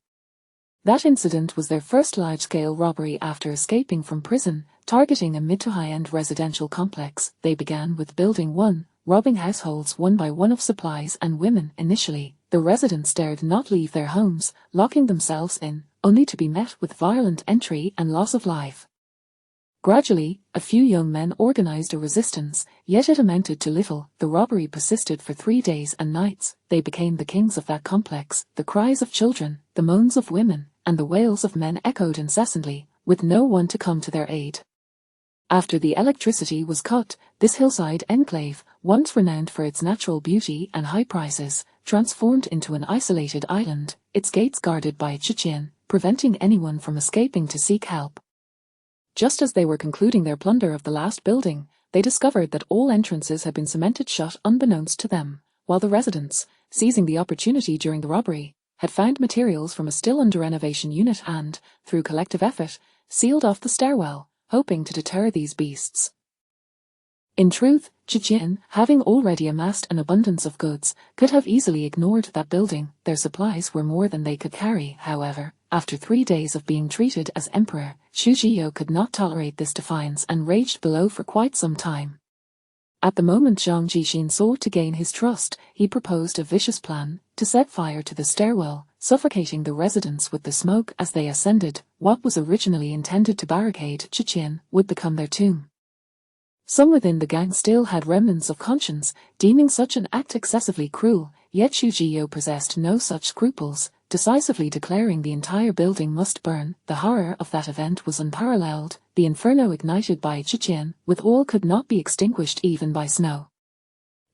That incident was their first large-scale robbery after escaping from prison, targeting a mid to high-end residential complex. They began with Building 1, robbing households one by one of supplies and women. Initially, the residents dared not leave their homes, locking themselves in, only to be met with violent entry and loss of life. Gradually, a few young men organized a resistance, yet it amounted to little. The robbery persisted for 3 days and nights. They became the kings of that complex. The cries of children, the moans of women, and the wails of men echoed incessantly, with no one to come to their aid. After the electricity was cut, this hillside enclave, once renowned for its natural beauty and high prices, transformed into an isolated island, its gates guarded by Chechen, preventing anyone from escaping to seek help. Just as they were concluding their plunder of the last building, they discovered that all entrances had been cemented shut unbeknownst to them, while the residents, seizing the opportunity during the robbery, had found materials from a still under renovation unit and, through collective effort, sealed off the stairwell, hoping to deter these beasts. In truth, Chechen, having already amassed an abundance of goods, could have easily ignored that building. Their supplies were more than they could carry. However, after 3 days of being treated as emperor, Xu Zhiyo could not tolerate this defiance and raged below for quite some time. At the moment Zhang Jixin sought to gain his trust, he proposed a vicious plan, to set fire to the stairwell, suffocating the residents with the smoke as they ascended. What was originally intended to barricade Chechen would become their tomb. Some within the gang still had remnants of conscience, deeming such an act excessively cruel, yet Xu Zhiyo possessed no such scruples, decisively declaring the entire building must burn. The horror of that event was unparalleled. The inferno ignited by Chechen, with oil could not be extinguished even by snow.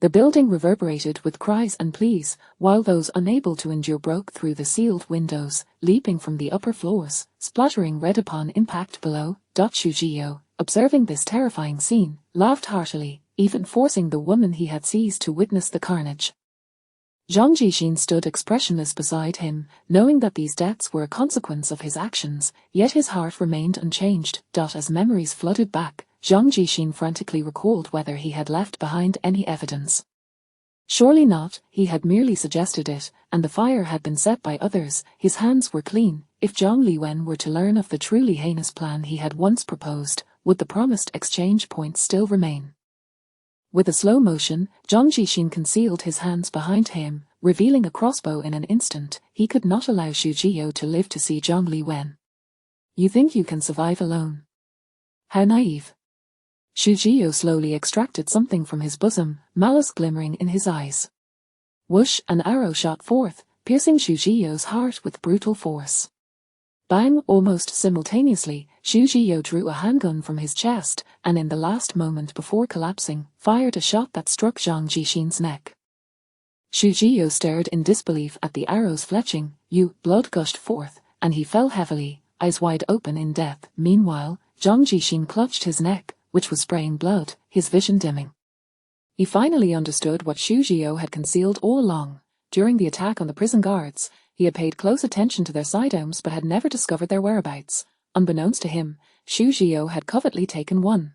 The building reverberated with cries and pleas, while those unable to endure broke through the sealed windows, leaping from the upper floors, splattering red upon impact below. Xu Zhiyo, observing this terrifying scene, laughed heartily, even forcing the woman he had seized to witness the carnage. Zhang Jixin stood expressionless beside him, knowing that these deaths were a consequence of his actions, yet his heart remained unchanged. As memories flooded back, Zhang Jixin frantically recalled whether he had left behind any evidence. Surely not, he had merely suggested it, and the fire had been set by others. His hands were clean. If Zhang Liwen were to learn of the truly heinous plan he had once proposed, would the promised exchange point still remain? With a slow motion, Zhang Jixin concealed his hands behind him, revealing a crossbow in an instant. He could not allow Xu Jiao to live to see Zhang Liwen. You think you can survive alone? How naive. Xu Jiao slowly extracted something from his bosom, malice glimmering in his eyes. Whoosh, an arrow shot forth, piercing Xu Jiao's heart with brutal force. Bang! Almost simultaneously, Xu Jiao drew a handgun from his chest, and in the last moment before collapsing, fired a shot that struck Zhang Jixin's neck. Xu Jiao stared in disbelief at the arrow's fletching. Blood gushed forth, and he fell heavily, eyes wide open in death. Meanwhile, Zhang Jixin clutched his neck, which was spraying blood, his vision dimming. He finally understood what Xu Jiao had concealed all along. During the attack on the prison guards, he had paid close attention to their sidearms but had never discovered their whereabouts. Unbeknownst to him, Xu Jiao had covertly taken one.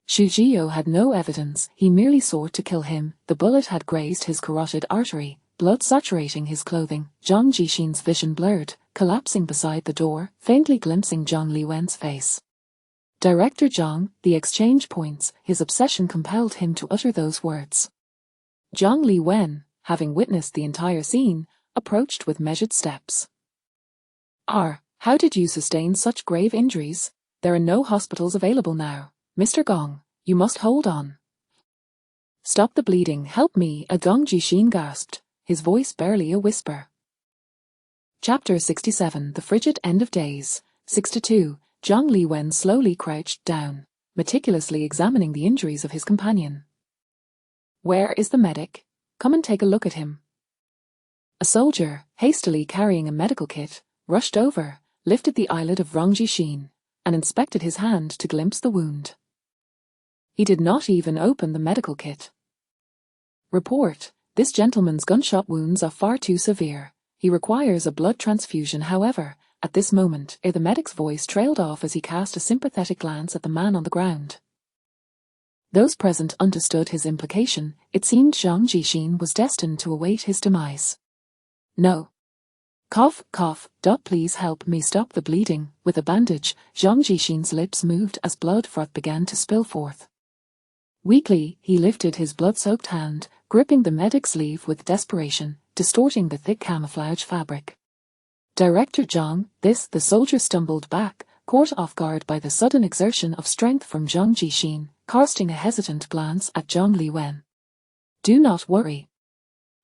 Xu Jiao had no evidence, he merely sought to kill him. The bullet had grazed his carotid artery, blood saturating his clothing. Zhang Jixin's vision blurred, collapsing beside the door, faintly glimpsing Zhang Liwen's face. Director Zhang, the exchange points, his obsession compelled him to utter those words. Zhang Liwen, having witnessed the entire scene, approached with measured steps. How did you sustain such grave injuries? There are no hospitals available now. Mr. Gong, you must hold on. Stop the bleeding, help me, Zhang Jixin gasped, his voice barely a whisper. Chapter 67 The Frigid End of Days. 62. Zhang Liwen slowly crouched down, meticulously examining the injuries of his companion. Where is the medic? Come and take a look at him. A soldier, hastily carrying a medical kit, rushed over, lifted the eyelid of Zhang Jixin, and inspected his hand to glimpse the wound. He did not even open the medical kit. Report: this gentleman's gunshot wounds are far too severe. He requires a blood transfusion. However, at this moment, the medic's voice trailed off as he cast a sympathetic glance at the man on the ground. Those present understood his implication. It seemed Zhang Jixin was destined to await his demise. No. Cough, cough, please help me stop the bleeding. With a bandage, Zhang Jixin's lips moved as blood froth began to spill forth. Weakly, he lifted his blood-soaked hand, gripping the medic's sleeve with desperation, distorting the thick camouflage fabric. Director Zhang, the soldier stumbled back, caught off guard by the sudden exertion of strength from Zhang Jixin, casting a hesitant glance at Zhang Liwen. Do not worry.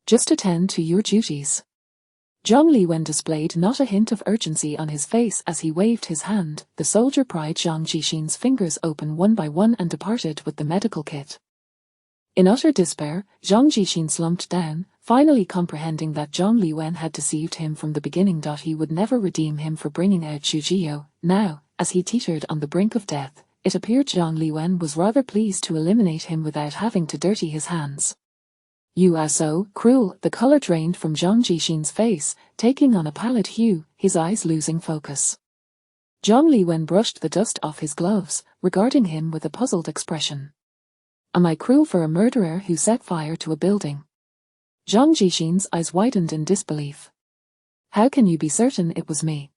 Just attend to your duties. Zhang Liwen displayed not a hint of urgency on his face as he waved his hand. The soldier pried Zhang Jixin's fingers open one by one and departed with the medical kit. In utter despair, Zhang Jixin slumped down, finally comprehending that Zhang Liwen had deceived him from the beginning. He would never redeem him for bringing out Xu Jiao. Now, as he teetered on the brink of death, it appeared Zhang Liwen was rather pleased to eliminate him without having to dirty his hands. You are so cruel. The color drained from Zhang Jixin's face, taking on a pallid hue, his eyes losing focus. Zhang Liwen brushed the dust off his gloves, regarding him with a puzzled expression. Am I cruel for a murderer who set fire to a building? Zhang Jixin's eyes widened in disbelief. How can you be certain it was me?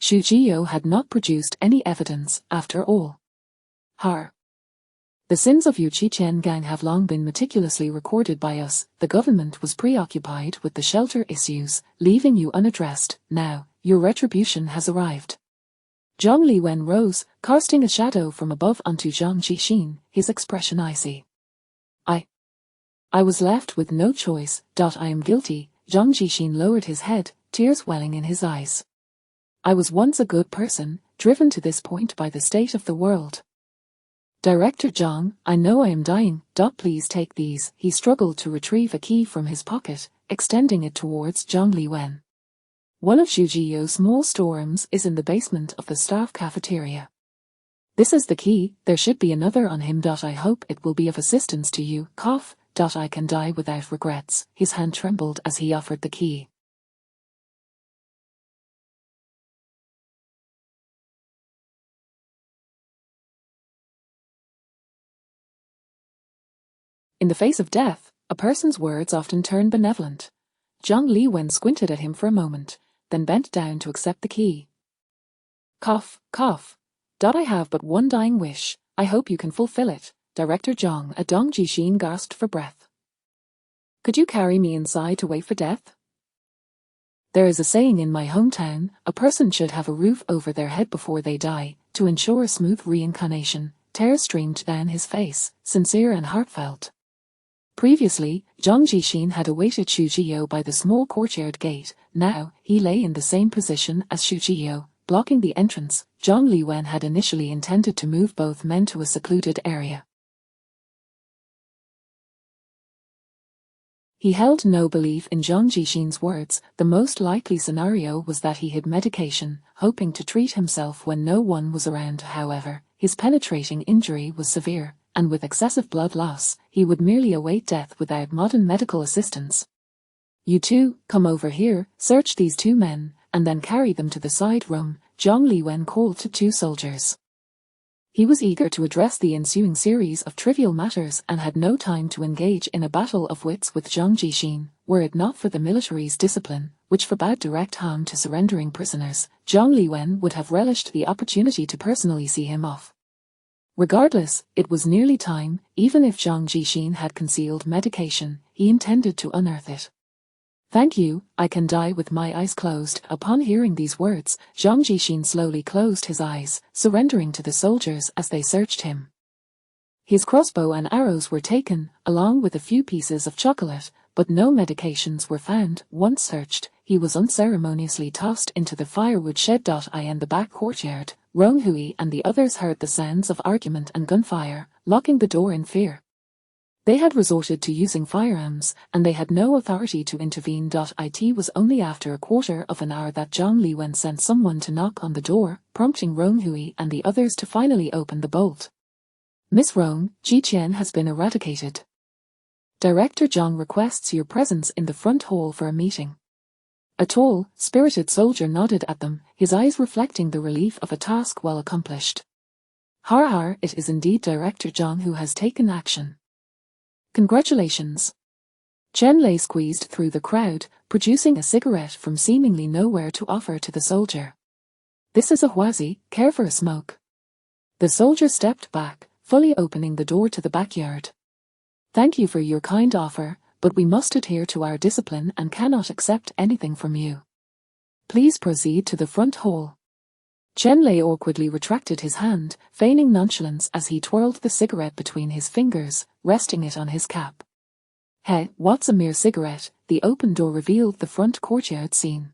Xu Jiao had not produced any evidence, after all. The sins of your Qichen gang have long been meticulously recorded by us. The government was preoccupied with the shelter issues, leaving you unaddressed. Now, your retribution has arrived. Zhang Liwen rose, casting a shadow from above onto Zhang Jixin, his expression icy. I was left with no choice. I am guilty. Zhang Jixin lowered his head, tears welling in his eyes. I was once a good person, driven to this point by the state of the world. Director Zhang, I know I am dying. Please take these. He struggled to retrieve a key from his pocket, extending it towards Zhang Liwen. One of Xu Jiao's small storerooms is in the basement of the staff cafeteria. This is the key. There should be another on him. I hope it will be of assistance to you. Cough. I can die without regrets. His hand trembled as he offered the key. In the face of death, A person's words often turn benevolent. Zhang Liwen squinted at him for a moment, then bent down to accept the key. Cough, cough. I have but one dying wish. I hope you can fulfill it. Director Zhang, a Dong Jixin gasped for breath. Could you carry me inside to wait for death? There is a saying in my hometown, a person should have a roof over their head before they die, to ensure a smooth reincarnation. Tears streamed down his face, sincere and heartfelt. Previously, Zhang Jixin had awaited Xu Jiyou by the small courtyard gate. Now, he lay in the same position as Xu Jiyou, blocking the entrance. Zhang Liwen had initially intended to move both men to a secluded area. He held no belief in Zhang Jixin's words. The most likely scenario was that he hid medication, hoping to treat himself when no one was around. However, his penetrating injury was severe, and with excessive blood loss, he would merely await death without modern medical assistance. You two, come over here, search these two men, and then carry them to the side room, Zhang Liwen called to two soldiers. He was eager to address the ensuing series of trivial matters and had no time to engage in a battle of wits with Zhang Jixin. Were it not for the military's discipline, which forbade direct harm to surrendering prisoners, Zhang Liwen would have relished the opportunity to personally see him off. Regardless, it was nearly time. Even if Zhang Jixin had concealed medication, he intended to unearth it. Thank you, I can die with my eyes closed. Upon hearing these words, Zhang Jixin slowly closed his eyes, surrendering to the soldiers as they searched him. His crossbow and arrows were taken, along with a few pieces of chocolate, but no medications were found. Once searched, he was unceremoniously tossed into the firewood shed. In the back courtyard, Ronghui and the others heard the sounds of argument and gunfire, locking the door in fear. They had resorted to using firearms, and they had no authority to intervene. It was only after a quarter of an hour that Zhang Liwen sent someone to knock on the door, prompting Ronghui and the others to finally open the bolt. Miss Rong, Ji Qian has been eradicated. Director Zhang requests your presence in the front hall for a meeting. A tall, spirited soldier nodded at them, his eyes reflecting the relief of a task well accomplished. Har har, it is indeed Director Zhang who has taken action. Congratulations. Chen Lei squeezed through the crowd, producing a cigarette from seemingly nowhere to offer to the soldier. This is a Huazi, care for a smoke? The soldier stepped back, fully opening the door to the backyard. Thank you for your kind offer, but we must adhere to our discipline and cannot accept anything from you. Please proceed to the front hall. Chen Lei awkwardly retracted his hand, feigning nonchalance as he twirled the cigarette between his fingers, resting it on his cap. Hey, what's a mere cigarette? The open door revealed the front courtyard scene.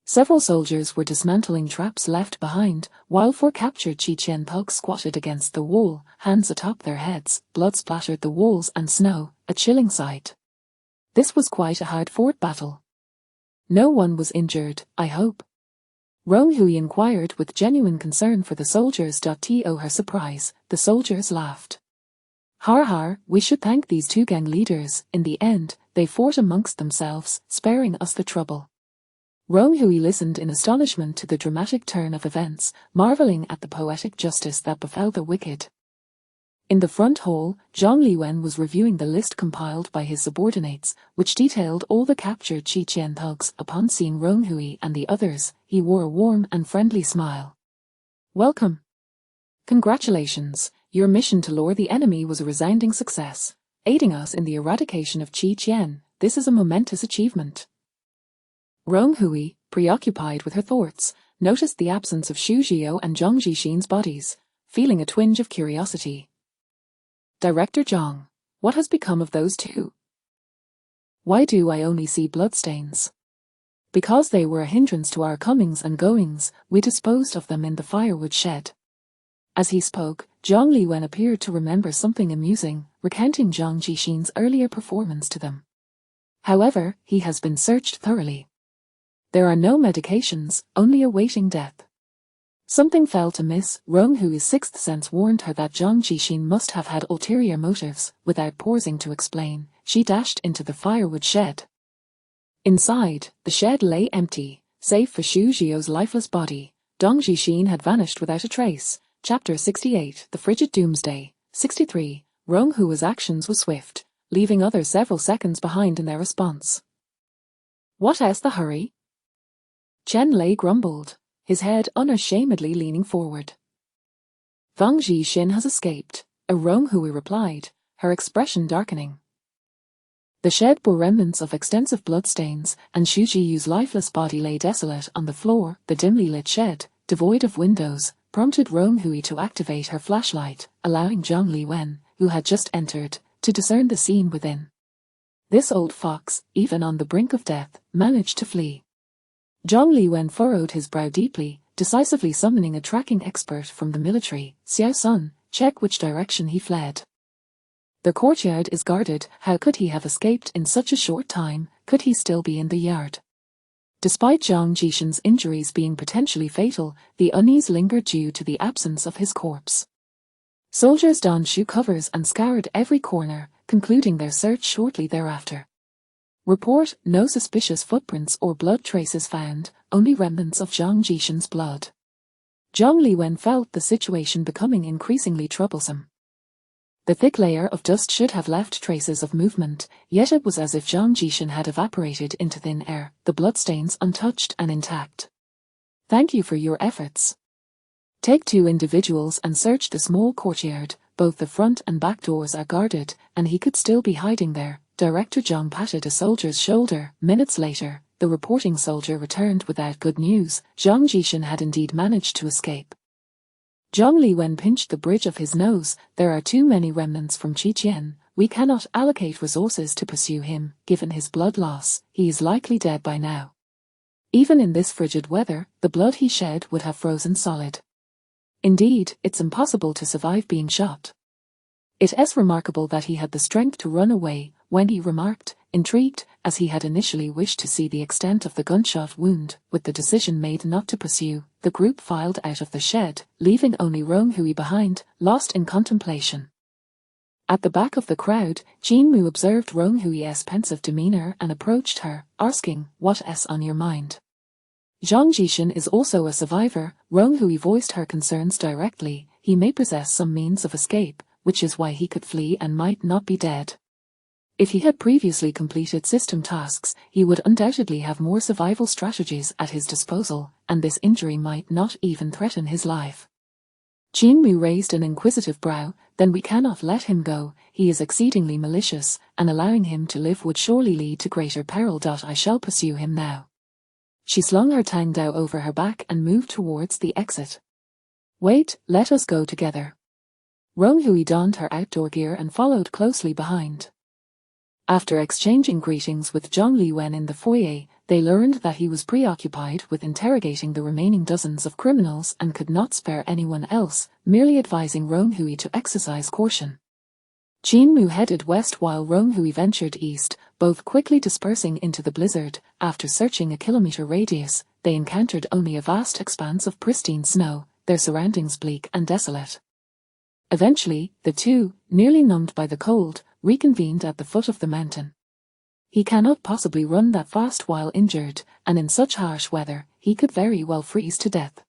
Several soldiers were dismantling traps left behind, while four captured Chechen thugs squatted against the wall, hands atop their heads. Blood splattered the walls and snow, a chilling sight. This was quite a hard-fought battle. No one was injured, I hope. Ronghui inquired with genuine concern for the soldiers. To her surprise, the soldiers laughed. Har har, we should thank these two gang leaders. In the end, they fought amongst themselves, sparing us the trouble. Ronghui listened in astonishment to the dramatic turn of events, marveling at the poetic justice that befell the wicked. In the front hall, Zhang Liwen was reviewing the list compiled by his subordinates, which detailed all the captured Chechen thugs. Upon seeing Ronghui and the others, he wore a warm and friendly smile. Welcome. Congratulations, your mission to lure the enemy was a resounding success, aiding us in the eradication of Chechen. This is a momentous achievement. Ronghui, preoccupied with her thoughts, noticed the absence of Xu Jiyou and Zhang Jixin's bodies, feeling a twinge of curiosity. Director Zhang, what has become of those two? Why do I only see bloodstains? Because they were a hindrance to our comings and goings, we disposed of them in the firewood shed. As he spoke, Zhang Liwen appeared to remember something amusing, recounting Zhang Jixin's earlier performance to them. However, he has been searched thoroughly. There are no medications, only awaiting death. Something felt amiss. Ronghui's sixth sense warned her that Zhang Jixin must have had ulterior motives. Without pausing to explain, she dashed into the firewood shed. Inside, the shed lay empty, save for Xu Jiyou's lifeless body. Zhang Jixin had vanished without a trace. Chapter 68, The Frigid Doomsday. 63. Ronghui's actions were swift. leaving others several seconds behind in their response. What's the hurry? Chen Lei grumbled, his head unashamedly leaning forward. Wang Jixin has escaped, a Rong Hui replied, her expression darkening. The shed bore remnants of extensive bloodstains, and Xu Jiyu's lifeless body lay desolate on the floor. The dimly lit shed, devoid of windows, prompted Rong Hui to activate her flashlight, allowing Zhang Liwen, who had just entered, to discern the scene within. This old fox, even on the brink of death, managed to flee. Zhang Liwen furrowed his brow deeply, decisively summoning a tracking expert from the military. Xiao Sun, check which direction he fled. The courtyard is guarded. How could he have escaped in such a short time? Could he still be in the yard? Despite Zhang Jixin's injuries being potentially fatal, the unease lingered due to the absence of his corpse. Soldiers donned shoe covers and scoured every corner, concluding their search shortly thereafter. Report: no suspicious footprints or blood traces found, only remnants of Zhang Jixin's blood. Zhang Liwen felt the situation becoming increasingly troublesome. The thick layer of dust should have left traces of movement, yet it was as if Zhang Jixin had evaporated into thin air, the bloodstains untouched and intact. Thank you for your efforts. Take 2 individuals and search the small courtyard. Both the front and back doors are guarded, and he could still be hiding there. Director Zhang patted a soldier's shoulder. Minutes later, the reporting soldier returned without good news. Zhang Jixin had indeed managed to escape. Zhang Liwen pinched the bridge of his nose. There are too many remnants from Qiqian. We cannot allocate resources to pursue him. Given his blood loss, he is likely dead by now. Even in this frigid weather, the blood he shed would have frozen solid. Indeed, it's impossible to survive being shot. It's remarkable that he had the strength to run away, Wendy remarked, intrigued, as he had initially wished to see the extent of the gunshot wound. With the decision made not to pursue, the group filed out of the shed, leaving only Rong Hui behind, lost in contemplation. At the back of the crowd, Jin Mu observed Rong Hui's pensive demeanor and approached her, asking, "What's on your mind?" Zhang Jixin is also a survivor. Rong Hui voiced her concerns directly. He may possess some means of escape, which is why he could flee and might not be dead. If he had previously completed system tasks, he would undoubtedly have more survival strategies at his disposal, and this injury might not even threaten his life. Jin Mu raised an inquisitive brow. Then we cannot let him go. He is exceedingly malicious, and allowing him to live would surely lead to greater peril. I shall pursue him now. She slung her tang dao over her back and moved towards the exit. Wait, let us go together. Rong Hui donned her outdoor gear and followed closely behind. After exchanging greetings with Zhang Liwen in the foyer, they learned that he was preoccupied with interrogating the remaining dozens of criminals and could not spare anyone else, merely advising Rong Hui to exercise caution. Jin Mu headed west while Rong Hui ventured east, both quickly dispersing into the blizzard. After searching a kilometer radius, they encountered only a vast expanse of pristine snow, their surroundings bleak and desolate. Eventually, the two, nearly numbed by the cold, reconvened at the foot of the mountain. He cannot possibly run that fast while injured, and in such harsh weather, he could very well freeze to death.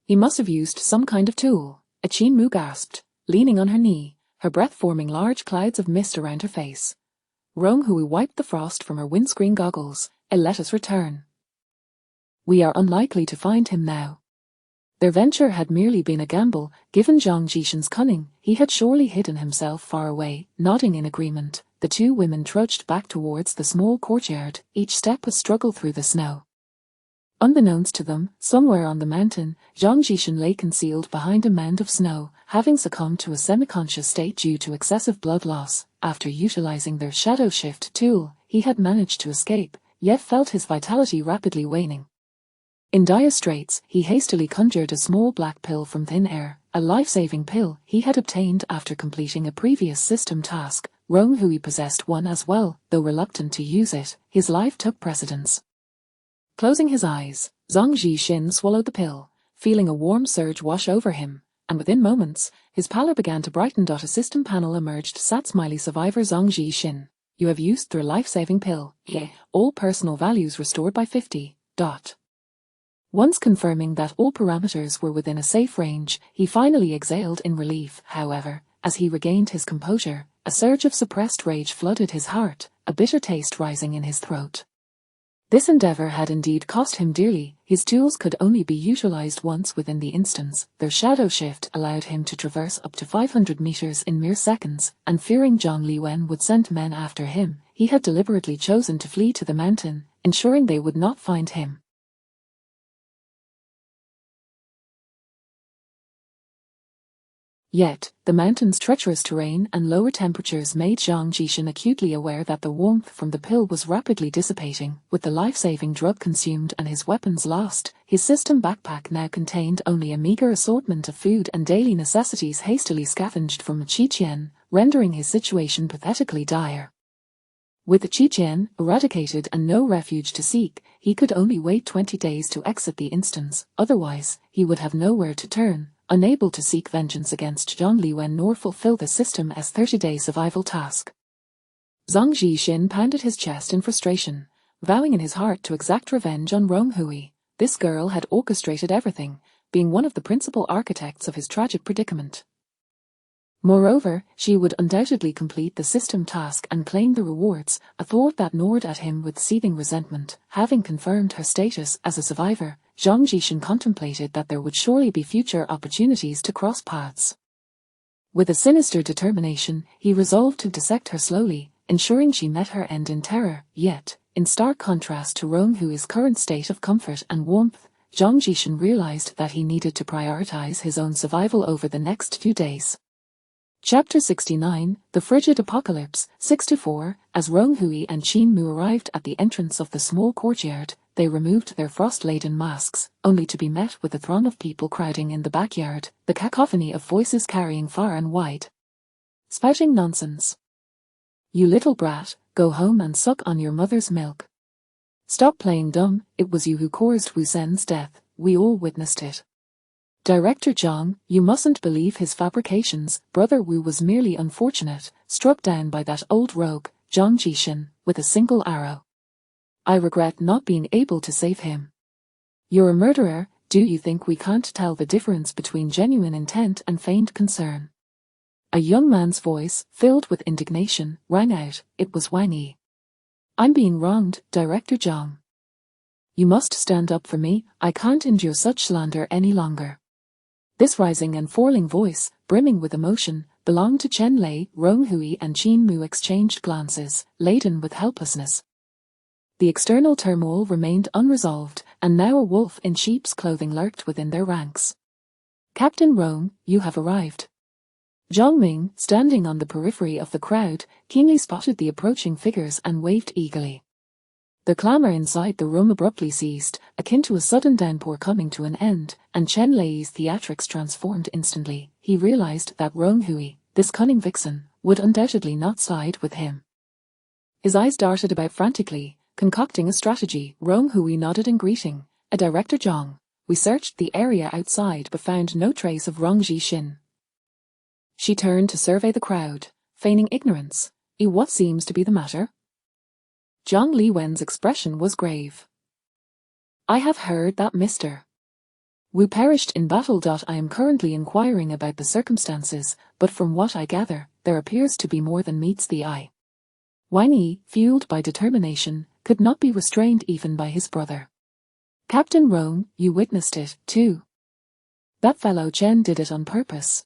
He must have used some kind of tool, Jin Mu gasped, leaning on her knee, her breath forming large clouds of mist around her face. Rong Hui wiped the frost from her windscreen goggles. Let us return. We are unlikely to find him now. Their venture had merely been a gamble. Given Zhang Jixin's cunning, he had surely hidden himself far away. Nodding in agreement, the two women trudged back towards the small courtyard, each step a struggle through the snow. Unbeknownst to them, somewhere on the mountain, Zhang Jixin lay concealed behind a mound of snow, having succumbed to a semi-conscious state due to excessive blood loss. After utilizing their shadow shift tool, he had managed to escape, yet felt his vitality rapidly waning. In dire straits, he hastily conjured a small black pill from thin air, a life-saving pill he had obtained after completing a previous system task. Rong Hui possessed one as well, though reluctant to use it, his life took precedence. Closing his eyes, Zhang Jixin swallowed the pill, feeling a warm surge wash over him, and within moments, his pallor began to brighten. A system panel emerged. Sat smiley survivor Zhang Jixin. You have used the life-saving pill. Yeah. All personal values restored by 50. Once confirming that all parameters were within a safe range, he finally exhaled in relief. However, as he regained his composure, A surge of suppressed rage flooded his heart, a bitter taste rising in his throat. This endeavor had indeed cost him dearly. His tools could only be utilized once within the instance. Their shadow shift allowed him to traverse up to 500 meters in mere seconds, and fearing Zhang Liwen would send men after him, he had deliberately chosen to flee to the mountain, ensuring they would not find him. Yet, the mountain's treacherous terrain and lower temperatures made Zhang Jishin acutely aware that the warmth from the pill was rapidly dissipating. With the life-saving drug consumed and his weapons lost, his system backpack now contained only a meager assortment of food and daily necessities hastily scavenged from Qiqian, rendering his situation pathetically dire. With Qiqian eradicated and no refuge to seek, he could only wait 20 days to exit the instance, otherwise, he would have nowhere to turn, unable to seek vengeance against Zhang Liwen nor fulfill the system's 30-day survival task. Zhang Jishin pounded his chest in frustration, vowing in his heart to exact revenge on Ronghui. This girl had orchestrated everything, being one of the principal architects of his tragic predicament. Moreover, she would undoubtedly complete the system task and claim the rewards, a thought that gnawed at him with seething resentment. Having confirmed her status as a survivor, Zhang Jishin contemplated that there would surely be future opportunities to cross paths. With a sinister determination, he resolved to dissect her slowly, ensuring she met her end in terror. Yet, in stark contrast to Ronghui's current state of comfort and warmth, Zhang Jishin realized that he needed to prioritize his own survival over the next few days. Chapter 69, The Frigid Apocalypse, 6-4. As Ronghui and Qin Mu arrived at the entrance of the small courtyard, they removed their frost-laden masks, only to be met with a throng of people crowding in the backyard, the cacophony of voices carrying far and wide. Spouting nonsense. You little brat, go home and suck on your mother's milk. Stop playing dumb, it was you who caused Wu Zhen's death, we all witnessed it. Director Zhang, you mustn't believe his fabrications, Brother Wu was merely unfortunate, struck down by that old rogue, Zhang Jishin, with a single arrow. I regret not being able to save him. You're a murderer, do you think we can't tell the difference between genuine intent and feigned concern? A young man's voice, filled with indignation, rang out. It was Wang Yi. I'm being wronged, Director Zhang. You must stand up for me, I can't endure such slander any longer. This rising and falling voice, brimming with emotion, belonged to Chen Lei. Ronghui and Qin Mu exchanged glances, laden with helplessness. The external turmoil remained unresolved, and now a wolf in sheep's clothing lurked within their ranks. Captain Rong, you have arrived. Zhang Ming, standing on the periphery of the crowd, keenly spotted the approaching figures and waved eagerly. The clamor inside the room abruptly ceased, akin to a sudden downpour coming to an end, and Chen Lei's theatrics transformed instantly. He realized that Ronghui, this cunning vixen, would undoubtedly not side with him. His eyes darted about frantically, concocting a strategy. Ronghui nodded in greeting. A Director Zhang. We searched the area outside but found no trace of Rong Jishin. She turned to survey the crowd, feigning ignorance. What seems to be the matter? Zhang Liwen's expression was grave. I have heard that Mr. Wu perished in battle. I am currently inquiring about the circumstances, but from what I gather, there appears to be more than meets the eye. Wang Yi, fueled by determination, could not be restrained even by his brother. Captain Rong, you witnessed it, too. That fellow Chen did it on purpose.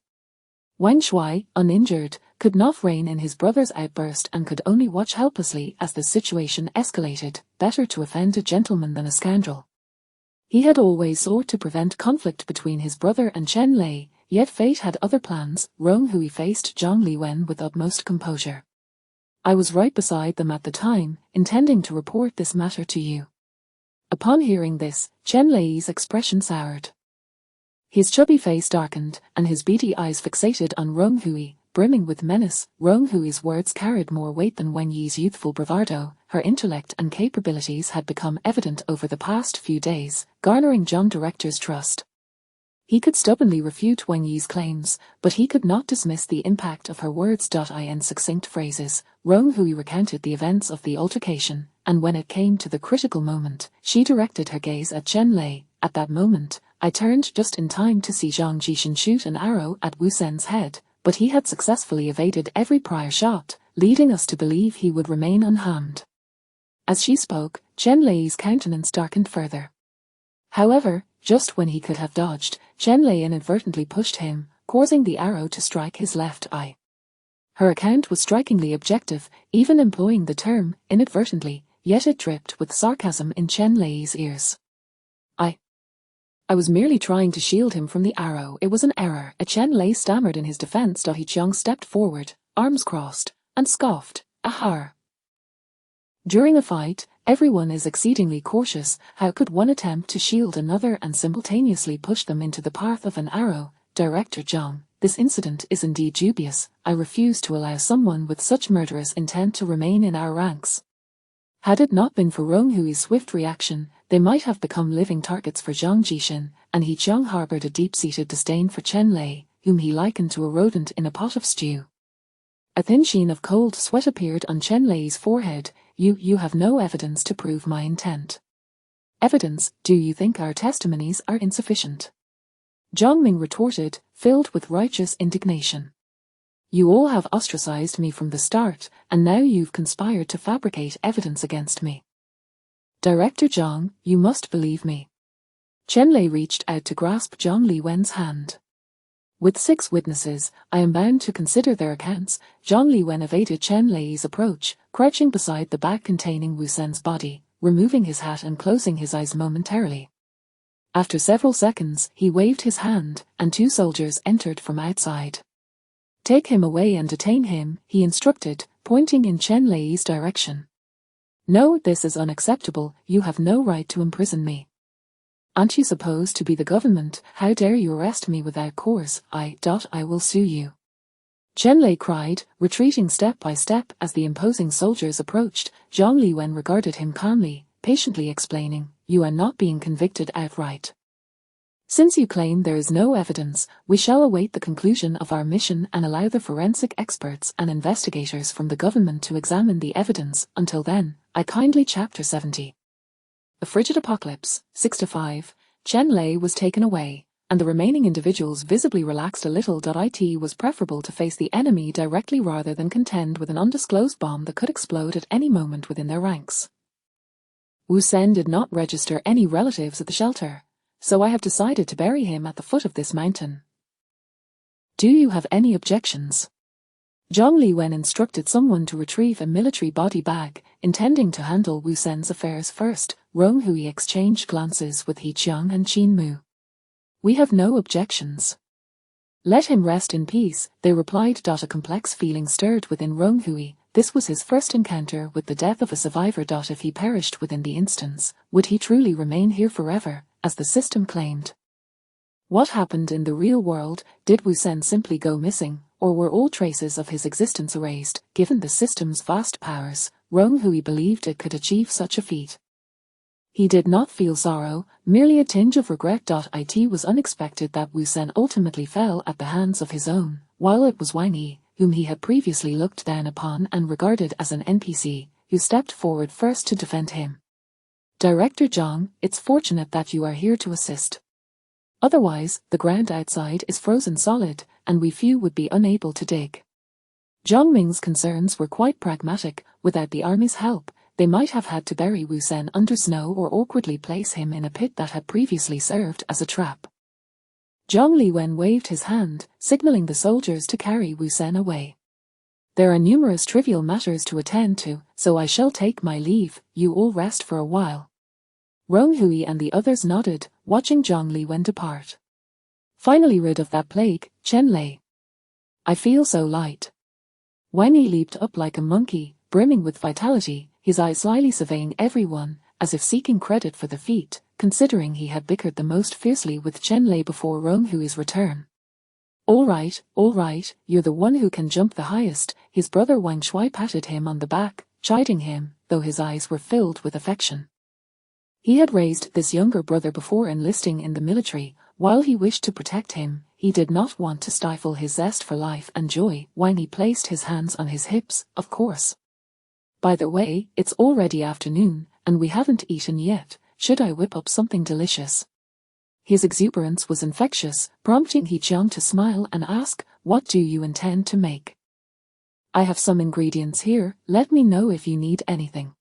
Wang Shui, uninjured, could not rein in his brother's outburst and could only watch helplessly as the situation escalated. Better to offend a gentleman than a scoundrel. He had always sought to prevent conflict between his brother and Chen Lei, yet fate had other plans. Ronghui faced Zhang Liwen with utmost composure. I was right beside them at the time, intending to report this matter to you. Upon hearing this, Chen Lei's expression soured. His chubby face darkened, and his beady eyes fixated on Ronghui, brimming with menace. Ronghui's words carried more weight than Wang Yi's youthful bravado. Her intellect and capabilities had become evident over the past few days, garnering Zhang Director's trust. He could stubbornly refute Wang Yi's claims, but he could not dismiss the impact of her words. In succinct phrases, Ronghui recounted the events of the altercation, and when it came to the critical moment, she directed her gaze at Chen Lei. At that moment, I turned just in time to see Zhang Jishin shoot an arrow at Wu Zhen's head, but he had successfully evaded every prior shot, leading us to believe he would remain unharmed. As she spoke, Chen Lei's countenance darkened further. However, just when he could have dodged, Chen Lei inadvertently pushed him, causing the arrow to strike his left eye. Her account was strikingly objective, even employing the term inadvertently, yet it dripped with sarcasm in Chen Lei's ears. I was merely trying to shield him from the arrow. It was an error. Chen Lei stammered in his defense. He Qiang stepped forward, arms crossed, and scoffed, "Aha! During a fight, everyone is exceedingly cautious. How could one attempt to shield another and simultaneously push them into the path of an arrow? Director Zhang, this incident is indeed dubious. I refuse to allow someone with such murderous intent to remain in our ranks." Had it not been for Rong Hui's swift reaction, they might have become living targets for Zhang Jixin, and He Qiang harbored a deep-seated disdain for Chen Lei, whom he likened to a rodent in a pot of stew. A thin sheen of cold sweat appeared on Chen Lei's forehead. You have no evidence to prove my intent." "Evidence? Do you think our testimonies are insufficient?" Zhang Ming retorted, filled with righteous indignation. "You all have ostracized me from the start, and now you've conspired to fabricate evidence against me. Director Zhang, you must believe me." Chen Lei reached out to grasp Zhang Liwen's hand. "With 6 witnesses, I am bound to consider their accounts." Zhang Liwen evaded Chen Lei's approach, crouching beside the bag containing Wu Sen's body, removing his hat and closing his eyes momentarily. After several seconds, he waved his hand, and 2 soldiers entered from outside. "Take him away and detain him," he instructed, pointing in Chen Lei's direction. "No, this is unacceptable. You have no right to imprison me. Aren't you supposed to be the government? How dare you arrest me without cause? I will sue you." Chen Lei cried, retreating step by step as the imposing soldiers approached. Zhang Liwen regarded him calmly, patiently explaining, "You are not being convicted outright. Since you claim there is no evidence, we shall await the conclusion of our mission and allow the forensic experts and investigators from the government to examine the evidence. Until then, I kindly." Chapter 70. A Frigid Apocalypse, 6-5, Chen Lei was taken away, and the remaining individuals visibly relaxed a little. It was preferable to face the enemy directly rather than contend with an undisclosed bomb that could explode at any moment within their ranks. Wu Sen did not register any relatives at the shelter, so I have decided to bury him at the foot of this mountain. Do you have any objections? Zhang Liwen instructed someone to retrieve a military body bag, intending to handle Wu Sen's affairs first. Rong Hui exchanged glances with He Qiang and Qin Mu. "We have no objections. Let him rest in peace," they replied. A complex feeling stirred within Rong Hui. This was his first encounter with the death of a survivor. If he perished within the instance, would he truly remain here forever, as the system claimed? What happened in the real world? Did Wu Sen simply go missing, or were all traces of his existence erased? Given the system's vast powers, Rong Hui believed it could achieve such a feat. He did not feel sorrow, merely a tinge of regret. It was unexpected that Wu Sen ultimately fell at the hands of his own, while it was Wang Yi, whom he had previously looked down upon and regarded as an NPC, who stepped forward first to defend him. "Director Zhang, it's fortunate that you are here to assist. Otherwise, the ground outside is frozen solid, and we few would be unable to dig." Zhang Ming's concerns were quite pragmatic. Without the army's help, they might have had to bury Wu Sen under snow or awkwardly place him in a pit that had previously served as a trap. Zhang Liwen waved his hand, signaling the soldiers to carry Wu Sen away. "There are numerous trivial matters to attend to, so I shall take my leave. You all rest for a while." Rong Hui and the others nodded, watching Zhang Liwen depart. Finally rid of that plague, Chen Lei. "I feel so light." Wang Yi leaped up like a monkey, brimming with vitality, his eyes slyly surveying everyone, as if seeking credit for the feat, considering he had bickered the most fiercely with Chen Lei before Rong Hui's return. All right, you're the one who can jump the highest." His brother Wang Shui patted him on the back, chiding him, though his eyes were filled with affection. He had raised this younger brother before enlisting in the military. While he wished to protect him, he did not want to stifle his zest for life and joy. Wang Yi placed his hands on his hips. "Of course. By the way, it's already afternoon, and we haven't eaten yet. Should I whip up something delicious?" His exuberance was infectious, prompting He Qiang to smile and ask, what do you intend to make? I have some ingredients here, let me know if you need anything.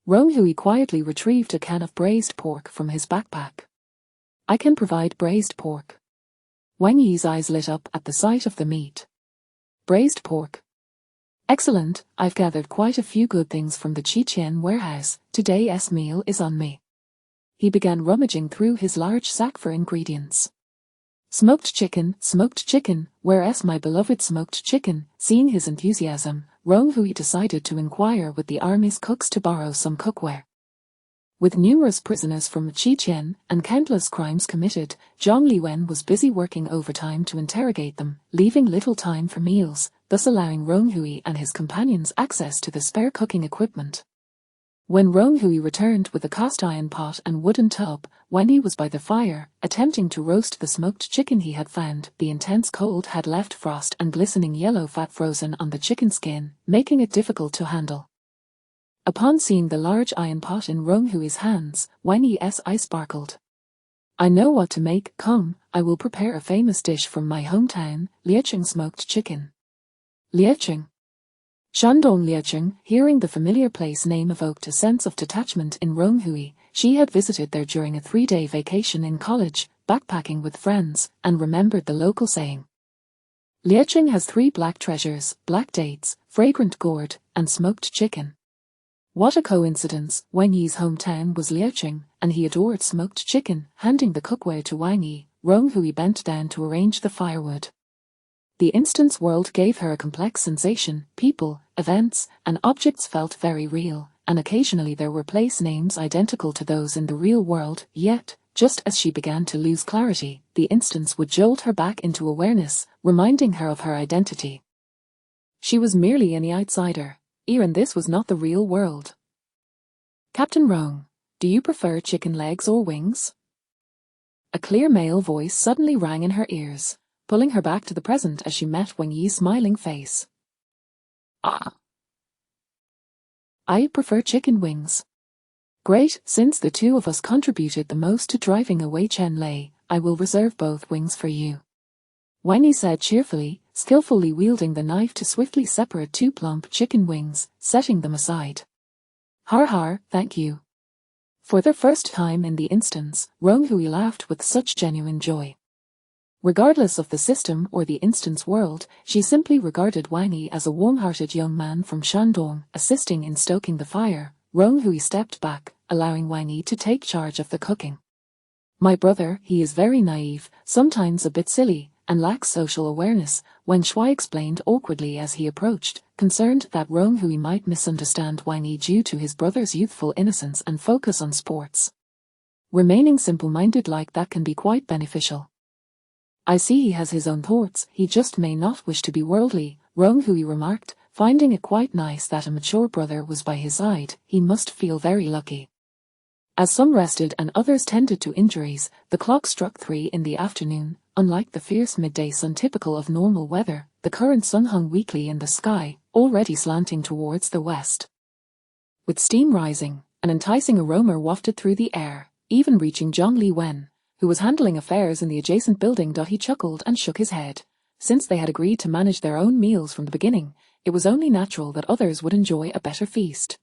Rong Hui quietly retrieved a can of braised pork from his backpack. I can provide braised pork. Wang Yi's eyes lit up at the sight of the meat. Braised pork. Excellent, I've gathered quite a few good things from the Qiqian warehouse, today's meal is on me. He began rummaging through his large sack for ingredients. Smoked chicken, where's my beloved smoked chicken? Seeing his enthusiasm, Rong Hui decided to inquire with the army's cooks to borrow some cookware. With numerous prisoners from Qiqian and countless crimes committed, Zhang Liwen was busy working overtime to interrogate them, leaving little time for meals, thus allowing Rong Hui and his companions access to the spare cooking equipment. When Rong Hui returned with a cast-iron pot and wooden tub, Wang Yi was by the fire, attempting to roast the smoked chicken he had found. The intense cold had left frost and glistening yellow fat frozen on the chicken skin, making it difficult to handle. Upon seeing the large iron pot in Rong Hui's hands, Wang Yi's eyes sparkled. I know what to make, come, I will prepare a famous dish from my hometown, Liecheng smoked chicken. Liecheng. Shandong Liecheng, hearing the familiar place name evoked a sense of detachment in Rong Hui. She had visited there during a 3-day vacation in college, backpacking with friends, and remembered the local saying. Liecheng has 3 black treasures, black dates, fragrant gourd, and smoked chicken. What a coincidence, Wang Yi's hometown was Liecheng, and he adored smoked chicken. Handing the cookware to Wang Yi, Rong Hui bent down to arrange the firewood. The instant's world gave her a complex sensation. People, events, and objects felt very real, and occasionally there were place names identical to those in the real world. Yet, just as she began to lose clarity, the instance would jolt her back into awareness, reminding her of her identity. She was merely an outsider. Even this was not the real world. Captain Rong, do you prefer chicken legs or wings? A clear male voice suddenly rang in her ears, pulling her back to the present as she met Wang Yi's smiling face. Ah. I prefer chicken wings. Great, since the two of us contributed the most to driving away Chen Lei, I will reserve both wings for you. Wang Yi said cheerfully, skillfully wielding the knife to swiftly separate 2 plump chicken wings, setting them aside. Har har, thank you. For the first time in the instance, Rong Hui laughed with such genuine joy. Regardless of the system or the instance world, she simply regarded Wang Yi as a warm-hearted young man from Shandong, assisting in stoking the fire. Rong Hui stepped back, allowing Wang Yi to take charge of the cooking. My brother, he is very naive, sometimes a bit silly, and lacks social awareness, Wang Shuai explained awkwardly as he approached, concerned that Rong Hui might misunderstand Wang Yi due to his brother's youthful innocence and focus on sports. Remaining simple-minded like that can be quite beneficial. I see he has his own thoughts, he just may not wish to be worldly, Rong Hui remarked, finding it quite nice that a mature brother was by his side. He must feel very lucky. As some rested and others tended to injuries, the clock struck 3 in the afternoon. Unlike the fierce midday sun typical of normal weather, the current sun hung weakly in the sky, already slanting towards the west. With steam rising, an enticing aroma wafted through the air, even reaching Zhang Liwen, who was handling affairs in the adjacent building. He chuckled and shook his head. Since they had agreed to manage their own meals from the beginning, it was only natural that others would enjoy a better feast.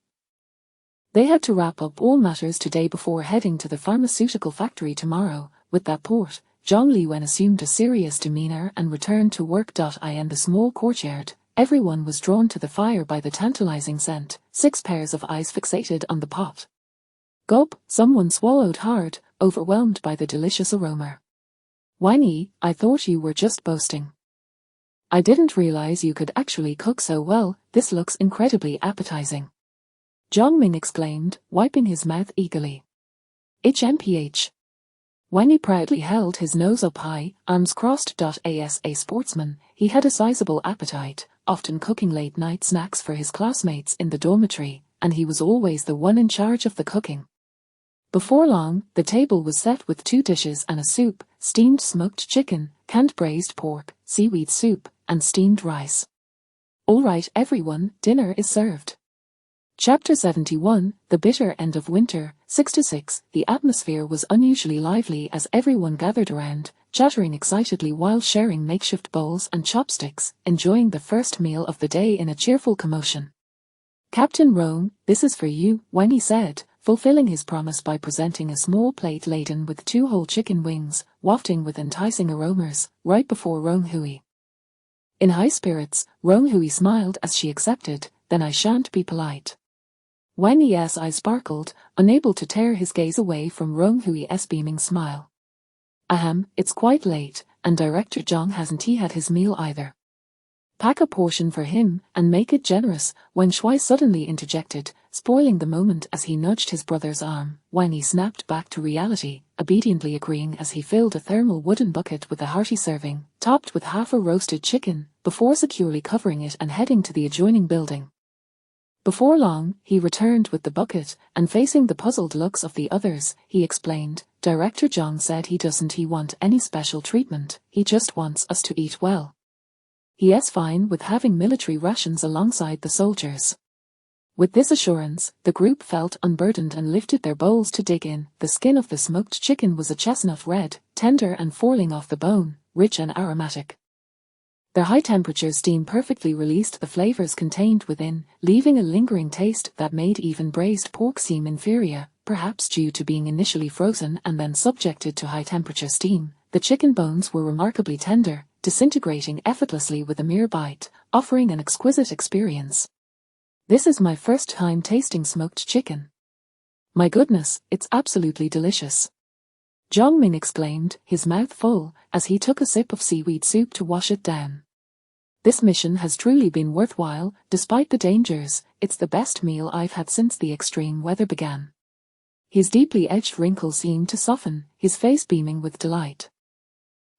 They had to wrap up all matters today before heading to the pharmaceutical factory tomorrow. With that port, Zhang Liwen assumed a serious demeanor and returned to work. In the small courtyard, everyone was drawn to the fire by the tantalizing scent, 6 pairs of eyes fixated on the pot. Gulp, someone swallowed hard, overwhelmed by the delicious aroma. Wang Yi, I thought you were just boasting. I didn't realize you could actually cook so well, this looks incredibly appetizing. Zhang Ming exclaimed, wiping his mouth eagerly. HMPH. Wang Yi proudly held his nose up high, arms crossed. As a sportsman, he had a sizable appetite, often cooking late-night snacks for his classmates in the dormitory, and he was always the one in charge of the cooking. Before long, the table was set with 2 dishes and a soup, steamed smoked chicken, canned braised pork, seaweed soup, and steamed rice. All right everyone, dinner is served. Chapter 71, The Bitter End of Winter, 6-6. The atmosphere was unusually lively as everyone gathered around. chattering excitedly while sharing makeshift bowls and chopsticks, enjoying the first meal of the day in a cheerful commotion. "Captain Roan, this is for you," Wangi said, fulfilling his promise by presenting a small plate laden with 2 whole chicken wings, wafting with enticing aromas, right before Roan Hui. In high spirits, Roan Hui smiled as she accepted. "Then I shan't be polite." Wangi's eyes sparkled, unable to tear his gaze away from Roan Hui's beaming smile. "Ahem, it's quite late, and Director Zhang hasn't he had his meal either." "Pack a portion for him, and make it generous," Wen Shui suddenly interjected, spoiling the moment as he nudged his brother's arm. Wangi snapped back to reality, obediently agreeing as he filled a thermal wooden bucket with a hearty serving, topped with half a roasted chicken, before securely covering it and heading to the adjoining building. Before long, he returned with the bucket, and facing the puzzled looks of the others, he explained, "Director Zhang said he doesn't want any special treatment, he just wants us to eat well. He's fine with having military rations alongside the soldiers." With this assurance, the group felt unburdened and lifted their bowls to dig in. The skin of the smoked chicken was a chestnut red, tender and falling off the bone, rich and aromatic. Their high-temperature steam perfectly released the flavors contained within, leaving a lingering taste that made even braised pork seem inferior, perhaps due to being initially frozen and then subjected to high-temperature steam. The chicken bones were remarkably tender, disintegrating effortlessly with a mere bite, offering an exquisite experience. "This is my first time tasting smoked chicken. My goodness, it's absolutely delicious," Zhang Ming exclaimed, his mouth full, as he took a sip of seaweed soup to wash it down. "This mission has truly been worthwhile, despite the dangers. It's the best meal I've had since the extreme weather began." His deeply edged wrinkles seemed to soften, his face beaming with delight.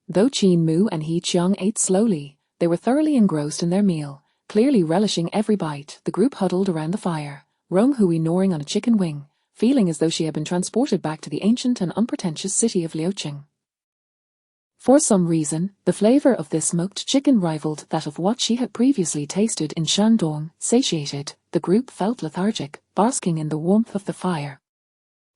Though Qin Mu and He Qiang ate slowly, they were thoroughly engrossed in their meal, clearly relishing every bite. The group huddled around the fire, Roan Hui gnawing on a chicken wing, feeling as though she had been transported back to the ancient and unpretentious city of Liuqing. For some reason, the flavor of this smoked chicken rivaled that of what she had previously tasted in Shandong. Satiated, the group felt lethargic, basking in the warmth of the fire.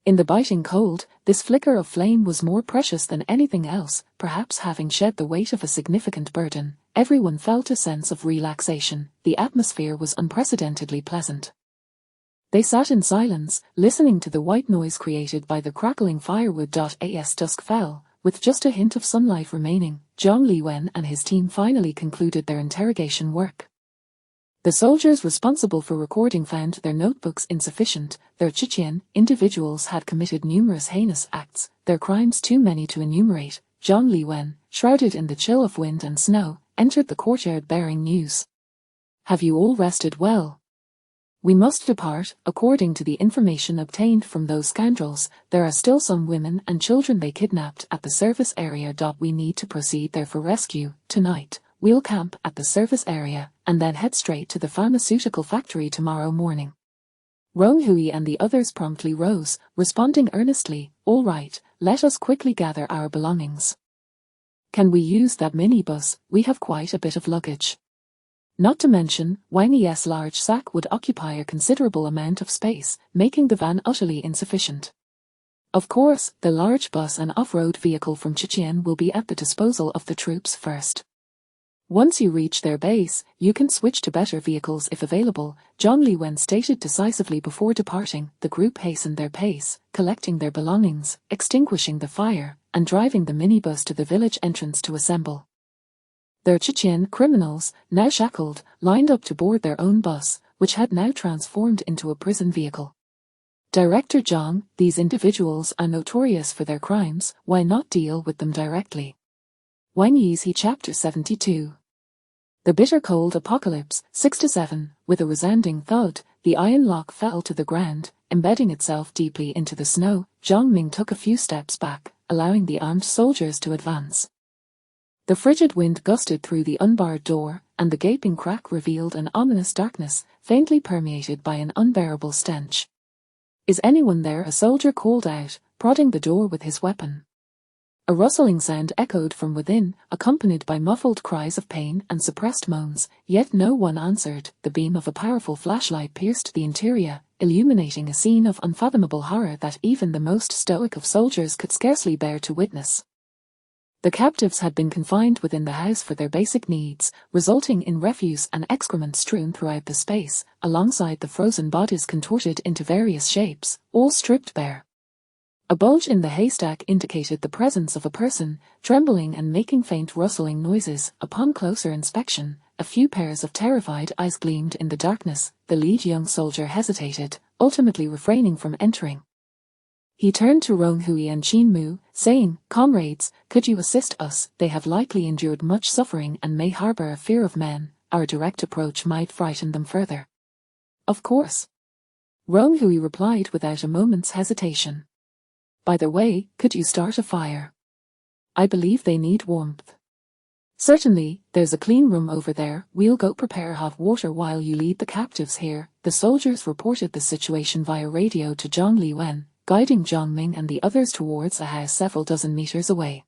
In the biting cold, this flicker of flame was more precious than anything else. Perhaps having shed the weight of a significant burden, everyone felt a sense of relaxation. The atmosphere was unprecedentedly pleasant. They sat in silence, listening to the white noise created by the crackling firewood. As dusk fell, with just a hint of sunlight remaining, Zhang Liwen and his team finally concluded their interrogation work. The soldiers responsible for recording found their notebooks insufficient. Their Chechen individuals had committed numerous heinous acts, their crimes too many to enumerate. Zhang Liwen, shrouded in the chill of wind and snow, entered the courtyard bearing news. "Have you all rested well? We must depart. According to the information obtained from those scoundrels, there are still some women and children they kidnapped at the service area. We need to proceed there for rescue. Tonight, we'll camp at the service area, and then head straight to the pharmaceutical factory tomorrow morning." Roan Hui and the others promptly rose, responding earnestly, "All right, let us quickly gather our belongings. Can we use that minibus? We have quite a bit of luggage." Not to mention, Wangi's large sack would occupy a considerable amount of space, making the van utterly insufficient. Of course, the large bus and off-road vehicle from Chechen will be at the disposal of the troops first. Once you reach their base, you can switch to better vehicles if available, Zhang Liwen stated decisively before departing. The group hastened their pace, collecting their belongings, extinguishing the fire, and driving the minibus to the village entrance to assemble. Their Chechen criminals, now shackled, lined up to board their own bus, which had now transformed into a prison vehicle. Director Zhang, these individuals are notorious for their crimes, why not deal with them directly? Wang Yi's Chapter 72. The bitter cold apocalypse, 6-7, with a resounding thud, the iron lock fell to the ground, embedding itself deeply into the snow. Zhang Ming took a few steps back, allowing the armed soldiers to advance. The frigid wind gusted through the unbarred door, and the gaping crack revealed an ominous darkness, faintly permeated by an unbearable stench. "Is anyone there?" a soldier called out, prodding the door with his weapon. A rustling sound echoed from within, accompanied by muffled cries of pain and suppressed moans, yet no one answered. The beam of a powerful flashlight pierced the interior, illuminating a scene of unfathomable horror that even the most stoic of soldiers could scarcely bear to witness. The captives had been confined within the house for their basic needs, resulting in refuse and excrement strewn throughout the space, alongside the frozen bodies contorted into various shapes, all stripped bare. A bulge in the haystack indicated the presence of a person, trembling and making faint rustling noises. Upon closer inspection, a few pairs of terrified eyes gleamed in the darkness. The lead young soldier hesitated, ultimately refraining from entering. He turned to Rong Hui and Qin Mu, saying, "Comrades, could you assist us? They have likely endured much suffering and may harbor a fear of men. Our direct approach might frighten them further." "Of course," Rong Hui replied without a moment's hesitation. "By the way, could you start a fire? I believe they need warmth." "Certainly, there's a clean room over there. We'll go prepare hot water while you lead the captives here." The soldiers reported the situation via radio to Zhang Liwen, guiding Zhang Ming and the others towards a house several dozen meters away.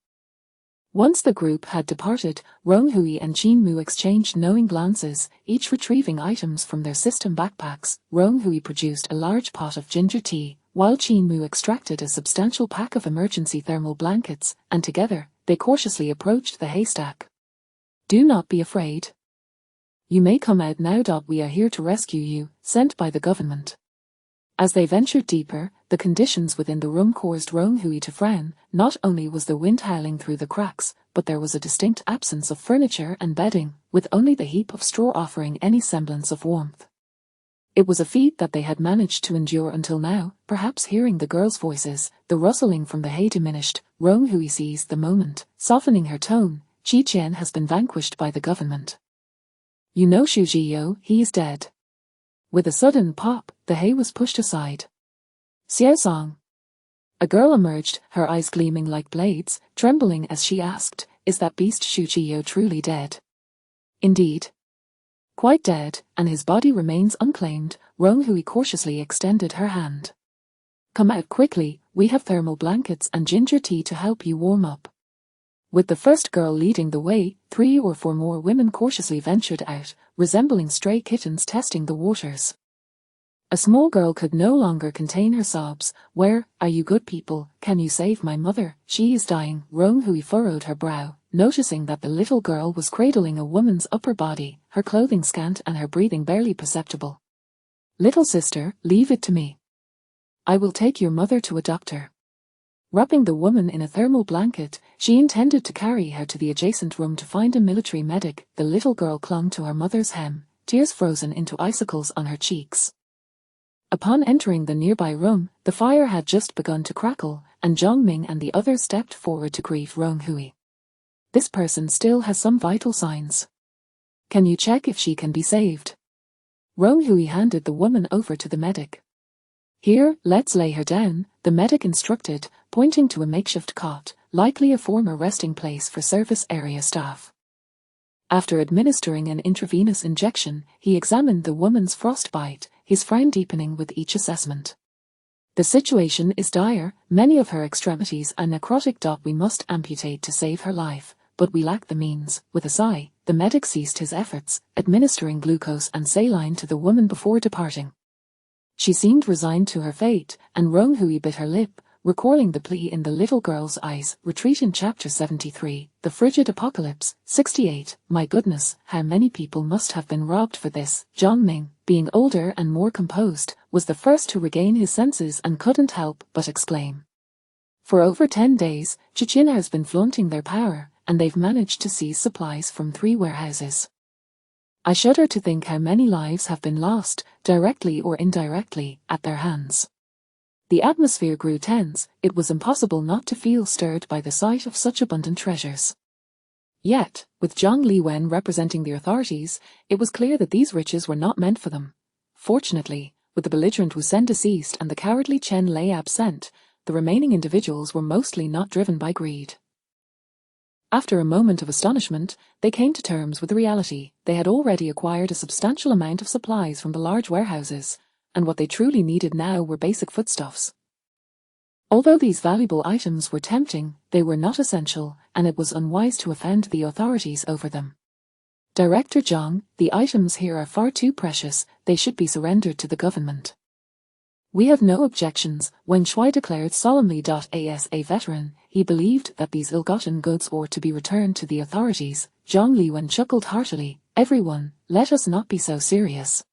Once the group had departed, Rong Hui and Qin Mu exchanged knowing glances, each retrieving items from their system backpacks. Rong Hui produced a large pot of ginger tea, while Qin Mu extracted a substantial pack of emergency thermal blankets, and together, they cautiously approached the haystack. "Do not be afraid. You may come out now. We are here to rescue you, sent by the government." As they ventured deeper, the conditions within the room caused Rong Hui to frown. Not only was the wind howling through the cracks, but there was a distinct absence of furniture and bedding, with only the heap of straw offering any semblance of warmth. It was a feat that they had managed to endure until now. Perhaps hearing the girls' voices, the rustling from the hay diminished. Rong Hui seized the moment, softening her tone. "Qi Qian has been vanquished by the government. You know Xu Jiyo, he is dead." With a sudden pop, the hay was pushed aside. "Xiao Song." A girl emerged, her eyes gleaming like blades, trembling as she asked, "Is that beast Xu Jiyo truly dead?" "Indeed. Quite dead, and his body remains unclaimed." Rong Hui cautiously extended her hand. "Come out quickly, we have thermal blankets and ginger tea to help you warm up." With the first girl leading the way, 3 or 4 more women cautiously ventured out, resembling stray kittens testing the waters. A small girl could no longer contain her sobs. "Where are you good people? Can you save my mother? She is dying." Rong Hui furrowed her brow, noticing that the little girl was cradling a woman's upper body, her clothing scant and her breathing barely perceptible. "Little sister, leave it to me. I will take your mother to a doctor." Wrapping the woman in a thermal blanket, she intended to carry her to the adjacent room to find a military medic. The little girl clung to her mother's hem, tears frozen into icicles on her cheeks. Upon entering the nearby room, the fire had just begun to crackle, and Zhang Ming and the others stepped forward to greet Rong Hui. "This person still has some vital signs. Can you check if she can be saved?" Rong Hui handed the woman over to the medic. "Here, let's lay her down," the medic instructed, pointing to a makeshift cot, likely a former resting place for service area staff. After administering an intravenous injection, he examined the woman's frostbite, his frown deepening with each assessment. "The situation is dire. Many of her extremities are necrotic. We must amputate to save her life, but we lack the means." With a sigh, the medic ceased his efforts, administering glucose and saline to the woman before departing. She seemed resigned to her fate, and Rong Hui bit her lip, recalling the plea in the little girl's eyes. Retreat in Chapter 73, The Frigid Apocalypse. 68. My goodness, how many people must have been robbed for this? Zhang Ming, being older and more composed, was the first to regain his senses and couldn't help but exclaim. For over 10 days, Chechen has been flaunting their power, and they've managed to seize supplies from 3 warehouses. I shudder to think how many lives have been lost, directly or indirectly, at their hands. The atmosphere grew tense. It was impossible not to feel stirred by the sight of such abundant treasures. Yet, with Zhang Liwen representing the authorities, it was clear that these riches were not meant for them. Fortunately, with the belligerent Wu Sen deceased and the cowardly Chen Lei absent, the remaining individuals were mostly not driven by greed. After a moment of astonishment, they came to terms with the reality. They had already acquired a substantial amount of supplies from the large warehouses, and what they truly needed now were basic foodstuffs. Although these valuable items were tempting, they were not essential, and it was unwise to offend the authorities over them. "Director Zhang, the items here are far too precious. They should be surrendered to the government." We have no objections, Wen Shui declared solemnly. As a veteran, he believed that these ill-gotten goods ought to be returned to the authorities. Zhang Liwen chuckled heartily. Everyone, let us not be so serious.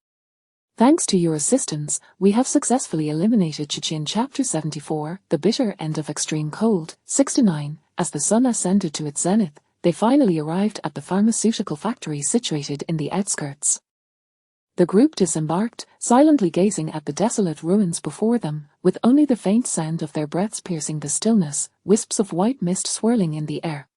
Thanks to your assistance, we have successfully eliminated Chechen. Chapter 74, The Bitter End of Extreme Cold. 69. As the sun ascended to its zenith, they finally arrived at the pharmaceutical factory situated in the outskirts. The group disembarked, silently gazing at the desolate ruins before them, with only the faint sound of their breaths piercing the stillness, wisps of white mist swirling in the air.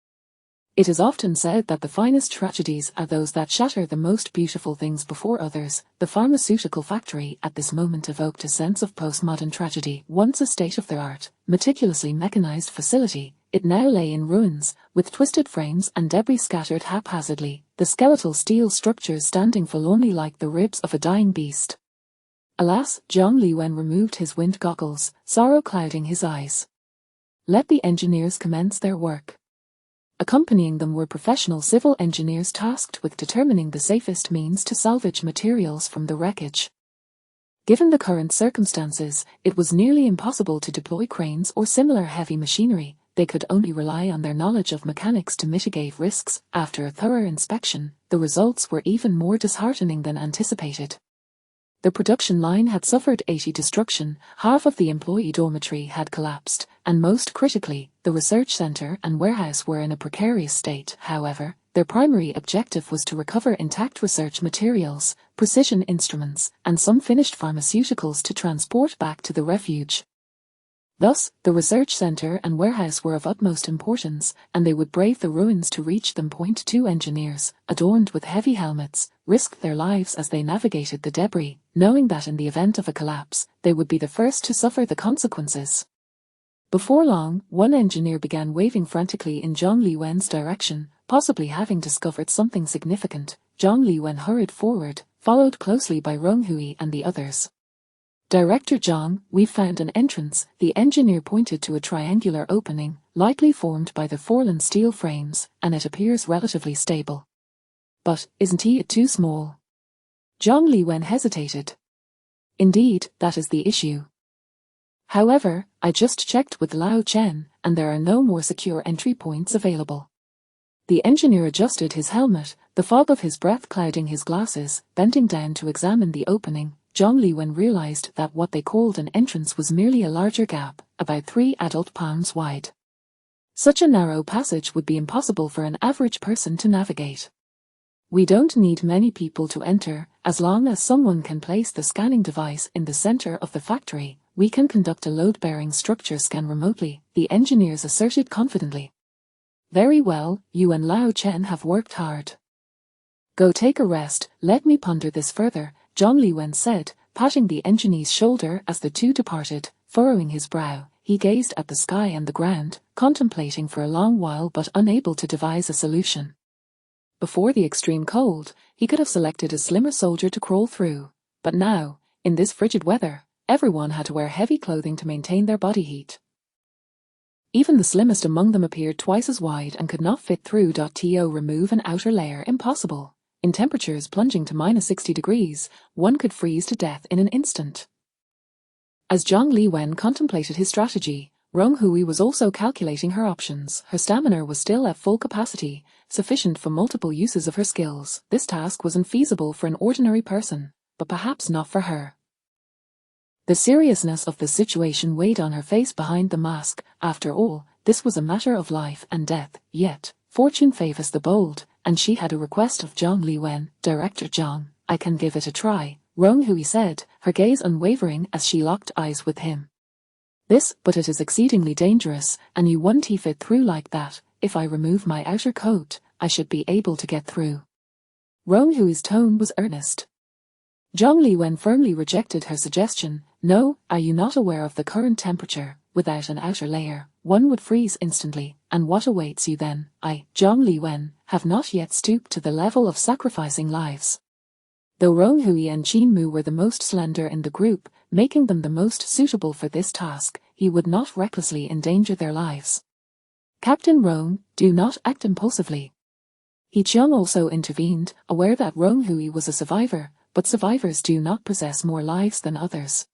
It is often said that the finest tragedies are those that shatter the most beautiful things before others. The pharmaceutical factory at this moment evoked a sense of postmodern tragedy. Once a state-of-the-art, meticulously mechanized facility, it now lay in ruins, with twisted frames and debris scattered haphazardly, the skeletal steel structures standing forlornly like the ribs of a dying beast. Alas, Zhang Liwen removed his wind goggles, sorrow clouding his eyes. Let the engineers commence their work. Accompanying them were professional civil engineers tasked with determining the safest means to salvage materials from the wreckage. Given the current circumstances, it was nearly impossible to deploy cranes or similar heavy machinery. They could only rely on their knowledge of mechanics to mitigate risks. After a thorough inspection, the results were even more disheartening than anticipated. The production line had suffered 80 destruction, half of the employee dormitory had collapsed, and most critically, the research center and warehouse were in a precarious state. However, their primary objective was to recover intact research materials, precision instruments, and some finished pharmaceuticals to transport back to the refuge. Thus, the research center and warehouse were of utmost importance, and they would brave the ruins to reach them. 2 engineers, adorned with heavy helmets, risked their lives as they navigated the debris, knowing that in the event of a collapse, they would be the first to suffer the consequences. Before long, one engineer began waving frantically in Zhang Liwen's direction, possibly having discovered something significant. Zhang Liwen hurried forward, followed closely by Rong Hui and the others. Director Zhang, we've found an entrance. The engineer pointed to a triangular opening, likely formed by the Forlan steel frames, and it appears relatively stable. But, isn't it too small? Zhang Liwen hesitated. Indeed, that is the issue. However, I just checked with Lao Chen, and there are no more secure entry points available. The engineer adjusted his helmet, the fog of his breath clouding his glasses. Bending down to examine the opening, Zhang Liwen realized that what they called an entrance was merely a larger gap, about 3 adult palms wide. Such a narrow passage would be impossible for an average person to navigate. We don't need many people to enter. As long as someone can place the scanning device in the center of the factory, we can conduct a load-bearing structure scan remotely, the engineers asserted confidently. Very well, you and Lao Chen have worked hard. Go take a rest, let me ponder this further, Zhang Liwen said, patting the engineer's shoulder as the two departed. Furrowing his brow, he gazed at the sky and the ground, contemplating for a long while but unable to devise a solution. Before the extreme cold, he could have selected a slimmer soldier to crawl through, but now, in this frigid weather, everyone had to wear heavy clothing to maintain their body heat. Even the slimmest among them appeared twice as wide and could not fit through. To remove an outer layer impossible. In temperatures plunging to -60 degrees, one could freeze to death in an instant. As Zhang Liwen contemplated his strategy, Rong Hui was also calculating her options. Her stamina was still at full capacity, sufficient for multiple uses of her skills. This task was unfeasible for an ordinary person, but perhaps not for her. The seriousness of the situation weighed on her face behind the mask. After all, this was a matter of life and death. Yet, fortune favors the bold, and she had a request of Zhang Liwen. Director Zhang, I can give it a try, Rong Hui said, her gaze unwavering as she locked eyes with him. But it is exceedingly dangerous, and you won't fit through like that. If I remove my outer coat, I should be able to get through. Rong Hui's tone was earnest. Zhang Liwen firmly rejected her suggestion. No, are you not aware of the current temperature? Without an outer layer, one would freeze instantly, and what awaits you then? I, Zhang Liwen, have not yet stooped to the level of sacrificing lives. Though Rong Hui and Qin Mu were the most slender in the group, making them the most suitable for this task, he would not recklessly endanger their lives. Captain Rong, do not act impulsively. He Qiang also intervened, aware that Rong Hui was a survivor, but survivors do not possess more lives than others.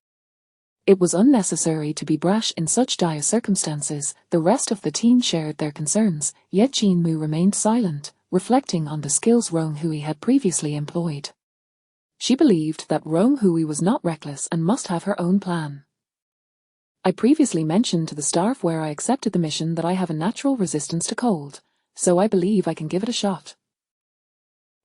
It was unnecessary to be brash in such dire circumstances. The rest of the team shared their concerns, yet Jin Mu remained silent, reflecting on the skills Rong Hui had previously employed. She believed that Rong Hui was not reckless and must have her own plan. I previously mentioned to the staff where I accepted the mission that I have a natural resistance to cold, so I believe I can give it a shot.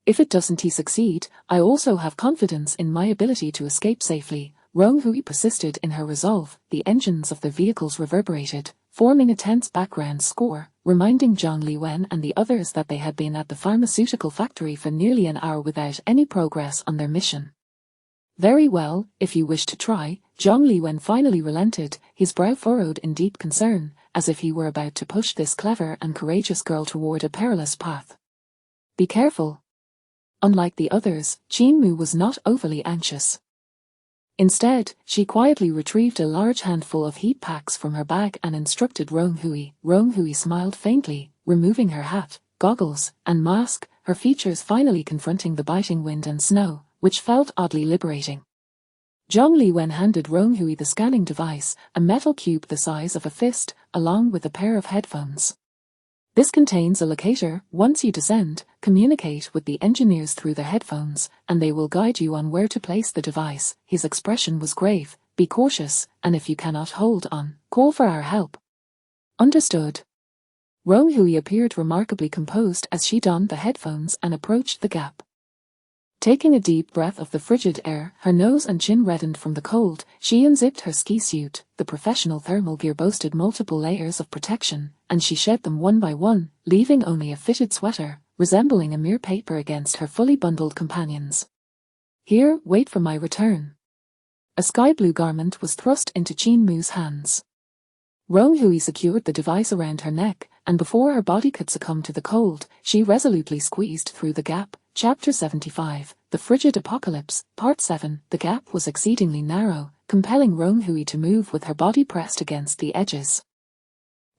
If it doesn't succeed, I also have confidence in my ability to escape safely. Rong Hui persisted in her resolve. The engines of the vehicles reverberated, forming a tense background score, reminding Zhang Liwen and the others that they had been at the pharmaceutical factory for nearly an hour without any progress on their mission. Very well, if you wish to try. Zhang Liwen finally relented, his brow furrowed in deep concern, as if he were about to push this clever and courageous girl toward a perilous path. Be careful. Unlike the others, Jin Mu was not overly anxious. Instead, she quietly retrieved a large handful of heat packs from her bag and instructed Rong Hui. Rong Hui smiled faintly, removing her hat, goggles, and mask, her features finally confronting the biting wind and snow, which felt oddly liberating. Zhang Liwen handed Rong Hui the scanning device, a metal cube the size of a fist, along with a pair of headphones. This contains a locator. Once you descend, communicate with the engineers through the headphones, and they will guide you on where to place the device. His expression was grave. Be cautious, and if you cannot hold on, call for our help. Understood. Rong Hui appeared remarkably composed as she donned the headphones and approached the gap. Taking a deep breath of the frigid air, her nose and chin reddened from the cold, she unzipped her ski suit. The professional thermal gear boasted multiple layers of protection, and she shed them one by one, leaving only a fitted sweater, resembling a mere paper against her fully bundled companions. Here, wait for my return. A sky-blue garment was thrust into Jin Mu's hands. Rong Hui secured the device around her neck, and before her body could succumb to the cold, she resolutely squeezed through the gap. Chapter 75, The Frigid Apocalypse, Part 7. The gap was exceedingly narrow, compelling Rong Hui to move with her body pressed against the edges.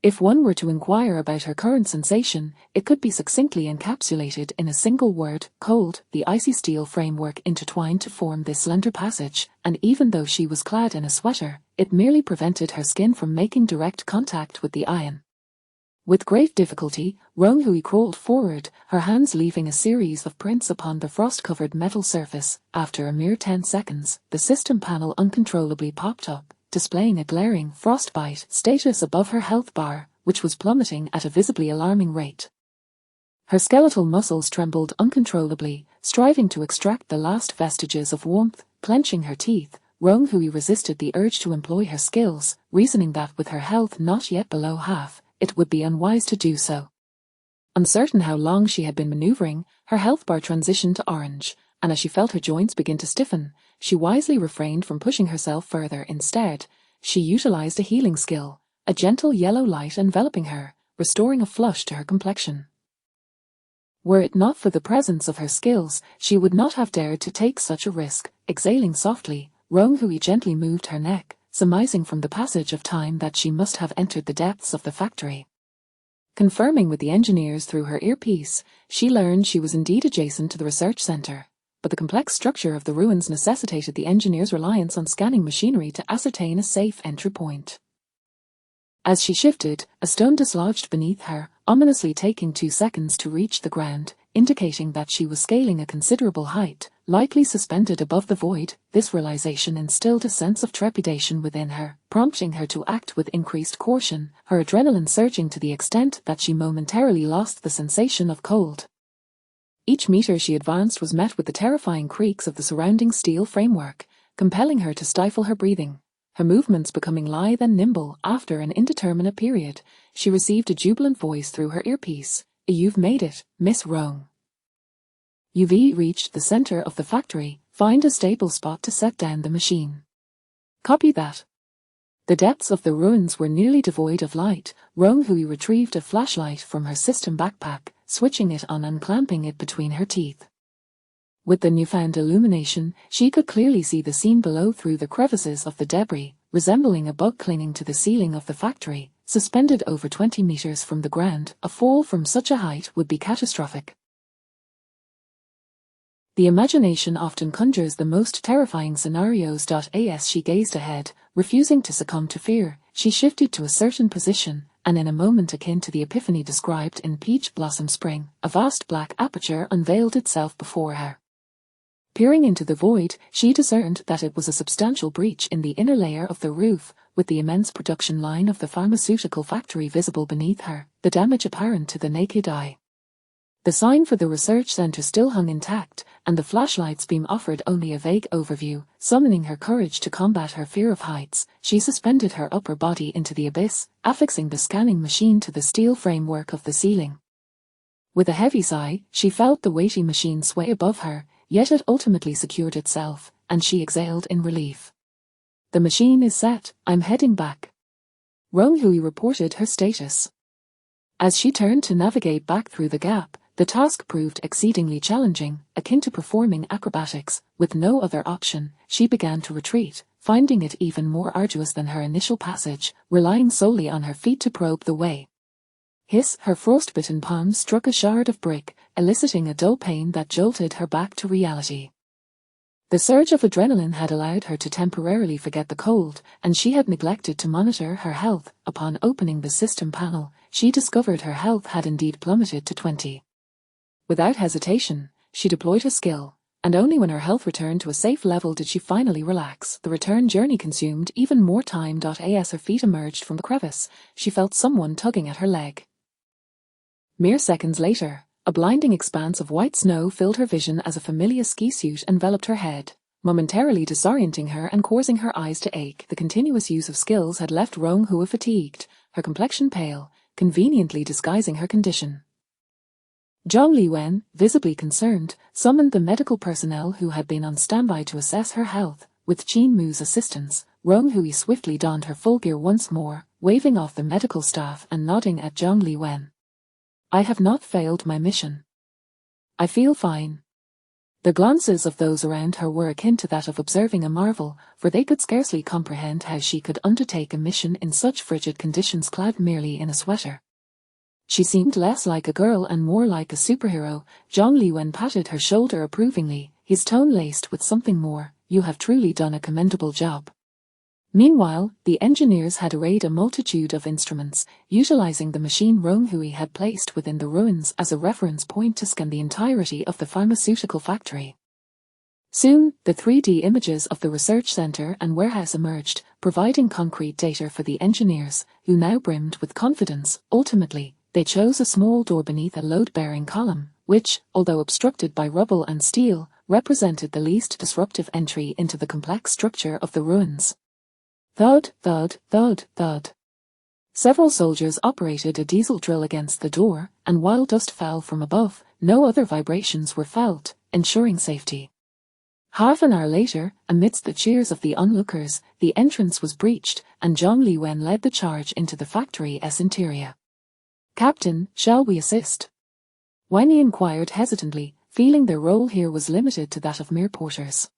If one were to inquire about her current sensation, it could be succinctly encapsulated in a single word: cold. The icy steel framework intertwined to form this slender passage, and even though she was clad in a sweater, it merely prevented her skin from making direct contact with the iron. With great difficulty, Rong Hui crawled forward, her hands leaving a series of prints upon the frost-covered metal surface. After a mere 10 seconds, the system panel uncontrollably popped up, displaying a glaring frostbite status above her health bar, which was plummeting at a visibly alarming rate. Her skeletal muscles trembled uncontrollably, striving to extract the last vestiges of warmth. Clenching her teeth, Rong Hui resisted the urge to employ her skills, reasoning that with her health not yet below half, it would be unwise to do so. Uncertain how long she had been maneuvering, her health bar transitioned to orange, and as she felt her joints begin to stiffen, she wisely refrained from pushing herself further. Instead, she utilized a healing skill, a gentle yellow light enveloping her, restoring a flush to her complexion. Were it not for the presence of her skills, she would not have dared to take such a risk. Exhaling softly, Rong Hui gently moved her neck, surmising from the passage of time that she must have entered the depths of the factory. Confirming with the engineers through her earpiece, she learned she was indeed adjacent to the research center, but the complex structure of the ruins necessitated the engineers' reliance on scanning machinery to ascertain a safe entry point. As she shifted, a stone dislodged beneath her, ominously taking 2 seconds to reach the ground, indicating that she was scaling a considerable height, likely suspended above the void. This realization instilled a sense of trepidation within her, prompting her to act with increased caution, her adrenaline surging to the extent that she momentarily lost the sensation of cold. Each meter she advanced was met with the terrifying creaks of the surrounding steel framework, compelling her to stifle her breathing. Her movements becoming lithe and nimble. After an indeterminate period, she received a jubilant voice through her earpiece. "You've made it, Miss Rong. You've reached the center of the factory. Find a stable spot to set down the machine." "Copy that." The depths of the ruins were nearly devoid of light. Rong Hui retrieved a flashlight from her system backpack, switching it on and clamping it between her teeth. With the newfound illumination, she could clearly see the scene below through the crevices of the debris, resembling a bug clinging to the ceiling of the factory, suspended over 20 meters from the ground. A fall from such a height would be catastrophic. The imagination often conjures the most terrifying scenarios. As she gazed ahead, Refusing to succumb to fear, she shifted to a certain position, and in a moment akin to the epiphany described in Peach Blossom Spring, a vast black aperture unveiled itself before her. Peering into the void, she discerned that it was a substantial breach in the inner layer of the roof, with the immense production line of the pharmaceutical factory visible beneath her, the damage apparent to the naked eye. The sign for the research center still hung intact, and the flashlight's beam offered only a vague overview. Summoning her courage to combat her fear of heights, she suspended her upper body into the abyss, affixing the scanning machine to the steel framework of the ceiling. With a heavy sigh, she felt the weighty machine sway above her, yet it ultimately secured itself, and she exhaled in relief. "The machine is set, I'm heading back," Ronghui reported her status. As she turned to navigate back through the gap, the task proved exceedingly challenging, akin to performing acrobatics. With no other option, she began to retreat, finding it even more arduous than her initial passage, relying solely on her feet to probe the way. Hiss! Her frostbitten palm struck a shard of brick, eliciting a dull pain that jolted her back to reality. The surge of adrenaline had allowed her to temporarily forget the cold, and she had neglected to monitor her health. Upon opening the system panel, she discovered her health had indeed plummeted to 20. Without hesitation, she deployed her skill, and only when her health returned to a safe level did she finally relax. The return journey consumed even more time. As her feet emerged from the crevice, she felt someone tugging at her leg. Mere seconds later, a blinding expanse of white snow filled her vision as a familiar ski suit enveloped her head, momentarily disorienting her and causing her eyes to ache. The continuous use of skills had left Ronghui fatigued, her complexion pale, conveniently disguising her condition. Zhang Liwen, visibly concerned, summoned the medical personnel who had been on standby to assess her health. With Qin Mu's assistance, Ronghui swiftly donned her full gear once more, waving off the medical staff and nodding at Zhang Liwen. "I have not failed my mission. I feel fine." The glances of those around her were akin to that of observing a marvel, for they could scarcely comprehend how she could undertake a mission in such frigid conditions clad merely in a sweater. She seemed less like a girl and more like a superhero. Zhang Liwen patted her shoulder approvingly, his tone laced with something more. "You have truly done a commendable job." Meanwhile, the engineers had arrayed a multitude of instruments, utilizing the machine Ronghui had placed within the ruins as a reference point to scan the entirety of the pharmaceutical factory. Soon, the 3D images of the research center and warehouse emerged, providing concrete data for the engineers, who now brimmed with confidence. Ultimately, they chose a small door beneath a load-bearing column, which, although obstructed by rubble and steel, represented the least disruptive entry into the complex structure of the ruins. Thud, thud, thud, thud. Several soldiers operated a diesel drill against the door, and while dust fell from above, no other vibrations were felt, ensuring safety. Half an hour later, amidst the cheers of the onlookers, the entrance was breached, and Zhang Liwen led the charge into the factory's interior. "Captain, shall we assist?" Winnie inquired hesitantly, feeling their role here was limited to that of mere porters.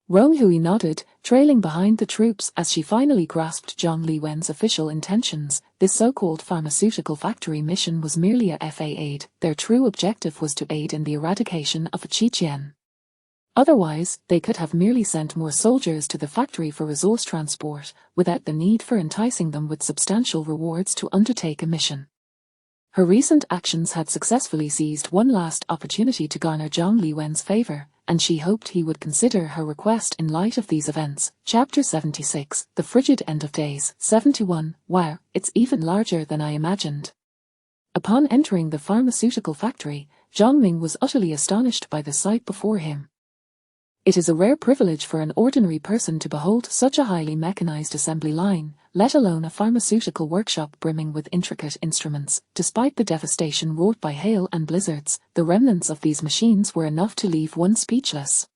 Ronghui nodded, trailing behind the troops as she finally grasped Zhang Liwen's official intentions. This so-called pharmaceutical factory mission was merely a FA aid. Their true objective was to aid in the eradication of Qiqian. Otherwise, they could have merely sent more soldiers to the factory for resource transport, without the need for enticing them with substantial rewards to undertake a mission. Her recent actions had successfully seized one last opportunity to garner Zhang Liwen's favor, and she hoped he would consider her request in light of these events. Chapter 76, The Frigid End of Days. 71. Wow, it's even larger than I imagined. Upon entering the pharmaceutical factory, Zhang Ming was utterly astonished by the sight before him. It is a rare privilege for an ordinary person to behold such a highly mechanized assembly line, let alone a pharmaceutical workshop brimming with intricate instruments. Despite the devastation wrought by hail and blizzards, the remnants of these machines were enough to leave one speechless.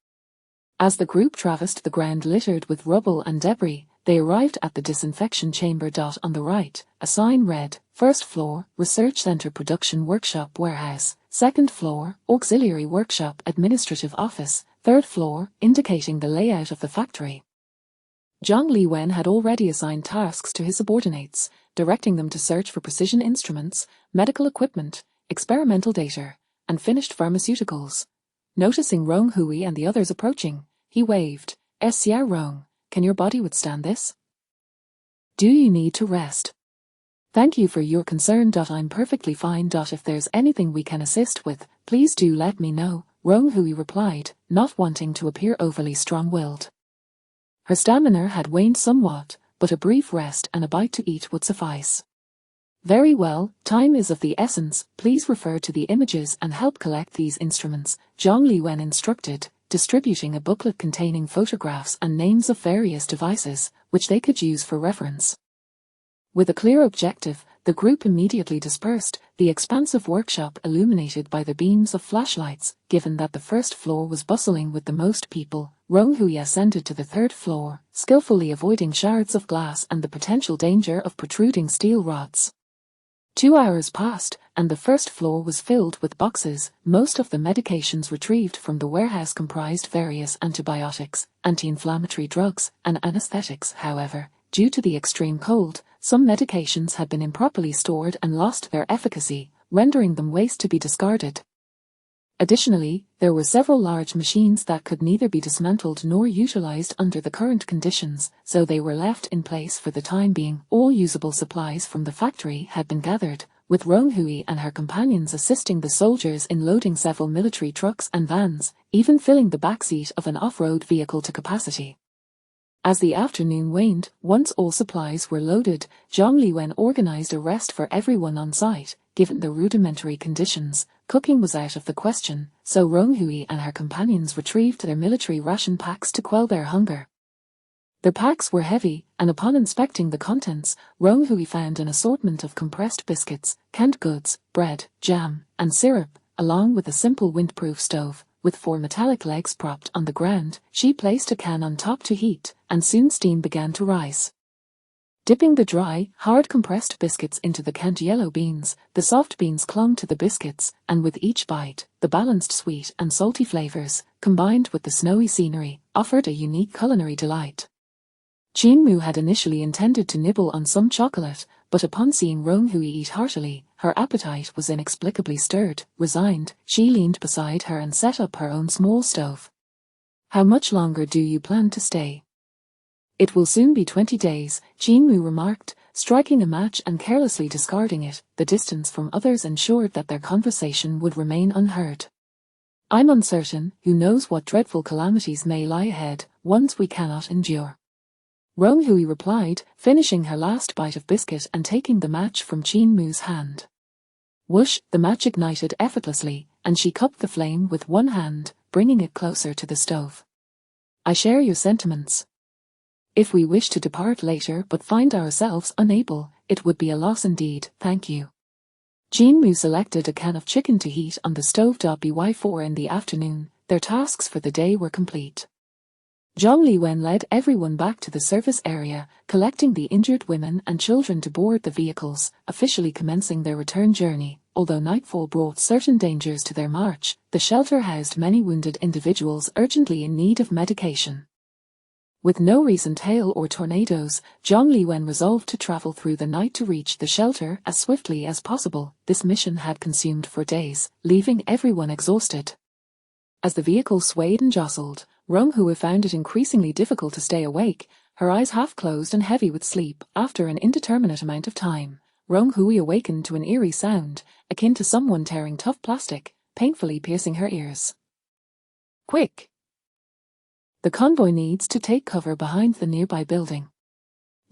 As the group traversed the ground littered with rubble and debris, they arrived at the disinfection chamber. On the right, a sign read, "First floor, Research Center Production Workshop Warehouse, second floor, Auxiliary Workshop Administrative Office, third floor," indicating the layout of the factory. Zhang Liwen had already assigned tasks to his subordinates, directing them to search for precision instruments, medical equipment, experimental data, and finished pharmaceuticals. Noticing Ronghui and the others approaching, he waved, "Xiao Rong, Can your body withstand this? Do you need to rest? Thank you for your concern. I'm perfectly fine. If there's anything we can assist with, please do let me know, Rong Hui replied, not wanting to appear overly strong-willed. Her stamina had waned somewhat, but a brief rest and a bite to eat would suffice. Very well, time is of the essence. Please refer to the images and help collect these instruments, Zhang Liwen instructed, distributing a booklet containing photographs and names of various devices, which they could use for reference. With a clear objective, the group immediately dispersed, the expansive workshop illuminated by the beams of flashlights. Given that the first floor was bustling with the most people, Rong Hui ascended to the third floor, skillfully avoiding shards of glass and the potential danger of protruding steel rods. 2 hours passed, and the first floor was filled with boxes. Most of the medications retrieved from the warehouse comprised various antibiotics, anti-inflammatory drugs, and anesthetics. However, due to the extreme cold, some medications had been improperly stored and lost their efficacy, rendering them waste to be discarded. Additionally, there were several large machines that could neither be dismantled nor utilized under the current conditions, so they were left in place for the time being. All usable supplies from the factory had been gathered, with Rong Hui and her companions assisting the soldiers in loading several military trucks and vans, even filling the backseat of an off-road vehicle to capacity. As the afternoon waned, once all supplies were loaded, Zhang Liwen organized a rest for everyone on site. Given the rudimentary conditions, cooking was out of the question, so Rong Hui and her companions retrieved their military ration packs to quell their hunger. The packs were heavy, and upon inspecting the contents, Rong Hui found an assortment of compressed biscuits, canned goods, bread, jam, and syrup, along with a simple windproof stove. With 4 metallic legs propped on the ground, she placed a can on top to heat, and soon steam began to rise. Dipping the dry, hard compressed biscuits into the canned yellow beans, the soft beans clung to the biscuits, and with each bite, the balanced sweet and salty flavors, combined with the snowy scenery, offered a unique culinary delight. Qin Mu had initially intended to nibble on some chocolate, but upon seeing Rong Hui eat heartily, her appetite was inexplicably stirred. Resigned, she leaned beside her and set up her own small stove. How much longer do you plan to stay? It will soon be 20 days, Qin Mu remarked, striking a match and carelessly discarding it. The distance from others ensured that their conversation would remain unheard. I'm uncertain, who knows what dreadful calamities may lie ahead, ones we cannot endure. Rong Hui replied, finishing her last bite of biscuit and taking the match from Qin Mu's hand. Whoosh, the match ignited effortlessly, and she cupped the flame with one hand, bringing it closer to the stove. I share your sentiments. If we wish to depart later but find ourselves unable, it would be a loss indeed. Thank you. Qin Mu selected a can of chicken to heat on the stove. By 4 in the afternoon, their tasks for the day were complete. Zhang Liwen led everyone back to the service area, collecting the injured women and children to board the vehicles, officially commencing their return journey. Although nightfall brought certain dangers to their march, the shelter housed many wounded individuals urgently in need of medication. With no recent hail or tornadoes, Zhang Liwen resolved to travel through the night to reach the shelter as swiftly as possible. This mission had consumed for days, leaving everyone exhausted. As the vehicle swayed and jostled, Rong Hui found it increasingly difficult to stay awake, her eyes half closed and heavy with sleep. After an indeterminate amount of time, Rong Hui awakened to an eerie sound, akin to someone tearing tough plastic, painfully piercing her ears. Quick! The convoy needs to take cover behind the nearby building.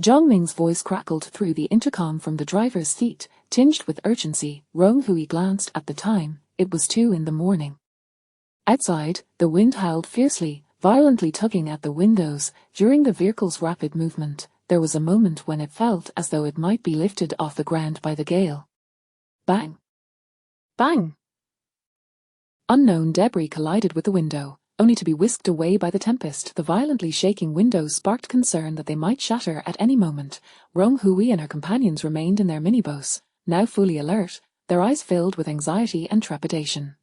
Zhang Ming's voice crackled through the intercom from the driver's seat, tinged with urgency. Rong Hui glanced at the time. It was 2 in the morning. Outside, the wind howled fiercely, violently tugging at the windows. During the vehicle's rapid movement, there was a moment when it felt as though it might be lifted off the ground by the gale. Bang! Bang! Unknown debris collided with the window, only to be whisked away by the tempest. The violently shaking windows sparked concern that they might shatter at any moment. Rong Hui and her companions remained in their minibus, now fully alert, their eyes filled with anxiety and trepidation.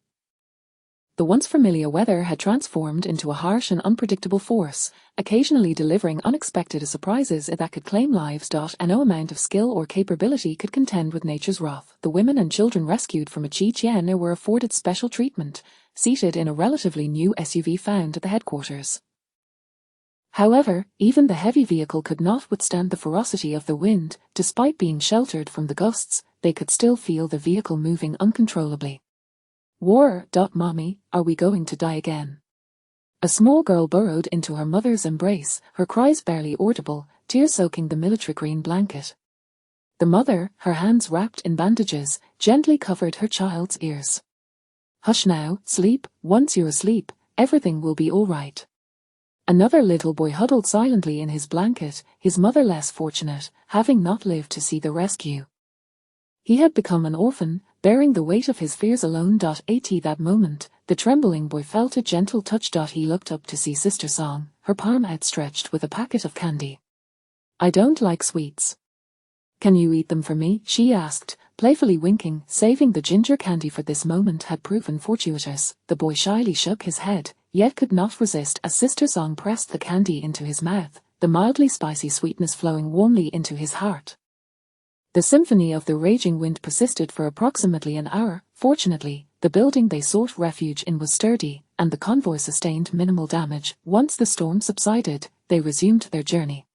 The once familiar weather had transformed into a harsh and unpredictable force, occasionally delivering unexpected surprises that could claim lives. And no amount of skill or capability could contend with nature's wrath. The women and children rescued from Qiqian were afforded special treatment, seated in a relatively new SUV found at the headquarters. However, even the heavy vehicle could not withstand the ferocity of the wind. Despite being sheltered from the gusts, they could still feel the vehicle moving uncontrollably. War. Mommy, are we going to die again? A small girl burrowed into her mother's embrace, her cries barely audible, tears soaking the military green blanket. The mother, her hands wrapped in bandages, gently covered her child's ears. Hush now, sleep, once you're asleep, everything will be all right. Another little boy huddled silently in his blanket, his mother less fortunate, having not lived to see the rescue. He had become an orphan, bearing the weight of his fears alone. At that moment, the trembling boy felt a gentle touch. He looked up to see Sister Song, her palm outstretched with a packet of candy. I don't like sweets. Can you eat them for me? She asked, playfully winking. Saving the ginger candy for this moment had proven fortuitous. The boy shyly shook his head, yet could not resist as Sister Song pressed the candy into his mouth, the mildly spicy sweetness flowing warmly into his heart. The symphony of the raging wind persisted for approximately an hour. Fortunately, the building they sought refuge in was sturdy, and the convoy sustained minimal damage. Once the storm subsided, they resumed their journey.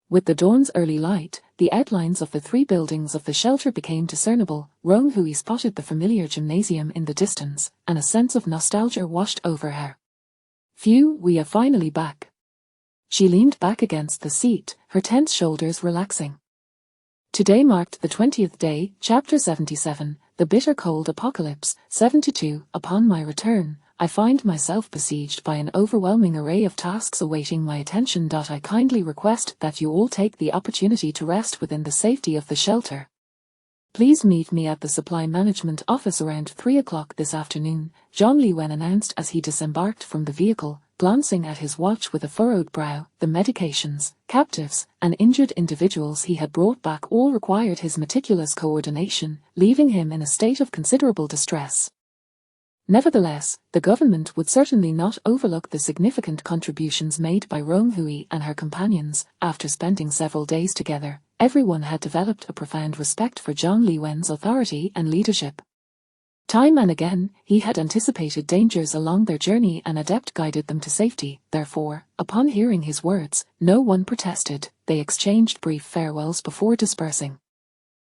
With the dawn's early light, the outlines of the 3 buildings of the shelter became discernible. Rong Hui spotted the familiar gymnasium in the distance, and a sense of nostalgia washed over her. Phew, we are finally back. She leaned back against the seat, her tense shoulders relaxing. Today marked the 20th day. Chapter 77, The Bitter Cold Apocalypse. 72. Upon my return, I find myself besieged by an overwhelming array of tasks awaiting my attention. I kindly request that you all take the opportunity to rest within the safety of the shelter. Please meet me at the supply management office around 3 o'clock this afternoon, Zhang Liwen announced as he disembarked from the vehicle, glancing at his watch with a furrowed brow. The medications, captives, and injured individuals he had brought back all required his meticulous coordination, leaving him in a state of considerable distress. Nevertheless, the government would certainly not overlook the significant contributions made by Rong Hui and her companions. After spending several days together, everyone had developed a profound respect for Zhang Liwen's authority and leadership. Time and again, he had anticipated dangers along their journey and adept guided them to safety. Therefore, upon hearing his words, no one protested. They exchanged brief farewells before dispersing.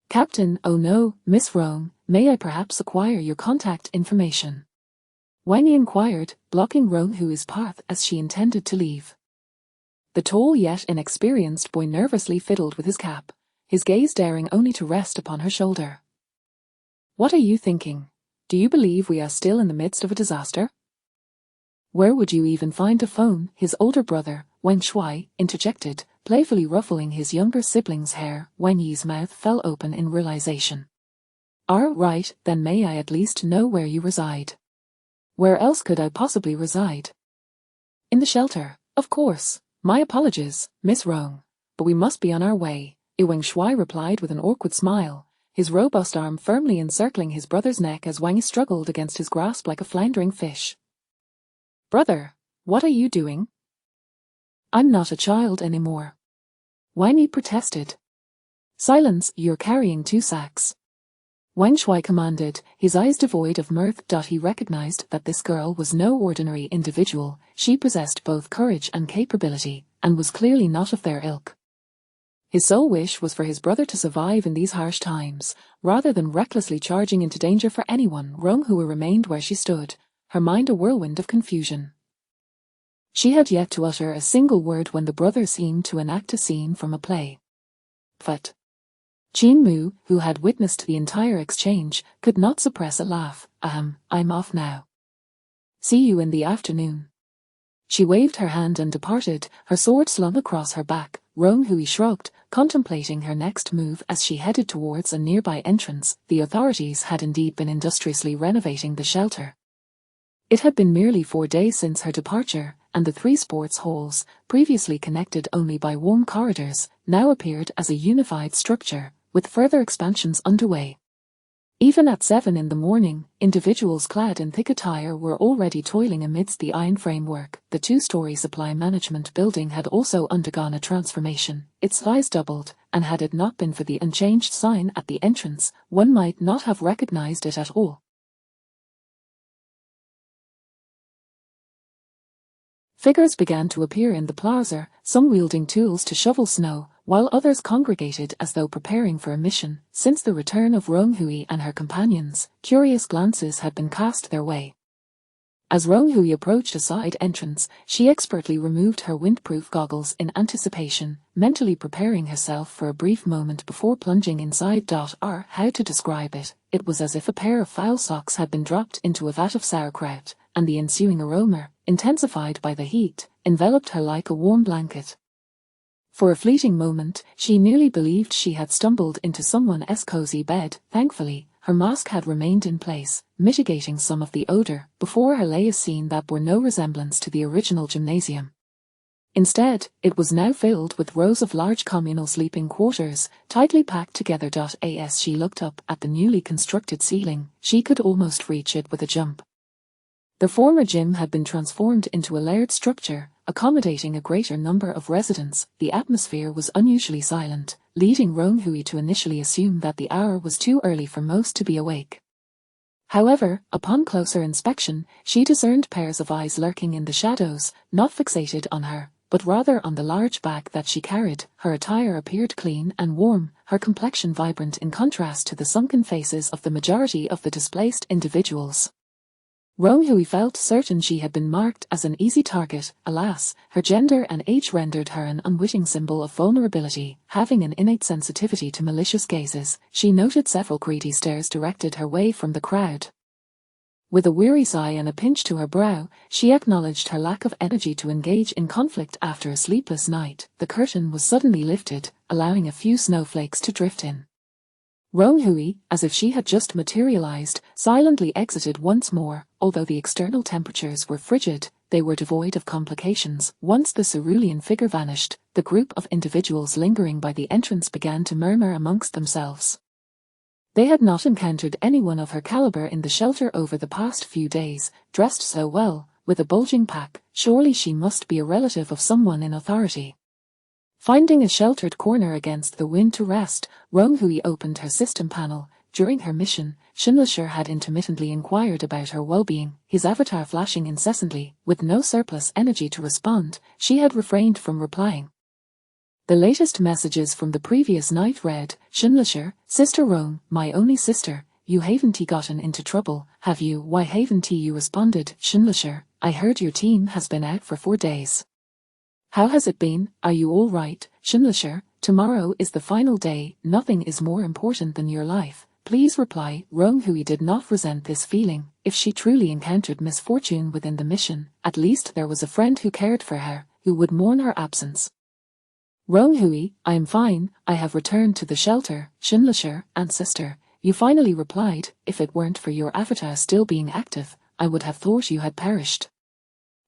Captain, oh no, Miss Rong, may I perhaps acquire your contact information? Wang Yi inquired, blocking Rong Hui's path as she intended to leave. The tall yet inexperienced boy nervously fiddled with his cap, his gaze daring only to rest upon her shoulder. What are you thinking? Do you believe we are still in the midst of a disaster? Where would you even find a phone? His older brother, Wang Shuai, interjected, playfully ruffling his younger sibling's hair. Wang Yi's mouth fell open in realization. Right, then may I at least know where you reside? Where else could I possibly reside? In the shelter, of course. My apologies, Miss Rong, but we must be on our way, Wang Shuai replied with an awkward smile, his robust arm firmly encircling his brother's neck as Wang Yi struggled against his grasp like a floundering fish. Brother, what are you doing? I'm not a child anymore. Wang Yi protested. Silence, you're carrying 2 sacks. Wang Shuai commanded, his eyes devoid of mirth. He recognized that this girl was no ordinary individual. She possessed both courage and capability, and was clearly not of their ilk. His sole wish was for his brother to survive in these harsh times, rather than recklessly charging into danger for anyone. Rong Hui remained where she stood, her mind a whirlwind of confusion. She had yet to utter a single word when the brother seemed to enact a scene from a play. But Qin Mu, who had witnessed the entire exchange, could not suppress a laugh. I'm off now. See you in the afternoon. She waved her hand and departed, her sword slung across her back. Rong Hui shrugged, contemplating her next move as she headed towards a nearby entrance. The authorities had indeed been industriously renovating the shelter. It had been merely 4 days since her departure, and the 3 sports halls, previously connected only by warm corridors, now appeared as a unified structure, with further expansions underway. Even at 7 in the morning, individuals clad in thick attire were already toiling amidst the iron framework. The 2-story supply management building had also undergone a transformation. Its size doubled, and had it not been for the unchanged sign at the entrance, one might not have recognized it at all. Figures began to appear in the plaza, some wielding tools to shovel snow, while others congregated as though preparing for a mission. Since the return of Ronghui and her companions, curious glances had been cast their way. As Ronghui approached a side entrance, she expertly removed her windproof goggles in anticipation, mentally preparing herself for a brief moment before plunging inside. How to describe it? It was as if a pair of foul socks had been dropped into a vat of sauerkraut, and the ensuing aroma, intensified by the heat, enveloped her like a warm blanket. For a fleeting moment, she nearly believed she had stumbled into someone's cozy bed. Thankfully, her mask had remained in place, mitigating some of the odor. Before her lay a scene that bore no resemblance to the original gymnasium. Instead, it was now filled with rows of large communal sleeping quarters, tightly packed together. As she looked up at the newly constructed ceiling, she could almost reach it with a jump. The former gym had been transformed into a layered structure, accommodating a greater number of residents. The atmosphere was unusually silent, leading Ronghui to initially assume that the hour was too early for most to be awake. However, upon closer inspection, she discerned pairs of eyes lurking in the shadows, not fixated on her, but rather on the large bag that she carried. Her attire appeared clean and warm, her complexion vibrant in contrast to the sunken faces of the majority of the displaced individuals. Ronghui felt certain she had been marked as an easy target. Alas, her gender and age rendered her an unwitting symbol of vulnerability. Having an innate sensitivity to malicious gazes, she noted several greedy stares directed her way from the crowd. With a weary sigh and a pinch to her brow, she acknowledged her lack of energy to engage in conflict after a sleepless night. The curtain was suddenly lifted, allowing a few snowflakes to drift in. Ronghui, as if she had just materialized, silently exited once more. Although the external temperatures were frigid, they were devoid of complications. Once the cerulean figure vanished, the group of individuals lingering by the entrance began to murmur amongst themselves. They had not encountered anyone of her caliber in the shelter over the past few days, dressed so well, with a bulging pack. Surely she must be a relative of someone in authority. Finding a sheltered corner against the wind to rest, Ronghui opened her system panel. During her mission, Shinlisher had intermittently inquired about her well-being, his avatar flashing incessantly. With no surplus energy to respond, she had refrained from replying. The latest messages from the previous night read, Shinlisher, Sister Rong, my only sister, you haven't gotten into trouble, have you? Why haven't you responded? Shinlisher, I heard your team has been out for 4 days. How has it been? Are you all right? Shinlisher, tomorrow is the final day. Nothing is more important than your life. Please reply. Ronghui did not resent this feeling. If she truly encountered misfortune within the mission, at least there was a friend who cared for her, who would mourn her absence. Ronghui, I am fine. I have returned to the shelter. Shinlisher, and sister, you finally replied. If it weren't for your avatar still being active, I would have thought you had perished.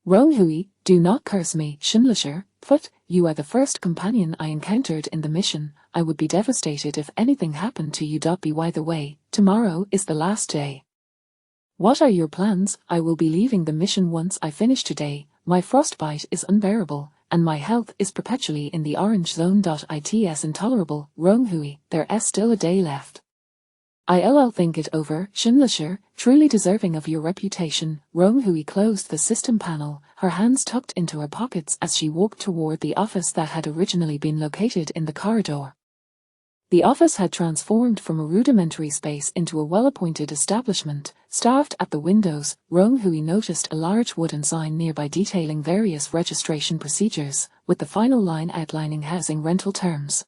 Ronghui, do not curse me. Shinlisher, but you are the first companion I encountered in the mission. I would be devastated if anything happened to you. By the way, tomorrow is the last day. What are your plans? I will be leaving the mission once I finish today. My frostbite is unbearable, and my health is perpetually in the orange zone. It's intolerable. Ronghui, there's still a day left. I'll think it over. Shinlisher, truly deserving of your reputation. Ronghui closed the system panel, her hands tucked into her pockets as she walked toward the office that had originally been located in the corridor. The office had transformed from a rudimentary space into a well-appointed establishment, staffed at the windows. Ronghui noticed a large wooden sign nearby detailing various registration procedures, with the final line outlining housing rental terms.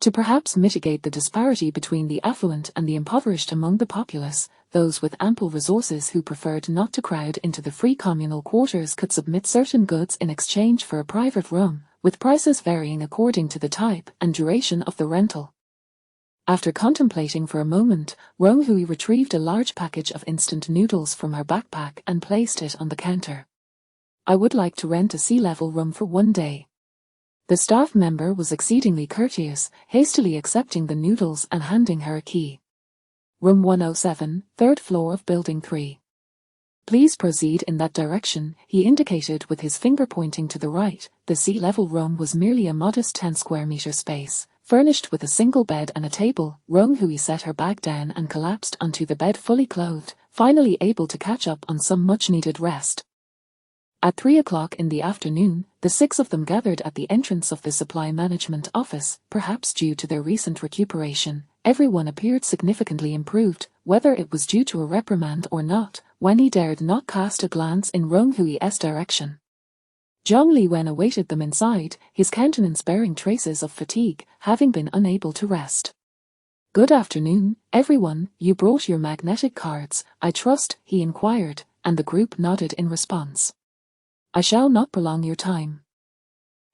To perhaps mitigate the disparity between the affluent and the impoverished among the populace, those with ample resources who preferred not to crowd into the free communal quarters could submit certain goods in exchange for a private room, with prices varying according to the type and duration of the rental. After contemplating for a moment, Ronghui retrieved a large package of instant noodles from her backpack and placed it on the counter. I would like to rent a sea-level room for 1 day. The staff member was exceedingly courteous, hastily accepting the noodles and handing her a key. Room 107, 3rd floor of Building 3. Please proceed in that direction, he indicated with his finger pointing to the right. The sea-level room was merely a modest 10 square meter space, furnished with a single bed and a table. Ronghui set her bag down and collapsed onto the bed fully clothed, finally able to catch up on some much-needed rest. At 3 o'clock in the afternoon, the 6 of them gathered at the entrance of the supply management office. Perhaps due to their recent recuperation, everyone appeared significantly improved. Whether it was due to a reprimand or not, Wendy dared not cast a glance in Rong Hui's direction. Zhang Liwen awaited them inside, his countenance bearing traces of fatigue, having been unable to rest. "Good afternoon, everyone. You brought your magnetic cards, I trust," he inquired, and the group nodded in response. "I shall not prolong your time.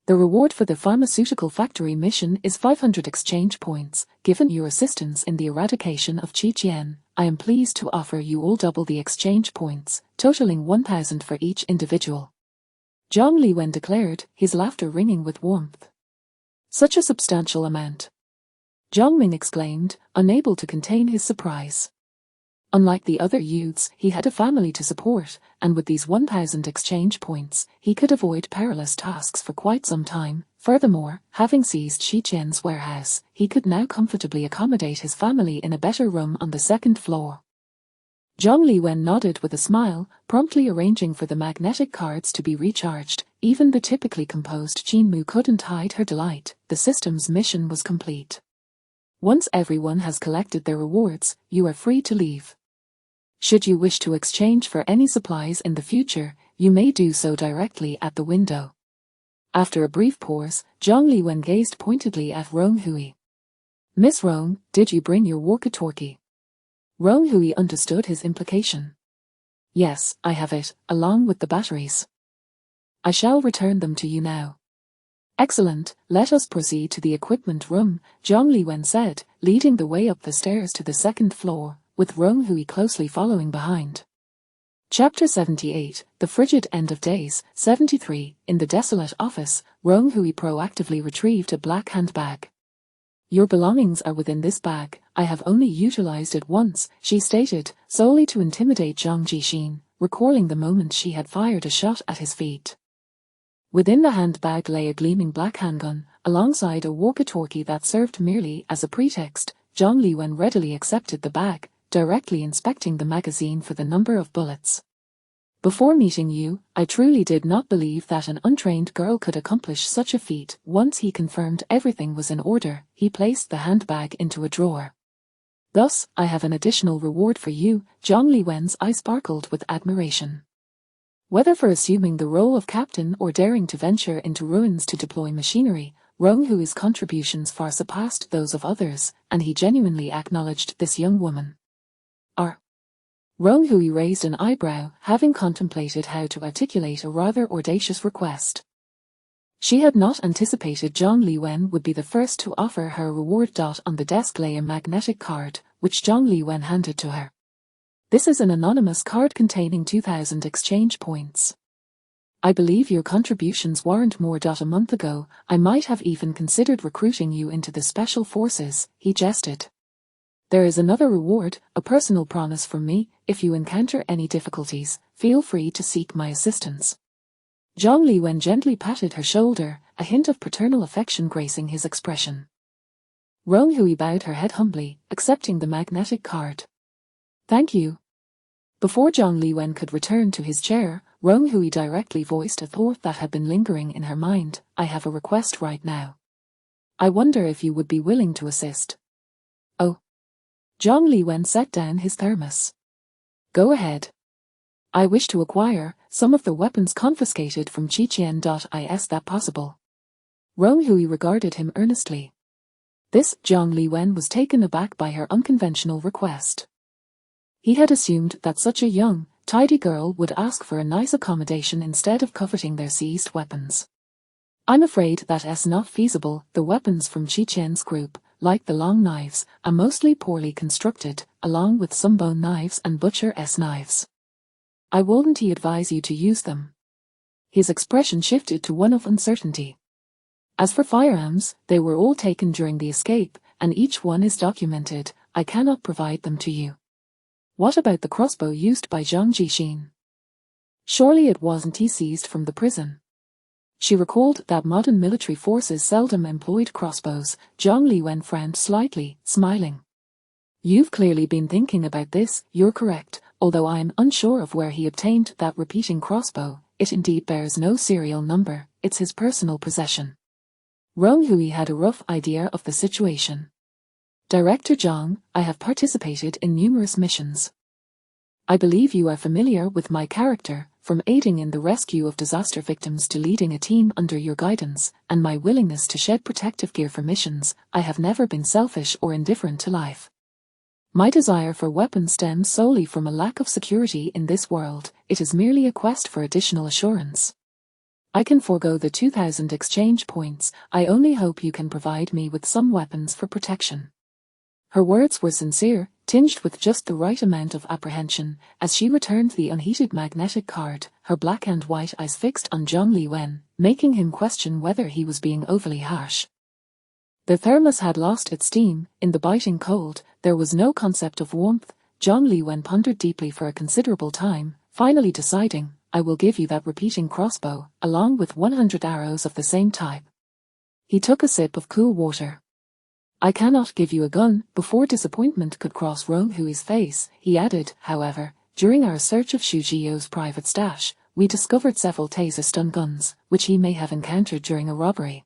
The reward for the pharmaceutical factory mission is 500 exchange points. Given your assistance in the eradication of Qiqian, I am pleased to offer you all double the exchange points, totaling 1,000 for each individual," Zhang Liwen declared, his laughter ringing with warmth. "Such a substantial amount!" Zhang Ming exclaimed, unable to contain his surprise. Unlike the other youths, he had a family to support, and with these 1,000 exchange points, he could avoid perilous tasks for quite some time. Furthermore, having seized Qiqian's warehouse, he could now comfortably accommodate his family in a better room on the second floor. Zhang Liwen nodded with a smile, promptly arranging for the magnetic cards to be recharged. Even the typically composed Qinmu couldn't hide her delight. The system's mission was complete. Once everyone has collected their rewards, you are free to leave. Should you wish to exchange for any supplies in the future, you may do so directly at the window. After a brief pause, Zhang Liwen gazed pointedly at Rong Hui. "Miss Rong, did you bring your walkie-talkie?" Rong Hui understood his implication. "Yes, I have it, along with the batteries. I shall return them to you now." "Excellent, let us proceed to the equipment room," Zhang Liwen said, leading the way up the stairs to the second floor, with Rong Hui closely following behind. Chapter 78, The Frigid End of Days, 73. In the desolate office, Rong Hui proactively retrieved a black handbag. "Your belongings are within this bag. I have only utilized it once," she stated, solely to intimidate Zhang Jixin, recalling the moment she had fired a shot at his feet. Within the handbag lay a gleaming black handgun, alongside a walkie-talkie that served merely as a pretext. Zhang Liwen readily accepted the bag, directly inspecting the magazine for the number of bullets. "Before meeting you, I truly did not believe that an untrained girl could accomplish such a feat." Once he confirmed everything was in order, he placed the handbag into a drawer. "Thus, I have an additional reward for you." Zhang Liwen's eye sparkled with admiration. Whether for assuming the role of captain or daring to venture into ruins to deploy machinery, Rong Hui's contributions far surpassed those of others, and he genuinely acknowledged this young woman. Rong Hui raised an eyebrow, having contemplated how to articulate a rather audacious request. She had not anticipated Zhang Liwen would be the first to offer her a reward. On the desk lay a magnetic card, which Zhang Liwen handed to her. "This is an anonymous card containing 2,000 exchange points. I believe your contributions warrant more. A month ago, I might have even considered recruiting you into the special forces," he jested. "There is another reward, a personal promise from me. If you encounter any difficulties, feel free to seek my assistance." Zhang Liwen gently patted her shoulder, a hint of paternal affection gracing his expression. Rong Hui bowed her head humbly, accepting the magnetic card. "Thank you." Before Zhang Liwen could return to his chair, Rong Hui directly voiced a thought that had been lingering in her mind. "I have a request right now. I wonder if you would be willing to assist." "Oh." Zhang Liwen set down his thermos. "Go ahead. I wish to acquire some of the weapons confiscated from Qiqian. Is that possible?" Rong Hui regarded him earnestly. This, Zhang Liwen was taken aback by her unconventional request. He had assumed that such a young, tidy girl would ask for a nice accommodation instead of coveting their seized weapons. "I'm afraid that's not feasible. The weapons from Qiqian's group, like the long knives, are mostly poorly constructed, along with some bone knives and butcher's knives. I wouldn't advise you to use them." His expression shifted to one of uncertainty. "As for firearms, they were all taken during the escape, and each one is documented. I cannot provide them to you." "What about the crossbow used by Zhang Jixin? Surely it wasn't he seized from the prison?" She recalled that modern military forces seldom employed crossbows. Zhang Liwen frowned slightly, smiling. "You've clearly been thinking about this. You're correct, although I'm unsure of where he obtained that repeating crossbow. it indeed bears no serial number, it's his personal possession. Rong Hui had a rough idea of the situation. Director Zhang, I have participated in numerous missions. I believe you are familiar with my character, from aiding in the rescue of disaster victims to leading a team under your guidance, and my willingness to shed protective gear for missions. I have never been selfish or indifferent to life. My desire for weapons stems solely from a lack of security in this world. It is merely a quest for additional assurance. I can forego the 2,000 exchange points. I only hope you can provide me with some weapons for protection. Her words were sincere, tinged with just the right amount of apprehension, as she returned the unheated magnetic card, her black and white eyes fixed on Zhang Liwen, making him question whether he was being overly harsh. The thermos had lost its steam. In the biting cold, there was no concept of warmth. Zhang Liwen pondered deeply for a considerable time, finally deciding, I will give you that repeating crossbow, along with 100 arrows of the same type. He took a sip of cool water. I cannot give you a gun. Before disappointment could cross Rong Hui's face, he added, however, during our search of Xu Jiao's private stash, we discovered several taser stun guns, which he may have encountered during a robbery.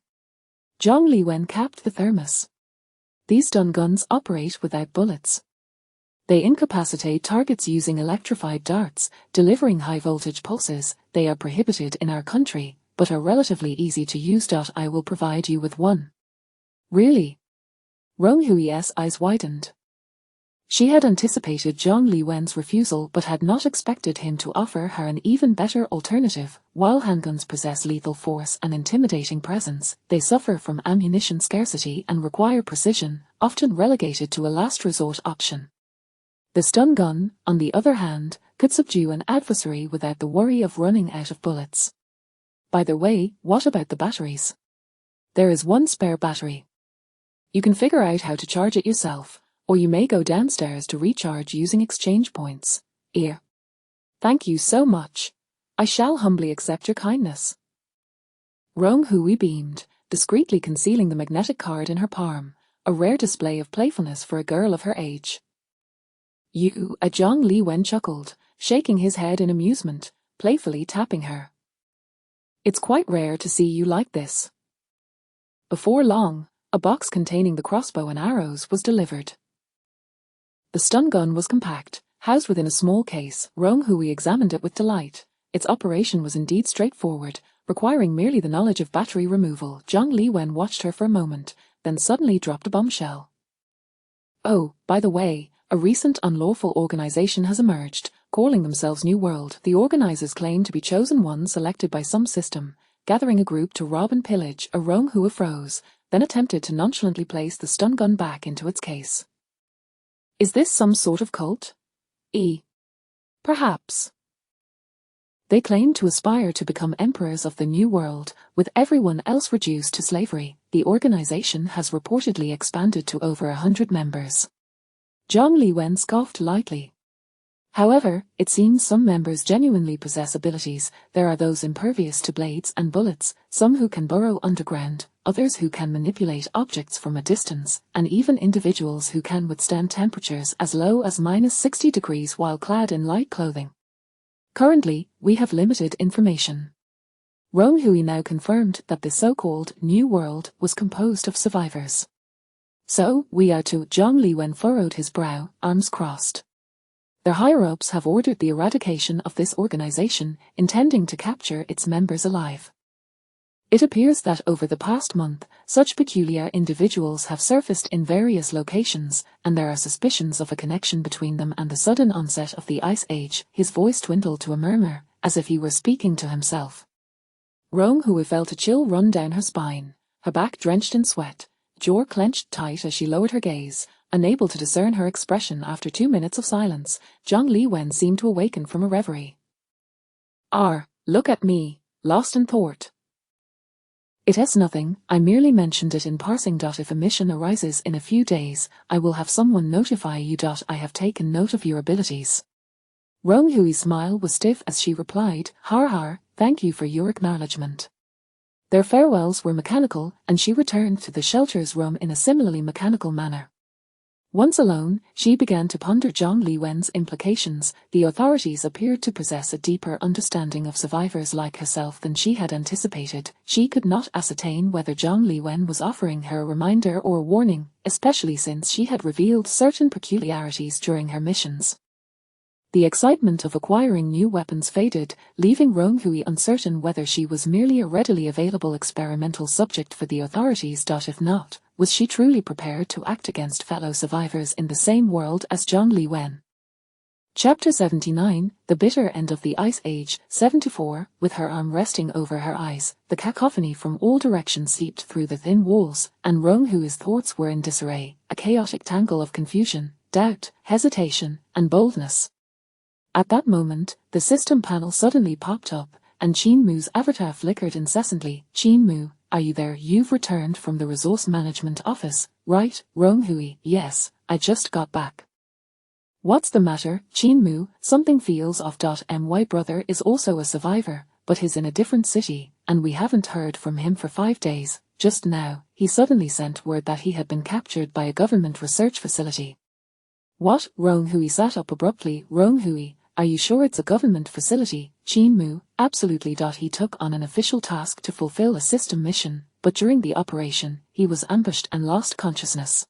Zhang Liwen capped the thermos. These stun guns operate without bullets. They incapacitate targets using electrified darts, delivering high-voltage pulses. They are prohibited in our country, but are relatively easy to use. I will provide you with one. Really? Rong Hui's eyes widened. She had anticipated Zhang Liwen's refusal but had not expected him to offer her an even better alternative. While handguns possess lethal force and intimidating presence, they suffer from ammunition scarcity and require precision, often relegated to a last resort option. The stun gun, on the other hand, could subdue an adversary without the worry of running out of bullets. By the way, what about the batteries? There is one spare battery. You can figure out how to charge it yourself, or you may go downstairs to recharge using exchange points. Here. Thank you so much. I shall humbly accept your kindness. Rong Hui beamed, discreetly concealing the magnetic card in her palm, a rare display of playfulness for a girl of her age. You, Zhang Liwen chuckled, shaking his head in amusement, playfully tapping her. It's quite rare to see you like this. Before long, a box containing the crossbow and arrows was delivered. The stun gun was compact, housed within a small case. Rong Hui examined it with delight. Its operation was indeed straightforward, requiring merely the knowledge of battery removal. Zhang Liwen watched her for a moment, then suddenly dropped a bombshell. Oh, by the way, a recent unlawful organization has emerged, calling themselves New World. The organizers claim to be chosen ones selected by some system, gathering a group to rob and pillage. Rong Hui froze, then attempted to nonchalantly place the stun gun back into its case. Is this some sort of cult? Perhaps. They claim to aspire to become emperors of the New World, with everyone else reduced to slavery. The organization has reportedly expanded to over 100 members. Zhang Liwen scoffed lightly. However, it seems some members genuinely possess abilities. There are those impervious to blades and bullets, some who can burrow underground, others who can manipulate objects from a distance, and even individuals who can withstand temperatures as low as -60 degrees while clad in light clothing. Currently, we have limited information. Rong Hui now confirmed that the so-called New World was composed of survivors. So, we are to. Zhang Liwen furrowed his brow, arms crossed. Their higher-ups have ordered the eradication of this organization, intending to capture its members alive. It appears that over the past month, such peculiar individuals have surfaced in various locations, and there are suspicions of a connection between them and the sudden onset of the Ice Age. His voice dwindled to a murmur, as if he were speaking to himself. Rong Hui felt a chill run down her spine, her back drenched in sweat, jaw clenched tight as she lowered her gaze. Unable to discern her expression after 2 minutes of silence, Zhang Liwen seemed to awaken from a reverie. Look at me, lost in thought. It is nothing, I merely mentioned it in passing. If a mission arises in a few days, I will have someone notify you. I have taken note of your abilities. Rong Hui's smile was stiff as she replied, Har, thank you for your acknowledgement. Their farewells were mechanical, and she returned to the shelter's room in a similarly mechanical manner. Once alone, she began to ponder Zhang Liwen's implications. The authorities appeared to possess a deeper understanding of survivors like herself than she had anticipated. She could not ascertain whether Zhang Liwen was offering her a reminder or a warning, especially since she had revealed certain peculiarities during her missions. The excitement of acquiring new weapons faded, leaving Ronghui uncertain whether she was merely a readily available experimental subject for the authorities. If not, was she truly prepared to act against fellow survivors in the same world as Zhang Liwen? Chapter 79, The Bitter End of the Ice Age. 74, with her arm resting over her eyes, the cacophony from all directions seeped through the thin walls, and Ronghui's thoughts were in disarray, a chaotic tangle of confusion, doubt, hesitation, and boldness. At that moment, the system panel suddenly popped up, and Qin Mu's avatar flickered incessantly. Qin Mu, are you there? You've returned from the resource management office, right? Ronghui, yes, I just got back. What's the matter, Qin Mu? Something feels off. My brother is also a survivor, but he's in a different city, and we haven't heard from him for 5 days. Just now, he suddenly sent word that he had been captured by a government research facility. What? Ronghui sat up abruptly. Ronghui, are you sure it's a government facility? Qin Mu, absolutely. He took on an official task to fulfill a system mission, but during the operation, he was ambushed and lost consciousness.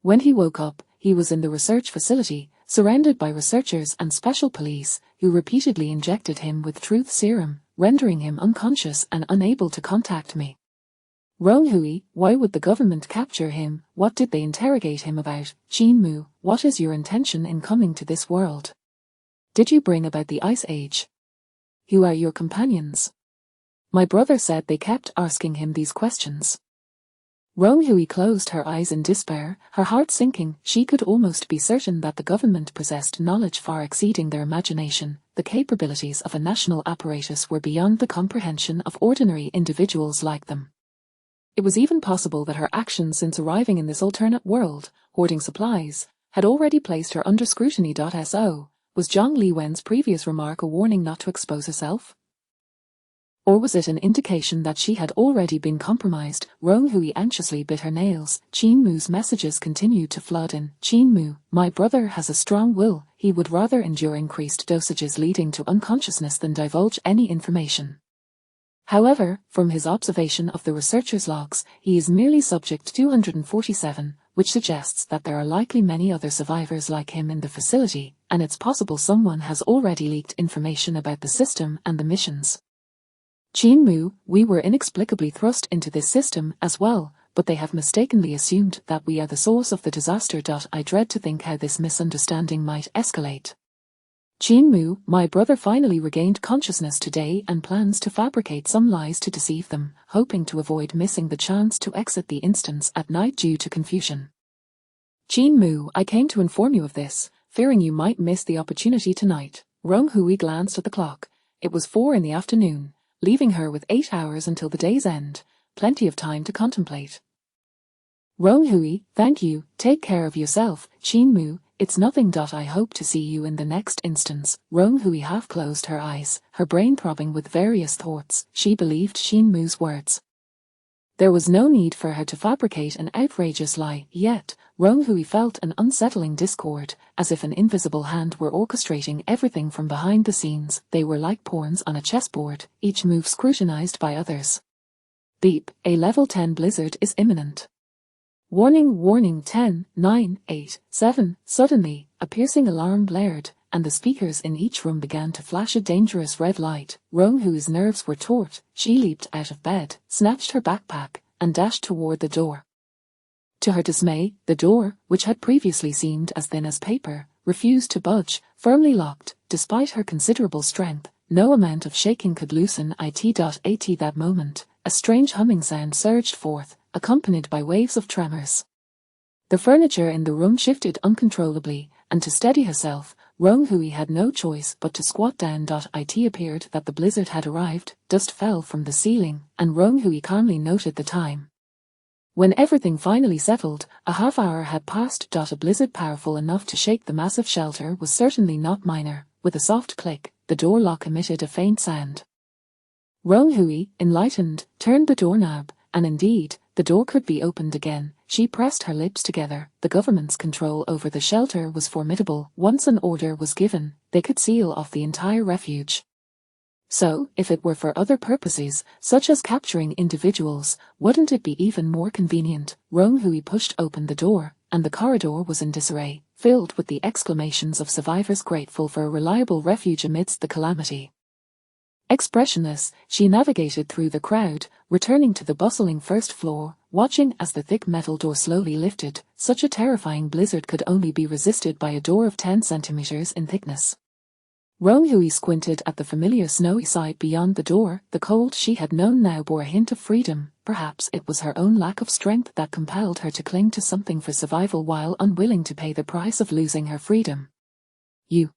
When he woke up, he was in the research facility, surrounded by researchers and special police, who repeatedly injected him with truth serum, rendering him unconscious and unable to contact me. Ronghui, why would the government capture him? What did they interrogate him about? Qin Mu, what is your intention in coming to this world? Did you bring about the Ice Age? Who are your companions? My brother said they kept asking him these questions. Ronghui closed her eyes in despair, her heart sinking. She could almost be certain that the government possessed knowledge far exceeding their imagination. The capabilities of a national apparatus were beyond the comprehension of ordinary individuals like them. It was even possible that her actions since arriving in this alternate world, hoarding supplies, had already placed her under scrutiny. So, was Zhang Liwen's previous remark a warning not to expose herself? Or was it an indication that she had already been compromised? Ronghui anxiously bit her nails. Qin Mu's messages continued to flood in. Qin Mu, my brother has a strong will. He would rather endure increased dosages leading to unconsciousness than divulge any information. However, from his observation of the researcher's logs, he is merely subject 247, which suggests that there are likely many other survivors like him in the facility, and it's possible someone has already leaked information about the system and the missions. Qin Mu, we were inexplicably thrust into this system as well, but they have mistakenly assumed that we are the source of the disaster. I dread to think how this misunderstanding might escalate. Qin Mu, my brother finally regained consciousness today and plans to fabricate some lies to deceive them, hoping to avoid missing the chance to exit the instance at night due to confusion. Qin Mu, I came to inform you of this, fearing you might miss the opportunity tonight. Ronghui glanced at the clock. It was 4 in the afternoon, leaving her with 8 hours until the day's end, plenty of time to contemplate. Ronghui, thank you, take care of yourself. Qin Mu, it's nothing. I hope to see you in the next instance. Ronghui half closed her eyes, her brain throbbing with various thoughts. She believed Qin Mu's words. There was no need for her to fabricate an outrageous lie, yet Ronghui felt an unsettling discord, as if an invisible hand were orchestrating everything from behind the scenes. They were like pawns on a chessboard, each move scrutinized by others. Beep, a level 10 blizzard is imminent. Warning, warning, 10, 9, 8, 7. Suddenly, a piercing alarm blared, and the speakers in each room began to flash a dangerous red light. Ronghui's nerves were taut. She leaped out of bed, snatched her backpack, and dashed toward the door. To her dismay, the door, which had previously seemed as thin as paper, refused to budge, firmly locked. Despite her considerable strength, no amount of shaking could loosen it. At that moment, a strange humming sound surged forth, accompanied by waves of tremors. The furniture in the room shifted uncontrollably, and to steady herself, Ronghui had no choice but to squat down. It appeared that the blizzard had arrived. Dust fell from the ceiling, and Ronghui calmly noted the time. When everything finally settled, a half-hour had passed. A blizzard powerful enough to shake the massive shelter was certainly not minor. With a soft click, the door lock emitted a faint sound. Ronghui, enlightened, turned the doorknob, and indeed, the door could be opened again. she pressed her lips together. The government's control over the shelter was formidable. Once an order was given, they could seal off the entire refuge. So, if it were for other purposes, such as capturing individuals, wouldn't it be even more convenient? Rong Hui pushed open the door, and the corridor was in disarray, filled with the exclamations of survivors grateful for a reliable refuge amidst the calamity. Expressionless, she navigated through the crowd, returning to the bustling first floor, watching as the thick metal door slowly lifted. Such a terrifying blizzard could only be resisted by a door of 10 centimeters in thickness. Rong Hui squinted at the familiar snowy sight beyond the door. The cold she had known now bore a hint of freedom. Perhaps it was her own lack of strength that compelled her to cling to something for survival while unwilling to pay the price of losing her freedom. "You.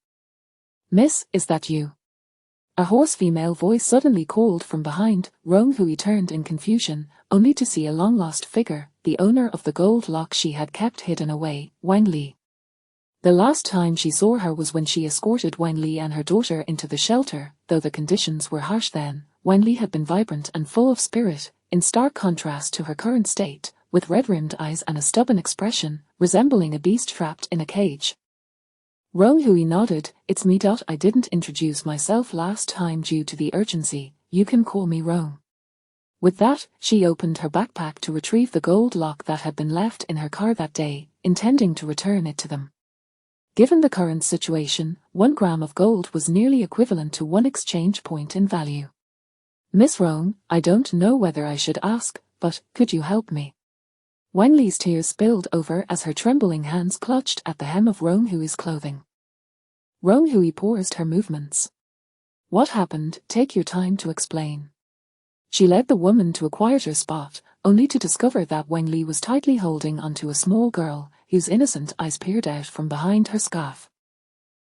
Miss, is that you?" A hoarse female voice suddenly called from behind. Rong Hui turned in confusion, only to see a long-lost figure, the owner of the gold lock she had kept hidden away, Wang Li. The last time she saw her was when she escorted Wang Li and her daughter into the shelter. Though the conditions were harsh then, Wang Li had been vibrant and full of spirit, in stark contrast to her current state, with red-rimmed eyes and a stubborn expression, resembling a beast trapped in a cage. Rong Hui nodded. "It's me. I didn't introduce myself last time due to the urgency. You can call me Rong." With that, she opened her backpack to retrieve the gold lock that had been left in her car that day, intending to return it to them. Given the current situation, 1 gram of gold was nearly equivalent to 1 exchange point in value. "Miss Rong, I don't know whether I should ask, but could you help me?" Wang Li's tears spilled over as her trembling hands clutched at the hem of Rong Hui's clothing. Rong Hui paused her movements. "What happened? Take your time to explain." She led the woman to a quieter spot, only to discover that Wang Li was tightly holding onto a small girl, whose innocent eyes peered out from behind her scarf.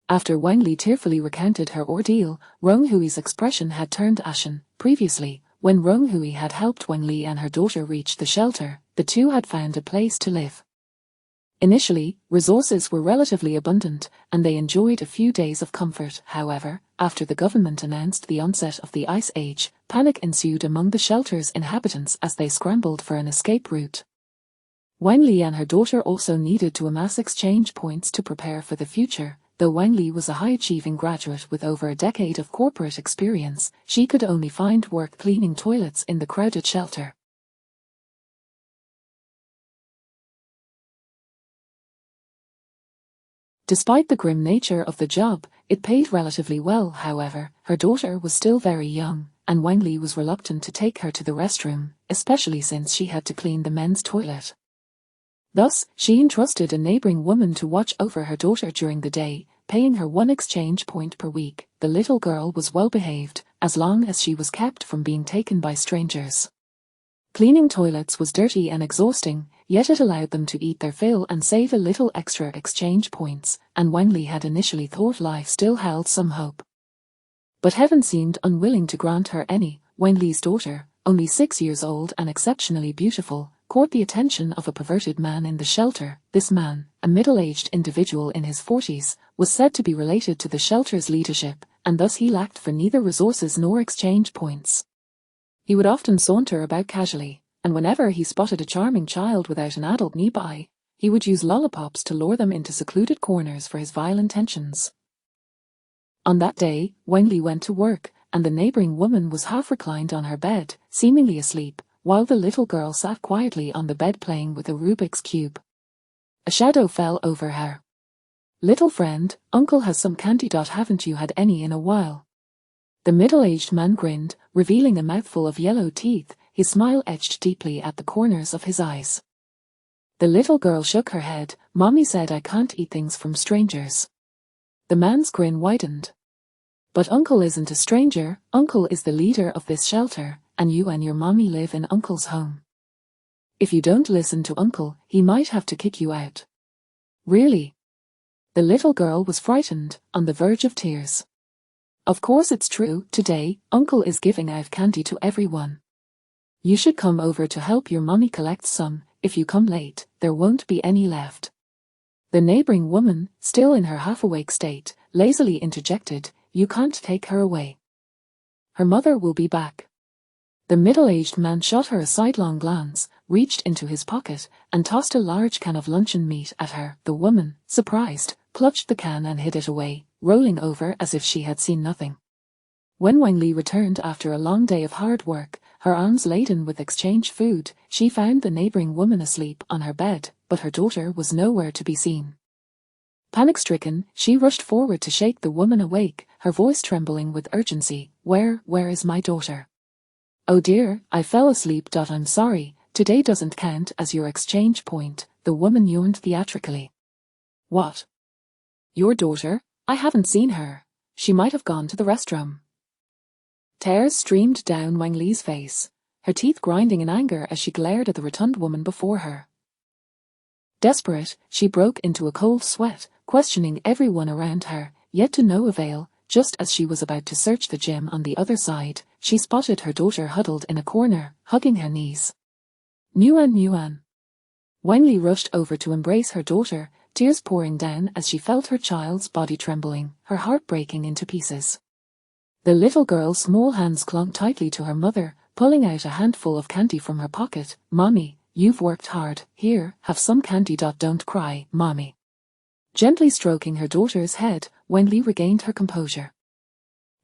After Wang Li tearfully recounted her ordeal, Rong Hui's expression had turned ashen. Previously, when Rong Hui had helped Wang Li and her daughter reach the shelter, the two had found a place to live. Initially, resources were relatively abundant, and they enjoyed a few days of comfort. However, after the government announced the onset of the Ice Age, panic ensued among the shelter's inhabitants as they scrambled for an escape route. Wang Li and her daughter also needed to amass exchange points to prepare for the future. Though Wang Li was a high-achieving graduate with over a decade of corporate experience, she could only find work cleaning toilets in the crowded shelter. Despite the grim nature of the job, it paid relatively well. However, her daughter was still very young, and Wang Li was reluctant to take her to the restroom, especially since she had to clean the men's toilet. Thus, she entrusted a neighboring woman to watch over her daughter during the day, paying her 1 exchange point per week. The little girl was well behaved, as long as she was kept from being taken by strangers. Cleaning toilets was dirty and exhausting, yet it allowed them to eat their fill and save a little extra exchange points, and Wang Li had initially thought life still held some hope. But heaven seemed unwilling to grant her any. Wang Li's daughter, only 6 years old and exceptionally beautiful, caught the attention of a perverted man in the shelter. This man, a middle-aged individual in his 40s, was said to be related to the shelter's leadership, and thus he lacked for neither resources nor exchange points. He would often saunter about casually, and whenever he spotted a charming child without an adult nearby, he would use lollipops to lure them into secluded corners for his vile intentions. On that day, Wang Li went to work, and the neighboring woman was half reclined on her bed, seemingly asleep, while the little girl sat quietly on the bed playing with a Rubik's Cube. A shadow fell over her. "Little friend, Uncle has some candy. Haven't you had any in a while?" The middle-aged man grinned, revealing a mouthful of yellow teeth, his smile etched deeply at the corners of his eyes. The little girl shook her head. "Mommy said I can't eat things from strangers." The man's grin widened. "But Uncle isn't a stranger. Uncle is the leader of this shelter, and you and your mommy live in Uncle's home. If you don't listen to Uncle, he might have to kick you out." "Really?" The little girl was frightened, on the verge of tears. "Of course it's true. Today, Uncle is giving out candy to everyone. You should come over to help your mommy collect some. If you come late, there won't be any left." The neighboring woman, still in her half-awake state, lazily interjected, "You can't take her away. Her mother will be back." The middle-aged man shot her a sidelong glance, reached into his pocket, and tossed a large can of luncheon meat at her. The woman, surprised, clutched the can and hid it away, rolling over as if she had seen nothing. When Wang Li returned after a long day of hard work, her arms laden with exchange food, she found the neighboring woman asleep on her bed, but her daughter was nowhere to be seen. Panic-stricken, she rushed forward to shake the woman awake, her voice trembling with urgency. Where is my daughter? Oh dear, I fell asleep. I'm sorry, today doesn't count as your exchange point, the woman yawned theatrically. What? Your daughter? I haven't seen her. She might have gone to the restroom. Tears streamed down Wang Li's face, her teeth grinding in anger as she glared at the rotund woman before her. Desperate, she broke into a cold sweat, questioning everyone around her, yet to no avail. Just as she was about to search the gym on the other side, she spotted her daughter huddled in a corner, hugging her knees. Nuan. Wang Li rushed over to embrace her daughter, tears pouring down as she felt her child's body trembling, her heart breaking into pieces. The little girl's small hands clung tightly to her mother, pulling out a handful of candy from her pocket. Mommy, you've worked hard. Here, have some candy. Don't cry, Mommy. Gently stroking her daughter's head, Wang Li regained her composure.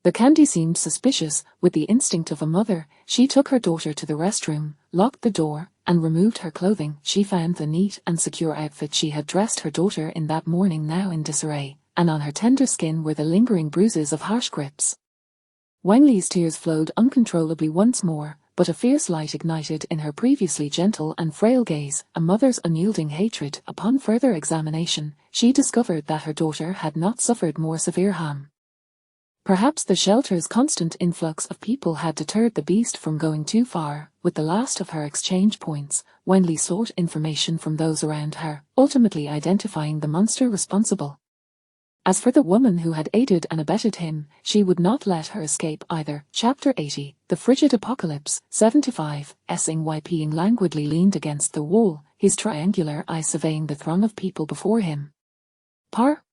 The candy seemed suspicious. With the instinct of a mother, she took her daughter to the restroom, locked the door, and removed her clothing. She found the neat and secure outfit she had dressed her daughter in that morning now in disarray, and on her tender skin were the lingering bruises of harsh grips. Wang Li's tears flowed uncontrollably once more, but a fierce light ignited in her previously gentle and frail gaze, a mother's unyielding hatred. Upon further examination, she discovered that her daughter had not suffered more severe harm. Perhaps the shelter's constant influx of people had deterred the beast from going too far. With the last of her exchange points, Wang Li sought information from those around her, ultimately identifying the monster responsible. As for the woman who had aided and abetted him, she would not let her escape either. Chapter 80, The Frigid Apocalypse, 75, Yping languidly leaned against the wall, his triangular eyes surveying the throng of people before him. Par?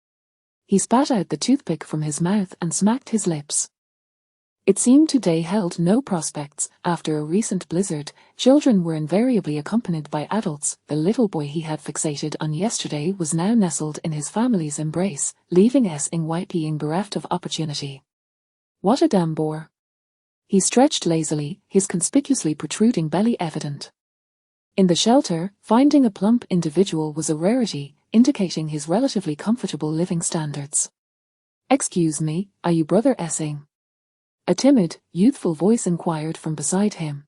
He spat out the toothpick from his mouth and smacked his lips. It seemed today held no prospects. After a recent blizzard, children were invariably accompanied by adults. The little boy he had fixated on yesterday was now nestled in his family's embrace, leaving Yping bereft of opportunity. What a damn bore. He stretched lazily, his conspicuously protruding belly evident. In the shelter, finding a plump individual was a rarity, indicating his relatively comfortable living standards. Excuse me, are you Brother Essing? A timid, youthful voice inquired from beside him.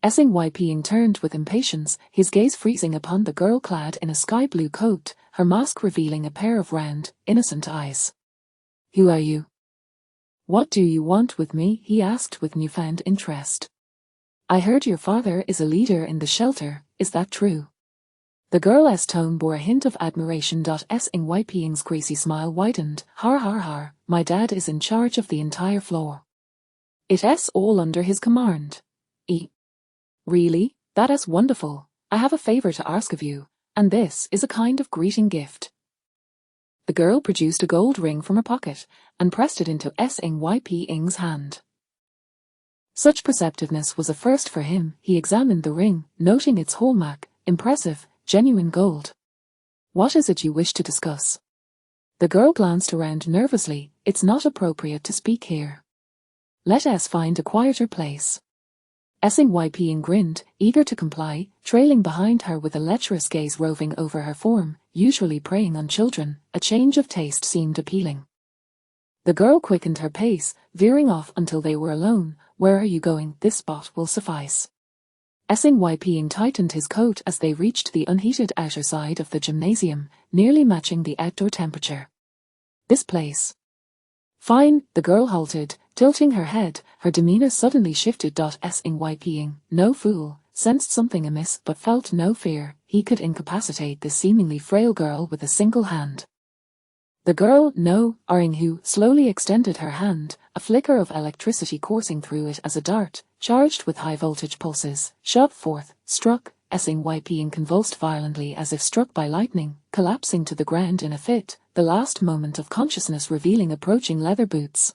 Yping turned with impatience, his gaze freezing upon the girl clad in a sky-blue coat, her mask revealing a pair of round, innocent eyes. Who are you? What do you want with me? He asked with newfound interest. I heard your father is a leader in the shelter, is that true? The girl's tone bore a hint of admiration. Yping's greasy smile widened. Har, my dad is in charge of the entire floor. It's all under his command. Really? That is wonderful. I have a favor to ask of you, and this is a kind of greeting gift. The girl produced a gold ring from her pocket, and pressed it into Yping's hand. Such perceptiveness was a first for him. He examined the ring, noting its hallmark, impressive, genuine gold. What is it you wish to discuss? The girl glanced around nervously. It's not appropriate to speak here. Let us find a quieter place. Yping grinned, eager to comply, trailing behind her with a lecherous gaze roving over her form, usually preying on children. A change of taste seemed appealing. The girl quickened her pace, veering off until they were alone. Where are you going? This spot will suffice. Yping tightened his coat as they reached the unheated outer side of the gymnasium, nearly matching the outdoor temperature. This place. Fine, the girl halted, tilting her head, her demeanor suddenly shifted. Yping, no fool, sensed something amiss but felt no fear. He could incapacitate this seemingly frail girl with a single hand. The girl, no, who slowly extended her hand, a flicker of electricity coursing through it as a dart, charged with high-voltage pulses, shot forth, struck. Yping convulsed violently as if struck by lightning, collapsing to the ground in a fit, the last moment of consciousness revealing approaching leather boots.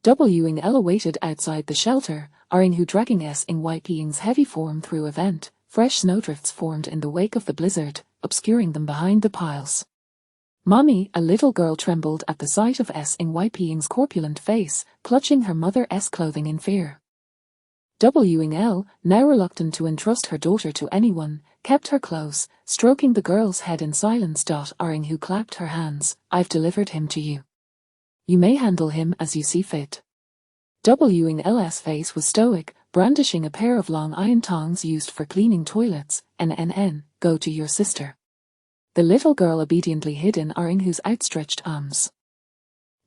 W L waited outside the shelter, Who dragging Yping's heavy form through a vent. Fresh snowdrifts formed in the wake of the blizzard, obscuring them behind the piles. Mommy, a little girl, trembled at the sight of Yping's corpulent face, clutching her mother's clothing in fear. W L, now reluctant to entrust her daughter to anyone, kept her close, stroking the girl's head in silence. Who clapped her hands. I've delivered him to you. You may handle him as you see fit. W L's face was stoic, brandishing a pair of long iron tongs used for cleaning toilets. Go to your sister. The little girl obediently hid in Who's outstretched arms.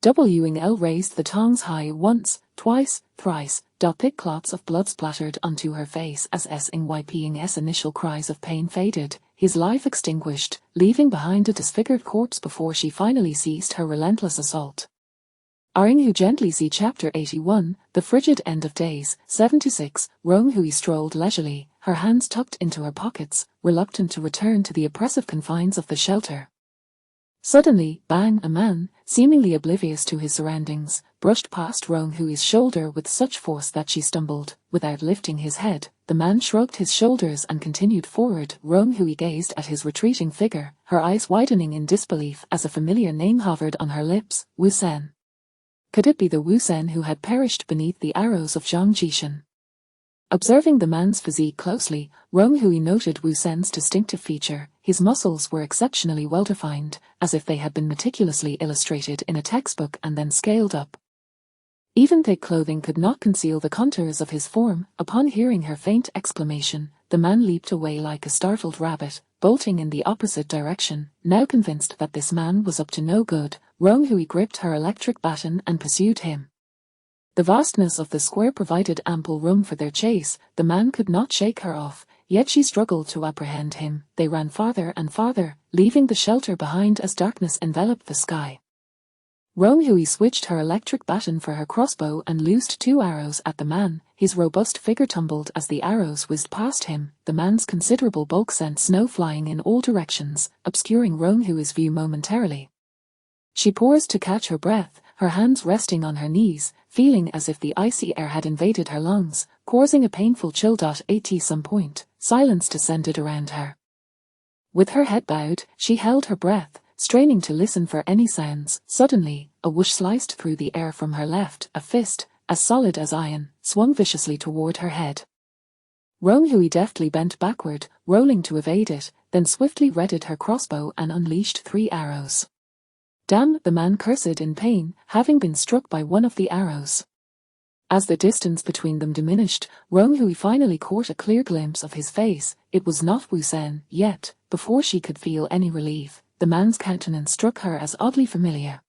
W L raised the tongs high once, twice, thrice. Thick clots of blood splattered onto her face as Yping's initial cries of pain faded, his life extinguished, leaving behind a disfigured corpse before she finally ceased her relentless assault. Who gently see Chapter 81, The Frigid End of Days, 76, Hui strolled leisurely, her hands tucked into her pockets, reluctant to return to the oppressive confines of the shelter. Suddenly, bang, a man, seemingly oblivious to his surroundings, brushed past Hui's shoulder with such force that she stumbled. Without lifting his head, the man shrugged his shoulders and continued forward. Hui gazed at his retreating figure, her eyes widening in disbelief as a familiar name hovered on her lips, Wu Sen. Could it be the Wu Sen who had perished beneath the arrows of Zhang Jishan? Observing the man's physique closely, Hui noted Wu Sen's distinctive feature. His muscles were exceptionally well-defined, as if they had been meticulously illustrated in a textbook and then scaled up. Even thick clothing could not conceal the contours of his form. Upon hearing her faint exclamation, the man leaped away like a startled rabbit, bolting in the opposite direction. Now convinced that this man was up to no good, Hui gripped her electric baton and pursued him. The vastness of the square provided ample room for their chase. The man could not shake her off, yet she struggled to apprehend him. They ran farther and farther, leaving the shelter behind as darkness enveloped the sky. Hui switched her electric baton for her crossbow and loosed 2 arrows at the man. His robust figure tumbled as the arrows whizzed past him. The man's considerable bulk sent snow flying in all directions, obscuring Hui's view momentarily. She paused to catch her breath, her hands resting on her knees, feeling as if the icy air had invaded her lungs, causing a painful chill. At some point, silence descended around her. With her head bowed, she held her breath, straining to listen for any sounds. Suddenly, a whoosh sliced through the air from her left. A fist, as solid as iron, swung viciously toward her head. Hui deftly bent backward, rolling to evade it, then swiftly readied her crossbow and unleashed 3 arrows. Damn, the man cursed in pain, having been struck by one of the arrows. As the distance between them diminished, Hui finally caught a clear glimpse of his face. It was not Wu Sen, yet, before she could feel any relief, the man's countenance struck her as oddly familiar.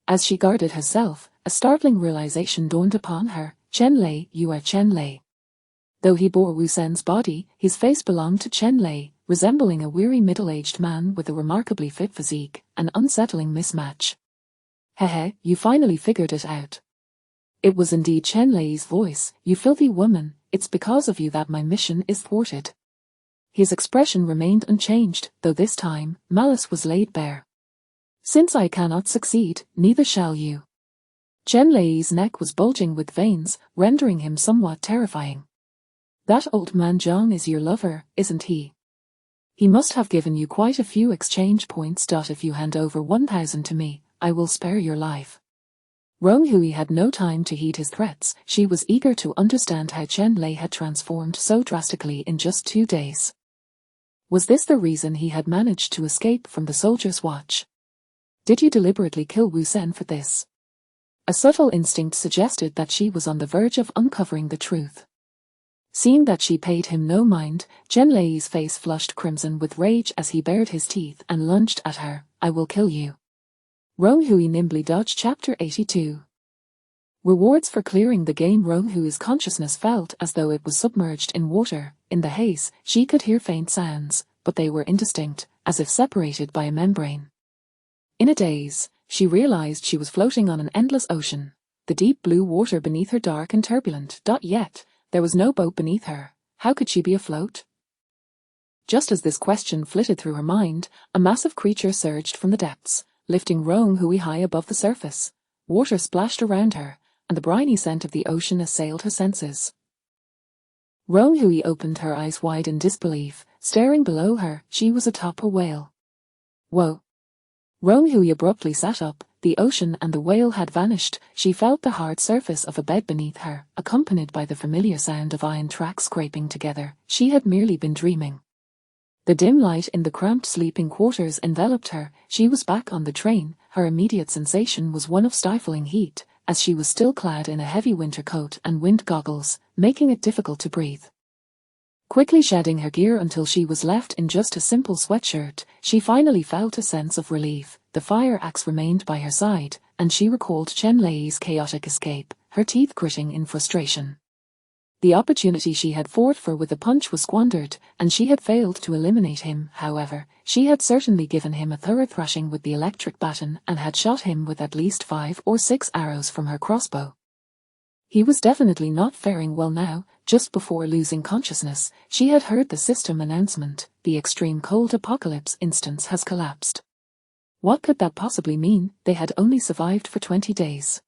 As she guarded herself, a startling realization dawned upon her. Chen Lei, you are Chen Lei. Though he bore Wu Sen's body, his face belonged to Chen Lei, resembling a weary middle-aged man with a remarkably fit physique, an unsettling mismatch. Hehe, you finally figured it out. It was indeed Chen Lei's voice. You filthy woman, it's because of you that my mission is thwarted. His expression remained unchanged, though this time, malice was laid bare. Since I cannot succeed, neither shall you. Chen Lei's neck was bulging with veins, rendering him somewhat terrifying. That old man Zhang is your lover, isn't he? He must have given you quite a few exchange points. If you hand over 1,000 to me, I will spare your life. Hui had no time to heed his threats. She was eager to understand how Chen Lei had transformed so drastically in just 2 days. Was this the reason he had managed to escape from the soldier's watch? Did you deliberately kill Wu Sen for this? A subtle instinct suggested that she was on the verge of uncovering the truth. Seeing that she paid him no mind, Chen Lei's face flushed crimson with rage as he bared his teeth and lunged at her. I will kill you. Hui nimbly dodged. Chapter 82. Rewards for clearing the game. Hui's consciousness felt as though it was submerged in water. In the haze, she could hear faint sounds, but they were indistinct, as if separated by a membrane. In a daze, she realized she was floating on an endless ocean, the deep blue water beneath her dark and turbulent. Yet, there was no boat beneath her. How could she be afloat? Just as this question flitted through her mind, a massive creature surged from the depths, lifting Hui high above the surface. Water splashed around her, and the briny scent of the ocean assailed her senses. Roan Hui opened her eyes wide in disbelief. Staring below her, she was atop a whale. Whoa! Roan Hui abruptly sat up. The ocean and the whale had vanished. She felt the hard surface of a bed beneath her, accompanied by the familiar sound of iron tracks scraping together. She had merely been dreaming. The dim light in the cramped sleeping quarters enveloped her. She was back on the train. Her immediate sensation was one of stifling heat, as she was still clad in a heavy winter coat and wind goggles, making it difficult to breathe. Quickly shedding her gear until she was left in just a simple sweatshirt, she finally felt a sense of relief. The fire axe remained by her side, and she recalled Chen Lei's chaotic escape, her teeth gritting in frustration. The opportunity she had fought for with a punch was squandered, and she had failed to eliminate him. However, she had certainly given him a thorough thrashing with the electric baton and had shot him with at least 5 or 6 arrows from her crossbow. He was definitely not faring well now. Just before losing consciousness, she had heard the system announcement: the extreme cold apocalypse instance has collapsed. What could that possibly mean? They had only survived for 20 days.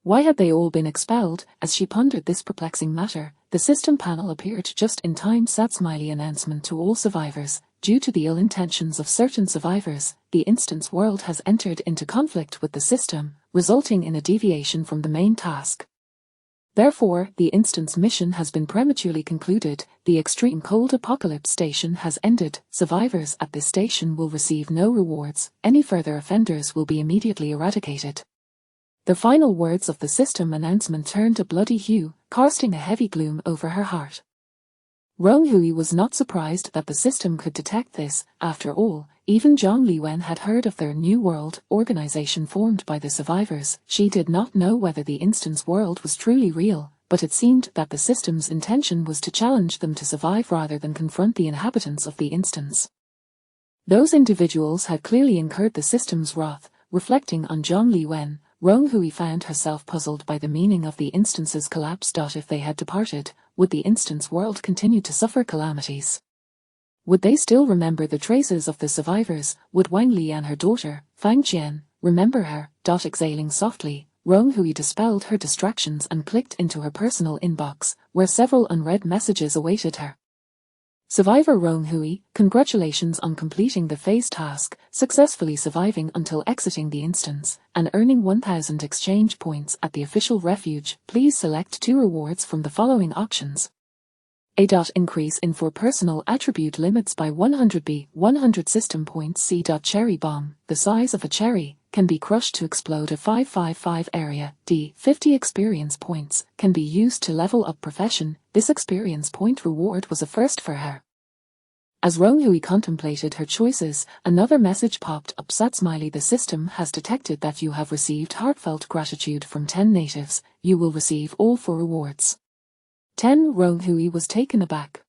Why had they all been expelled? As she pondered this perplexing matter, the system panel appeared just in time. Sad smiley announcement to all survivors. Due to the ill intentions of certain survivors, the instance world has entered into conflict with the system, resulting in a deviation from the main task. Therefore, the instance mission has been prematurely concluded. The extreme cold apocalypse station has ended. Survivors at this station will receive no rewards. Any further offenders will be immediately eradicated. The final words of the system announcement turned a bloody hue, casting a heavy gloom over her heart. Roan Hui was not surprised that the system could detect this. After all, even Zhang Liwen had heard of their New World organization formed by the survivors. She did not know whether the instance world was truly real, but it seemed that the system's intention was to challenge them to survive rather than confront the inhabitants of the instance. Those individuals had clearly incurred the system's wrath. Reflecting on Zhang Liwen, Roan Hui found herself puzzled by the meaning of the instance's collapse. If they had departed, would the instance world continue to suffer calamities? Would they still remember the traces of the survivors? Would Wang Li and her daughter, Fang Jian, remember her? Exhaling softly, Roan Hui dispelled her distractions and clicked into her personal inbox, where several unread messages awaited her. Survivor Roan Hui, congratulations on completing the phase task, successfully surviving until exiting the instance, and earning 1000 exchange points at the official refuge. Please select 2 rewards from the following options. A. Increase in 4 personal attribute limits by 100. B. 100 system points. C. Cherry bomb, the size of a cherry, can be crushed to explode a 555 area. D. 50 experience points, can be used to level up profession. This experience point reward was a first for her. As Roan Hui contemplated her choices, another message popped up. Sad smiley, the system has detected that you have received heartfelt gratitude from 10 natives. You will receive all 4 rewards. 10. Roan Hui was taken aback.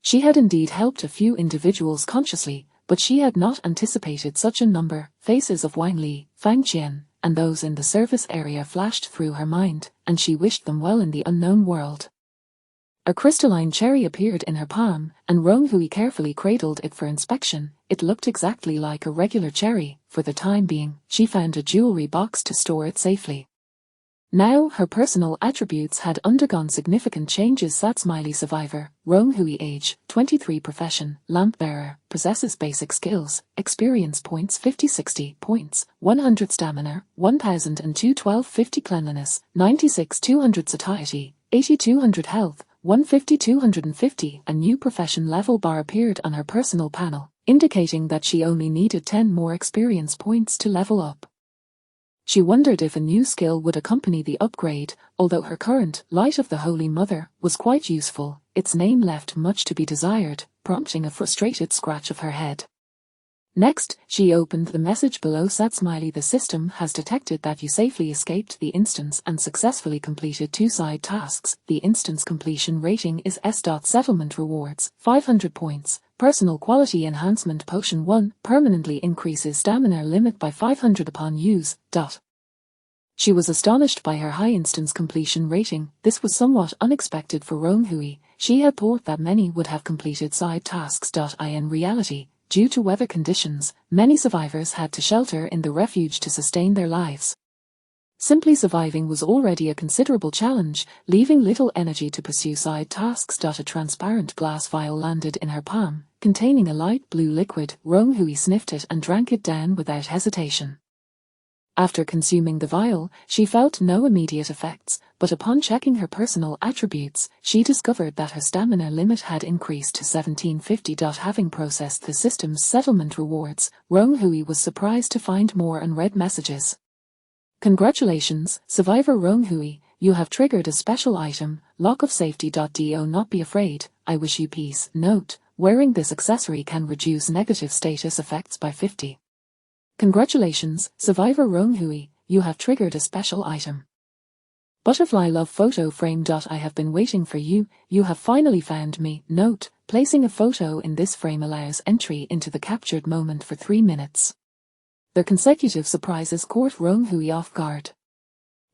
She had indeed helped a few individuals consciously, but she had not anticipated such a number. Faces of Wang Li, Fang Jian, and those in the service area flashed through her mind, and she wished them well in the unknown world. A crystalline cherry appeared in her palm, and Roan Hui carefully cradled it for inspection. It looked exactly like a regular cherry. For the time being, she found a jewelry box to store it safely. Now her personal attributes had undergone significant changes. Sad smiley survivor, Roan Hui, age 23, profession, lamp bearer, possesses basic skills, experience points 50-60 points, 100 stamina, 1002 1250 cleanliness, 96 200 satiety, 80 200 health, 150 250. A new profession level bar appeared on her personal panel, indicating that she only needed 10 more experience points to level up. She wondered if a new skill would accompany the upgrade. Although her current, Light of the Holy Mother, was quite useful, its name left much to be desired, prompting a frustrated scratch of her head. Next, she opened the message below. Sad smiley, the system has detected that you safely escaped the instance and successfully completed 2 side tasks. The instance completion rating is S. Settlement rewards, 500 points. Personal quality enhancement potion 1, permanently increases stamina limit by 500 upon use. She was astonished by her high instance completion rating. This was somewhat unexpected for Roan Hui. She had thought that many would have completed side tasks. In reality, due to weather conditions, many survivors had to shelter in the refuge to sustain their lives. Simply surviving was already a considerable challenge, leaving little energy to pursue side tasks. A transparent glass vial landed in her palm, containing a light blue liquid. Rong Hui sniffed it and drank it down without hesitation. After consuming the vial, she felt no immediate effects, but upon checking her personal attributes, she discovered that her stamina limit had increased to 1750. Having processed the system's settlement rewards, Rong Hui was surprised to find more unread messages. Congratulations, Survivor Rong Hui, you have triggered a special item, Lock of Safety. Do not be afraid, I wish you peace. Note, wearing this accessory can reduce negative status effects by 50. Congratulations, Survivor Rong Hui, you have triggered a special item. Butterfly Love Photo Frame. I have been waiting for you, you have finally found me. Note, placing a photo in this frame allows entry into the captured moment for 3 minutes. Their consecutive surprises caught Rong Hui off guard.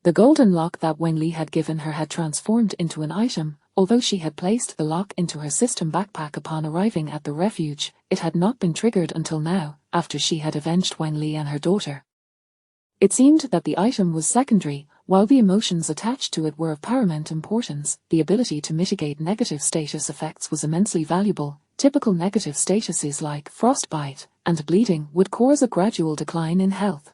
The golden lock that Wen Li had given her had transformed into an item. Although she had placed the lock into her system backpack upon arriving at the refuge, it had not been triggered until now, after she had avenged Wen Li and her daughter. It seemed that the item was secondary, while the emotions attached to it were of paramount importance. The ability to mitigate negative status effects was immensely valuable. Typical negative statuses like frostbite and bleeding would cause a gradual decline in health.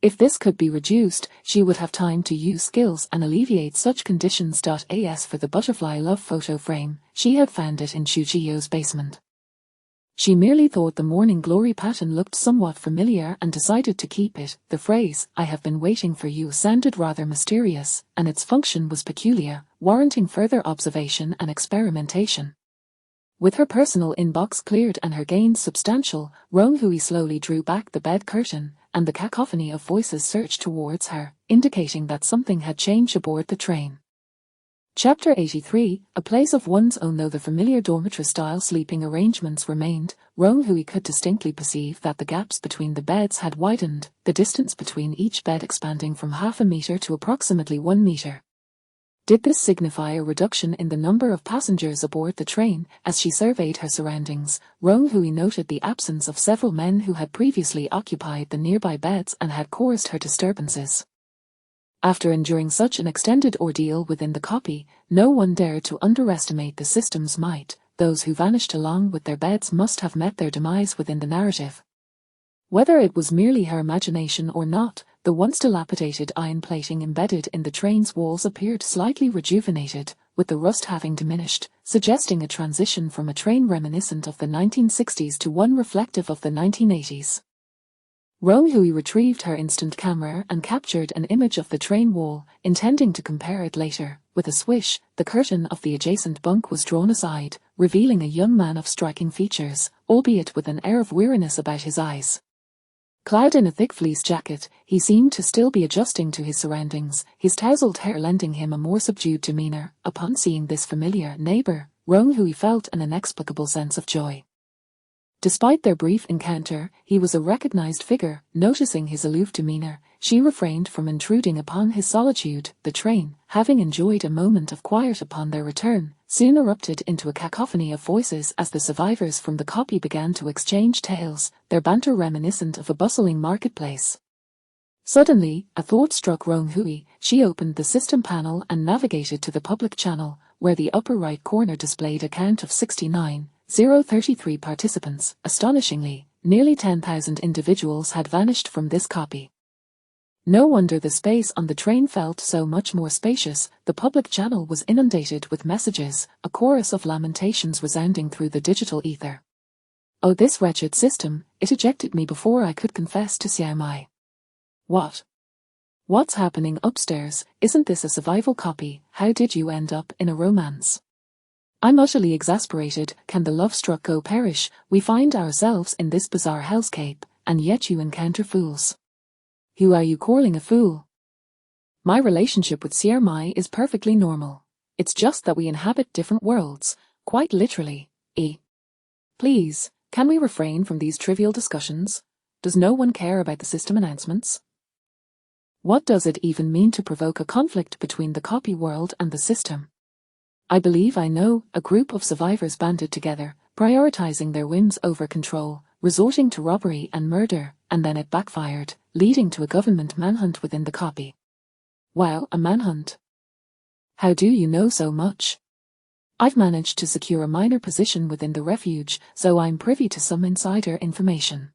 If this could be reduced, she would have time to use skills and alleviate such conditions. As for the Butterfly Love Photo Frame, she had found it in Chujiyo's basement. She merely thought the Morning Glory pattern looked somewhat familiar and decided to keep it. The phrase, I have been waiting for you, sounded rather mysterious, and its function was peculiar, warranting further observation and experimentation. With her personal inbox cleared and her gains substantial, Rong Hui slowly drew back the bed curtain, and the cacophony of voices surged towards her, indicating that something had changed aboard the train. Chapter 83, A Place of One's Own. Though the familiar dormitory-style sleeping arrangements remained, Rong Hui could distinctly perceive that the gaps between the beds had widened, the distance between each bed expanding from half a meter to approximately 1 meter. Did this signify a reduction in the number of passengers aboard the train? As she surveyed her surroundings, Rong Hui noted the absence of several men who had previously occupied the nearby beds and had caused her disturbances. After enduring such an extended ordeal within the copy, no one dared to underestimate the system's might. Those who vanished along with their beds must have met their demise within the narrative. Whether it was merely her imagination or not, the once dilapidated iron plating embedded in the train's walls appeared slightly rejuvenated, with the rust having diminished, suggesting a transition from a train reminiscent of the 1960s to one reflective of the 1980s. Rong Hui retrieved her instant camera and captured an image of the train wall, intending to compare it later. With a swish, the curtain of the adjacent bunk was drawn aside, revealing a young man of striking features, albeit with an air of weariness about his eyes. Clad in a thick fleece jacket, he seemed to still be adjusting to his surroundings, his tousled hair lending him a more subdued demeanor. Upon seeing this familiar neighbor, Rong Hui felt an inexplicable sense of joy. Despite their brief encounter, he was a recognized figure. Noticing his aloof demeanor, she refrained from intruding upon his solitude. The train, having enjoyed a moment of quiet upon their return, soon erupted into a cacophony of voices as the survivors from the copy began to exchange tales, their banter reminiscent of a bustling marketplace. Suddenly, a thought struck Rong Hui. She opened the system panel and navigated to the public channel, where the upper right corner displayed a count of 69,033 participants. Astonishingly, nearly 10,000 individuals had vanished from this copy. No wonder the space on the train felt so much more spacious. The public channel was inundated with messages, a chorus of lamentations resounding through the digital ether. Oh, this wretched system, it ejected me before I could confess to Xiao Mai. What? What's happening upstairs? Isn't this a survival copy? How did you end up in a romance? I'm utterly exasperated. Can the love-struck go perish? We find ourselves in this bizarre hellscape, and yet you encounter fools. Who are you calling a fool? My relationship with Xiao Mai is perfectly normal. It's just that we inhabit different worlds, quite literally. Please, can we refrain from these trivial discussions? Does no one care about the system announcements? What does it even mean to provoke a conflict between the copy world and the system? I believe I know. A group of survivors banded together, prioritizing their whims over control, resorting to robbery and murder, and then it backfired, leading to a government manhunt within the copy. Wow, a manhunt. How do you know so much? I've managed to secure a minor position within the refuge, so I'm privy to some insider information.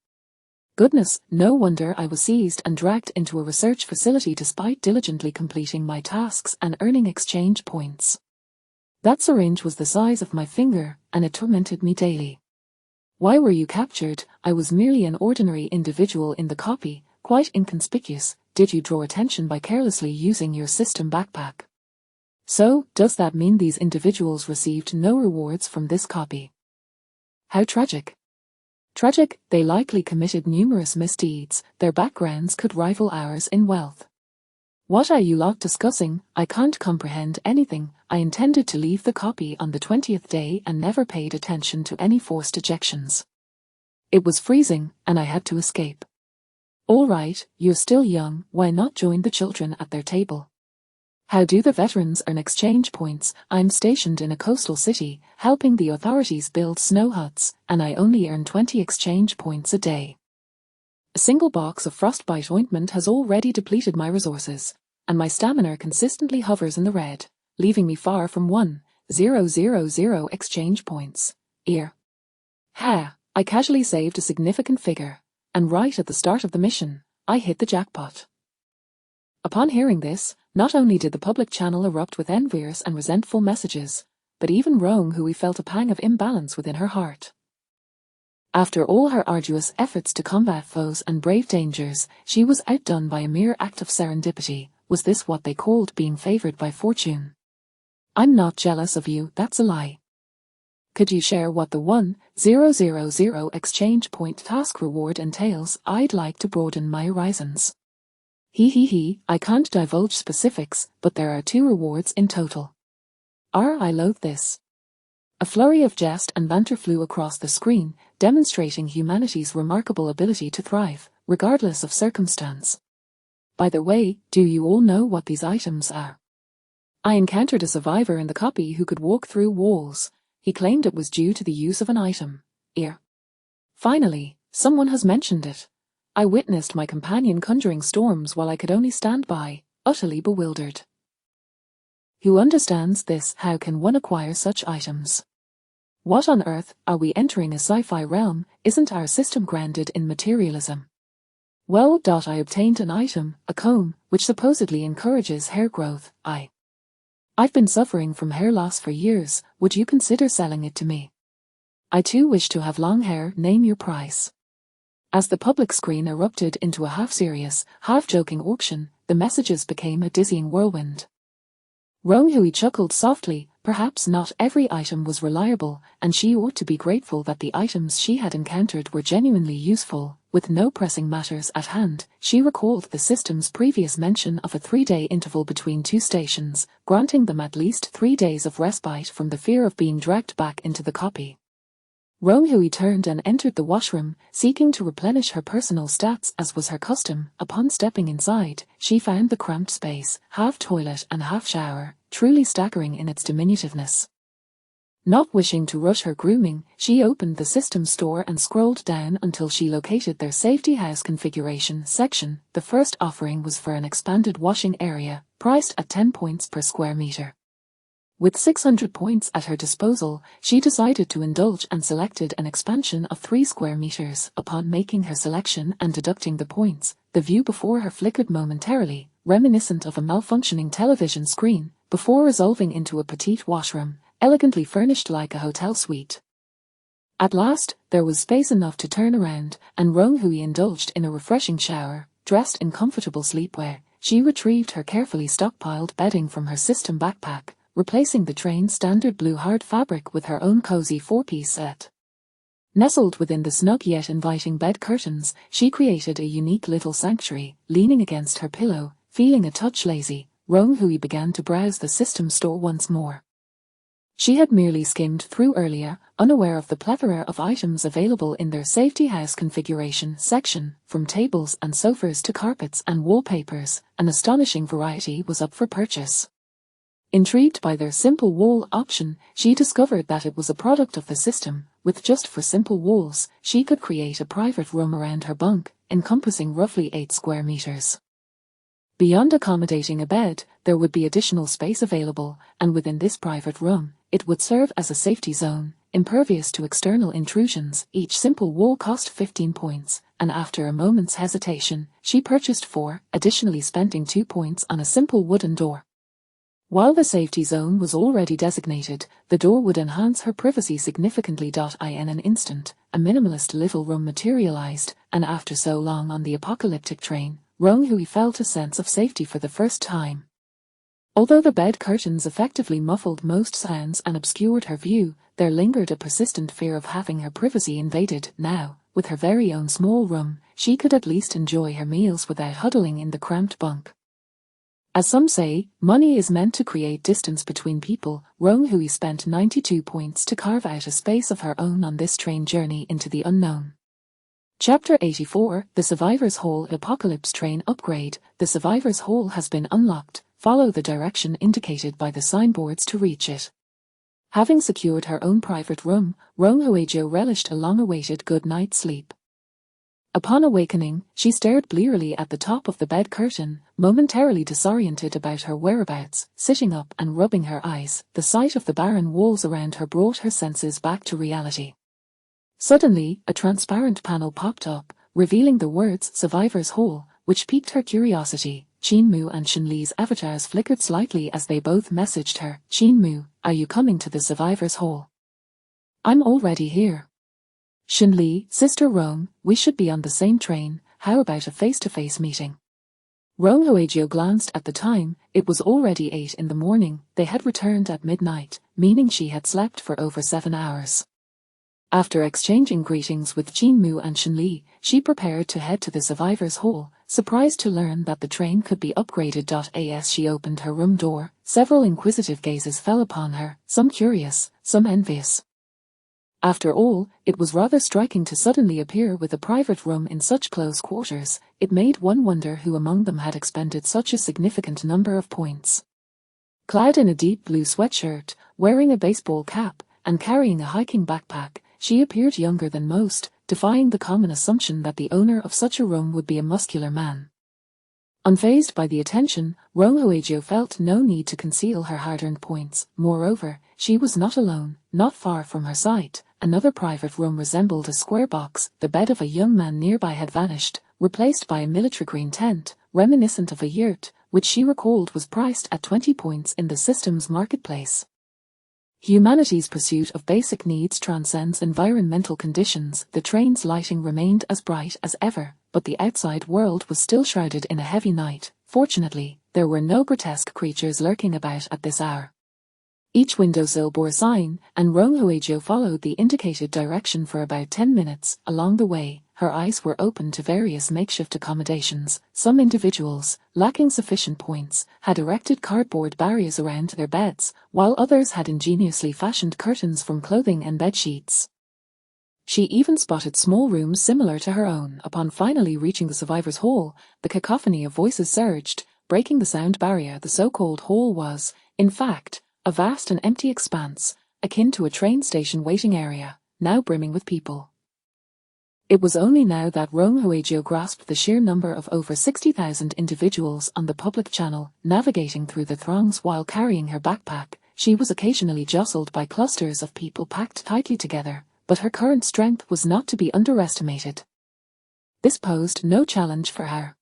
Goodness, no wonder I was seized and dragged into a research facility despite diligently completing my tasks and earning exchange points. That syringe was the size of my finger, and it tormented me daily. Why were you captured? I was merely an ordinary individual in the copy, quite inconspicuous. Did you draw attention by carelessly using your system backpack? So, does that mean these individuals received no rewards from this copy? How tragic. Tragic, they likely committed numerous misdeeds, their backgrounds could rival ours in wealth. What are you lot discussing? I can't comprehend anything. I intended to leave the copy on the 20th day and never paid attention to any forced ejections. It was freezing, and I had to escape. All right, you're still young, why not join the children at their table? How do the veterans earn exchange points? I'm stationed in a coastal city, helping the authorities build snow huts, and I only earn 20 exchange points a day. A single box of frostbite ointment has already depleted my resources, and my stamina consistently hovers in the red, leaving me far from 1,000 exchange points. Ha! I casually saved a significant figure, and right at the start of the mission, I hit the jackpot. Upon hearing this, not only did the public channel erupt with envious and resentful messages, but even Rome Hui felt a pang of imbalance within her heart. After all her arduous efforts to combat foes and brave dangers, she was outdone by a mere act of serendipity. Was this what they called being favored by fortune? I'm not jealous of you, that's a lie. Could you share what the 1,000 exchange point task reward entails? I'd like to broaden my horizons. I can't divulge specifics, but there are 2 rewards in total. I loathe this. A flurry of jest and banter flew across the screen, demonstrating humanity's remarkable ability to thrive, regardless of circumstance. By the way, do you all know what these items are? I encountered a survivor in the copy who could walk through walls. He claimed it was due to the use of an item. Finally, someone has mentioned it. I witnessed my companion conjuring storms while I could only stand by, utterly bewildered. Who understands this? How can one acquire such items? What on earth, are we entering a sci-fi realm? Isn't our system grounded in materialism? Well, I obtained an item, a comb, which supposedly encourages hair growth. I've been suffering from hair loss for years. Would you consider selling it to me? I too wish to have long hair. Name your price. As the public screen erupted into a half-serious, half-joking auction, the messages became a dizzying whirlwind. Rome Hui chuckled softly. Perhaps not every item was reliable, and she ought to be grateful that the items she had encountered were genuinely useful. With no pressing matters at hand, she recalled the system's previous mention of a 3-day interval between 2 stations, granting them at least 3 days of respite from the fear of being dragged back into the copy. Rome Hui turned and entered the washroom, seeking to replenish her personal stats as was her custom. Upon stepping inside, she found the cramped space, half toilet and half shower, truly staggering in its diminutiveness. Not wishing to rush her grooming, she opened the system store and scrolled down until she located their safety house configuration section. The first offering was for an expanded washing area, priced at 10 points per square meter. With 600 points at her disposal, she decided to indulge and selected an expansion of 3 square meters. Upon making her selection and deducting the points, the view before her flickered momentarily, reminiscent of a malfunctioning television screen, before resolving into a petite washroom, elegantly furnished like a hotel suite. At last, there was space enough to turn around, and Rong Hui indulged in a refreshing shower. Dressed in comfortable sleepwear, she retrieved her carefully stockpiled bedding from her system backpack, replacing the train's standard blue hard fabric with her own cozy 4-piece set. Nestled within the snug yet inviting bed curtains, she created a unique little sanctuary. Leaning against her pillow, feeling a touch lazy, Rong Hui began to browse the system store once more. She had merely skimmed through earlier, unaware of the plethora of items available in their safety house configuration section. From tables and sofas to carpets and wallpapers, an astonishing variety was up for purchase. Intrigued by their simple wall option, she discovered that it was a product of the system. With just 4 simple walls, she could create a private room around her bunk, encompassing roughly 8 square meters. Beyond accommodating a bed, there would be additional space available, and within this private room, it would serve as a safety zone, impervious to external intrusions. Each simple wall cost 15 points, and after a moment's hesitation, she purchased 4, additionally spending 2 points on a simple wooden door. While the safety zone was already designated, the door would enhance her privacy significantly. In an instant, a minimalist little room materialized, and after so long on the apocalyptic train, Rong Hui felt a sense of safety for the first time. Although the bed curtains effectively muffled most sounds and obscured her view, there lingered a persistent fear of having her privacy invaded. Now, with her very own small room, she could at least enjoy her meals without huddling in the cramped bunk. As some say, money is meant to create distance between people. Rong Hui spent 92 points to carve out a space of her own on this train journey into the unknown. Chapter 84, The Survivor's Hall Apocalypse Train Upgrade. The Survivor's Hall has been unlocked. Follow the direction indicated by the signboards to reach it. Having secured her own private room, Rong Huijiu relished a long-awaited good night's sleep. Upon awakening, she stared blearily at the top of the bed curtain, momentarily disoriented about her whereabouts. Sitting up and rubbing her eyes, the sight of the barren walls around her brought her senses back to reality. Suddenly, a transparent panel popped up, revealing the words Survivor's Hall, which piqued her curiosity. Qinmu and Xinli's avatars flickered slightly as they both messaged her. Qinmu, are you coming to the Survivor's Hall? I'm already here. Xinli, Sister Rong, we should be on the same train. How about a face-to-face meeting? Rong Huijiu glanced at the time. It was already 8 in the morning. They had returned at midnight, meaning she had slept for over 7 hours. After exchanging greetings with Qinmu and Xinli, she prepared to head to the Survivor's Hall, surprised to learn that the train could be upgraded. As she opened her room door, several inquisitive gazes fell upon her, some curious, some envious. After all, it was rather striking to suddenly appear with a private room in such close quarters. It made one wonder who among them had expended such a significant number of points. Clad in a deep blue sweatshirt, wearing a baseball cap, and carrying a hiking backpack, she appeared younger than most, defying the common assumption that the owner of such a room would be a muscular man. Unfazed by the attention, Rong Huijiu felt no need to conceal her hard-earned points. Moreover, she was not alone. Not far from her sight, another private room resembled a square box. The bed of a young man nearby had vanished, replaced by a military green tent, reminiscent of a yurt, which she recalled was priced at 20 points in the system's marketplace. Humanity's pursuit of basic needs transcends environmental conditions. The train's lighting remained as bright as ever, but the outside world was still shrouded in a heavy night. Fortunately, there were no grotesque creatures lurking about at this hour. Each windowsill bore a sign, and Rong Huijiu followed the indicated direction for about 10 minutes. Along the way, her eyes were open to various makeshift accommodations. Some individuals, lacking sufficient points, had erected cardboard barriers around their beds, while others had ingeniously fashioned curtains from clothing and bedsheets. She even spotted small rooms similar to her own. Upon finally reaching the Survivor's Hall, the cacophony of voices surged, breaking the sound barrier. The so-called hall was, in fact, a vast and empty expanse, akin to a train station waiting area, now brimming with people. It was only now that Rong Huijiu grasped the sheer number of over 60,000 individuals on the public channel. Navigating through the throngs while carrying her backpack, she was occasionally jostled by clusters of people packed tightly together, but her current strength was not to be underestimated. This posed no challenge for her.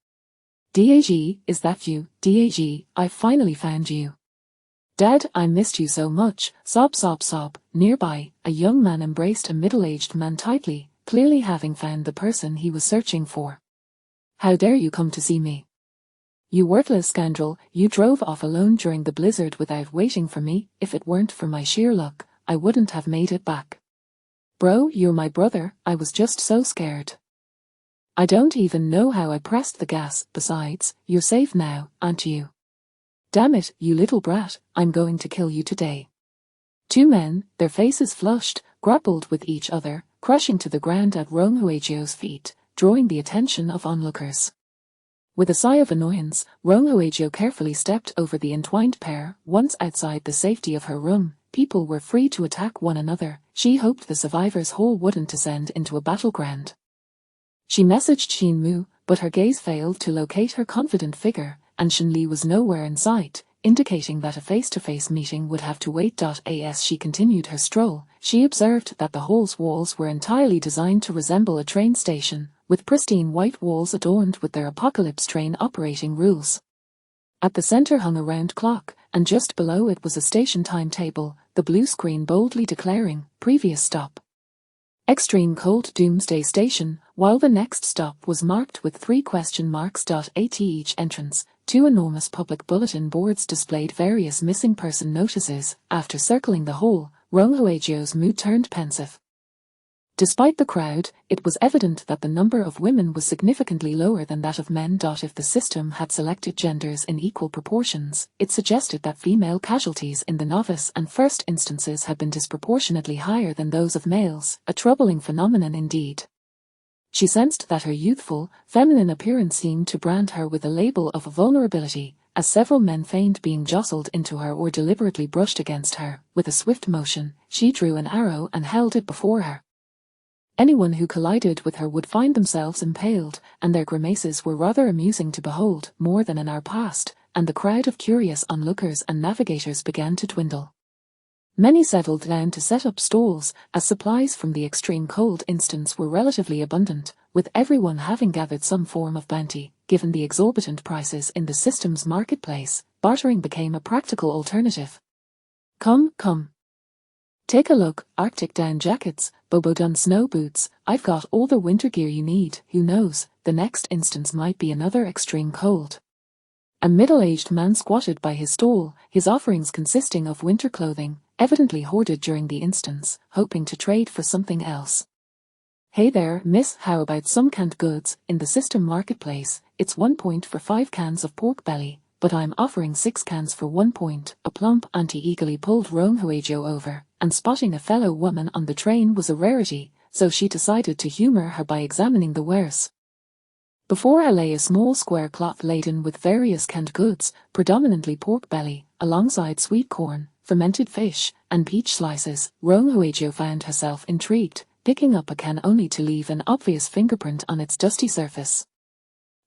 "Dag, is that you? Dag, I finally found you. Dad, I missed you so much." Sob, sob, sob. Nearby, a young man embraced a middle-aged man tightly, clearly having found the person he was searching for. "How dare you come to see me? You worthless scoundrel, you drove off alone during the blizzard without waiting for me. If it weren't for my sheer luck, I wouldn't have made it back. Bro, you're my brother, I was just so scared. I don't even know how I pressed the gas. Besides, you're safe now, aren't you? Damn it, you little brat, I'm going to kill you today." Two men, their faces flushed, grappled with each other, crushing to the ground at Rong Huijiu's feet, drawing the attention of onlookers. With a sigh of annoyance, Rong Huijiu carefully stepped over the entwined pair. Once outside the safety of her room, people were free to attack one another. She hoped the Survivor's Hall wouldn't descend into a battleground. She messaged Qinmu, but her gaze failed to locate her confident figure. and Shen Li was nowhere in sight, indicating that a face-to-face meeting would have to wait. As she continued her stroll, she observed that the hall's walls were entirely designed to resemble a train station, with pristine white walls adorned with their apocalypse train operating rules. At the center hung a round clock, and just below it was a station timetable, the blue screen boldly declaring, "Previous stop. Extreme cold Doomsday Station," while the next stop was marked with 3 question marks. At each entrance, 2 enormous public bulletin boards displayed various missing person notices. After circling the hall, Rong Huijio's mood turned pensive. Despite the crowd, it was evident that the number of women was significantly lower than that of men. If the system had selected genders in equal proportions, it suggested that female casualties in the novice and first instances had been disproportionately higher than those of males, a troubling phenomenon indeed. She sensed that her youthful, feminine appearance seemed to brand her with a label of vulnerability, as several men feigned being jostled into her or deliberately brushed against her. With a swift motion, she drew an arrow and held it before her. Anyone who collided with her would find themselves impaled, and their grimaces were rather amusing to behold, more than an hour passed, and the crowd of curious onlookers and navigators began to dwindle. Many settled down to set up stalls, as supplies from the extreme cold instance were relatively abundant, with everyone having gathered some form of bounty. Given the exorbitant prices in the system's marketplace, bartering became a practical alternative. "Come, come. Take a look, Arctic down jackets, Bobo Dun snow boots, I've got all the winter gear you need. Who knows, the next instance might be another extreme cold." A middle-aged man squatted by his stall, his offerings consisting of winter clothing, evidently hoarded during the instance, hoping to trade for something else. "Hey there, miss, how about some canned goods? In the system marketplace, it's 1 point for 5 cans of pork belly, but I'm offering 6 cans for 1 point. A plump auntie eagerly pulled Rong Huijio over, and spotting a fellow woman on the train was a rarity, so she decided to humor her by examining the wares. Before her lay a small square cloth laden with various canned goods, predominantly pork belly, alongside sweet corn, fermented fish, and peach slices. Rong Huijio found herself intrigued, picking up a can only to leave an obvious fingerprint on its dusty surface.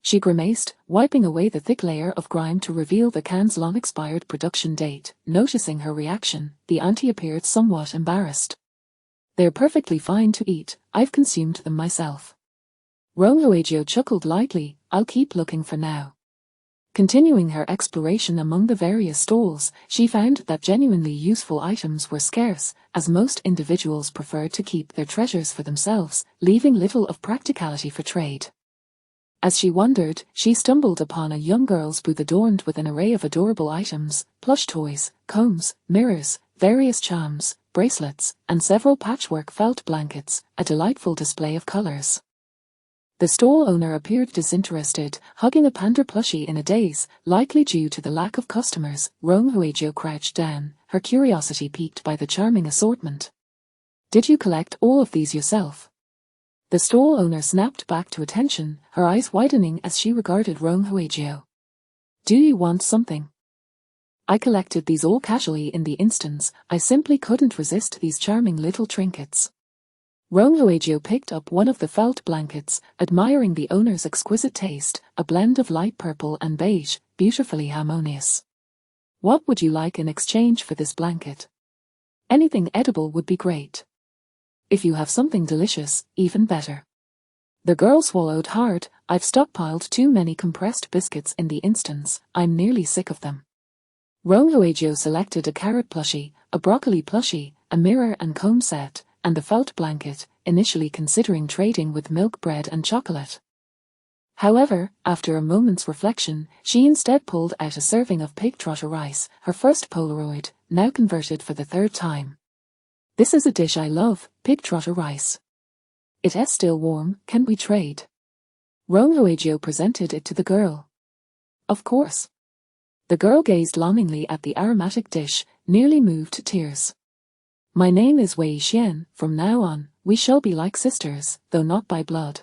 She grimaced, wiping away the thick layer of grime to reveal the can's long-expired production date. Noticing her reaction, the auntie appeared somewhat embarrassed. "They're perfectly fine to eat, I've consumed them myself." Rong Huijio chuckled lightly, "I'll keep looking for now." Continuing her exploration among the various stalls, she found that genuinely useful items were scarce, as most individuals preferred to keep their treasures for themselves, leaving little of practicality for trade. As she wondered, she stumbled upon a young girl's booth adorned with an array of adorable items, plush toys, combs, mirrors, various charms, bracelets, and several patchwork felt blankets, a delightful display of colors. The stall owner appeared disinterested, hugging a panda plushie in a daze, likely due to the lack of customers. Rong Huijio crouched down, her curiosity piqued by the charming assortment. "Did you collect all of these yourself?" The stall owner snapped back to attention, her eyes widening as she regarded Rong Huijio. "Do you want something?" "I collected these all casually in the instance, I simply couldn't resist these charming little trinkets." Rong Huijio picked up one of the felt blankets, admiring the owner's exquisite taste, a blend of light purple and beige, beautifully harmonious. "What would you like in exchange for this blanket?" "Anything edible would be great. If you have something delicious, even better." The girl swallowed hard. "I've stockpiled too many compressed biscuits in the instance, I'm nearly sick of them." Rong Huijio selected a carrot plushie, a broccoli plushie, a mirror and comb set, and the felt blanket, initially considering trading with milk bread and chocolate. However, after a moment's reflection, she instead pulled out a serving of pig trotter rice, her first Polaroid, now converted for the 3rd time. "This is a dish I love, pig trotter rice. It's still warm, can we trade?" Rong Huijio presented it to the girl. "Of course." The girl gazed longingly at the aromatic dish, nearly moved to tears. "My name is Wei Xian, from now on, we shall be like sisters, though not by blood."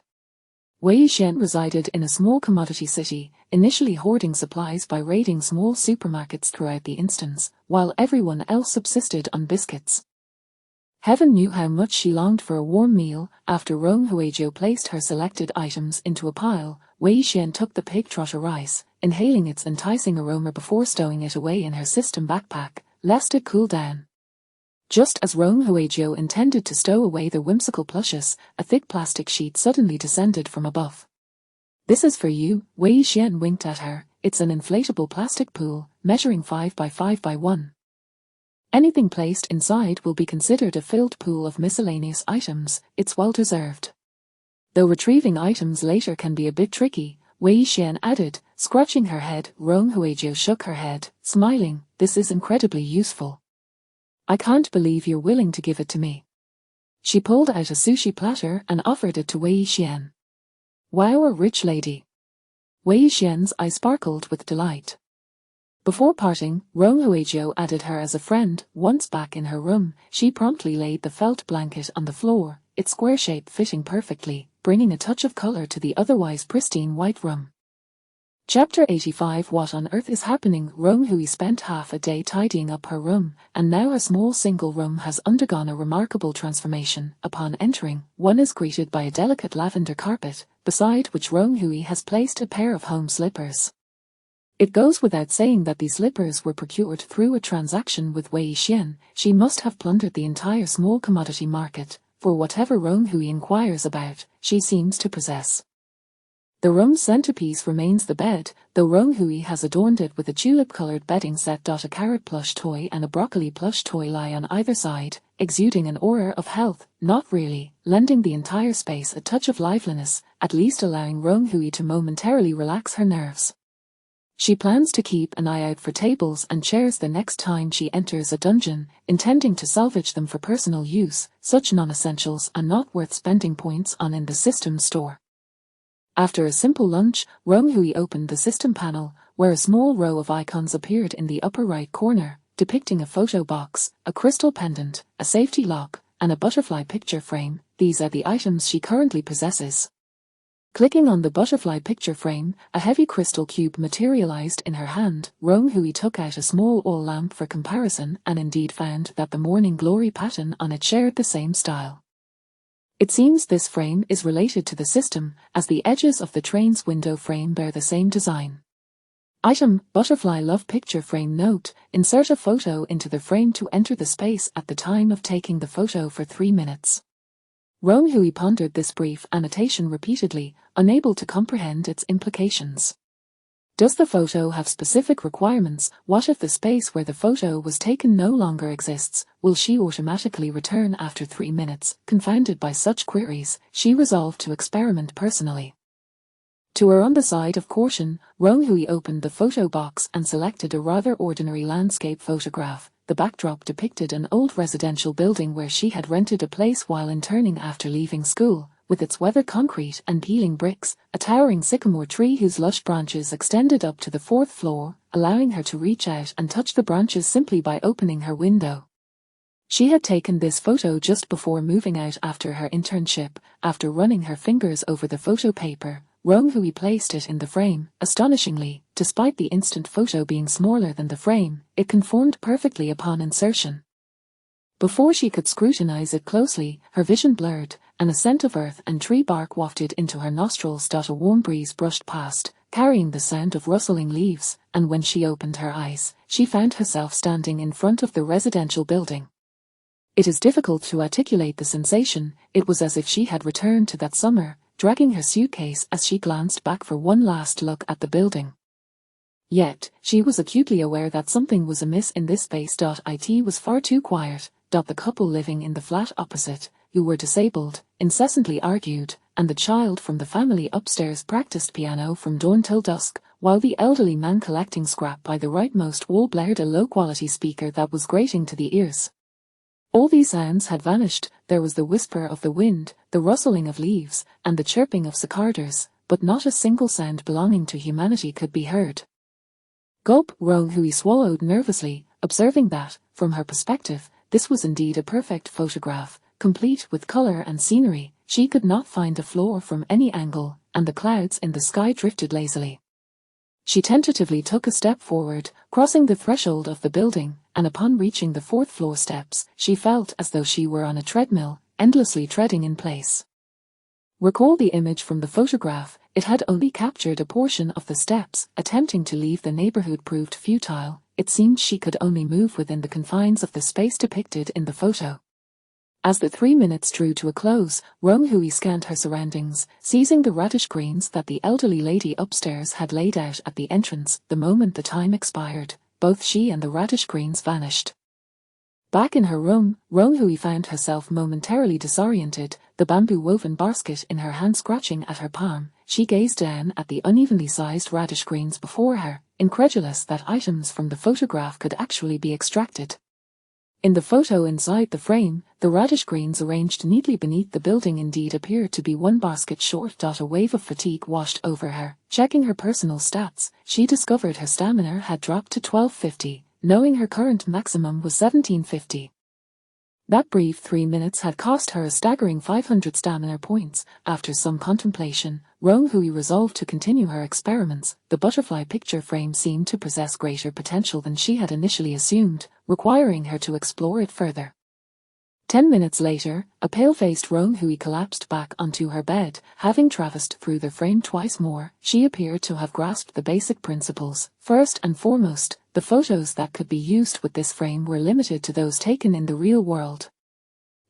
Wei Xian resided in a small commodity city, initially hoarding supplies by raiding small supermarkets throughout the instance, while everyone else subsisted on biscuits. Heaven knew how much she longed for a warm meal. After Rong Huijio placed her selected items into a pile, Wei Xian took the pig trotter rice, inhaling its enticing aroma before stowing it away in her system backpack, lest it cool down. Just as Rong Huizhou intended to stow away their whimsical plushes, a thick plastic sheet suddenly descended from above. "This is for you," Wei Xian winked at her. "It's an inflatable plastic pool, measuring 5 by 5 by 1. Anything placed inside will be considered a filled pool of miscellaneous items. It's well deserved. Though retrieving items later can be a bit tricky," Wei Xian added, scratching her head. Rong Huizhou shook her head, smiling. "This is incredibly useful. I can't believe you're willing to give it to me." She pulled out a sushi platter and offered it to Wei Xian. "Wow, a rich lady." Wei Xian's eye sparkled with delight. Before parting, Rong Huizhou added her as a friend. Once back in her room, she promptly laid the felt blanket on the floor, its square shape fitting perfectly, bringing a touch of color to the otherwise pristine white room. Chapter 85. What on earth is happening? Rong Hui spent half a day tidying up her room, and now her small single room has undergone a remarkable transformation. Upon entering, one is greeted by a delicate lavender carpet, beside which Rong Hui has placed a pair of home slippers. It goes without saying that these slippers were procured through a transaction with Wei Xian. She must have plundered the entire small commodity market, for whatever Rong Hui inquires about, she seems to possess. The room's centerpiece remains the bed, though Rong Hui has adorned it with a tulip-colored bedding set. A carrot plush toy and a broccoli plush toy lie on either side, exuding an aura of health, not really, lending the entire space a touch of liveliness, at least allowing Rong Hui to momentarily relax her nerves. She plans to keep an eye out for tables and chairs the next time she enters a dungeon, intending to salvage them for personal use. Such non-essentials are not worth spending points on in the system store. After a simple lunch, Rong Hui opened the system panel, where a small row of icons appeared in the upper right corner, depicting a photo box, a crystal pendant, a safety lock, and a butterfly picture frame. These are the items she currently possesses. Clicking on the butterfly picture frame, a heavy crystal cube materialized in her hand. Rong Hui took out a small oil lamp for comparison and indeed found that the morning glory pattern on it shared the same style. It seems this frame is related to the system, as the edges of the train's window frame bear the same design. Item: Butterfly Love Picture Frame. Note: insert a photo into the frame to enter the space at the time of taking the photo for 3 minutes. Rong Hui pondered this brief annotation repeatedly, unable to comprehend its implications. Does the photo have specific requirements? What if the space where the photo was taken no longer exists? Will she automatically return after 3 minutes? Confounded by such queries, she resolved to experiment personally. To err on the side of caution, Rong Hui opened the photo box and selected a rather ordinary landscape photograph. The backdrop depicted an old residential building where she had rented a place while interning after leaving school. With its weathered concrete and peeling bricks, a towering sycamore tree whose lush branches extended up to the 4th floor, allowing her to reach out and touch the branches simply by opening her window. She had taken this photo just before moving out after her internship. After running her fingers over the photo paper, Rong Hui placed it in the frame. Astonishingly, despite the instant photo being smaller than the frame, it conformed perfectly upon insertion. Before she could scrutinize it closely, her vision blurred, and a scent of earth and tree bark wafted into her nostrils. A warm breeze brushed past, carrying the sound of rustling leaves, and when she opened her eyes, she found herself standing in front of the residential building. It is difficult to articulate the sensation. It was as if she had returned to that summer, dragging her suitcase as she glanced back for one last look at the building. Yet, she was acutely aware that something was amiss in this space. It was far too quiet. The couple living in the flat opposite, who were disabled, incessantly argued, and the child from the family upstairs practiced piano from dawn till dusk, while the elderly man collecting scrap by the rightmost wall blared a low-quality speaker that was grating to the ears. All these sounds had vanished. There was the whisper of the wind, the rustling of leaves, and the chirping of cicadas, but not a single sound belonging to humanity could be heard. Gulp! Rong Hui swallowed nervously, observing that, from her perspective, this was indeed a perfect photograph, complete with color and scenery. She could not find a flaw from any angle, and the clouds in the sky drifted lazily. She tentatively took a step forward, crossing the threshold of the building, and upon reaching the 4th floor steps, she felt as though she were on a treadmill, endlessly treading in place. Recall the image from the photograph. It had only captured a portion of the steps. Attempting to leave the neighborhood proved futile. It seemed she could only move within the confines of the space depicted in the photo. As the 3 minutes drew to a close, Rong Hui scanned her surroundings, seizing the radish greens that the elderly lady upstairs had laid out at the entrance. The moment the time expired, both she and the radish greens vanished. Back in her room, Rong Hui found herself momentarily disoriented, the bamboo-woven basket in her hand scratching at her palm. She gazed down at the unevenly sized radish greens before her, incredulous that items from the photograph could actually be extracted. In the photo inside the frame, the radish greens arranged neatly beneath the building indeed appeared to be one basket short. A wave of fatigue washed over her. Checking her personal stats, she discovered her stamina had dropped to 1250, knowing her current maximum was 1750. That brief 3 minutes had cost her a staggering 500 stamina points. After some contemplation, Rong Hui resolved to continue her experiments. The butterfly picture frame seemed to possess greater potential than she had initially assumed, requiring her to explore it further. 10 minutes later, a pale-faced Rong Hui collapsed back onto her bed. Having traversed through the frame twice more, she appeared to have grasped the basic principles. First and foremost, the photos that could be used with this frame were limited to those taken in the real world.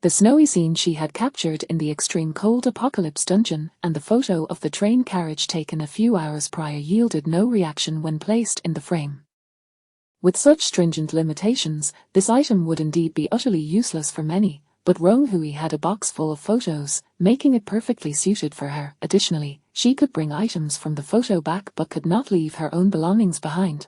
The snowy scene she had captured in the extreme cold apocalypse dungeon and the photo of the train carriage taken a few hours prior yielded no reaction when placed in the frame. With such stringent limitations, this item would indeed be utterly useless for many, but Rong Hui had a box full of photos, making it perfectly suited for her. Additionally, she could bring items from the photo back but could not leave her own belongings behind.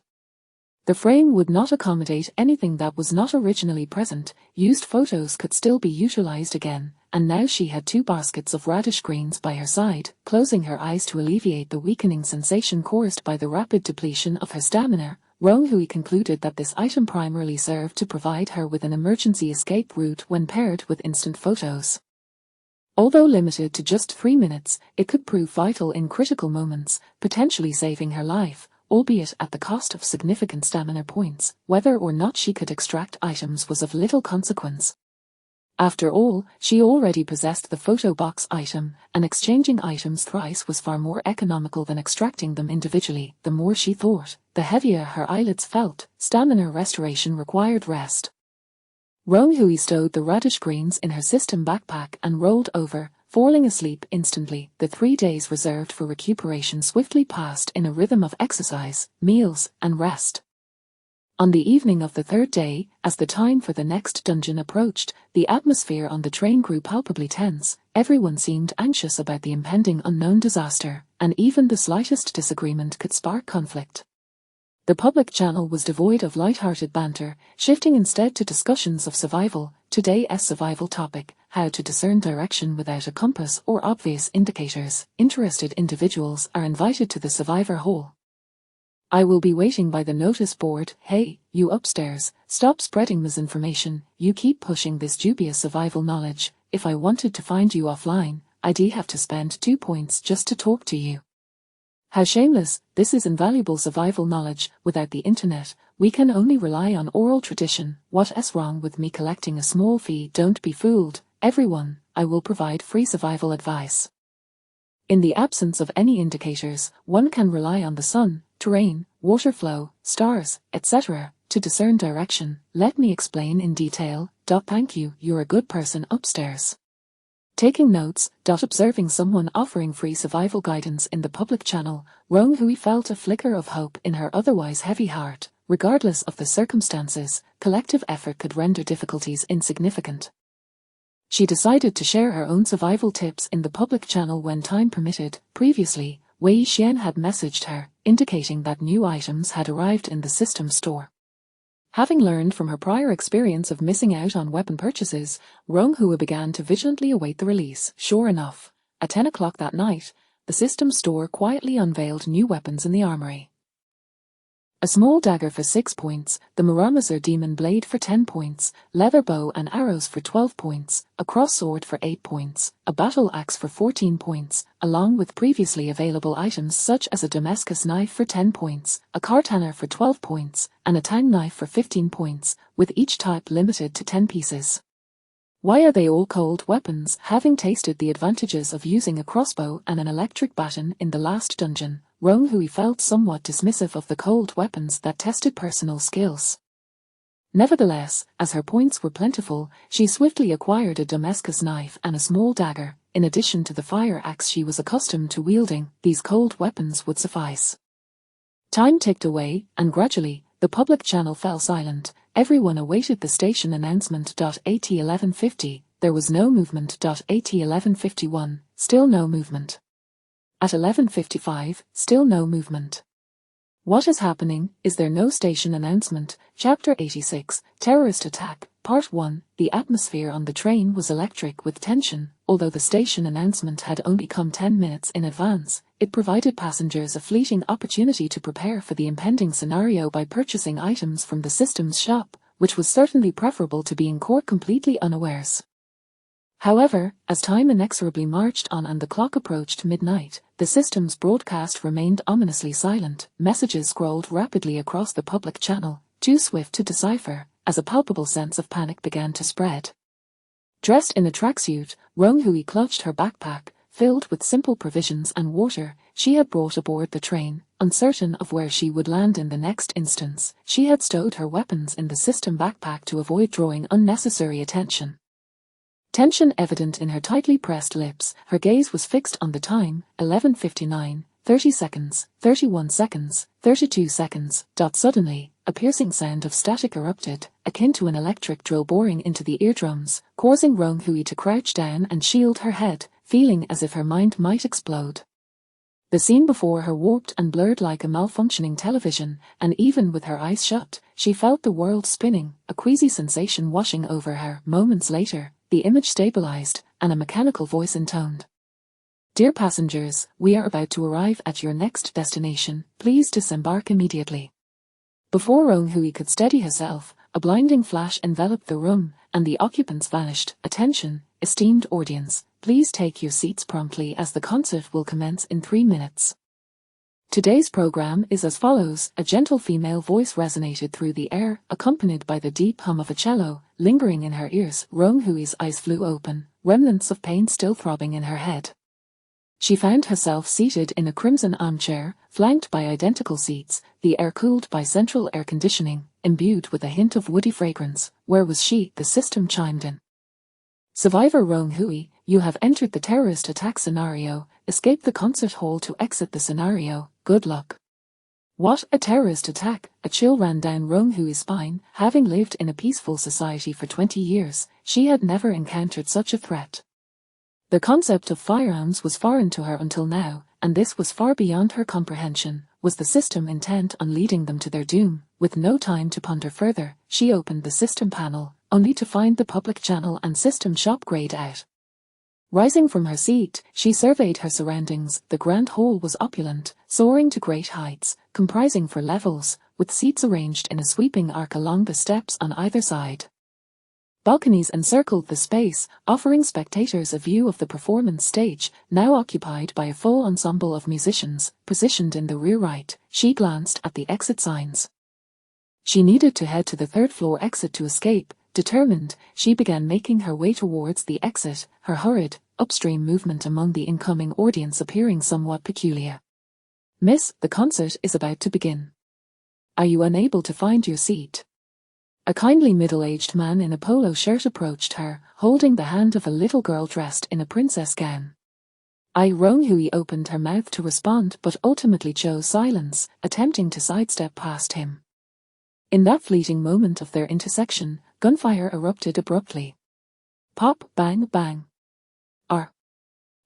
The frame would not accommodate anything that was not originally present. Used photos could still be utilized again, and now she had 2 baskets of radish greens by her side. Closing her eyes to alleviate the weakening sensation caused by the rapid depletion of her stamina, Rong Hui concluded that this item primarily served to provide her with an emergency escape route when paired with instant photos. Although limited to just 3 minutes, it could prove vital in critical moments, potentially saving her life, albeit at the cost of significant stamina points. Whether or not she could extract items was of little consequence. After all, she already possessed the photo box item, and exchanging items thrice was far more economical than extracting them individually. The more she thought, the heavier her eyelids felt. Stamina restoration required rest. Rong Hui stowed the radish greens in her system backpack and rolled over, falling asleep instantly. The 3 days reserved for recuperation swiftly passed in a rhythm of exercise, meals, and rest. On the evening of the 3rd day, as the time for the next dungeon approached, the atmosphere on the train grew palpably tense. Everyone seemed anxious about the impending unknown disaster, and even the slightest disagreement could spark conflict. The public channel was devoid of light-hearted banter, shifting instead to discussions of survival. Today's survival topic: how to discern direction without a compass or obvious indicators. Interested individuals are invited to the Survivor Hall. I will be waiting by the notice board. Hey, you upstairs, stop spreading misinformation. You keep pushing this dubious survival knowledge. If I wanted to find you offline, I'd have to spend 2 points just to talk to you. How shameless. This is invaluable survival knowledge. Without the internet, we can only rely on oral tradition. What's wrong with me collecting a small fee? Don't be fooled, everyone. I will provide free survival advice. In the absence of any indicators, one can rely on the sun, terrain, water flow, stars, etc., to discern direction. Let me explain in detail. Thank you. You're a good person upstairs. Taking notes. Observing someone offering free survival guidance in the public channel, Rong Hui felt a flicker of hope in her otherwise heavy heart. Regardless of the circumstances, collective effort could render difficulties insignificant. She decided to share her own survival tips in the public channel when time permitted. Previously, Wei Xian had messaged her, indicating that new items had arrived in the system store. Having learned from her prior experience of missing out on weapon purchases, Rong Hui began to vigilantly await the release. Sure enough, at 10 o'clock that night, the system store quietly unveiled new weapons in the armory. A small dagger for 6 points, the Muramasa demon blade for 10 points, leather bow and arrows for 12 points, a cross sword for 8 points, a battle axe for 14 points, along with previously available items such as a Damascus knife for 10 points, a katana for 12 points, and a tang knife for 15 points, with each type limited to 10 pieces. Why are they all cold weapons? Having tasted the advantages of using a crossbow and an electric baton in the last dungeon, Rong Hui felt somewhat dismissive of the cold weapons that tested personal skills. Nevertheless, as her points were plentiful, she swiftly acquired a Damascus knife and a small dagger. In addition to the fire axe she was accustomed to wielding, these cold weapons would suffice. Time ticked away, and gradually, the public channel fell silent. Everyone awaited the station announcement. At 11:50, there was no movement. At 11:51, still no movement. At 11:55, still no movement. What is happening? Is there no station announcement? Chapter 86, Terrorist Attack, Part 1. The atmosphere on the train was electric with tension. Although the station announcement had only come 10 minutes in advance, it provided passengers a fleeting opportunity to prepare for the impending scenario by purchasing items from the system's shop, which was certainly preferable to being caught completely unawares. However, as time inexorably marched on and the clock approached midnight, the system's broadcast remained ominously silent. Messages scrolled rapidly across the public channel, too swift to decipher, as a palpable sense of panic began to spread. Dressed in a tracksuit, Rong Hui clutched her backpack, filled with simple provisions and water she had brought aboard the train. Uncertain of where she would land in the next instance, she had stowed her weapons in the system backpack to avoid drawing unnecessary attention. Tension evident in her tightly pressed lips, her gaze was fixed on the time, 11:59, 30 seconds, 31 seconds, 32 seconds. Suddenly, a piercing sound of static erupted, akin to an electric drill boring into the eardrums, causing Rong Hui to crouch down and shield her head, feeling as if her mind might explode. The scene before her warped and blurred like a malfunctioning television, and even with her eyes shut, she felt the world spinning, a queasy sensation washing over her. Moments later, the image stabilized, and a mechanical voice intoned. "Dear passengers, we are about to arrive at your next destination. Please disembark immediately." Before Rong Hui could steady herself, a blinding flash enveloped the room, and the occupants vanished. "Attention, esteemed audience, please take your seats promptly as the concert will commence in 3 minutes. Today's program is as follows." A gentle female voice resonated through the air, accompanied by the deep hum of a cello, lingering in her ears. Rong Hui's eyes flew open, remnants of pain still throbbing in her head. She found herself seated in a crimson armchair, flanked by identical seats, the air cooled by central air conditioning, imbued with a hint of woody fragrance. Where was she? The system chimed in. "Survivor Rong Hui, you have entered the terrorist attack scenario. Escape the concert hall to exit the scenario. Good luck." What? A terrorist attack? A chill ran down Rong Hui's spine. Having lived in a peaceful society for 20 years, she had never encountered such a threat. The concept of firearms was foreign to her until now, and this was far beyond her comprehension. Was the system intent on leading them to their doom? With no time to ponder further, she opened the system panel, only to find the public channel and system shop grayed out. Rising from her seat, she surveyed her surroundings. The grand hall was opulent, soaring to great heights, comprising 4 levels, with seats arranged in a sweeping arc along the steps on either side. Balconies encircled the space, offering spectators a view of the performance stage, now occupied by a full ensemble of musicians, positioned in the rear right. She glanced at the exit signs. She needed to head to the 3rd-floor exit to escape. Determined, she began making her way towards the exit, her hurried, upstream movement among the incoming audience appearing somewhat peculiar. "Miss, the concert is about to begin. Are you unable to find your seat?" A kindly middle-aged man in a polo shirt approached her, holding the hand of a little girl dressed in a princess gown. Rong Hui opened her mouth to respond but ultimately chose silence, attempting to sidestep past him. In that fleeting moment of their intersection, gunfire erupted abruptly. Pop, bang, bang.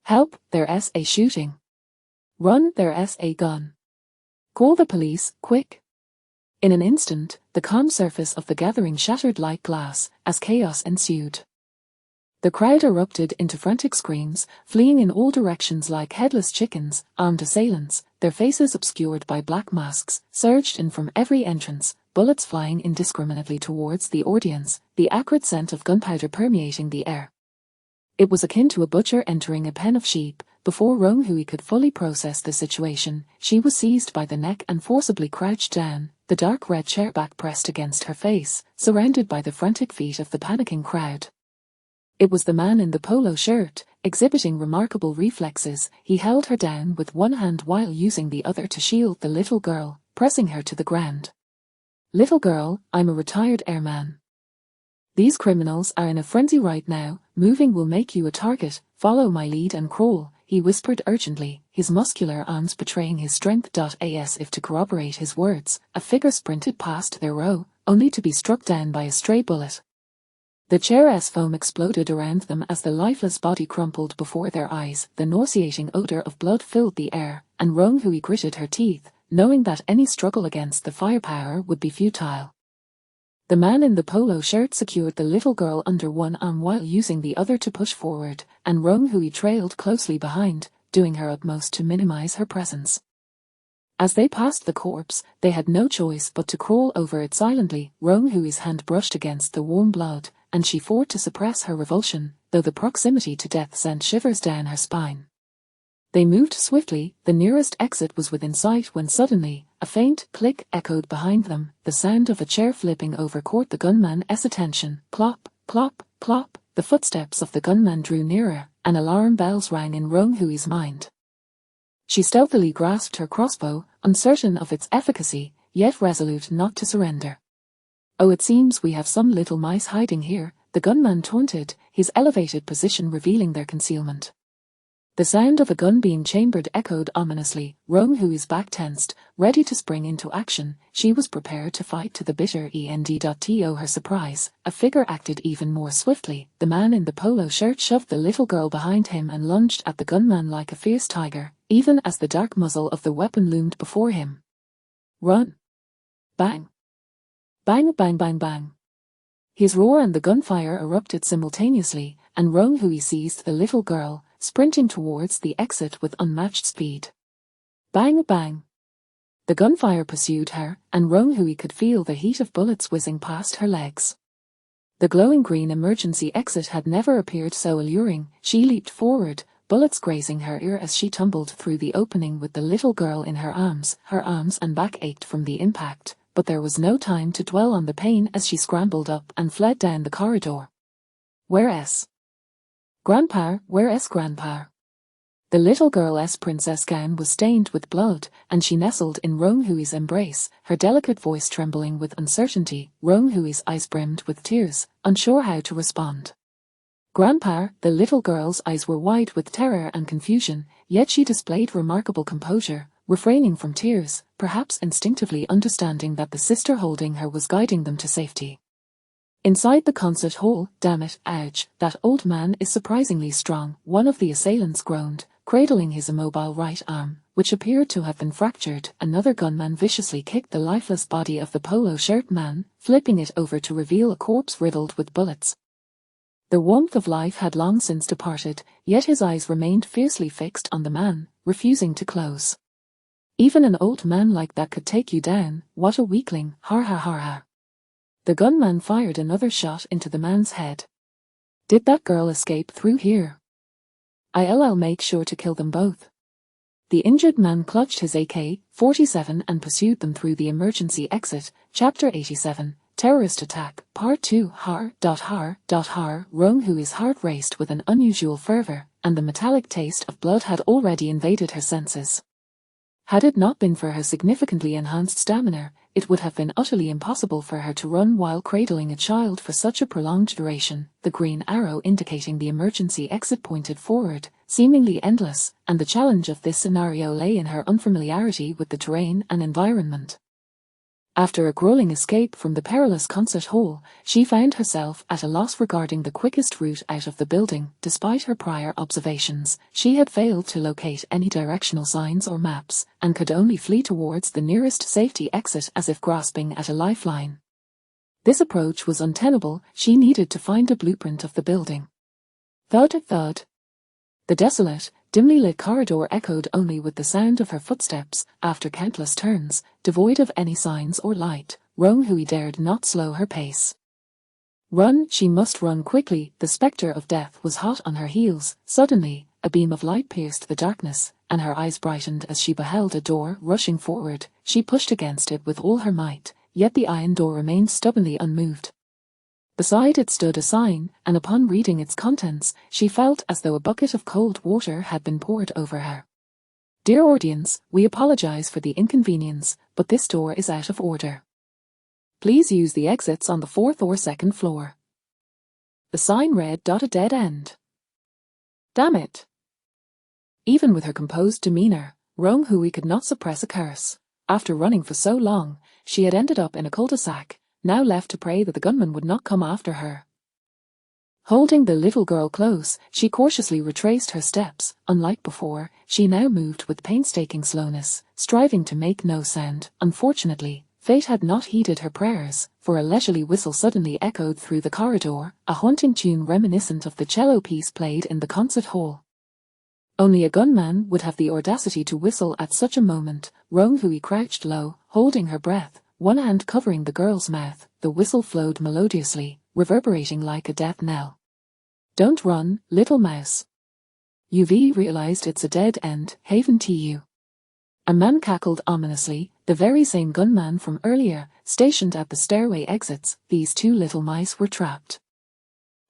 Help, there's a shooting. Run, there's a gun. Call the police, quick. In an instant, the calm surface of the gathering shattered like glass, as chaos ensued. The crowd erupted into frantic screams, fleeing in all directions like headless chickens. Armed assailants, their faces obscured by black masks, surged in from every entrance, bullets flying indiscriminately towards the audience, the acrid scent of gunpowder permeating the air. It was akin to a butcher entering a pen of sheep. Before Rong Hui could fully process the situation, she was seized by the neck and forcibly crouched down, the dark red chair back pressed against her face, surrounded by the frantic feet of the panicking crowd. It was the man in the polo shirt, exhibiting remarkable reflexes. He held her down with one hand while using the other to shield the little girl, pressing her to the ground. "Little girl, I'm a retired airman. These criminals are in a frenzy right now. Moving will make you a target. Follow my lead and crawl," he whispered urgently, his muscular arms betraying his strength. As if to corroborate his words, a figure sprinted past their row, only to be struck down by a stray bullet. The chair's foam exploded around them as the lifeless body crumpled before their eyes. The nauseating odor of blood filled the air, and Rong Hui gritted her teeth, knowing that any struggle against the firepower would be futile. The man in the polo shirt secured the little girl under one arm while using the other to push forward, and Rong Hui trailed closely behind, doing her utmost to minimize her presence. As they passed the corpse, they had no choice but to crawl over it silently. Rong Hui's hand brushed against the warm blood, and she fought to suppress her revulsion, though the proximity to death sent shivers down her spine. They moved swiftly. The nearest exit was within sight when suddenly, a faint click echoed behind them. The sound of a chair flipping over caught the gunman's attention. Plop, plop, plop. The footsteps of the gunman drew nearer, and alarm bells rang in Rong Hui's mind. She stealthily grasped her crossbow, uncertain of its efficacy, yet resolute not to surrender. "Oh, it seems we have some little mice hiding here," the gunman taunted, his elevated position revealing their concealment. The sound of a gun being chambered echoed ominously. Rong Hui's back tensed, ready to spring into action. She was prepared to fight to the bitter end. To her surprise, a figure acted even more swiftly. The man in the polo shirt shoved the little girl behind him and lunged at the gunman like a fierce tiger, even as the dark muzzle of the weapon loomed before him. "Run!" Bang! Bang, bang, bang, bang. His roar and the gunfire erupted simultaneously, and Rong Hui seized the little girl, sprinting towards the exit with unmatched speed. Bang, bang. The gunfire pursued her, and Rong Hui could feel the heat of bullets whizzing past her legs. The glowing green emergency exit had never appeared so alluring. She leaped forward, bullets grazing her ear as she tumbled through the opening with the little girl in her arms. Her arms and back ached from the impact, but there was no time to dwell on the pain as she scrambled up and fled down the corridor. "Where's Grandpa? Where's Grandpa?" The little girl's princess gown was stained with blood, and she nestled in Rong Hui's embrace, her delicate voice trembling with uncertainty. Rong Hui's eyes brimmed with tears, unsure how to respond. "Grandpa," the little girl's eyes were wide with terror and confusion, yet she displayed remarkable composure, refraining from tears, perhaps instinctively understanding that the sister holding her was guiding them to safety. Inside the concert hall, "Damn it, ouch, that old man is surprisingly strong," one of the assailants groaned, cradling his immobile right arm, which appeared to have been fractured. Another gunman viciously kicked the lifeless body of the polo shirt man, flipping it over to reveal a corpse riddled with bullets. The warmth of life had long since departed, yet his eyes remained fiercely fixed on the man, refusing to close. "Even an old man like that could take you down. What a weakling, har ha har ha." The gunman fired another shot into the man's head. "Did that girl escape through here? I'll make sure to kill them both." The injured man clutched his AK-47 and pursued them through the emergency exit. Chapter 87, Terrorist Attack, Part 2. Har. Rong Hui's heart raced with an unusual fervor, and the metallic taste of blood had already invaded her senses. Had it not been for her significantly enhanced stamina, it would have been utterly impossible for her to run while cradling a child for such a prolonged duration. The green arrow indicating the emergency exit pointed forward, seemingly endless, and the challenge of this scenario lay in her unfamiliarity with the terrain and environment. After a grueling escape from the perilous concert hall, she found herself at a loss regarding the quickest route out of the building. Despite her prior observations, she had failed to locate any directional signs or maps, and could only flee towards the nearest safety exit as if grasping at a lifeline. This approach was untenable. She needed to find a blueprint of the building. Thud, thud. The desolate, dimly lit corridor echoed only with the sound of her footsteps. After countless turns, devoid of any signs or light, Rong Hui dared not slow her pace. Run, she must run quickly. The spectre of death was hot on her heels. Suddenly, a beam of light pierced the darkness, and her eyes brightened as she beheld a door rushing forward. She pushed against it with all her might, yet the iron door remained stubbornly unmoved. Beside it stood a sign, and upon reading its contents, she felt as though a bucket of cold water had been poured over her. Dear audience, we apologize for the inconvenience, but this door is out of order. Please use the exits on the 4th or 2nd floor. The sign read, "A dead end." Damn it. Even with her composed demeanor, Rong Hui could not suppress a curse. After running for so long, she had ended up in a cul-de-sac, now left to pray that the gunman would not come after her. Holding the little girl close, she cautiously retraced her steps. Unlike before, she now moved with painstaking slowness, striving to make no sound. Unfortunately, fate had not heeded her prayers, for a leisurely whistle suddenly echoed through the corridor, a haunting tune reminiscent of the cello piece played in the concert hall. Only a gunman would have the audacity to whistle at such a moment. Rong Hui crouched low, holding her breath, one hand covering the girl's mouth. The whistle flowed melodiously, reverberating like a death knell. "Don't run, little mouse. You've realized it's a dead end, haven't you?" A man cackled ominously, the very same gunman from earlier, stationed at the stairway exits. These two little mice were trapped.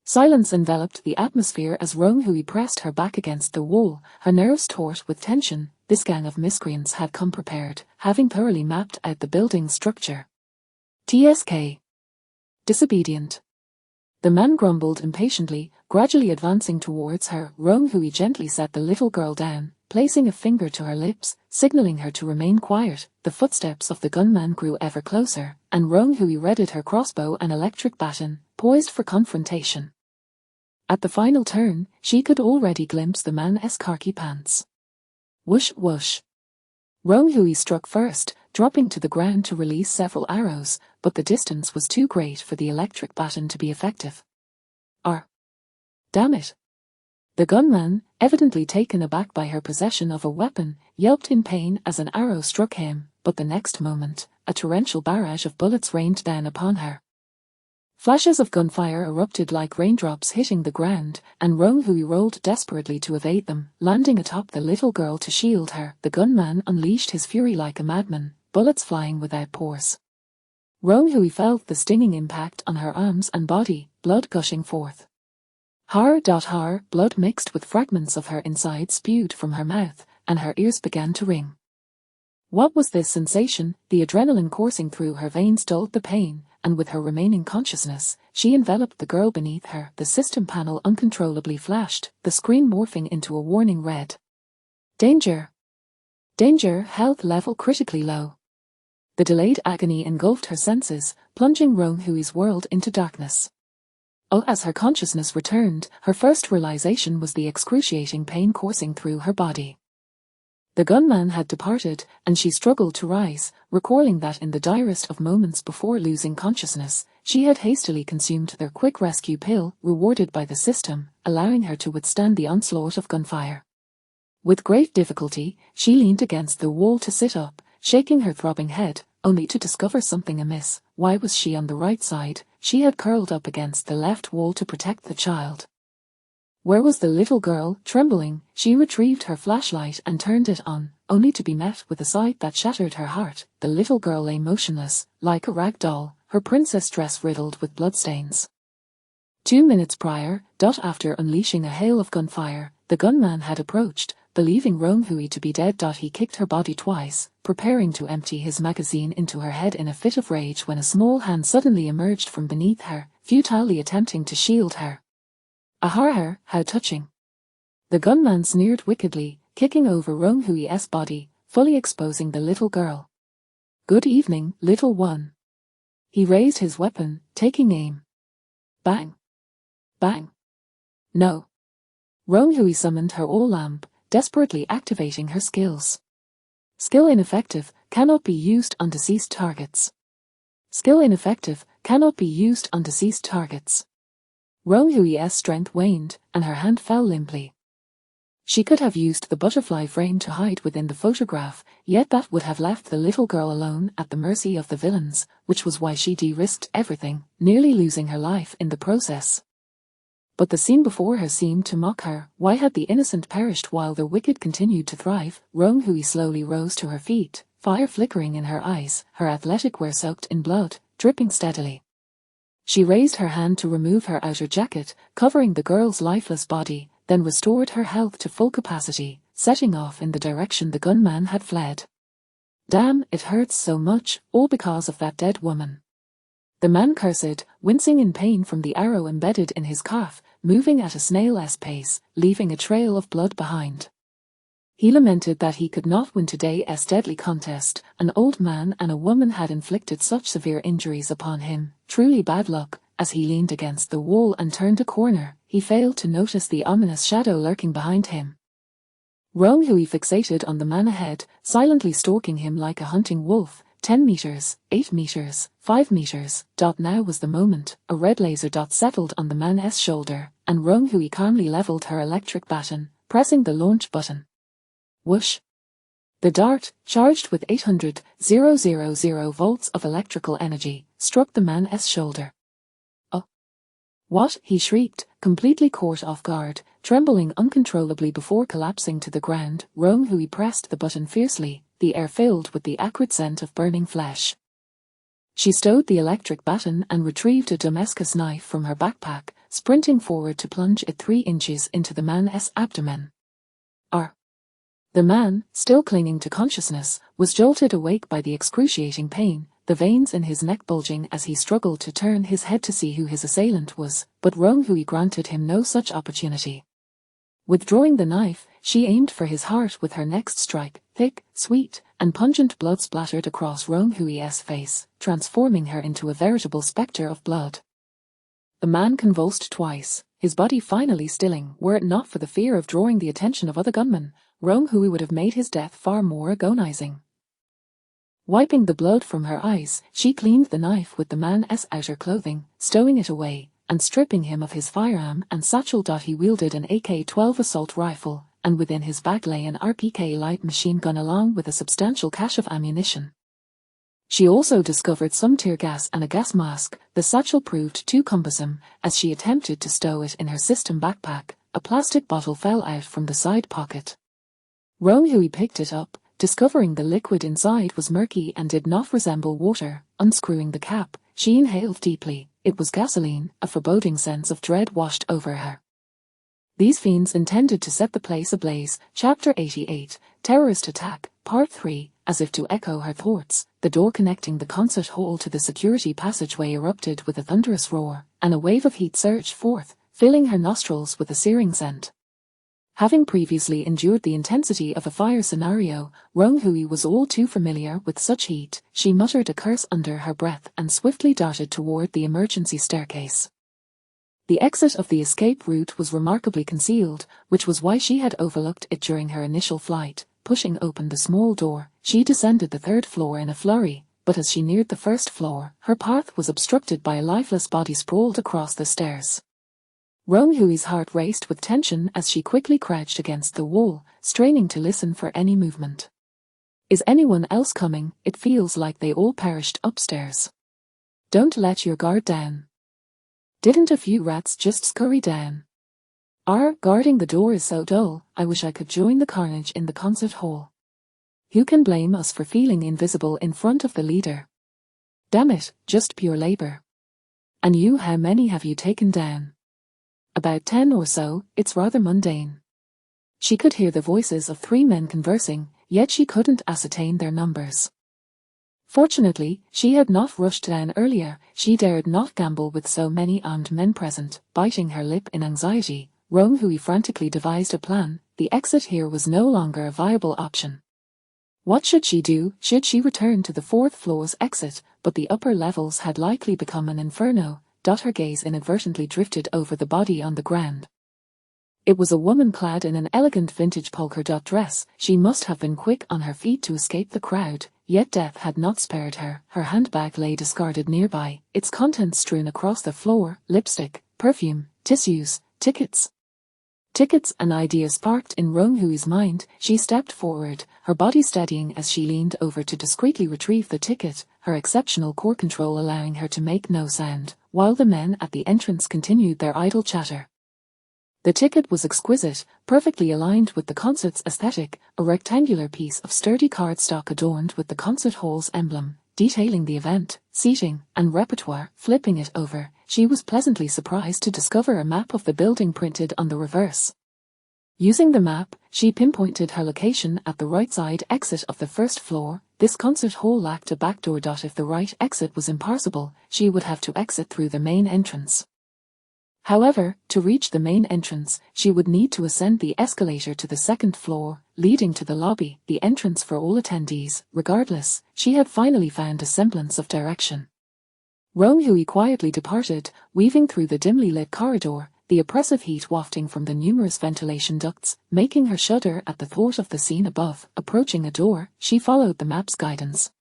Silence enveloped the atmosphere as Rong Hui pressed her back against the wall, her nerves taut with tension. This gang of miscreants had come prepared, having thoroughly mapped out the building's structure. TSK. Disobedient. The man grumbled impatiently, gradually advancing towards her. Rong Hui gently set the little girl down, placing a finger to her lips, signaling her to remain quiet. The footsteps of the gunman grew ever closer, and Rong Hui readied her crossbow and electric baton, poised for confrontation. At the final turn, she could already glimpse the man's khaki pants. Whoosh whoosh. Rong Hui struck first, dropping to the ground to release several arrows, but the distance was too great for the electric baton to be effective. Damn it. The gunman, evidently taken aback by her possession of a weapon, yelped in pain as an arrow struck him, but the next moment, a torrential barrage of bullets rained down upon her. Flashes of gunfire erupted like raindrops hitting the ground, and Rong Hui rolled desperately to evade them, landing atop the little girl to shield her. The gunman unleashed his fury like a madman, bullets flying without pause. Rong Hui felt the stinging impact on her arms and body, blood gushing forth. Har, blood mixed with fragments of her inside spewed from her mouth, and her ears began to ring. What was this sensation? The adrenaline coursing through her veins dulled the pain, and with her remaining consciousness, she enveloped the girl beneath her. The system panel uncontrollably flashed, the screen morphing into a warning red. Danger! Danger, health level critically low. The delayed agony engulfed her senses, plunging Rong Hui's world into darkness. As her consciousness returned, her first realization was the excruciating pain coursing through her body. The gunman had departed, and she struggled to rise, recalling that in the direst of moments before losing consciousness, she had hastily consumed their quick rescue pill, rewarded by the system, allowing her to withstand the onslaught of gunfire. With great difficulty, she leaned against the wall to sit up, shaking her throbbing head, only to discover something amiss. Why was she on the right side? She had curled up against the left wall to protect the child. Where was the little girl? Trembling, she retrieved her flashlight and turned it on, only to be met with a sight that shattered her heart. The little girl lay motionless, like a rag doll, her princess dress riddled with bloodstains. 2 minutes prior, after unleashing a hail of gunfire, the gunman had approached, believing Rong Hui to be dead. He kicked her body twice, preparing to empty his magazine into her head in a fit of rage when a small hand suddenly emerged from beneath her, futilely attempting to shield her. How touching. The gunman sneered wickedly, kicking over Rong Hui's body, fully exposing the little girl. Good evening, little one. He raised his weapon, taking aim. Bang. Bang. No. Rong Hui summoned her all lamp, desperately activating her skills. Skill ineffective, cannot be used on deceased targets. Skill ineffective, cannot be used on deceased targets. Rong Hui's strength waned, and her hand fell limply. She could have used the butterfly frame to hide within the photograph, yet that would have left the little girl alone at the mercy of the villains, which was why she de-risked everything, nearly losing her life in the process. But the scene before her seemed to mock her. Why had the innocent perished while the wicked continued to thrive? Rong Hui slowly rose to her feet, fire flickering in her eyes, her athletic wear soaked in blood, dripping steadily. She raised her hand to remove her outer jacket, covering the girl's lifeless body, then restored her health to full capacity, setting off in the direction the gunman had fled. Damn, it hurts so much, all because of that dead woman. The man cursed, wincing in pain from the arrow embedded in his calf, moving at a snail's pace, leaving a trail of blood behind. He lamented that he could not win today's deadly contest. An old man and a woman had inflicted such severe injuries upon him, truly bad luck. As he leaned against the wall and turned a corner, he failed to notice the ominous shadow lurking behind him. Rong Hui fixated on the man ahead, silently stalking him like a hunting wolf. 10 meters, 8 meters, 5 meters. Now was the moment. A red laser dot settled on the man's shoulder, and Rong Hui calmly leveled her electric baton, pressing the launch button. Whoosh! The dart, charged with 800,000 volts of electrical energy, struck the man's shoulder. Oh! What? He shrieked, completely caught off guard, trembling uncontrollably before collapsing to the ground. Rong Hui pressed the button fiercely, the air filled with the acrid scent of burning flesh. She stowed the electric baton and retrieved a Damascus knife from her backpack, sprinting forward to plunge it 3 inches into the man's abdomen. The man, still clinging to consciousness, was jolted awake by the excruciating pain, the veins in his neck bulging as he struggled to turn his head to see who his assailant was, but Rong Hui granted him no such opportunity. Withdrawing the knife, she aimed for his heart with her next strike. Thick, sweet, and pungent blood splattered across Rong Hui's face, transforming her into a veritable spectre of blood. The man convulsed twice, his body finally stilling. Were it not for the fear of drawing the attention of other gunmen, Rong Hui would have made his death far more agonizing. Wiping the blood from her eyes, she cleaned the knife with the man's outer clothing, stowing it away, and stripping him of his firearm and satchel. He wielded an AK-12 assault rifle, and within his bag lay an RPK light machine gun along with a substantial cache of ammunition. She also discovered some tear gas and a gas mask. The satchel proved too cumbersome. As she attempted to stow it in her system backpack, a plastic bottle fell out from the side pocket. Rong Hui picked it up, discovering the liquid inside was murky and did not resemble water. Unscrewing the cap, she inhaled deeply. It was gasoline. A foreboding sense of dread washed over her. These fiends intended to set the place ablaze. Chapter 88, Terrorist Attack, Part 3. As if to echo her thoughts, the door connecting the concert hall to the security passageway erupted with a thunderous roar, and a wave of heat surged forth, filling her nostrils with a searing scent. Having previously endured the intensity of a fire scenario, Rong Hui was all too familiar with such heat. She muttered a curse under her breath and swiftly darted toward the emergency staircase. The exit of the escape route was remarkably concealed, which was why she had overlooked it during her initial flight. Pushing open the small door, she descended the 3rd floor in a flurry, but as she neared the 1st floor, her path was obstructed by a lifeless body sprawled across the stairs. Rong Hui's heart raced with tension as she quickly crouched against the wall, straining to listen for any movement. Is anyone else coming? It feels like they all perished upstairs. Don't let your guard down. Didn't a few rats just scurry down? Guarding the door is so dull. I wish I could join the carnage in the concert hall. Who can blame us for feeling invisible in front of the leader? Damn it, just pure labor. And you, how many have you taken down? About 10 or so. It's rather mundane. She could hear the voices of 3 men conversing, yet she couldn't ascertain their numbers. Fortunately, she had not rushed down earlier. She dared not gamble with so many armed men present. Biting her lip in anxiety, Rong Hui frantically devised a plan. The exit here was no longer a viable option. What should she do? Should she return to the 4th floor's exit? But the upper levels had likely become an inferno. Her gaze inadvertently drifted over the body on the ground. It was a woman clad in an elegant vintage polka dot dress. She must have been quick on her feet to escape the crowd, yet death had not spared her. Her handbag lay discarded nearby, its contents strewn across the floor. Lipstick, perfume, tissues, tickets. Tickets, an idea sparked in Rong Hui's mind. She stepped forward, her body steadying as she leaned over to discreetly retrieve the ticket, her exceptional core control allowing her to make no sound, while the men at the entrance continued their idle chatter. The ticket was exquisite, perfectly aligned with the concert's aesthetic, a rectangular piece of sturdy cardstock adorned with the concert hall's emblem. detailing the event, seating, and repertoire. Flipping it over, she was pleasantly surprised to discover a map of the building printed on the reverse. Using the map, she pinpointed her location at the right side exit of the first floor. This concert hall lacked a back door. If the right exit was impassable, she would have to exit through the main entrance. However, to reach the main entrance, she would need to ascend the escalator to the second floor, leading to the lobby, the entrance for all attendees. Regardless, she had finally found a semblance of direction. Rong-hui quietly departed, weaving through the dimly lit corridor, the oppressive heat wafting from the numerous ventilation ducts, making her shudder at the thought of the scene above. Approaching a door, she followed the map's guidance.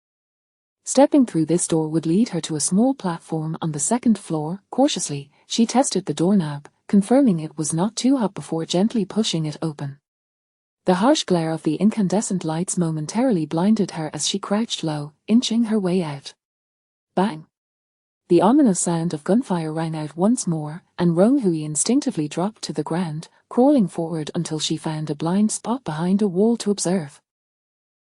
Stepping through this door would lead her to a small platform on the second floor. Cautiously, she tested the doorknob, confirming it was not too hot before gently pushing it open. The harsh glare of the incandescent lights momentarily blinded her as she crouched low, inching her way out. Bang! The ominous sound of gunfire rang out once more, and Rong-hui instinctively dropped to the ground, crawling forward until she found a blind spot behind a wall to observe.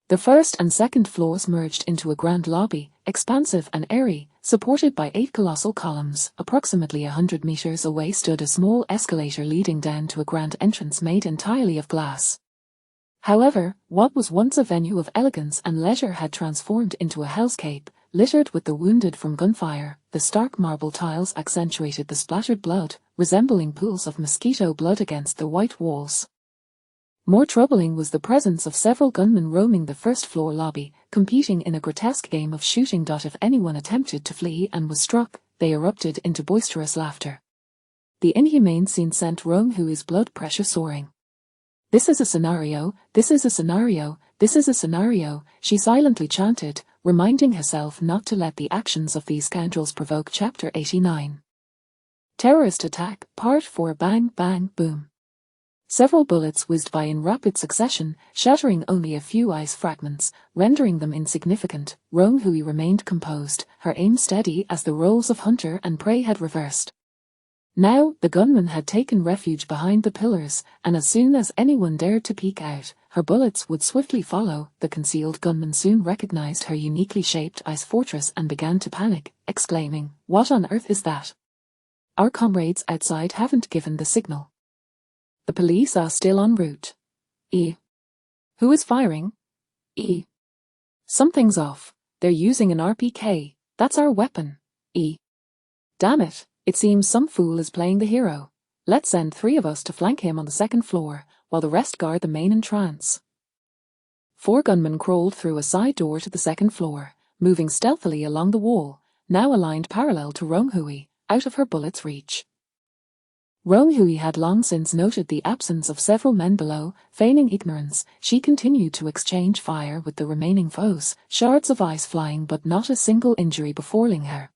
The first and second floors merged into a grand lobby, expansive and airy, supported by 8 colossal columns. Approximately 100 meters away stood a small escalator leading down to a grand entrance made entirely of glass. However, what was once a venue of elegance and leisure had transformed into a hellscape, littered with the wounded from gunfire. The stark marble tiles accentuated the splattered blood, resembling pools of mosquito blood against the white walls. More troubling was the presence of several gunmen roaming the first-floor lobby, competing in a grotesque game of shooting. If anyone attempted to flee and was struck, they erupted into boisterous laughter. The inhumane scene sent Rong-hui's blood pressure soaring. "This is a scenario, this is a scenario, this is a scenario," she silently chanted, reminding herself not to let the actions of these scoundrels provoke. Chapter 89. Terrorist Attack, Part 4. Bang, bang, boom. Several bullets whizzed by in rapid succession, shattering only a few ice fragments, rendering them insignificant. Rong-hui remained composed, her aim steady as the roles of hunter and prey had reversed. Now, the gunman had taken refuge behind the pillars, and as soon as anyone dared to peek out, her bullets would swiftly follow. The concealed gunman soon recognized her uniquely shaped ice fortress and began to panic, exclaiming, "What on earth is that? Our comrades outside haven't given the signal. The police are still en route. Who is firing? Something's off. They're using an RPK. That's our weapon. Damn it, it seems some fool is playing the hero. Let's send 3 of us to flank him on the second floor, while the rest guard the main entrance." 4 gunmen crawled through a side door to the second floor, moving stealthily along the wall, now aligned parallel to Rong-hui, out of her bullet's reach. Rong-hui had long since noted the absence of several men below. Feigning ignorance, she continued to exchange fire with the remaining foes, shards of ice flying but not a single injury befalling her.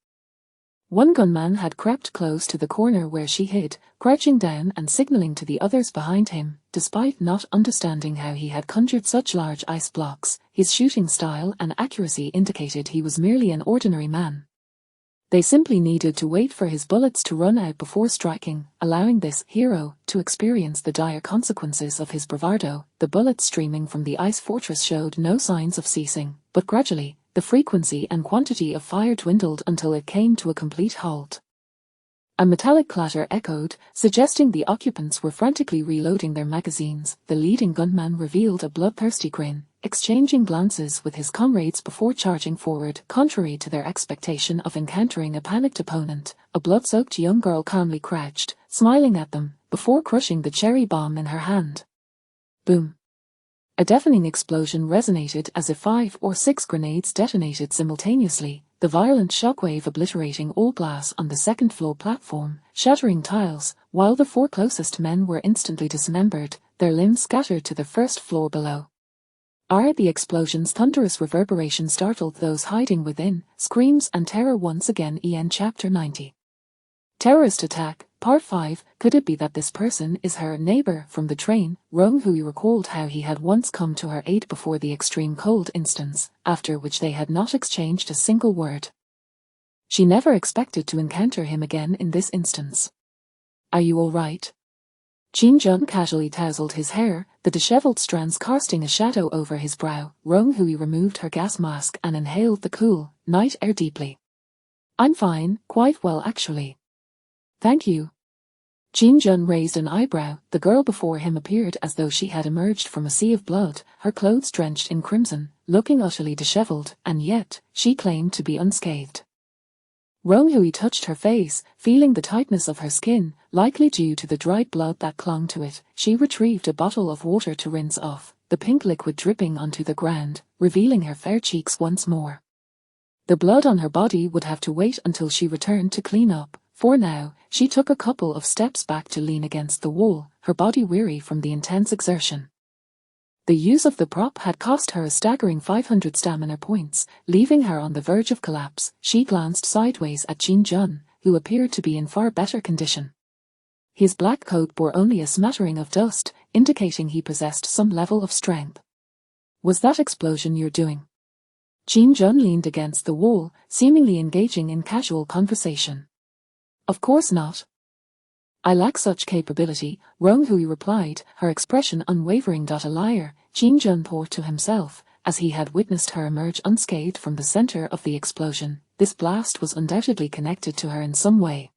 One gunman had crept close to the corner where she hid, crouching down and signaling to the others behind him. Despite not understanding how he had conjured such large ice blocks, his shooting style and accuracy indicated he was merely an ordinary man. They simply needed to wait for his bullets to run out before striking, allowing this hero to experience the dire consequences of his bravado. The bullets streaming from the ice fortress showed no signs of ceasing, but gradually, the frequency and quantity of fire dwindled until it came to a complete halt. A metallic clatter echoed, suggesting the occupants were frantically reloading their magazines. The leading gunman revealed a bloodthirsty grin, exchanging glances with his comrades before charging forward. Contrary to their expectation of encountering a panicked opponent, a blood-soaked young girl calmly crouched, smiling at them, before crushing the cherry bomb in her hand. Boom. A deafening explosion resonated as if 5 or 6 grenades detonated simultaneously, the violent shockwave obliterating all glass on the second-floor platform, shattering tiles, while the 4 closest men were instantly dismembered, their limbs scattered to the first floor below. The explosion's thunderous reverberation startled those hiding within, screams and terror once again. Chapter 90. Terrorist Attack, Part 5. Could it be that this person is her neighbor from the train? Rong-hui recalled how he had once come to her aid before the extreme cold instance, after which they had not exchanged a single word. She never expected to encounter him again in this instance. "Are you all right?" Qin Jun casually tousled his hair, the disheveled strands casting a shadow over his brow. Rong Hui removed her gas mask and inhaled the cool, night air deeply. I'm fine, quite well actually. Thank you. Qin Jun raised an eyebrow. The girl before him appeared as though she had emerged from a sea of blood, her clothes drenched in crimson, looking utterly disheveled, and yet, she claimed to be unscathed. Rong Hui touched her face, feeling the tightness of her skin, likely due to the dried blood that clung to it. She retrieved a bottle of water to rinse off, the pink liquid dripping onto the ground, revealing her fair cheeks once more. The blood on her body would have to wait until she returned to clean up. For now, she took a couple of steps back to lean against the wall, her body weary from the intense exertion. The use of the prop had cost her a staggering 500 stamina points, leaving her on the verge of collapse. She glanced sideways at Qin Jun, who appeared to be in far better condition. His black coat bore only a smattering of dust, indicating he possessed some level of strength. Was that explosion you're doing? Qin Jun leaned against the wall, seemingly engaging in casual conversation. Of course not. I lack such capability, Rong Hui replied, her expression unwavering. A liar, Qin Jun thought to himself, as he had witnessed her emerge unscathed from the center of the explosion. This blast was undoubtedly connected to her in some way.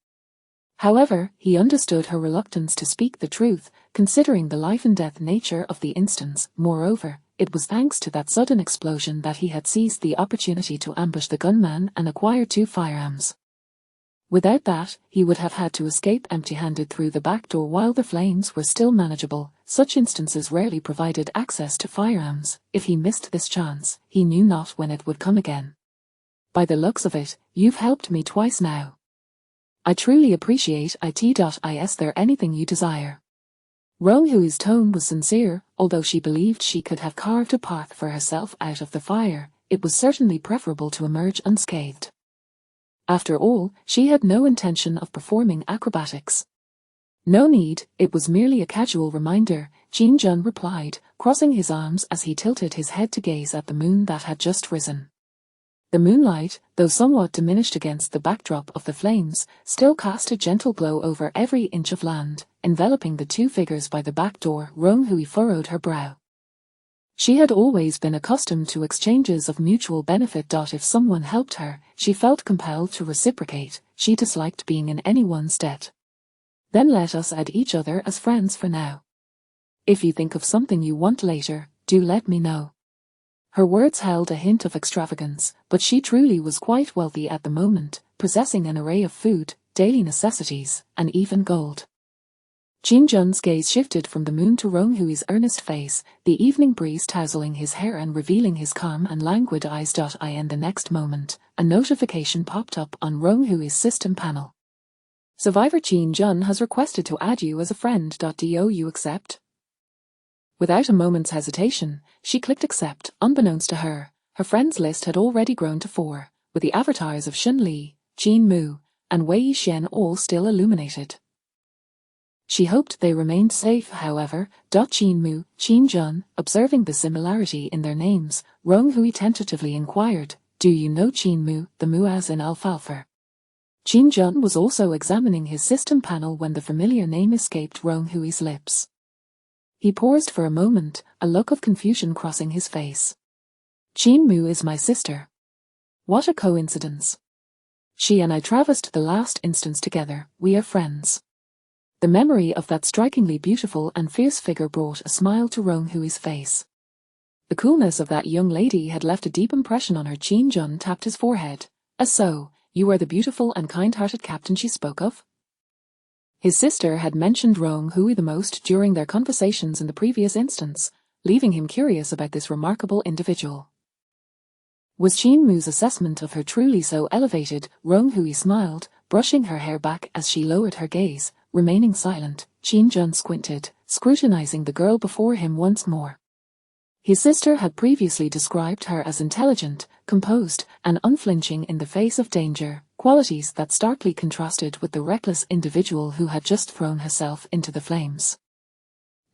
However, he understood her reluctance to speak the truth, considering the life-and-death nature of the instance. Moreover, it was thanks to that sudden explosion that he had seized the opportunity to ambush the gunman and acquire 2 firearms. Without that, he would have had to escape empty-handed through the back door while the flames were still manageable. Such instances rarely provided access to firearms. If he missed this chance, he knew not when it would come again. By the looks of it, you've helped me twice now. I truly appreciate it. Is there anything you desire? Rong Hui's tone was sincere, although she believed she could have carved a path for herself out of the fire. It was certainly preferable to emerge unscathed. After all, she had no intention of performing acrobatics. No need, it was merely a casual reminder, Qin Jun replied, crossing his arms as he tilted his head to gaze at the moon that had just risen. The moonlight, though somewhat diminished against the backdrop of the flames, still cast a gentle glow over every inch of land, enveloping the 2 figures by the back door. Rong Hui furrowed her brow. She had always been accustomed to exchanges of mutual benefit. If someone helped her, she felt compelled to reciprocate. She disliked being in anyone's debt. Then let us add each other as friends for now. If you think of something you want later, do let me know. Her words held a hint of extravagance, but she truly was quite wealthy at the moment, possessing an array of food, daily necessities, and even gold. Qin Jun's gaze shifted from the moon to Rong Hui's earnest face, the evening breeze tousling his hair and revealing his calm and languid eyes. In the next moment, a notification popped up on Rong Hui's system panel. Survivor Qin Jun has requested to add you as a friend. Do you accept? Without a moment's hesitation, she clicked accept. Unbeknownst to her, her friends list had already grown to 4, with the avatars of Xun Li, Qin Mu, and Wei Xian all still illuminated. She hoped they remained safe, however. Qin Mu, Qin Jun, observing the similarity in their names, Rong Hui tentatively inquired, do you know Qin Mu, the Mu as in alfalfa? Qin Jun was also examining his system panel when the familiar name escaped Rong Hui's lips. He paused for a moment, a look of confusion crossing his face. Qin Mu is my sister. What a coincidence. She and I traversed the last instance together. We are friends. The memory of that strikingly beautiful and fierce figure brought a smile to Rong Hui's face. The coolness of that young lady had left a deep impression on her. Qin Jun tapped his forehead. So, you are the beautiful and kind-hearted captain she spoke of? His sister had mentioned Rong Hui the most during their conversations in the previous instance, leaving him curious about this remarkable individual. Was Qin Mu's assessment of her truly so elevated? Rong Hui smiled, brushing her hair back as she lowered her gaze. Remaining silent, Qin Jun squinted, scrutinizing the girl before him once more. His sister had previously described her as intelligent, composed, and unflinching in the face of danger, qualities that starkly contrasted with the reckless individual who had just thrown herself into the flames.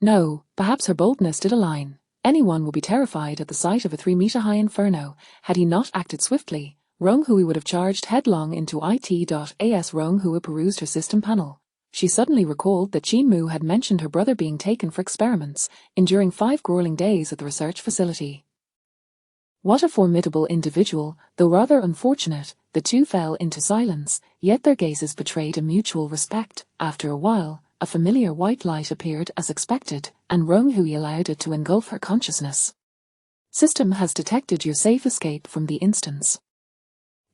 No, perhaps her boldness did align. Anyone would be terrified at the sight of a 3-meter-high inferno. Had he not acted swiftly, Rong Hui would have charged headlong into it. As Rong Hui perused her system panel, she suddenly recalled that Mu had mentioned her brother being taken for experiments, enduring 5 grueling days at the research facility. What a formidable individual, though rather unfortunate. The two fell into silence, yet their gazes betrayed a mutual respect. After a while, a familiar white light appeared as expected, and Rong-hui allowed it to engulf her consciousness. System has detected your safe escape from the instance.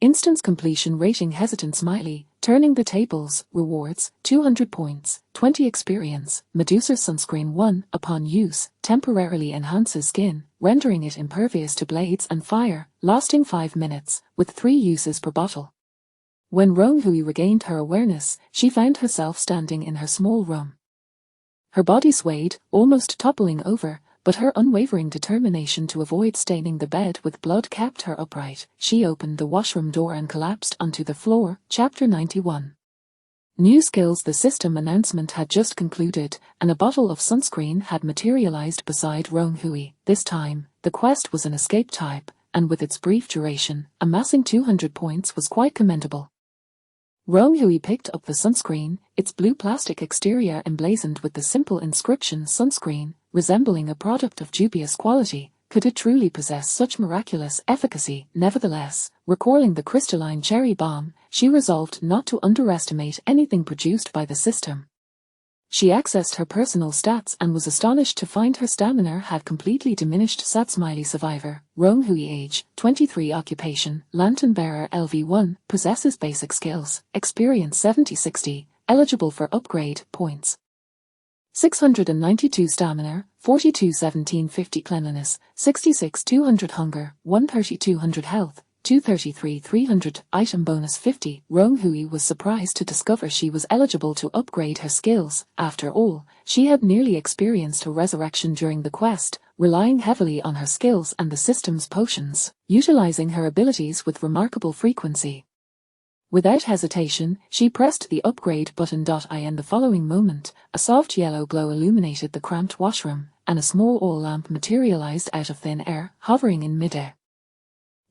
Instance completion rating hesitant smiley, turning the tables, rewards, 200 points, 20 experience, Medusa sunscreen 1, upon use, temporarily enhances skin, rendering it impervious to blades and fire, lasting 5 minutes, with 3 uses per bottle. When Rong-hui regained her awareness, she found herself standing in her small room. Her body swayed, almost toppling over, but her unwavering determination to avoid staining the bed with blood kept her upright. She opened the washroom door and collapsed onto the floor. Chapter 91. New skills. The system announcement had just concluded, and a bottle of sunscreen had materialized beside Rong-hui. This time, the quest was an escape type, and with its brief duration, amassing 200 points was quite commendable. Rong-hui picked up the sunscreen, its blue plastic exterior emblazoned with the simple inscription sunscreen, resembling a product of dubious quality. Could it truly possess such miraculous efficacy? Nevertheless, recalling the crystalline cherry bomb, she resolved not to underestimate anything produced by the system. She accessed her personal stats and was astonished to find her stamina had completely diminished. Smiley survivor, Rong-hui age, 23 occupation, lantern bearer LV1, possesses basic skills, experience 70-60, eligible for upgrade, points. 692 stamina, 42-17-50 cleanliness, 66-200 hunger, 130-200 health, 233-300, item bonus 50. Rong-hui was surprised to discover she was eligible to upgrade her skills. After all, she had nearly experienced a resurrection during the quest, relying heavily on her skills and the system's potions, utilizing her abilities with remarkable frequency. Without hesitation, she pressed the upgrade button. In the following moment, a soft yellow glow illuminated the cramped washroom, and a small oil lamp materialized out of thin air, hovering in midair.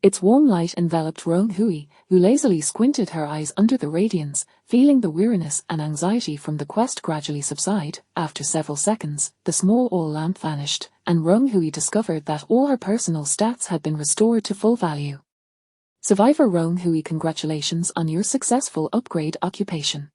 Its warm light enveloped Rong-hui, who lazily squinted her eyes under the radiance, feeling the weariness and anxiety from the quest gradually subside. After several seconds, the small oil lamp vanished, and Rong-hui discovered that all her personal stats had been restored to full value. Survivor Rong-hui, congratulations on your successful upgrade occupation.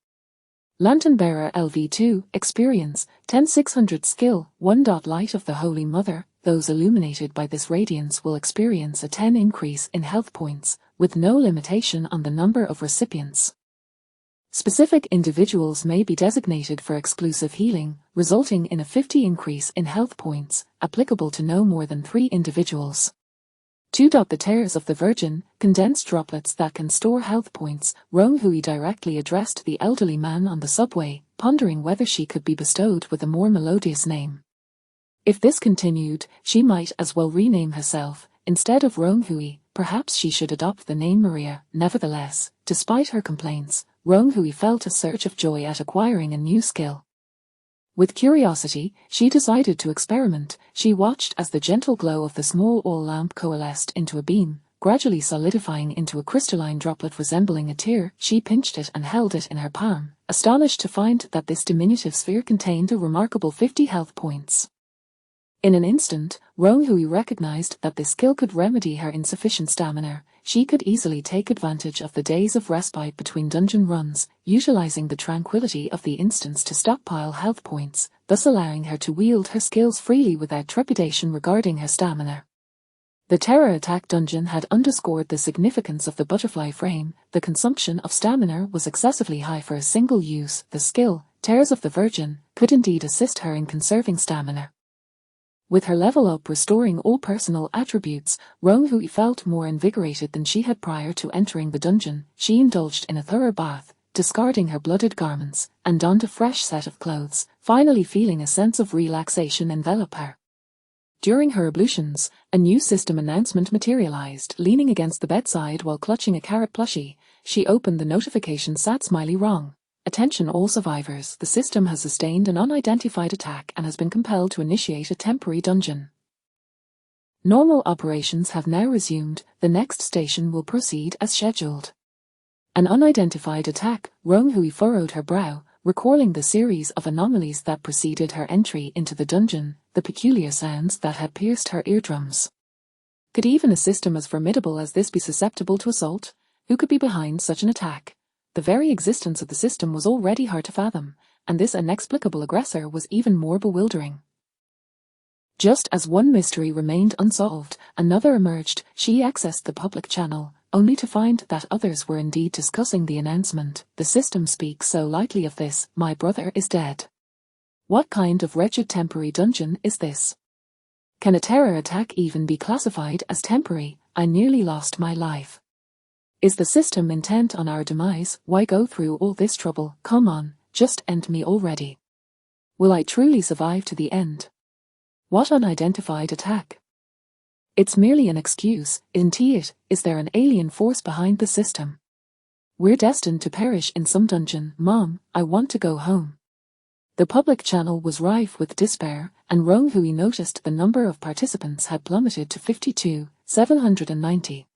Lantern bearer LV2, experience, 10-600 skill, 1. Light of the Holy Mother. Those illuminated by this radiance will experience a 10 increase in health points, with no limitation on the number of recipients. Specific individuals may be designated for exclusive healing, resulting in a 50 increase in health points, applicable to no more than 3 individuals. 2. The Tears of the Virgin, condensed droplets that can store health points. Rong-hui directly addressed the elderly man on the subway, pondering whether she could be bestowed with a more melodious name. If this continued, she might as well rename herself. Instead of Rong-hui, perhaps she should adopt the name Maria. Nevertheless, despite her complaints, Rong-hui felt a surge of joy at acquiring a new skill. With curiosity, she decided to experiment. She watched as the gentle glow of the small oil lamp coalesced into a beam, gradually solidifying into a crystalline droplet resembling a tear. She pinched it and held it in her palm, astonished to find that this diminutive sphere contained a remarkable 50 health points. In an instant, Rong-hui recognized that this skill could remedy her insufficient stamina. She could easily take advantage of the days of respite between dungeon runs, utilizing the tranquility of the instance to stockpile health points, thus allowing her to wield her skills freely without trepidation regarding her stamina. The Terror Attack dungeon had underscored the significance of the butterfly frame. The consumption of stamina was excessively high for a single use. The skill, Tears of the Virgin, could indeed assist her in conserving stamina. With her level up restoring all personal attributes, Rong-hui felt more invigorated than she had prior to entering the dungeon. She indulged in a thorough bath, discarding her blooded garments, and donned a fresh set of clothes, finally feeling a sense of relaxation envelop her. During her ablutions, a new system announcement materialized. Leaning against the bedside while clutching a carrot plushie, she opened the notification. Smiley wrong. Attention all survivors, the system has sustained an unidentified attack and has been compelled to initiate a temporary dungeon. Normal operations have now resumed. The next station will proceed as scheduled. An unidentified attack. Rong-hui furrowed her brow, recalling the series of anomalies that preceded her entry into the dungeon, the peculiar sounds that had pierced her eardrums. Could even a system as formidable as this be susceptible to assault? Who could be behind such an attack? The very existence of the system was already hard to fathom, and this inexplicable aggressor was even more bewildering. Just as one mystery remained unsolved, another emerged. She accessed the public channel, only to find that others were indeed discussing the announcement. The system speaks so lightly of this. My brother is dead. What kind of wretched temporary dungeon is this? Can a terror attack even be classified as temporary? I nearly lost my life. Is the system intent on our demise? Why go through all this trouble? Come on, just end me already. Will I truly survive to the end? What unidentified attack? It's merely an excuse, isn't it? Is there an alien force behind the system? We're destined to perish in some dungeon. Mom, I want to go home. The public channel was rife with despair, and Rong Hui noticed the number of participants had plummeted to 52,790.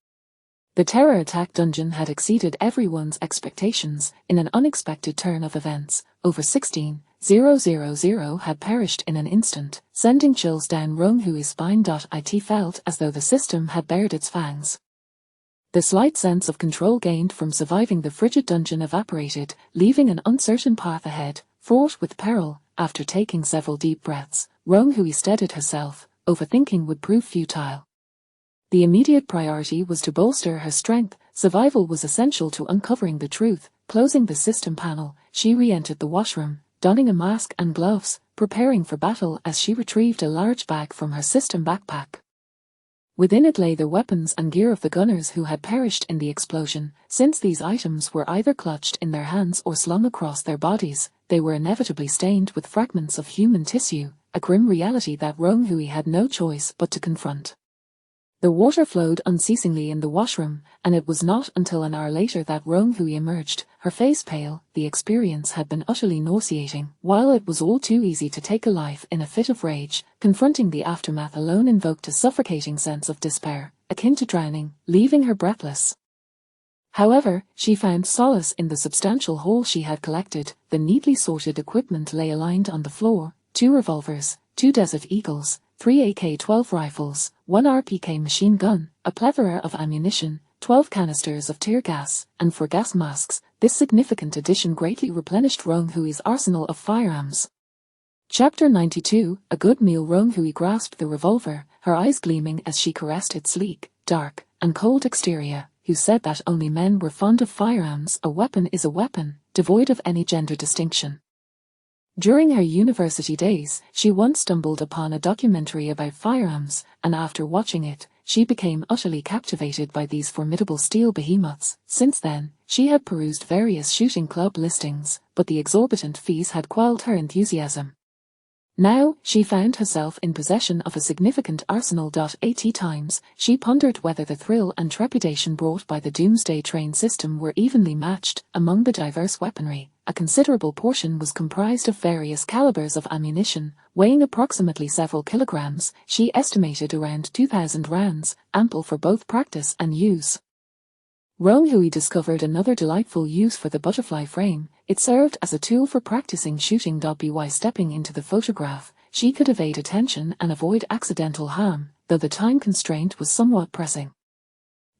The terror attack dungeon had exceeded everyone's expectations. In an unexpected turn of events, over 16,000 had perished in an instant, sending chills down Rong Hui's spine. It felt as though the system had bared its fangs. The slight sense of control gained from surviving the frigid dungeon evaporated, leaving an uncertain path ahead, fraught with peril. After taking several deep breaths, Rong Hui steadied herself. Overthinking would prove futile. The immediate priority was to bolster her strength. Survival was essential to uncovering the truth. Closing the system panel, she re-entered the washroom, donning a mask and gloves, preparing for battle as she retrieved a large bag from her system backpack. Within it lay the weapons and gear of the gunners who had perished in the explosion. Since these items were either clutched in their hands or slung across their bodies, they were inevitably stained with fragments of human tissue, a grim reality that Rong Hui had no choice but to confront. The water flowed unceasingly in the washroom, and it was not until an hour later that Rong Hui emerged, her face pale. The experience had been utterly nauseating. While it was all too easy to take a life in a fit of rage, confronting the aftermath alone invoked a suffocating sense of despair, akin to drowning, leaving her breathless. However, she found solace in the substantial haul she had collected. The neatly sorted equipment lay aligned on the floor: 2 revolvers, 2 Desert Eagles, 3 AK-12 rifles, 1 RPK machine gun, a plethora of ammunition, 12 canisters of tear gas, and 4 gas masks. This significant addition greatly replenished Rong Hui's arsenal of firearms. Chapter 92, A Good Meal. Rong Hui grasped the revolver, her eyes gleaming as she caressed its sleek, dark, and cold exterior. Who said that only men were fond of firearms? A weapon is a weapon, devoid of any gender distinction. During her university days, she once stumbled upon a documentary about firearms, and after watching it, she became utterly captivated by these formidable steel behemoths. Since then, she had perused various shooting club listings, but the exorbitant fees had quelled her enthusiasm. Now, she found herself in possession of a significant arsenal. At times, she pondered whether the thrill and trepidation brought by the Doomsday train system were evenly matched. Among the diverse weaponry, a considerable portion was comprised of various calibers of ammunition, weighing approximately several kilograms. She estimated around 2,000 rounds, ample for both practice and use. Rong Hui discovered another delightful use for the butterfly frame. It served as a tool for practicing shooting. By stepping into the photograph, she could evade attention and avoid accidental harm, though the time constraint was somewhat pressing.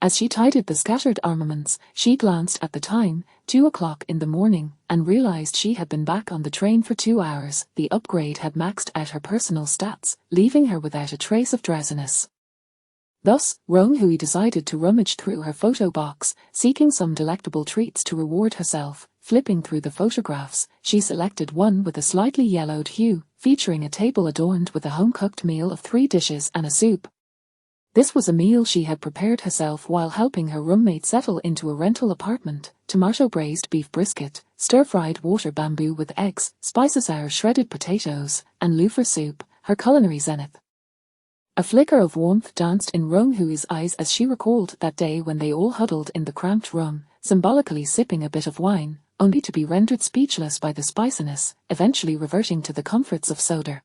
As she tidied the scattered armaments, she glanced at the time, 2 o'clock in the morning, and realized she had been back on the train for 2 hours. The upgrade had maxed out her personal stats, leaving her without a trace of drowsiness. Thus, Rong Hui decided to rummage through her photo box, seeking some delectable treats to reward herself. Flipping through the photographs, she selected one with a slightly yellowed hue, featuring a table adorned with a home-cooked meal of 3 dishes and a soup. This was a meal she had prepared herself while helping her roommate settle into a rental apartment: tomato braised beef brisket, stir-fried water bamboo with eggs, spicy sour shredded potatoes, and loofah soup, her culinary zenith. A flicker of warmth danced in Rong Hui's eyes as she recalled that day when they all huddled in the cramped room, symbolically sipping a bit of wine, only to be rendered speechless by the spiciness, eventually reverting to the comforts of soda.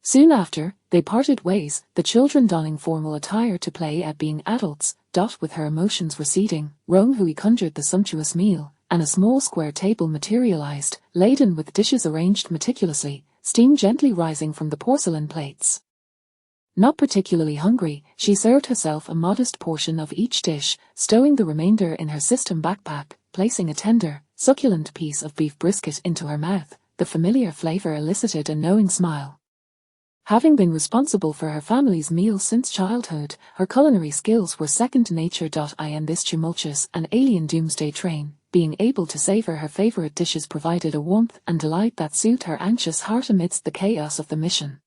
Soon after, they parted ways, the children donning formal attire to play at being adults. With her emotions receding, Rong Hui conjured the sumptuous meal, and a small square table materialized, laden with dishes arranged meticulously, steam gently rising from the porcelain plates. Not particularly hungry, she served herself a modest portion of each dish, stowing the remainder in her system backpack, placing a tender, succulent piece of beef brisket into her mouth. The familiar flavor elicited a knowing smile. Having been responsible for her family's meals since childhood, her culinary skills were second to nature. In this tumultuous and alien doomsday train, being able to savor her favorite dishes provided a warmth and delight that soothed her anxious heart amidst the chaos of the mission.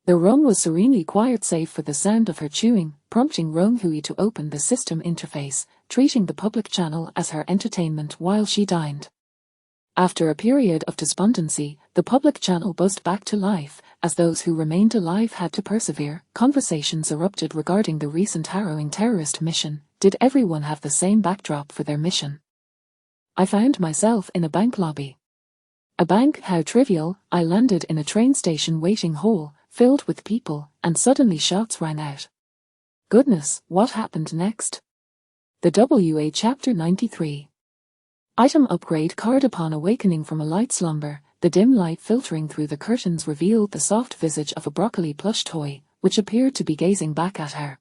The room was serenely quiet save for the sound of her chewing, prompting Hui to open the system interface, treating the public channel as her entertainment while she dined. After a period of despondency, the public channel buzzed back to life, as those who remained alive had to persevere. Conversations erupted regarding the recent harrowing terrorist mission. Did everyone have the same backdrop for their mission? I found myself in a bank lobby. A bank, how trivial. I landed in a train station waiting hall, filled with people, and suddenly shots rang out. Goodness, what happened next? The WA Chapter 93. Item upgrade card. Upon awakening from a light slumber, the dim light filtering through the curtains revealed the soft visage of a broccoli plush toy, which appeared to be gazing back at her.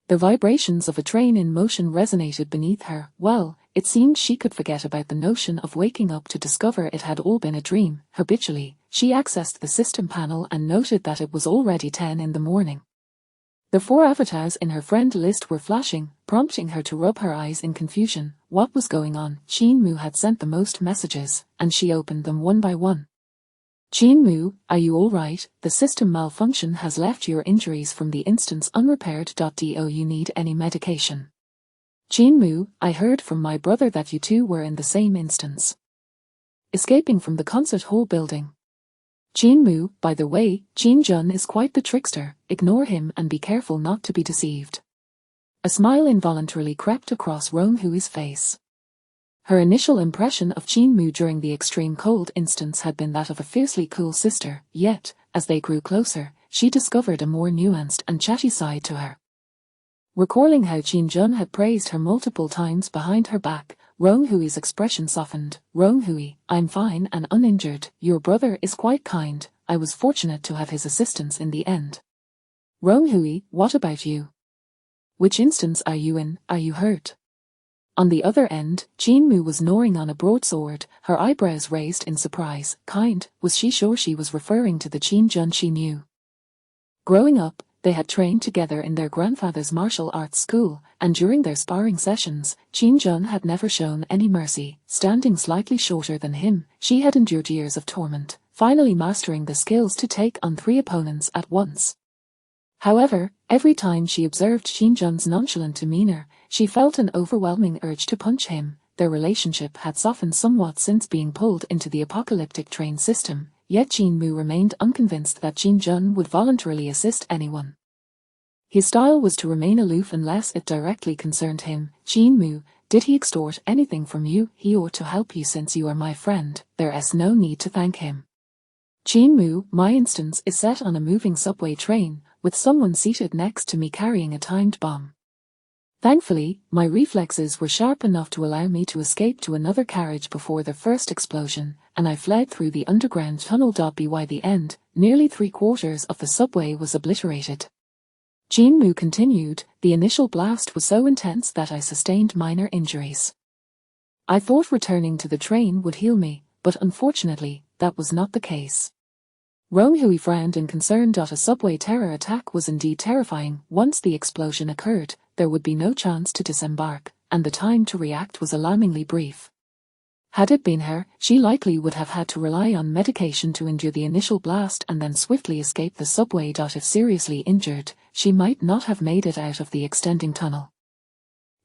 The vibrations of a train in motion resonated beneath her. Well, it seemed she could forget about the notion of waking up to discover it had all been a dream. Habitually, she accessed the system panel and noted that it was already 10 in the morning. The 4 avatars in her friend list were flashing, prompting her to rub her eyes in confusion. What was going on? Chinmu had sent the most messages, and she opened them one by one. Chinmu, are you alright? The system malfunction has left your injuries from the instance unrepaired. Do you need any medication? Chinmu, I heard from my brother that you two were in the same instance. Escaping from the concert hall building. Chinmu, by the way, Jun is quite the trickster. Ignore him and be careful not to be deceived. A smile involuntarily crept across Hui's face. Her initial impression of Chinmu during the extreme cold instance had been that of a fiercely cool sister, yet, as they grew closer, she discovered a more nuanced and chatty side to her. Recalling how Jun had praised her multiple times behind her back, Hui's expression softened. Hui, I'm fine and uninjured. Your brother is quite kind. I was fortunate to have his assistance in the end. Hui, what about you? Which instance are you in? Are you hurt? On the other end, Chinmu was gnawing on a broadsword, her eyebrows raised in surprise. Kind, was she sure she was referring to the Jun she knew? Growing up, they had trained together in their grandfather's martial arts school, and during their sparring sessions, Jun had never shown any mercy. Standing slightly shorter than him, she had endured years of torment, finally mastering the skills to take on 3 opponents at once. However, every time she observed Jun's nonchalant demeanor, she felt an overwhelming urge to punch him. Their relationship had softened somewhat since being pulled into the apocalyptic train system, yet Chinmu remained unconvinced that Jun would voluntarily assist anyone. His style was to remain aloof unless it directly concerned him. Chinmu, did he extort anything from you? He ought to help you since you are my friend. There's no need to thank him. Chinmu, my instance is set on a moving subway train, with someone seated next to me carrying a timed bomb. Thankfully, my reflexes were sharp enough to allow me to escape to another carriage before the first explosion, and I fled through the underground tunnel. By the end, nearly 3/4 of the subway was obliterated. Chinmu continued, the initial blast was so intense that I sustained minor injuries. I thought returning to the train would heal me, but unfortunately, that was not the case. Hui frowned in concern. A subway terror attack was indeed terrifying. Once the explosion occurred, there would be no chance to disembark, and the time to react was alarmingly brief. Had it been her, she likely would have had to rely on medication to endure the initial blast and then swiftly escape the subway. If seriously injured, she might not have made it out of the extending tunnel.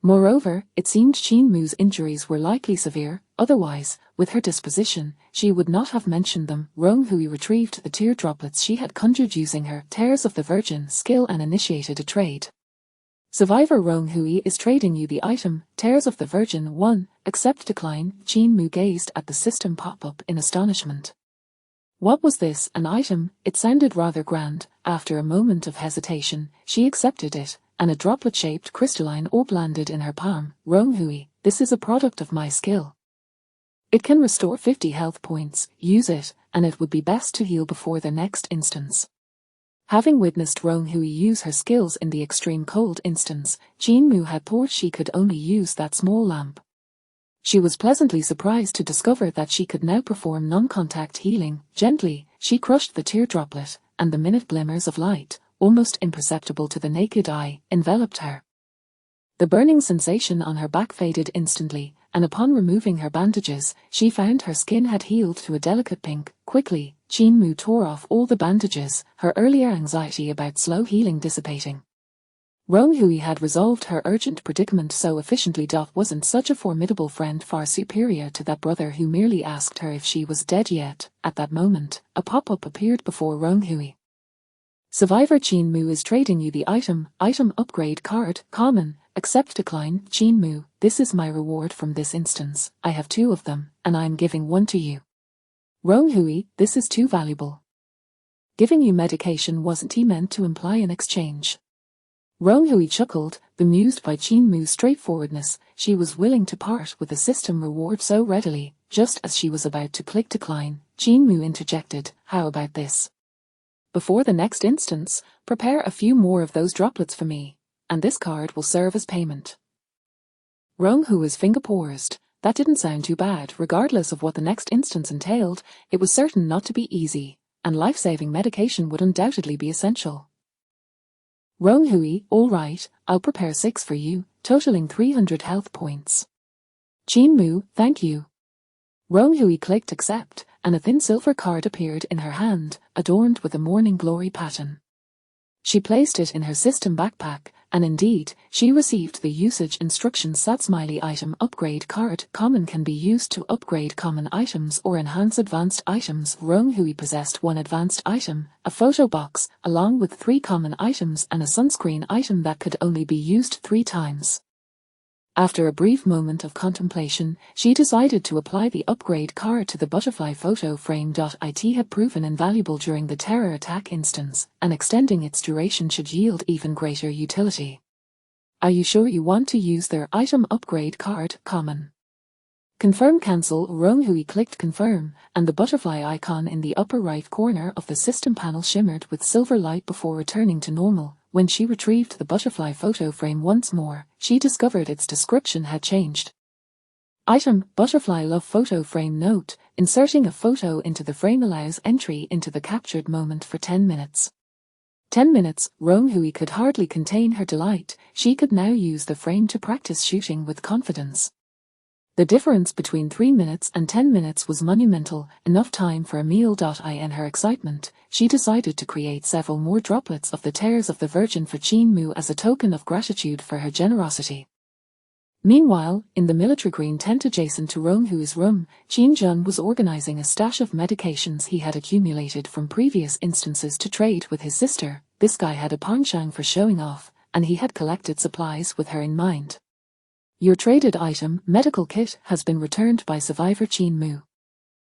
Moreover, it seemed Chinmu's injuries were likely severe, otherwise, with her disposition, she would not have mentioned them. Hui retrieved the tear droplets she had conjured using her Tears of the Virgin skill and initiated a trade. Survivor Hui is trading you the item, Tears of the Virgin 1, accept decline. Chinmu gazed at the system pop-up in astonishment. What was this, an item? It sounded rather grand. After a moment of hesitation, she accepted it, and a droplet-shaped crystalline orb landed in her palm. Hui, this is a product of my skill. It can restore 50 health points, use it, and it would be best to heal before the next instance. Having witnessed Rong Hui use her skills in the extreme cold instance, Jin Mu had thought she could only use that small lamp. She was pleasantly surprised to discover that she could now perform non-contact healing. Gently, she crushed the tear droplet, and the minute glimmers of light, almost imperceptible to the naked eye, enveloped her. The burning sensation on her back faded instantly, and upon removing her bandages, she found her skin had healed to a delicate pink. Quickly, Jin Mu tore off all the bandages, her earlier anxiety about slow healing dissipating. Rong Hui had resolved her urgent predicament so efficiently. Wasn't such a formidable friend far superior to that brother who merely asked her if she was dead yet? At that moment, a pop-up appeared before Rong Hui. Survivor Jin Mu is trading you the item upgrade card, common, accept decline. Jin Mu, this is my reward from this instance. I have 2 of them, and I'm giving 1 to you. Rong Hui, this is too valuable. Giving you medication wasn't he meant to imply an exchange? Rong Hui chuckled, bemused by Jin Mu's straightforwardness. She was willing to part with the system reward so readily. Just as she was about to click decline, Jin Mu interjected, how about this? Before the next instance, prepare a few more of those droplets for me, and this card will serve as payment. Rong Hui's finger paused. That didn't sound too bad. Regardless of what the next instance entailed, it was certain not to be easy, and life-saving medication would undoubtedly be essential. Rong Hui, all right, I'll prepare 6 for you, totaling 300 health points. Jin Mu, thank you. Rong Hui clicked accept, and a thin silver card appeared in her hand, adorned with a morning glory pattern. She placed it in her system backpack, and indeed, she received the usage instructions. Smiley item upgrade card, common, can be used to upgrade common items or enhance advanced items. Rong Hui possessed 1 advanced item, a photo box, along with 3 common items and a sunscreen item that could only be used 3 times. After a brief moment of contemplation, she decided to apply the upgrade card to the butterfly photo frame. It had proven invaluable during the terror attack instance, and extending its duration should yield even greater utility. Are you sure you want to use their item upgrade card, common? Confirm cancel. Rong Hui clicked confirm, and the butterfly icon in the upper right corner of the system panel shimmered with silver light before returning to normal. When she retrieved the butterfly photo frame once more, she discovered its description had changed. Item, butterfly love photo frame. Note, inserting a photo into the frame allows entry into the captured moment for 10 minutes. 10 minutes, Rong Hui could hardly contain her delight. She could now use the frame to practice shooting with confidence. The difference between 3 minutes and 10 minutes was monumental, enough time for a meal. In her excitement, she decided to create several more droplets of the tears of the Virgin for Jin Mu as a token of gratitude for her generosity. Meanwhile, in the military green tent adjacent to Rong Hui's room, Jin Jun was organizing a stash of medications he had accumulated from previous instances to trade with his sister. This guy had a penchant for showing off, and he had collected supplies with her in mind. Your traded item, medical kit, has been returned by survivor Jin Mu.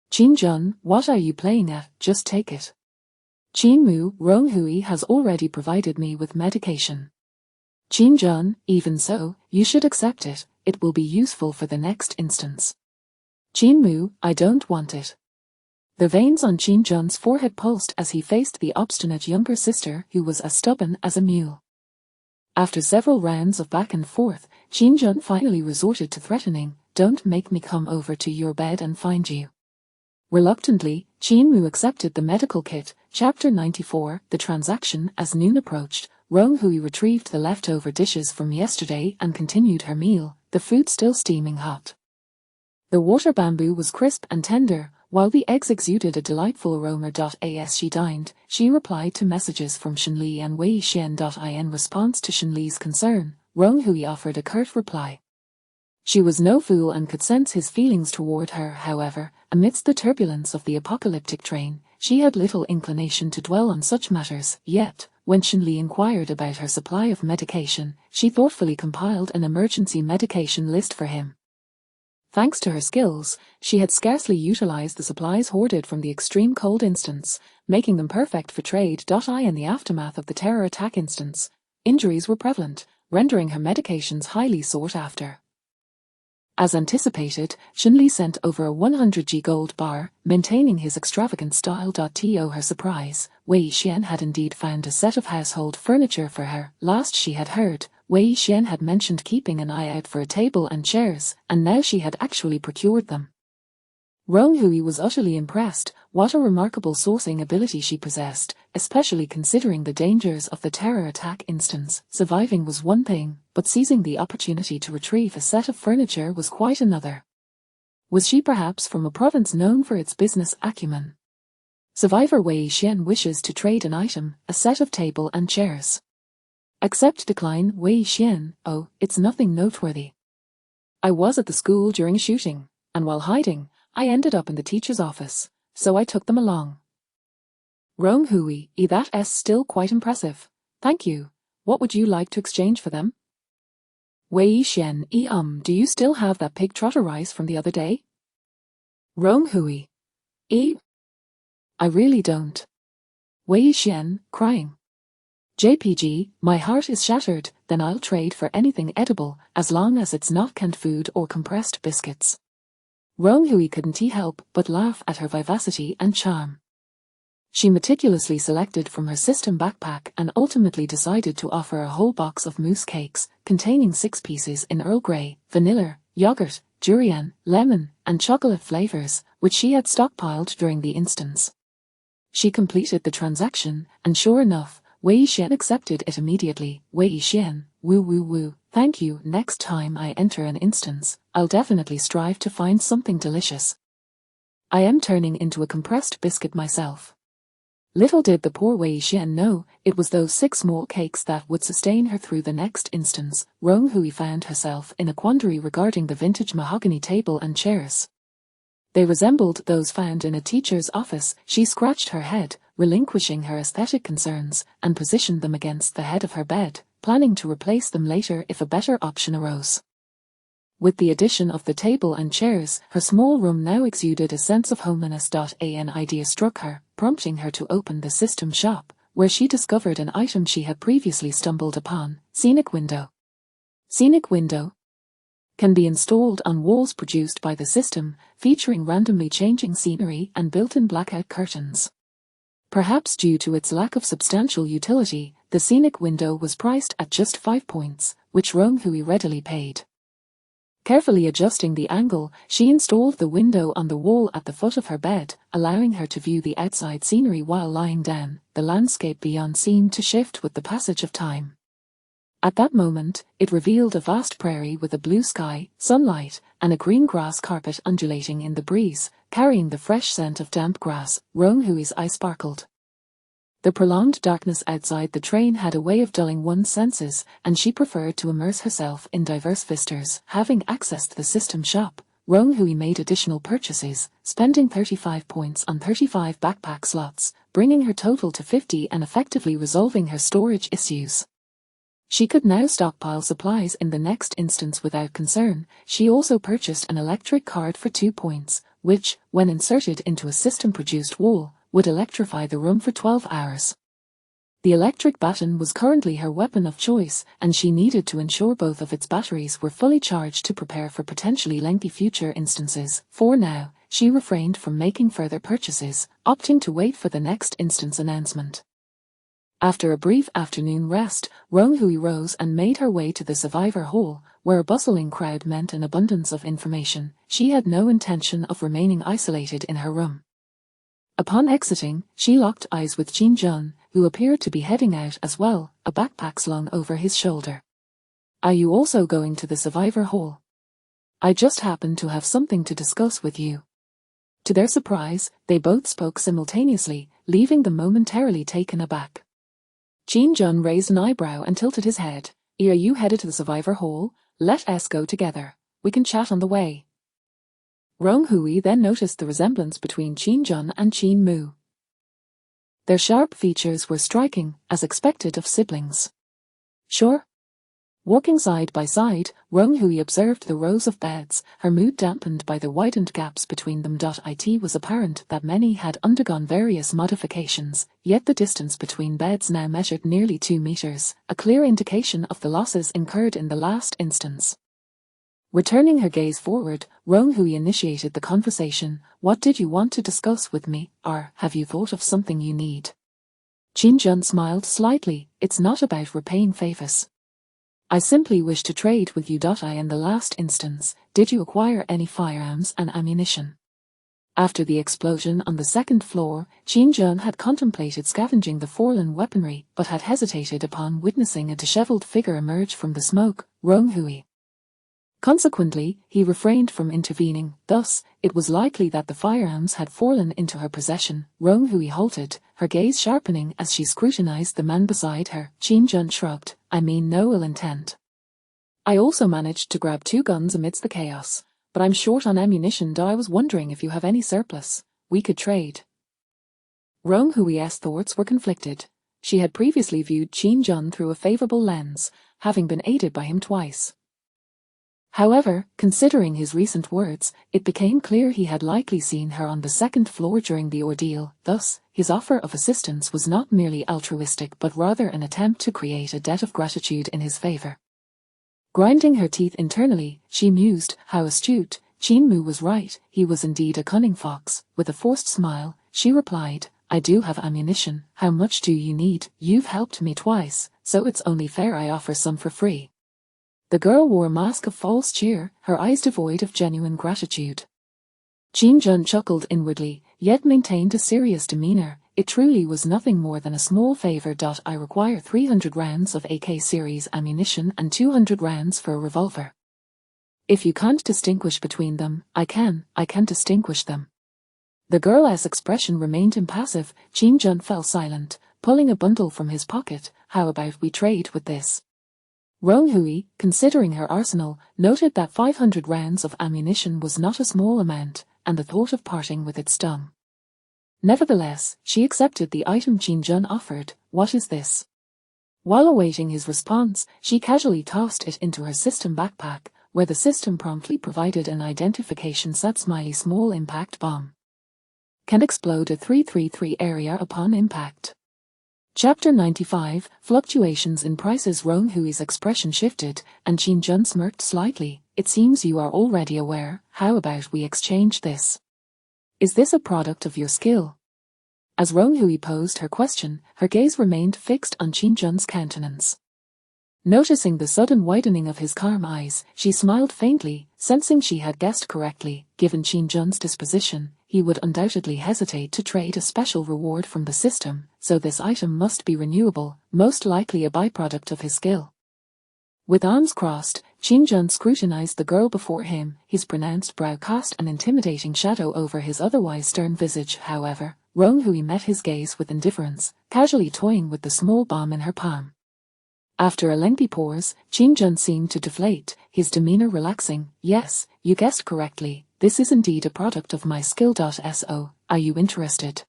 Jin Jun, what are you playing at? Just take it. Jin Mu, Rong Hui has already provided me with medication. Jin Jun, even so, you should accept it. It will be useful for the next instance. Jin Mu, I don't want it. The veins on Jin Jun's forehead pulsed as he faced the obstinate younger sister who was as stubborn as a mule. After several rounds of back and forth, Jin Jun finally resorted to threatening, don't make me come over to your bed and find you. Reluctantly, Jin Mu accepted the medical kit. Chapter 94, The Transaction. As noon approached, Rong Hui retrieved the leftover dishes from yesterday and continued her meal, the food still steaming hot. The water bamboo was crisp and tender, while the eggs exuded a delightful aroma. As she dined, she replied to messages from Shenli and Wei Xian. In response to Shenli's concern, Rong Hui offered a curt reply. She was no fool and could sense his feelings toward her. However, amidst the turbulence of the apocalyptic train, she had little inclination to dwell on such matters. Yet, when Shenli inquired about her supply of medication, she thoughtfully compiled an emergency medication list for him. Thanks to her skills, she had scarcely utilized the supplies hoarded from the extreme cold instance, making them perfect for trade. In the aftermath of the terror attack instance, injuries were prevalent, rendering her medications highly sought after. As anticipated, Xunli sent over a 100G gold bar, maintaining his extravagant style. To her surprise, Wei Xian had indeed found a set of household furniture for her. Last she had heard, Wei Xian had mentioned keeping an eye out for a table and chairs, and now she had actually procured them. Rong Hui was utterly impressed. What a remarkable sourcing ability she possessed, especially considering the dangers of the terror attack instance. Surviving was one thing, but seizing the opportunity to retrieve a set of furniture was quite another. Was she perhaps from a province known for its business acumen? Survivor Wei Xian wishes to trade an item, a set of table and chairs. Accept decline. Wei Xian, oh, it's nothing noteworthy. I was at the school during shooting, and while hiding, I ended up in the teacher's office, so I took them along. Rong Hui, that's still quite impressive. Thank you. What would you like to exchange for them? Wei Xian, do you still have that pig trotter rice from the other day? Rong Hui, I really don't. Wei Xian, crying. JPG, my heart is shattered. Then I'll trade for anything edible, as long as it's not canned food or compressed biscuits. Rong Hui couldn't help but laugh at her vivacity and charm. She meticulously selected from her system backpack and ultimately decided to offer a whole box of mousse cakes, containing 6 pieces in Earl Grey, vanilla, yogurt, durian, lemon, and chocolate flavors, which she had stockpiled during the instance. She completed the transaction, and sure enough, Wei Xian accepted it immediately. Wei Xian, woo. Thank you. Next time I enter an instance, I'll definitely strive to find something delicious. I am turning into a compressed biscuit myself. Little did the poor Wei Xian know, it was those 6 small cakes that would sustain her through the next instance. Rong Hui found herself in a quandary regarding the vintage mahogany table and chairs. They resembled those found in a teacher's office. She scratched her head, relinquishing her aesthetic concerns, and positioned them against the head of her bed, planning to replace them later if a better option arose. With the addition of the table and chairs, her small room now exuded a sense of homeliness. An idea struck her, prompting her to open the system shop, where she discovered an item she had previously stumbled upon: Scenic Window. Scenic Window can be installed on walls produced by the system, featuring randomly changing scenery and built-in blackout curtains. Perhaps due to its lack of substantial utility, the Scenic Window was priced at just 5 points, which Rong Hui readily paid. Carefully adjusting the angle, she installed the window on the wall at the foot of her bed, allowing her to view the outside scenery while lying down. The landscape beyond seemed to shift with the passage of time. At that moment, it revealed a vast prairie with a blue sky, sunlight, and a green grass carpet undulating in the breeze, carrying the fresh scent of damp grass. Rong Hui's eye sparkled. The prolonged darkness outside the train had a way of dulling one's senses, and she preferred to immerse herself in diverse vistas. Having accessed the system shop, Rong Hui made additional purchases, spending 35 points on 35 backpack slots, bringing her total to 50 and effectively resolving her storage issues. She could now stockpile supplies in the next instance without concern. She also purchased an electric card for 2 points, which, when inserted into a system-produced wall, would electrify the room for 12 hours. The electric baton was currently her weapon of choice, and she needed to ensure both of its batteries were fully charged to prepare for potentially lengthy future instances. For now, she refrained from making further purchases, opting to wait for the next instance announcement. After a brief afternoon rest, Rong Hui rose and made her way to the survivor hall, where a bustling crowd meant an abundance of information. She had no intention of remaining isolated in her room. Upon exiting, she locked eyes with Qin Jun, who appeared to be heading out as well, a backpack slung over his shoulder. Are you also going to the survivor hall? I just happen to have something to discuss with you. To their surprise, they both spoke simultaneously, leaving them momentarily taken aback. Qin Jun raised an eyebrow and tilted his head. Are you headed to the survivor hall? Let us go together. We can chat on the way. Rong Hui then noticed the resemblance between Qin Jun and Qin Mu. Their sharp features were striking, as expected of siblings. Sure. Walking side by side, Rong Hui observed the rows of beds, her mood dampened by the widened gaps between them. It was apparent that many had undergone various modifications, yet the distance between beds now measured nearly 2 meters, a clear indication of the losses incurred in the last instance. Returning her gaze forward, Rong Hui initiated the conversation. What did you want to discuss with me, or have you thought of something you need? Qin Jun smiled slightly. It's not about repaying favors. I simply wish to trade with you. In the last instance, did you acquire any firearms and ammunition? After the explosion on the second floor, Qin Jun had contemplated scavenging the fallen weaponry, but had hesitated upon witnessing a disheveled figure emerge from the smoke, Rong Hui. Consequently, he refrained from intervening. Thus, it was likely that the firearms had fallen into her possession. Rong Hui halted, her gaze sharpening as she scrutinized the man beside her. Qin Jun shrugged. I mean no ill intent. I also managed to grab 2 guns amidst the chaos, but I'm short on ammunition. I was wondering if you have any surplus. We could trade. Rong Hui's thoughts were conflicted. She had previously viewed Qin Jun through a favorable lens, having been aided by him twice. However, considering his recent words, it became clear he had likely seen her on the second floor during the ordeal. Thus, his offer of assistance was not merely altruistic but rather an attempt to create a debt of gratitude in his favor. Grinding her teeth internally, she mused, how astute. Qin Mu was right, he was indeed a cunning fox. With a forced smile, she replied, I do have ammunition. How much do you need? You've helped me twice, so it's only fair I offer some for free. The girl wore a mask of false cheer, her eyes devoid of genuine gratitude. Qin Jun chuckled inwardly, yet maintained a serious demeanor. It truly was nothing more than a small favor. I require 300 rounds of AK series ammunition and 200 rounds for a revolver. If you can't distinguish between them, I can distinguish them. The girl's expression remained impassive. Qin Jun fell silent, pulling a bundle from his pocket. How about we trade with this? Rong Hui, considering her arsenal, noted that 500 rounds of ammunition was not a small amount, and the thought of parting with it stung. Nevertheless, she accepted the item Qin Jun offered. What is this? While awaiting his response, she casually tossed it into her system backpack, where the system promptly provided an identification set small impact bomb. Can explode a 333 area upon impact. Chapter 95, Fluctuations in Prices. Rong Hui's expression shifted, and Qin Jun smirked slightly. It seems you are already aware. How about we exchange this? Is this a product of your skill? As Rong Hui posed her question, her gaze remained fixed on Qin Jun's countenance. Noticing the sudden widening of his calm eyes, she smiled faintly, sensing she had guessed correctly. Given Qin Jun's disposition, he would undoubtedly hesitate to trade a special reward from the system, so this item must be renewable, most likely a byproduct of his skill. With arms crossed, Qin Jun scrutinized the girl before him, his pronounced brow cast an intimidating shadow over his otherwise stern visage. However, Rong Hui met his gaze with indifference, casually toying with the small bomb in her palm. After a lengthy pause, Qin Jun seemed to deflate, his demeanor relaxing. Yes, you guessed correctly, this is indeed a product of my skill. So, are you interested?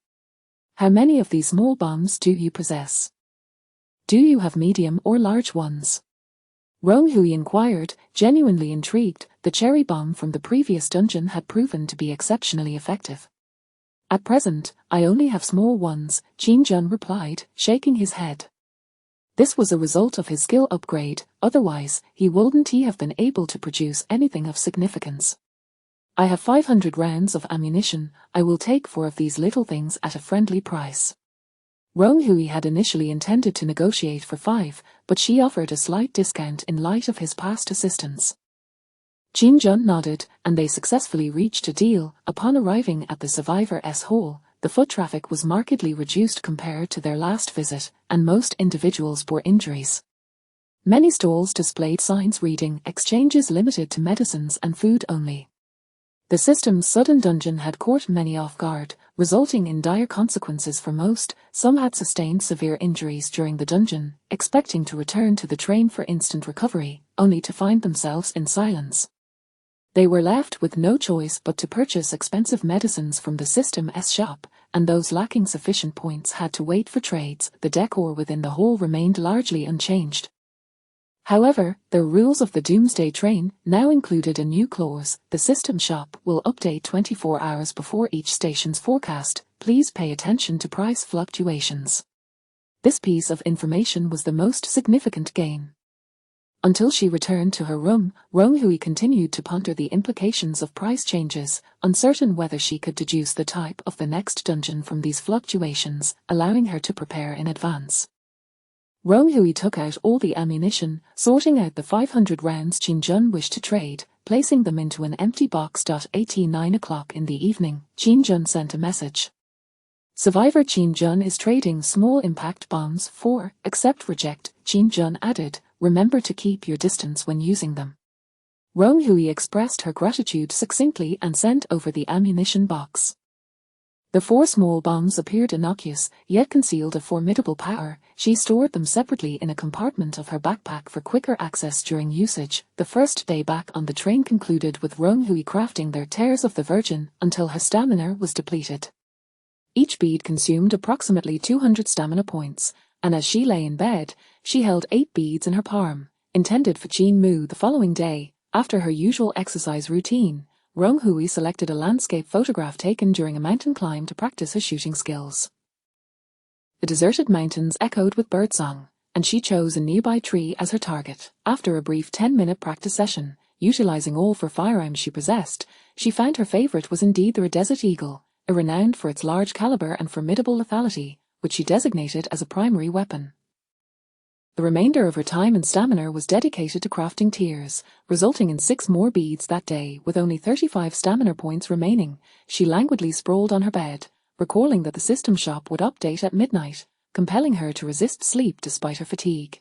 How many of these small bombs do you possess? Do you have medium or large ones? Rong Hui inquired, genuinely intrigued. The cherry bomb from the previous dungeon had proven to be exceptionally effective. At present, I only have small ones, Qin Jun replied, shaking his head. This was a result of his skill upgrade, otherwise, he wouldn't have been able to produce anything of significance. I have 500 rounds of ammunition. I will take 4 of these little things at a friendly price. Rong Hui had initially intended to negotiate for 5, but she offered a slight discount in light of his past assistance. Qin Jun nodded, and they successfully reached a deal. Upon arriving at the survivor's hall, the foot traffic was markedly reduced compared to their last visit, and most individuals bore injuries. Many stalls displayed signs reading, "Exchanges limited to medicines and food only." The system's sudden dungeon had caught many off guard, resulting in dire consequences for most. Some had sustained severe injuries during the dungeon, expecting to return to the train for instant recovery, only to find themselves in silence. They were left with no choice but to purchase expensive medicines from the system's shop, and those lacking sufficient points had to wait for trades. The decor within the hall remained largely unchanged. However, the rules of the Doomsday train now included a new clause: the system shop will update 24 hours before each station's forecast. Please pay attention to price fluctuations. This piece of information was the most significant gain. Until she returned to her room, Rong Hui continued to ponder the implications of price changes, uncertain whether she could deduce the type of the next dungeon from these fluctuations, allowing her to prepare in advance. Rong Hui took out all the ammunition, sorting out the 500 rounds Qin Jun wished to trade, placing them into an empty box. At 9 o'clock in the evening, Qin Jun sent a message. Survivor Qin Jun is trading small impact bombs for accept reject. Qin Jun added, remember to keep your distance when using them. Rong Hui expressed her gratitude succinctly and sent over the ammunition box. The 4 small bombs appeared innocuous, yet concealed a formidable power. She stored them separately in a compartment of her backpack for quicker access during usage. The first day back on the train concluded with Rong Hui crafting their Tears of the Virgin until her stamina was depleted. Each bead consumed approximately 200 stamina points, and as she lay in bed, she held 8 beads in her palm, intended for Qin Mu the following day. After her usual exercise routine, Rong Hui selected a landscape photograph taken during a mountain climb to practice her shooting skills. The deserted mountains echoed with birdsong, and she chose a nearby tree as her target. After a brief 10-minute practice session, utilizing all 4 firearms she possessed, she found her favorite was indeed the Desert Eagle, renowned for its large caliber and formidable lethality, which she designated as a primary weapon. The remainder of her time and stamina was dedicated to crafting tears, resulting in 6 more beads that day. With only 35 stamina points remaining, she languidly sprawled on her bed, recalling that the system shop would update at midnight, compelling her to resist sleep despite her fatigue.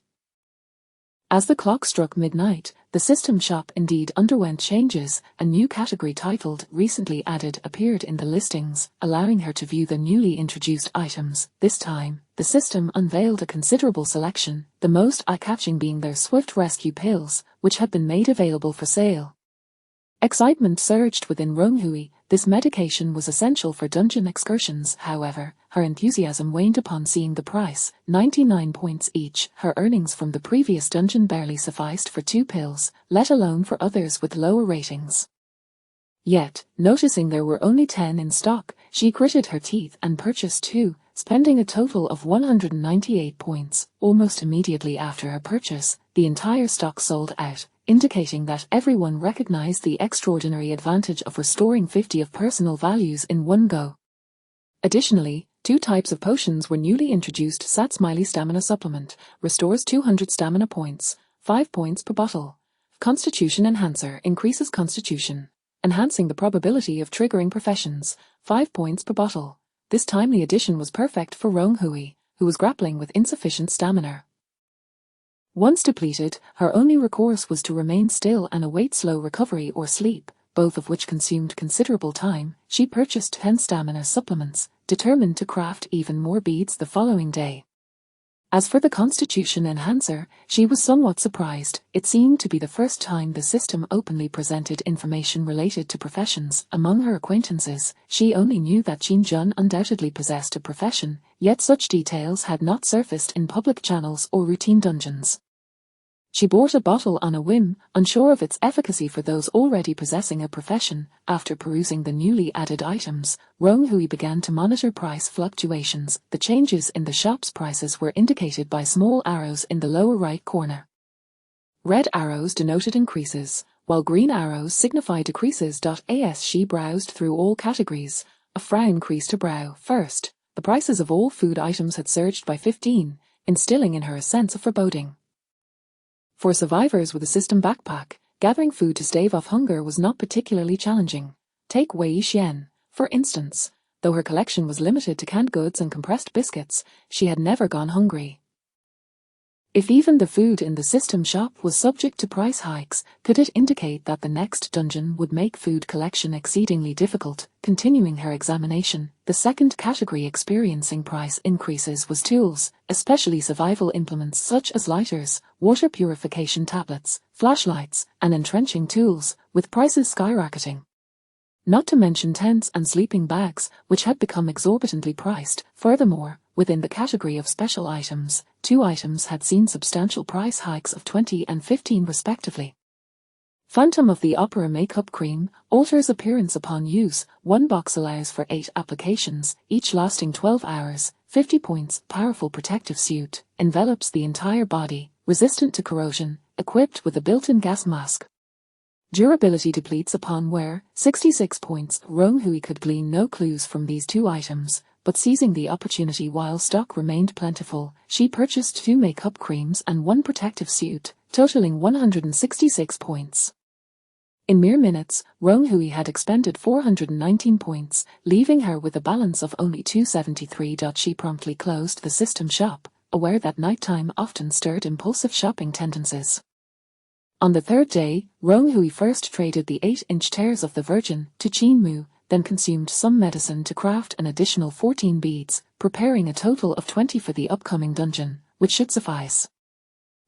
As the clock struck midnight, the system shop indeed underwent changes. A new category titled Recently Added appeared in the listings, allowing her to view the newly introduced items. This time, the system unveiled a considerable selection, the most eye-catching being their Swift Rescue pills, which had been made available for sale. Excitement surged within Rong Hui. This medication was essential for dungeon excursions. However, her enthusiasm waned upon seeing the price, 99 points each. Her earnings from the previous dungeon barely sufficed for 2 pills, let alone for others with lower ratings. Yet, noticing there were only 10 in stock, she gritted her teeth and purchased 2, spending a total of 198 points. Almost immediately after her purchase, the entire stock sold out, indicating that everyone recognized the extraordinary advantage of restoring 50 of personal values in one go. Additionally, 2 types of potions were newly introduced. Smiley Stamina Supplement restores 200 stamina points, 5 points per bottle. Constitution Enhancer increases constitution, enhancing the probability of triggering professions, 5 points per bottle. This timely addition was perfect for Rong Hui, who was grappling with insufficient stamina. Once depleted, her only recourse was to remain still and await slow recovery or sleep, both of which consumed considerable time. She purchased 10 stamina supplements, determined to craft even more beads the following day. As for the Constitution Enhancer, she was somewhat surprised. It seemed to be the first time the system openly presented information related to professions. Among her acquaintances, she only knew that Qin Jun undoubtedly possessed a profession, yet such details had not surfaced in public channels or routine dungeons. She bought a bottle on a whim, unsure of its efficacy for those already possessing a profession. After perusing the newly added items, Rong Hui began to monitor price fluctuations. The changes in the shop's prices were indicated by small arrows in the lower right corner. Red arrows denoted increases, while green arrows signified decreases. As she browsed through all categories, a frown creased her brow. First, the prices of all food items had surged by 15, instilling in her a sense of foreboding. For survivors with a system backpack, gathering food to stave off hunger was not particularly challenging. Take Wei Xian, for instance. Though her collection was limited to canned goods and compressed biscuits, she had never gone hungry. If even the food in the system shop was subject to price hikes, could it indicate that the next dungeon would make food collection exceedingly difficult? Continuing her examination, the second category experiencing price increases was tools, especially survival implements such as lighters, water purification tablets, flashlights, and entrenching tools, with prices skyrocketing. Not to mention tents and sleeping bags, which had become exorbitantly priced. Furthermore, within the category of special items, 2 items had seen substantial price hikes of 20 and 15 respectively. Phantom of the Opera Makeup Cream alters appearance upon use. 1 box allows for 8 applications, each lasting 12 hours, 50 points. Powerful protective suit, envelops the entire body, resistant to corrosion, equipped with a built-in gas mask. Durability depletes upon wear, 66 points. Rong Hui could glean no clues from these two items, but seizing the opportunity while stock remained plentiful, she purchased 2 makeup creams and 1 protective suit, totaling 166 points. In mere minutes, Rong Hui had expended 419 points, leaving her with a balance of only 273. She promptly closed the system shop, aware that nighttime often stirred impulsive shopping tendencies. On the third day, Rong Hui first traded the 8-inch tears of the Virgin to Qin Mu, then consumed some medicine to craft an additional 14 beads, preparing a total of 20 for the upcoming dungeon, which should suffice.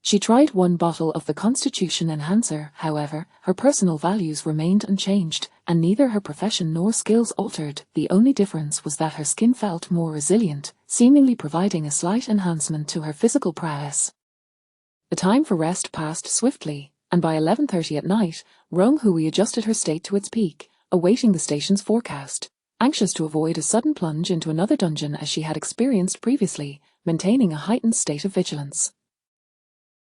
She tried 1 bottle of the Constitution Enhancer, however, her personal values remained unchanged, and neither her profession nor skills altered. The only difference was that her skin felt more resilient, seemingly providing a slight enhancement to her physical prowess. The time for rest passed swiftly, and by 11:30 at night, Rong Hui adjusted her state to its peak, awaiting the station's forecast, anxious to avoid a sudden plunge into another dungeon as she had experienced previously, maintaining a heightened state of vigilance.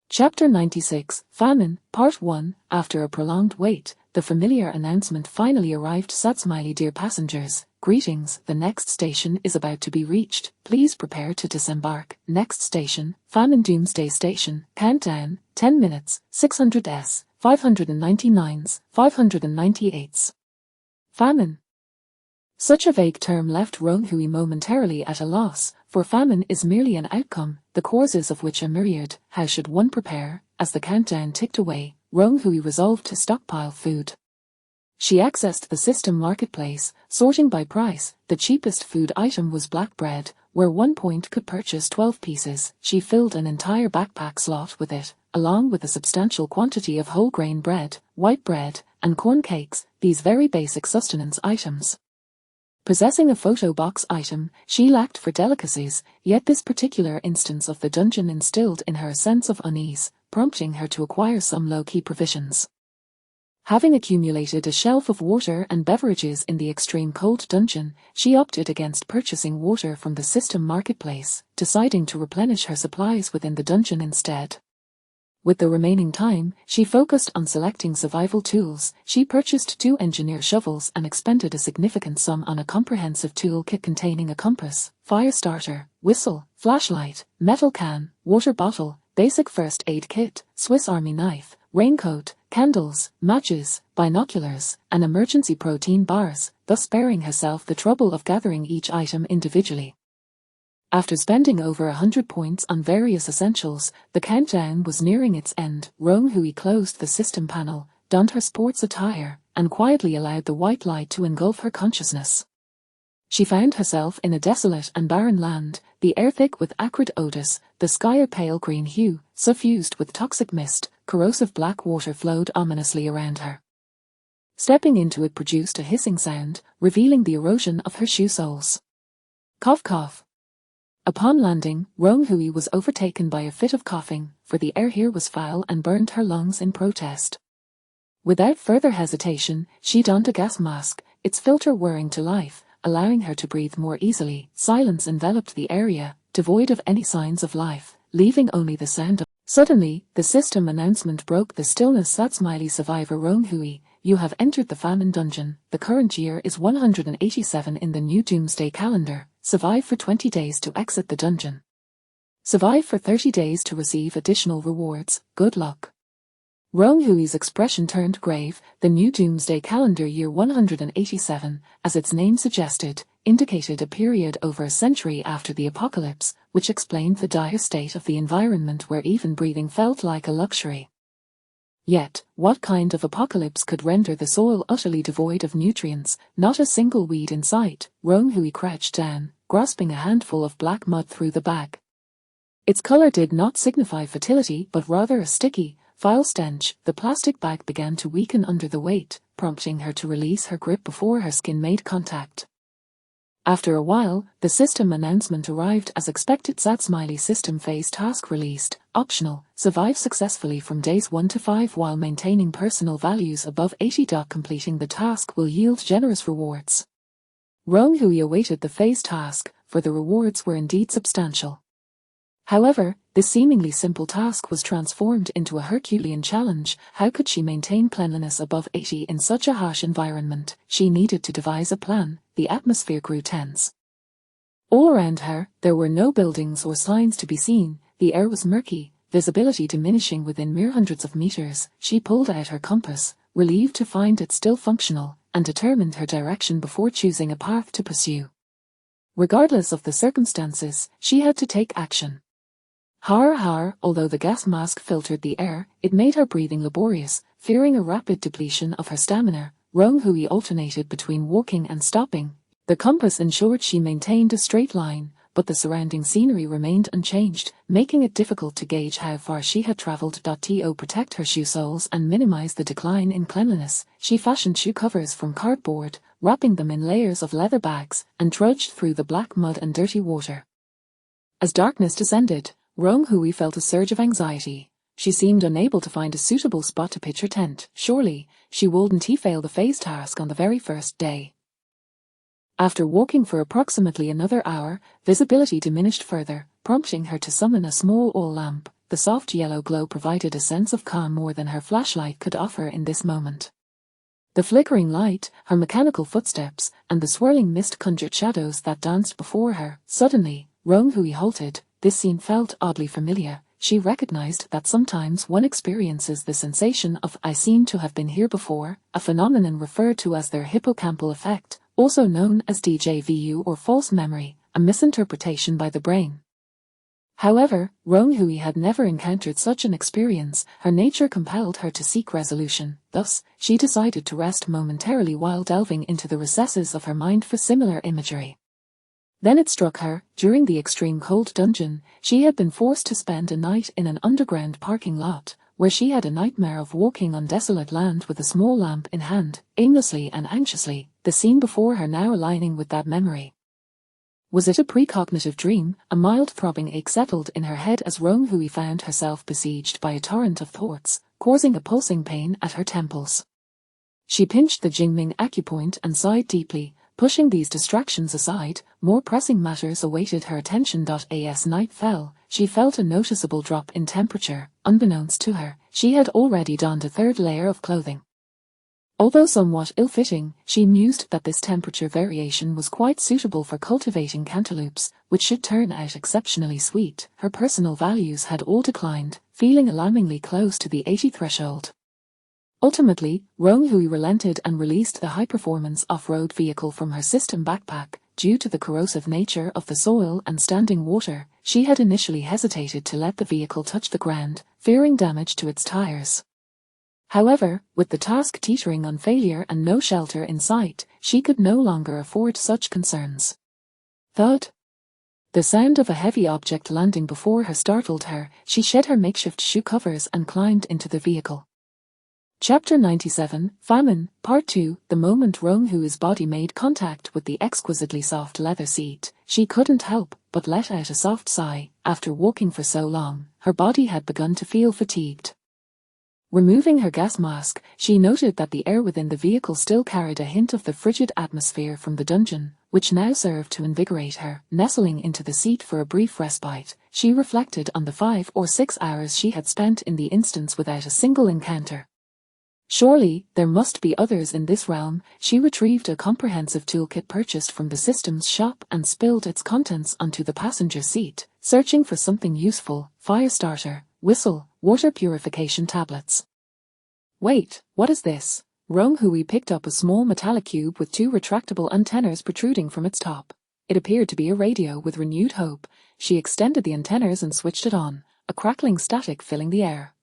Chapter 96, Famine, Part 1. After a prolonged wait, the familiar announcement finally arrived. Satsmiley, dear passengers, greetings, the next station is about to be reached. Please prepare to disembark. Next station, Famine Doomsday Station. Countdown, 10 minutes, 600s, 599s, 598s. Famine. Such a vague term left Rong Hui momentarily at a loss, for famine is merely an outcome, the causes of which are myriad. How should one prepare? As the countdown ticked away, Rong Hui resolved to stockpile food. She accessed the system marketplace, sorting by price. The cheapest food item was black bread, where 1 point could purchase 12 pieces. She filled an entire backpack slot with it, along with a substantial quantity of whole grain bread, white bread, and corn cakes, these very basic sustenance items. Possessing a photo box item, she lacked for delicacies, yet this particular instance of the dungeon instilled in her a sense of unease, prompting her to acquire some low-key provisions. Having accumulated a shelf of water and beverages in the extreme cold dungeon, she opted against purchasing water from the system marketplace, deciding to replenish her supplies within the dungeon instead. With the remaining time, she focused on selecting survival tools. She purchased 2 engineer shovels and expended a significant sum on a comprehensive toolkit containing a compass, fire starter, whistle, flashlight, metal can, water bottle, basic first aid kit, Swiss Army knife, raincoat, candles, matches, binoculars, and emergency protein bars, thus sparing herself the trouble of gathering each item individually. After spending over 100 points on various essentials, the countdown was nearing its end. Rong Hui closed the system panel, donned her sports attire, and quietly allowed the white light to engulf her consciousness. She found herself in a desolate and barren land, the air thick with acrid odors, the sky a pale green hue, suffused with toxic mist. Corrosive black water flowed ominously around her. Stepping into it produced a hissing sound, revealing the erosion of her shoe soles. Cough cough. Upon landing, Rong Hui was overtaken by a fit of coughing, for the air here was foul and burned her lungs in protest. Without further hesitation, she donned a gas mask, its filter whirring to life, allowing her to breathe more easily. Silence enveloped the area, devoid of any signs of life, leaving only the sound of. Suddenly, the system announcement broke the stillness. Satsmiley survivor Rong Hui, you have entered the famine dungeon. The current year is 187 in the new Doomsday calendar. Survive for 20 days to exit the dungeon. Survive for 30 days to receive additional rewards. Good luck. Rong Hui's expression turned grave. The new Doomsday calendar year 187, as its name suggested, indicated a period over a century after the apocalypse, which explained the dire state of the environment where even breathing felt like a luxury. Yet, what kind of apocalypse could render the soil utterly devoid of nutrients? Not a single weed in sight. Rong Hui crouched down, grasping a handful of black mud through the bag. Its color did not signify fertility, but rather a sticky, foul stench. The plastic bag began to weaken under the weight, prompting her to release her grip before her skin made contact. After a while, the system announcement arrived as expected. Satsmiley system phase task released. Optional, survive successfully from days 1 to 5 while maintaining personal values above 80. Completing the task will yield generous rewards. Rong Hui awaited the phase task, for the rewards were indeed substantial. However, this seemingly simple task was transformed into a Herculean challenge. How could she maintain cleanliness above 80 in such a harsh environment? She needed to devise a plan. The atmosphere grew tense. All around her, there were no buildings or signs to be seen. The air was murky, visibility diminishing within mere hundreds of meters. She pulled out her compass, relieved to find it still functional, and determined her direction before choosing a path to pursue. Regardless of the circumstances, she had to take action. Although the gas mask filtered the air, it made her breathing laborious. Fearing a rapid depletion of her stamina, Rong Hui alternated between walking and stopping. The compass ensured she maintained a straight line, but the surrounding scenery remained unchanged, making it difficult to gauge how far she had traveled. To protect her shoe soles and minimize the decline in cleanliness, she fashioned shoe covers from cardboard, wrapping them in layers of leather bags, and trudged through the black mud and dirty water. As darkness descended, Rong Hui felt a surge of anxiety. She seemed unable to find a suitable spot to pitch her tent. Surely, she wouldn't fail the phase task on the very first day. After walking for approximately another hour, visibility diminished further, prompting her to summon a small oil lamp. The soft yellow glow provided a sense of calm more than her flashlight could offer in this moment. The flickering light, her mechanical footsteps, and the swirling mist conjured shadows that danced before her. Suddenly, Rong Hui halted. This scene felt oddly familiar. She recognized that sometimes one experiences the sensation of "I seem to have been here before," a phenomenon referred to as their hippocampal effect, also known as DJVU or false memory, a misinterpretation by the brain. However, Rong Hui had never encountered such an experience. Her nature compelled her to seek resolution. Thus, she decided to rest momentarily while delving into the recesses of her mind for similar imagery. Then it struck her, during the extreme cold dungeon, she had been forced to spend a night in an underground parking lot, where she had a nightmare of walking on desolate land with a small lamp in hand, aimlessly and anxiously, the scene before her now aligning with that memory. Was it a precognitive dream? A mild throbbing ache settled in her head as Rong Hui found herself besieged by a torrent of thoughts, causing a pulsing pain at her temples. She pinched the Jingming acupoint and sighed deeply. Pushing these distractions aside, more pressing matters awaited her attention. As night fell, she felt a noticeable drop in temperature. Unbeknownst to her, she had already donned a third layer of clothing. Although somewhat ill-fitting, she mused that this temperature variation was quite suitable for cultivating cantaloupes, which should turn out exceptionally sweet. Her personal values had all declined, feeling alarmingly close to the 80 threshold. Ultimately, Rong Hui relented and released the high-performance off-road vehicle from her system backpack. Due to the corrosive nature of the soil and standing water, she had initially hesitated to let the vehicle touch the ground, fearing damage to its tires. However, with the task teetering on failure and no shelter in sight, she could no longer afford such concerns. Thud! The sound of a heavy object landing before her startled her. She shed her makeshift shoe covers and climbed into the vehicle. Chapter 97, Famine, Part 2. The moment Rong Hui's body made contact with the exquisitely soft leather seat, she couldn't help but let out a soft sigh. After walking for so long, her body had begun to feel fatigued. Removing her gas mask, she noted that the air within the vehicle still carried a hint of the frigid atmosphere from the dungeon, which now served to invigorate her. Nestling into the seat for a brief respite, she reflected on the 5 or 6 hours she had spent in the instance without a single encounter. Surely, there must be others in this realm. She retrieved a comprehensive toolkit purchased from the systems shop and spilled its contents onto the passenger seat, searching for something useful: fire starter, whistle, water purification tablets. Wait, what is this? Rong Hui picked up a small metallic cube with 2 retractable antennas protruding from its top. It appeared to be a radio. With renewed hope, she extended the antennas and switched it on, a crackling static filling the air.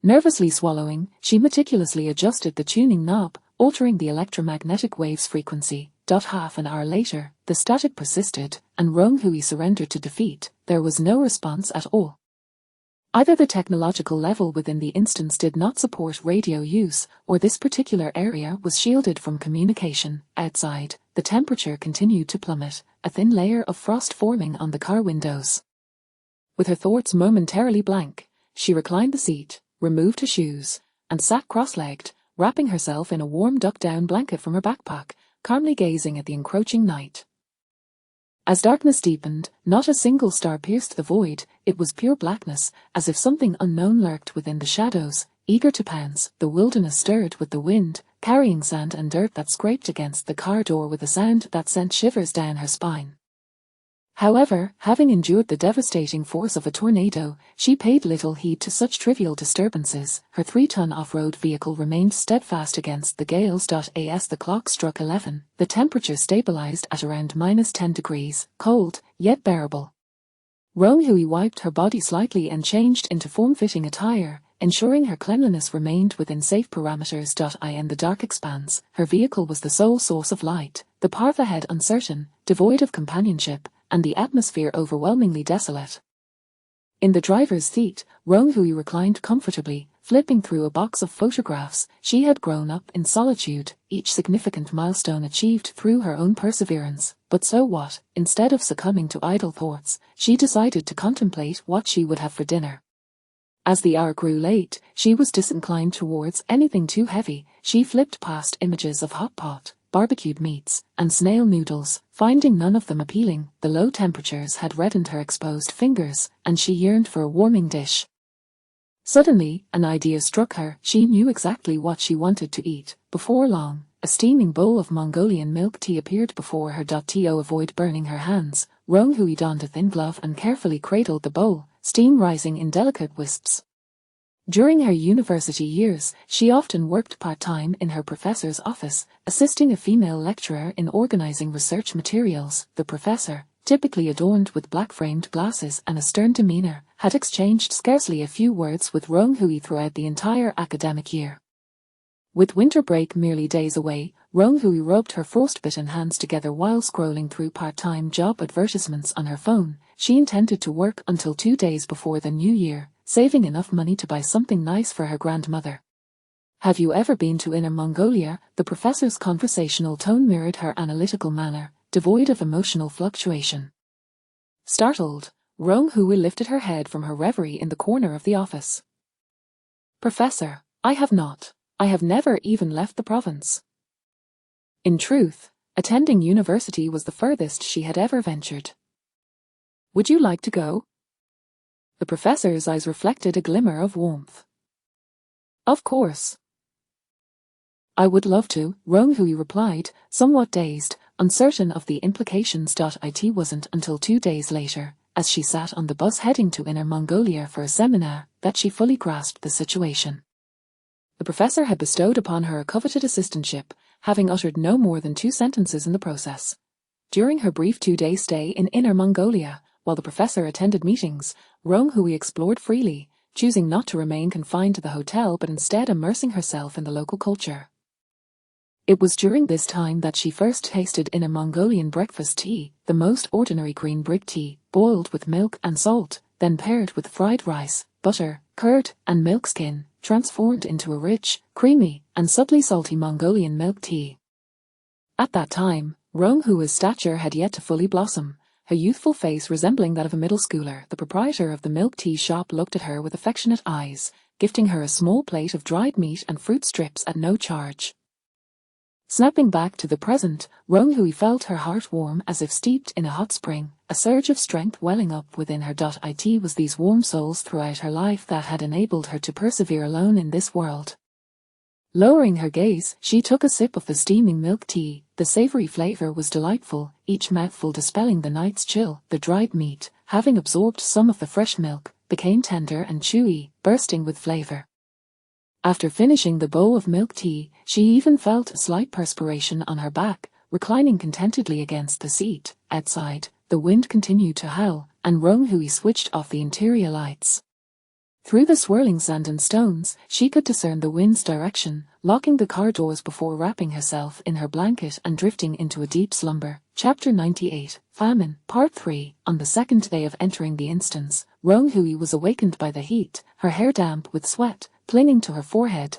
Nervously swallowing, she meticulously adjusted the tuning knob, altering the electromagnetic wave's frequency. Half an hour later, the static persisted, and Rong Hui surrendered to defeat. There was no response at all. Either the technological level within the instance did not support radio use, or this particular area was shielded from communication. Outside, the temperature continued to plummet, a thin layer of frost forming on the car windows. With her thoughts momentarily blank, she reclined the seat, removed her shoes, and sat cross-legged, wrapping herself in a warm duck-down blanket from her backpack, calmly gazing at the encroaching night. As darkness deepened, not a single star pierced the void. It was pure blackness, as if something unknown lurked within the shadows, eager to pounce. The wilderness stirred with the wind, carrying sand and dirt that scraped against the car door with a sound that sent shivers down her spine. However, having endured the devastating force of a tornado, she paid little heed to such trivial disturbances. Her 3-ton off-road vehicle remained steadfast against the gales. As the clock struck 11, the temperature stabilized at around -10 degrees, cold, yet bearable. Roan Hui wiped her body slightly and changed into form-fitting attire, ensuring her cleanliness remained within safe parameters. In the dark expanse, her vehicle was the sole source of light, the path ahead uncertain, devoid of companionship, and the atmosphere overwhelmingly desolate. In the driver's seat, Roan Hui reclined comfortably, flipping through a box of photographs. She had grown up in solitude, each significant milestone achieved through her own perseverance. But so what? Instead of succumbing to idle thoughts, she decided to contemplate what she would have for dinner. As the hour grew late, she was disinclined towards anything too heavy. She flipped past images of hot pot, barbecued meats, and snail noodles, finding none of them appealing. The low temperatures had reddened her exposed fingers, and she yearned for a warming dish. Suddenly, an idea struck her. She knew exactly what she wanted to eat. Before long, a steaming bowl of Mongolian milk tea appeared before her. To avoid burning her hands, Roan Hui donned a thin glove and carefully cradled the bowl, steam rising in delicate wisps. During her university years, she often worked part-time in her professor's office, assisting a female lecturer in organizing research materials. The professor, typically adorned with black-framed glasses and a stern demeanor, had exchanged scarcely a few words with Roan Hui throughout the entire academic year. With winter break merely days away, Roan Hui rubbed her frostbitten hands together while scrolling through part-time job advertisements on her phone. She intended to work until 2 days before the new year, saving enough money to buy something nice for her grandmother. Have you ever been to Inner Mongolia? The professor's conversational tone mirrored her analytical manner, devoid of emotional fluctuation. Startled, Roan Hui lifted her head from her reverie in the corner of the office. Professor, I have not. I have never even left the province. In truth, attending university was the furthest she had ever ventured. Would you like to go? The professor's eyes reflected a glimmer of warmth. Of course. I would love to, Roan Hui replied, somewhat dazed, uncertain of the implications. It wasn't until 2 days later, as she sat on the bus heading to Inner Mongolia for a seminar, that she fully grasped the situation. The professor had bestowed upon her a coveted assistantship, having uttered no more than 2 sentences in the process. During her brief 2-day stay in Inner Mongolia, while the professor attended meetings, Roan Hui explored freely, choosing not to remain confined to the hotel but instead immersing herself in the local culture. It was during this time that she first tasted Inner Mongolian breakfast tea, the most ordinary green brick tea, boiled with milk and salt, then paired with fried rice, butter, curd, and milk skin, transformed into a rich, creamy, and subtly salty Mongolian milk tea. At that time, Roan Hui's stature had yet to fully blossom, her youthful face resembling that of a middle schooler. The proprietor of the milk tea shop looked at her with affectionate eyes, gifting her a small plate of dried meat and fruit strips at no charge. Snapping back to the present, Roan Hui felt her heart warm as if steeped in a hot spring, a surge of strength welling up within her. It was these warm souls throughout her life that had enabled her to persevere alone in this world. Lowering her gaze, she took a sip of the steaming milk tea. The savory flavor was delightful, each mouthful dispelling the night's chill. The dried meat, having absorbed some of the fresh milk, became tender and chewy, bursting with flavor. After finishing the bowl of milk tea, she even felt a slight perspiration on her back. Reclining contentedly against the seat, outside, the wind continued to howl, and Roan Hui switched off the interior lights. Through the swirling sand and stones, she could discern the wind's direction, locking the car doors before wrapping herself in her blanket and drifting into a deep slumber. Chapter 98, Famine, Part 3. On the second day of entering the instance, Roan Hui was awakened by the heat, her hair damp with sweat, clinging to her forehead.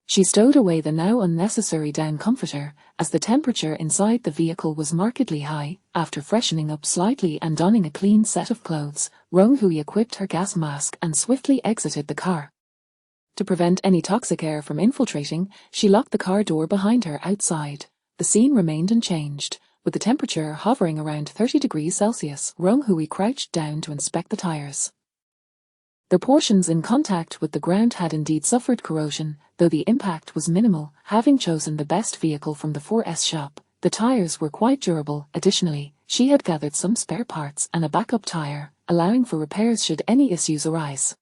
She stowed away the now unnecessary down comforter, as the temperature inside the vehicle was markedly high. After freshening up slightly and donning a clean set of clothes, Roan Hui equipped her gas mask and swiftly exited the car. To prevent any toxic air from infiltrating, she locked the car door behind her outside. The scene remained unchanged, with the temperature hovering around 30 degrees Celsius. Rong Hui crouched down to inspect the tires. The portions in contact with the ground had indeed suffered corrosion, though the impact was minimal. Having chosen the best vehicle from the 4S shop, the tires were quite durable. Additionally, she had gathered some spare parts and a backup tire, allowing for repairs should any issues arise.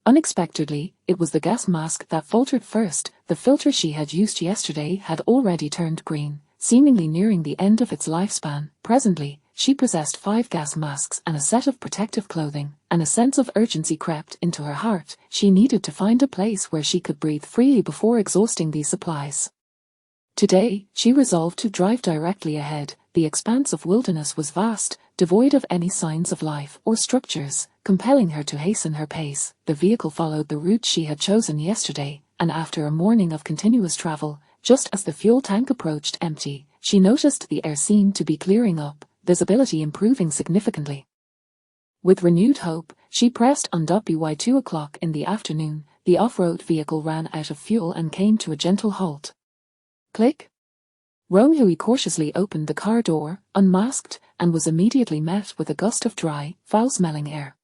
Unexpectedly, it was the gas mask that faltered first. The filter she had used yesterday had already turned green, seemingly nearing the end of its lifespan. Presently, she possessed 5 gas masks and a set of protective clothing, and a sense of urgency crept into her heart. She needed to find a place where she could breathe freely before exhausting these supplies. Today, she resolved to drive directly ahead. The expanse of wilderness was vast, devoid of any signs of life or structures, compelling her to hasten her pace. The vehicle followed the route she had chosen yesterday, and after a morning of continuous travel, just as the fuel tank approached empty, she noticed the air seemed to be clearing up, visibility improving significantly. With renewed hope, she pressed on. By 2 o'clock in the afternoon, the off-road vehicle ran out of fuel and came to a gentle halt. Click. Rong Hui cautiously opened the car door, unmasked, and was immediately met with a gust of dry, foul-smelling air.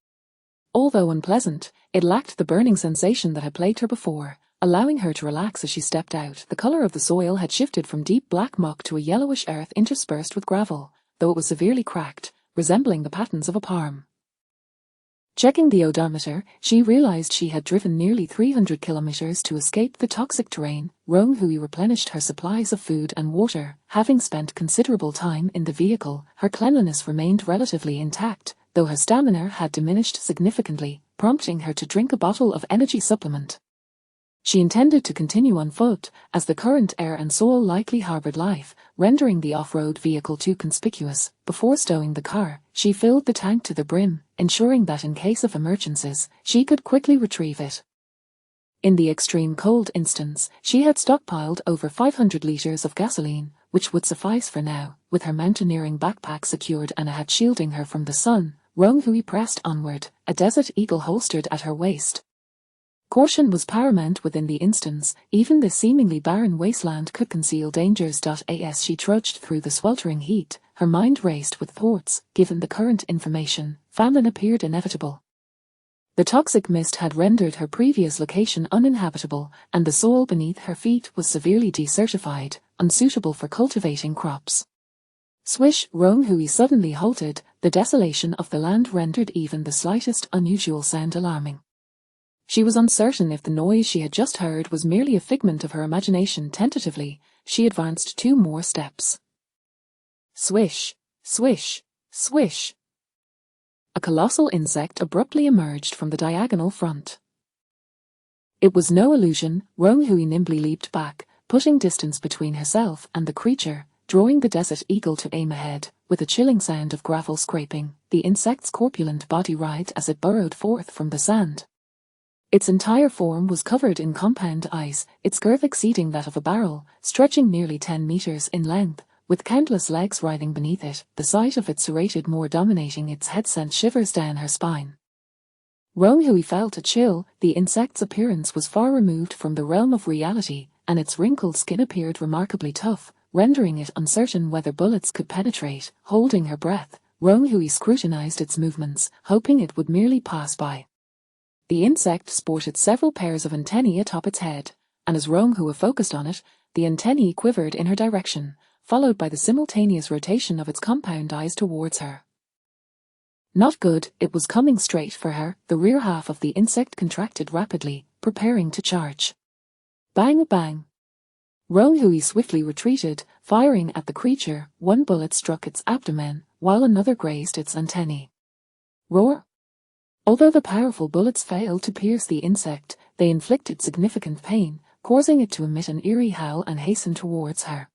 Although unpleasant, it lacked the burning sensation that had plagued her before, allowing her to relax as she stepped out. The color of the soil had shifted from deep black muck to a yellowish earth interspersed with gravel, though it was severely cracked, resembling the patterns of a palm. Checking the odometer, she realized she had driven nearly 300 kilometers to escape the toxic terrain. Rong Hui replenished her supplies of food and water. Having spent considerable time in the vehicle, her cleanliness remained relatively intact, though her stamina had diminished significantly, prompting her to drink a bottle of energy supplement. She intended to continue on foot, as the current air and soil likely harbored life, rendering the off-road vehicle too conspicuous. Before stowing the car, she filled the tank to the brim, ensuring that in case of emergencies, she could quickly retrieve it. In the extreme cold instance, she had stockpiled over 500 liters of gasoline, which would suffice for now. With her mountaineering backpack secured and a hat shielding her from the sun, Rong Hui pressed onward, a desert eagle holstered at her waist. Caution was paramount within the instance. Even the seemingly barren wasteland could conceal dangers. As she trudged through the sweltering heat, her mind raced with thoughts. Given the current information, famine appeared inevitable. The toxic mist had rendered her previous location uninhabitable, and the soil beneath her feet was severely desertified, unsuitable for cultivating crops. Swish! Rong Hui suddenly halted. The desolation of the land rendered even the slightest unusual sound alarming. She was uncertain if the noise she had just heard was merely a figment of her imagination. Tentatively, she advanced 2 more steps. Swish! Swish! Swish! A colossal insect abruptly emerged from the diagonal front. It was no illusion. Rong Hui nimbly leaped back, putting distance between herself and the creature, drawing the desert eagle to aim ahead. With a chilling sound of gravel scraping, the insect's corpulent body writhed as it burrowed forth from the sand. Its entire form was covered in compound ice, its girth exceeding that of a barrel, stretching nearly 10 meters in length, with countless legs writhing beneath it. The sight of its serrated maw dominating its head sent shivers down her spine. Rong Hui felt a chill. The insect's appearance was far removed from the realm of reality, and its wrinkled skin appeared remarkably tough, rendering it uncertain whether bullets could penetrate. Holding her breath, Rong Hui scrutinized its movements, hoping it would merely pass by. The insect sported several pairs of antennae atop its head, and as Rong Hui focused on it, the antennae quivered in her direction, followed by the simultaneous rotation of its compound eyes towards her. Not good, it was coming straight for her. The rear half of the insect contracted rapidly, preparing to charge. Bang! Bang! Rong Hui swiftly retreated, firing at the creature. 1 bullet struck its abdomen, while another grazed its antennae. Roar! Although the powerful bullets failed to pierce the insect, they inflicted significant pain, causing it to emit an eerie howl and hasten towards her.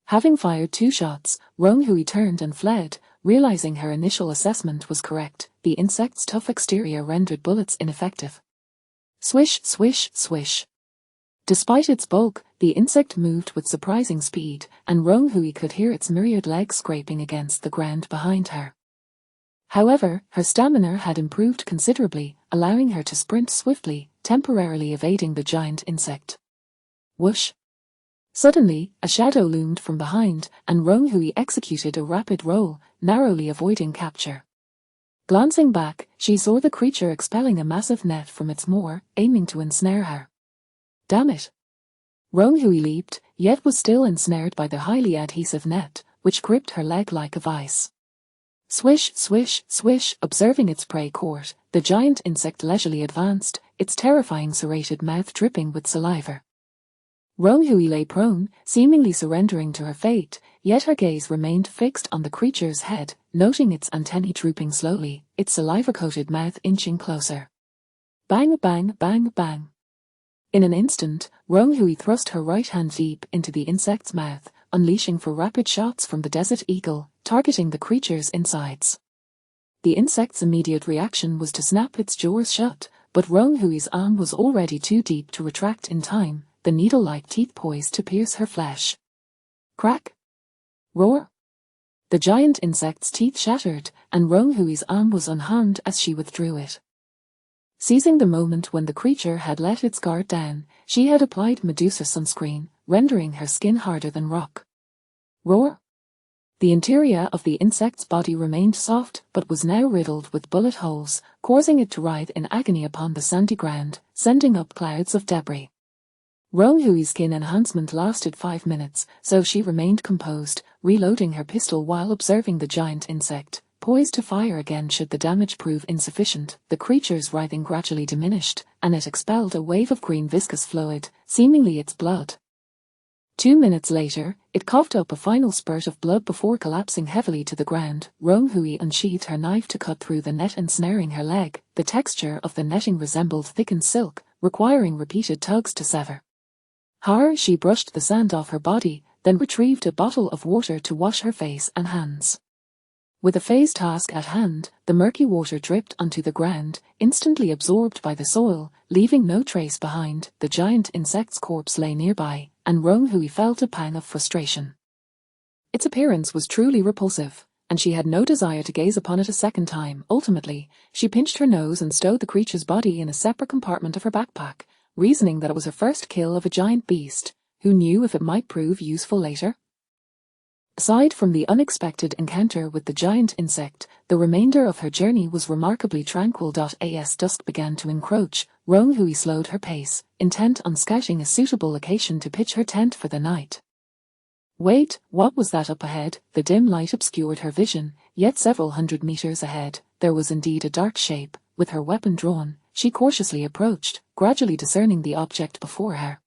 Having fired 2 shots, Rong Hui turned and fled, realizing her initial assessment was correct. The insect's tough exterior rendered bullets ineffective. Swish! Swish! Swish! Despite its bulk, the insect moved with surprising speed, and Rong Hui could hear its myriad legs scraping against the ground behind her. However, her stamina had improved considerably, allowing her to sprint swiftly, temporarily evading the giant insect. Whoosh! Suddenly, a shadow loomed from behind, and Rong Hui executed a rapid roll, narrowly avoiding capture. Glancing back, she saw the creature expelling a massive net from its moor, aiming to ensnare her. Damn it! Rong Hui leaped, yet was still ensnared by the highly adhesive net, which gripped her leg like a vice. Swish, swish, swish, observing its prey caught, the giant insect leisurely advanced, its terrifying serrated mouth dripping with saliva. Rong Hui lay prone, seemingly surrendering to her fate, yet her gaze remained fixed on the creature's head, noting its antennae drooping slowly, its saliva-coated mouth inching closer. Bang, bang, bang, bang. In an instant, Rong Hui thrust her right hand deep into the insect's mouth, unleashing for rapid shots from the desert eagle, targeting the creature's insides. The insect's immediate reaction was to snap its jaws shut, but Rong Hui's arm was already too deep to retract in time, the needle-like teeth poised to pierce her flesh. Crack! Roar! The giant insect's teeth shattered, and Rong Hui's arm was unharmed as she withdrew it. Seizing the moment when the creature had let its guard down, she had applied Medusa sunscreen, rendering her skin harder than rock. Roar! The interior of the insect's body remained soft but was now riddled with bullet holes, causing it to writhe in agony upon the sandy ground, sending up clouds of debris. Rong Hui's skin enhancement lasted 5 minutes, so she remained composed, reloading her pistol while observing the giant insect, poised to fire again should the damage prove insufficient. The creature's writhing gradually diminished, and it expelled a wave of green viscous fluid, seemingly its blood. 2 minutes later, it coughed up a final spurt of blood before collapsing heavily to the ground. Rong Hui unsheathed her knife to cut through the net ensnaring her leg. The texture of the netting resembled thickened silk, requiring repeated tugs to sever. She brushed the sand off her body, then retrieved a bottle of water to wash her face and hands. With a phase task at hand, the murky water dripped onto the ground, instantly absorbed by the soil, leaving no trace behind. The giant insect's corpse lay nearby, and Rong Hui felt a pang of frustration. Its appearance was truly repulsive, and she had no desire to gaze upon it a second time. Ultimately, she pinched her nose and stowed the creature's body in a separate compartment of her backpack, reasoning that it was her first kill of a giant beast. Who knew if it might prove useful later? Aside from the unexpected encounter with the giant insect, the remainder of her journey was remarkably tranquil. As dusk began to encroach, Rong Hui slowed her pace, intent on scouting a suitable location to pitch her tent for the night. Wait, what was that up ahead? The dim light obscured her vision, yet several hundred meters ahead, there was indeed a dark shape. With her weapon drawn, she cautiously approached, gradually discerning the object before her.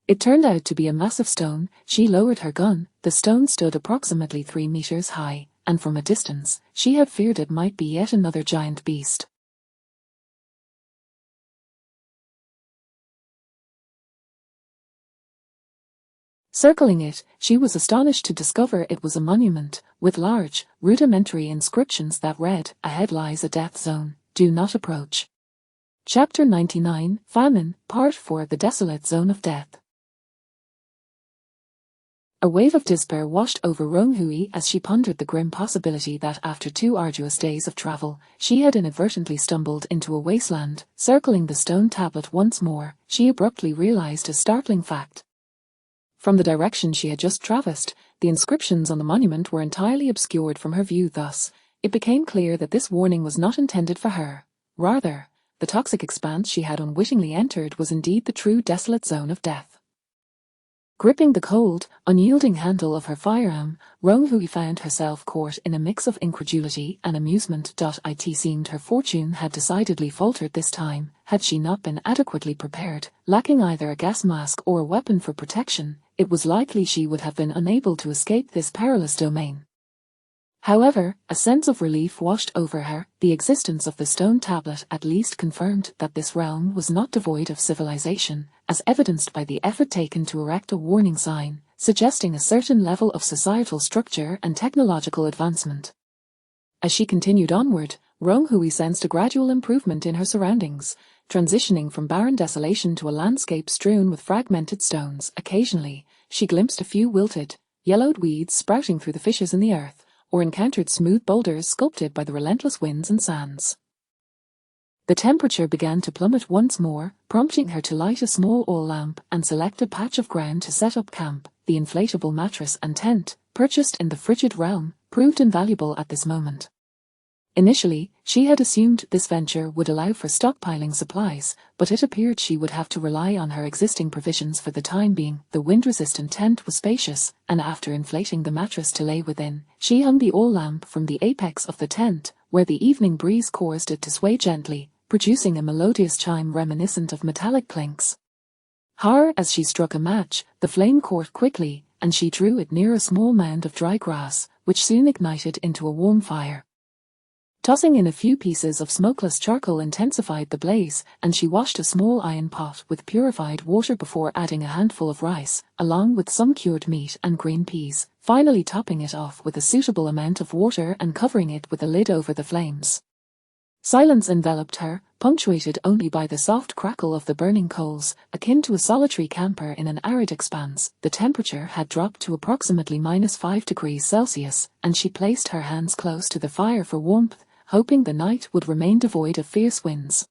It turned out to be a massive stone. She lowered her gun. The stone stood approximately 3 meters high, and from a distance, she had feared it might be yet another giant beast. Circling it, she was astonished to discover it was a monument, with large, rudimentary inscriptions that read, "Ahead lies a death zone, do not approach." Chapter 99, Famine, Part 4. The Desolate Zone of Death. A wave of despair washed over Rong Hui as she pondered the grim possibility that after 2 arduous days of travel, she had inadvertently stumbled into a wasteland. Circling the stone tablet once more, she abruptly realized a startling fact. From the direction she had just traversed, the inscriptions on the monument were entirely obscured from her view. Thus, it became clear that this warning was not intended for her. Rather, the toxic expanse she had unwittingly entered was indeed the true desolate zone of death. Gripping the cold, unyielding handle of her firearm, Rong Hui found herself caught in a mix of incredulity and amusement. It seemed her fortune had decidedly faltered this time. Had she not been adequately prepared, lacking either a gas mask or a weapon for protection, it was likely she would have been unable to escape this perilous domain. However, a sense of relief washed over her. The existence of the stone tablet at least confirmed that this realm was not devoid of civilization, as evidenced by the effort taken to erect a warning sign, suggesting a certain level of societal structure and technological advancement. As she continued onward, Rong Hui sensed a gradual improvement in her surroundings, transitioning from barren desolation to a landscape strewn with fragmented stones. Occasionally, she glimpsed a few wilted, yellowed weeds sprouting through the fissures in the earth, or encountered smooth boulders sculpted by the relentless winds and sands. The temperature began to plummet once more, prompting her to light a small oil lamp and select a patch of ground to set up camp. The inflatable mattress and tent, purchased in the frigid realm, proved invaluable at this moment. Initially, she had assumed this venture would allow for stockpiling supplies, but it appeared she would have to rely on her existing provisions for the time being. The wind-resistant tent was spacious, and after inflating the mattress to lay within, she hung the oil lamp from the apex of the tent, where the evening breeze caused it to sway gently, producing a melodious chime reminiscent of metallic clinks. However, as she struck a match, the flame caught quickly, and she drew it near a small mound of dry grass, which soon ignited into a warm fire. Tossing in a few pieces of smokeless charcoal intensified the blaze, and she washed a small iron pot with purified water before adding a handful of rice, along with some cured meat and green peas, finally topping it off with a suitable amount of water and covering it with a lid over the flames. Silence enveloped her, punctuated only by the soft crackle of the burning coals, akin to a solitary camper in an arid expanse. The temperature had dropped to approximately -5°C, and she placed her hands close to the fire for warmth, hoping the night would remain devoid of fierce winds.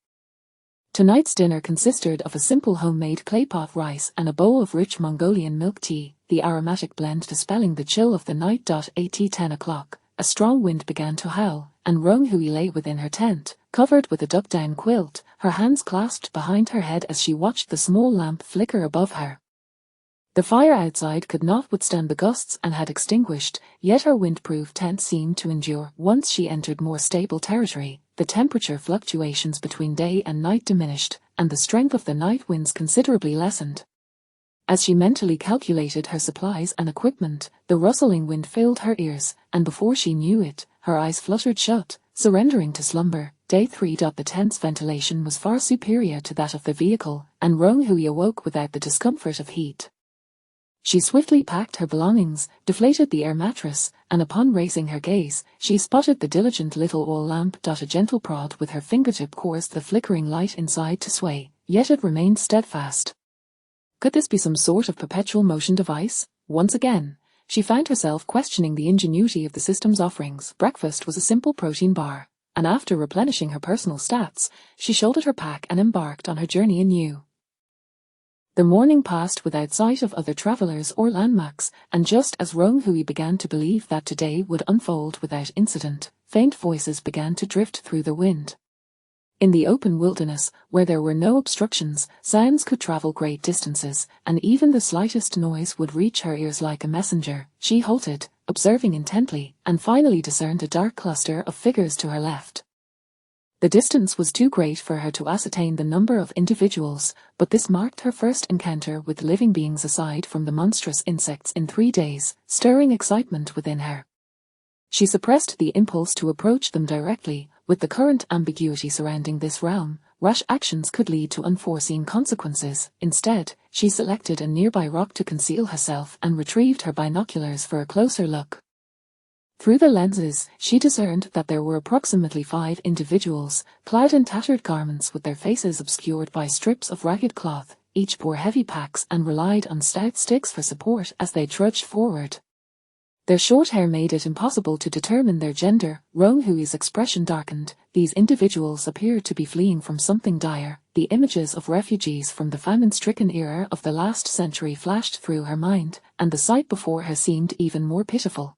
Tonight's dinner consisted of a simple homemade claypot rice and a bowl of rich Mongolian milk tea, the aromatic blend dispelling the chill of the night. At 10 o'clock, a strong wind began to howl, and Rung Hui lay within her tent, covered with a duck-down quilt, her hands clasped behind her head as she watched the small lamp flicker above her. The fire outside could not withstand the gusts and had extinguished, yet her wind-proof tent seemed to endure. Once she entered more stable territory, the temperature fluctuations between day and night diminished, and the strength of the night winds considerably lessened. As she mentally calculated her supplies and equipment, the rustling wind filled her ears, and before she knew it, her eyes fluttered shut, surrendering to slumber. Day 3. The tent's ventilation was far superior to that of the vehicle, and Rung Hui awoke without the discomfort of heat. She swiftly packed her belongings, deflated the air mattress, and upon raising her gaze, she spotted the diligent little oil lamp. A gentle prod with her fingertip caused the flickering light inside to sway, yet it remained steadfast. Could this be some sort of perpetual motion device? Once again, she found herself questioning the ingenuity of the system's offerings. Breakfast was a simple protein bar, and after replenishing her personal stats, she shouldered her pack and embarked on her journey anew. The morning passed without sight of other travelers or landmarks, and just as Rung Hui began to believe that today would unfold without incident, faint voices began to drift through the wind. In the open wilderness, where there were no obstructions, sounds could travel great distances, and even the slightest noise would reach her ears like a messenger. She halted, observing intently, and finally discerned a dark cluster of figures to her left. The distance was too great for her to ascertain the number of individuals, but this marked her first encounter with living beings aside from the monstrous insects in 3 days, stirring excitement within her. She suppressed the impulse to approach them directly. With the current ambiguity surrounding this realm, rash actions could lead to unforeseen consequences. Instead, she selected a nearby rock to conceal herself and retrieved her binoculars for a closer look. Through the lenses, she discerned that there were approximately 5 individuals, clad in tattered garments with their faces obscured by strips of ragged cloth. Each bore heavy packs and relied on stout sticks for support as they trudged forward. Their short hair made it impossible to determine their gender. Rung Hui's expression darkened. These individuals appeared to be fleeing from something dire. The images of refugees from the famine-stricken era of the last century flashed through her mind, and the sight before her seemed even more pitiful.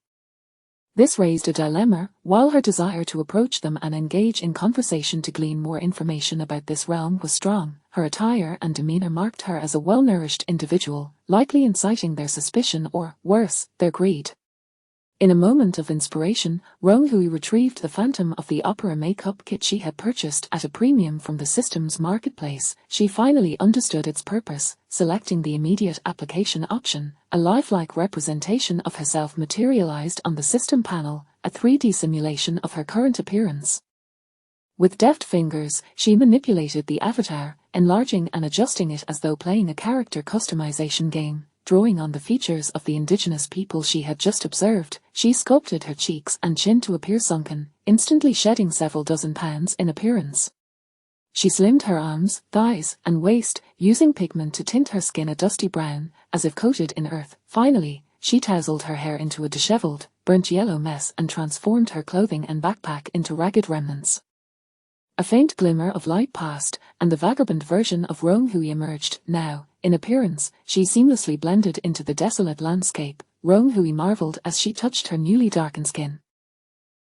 This raised a dilemma. While her desire to approach them and engage in conversation to glean more information about this realm was strong, her attire and demeanor marked her as a well-nourished individual, likely inciting their suspicion or, worse, their greed. In a moment of inspiration, Rung Hui retrieved the Phantom of the Opera makeup kit she had purchased at a premium from the system's marketplace. She finally understood its purpose, selecting the immediate application option. A lifelike representation of herself materialized on the system panel, a 3D simulation of her current appearance. With deft fingers, she manipulated the avatar, enlarging and adjusting it as though playing a character customization game. Drawing on the features of the indigenous people she had just observed, she sculpted her cheeks and chin to appear sunken, instantly shedding several dozen pounds in appearance. She slimmed her arms, thighs, and waist, using pigment to tint her skin a dusty brown, as if coated in earth. Finally, she tousled her hair into a disheveled, burnt yellow mess and transformed her clothing and backpack into ragged remnants. A faint glimmer of light passed, and the vagabond version of Roan Hui emerged. Now, in appearance, she seamlessly blended into the desolate landscape. Roan Hui marveled as she touched her newly darkened skin.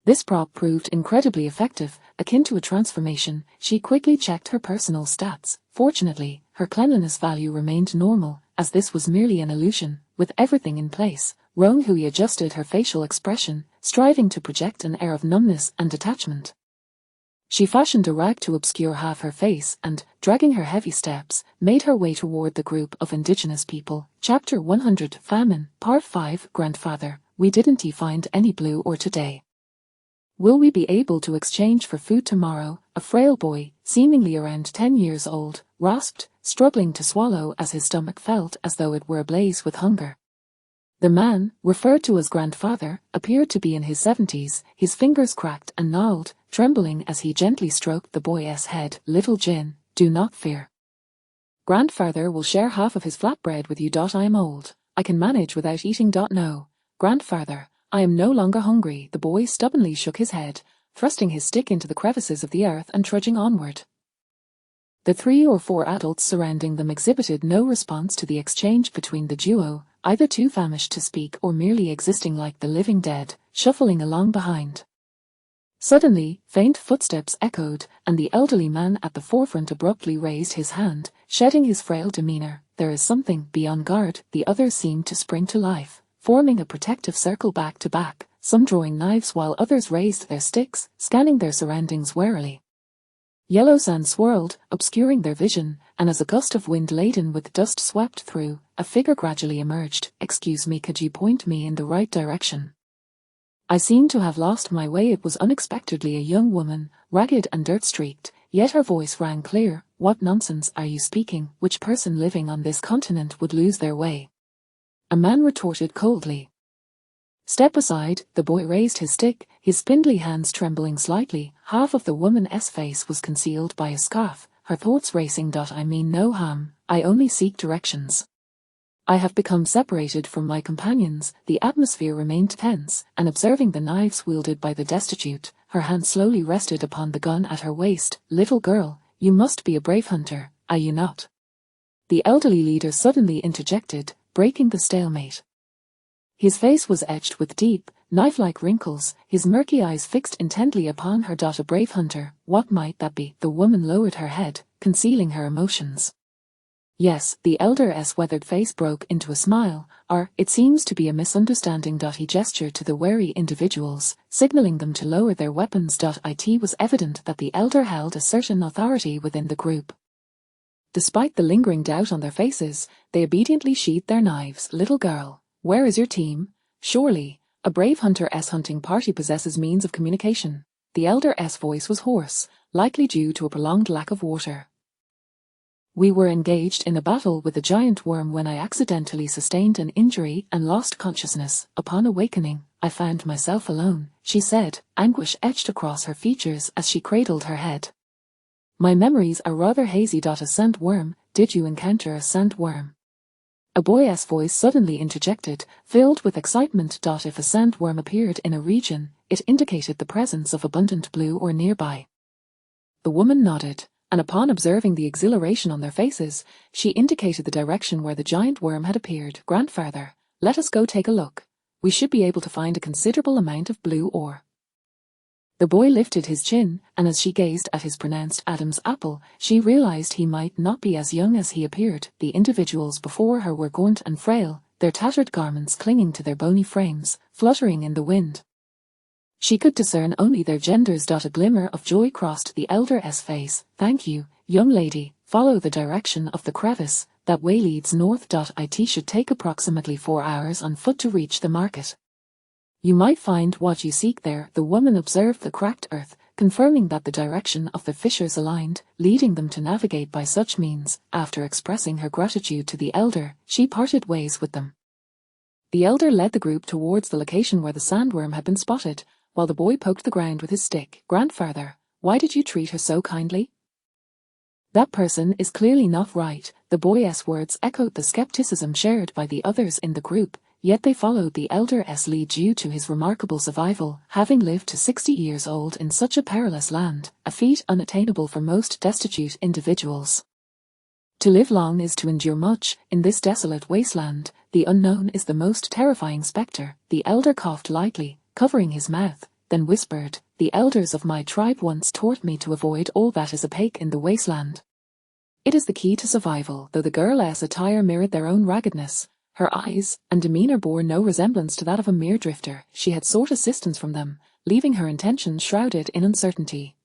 This prop proved incredibly effective, akin to a transformation. She quickly checked her personal stats. Fortunately, her cleanliness value remained normal, as this was merely an illusion. With everything in place, Roan Hui adjusted her facial expression, striving to project an air of numbness and detachment. She fashioned a rag to obscure half her face and, dragging her heavy steps, made her way toward the group of indigenous people. Chapter 100 Famine, Part 5 Grandfather, we didn't find any blue ore today. Will we be able to exchange for food tomorrow? A frail boy, seemingly around 10 years old, rasped, struggling to swallow as his stomach felt as though it were ablaze with hunger. The man, referred to as grandfather, appeared to be in his 70s, his fingers cracked and gnarled, trembling as he gently stroked the boy's head. Little Jin, do not fear. Grandfather will share half of his flatbread with you. I am old. I can manage without eating. No. Grandfather, I am no longer hungry. The boy stubbornly shook his head, thrusting his stick into the crevices of the earth and trudging onward. The 3 or 4 adults surrounding them exhibited no response to the exchange between the duo, either too famished to speak or merely existing like the living dead, shuffling along behind. Suddenly, faint footsteps echoed, and the elderly man at the forefront abruptly raised his hand, shedding his frail demeanor. There is something. Be on guard. The others seemed to spring to life, forming a protective circle back to back, some drawing knives while others raised their sticks, scanning their surroundings warily. Yellow sand swirled, obscuring their vision, and as a gust of wind laden with dust swept through, a figure gradually emerged. Excuse me, could you point me in the right direction? I seem to have lost my way. It was unexpectedly a young woman, ragged and dirt-streaked, yet her voice rang clear. What nonsense are you speaking? Which person living on this continent would lose their way? A man retorted coldly. Step aside. The boy raised his stick, his spindly hands trembling slightly. Half of the woman's face was concealed by a scarf, her thoughts racing. I mean no harm, I only seek directions. I have become separated from my companions. The atmosphere remained tense, and observing the knives wielded by the destitute, her hand slowly rested upon the gun at her waist. Little girl, you must be a brave hunter, are you not? The elderly leader suddenly interjected, breaking the stalemate. His face was etched with deep, knife-like wrinkles, his murky eyes fixed intently upon her. A brave hunter, what might that be? The woman lowered her head, concealing her emotions. Yes, the elder's weathered face broke into a smile. It seems to be a misunderstanding. He gestured to the wary individuals, signaling them to lower their weapons. It was evident that the elder held a certain authority within the group. Despite the lingering doubt on their faces, they obediently sheathed their knives. Little girl, where is your team? Surely, a brave hunter's hunting party possesses means of communication. The elder's voice was hoarse, likely due to a prolonged lack of water. We were engaged in a battle with a giant worm when I accidentally sustained an injury and lost consciousness. Upon awakening, I found myself alone, she said, anguish etched across her features as she cradled her head. My memories are rather hazy. A sandworm, did you encounter a sandworm? A boy's voice suddenly interjected, filled with excitement. If a sandworm appeared in a region, it indicated the presence of abundant blue ore nearby. The woman nodded, and upon observing the exhilaration on their faces, she indicated the direction where the giant worm had appeared. Grandfather, let us go take a look. We should be able to find a considerable amount of blue ore. The boy lifted his chin, and as she gazed at his pronounced Adam's apple, she realized he might not be as young as he appeared. The individuals before her were gaunt and frail, their tattered garments clinging to their bony frames, fluttering in the wind. She could discern only their genders. A glimmer of joy crossed the elder's face. Thank you, young lady. Follow the direction of the crevice. That way leads north. It should take approximately 4 hours on foot to reach the market. You might find what you seek there. The woman observed the cracked earth, confirming that the direction of the fissures aligned, leading them to navigate by such means. After expressing her gratitude to the elder, she parted ways with them. The elder led the group towards the location where the sandworm had been spotted, while the boy poked the ground with his stick. Grandfather, why did you treat her so kindly? That person is clearly not right. The boy's words echoed the skepticism shared by the others in the group. yet they followed the elder's lead due to his remarkable survival, having lived to 60 years old in such a perilous land, a feat unattainable for most destitute individuals. To live long is to endure much. In this desolate wasteland, the unknown is the most terrifying spectre. The elder coughed lightly, covering his mouth, then whispered, "The elders of my tribe once taught me to avoid all that is opaque in the wasteland. It is the key to survival." Though the girl's attire mirrored their own raggedness, her eyes and demeanor bore no resemblance to that of a mere drifter. She had sought assistance from them, leaving her intentions shrouded in uncertainty.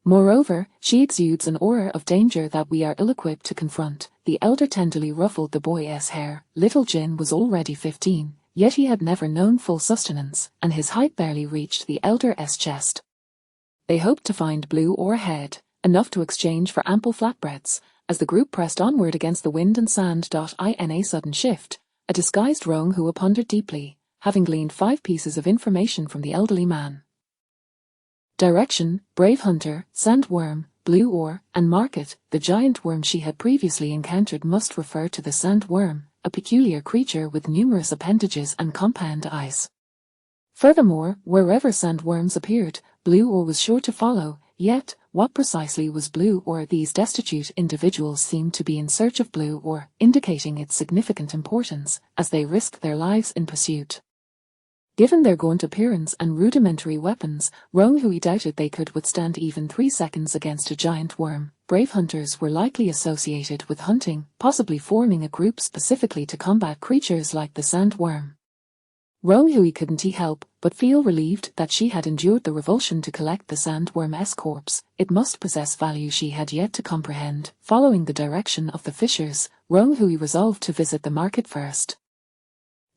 Moreover, she exudes an aura of danger that we are ill-equipped to confront. The elder tenderly ruffled the boy's hair. Little Jin was already 15, yet he had never known full sustenance, and his height barely reached the elder's chest. They hoped to find Blue Ore ahead, enough to exchange for ample flatbreads. As the group pressed onward against the wind and sand. In a sudden shift, a disguised rogue who pondered deeply, having gleaned 5 pieces of information from the elderly man. Direction, brave hunter, sandworm, blue ore, and market. The giant worm she had previously encountered must refer to the sandworm, a peculiar creature with numerous appendages and compound eyes. Furthermore, wherever sandworms appeared, blue ore was sure to follow. Yet, what precisely was blue ore? These destitute individuals seemed to be in search of blue ore, indicating its significant importance, as they risked their lives in pursuit. Given their gaunt appearance and rudimentary weapons, Hui doubted they could withstand even 3 seconds against a giant worm. Brave hunters were likely associated with hunting, possibly forming a group specifically to combat creatures like the sandworm. Hui couldn't help but feel relieved that she had endured the revulsion to collect the sandworm's corpse. It must possess value she had yet to comprehend. Following the direction of the fishers, Hui resolved to visit the market first.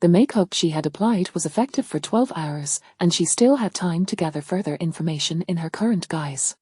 The makeup she had applied was effective for 12 hours, and she still had time to gather further information in her current guise.